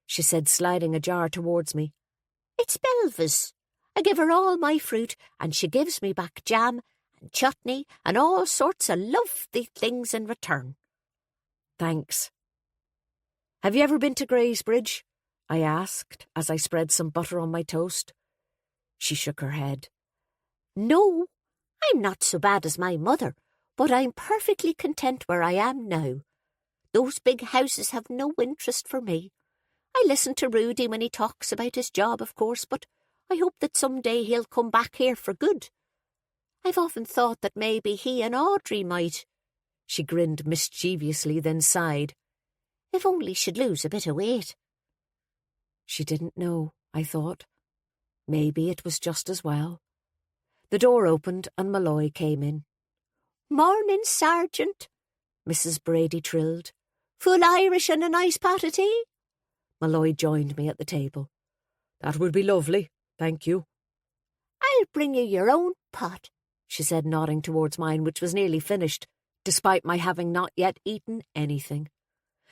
she said, sliding a jar towards me. It's Belva's. I give her all my fruit, and she gives me back jam and chutney and all sorts of lovely things in return. Thanks. Have you ever been to Greysbridge? I asked as I spread some butter on my toast. She shook her head. No, I'm not so bad as my mother, but I'm perfectly content where I am now. Those big houses have no interest for me. I listen to Rudy when he talks about his job, of course, but I hope that some day he'll come back here for good. I've often thought that maybe he and Audrey might. She grinned mischievously, then sighed. If only she'd lose a bit of weight. She didn't know, I thought. Maybe it was just as well. The door opened and Malloy came in. Morning, Sergeant, Mrs. Brady trilled. Full Irish and a nice pot of tea? Malloy joined me at the table. That would be lovely, thank you. I'll bring you your own pot, she said, nodding towards mine, which was nearly finished, despite my having not yet eaten anything.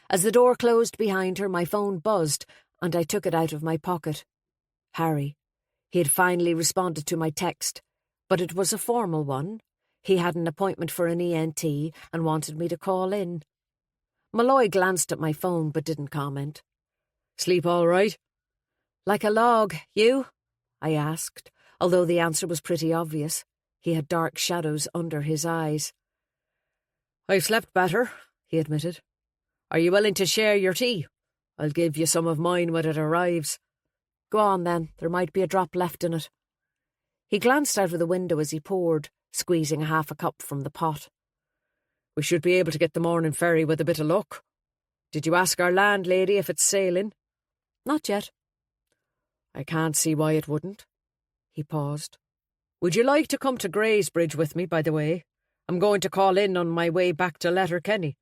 As the door closed behind her, my phone buzzed, and I took it out of my pocket. Harry. He had finally responded to my text, but it was a formal one. He had an appointment for an ENT and wanted me to call in. Malloy glanced at my phone but didn't comment. Sleep all right? Like a log, you? I asked, although the answer was pretty obvious. He had dark shadows under his eyes. I've slept better, he admitted. Are you willing to share your tea? I'll give you some of mine when it arrives. Go on, then. There might be a drop left in it. He glanced out of the window as he poured, squeezing half a cup from the pot. We should be able to get the morning ferry with a bit of luck. Did you ask our landlady if it's sailing? Not yet. I can't see why it wouldn't. He paused. Would you like to come to Greysbridge with me, by the way? I'm going to call in on my way back to Letterkenny.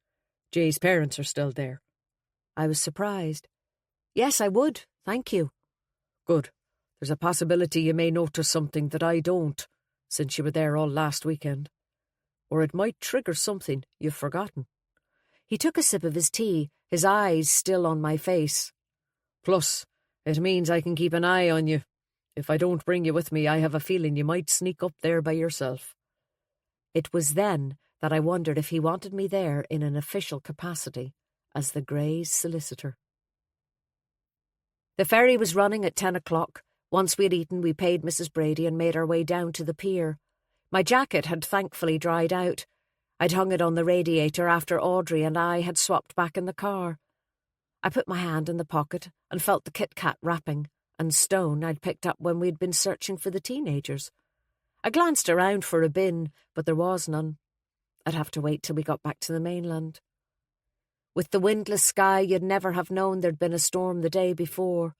Jay's parents are still there. I was surprised. Yes, I would, thank you. Good. There's a possibility you may notice something that I don't, since you were there all last weekend. Or it might trigger something you've forgotten. He took a sip of his tea, his eyes still on my face. Plus, it means I can keep an eye on you. If I don't bring you with me, I have a feeling you might sneak up there by yourself. It was then that I wondered if he wanted me there in an official capacity as the Greys' solicitor. The ferry was running at 10 o'clock. Once we had eaten, we paid Mrs. Brady and made our way down to the pier. My jacket had thankfully dried out. I'd hung it on the radiator after Audrey and I had swapped back in the car. I put my hand in the pocket and felt the Kit Kat wrapping and stone I'd picked up when we'd been searching for the teenagers. I glanced around for a bin, but there was none. I'd have to wait till we got back to the mainland. With the windless sky, you'd never have known there'd been a storm the day before.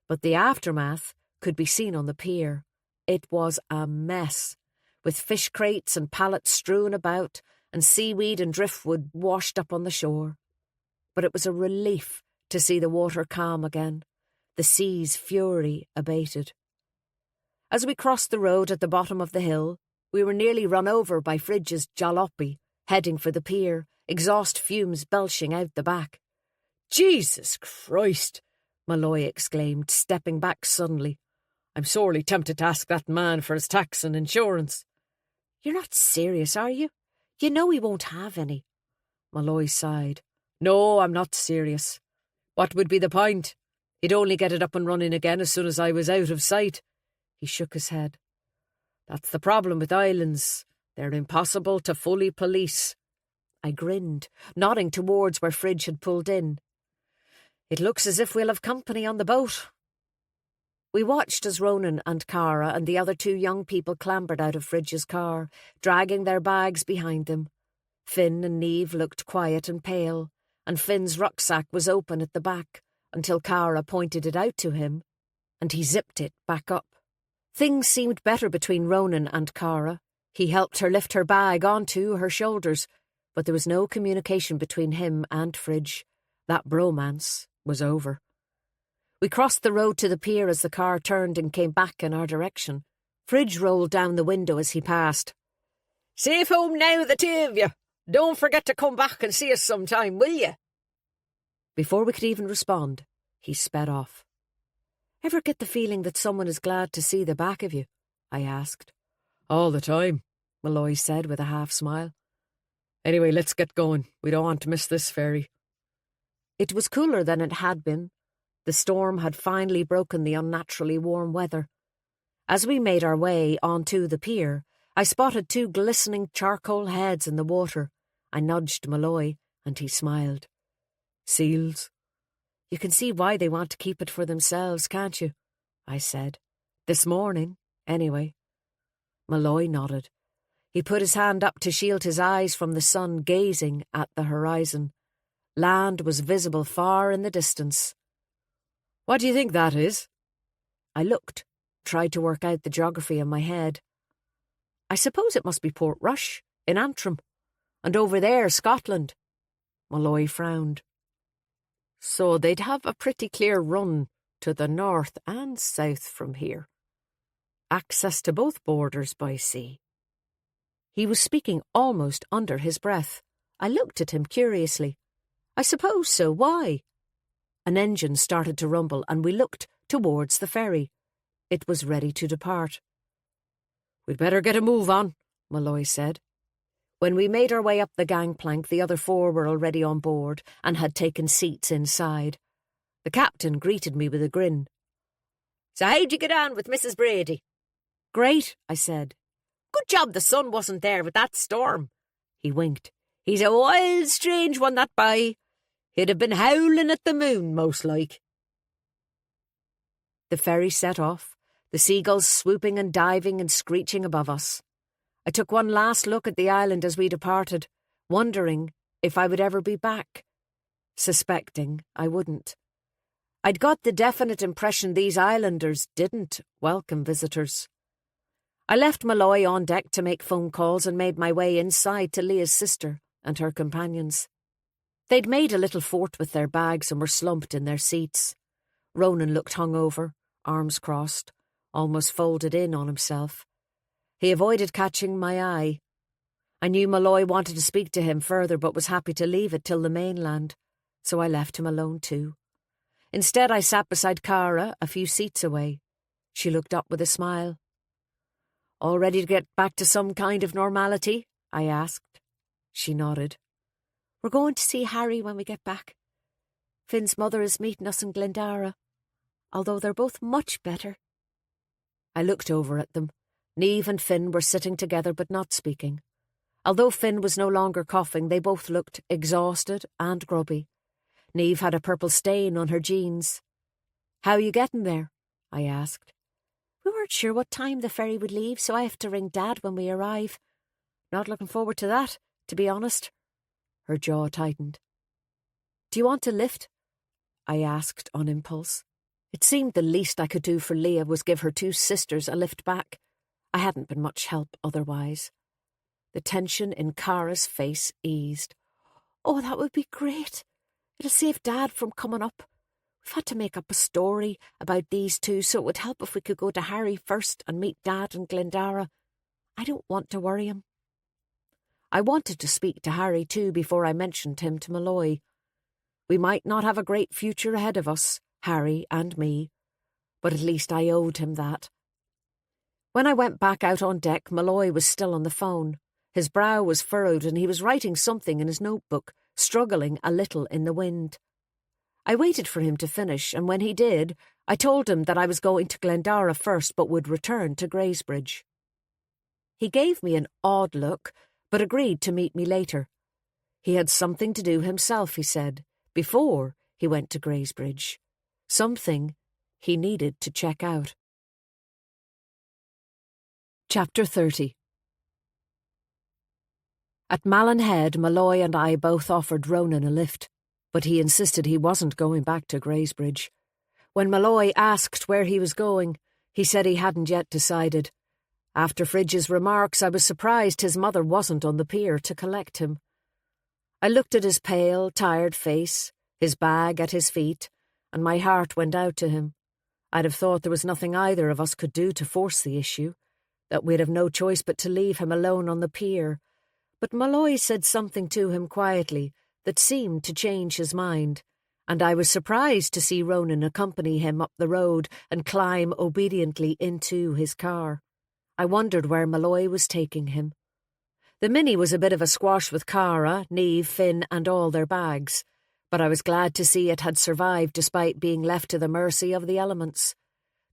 But the aftermath could be seen on the pier. It was a mess, with fish crates and pallets strewn about and seaweed and driftwood washed up on the shore. But it was a relief to see the water calm again, the sea's fury abated. As we crossed the road at the bottom of the hill, we were nearly run over by Fridge's jalopy, heading for the pier, exhaust fumes belching out the back. Jesus Christ! Malloy exclaimed, stepping back suddenly. I'm sorely tempted to ask that man for his tax and insurance. You're not serious, are you? You know he won't have any. Malloy sighed. No, I'm not serious. What would be the point? He'd only get it up and running again as soon as I was out of sight. He shook his head. That's the problem with islands. They're impossible to fully police. I grinned, nodding towards where Fridge had pulled in. It looks as if we'll have company on the boat. We watched as Ronan and Cara and the other two young people clambered out of Fridge's car, dragging their bags behind them. Finn and Niamh looked quiet and pale, and Finn's rucksack was open at the back until Cara pointed it out to him, and he zipped it back up. Things seemed better between Ronan and Cara. He helped her lift her bag onto her shoulders, but there was no communication between him and Fridge. That bromance was over. We crossed the road to the pier as the car turned and came back in our direction. Fridge rolled down the window as he passed. "Safe home now, the two of you. Don't forget to come back and see us sometime, will you?" Before we could even respond, he sped off. Ever get the feeling that someone is glad to see the back of you? I asked. All the time, Malloy said with a half-smile. Anyway, let's get going. We don't want to miss this ferry. It was cooler than it had been. The storm had finally broken the unnaturally warm weather. As we made our way onto the pier, I spotted two glistening charcoal heads in the water. I nudged Malloy, and he smiled. Seals? You can see why they want to keep it for themselves, can't you? I said. This morning, anyway. Malloy nodded. He put his hand up to shield his eyes from the sun, gazing at the horizon. Land was visible far in the distance. What do you think that is? I looked, tried to work out the geography in my head. I suppose it must be Port Rush, in Antrim. And over there, Scotland. Malloy frowned. So they'd have a pretty clear run to the north and south from here. Access to both borders by sea. He was speaking almost under his breath. I looked at him curiously. I suppose so. Why? An engine started to rumble and we looked towards the ferry. It was ready to depart. We'd better get a move on, Malloy said. When we made our way up the gangplank, the other four were already on board and had taken seats inside. The captain greeted me with a grin. "So how'd you get on with Mrs. Brady?" "Great," I said. "Good job the sun wasn't there with that storm." He winked. "He's a wild, strange one, that boy. He'd have been howling at the moon, most like." The ferry set off, the seagulls swooping and diving and screeching above us. I took one last look at the island as we departed, wondering if I would ever be back, suspecting I wouldn't. I'd got the definite impression these islanders didn't welcome visitors. I left Malloy on deck to make phone calls and made my way inside to Leah's sister and her companions. They'd made a little fort with their bags and were slumped in their seats. Ronan looked hungover, arms crossed, almost folded in on himself. He avoided catching my eye. I knew Malloy wanted to speak to him further but was happy to leave it till the mainland, so I left him alone too. Instead, I sat beside Cara, a few seats away. She looked up with a smile. "All ready to get back to some kind of normality?" I asked. She nodded. "We're going to see Harry when we get back. Finn's mother is meeting us in Glendara, although they're both much better." I looked over at them. Niamh and Finn were sitting together but not speaking. Although Finn was no longer coughing, they both looked exhausted and grubby. Niamh had a purple stain on her jeans. "How are you getting there?" I asked. "We weren't sure what time the ferry would leave, so I have to ring Dad when we arrive. Not looking forward to that, to be honest." Her jaw tightened. "Do you want a lift?" I asked on impulse. It seemed the least I could do for Leah was give her two sisters a lift back. I hadn't been much help otherwise. The tension in Cara's face eased. "Oh, that would be great. It'll save Dad from coming up. We've had to make up a story about these two, so it would help if we could go to Harry first and meet Dad in Glendara. I don't want to worry him." I wanted to speak to Harry too before I mentioned him to Malloy. We might not have a great future ahead of us, Harry and me, but at least I owed him that. When I went back out on deck, Malloy was still on the phone. His brow was furrowed and he was writing something in his notebook, struggling a little in the wind. I waited for him to finish, and when he did, I told him that I was going to Glendara first but would return to Greysbridge. He gave me an odd look, but agreed to meet me later. He had something to do himself, he said, before he went to Greysbridge. Something he needed to check out. Chapter 30. At Malin Head, Malloy and I both offered Ronan a lift, but he insisted he wasn't going back to Greysbridge. When Malloy asked where he was going, he said he hadn't yet decided. After Fridge's remarks, I was surprised his mother wasn't on the pier to collect him. I looked at his pale, tired face, his bag at his feet, and my heart went out to him. I'd have thought there was nothing either of us could do to force the issue, that we'd have no choice but to leave him alone on the pier. But Malloy said something to him quietly that seemed to change his mind, and I was surprised to see Ronan accompany him up the road and climb obediently into his car. I wondered where Malloy was taking him. The Minnie was a bit of a squash with Cara, Niamh, Finn and all their bags, but I was glad to see it had survived despite being left to the mercy of the elements.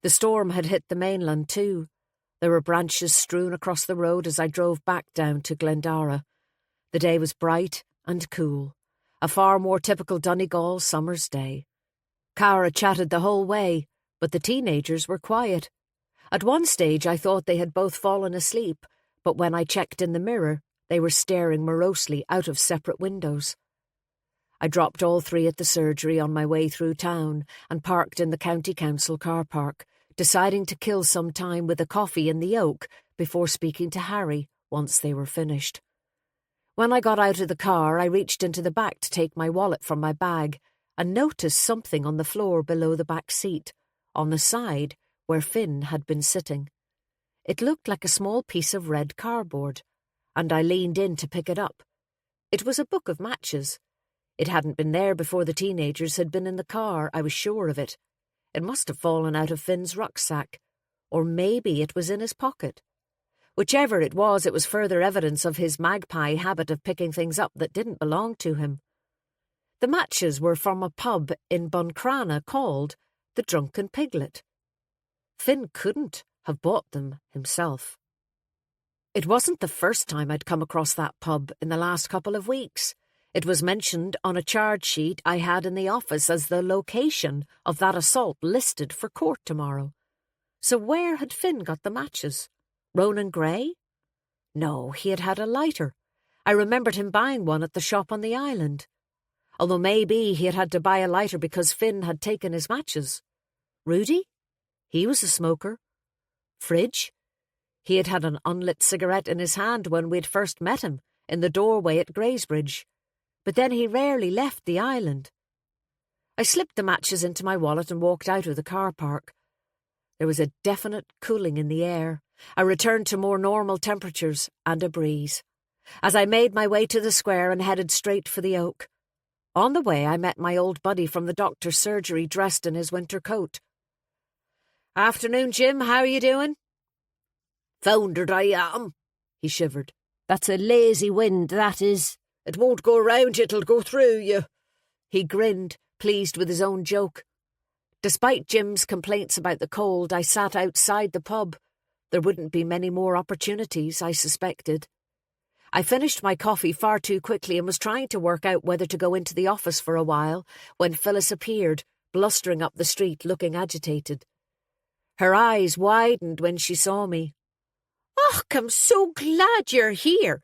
The storm had hit the mainland too. There were branches strewn across the road as I drove back down to Glendara. The day was bright and cool, a far more typical Donegal summer's day. Cara chatted the whole way, but the teenagers were quiet. At one stage I thought they had both fallen asleep, but when I checked in the mirror, they were staring morosely out of separate windows. I dropped all three at the surgery on my way through town and parked in the county council car park, deciding to kill some time with a coffee in the Oak before speaking to Harry once they were finished. When I got out of the car, I reached into the back to take my wallet from my bag and noticed something on the floor below the back seat, on the side where Finn had been sitting. It looked like a small piece of red cardboard, and I leaned in to pick it up. It was a book of matches. It hadn't been there before the teenagers had been in the car, I was sure of it. It must have fallen out of Finn's rucksack, or maybe it was in his pocket. Whichever it was further evidence of his magpie habit of picking things up that didn't belong to him. The matches were from a pub in Buncrana called the Drunken Piglet. Finn couldn't have bought them himself. It wasn't the first time I'd come across that pub in the last couple of weeks. It was mentioned on a charge sheet I had in the office as the location of that assault listed for court tomorrow. So where had Finn got the matches? Ronan Gray? No, he had had a lighter. I remembered him buying one at the shop on the island. Although maybe he had had to buy a lighter because Finn had taken his matches. Rudy? He was a smoker. Fridge? He had had an unlit cigarette in his hand when we'd first met him, in the doorway at Greysbridge. But then he rarely left the island. I slipped the matches into my wallet and walked out of the car park. There was a definite cooling in the air, a return to more normal temperatures and a breeze. As I made my way to the square and headed straight for the Oak. On the way I met my old buddy from the doctor's surgery dressed in his winter coat. "Afternoon, Jim, how are you doing?" "Foundered I am," he shivered. "That's a lazy wind, that is. It won't go round you, it'll go through you." He grinned, pleased with his own joke. Despite Jim's complaints about the cold, I sat outside the pub. There wouldn't be many more opportunities, I suspected. I finished my coffee far too quickly and was trying to work out whether to go into the office for a while when Phyllis appeared, blustering up the street, looking agitated. Her eyes widened when she saw me. "Och, I'm so glad you're here.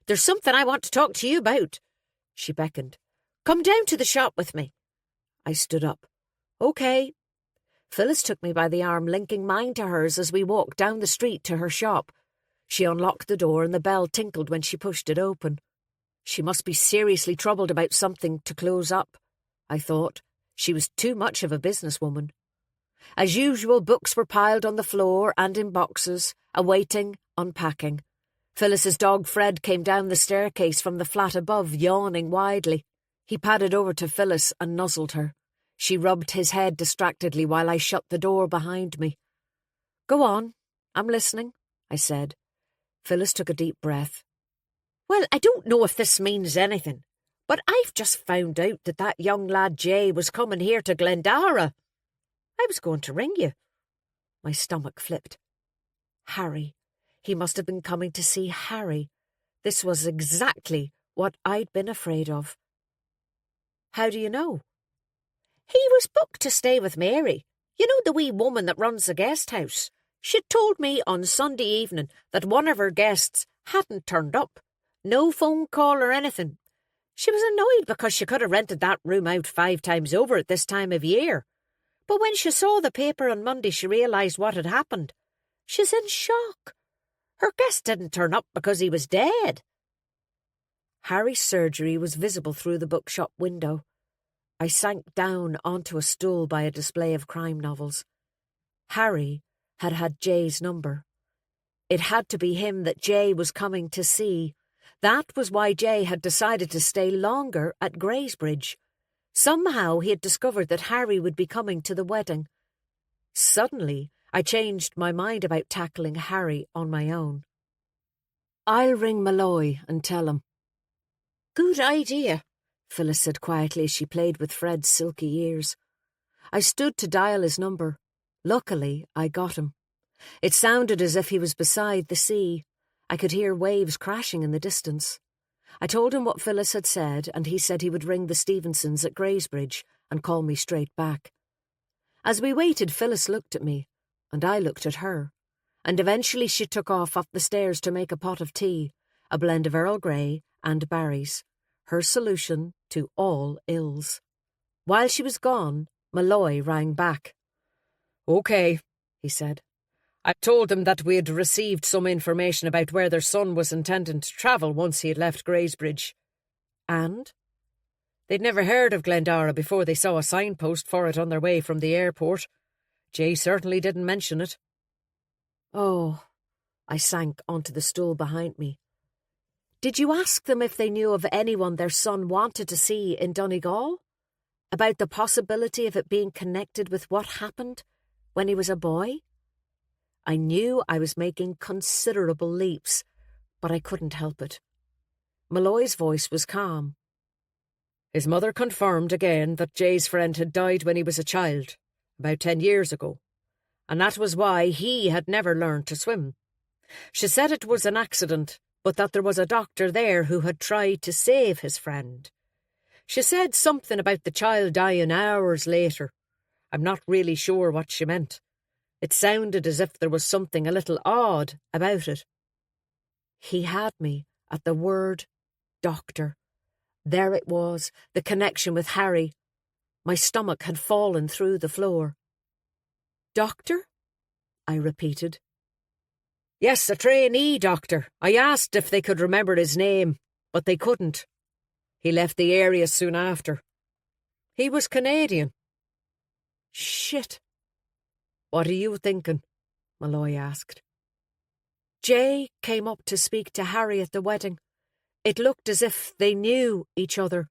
There's something I want to talk to you about." She beckoned. "Come down to the shop with me." I stood up. "Okay." Phyllis took me by the arm, linking mine to hers as we walked down the street to her shop. She unlocked the door and the bell tinkled when she pushed it open. She must be seriously troubled about something to close up, I thought. She was too much of a businesswoman. As usual, books were piled on the floor and in boxes, awaiting unpacking. Phyllis's dog Fred came down the staircase from the flat above, yawning widely. He padded over to Phyllis and nuzzled her. She rubbed his head distractedly while I shut the door behind me. "Go on, I'm listening," I said. Phyllis took a deep breath. "Well, I don't know if this means anything, but I've just found out that young lad Jay was coming here to Glendara. I was going to ring you." My stomach flipped. Harry. He must have been coming to see Harry. This was exactly what I'd been afraid of. "How do you know?" "He was booked to stay with Mary. You know, the wee woman that runs the guest house. She'd told me on Sunday evening that one of her guests hadn't turned up. No phone call or anything. She was annoyed because she could have rented that room out 5 times over at this time of year. But when she saw the paper on Monday, she realised what had happened. She's in shock. Her guest didn't turn up because he was dead." Harry's surgery was visible through the bookshop window. I sank down onto a stool by a display of crime novels. Harry had Jay's number. It had to be him that Jay was coming to see. That was why Jay had decided to stay longer at Greysbridge. Somehow he had discovered that Harry would be coming to the wedding. Suddenly, I changed my mind about tackling Harry on my own. "I'll ring Malloy and tell him." Good idea, Phyllis said quietly as she played with Fred's silky ears. I stood to dial his number. Luckily, I got him. It sounded as if he was beside the sea. I could hear waves crashing in the distance. I told him what Phyllis had said, and he said he would ring the Stevensons at Greysbridge and call me straight back. As we waited, Phyllis looked at me, and I looked at her, and eventually she took off up the stairs to make a pot of tea, a blend of Earl Grey and berries, her solution to all ills. While she was gone, Malloy rang back. "OK," he said. "I told them that we had received some information about where their son was intending to travel once he had left Greysbridge." "And?" "They'd never heard of Glendara before they saw a signpost for it on their way from the airport. Jay certainly didn't mention it." "Oh," I sank onto the stool behind me. "Did you ask them if they knew of anyone their son wanted to see in Donegal? About the possibility of it being connected with what happened when he was a boy?" I knew I was making considerable leaps, but I couldn't help it. Malloy's voice was calm. "His mother confirmed again that Jay's friend had died when he was a child, about 10 years ago, and that was why he had never learned to swim. She said it was an accident, but that there was a doctor there who had tried to save his friend. She said something about the child dying hours later. I'm not really sure what she meant. It sounded as if there was something a little odd about it." He had me at the word doctor. There it was, the connection with Harry. My stomach had fallen through the floor. "Doctor?" I repeated. "Yes, a trainee doctor. I asked if they could remember his name, but they couldn't. He left the area soon after. He was Canadian." "Shit." "What are you thinking?" Malloy asked. "Jay came up to speak to Harry at the wedding. It looked as if they knew each other,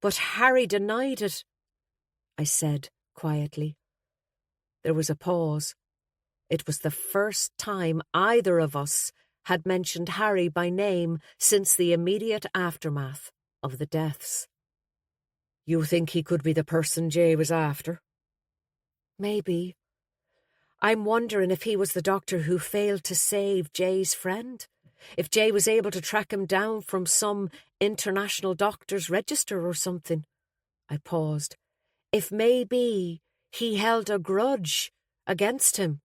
but Harry denied it," I said quietly. There was a pause. It was the first time either of us had mentioned Harry by name since the immediate aftermath of the deaths. "You think he could be the person Jay was after?" "Maybe. I'm wondering if he was the doctor who failed to save Jay's friend. If Jay was able to track him down from some international doctor's register or something." I paused. "If maybe he held a grudge against him."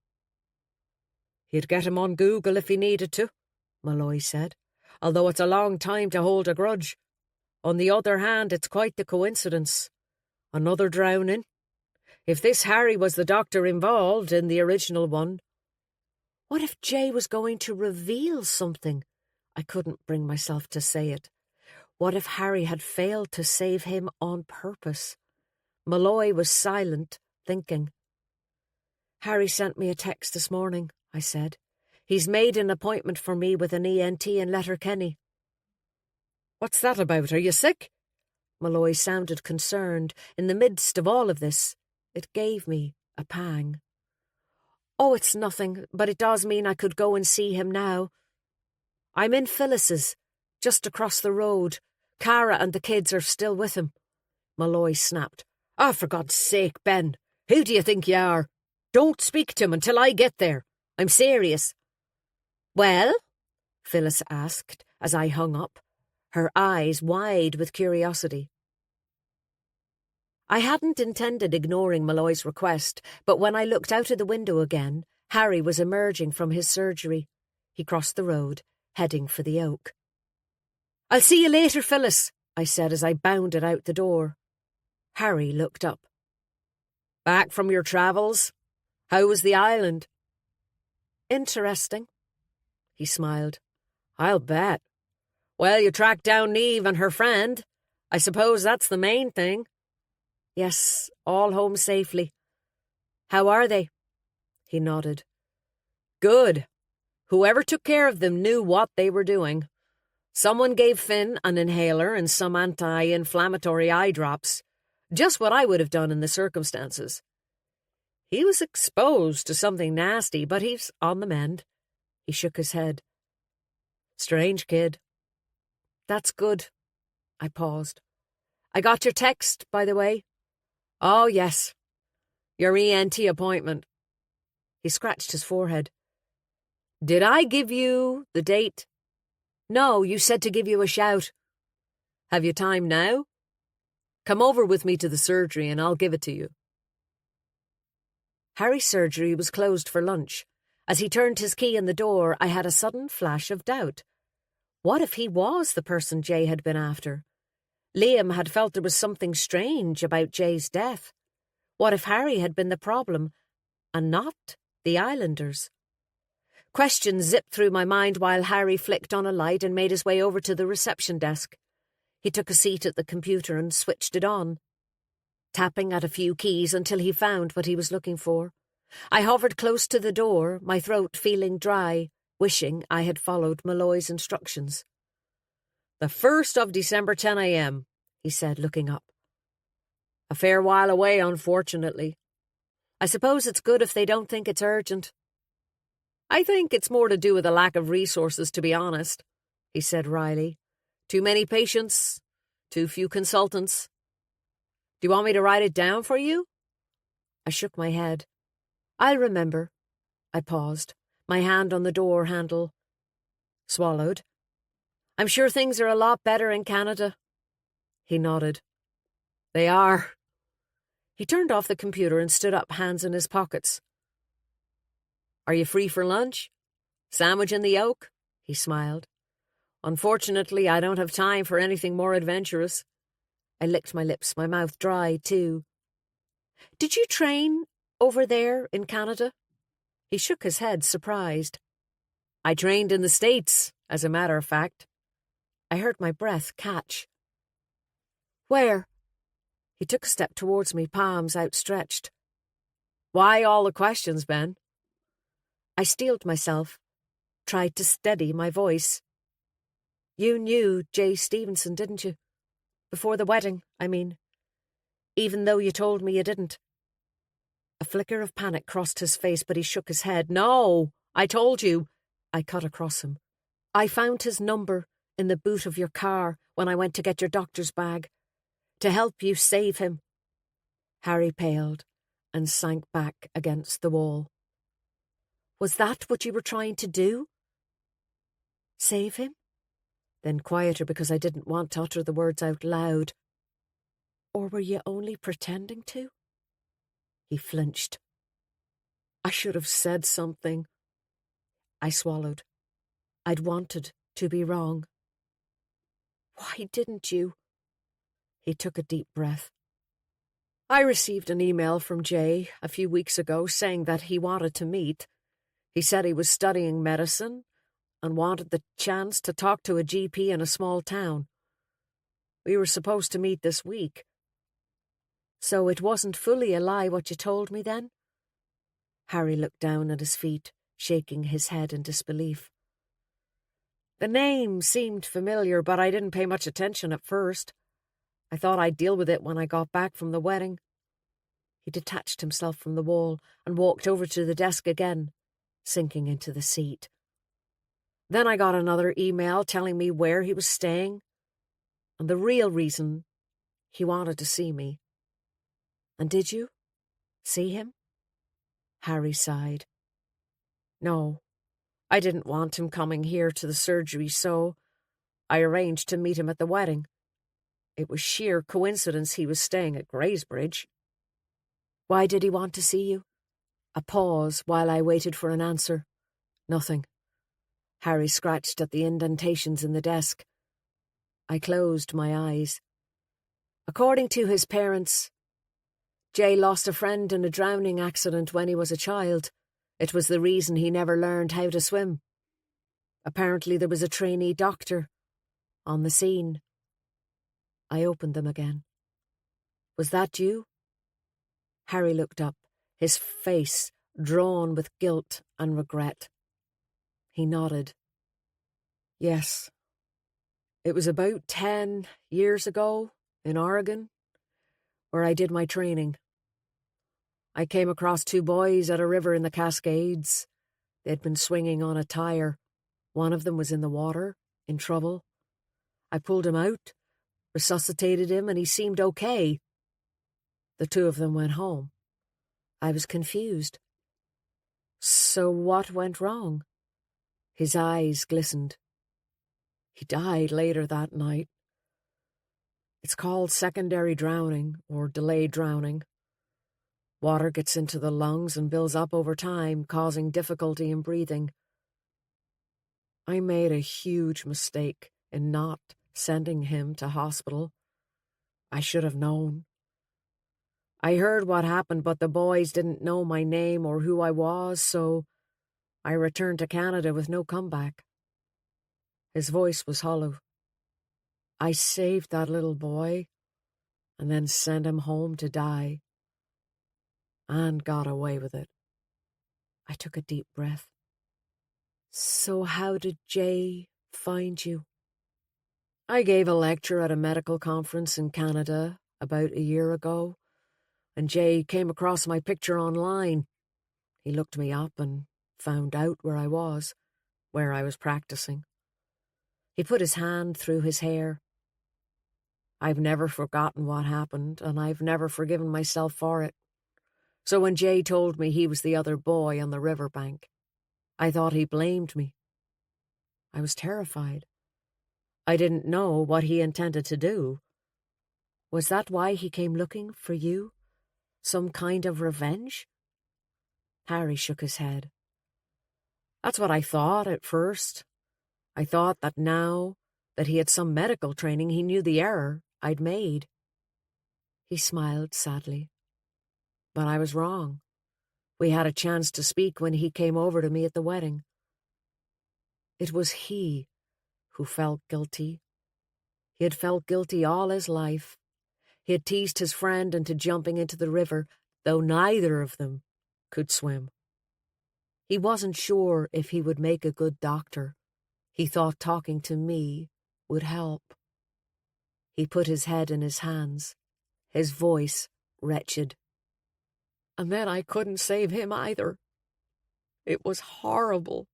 "He'd get him on Google if he needed to," Malloy said, "although it's a long time to hold a grudge. On the other hand, it's quite the coincidence. Another drowning. If this Harry was the doctor involved in the original one." What if Jay was going to reveal something? I couldn't bring myself to say it. What if Harry had failed to save him on purpose? Malloy was silent, thinking. "Harry sent me a text this morning," I said. "He's made an appointment for me with an ENT in Letterkenny." "What's that about? Are you sick?" Malloy sounded concerned. In the midst of all of this, it gave me a pang. "Oh, it's nothing, but it does mean I could go and see him now. I'm in Phyllis's, just across the road. Cara and the kids are still with him." Malloy snapped. "Ah, for God's sake, Ben, who do you think you are? Don't speak to him until I get there. I'm serious." "Well?" Phyllis asked as I hung up, her eyes wide with curiosity. I hadn't intended ignoring Malloy's request, but when I looked out of the window again, Harry was emerging from his surgery. He crossed the road, heading for the Oak. "I'll see you later, Phyllis," I said as I bounded out the door. Harry looked up. "Back from your travels? How was the island?" "Interesting." He smiled. "I'll bet. Well, you tracked down Neve and her friend. I suppose that's the main thing. Yes, all home safely. How are they? He nodded. Good. Whoever took care of them knew what they were doing. Someone gave Finn an inhaler and some anti-inflammatory eye drops. Just what I would have done in the circumstances. He was exposed to something nasty, but he's on the mend. He shook his head. Strange kid. That's good. I paused. I got your text, by the way. Oh, yes. Your ENT appointment. He scratched his forehead. Did I give you the date? No, you said to give you a shout. Have you time now? Come over with me to the surgery and I'll give it to you. Harry's surgery was closed for lunch. As he turned his key in the door, I had a sudden flash of doubt. What if he was the person Jay had been after? Liam had felt there was something strange about Jay's death. What if Harry had been the problem, and not the Islanders? Questions zipped through my mind while Harry flicked on a light and made his way over to the reception desk. He took a seat at the computer and switched it on, tapping at a few keys until he found what he was looking for. I hovered close to the door, my throat feeling dry, wishing I had followed Malloy's instructions. The 1st of December, 10 a.m., he said, looking up. A fair while away, unfortunately. I suppose it's good if they don't think it's urgent. I think it's more to do with a lack of resources, to be honest, he said wryly. Too many patients, too few consultants. Do you want me to write it down for you? I shook my head. I'll remember. I paused, my hand on the door handle. Swallowed. I'm sure things are a lot better in Canada. He nodded. They are. He turned off the computer and stood up, hands in his pockets. Are you free for lunch? Sandwich in the oak? He smiled. Unfortunately, I don't have time for anything more adventurous. I licked my lips, my mouth dry, too. Did you train over there in Canada? He shook his head, surprised. I trained in the States, as a matter of fact. I heard my breath catch. Where? He took a step towards me, palms outstretched. Why all the questions, Ben? I steeled myself, tried to steady my voice. You knew Jay Stevenson, didn't you? Before the wedding, I mean. Even though you told me you didn't. A flicker of panic crossed his face, but he shook his head. No, I told you. I cut across him. I found his number in the boot of your car when I went to get your doctor's bag. To help you save him. Harry paled and sank back against the wall. Was that what you were trying to do? Save him? Then quieter because I didn't want to utter the words out loud. Or were you only pretending to? He flinched. I should have said something. I swallowed. I'd wanted to be wrong. Why didn't you? He took a deep breath. I received an email from Jay a few weeks ago saying that he wanted to meet. He said he was studying medicine and wanted the chance to talk to a GP in a small town. We were supposed to meet this week. So it wasn't fully a lie what you told me then? Harry looked down at his feet, shaking his head in disbelief. The name seemed familiar, but I didn't pay much attention at first. I thought I'd deal with it when I got back from the wedding. He detached himself from the wall and walked over to the desk again, sinking into the seat. Then I got another email telling me where he was staying and the real reason he wanted to see me. And did you see him? Harry sighed. No, I didn't want him coming here to the surgery, so I arranged to meet him at the wedding. It was sheer coincidence he was staying at Greysbridge. Why did he want to see you? A pause while I waited for an answer. Nothing. Harry scratched at the indentations in the desk. I closed my eyes. According to his parents, Jay lost a friend in a drowning accident when he was a child. It was the reason he never learned how to swim. Apparently there was a trainee doctor, on the scene. I opened them again. Was that you? Harry looked up, his face drawn with guilt and regret. He nodded. Yes. It was about 10 years ago in Oregon, where I did my training. I came across 2 boys at a river in the Cascades. They'd been swinging on a tire. One of them was in the water, in trouble. I pulled him out, resuscitated him, and he seemed okay. The 2 of them went home. I was confused. So what went wrong? His eyes glistened. He died later that night. It's called secondary drowning, or delayed drowning. Water gets into the lungs and builds up over time, causing difficulty in breathing. I made a huge mistake in not sending him to hospital. I should have known. I heard what happened, but the boys didn't know my name or who I was, so I returned to Canada with no comeback. His voice was hollow. I saved that little boy and then sent him home to die. And got away with it. I took a deep breath. So how did Jay find you? I gave a lecture at a medical conference in Canada about a year ago, and Jay came across my picture online. He looked me up and found out where I was practicing. He put his hand through his hair. I've never forgotten what happened, and I've never forgiven myself for it. So when Jay told me he was the other boy on the riverbank, I thought he blamed me. I was terrified. I didn't know what he intended to do. Was that why he came looking for you? Some kind of revenge? Harry shook his head. That's what I thought at first. I thought that now that he had some medical training, he knew the error I'd made. He smiled sadly. But I was wrong. We had a chance to speak when he came over to me at the wedding. It was he who felt guilty. He had felt guilty all his life. He had teased his friend into jumping into the river, though neither of them could swim. He wasn't sure if he would make a good doctor. He thought talking to me would help. He put his head in his hands, his voice wretched. And then I couldn't save him either. It was horrible.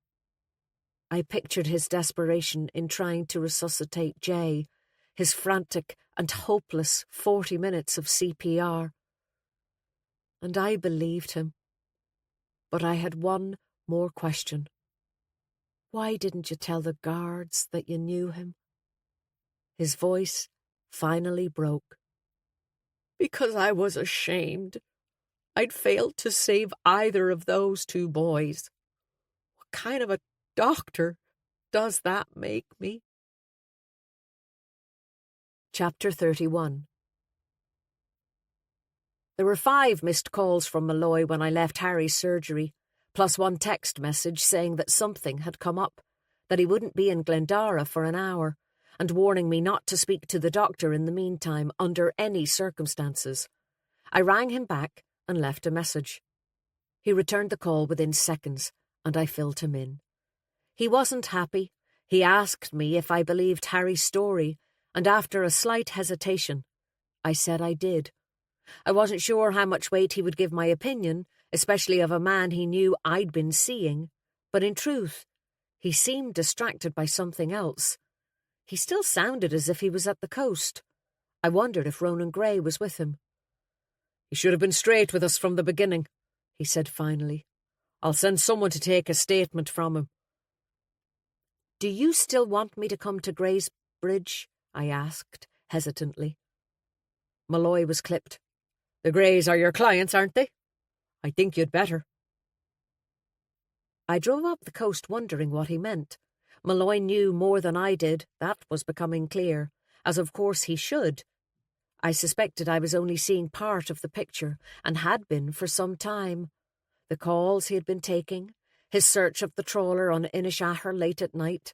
I pictured his desperation in trying to resuscitate Jay, his frantic and hopeless 40 minutes of CPR. And I believed him. But I had one more question. Why didn't you tell the guards that you knew him? His voice finally broke. Because I was ashamed. I'd failed to save either of those 2 boys. What kind of a doctor does that make me? Chapter 31. There were 5 missed calls from Malloy when I left Harry's surgery, plus 1 text message saying that something had come up, that he wouldn't be in Glendara for an hour, and warning me not to speak to the doctor in the meantime under any circumstances. I rang him back and left a message. He returned the call within seconds, and I filled him in. He wasn't happy. He asked me if I believed Harry's story, and after a slight hesitation, I said I did. I wasn't sure how much weight he would give my opinion, especially of a man he knew I'd been seeing, but in truth, he seemed distracted by something else. He still sounded as if he was at the coast. I wondered if Ronan Gray was with him. He should have been straight with us from the beginning, he said finally. I'll send someone to take a statement from him. Do you still want me to come to Greysbridge? I asked, hesitantly. Malloy was clipped. The Greys are your clients, aren't they? I think you'd better. I drove up the coast wondering what he meant. Malloy knew more than I did, that was becoming clear, as of course he should. I suspected I was only seeing part of the picture, and had been for some time. The calls he had been taking, his search of the trawler on Inishaher late at night.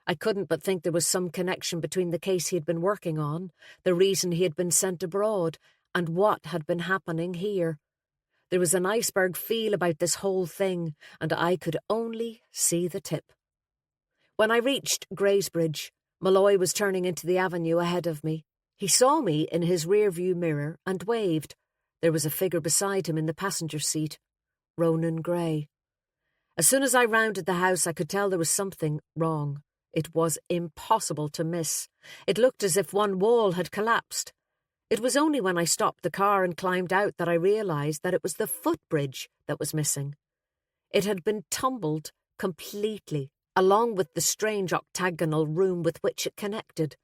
I couldn't but think there was some connection between the case he had been working on, the reason he had been sent abroad, and what had been happening here. There was an iceberg feel about this whole thing, and I could only see the tip. When I reached Greysbridge, Malloy was turning into the avenue ahead of me. He saw me in his rearview mirror and waved. There was a figure beside him in the passenger seat, Ronan Gray. As soon as I rounded the house, I could tell there was something wrong. It was impossible to miss. It looked as if one wall had collapsed. It was only when I stopped the car and climbed out that I realised that it was the footbridge that was missing. It had been tumbled completely, along with the strange octagonal room with which it connected.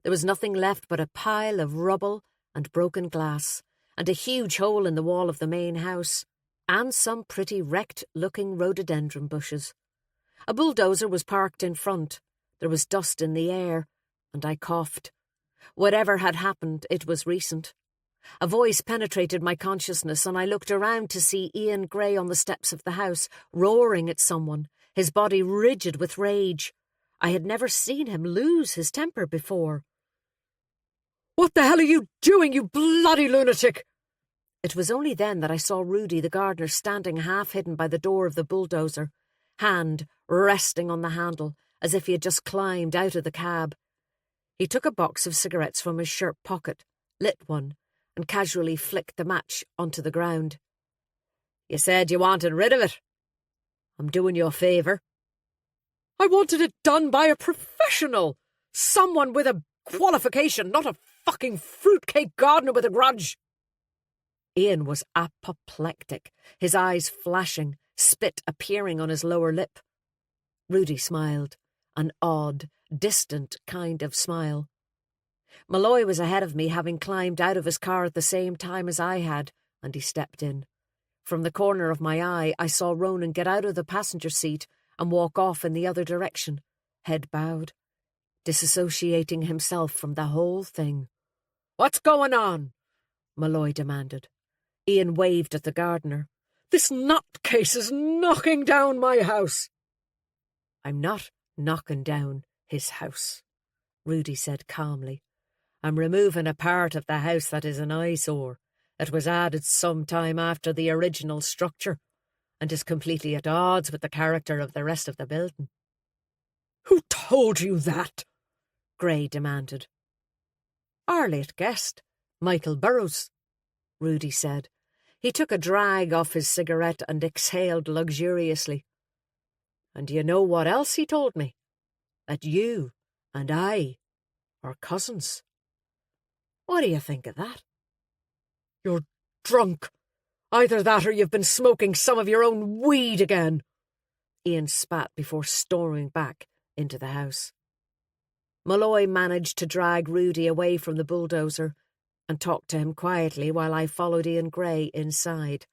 There was nothing left but a pile of rubble and broken glass, and a huge hole in the wall of the main house, and some pretty wrecked-looking rhododendron bushes. A bulldozer was parked in front. There was dust in the air, and I coughed. Whatever had happened, it was recent. A voice penetrated my consciousness, and I looked around to see Ian Gray on the steps of the house, roaring at someone, his body rigid with rage. I had never seen him lose his temper before. "What the hell are you doing, you bloody lunatic?" It was only then that I saw Rudy the gardener standing half-hidden by the door of the bulldozer, hand resting on the handle, as if he had just climbed out of the cab. He took a box of cigarettes from his shirt pocket, lit one, and casually flicked the match onto the ground. "You said you wanted rid of it. I'm doing you a favour." "I wanted it done by a professional. Someone with a qualification, not a fucking fruitcake gardener with a grudge." Ian was apoplectic, his eyes flashing, spit appearing on his lower lip. Rudy smiled, an odd, distant kind of smile. Malloy was ahead of me, having climbed out of his car at the same time as I had, and he stepped in. From the corner of my eye, I saw Ronan get out of the passenger seat and walk off in the other direction, head bowed, disassociating himself from the whole thing. "What's going on?" Malloy demanded. Ian waved at the gardener. "This nutcase is knocking down my house." "I'm not knocking down his house," Rudy said calmly. "I'm removing a part of the house that is an eyesore, that was added some time after the original structure, and is completely at odds with the character of the rest of the building." "Who told you that?" Gray demanded. "Our late guest, Michael Burrows," Rudy said. He took a drag off his cigarette and exhaled luxuriously. "And you know what else he told me? That you and I are cousins. What do you think of that?" "You're drunk. Either that or you've been smoking some of your own weed again." Ian spat before storming back into the house. Malloy managed to drag Rudy away from the bulldozer and talked to him quietly while I followed Ian Gray inside.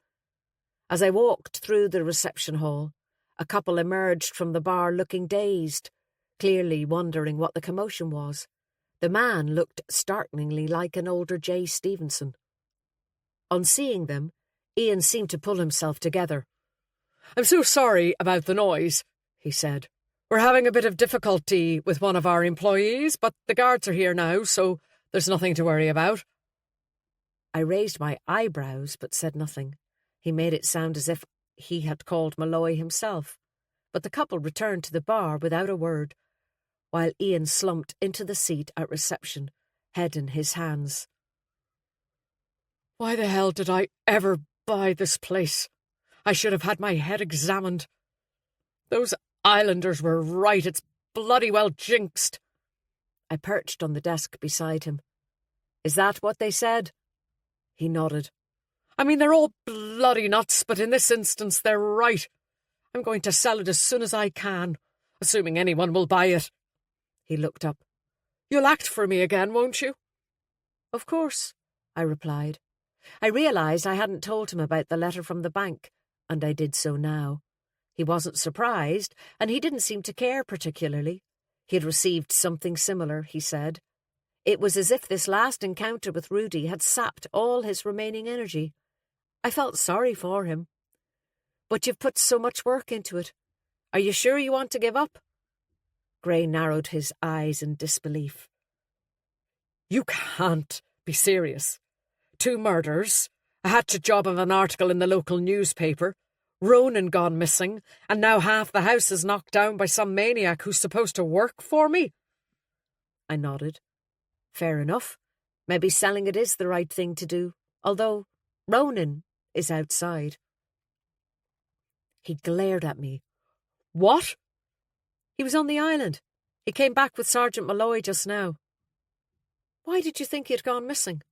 As I walked through the reception hall, a couple emerged from the bar looking dazed, clearly wondering what the commotion was. The man looked startlingly like an older J. Stevenson. On seeing them, Ian seemed to pull himself together. "I'm so sorry about the noise," he said. "We're having a bit of difficulty with one of our employees, but the guards are here now, so there's nothing to worry about." I raised my eyebrows but said nothing. He made it sound as if he had called Malloy himself, but the couple returned to the bar without a word, while Ian slumped into the seat at reception, head in his hands. "Why the hell did I ever buy this place? I should have had my head examined. Those islanders were right, it's bloody well jinxed." I perched on the desk beside him. "Is that what they said?" He nodded. "I mean, they're all bloody nuts, but in this instance they're right. I'm going to sell it as soon as I can, assuming anyone will buy it." He looked up. "You'll act for me again, won't you?" "Of course," I replied. I realised I hadn't told him about the letter from the bank, and I did so now. He wasn't surprised, and he didn't seem to care particularly. He had received something similar, he said. It was as if this last encounter with Rudy had sapped all his remaining energy. I felt sorry for him. "But you've put so much work into it. Are you sure you want to give up?" Gray narrowed his eyes in disbelief. You can't be serious. 2 murders, a hatchet job of an article in the local newspaper, Ronan gone missing, and now half the house is knocked down by some maniac who's supposed to work for me? I nodded. Fair enough. Maybe selling it is the right thing to do, although Ronan is outside. He glared at me. What? He was on the island. He came back with Sergeant Malloy just now. Why did you think he had gone missing?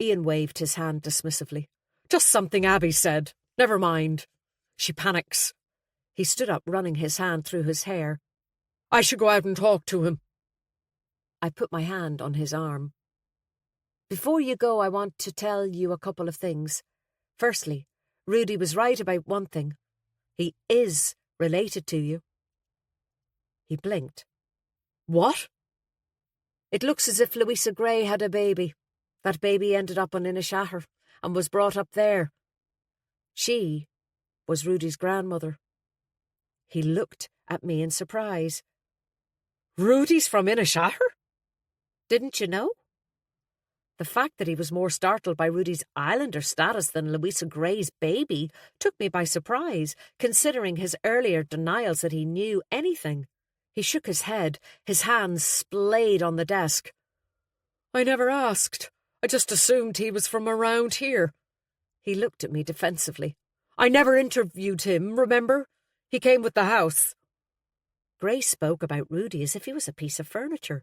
Ian waved his hand dismissively. Just something Abby said. Never mind. She panics. He stood up, running his hand through his hair. I should go out and talk to him. I put my hand on his arm. Before you go, I want to tell you a couple of things. Firstly, Rudy was right about one thing. He is related to you. He blinked. What? It looks as if Louisa Gray had a baby. That baby ended up on Inishatter and was brought up there. She was Rudy's grandmother. He looked at me in surprise. Rudy's from Inishatter? Didn't you know? The fact that he was more startled by Rudy's islander status than Louisa Gray's baby took me by surprise, considering his earlier denials that he knew anything. He shook his head, his hands splayed on the desk. I never asked. I just assumed he was from around here. He looked at me defensively. I never interviewed him, remember? He came with the house. Gray spoke about Rudy as if he was a piece of furniture.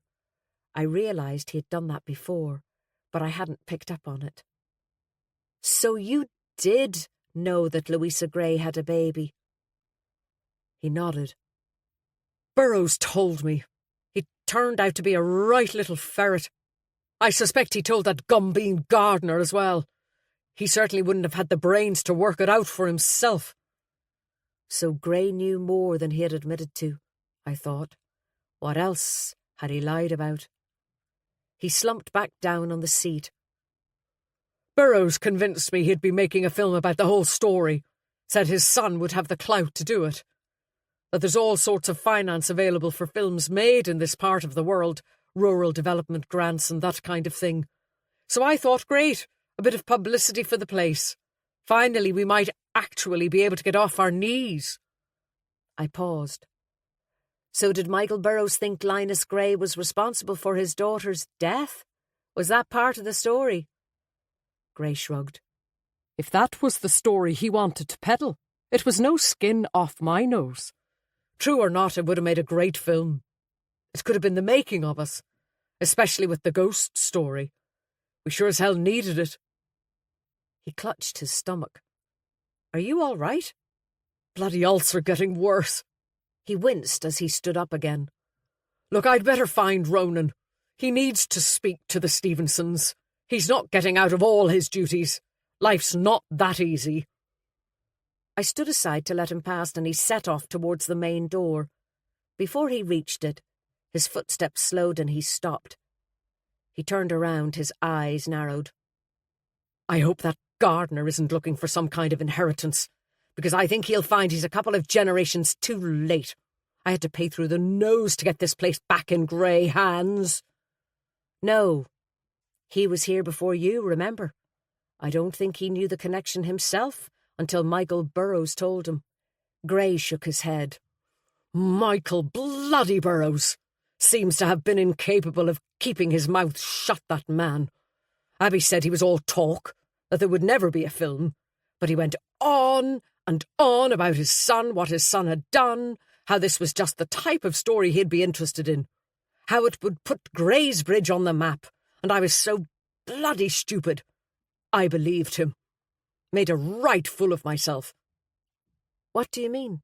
I realised he had done that before, but I hadn't picked up on it. So you did know that Louisa Gray had a baby? He nodded. Burroughs told me. He turned out to be a right little ferret. I suspect he told that gumbean gardener as well. He certainly wouldn't have had the brains to work it out for himself. So Gray knew more than he had admitted to, I thought. What else had he lied about? He slumped back down on the seat. Burroughs convinced me he'd be making a film about the whole story. Said his son would have the clout to do it. That there's all sorts of finance available for films made in this part of the world, rural development grants and that kind of thing. So I thought, great, a bit of publicity for the place. Finally, we might actually be able to get off our knees. I paused. So did Michael Burroughs think Linus Gray was responsible for his daughter's death? Was that part of the story? Gray shrugged. If that was the story he wanted to peddle, it was no skin off my nose. True or not, it would have made a great film. It could have been the making of us, especially with the ghost story. We sure as hell needed it. He clutched his stomach. Are you all right? Bloody ulcer getting worse. He winced as he stood up again. Look, I'd better find Ronan. He needs to speak to the Stevensons. He's not getting out of all his duties. Life's not that easy. I stood aside to let him pass, and he set off towards the main door. Before he reached it, his footsteps slowed and he stopped. He turned around, his eyes narrowed. I hope that gardener isn't looking for some kind of inheritance, because I think he'll find he's a couple of generations too late. I had to pay through the nose to get this place back in Gray hands. No, he was here before you, remember? I don't think he knew the connection himself until Michael Burroughs told him. Gray shook his head. Michael bloody Burroughs seems to have been incapable of keeping his mouth shut, that man. Abby said he was all talk, that there would never be a film, but he went on and on about his son, what his son had done, how this was just the type of story he'd be interested in, how it would put Greysbridge on the map, and I was so bloody stupid. I believed him. Made a right fool of myself. What do you mean?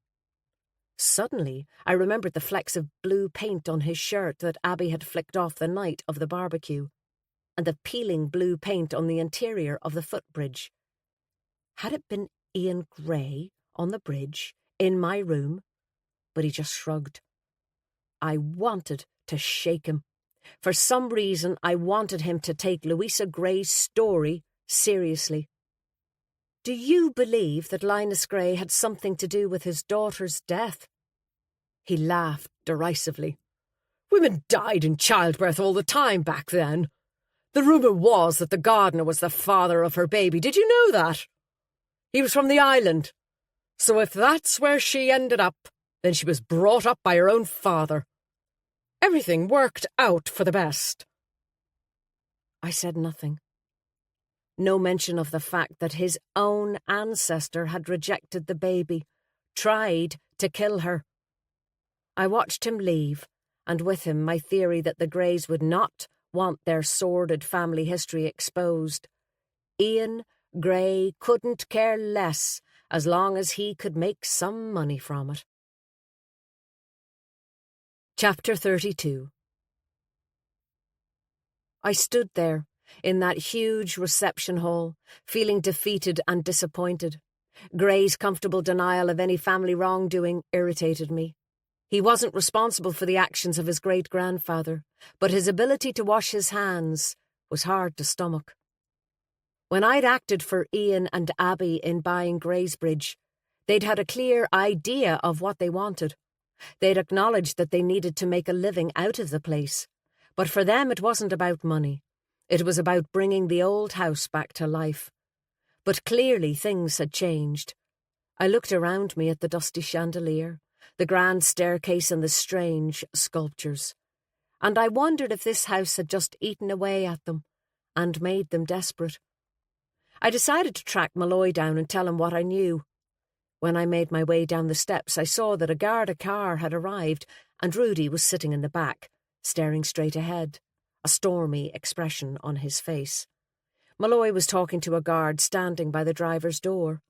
Suddenly, I remembered the flecks of blue paint on his shirt that Abby had flicked off the night of the barbecue, and the peeling blue paint on the interior of the footbridge. Had it been Ian Gray on the bridge, in my room? But he just shrugged. I wanted to shake him. For some reason, I wanted him to take Louisa Gray's story seriously. Do you believe that Linus Gray had something to do with his daughter's death? He laughed derisively. Women died in childbirth all the time back then. The rumour was that the gardener was the father of her baby. Did you know that? He was from the island. So if that's where she ended up, then she was brought up by her own father. Everything worked out for the best. I said nothing. No mention of the fact that his own ancestor had rejected the baby, tried to kill her. I watched him leave, and with him my theory that the Greys would not want their sordid family history exposed. Ian Grey couldn't care less as long as he could make some money from it. Chapter 32. I stood there, in that huge reception hall, feeling defeated and disappointed. Grey's comfortable denial of any family wrongdoing irritated me. He wasn't responsible for the actions of his great-grandfather, but his ability to wash his hands was hard to stomach. When I'd acted for Ian and Abby in buying Greysbridge, they'd had a clear idea of what they wanted. They'd acknowledged that they needed to make a living out of the place, but for them it wasn't about money. It was about bringing the old house back to life. But clearly things had changed. I looked around me at the dusty chandelier, the grand staircase and the strange sculptures, and I wondered if this house had just eaten away at them and made them desperate. I decided to track Malloy down and tell him what I knew. When I made my way down the steps, I saw that a Garda car had arrived and Rudy was sitting in the back, staring straight ahead, a stormy expression on his face. Malloy was talking to a guard standing by the driver's door.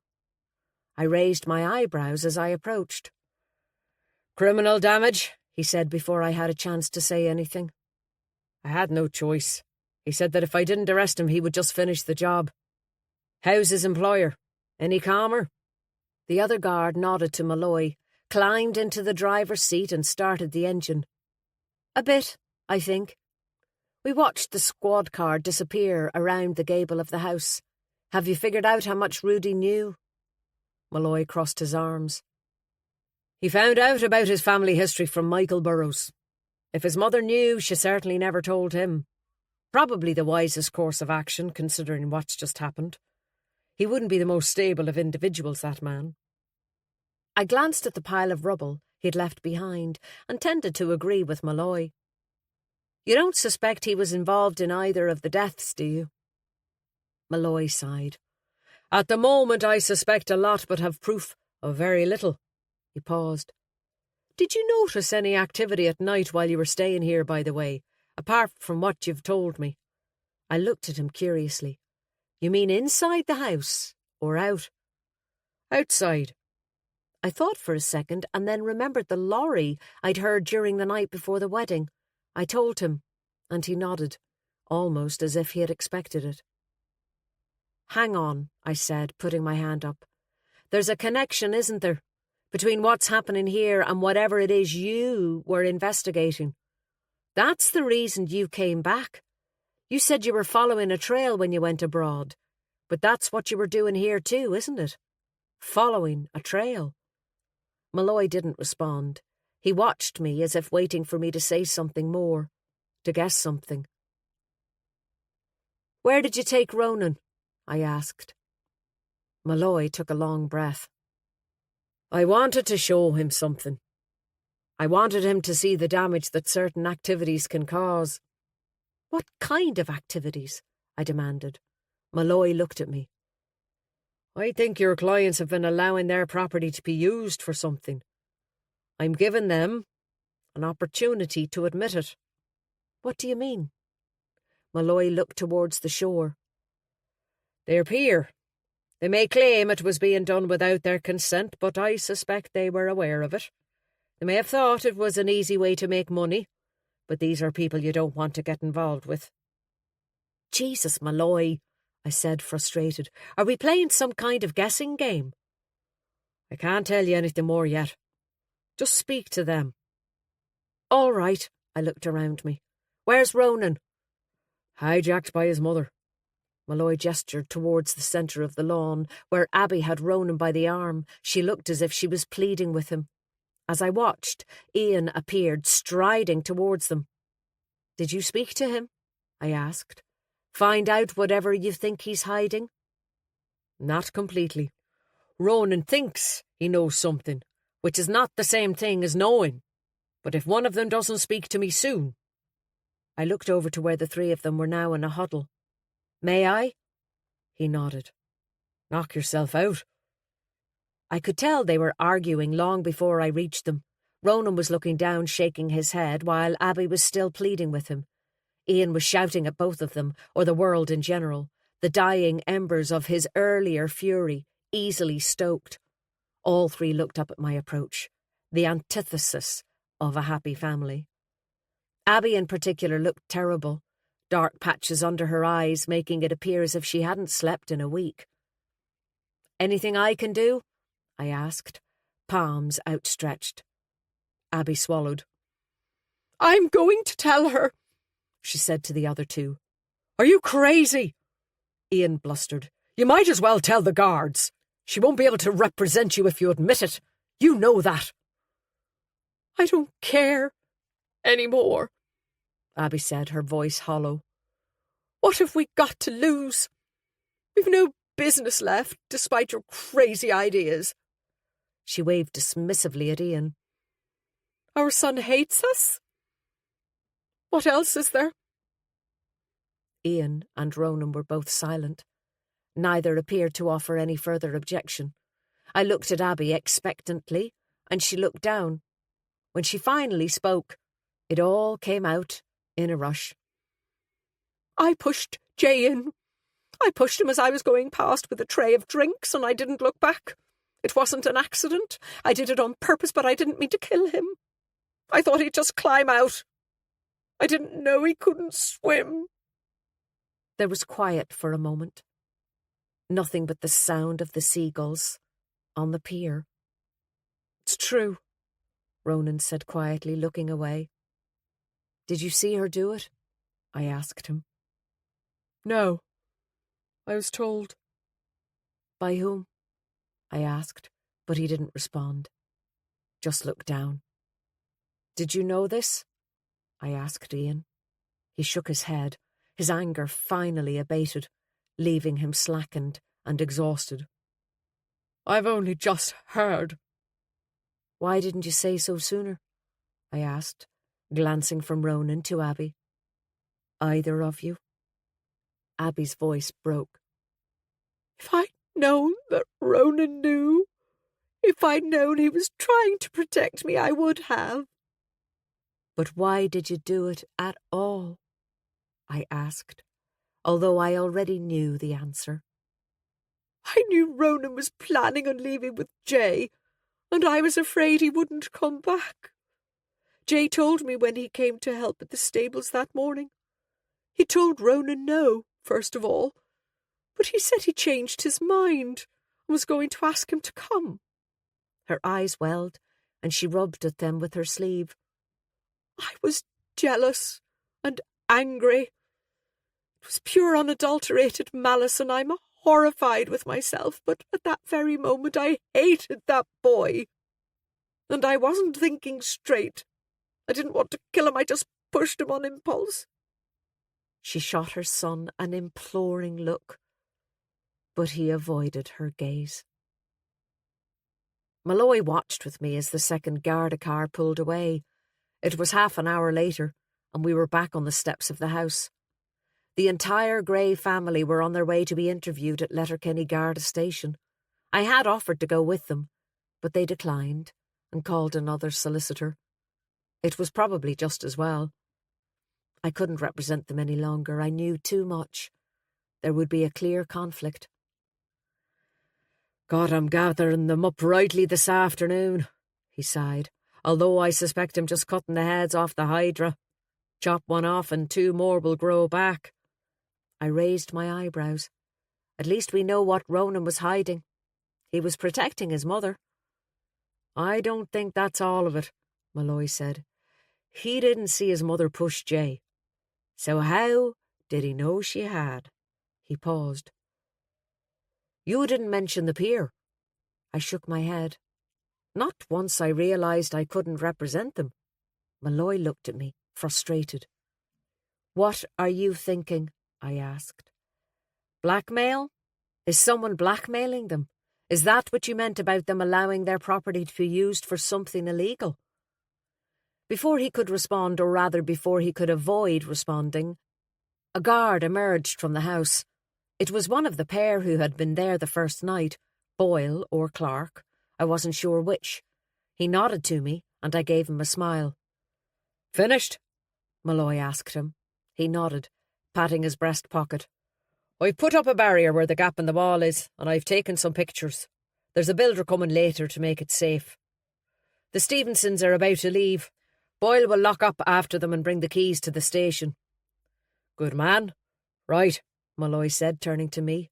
I raised my eyebrows as I approached. "Criminal damage," he said before I had a chance to say anything. I had no choice. He said that if I didn't arrest him, he would just finish the job. "How's his employer? Any calmer?" The other guard nodded to Malloy, climbed into the driver's seat and started the engine. "A bit, I think." We watched the squad car disappear around the gable of the house. "Have you figured out how much Rudy knew?" Malloy crossed his arms. "He found out about his family history from Michael Burrows. If his mother knew, she certainly never told him. Probably the wisest course of action, considering what's just happened. He wouldn't be the most stable of individuals, that man." I glanced at the pile of rubble he'd left behind and tended to agree with Malloy. "You don't suspect he was involved in either of the deaths, do you?" Malloy sighed. "At the moment I suspect a lot but have proof of very little." He paused. "Did you notice any activity at night while you were staying here, by the way, apart from what you've told me?" I looked at him curiously. "You mean inside the house, or out?" "Outside." I thought for a second and then remembered the lorry I'd heard during the night before the wedding. I told him, and he nodded, almost as if he had expected it. "Hang on," I said, putting my hand up. "There's a connection, isn't there, between what's happening here and whatever it is you were investigating? That's the reason you came back. You said you were following a trail when you went abroad, but that's what you were doing here too, isn't it? Following a trail." Malloy didn't respond. He watched me as if waiting for me to say something more, to guess something. "Where did you take Ronan?" I asked. Malloy took a long breath. "I wanted to show him something. I wanted him to see the damage that certain activities can cause." "What kind of activities?" I demanded. Malloy looked at me. "I think your clients have been allowing their property to be used for something. I'm giving them an opportunity to admit it." "What do you mean?" Malloy looked towards the shore. "Their pier. They may claim it was being done without their consent, but I suspect they were aware of it. They may have thought it was an easy way to make money, but these are people you don't want to get involved with." "Jesus, Malloy," I said, frustrated. "Are we playing some kind of guessing game?" "I can't tell you anything more yet. Just speak to them." "All right," I looked around me. "Where's Ronan?" "Hijacked by his mother." Malloy gestured towards the centre of the lawn, where Abby had Ronan by the arm. She looked as if she was pleading with him. As I watched, Ian appeared, striding towards them. "Did you speak to him?" I asked. "Find out whatever you think he's hiding?" "Not completely. Ronan thinks he knows something, which is not the same thing as knowing. But if one of them doesn't speak to me soon—" I looked over to where the three of them were now in a huddle. "May I?" He nodded. "Knock yourself out." I could tell they were arguing long before I reached them. Ronan was looking down, shaking his head, while Abby was still pleading with him. Ian was shouting at both of them, or the world in general, the dying embers of his earlier fury, easily stoked. All three looked up at my approach, the antithesis of a happy family. Abby in particular looked terrible, dark patches under her eyes making it appear as if she hadn't slept in a week. "Anything I can do?" I asked, palms outstretched. Abby swallowed. "I'm going to tell her," she said to the other two. "Are you crazy?" Ian blustered. "You might as well tell the guards. She won't be able to represent you if you admit it. You know that." "I don't care anymore," Abby said, her voice hollow. "What have we got to lose? We've no business left, despite your crazy ideas." She waved dismissively at Ian. "Our son hates us? What else is there?" Ian and Ronan were both silent. Neither appeared to offer any further objection. I looked at Abby expectantly, and she looked down. When she finally spoke, it all came out in a rush. "I pushed Jay in. I pushed him as I was going past with a tray of drinks, and I didn't look back. It wasn't an accident. I did it on purpose, but I didn't mean to kill him. I thought he'd just climb out. I didn't know he couldn't swim." There was quiet for a moment. Nothing but the sound of the seagulls on the pier. "It's true," Ronan said quietly, looking away. "Did you see her do it?" I asked him. "No. I was told." "By whom?" I asked, but he didn't respond. Just looked down. "Did you know this?" I asked Ian. He shook his head. His anger finally abated, leaving him slackened and exhausted. "I've only just heard." "Why didn't you say so sooner?" I asked, glancing from Ronan to Abby. "Either of you?" Abby's voice broke. "If I'd known that Ronan knew, if I'd known he was trying to protect me, I would have." "But why did you do it at all?" I asked, although I already knew the answer. "I knew Ronan was planning on leaving with Jay, and I was afraid he wouldn't come back. Jay told me when he came to help at the stables that morning. He told Ronan no, first of all, but he said he changed his mind and was going to ask him to come." Her eyes welled, and she rubbed at them with her sleeve. "I was jealous and angry. It was pure unadulterated malice, and I'm horrified with myself, but at that very moment I hated that boy. And I wasn't thinking straight. I didn't want to kill him, I just pushed him on impulse." She shot her son an imploring look, but he avoided her gaze. Malloy watched with me as the second Garda car pulled away. It was half an hour later, and we were back on the steps of the house. The entire Grey family were on their way to be interviewed at Letterkenny Garda station. I had offered to go with them, but they declined and called another solicitor. It was probably just as well. I couldn't represent them any longer. I knew too much. There would be a clear conflict. "God, I'm gathering them up rightly this afternoon," he sighed, "although I suspect I'm just cutting the heads off the hydra. Chop one off and two more will grow back." I raised my eyebrows. At least we know what Ronan was hiding. He was protecting his mother. "I don't think that's all of it," Malloy said. "He didn't see his mother push Jay. So how did he know she had?" He paused. "You didn't mention the pier." I shook my head. Not once I realised I couldn't represent them. Malloy looked at me, frustrated. "What are you thinking?" I asked. "Blackmail? Is someone blackmailing them? Is that what you meant about them allowing their property to be used for something illegal?" Before he could respond, or rather before he could avoid responding, a guard emerged from the house. It was one of the pair who had been there the first night, Boyle or Clark. I wasn't sure which. He nodded to me, and I gave him a smile. "Finished?" Malloy asked him. He nodded, patting his breast pocket. "I've put up a barrier where the gap in the wall is, and I've taken some pictures. There's a builder coming later to make it safe. The Stevensons are about to leave. Boyle will lock up after them and bring the keys to the station." "Good man. Right," Malloy said, turning to me.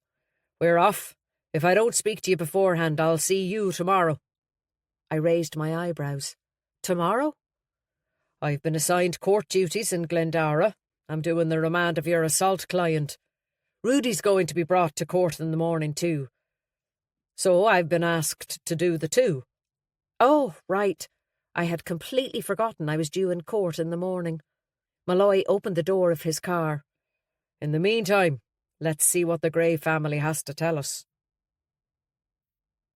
"We're off. If I don't speak to you beforehand, I'll see you tomorrow." I raised my eyebrows. "Tomorrow?" "I've been assigned court duties in Glendara. I'm doing the remand of your assault client. Rudy's going to be brought to court in the morning too. So I've been asked to do the two." "Oh, right. I had completely forgotten I was due in court in the morning." Malloy opened the door of his car. "In the meantime, let's see what the Grey family has to tell us."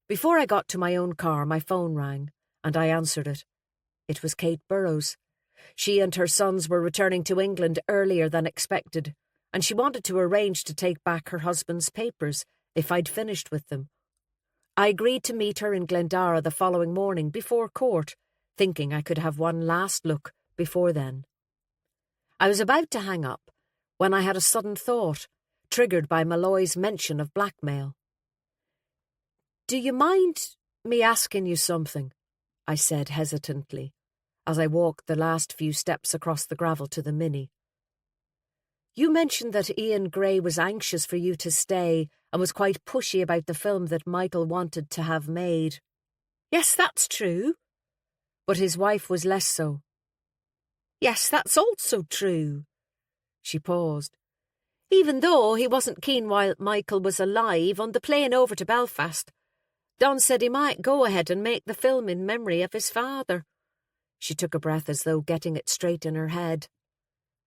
Before I got to my own car, my phone rang, and I answered it. It was Kate Burrows. She and her sons were returning to England earlier than expected, and she wanted to arrange to take back her husband's papers if I'd finished with them. I agreed to meet her in Glendara the following morning before court, thinking I could have one last look before then. I was about to hang up when I had a sudden thought, triggered by Malloy's mention of blackmail. "Do you mind me asking you something?" I said hesitantly, as I walked the last few steps across the gravel to the Mini. "You mentioned that Ian Gray was anxious for you to stay and was quite pushy about the film that Michael wanted to have made." "Yes, that's true." "But his wife was less so." "Yes, that's also true." She paused. "Even though he wasn't keen while Michael was alive, on the plane over to Belfast, Don said he might go ahead and make the film in memory of his father." She took a breath as though getting it straight in her head.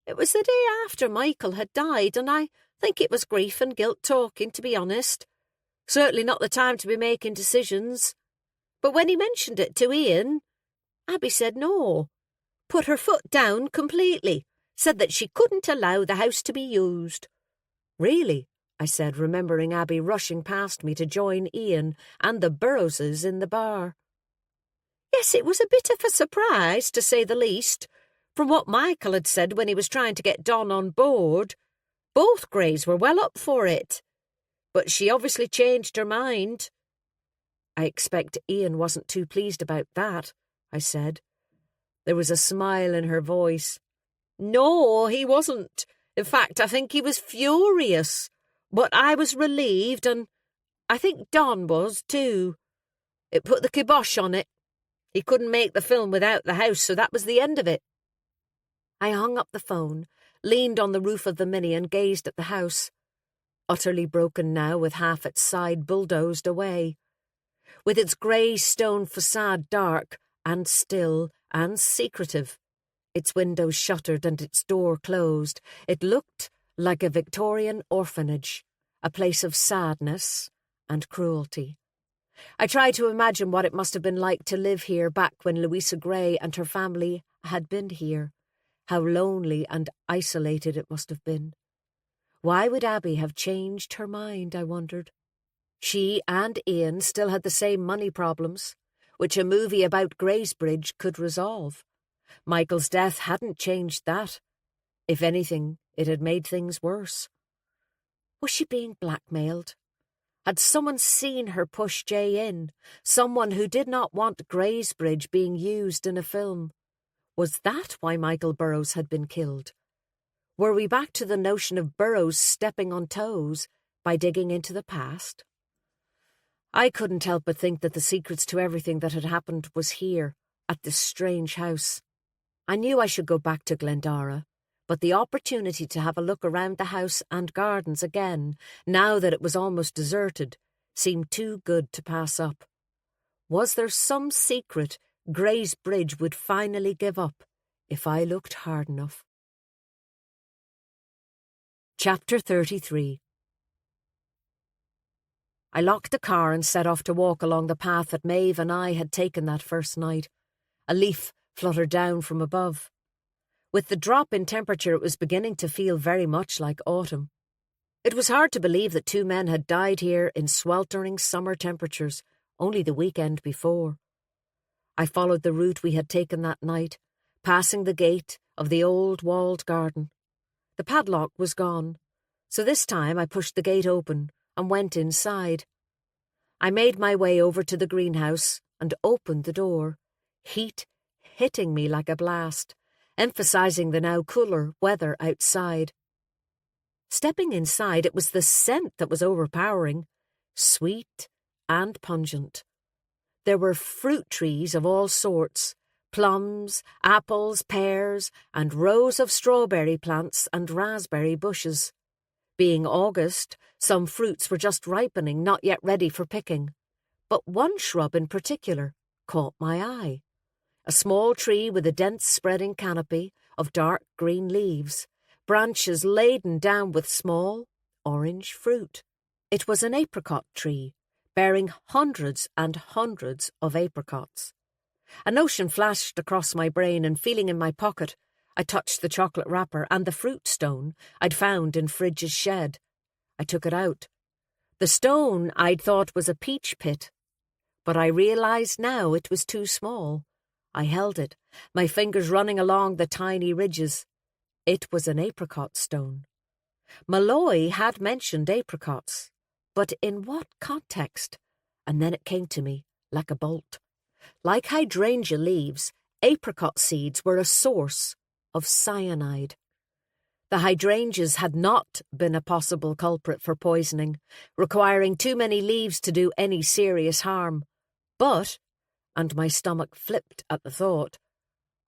"It was the day after Michael had died, and I think it was grief and guilt talking, to be honest. Certainly not the time to be making decisions. But when he mentioned it to Ian, Abby said no. Put her foot down completely. Said that she couldn't allow the house to be used." "Really?" I said, remembering Abby rushing past me to join Ian and the Burrowses in the bar. "Yes, it was a bit of a surprise, to say the least. From what Michael had said when he was trying to get Don on board, both Greys were well up for it. But she obviously changed her mind." "I expect Ian wasn't too pleased about that," I said. There was a smile in her voice. "No, he wasn't. In fact, I think he was furious. But I was relieved, and I think Don was too. It put the kibosh on it. He couldn't make the film without the house, so that was the end of it." I hung up the phone, leaned on the roof of the Mini and gazed at the house. Utterly broken now, with half its side bulldozed away. With its grey stone facade dark and still and secretive, its windows shuttered and its door closed, it looked like a Victorian orphanage, a place of sadness and cruelty. I tried to imagine what it must have been like to live here back when Louisa Gray and her family had been here. How lonely and isolated it must have been. Why would Abby have changed her mind, I wondered. She and Ian still had the same money problems, which a movie about Greysbridge could resolve. Michael's death hadn't changed that. If anything, it had made things worse. Was she being blackmailed? Had someone seen her push Jay in? Someone who did not want Greysbridge being used in a film? Was that why Michael Burrows had been killed? Were we back to the notion of Burrows stepping on toes by digging into the past? I couldn't help but think that the secrets to everything that had happened was here, at this strange house. I knew I should go back to Glendara, but the opportunity to have a look around the house and gardens again, now that it was almost deserted, seemed too good to pass up. Was there some secret Greysbridge would finally give up if I looked hard enough? Chapter 33. I locked the car and set off to walk along the path that Maeve and I had taken that first night. A leaf fluttered down from above. With the drop in temperature, it was beginning to feel very much like autumn. It was hard to believe that 2 men had died here in sweltering summer temperatures only the weekend before. I followed the route we had taken that night, passing the gate of the old walled garden. The padlock was gone, so this time I pushed the gate open and went inside. I made my way over to the greenhouse and opened the door, heat hitting me like a blast, emphasizing the now cooler weather outside. Stepping inside, it was the scent that was overpowering, sweet and pungent. There were fruit trees of all sorts, plums, apples, pears, and rows of strawberry plants and raspberry bushes. Being August, some fruits were just ripening, not yet ready for picking. But one shrub in particular caught my eye. A small tree with a dense spreading canopy of dark green leaves, branches laden down with small, orange fruit. It was an apricot tree, bearing hundreds and hundreds of apricots. A notion flashed across my brain, and feeling in my pocket, I touched the chocolate wrapper and the fruit stone I'd found in Fridge's shed. I took it out. The stone I'd thought was a peach pit, but I realised now it was too small. I held it, my fingers running along the tiny ridges. It was an apricot stone. Malloy had mentioned apricots, but in what context? And then it came to me, like a bolt. Like hydrangea leaves, apricot seeds were a source of cyanide. The hydrangeas had not been a possible culprit for poisoning, requiring too many leaves to do any serious harm. But, and my stomach flipped at the thought,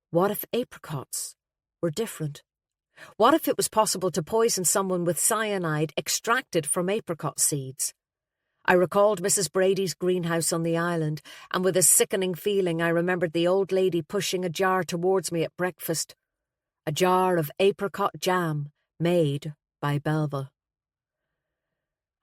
what if apricots were different? What if it was possible to poison someone with cyanide extracted from apricot seeds? I recalled Mrs. Brady's greenhouse on the island, and with a sickening feeling I remembered the old lady pushing a jar towards me at breakfast. A jar of apricot jam made by Belva.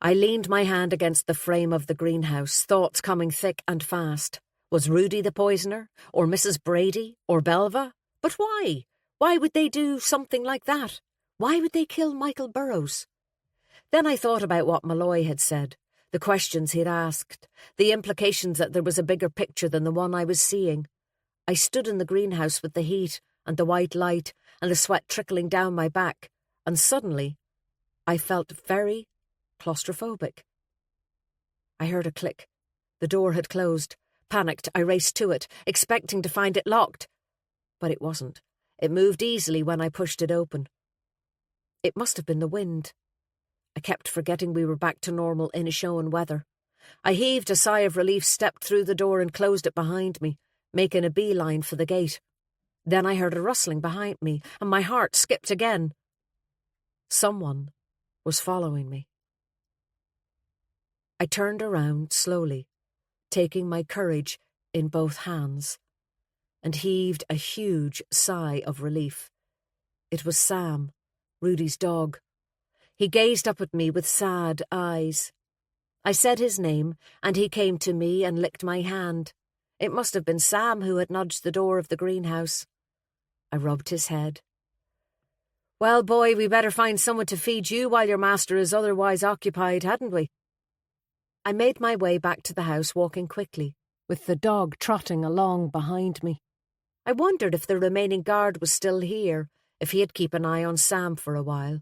I leaned my hand against the frame of the greenhouse, thoughts coming thick and fast. Was Rudy the poisoner, or Mrs. Brady, or Belva? But why? Why would they do something like that? Why would they kill Michael Burrows? Then I thought about what Malloy had said, the questions he'd asked, the implications that there was a bigger picture than the one I was seeing. I stood in the greenhouse with the heat and the white light and the sweat trickling down my back, and suddenly I felt very claustrophobic. I heard a click. The door had closed. Panicked, I raced to it, expecting to find it locked. But it wasn't. It moved easily when I pushed it open. It must have been the wind. I kept forgetting we were back to normal Inishowen weather. I heaved a sigh of relief, stepped through the door and closed it behind me, making a beeline for the gate. Then I heard a rustling behind me, and my heart skipped again. Someone was following me. I turned around slowly, taking my courage in both hands, and heaved a huge sigh of relief. It was Sam, Rudy's dog. He gazed up at me with sad eyes. I said his name, and he came to me and licked my hand. It must have been Sam who had nudged the door of the greenhouse. I rubbed his head. Well, boy, we better find someone to feed you while your master is otherwise occupied, hadn't we? I made my way back to the house, walking quickly, with the dog trotting along behind me. I wondered if the remaining guard was still here, if he'd keep an eye on Sam for a while.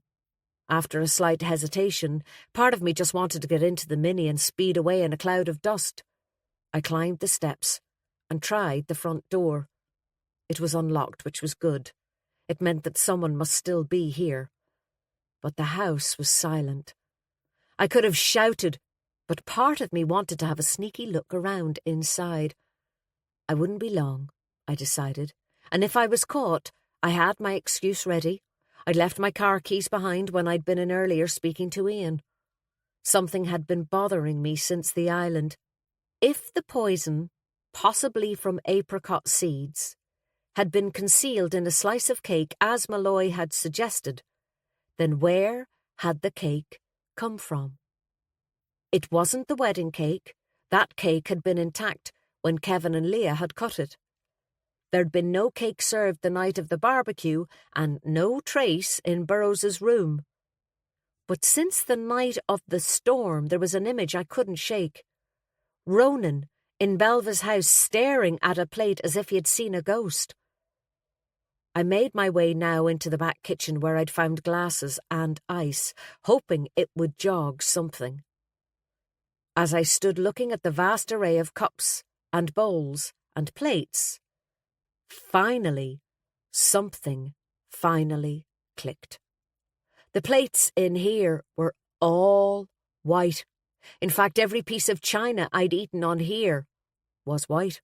After a slight hesitation, part of me just wanted to get into the Mini and speed away in a cloud of dust. I climbed the steps and tried the front door. It was unlocked, which was good. It meant that someone must still be here. But the house was silent. I could have shouted, but part of me wanted to have a sneaky look around inside. I wouldn't be long, I decided, and if I was caught, I had my excuse ready. I'd left my car keys behind when I'd been in earlier speaking to Ian. Something had been bothering me since the island. If the poison possibly from apricot seeds, had been concealed in a slice of cake as Malloy had suggested, then where had the cake come from? It wasn't the wedding cake. That cake had been intact when Kevin and Leah had cut it. There'd been no cake served the night of the barbecue and no trace in Burroughs's room. But since the night of the storm, there was an image I couldn't shake. Ronan in Belva's house staring at a plate as if he had seen a ghost. I made my way now into the back kitchen where I'd found glasses and ice, hoping it would jog something. As I stood looking at the vast array of cups and bowls and plates, finally, something finally clicked. The plates in here were all white. In fact, every piece of china I'd eaten on here was white.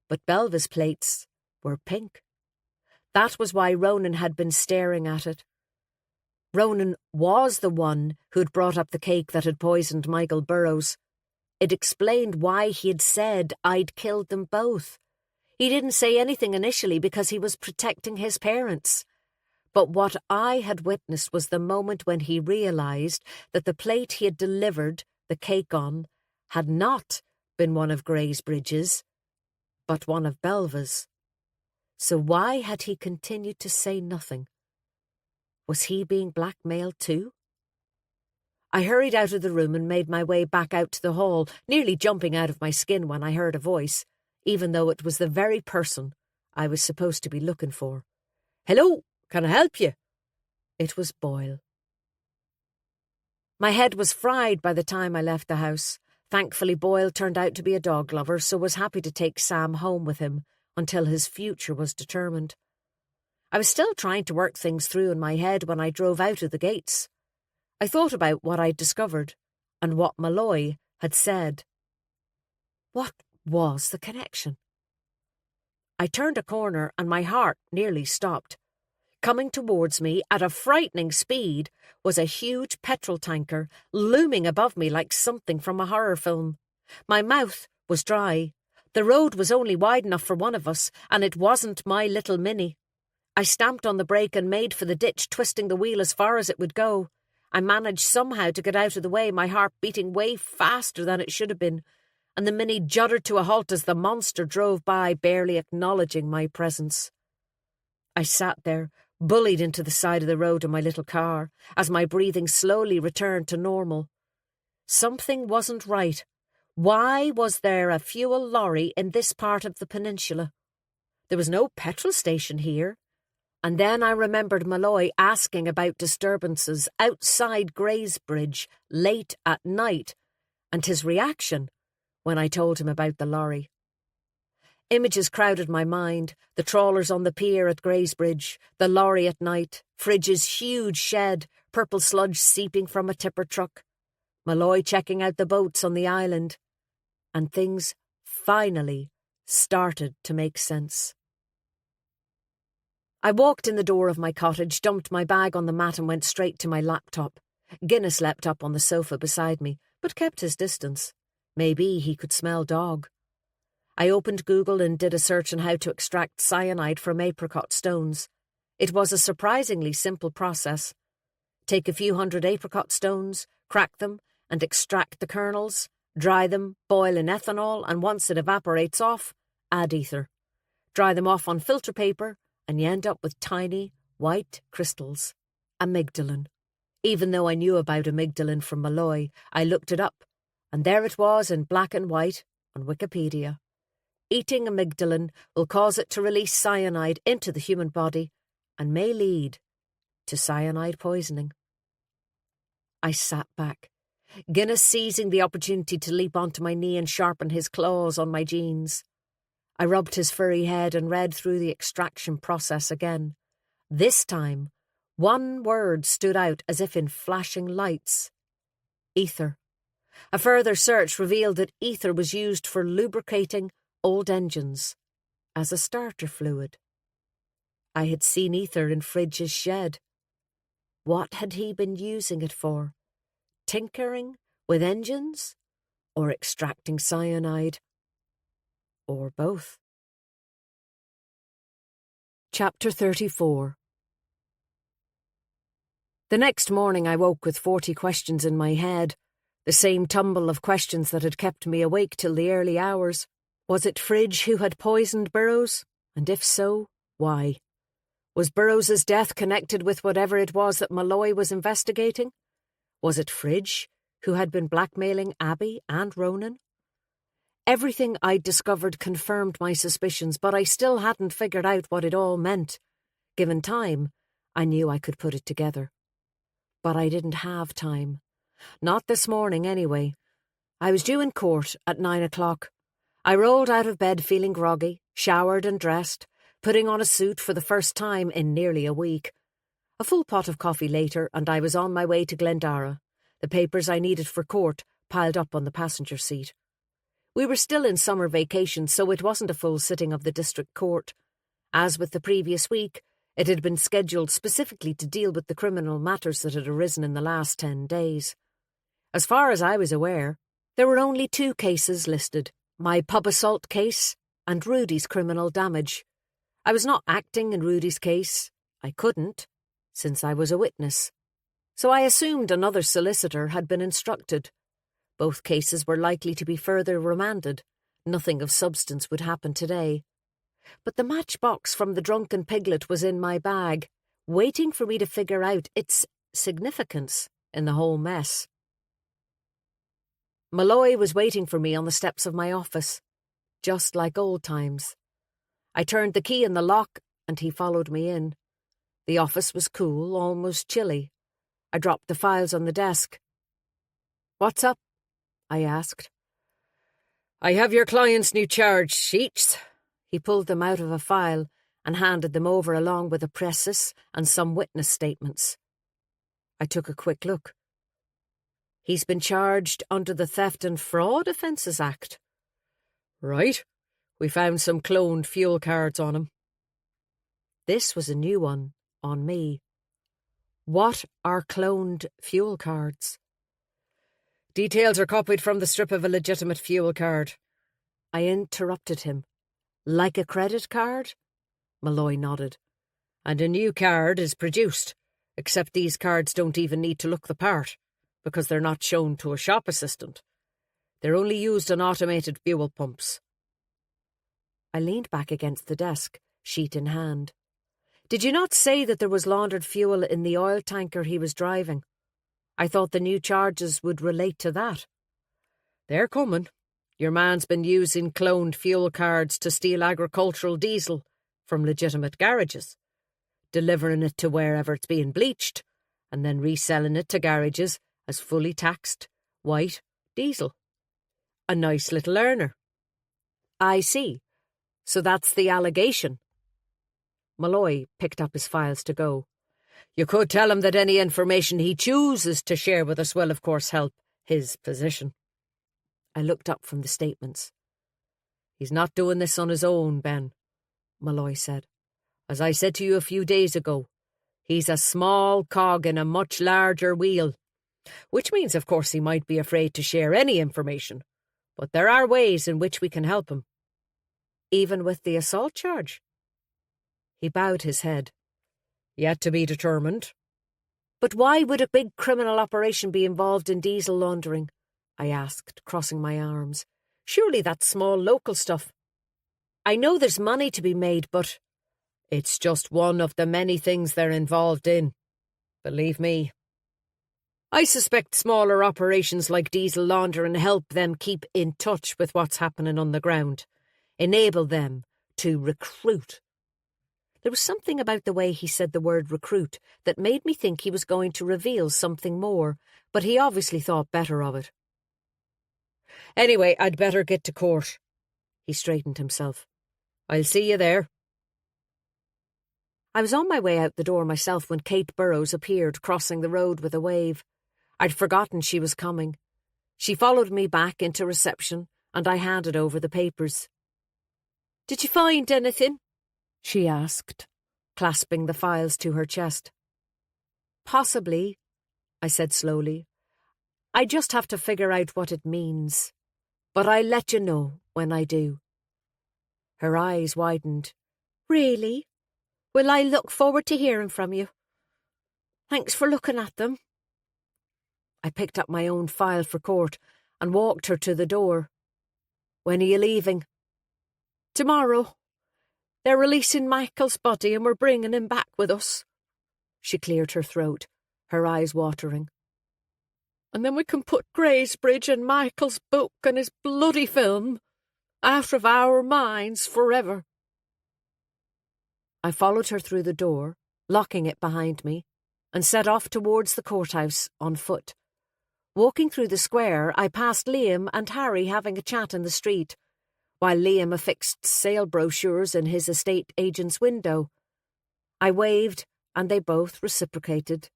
But Belva's plates were pink. That was why Ronan had been staring at it. Ronan was the one who'd brought up the cake that had poisoned Michael Burroughs. It explained why he had said I'd killed them both. He didn't say anything initially because he was protecting his parents. But what I had witnessed was the moment when he realised that the plate he had delivered the cake on had not been one of Greysbridge's, but one of Belva's. So why had he continued to say nothing? Was he being blackmailed too? I hurried out of the room and made my way back out to the hall, nearly jumping out of my skin when I heard a voice, even though it was the very person I was supposed to be looking for. "Hello, can I help you?" It was Boyle. My head was fried by the time I left the house. Thankfully, Boyle turned out to be a dog lover, so was happy to take Sam home with him until his future was determined. I was still trying to work things through in my head when I drove out of the gates. I thought about what I'd discovered and what Malloy had said. What was the connection? I turned a corner and my heart nearly stopped. Coming towards me at a frightening speed was a huge petrol tanker looming above me like something from a horror film. My mouth was dry. The road was only wide enough for one of us, and it wasn't my little Minnie. I stamped on the brake and made for the ditch, twisting the wheel as far as it would go. I managed somehow to get out of the way, my heart beating way faster than it should have been, and the Minnie juddered to a halt as the monster drove by, barely acknowledging my presence. I sat there, bullied into the side of the road in my little car, as my breathing slowly returned to normal. Something wasn't right. Why was there a fuel lorry in this part of the peninsula? There was no petrol station here. And then I remembered Malloy asking about disturbances outside Greysbridge late at night, and his reaction when I told him about the lorry. Images crowded my mind, the trawlers on the pier at Greysbridge, the lorry at night, Fridge's huge shed, purple sludge seeping from a tipper truck, Malloy checking out the boats on the island, and things finally started to make sense. I walked in the door of my cottage, dumped my bag on the mat and went straight to my laptop. Guinness leapt up on the sofa beside me, but kept his distance. Maybe he could smell dog. I opened Google and did a search on how to extract cyanide from apricot stones. It was a surprisingly simple process. Take a few hundred apricot stones, crack them, and extract the kernels, dry them, boil in ethanol, and once it evaporates off, add ether. Dry them off on filter paper, and you end up with tiny, white crystals. Amygdalin. Even though I knew about amygdalin from Malloy, I looked it up, and there it was in black and white on Wikipedia. Eating amygdalin will cause it to release cyanide into the human body and may lead to cyanide poisoning. I sat back, Guinness seizing the opportunity to leap onto my knee and sharpen his claws on my jeans. I rubbed his furry head and read through the extraction process again. This time, one word stood out as if in flashing lights. Ether. A further search revealed that ether was used for lubricating old engines as a starter fluid. I had seen ether in Fridge's shed. What had he been using it for? Tinkering with engines or extracting cyanide? Or both. Chapter 34. The next morning I woke with 40 questions in my head, the same tumble of questions that had kept me awake till the early hours. Was it Fridge who had poisoned Burrows? And if so, why? Was Burrows's death connected with whatever it was that Malloy was investigating? Was it Fridge who had been blackmailing Abby and Ronan? Everything I'd discovered confirmed my suspicions, but I still hadn't figured out what it all meant. Given time, I knew I could put it together. But I didn't have time. Not this morning, anyway. I was due in court at 9 o'clock. I rolled out of bed feeling groggy, showered and dressed, putting on a suit for the first time in nearly a week. A full pot of coffee later, and I was on my way to Glendara, the papers I needed for court piled up on the passenger seat. We were still in summer vacation, so it wasn't a full sitting of the district court. As with the previous week, it had been scheduled specifically to deal with the criminal matters that had arisen in the last 10 days. As far as I was aware, there were only 2 cases listed, my pub assault case and Rudy's criminal damage. I was not acting in Rudy's case. I couldn't, since I was a witness. So I assumed another solicitor had been instructed. Both cases were likely to be further remanded. Nothing of substance would happen today. But the matchbox from the drunken piglet was in my bag, waiting for me to figure out its significance in the whole mess. Malloy was waiting for me on the steps of my office, just like old times. I turned the key in the lock, and he followed me in. The office was cool, almost chilly. I dropped the files on the desk. "What's up?" I asked. "I have your client's new charge sheets." He pulled them out of a file and handed them over along with a precis and some witness statements. I took a quick look. He's been charged under the Theft and Fraud Offences Act. "Right. We found some cloned fuel cards on him." This was a new one on me. What are cloned fuel cards? "Details are copied from the strip of a legitimate fuel card." I interrupted him. "Like a credit card?" Malloy nodded. "And a new card is produced, except these cards don't even need to look the part, because they're not shown to a shop assistant. They're only used on automated fuel pumps." I leaned back against the desk, sheet in hand. "Did you not say that there was laundered fuel in the oil tanker he was driving? I thought the new charges would relate to that." "They're coming. Your man's been using cloned fuel cards to steal agricultural diesel from legitimate garages, delivering it to wherever it's being bleached, and then reselling it to garages as fully taxed, white diesel. A nice little earner." "I see. So that's the allegation." Malloy picked up his files to go. "You could tell him that any information he chooses to share with us will, of course, help his position." I looked up from the statements. "He's not doing this on his own, Ben," Malloy said. "As I said to you a few days ago, he's a small cog in a much larger wheel. Which means, of course, he might be afraid to share any information. But there are ways in which we can help him." "Even with the assault charge?" He bowed his head. "Yet to be determined." "But why would a big criminal operation be involved in diesel laundering?" I asked, crossing my arms. "Surely that's small local stuff. I know there's money to be made, but—" "It's just one of the many things they're involved in. Believe me. I suspect smaller operations like diesel laundering help them keep in touch with what's happening on the ground, enable them to recruit." There was something about the way he said the word recruit that made me think he was going to reveal something more, but he obviously thought better of it. "Anyway, I'd better get to court." He straightened himself. "I'll see you there." I was on my way out the door myself when Kate Burrows appeared crossing the road with a wave. I'd forgotten she was coming. She followed me back into reception, and I handed over the papers. "Did you find anything?" she asked, clasping the files to her chest. "Possibly," I said slowly. "I just have to figure out what it means. But I'll let you know when I do." Her eyes widened. Really? Well, I look forward to hearing from you. Thanks for looking at them. I picked up my own file for court and walked her to the door. When are you leaving? Tomorrow. They're releasing Michael's body and we're bringing him back with us. She cleared her throat, her eyes watering. And then we can put Greysbridge and Michael's book and his bloody film out of our minds forever. I followed her through the door, locking it behind me, and set off towards the courthouse on foot. Walking through the square, I passed Liam and Harry having a chat in the street, while Liam affixed sale brochures in his estate agent's window. I waved, and they both reciprocated,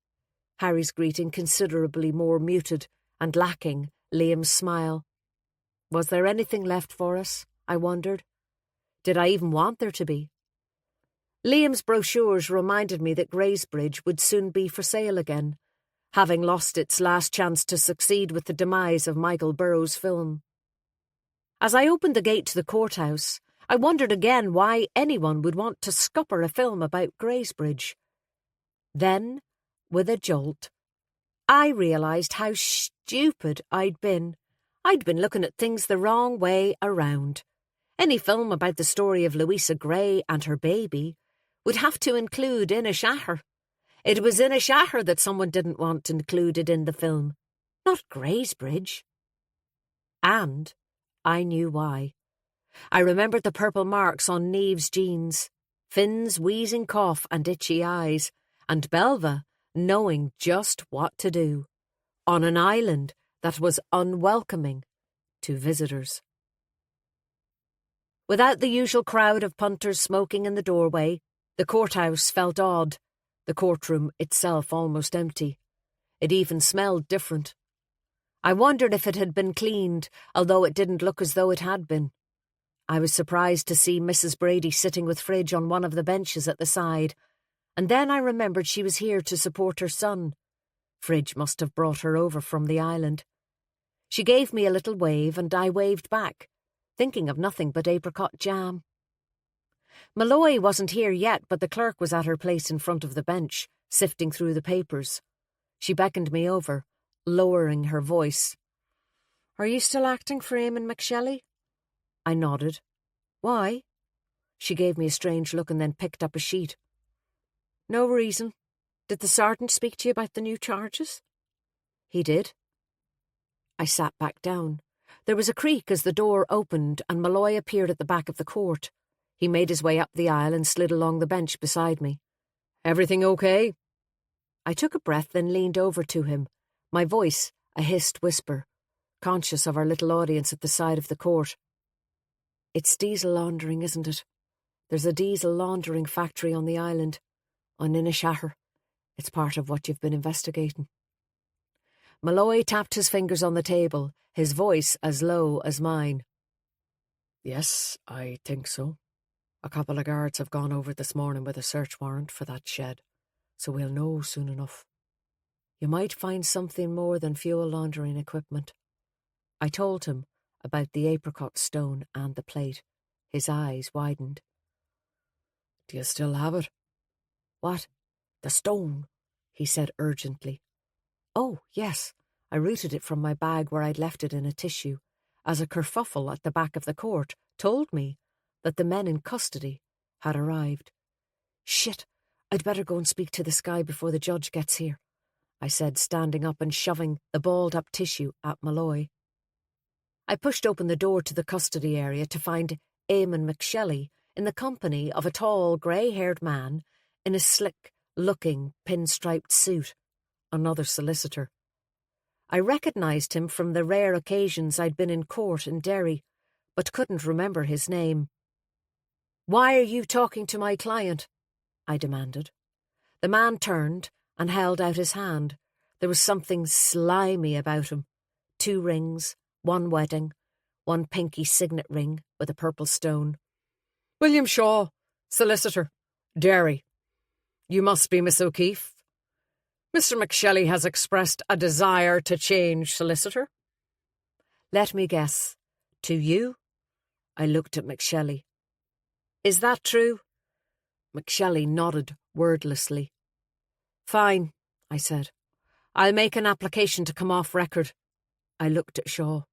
Harry's greeting considerably more muted and lacking Liam's smile. Was there anything left for us? I wondered. Did I even want there to be? Liam's brochures reminded me that Greysbridge would soon be for sale again, having lost its last chance to succeed with the demise of Michael Burrows' film. As I opened the gate to the courthouse, I wondered again why anyone would want to scupper a film about Greysbridge. Then, with a jolt, I realised how stupid I'd been. I'd been looking at things the wrong way around. Any film about the story of Louisa Gray and her baby would have to include Inishaher. It was Inishaher that someone didn't want included in the film, not Greysbridge. And I knew why. I remembered the purple marks on Neve's jeans, Finn's wheezing cough and itchy eyes, and Belva knowing just what to do, on an island that was unwelcoming to visitors. Without the usual crowd of punters smoking in the doorway, the courthouse felt odd, the courtroom itself almost empty. It even smelled different. I wondered if it had been cleaned, although it didn't look as though it had been. I was surprised to see Mrs. Brady sitting with Fridge on one of the benches at the side, and then I remembered she was here to support her son. Fridge must have brought her over from the island. She gave me a little wave, and I waved back, thinking of nothing but apricot jam. Malloy wasn't here yet, but the clerk was at her place in front of the bench, sifting through the papers. She beckoned me over, lowering her voice. "Are you still acting for Eamon McShelley?" I nodded. "Why?" She gave me a strange look and then picked up a sheet. "No reason. Did the sergeant speak to you about the new charges?" "He did." I sat back down. There was a creak as the door opened and Malloy appeared at the back of the court. He made his way up the aisle and slid along the bench beside me. "Everything okay?" I took a breath, then leaned over to him, my voice a hissed whisper, conscious of our little audience at the side of the court. "It's diesel laundering, isn't it? There's a diesel laundering factory on the island, on Inishaher. It's part of what you've been investigating." Malloy tapped his fingers on the table, his voice as low as mine. "Yes, I think so. A couple of guards have gone over this morning with a search warrant for that shed, so we'll know soon enough. You might find something more than fuel laundering equipment." I told him about the apricot stone and the plate. His eyes widened. "Do you still have it?" "What?" "The stone," he said urgently. "Oh, yes. I rooted it from my bag where I'd left it in a tissue, as a kerfuffle at the back of the court told me that the men in custody had arrived. Shit, I'd better go and speak to this guy before the judge gets here," I said, standing up and shoving the balled-up tissue at Malloy. I pushed open the door to the custody area to find Eamon McShelley in the company of a tall, grey-haired man in a slick-looking, pinstriped suit, another solicitor. I recognised him from the rare occasions I'd been in court in Derry, but couldn't remember his name. "Why are you talking to my client?" I demanded. The man turned and held out his hand. There was something slimy about him. 2 rings, 1 wedding, 1 pinky signet ring with a purple stone. "William Shaw, solicitor, Derry. You must be Miss O'Keefe. Mr. McShelley has expressed a desire to change solicitor." "Let me guess. To you?" I looked at McShelley. Is that true? McShelley nodded wordlessly. Fine, I said. I'll make an application to come off record. I looked at Shaw.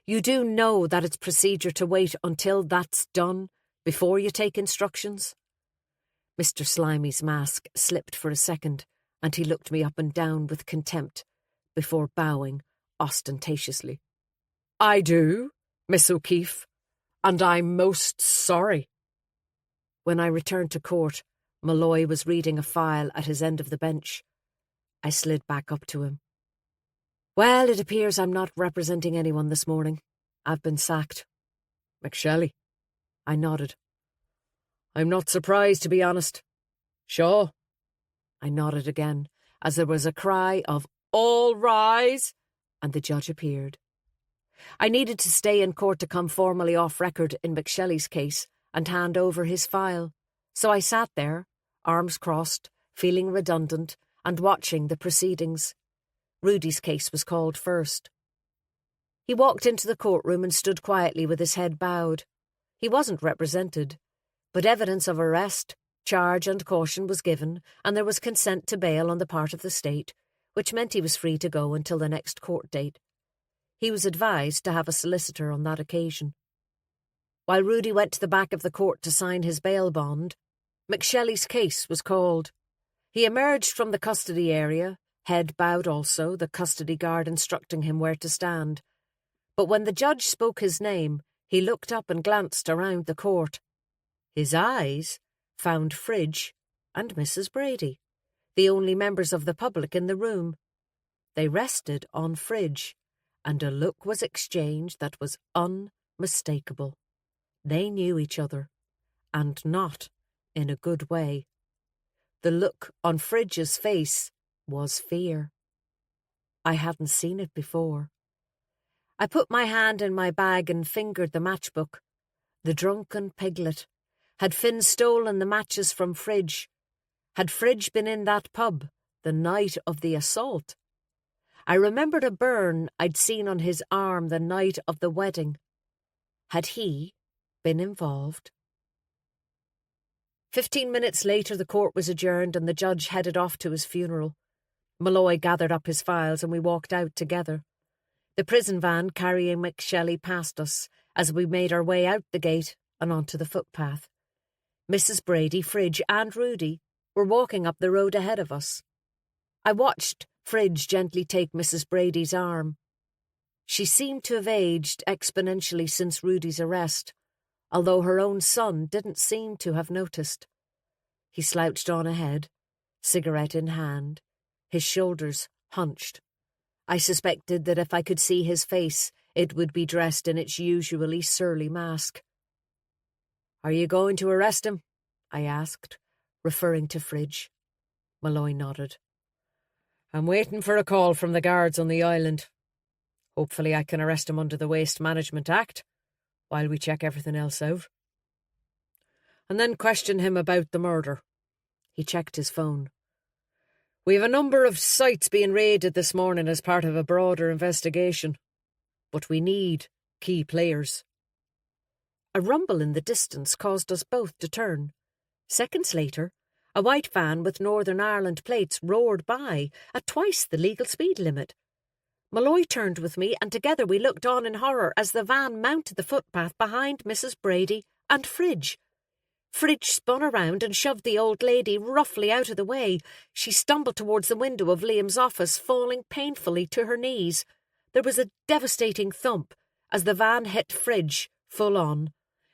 You do know that it's procedure to wait until that's done before you take instructions? Mr. Slimy's mask slipped for a second, and he looked me up and down with contempt before bowing ostentatiously. I do, Miss O'Keefe, and I'm most sorry. When I returned to court, Malloy was reading a file at his end of the bench. I slid back up to him. Well, it appears I'm not representing anyone this morning. I've been sacked. McShelley. I nodded. I'm not surprised, to be honest. Shaw. I nodded again, as there was a cry of, "All rise!" and the judge appeared. I needed to stay in court to come formally off record in McShelley's case and hand over his file, so I sat there, arms crossed, feeling redundant, and watching the proceedings. Rudy's case was called first. He walked into the courtroom and stood quietly with his head bowed. He wasn't represented, but evidence of arrest, charge and caution was given, and there was consent to bail on the part of the state, which meant he was free to go until the next court date. He was advised to have a solicitor on that occasion. While Rudy went to the back of the court to sign his bail bond, McShelley's case was called. He emerged from the custody area, head bowed also, the custody guard instructing him where to stand. But when the judge spoke his name, he looked up and glanced around the court. His eyes found Fridge and Mrs. Brady, the only members of the public in the room. They rested on Fridge, and a look was exchanged that was unmistakable. They knew each other, and not in a good way. The look on Fridge's face was fear. I hadn't seen it before. I put my hand in my bag and fingered the matchbook. The drunken piglet. Had Finn stolen the matches from Fridge? Had Fridge been in that pub the night of the assault? I remembered a burn I'd seen on his arm the night of the wedding. Had he been involved? 15 minutes later, the court was adjourned and the judge headed off to his funeral. Malloy gathered up his files and we walked out together. The prison van carrying McShelley passed us as we made our way out the gate and onto the footpath. Mrs. Brady, Fridge and Rudy were walking up the road ahead of us. I watched Fridge gently take Mrs. Brady's arm. She seemed to have aged exponentially since Rudy's arrest, although her own son didn't seem to have noticed. He slouched on ahead, cigarette in hand, his shoulders hunched. I suspected that if I could see his face, it would be dressed in its usually surly mask. "Are you going to arrest him?" I asked, referring to Fridge. Malloy nodded. "I'm waiting for a call from the guards on the island. Hopefully I can arrest him under the Waste Management Act, while we check everything else out. And then question him about the murder." He checked his phone. "We have a number of sites being raided this morning as part of a broader investigation, but we need key players." A rumble in the distance caused us both to turn. Seconds later, a white van with Northern Ireland plates roared by at twice the legal speed limit. Malloy turned with me, and together we looked on in horror as the van mounted the footpath behind Mrs. Brady and Fridge. Fridge spun around and shoved the old lady roughly out of the way. She stumbled towards the window of Liam's office, falling painfully to her knees. There was a devastating thump as the van hit Fridge full on,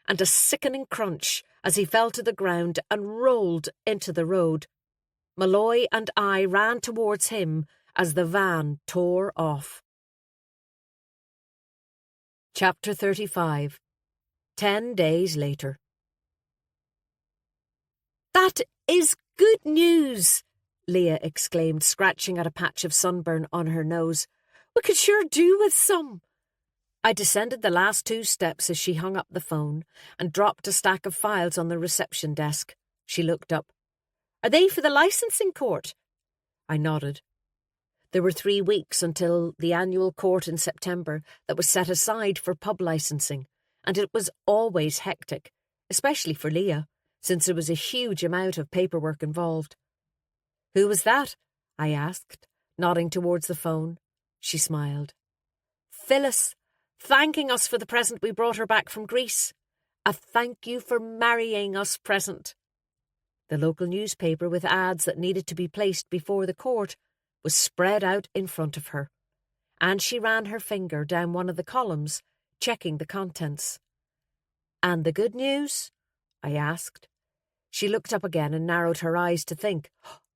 and a sickening crunch as he fell to the ground and rolled into the road. Malloy and I ran towards him as the van tore off. Chapter 35. 10 days later. "That is good news," Leah exclaimed, scratching at a patch of sunburn on her nose. "We could sure do with some." I descended the last 2 steps as she hung up the phone and dropped a stack of files on the reception desk. She looked up. "Are they for the licensing court?" I nodded. There were 3 weeks until the annual court in September that was set aside for pub licensing, and it was always hectic, especially for Leah, since there was a huge amount of paperwork involved. "Who was that?" I asked, nodding towards the phone. She smiled. "Phyllis, thanking us for the present we brought her back from Greece. A thank you for marrying us present." The local newspaper with ads that needed to be placed before the court was spread out in front of her, and she ran her finger down one of the columns, checking the contents. "And the good news?" I asked. She looked up again and narrowed her eyes to think.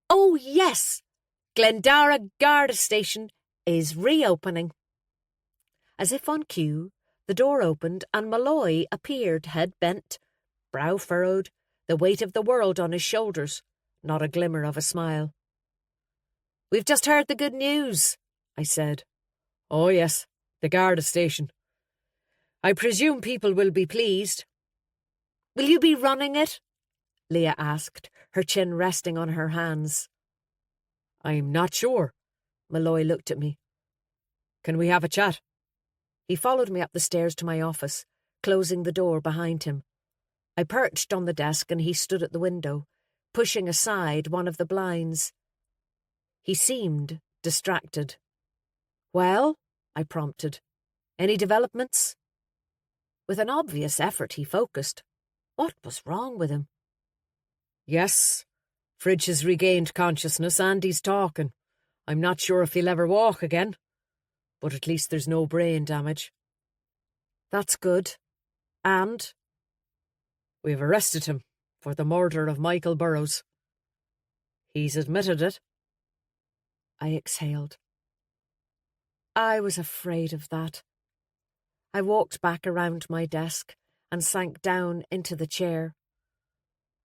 "Oh, yes! Glendara Garda Station is reopening." As if on cue, the door opened and Malloy appeared, head bent, brow furrowed, the weight of the world on his shoulders, not a glimmer of a smile. "We've just heard the good news," I said. "Oh yes, the Garda Station. I presume people will be pleased." "Will you be running it?" Leah asked, her chin resting on her hands. "I'm not sure." Malloy looked at me. "Can we have a chat?" He followed me up the stairs to my office, closing the door behind him. I perched on the desk and he stood at the window, pushing aside one of the blinds. He seemed distracted. "Well?" I prompted. "Any developments?" With an obvious effort he focused. What was wrong with him? "Yes, Fridge has regained consciousness and he's talking. I'm not sure if he'll ever walk again, but at least there's no brain damage." "That's good. And?" "We've arrested him for the murder of Michael Burrows. He's admitted it." I exhaled. I was afraid of that. I walked back around my desk and sank down into the chair.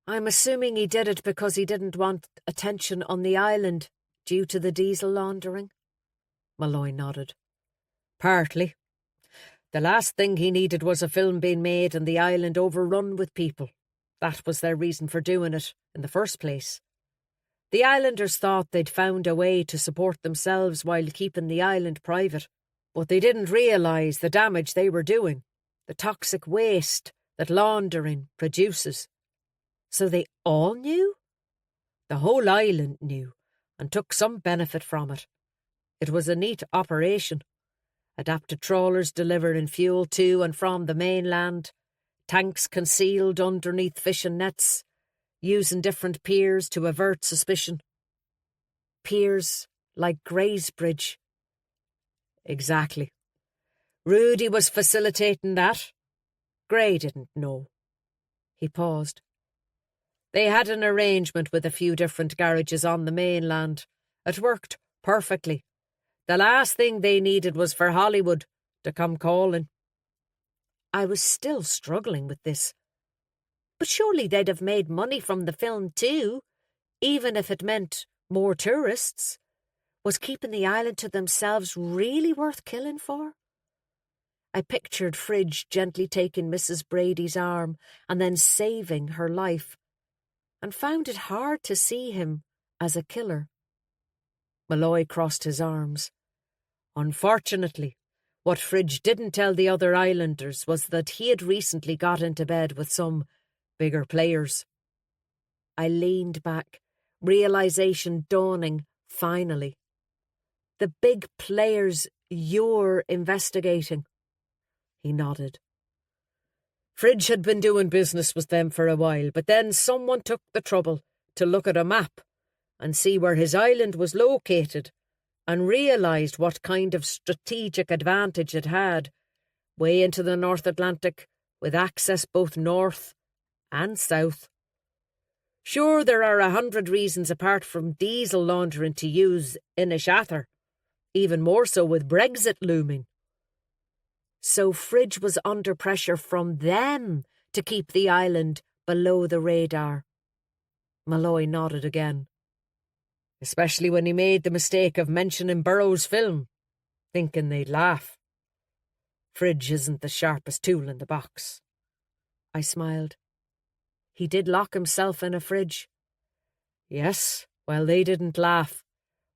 "I'm assuming he did it because he didn't want attention on the island due to the diesel laundering?" Malloy nodded. "Partly. The last thing he needed was a film being made and the island overrun with people. That was their reason for doing it in the first place. The islanders thought they'd found a way to support themselves while keeping the island private, but they didn't realise the damage they were doing, the toxic waste that laundering produces. So they all knew? The whole island knew, and took some benefit from it. It was a neat operation. Adapted trawlers delivering fuel to and from the mainland, tanks concealed underneath fishing nets, using different piers to avert suspicion. Piers like Greysbridge. Exactly. Rudy was facilitating that. Grey didn't know." He paused. "They had an arrangement with a few different garages on the mainland. It worked perfectly. The last thing they needed was for Hollywood to come calling." I was still struggling with this. But surely they'd have made money from the film too, even if it meant more tourists. Was keeping the island to themselves really worth killing for? I pictured Fridge gently taking Mrs. Brady's arm and then saving her life, and found it hard to see him as a killer. Malloy crossed his arms. "Unfortunately, what Fridge didn't tell the other islanders was that he had recently got into bed with some bigger players." I leaned back, realisation dawning finally. "The big players you're investigating?" He nodded. "Fridge had been doing business with them for a while, but then someone took the trouble to look at a map and see where his island was located and realised what kind of strategic advantage it had, way into the North Atlantic, with access both north and south. Sure, there are 100 reasons apart from diesel laundering to use Inishather, even more so with Brexit looming. So Fridge was under pressure from them to keep the island below the radar." Malloy nodded again. "Especially when he made the mistake of mentioning Burrows' film, thinking they'd laugh. Fridge isn't the sharpest tool in the box." I smiled. "He did lock himself in a fridge." "Yes, well, they didn't laugh.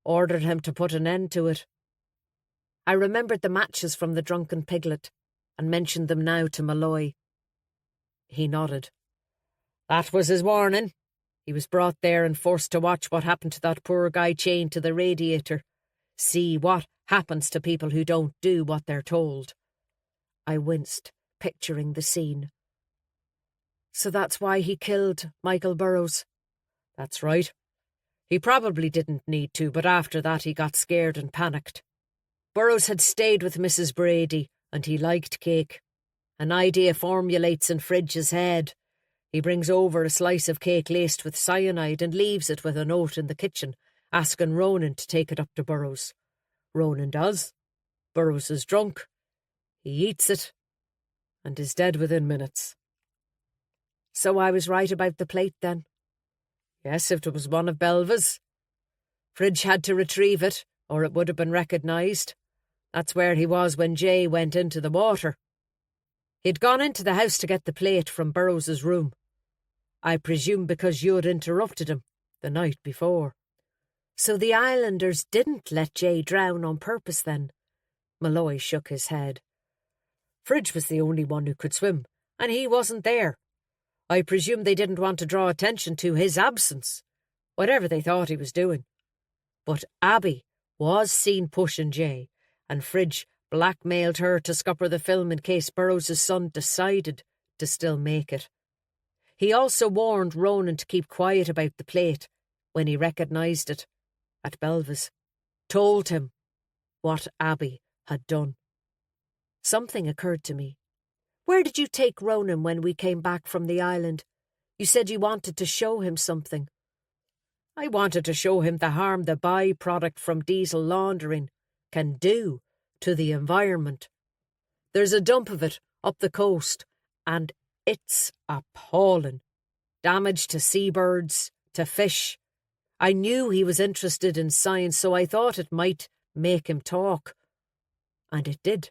Ordered him to put an end to it." I remembered the matches from the Drunken Piglet and mentioned them now to Malloy. He nodded. That was his warning. He was brought there and forced to watch what happened to that poor guy chained to the radiator. See what happens to people who don't do what they're told. I winced, picturing the scene. So that's why he killed Michael Burrows? That's right. He probably didn't need to, but after that he got scared and panicked. Burrows had stayed with Mrs. Brady, and he liked cake. An idea formulates in Fridge's head. He brings over a slice of cake laced with cyanide and leaves it with a note in the kitchen, asking Ronan to take it up to Burrows. Ronan does. Burrows is drunk. He eats it, and is dead within minutes. So I was right about the plate then? Yes, if it was one of Belva's. Fridge had to retrieve it, or it would have been recognised. That's where he was when Jay went into the water. He'd gone into the house to get the plate from Burrows's room. I presume because you'd interrupted him the night before. So the Islanders didn't let Jay drown on purpose then? Malloy shook his head. Fridge was the only one who could swim, and he wasn't there. I presume they didn't want to draw attention to his absence, whatever they thought he was doing. But Abby was seen pushing Jay, and Fridge blackmailed her to scupper the film in case Burrows' son decided to still make it. He also warned Ronan to keep quiet about the plate when he recognised it at Belva's. Told him what Abby had done. Something occurred to me. Where did you take Ronan when we came back from the island? You said you wanted to show him something. I wanted to show him the harm the byproduct from diesel laundering can do to the environment. There's a dump of it up the coast, and it's appalling. Damage to seabirds, to fish. I knew he was interested in science, so I thought it might make him talk. And it did.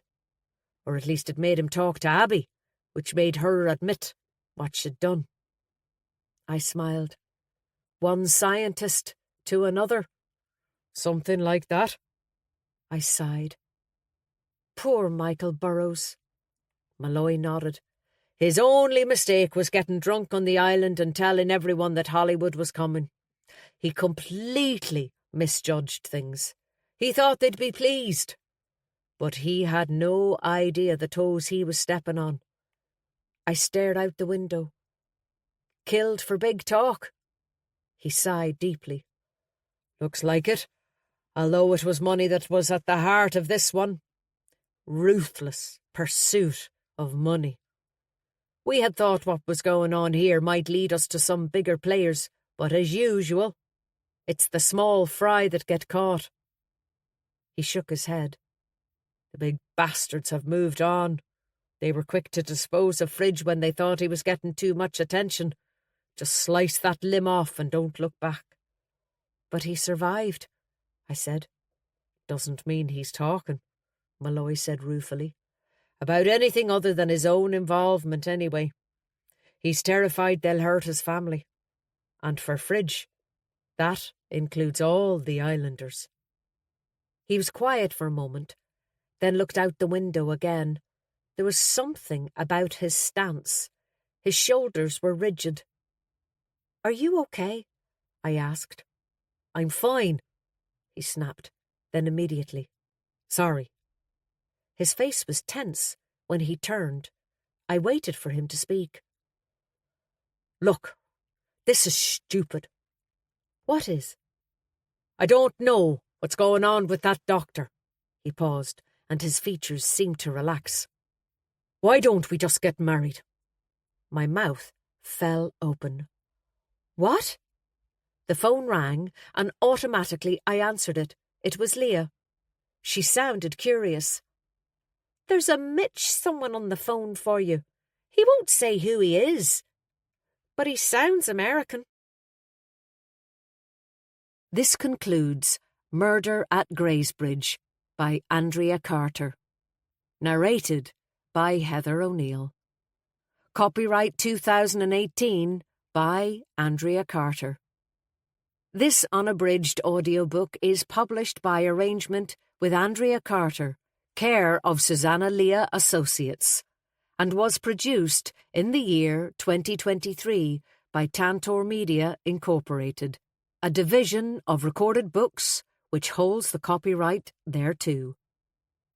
Or at least it made him talk to Abby, which made her admit what she'd done. I smiled. One scientist to another. Something like that. I sighed. Poor Michael Burrows. Malloy nodded. His only mistake was getting drunk on the island and telling everyone that Hollywood was coming. He completely misjudged things. He thought they'd be pleased. But he had no idea the toes he was stepping on. I stared out the window. Killed for big talk. He sighed deeply. Looks like it, although it was money that was at the heart of this one. Ruthless pursuit of money. We had thought what was going on here might lead us to some bigger players, but as usual, it's the small fry that get caught. He shook his head. The big bastards have moved on. They were quick to dispose of Fridge when they thought he was getting too much attention. Just slice that limb off and don't look back. But he survived, I said. Doesn't mean he's talking, Malloy said ruefully. About anything other than his own involvement anyway. He's terrified they'll hurt his family. And for Fridge, that includes all the Islanders. He was quiet for a moment, then looked out the window again. There was something about his stance. His shoulders were rigid. Are you okay? I asked. I'm fine, he snapped, then immediately. Sorry. His face was tense when he turned. I waited for him to speak. Look, this is stupid. What is? I don't know what's going on with that doctor. He paused, and his features seemed to relax. Why don't we just get married? My mouth fell open. What? The phone rang, and automatically I answered it. It was Leah. She sounded curious. There's a Mitch someone on the phone for you. He won't say who he is, but he sounds American. This concludes Murder at Greysbridge by Andrea Carter. Narrated by Heather O'Neill. Copyright 2018 by Andrea Carter. This unabridged audiobook is published by arrangement with Andrea Carter, care of Susanna Leah Associates, and was produced in the year 2023 by Tantor Media Incorporated, a division of Recorded Books which holds the copyright thereto.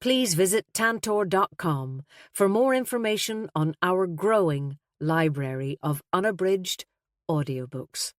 Please visit tantor.com for more information on our growing library of unabridged audiobooks.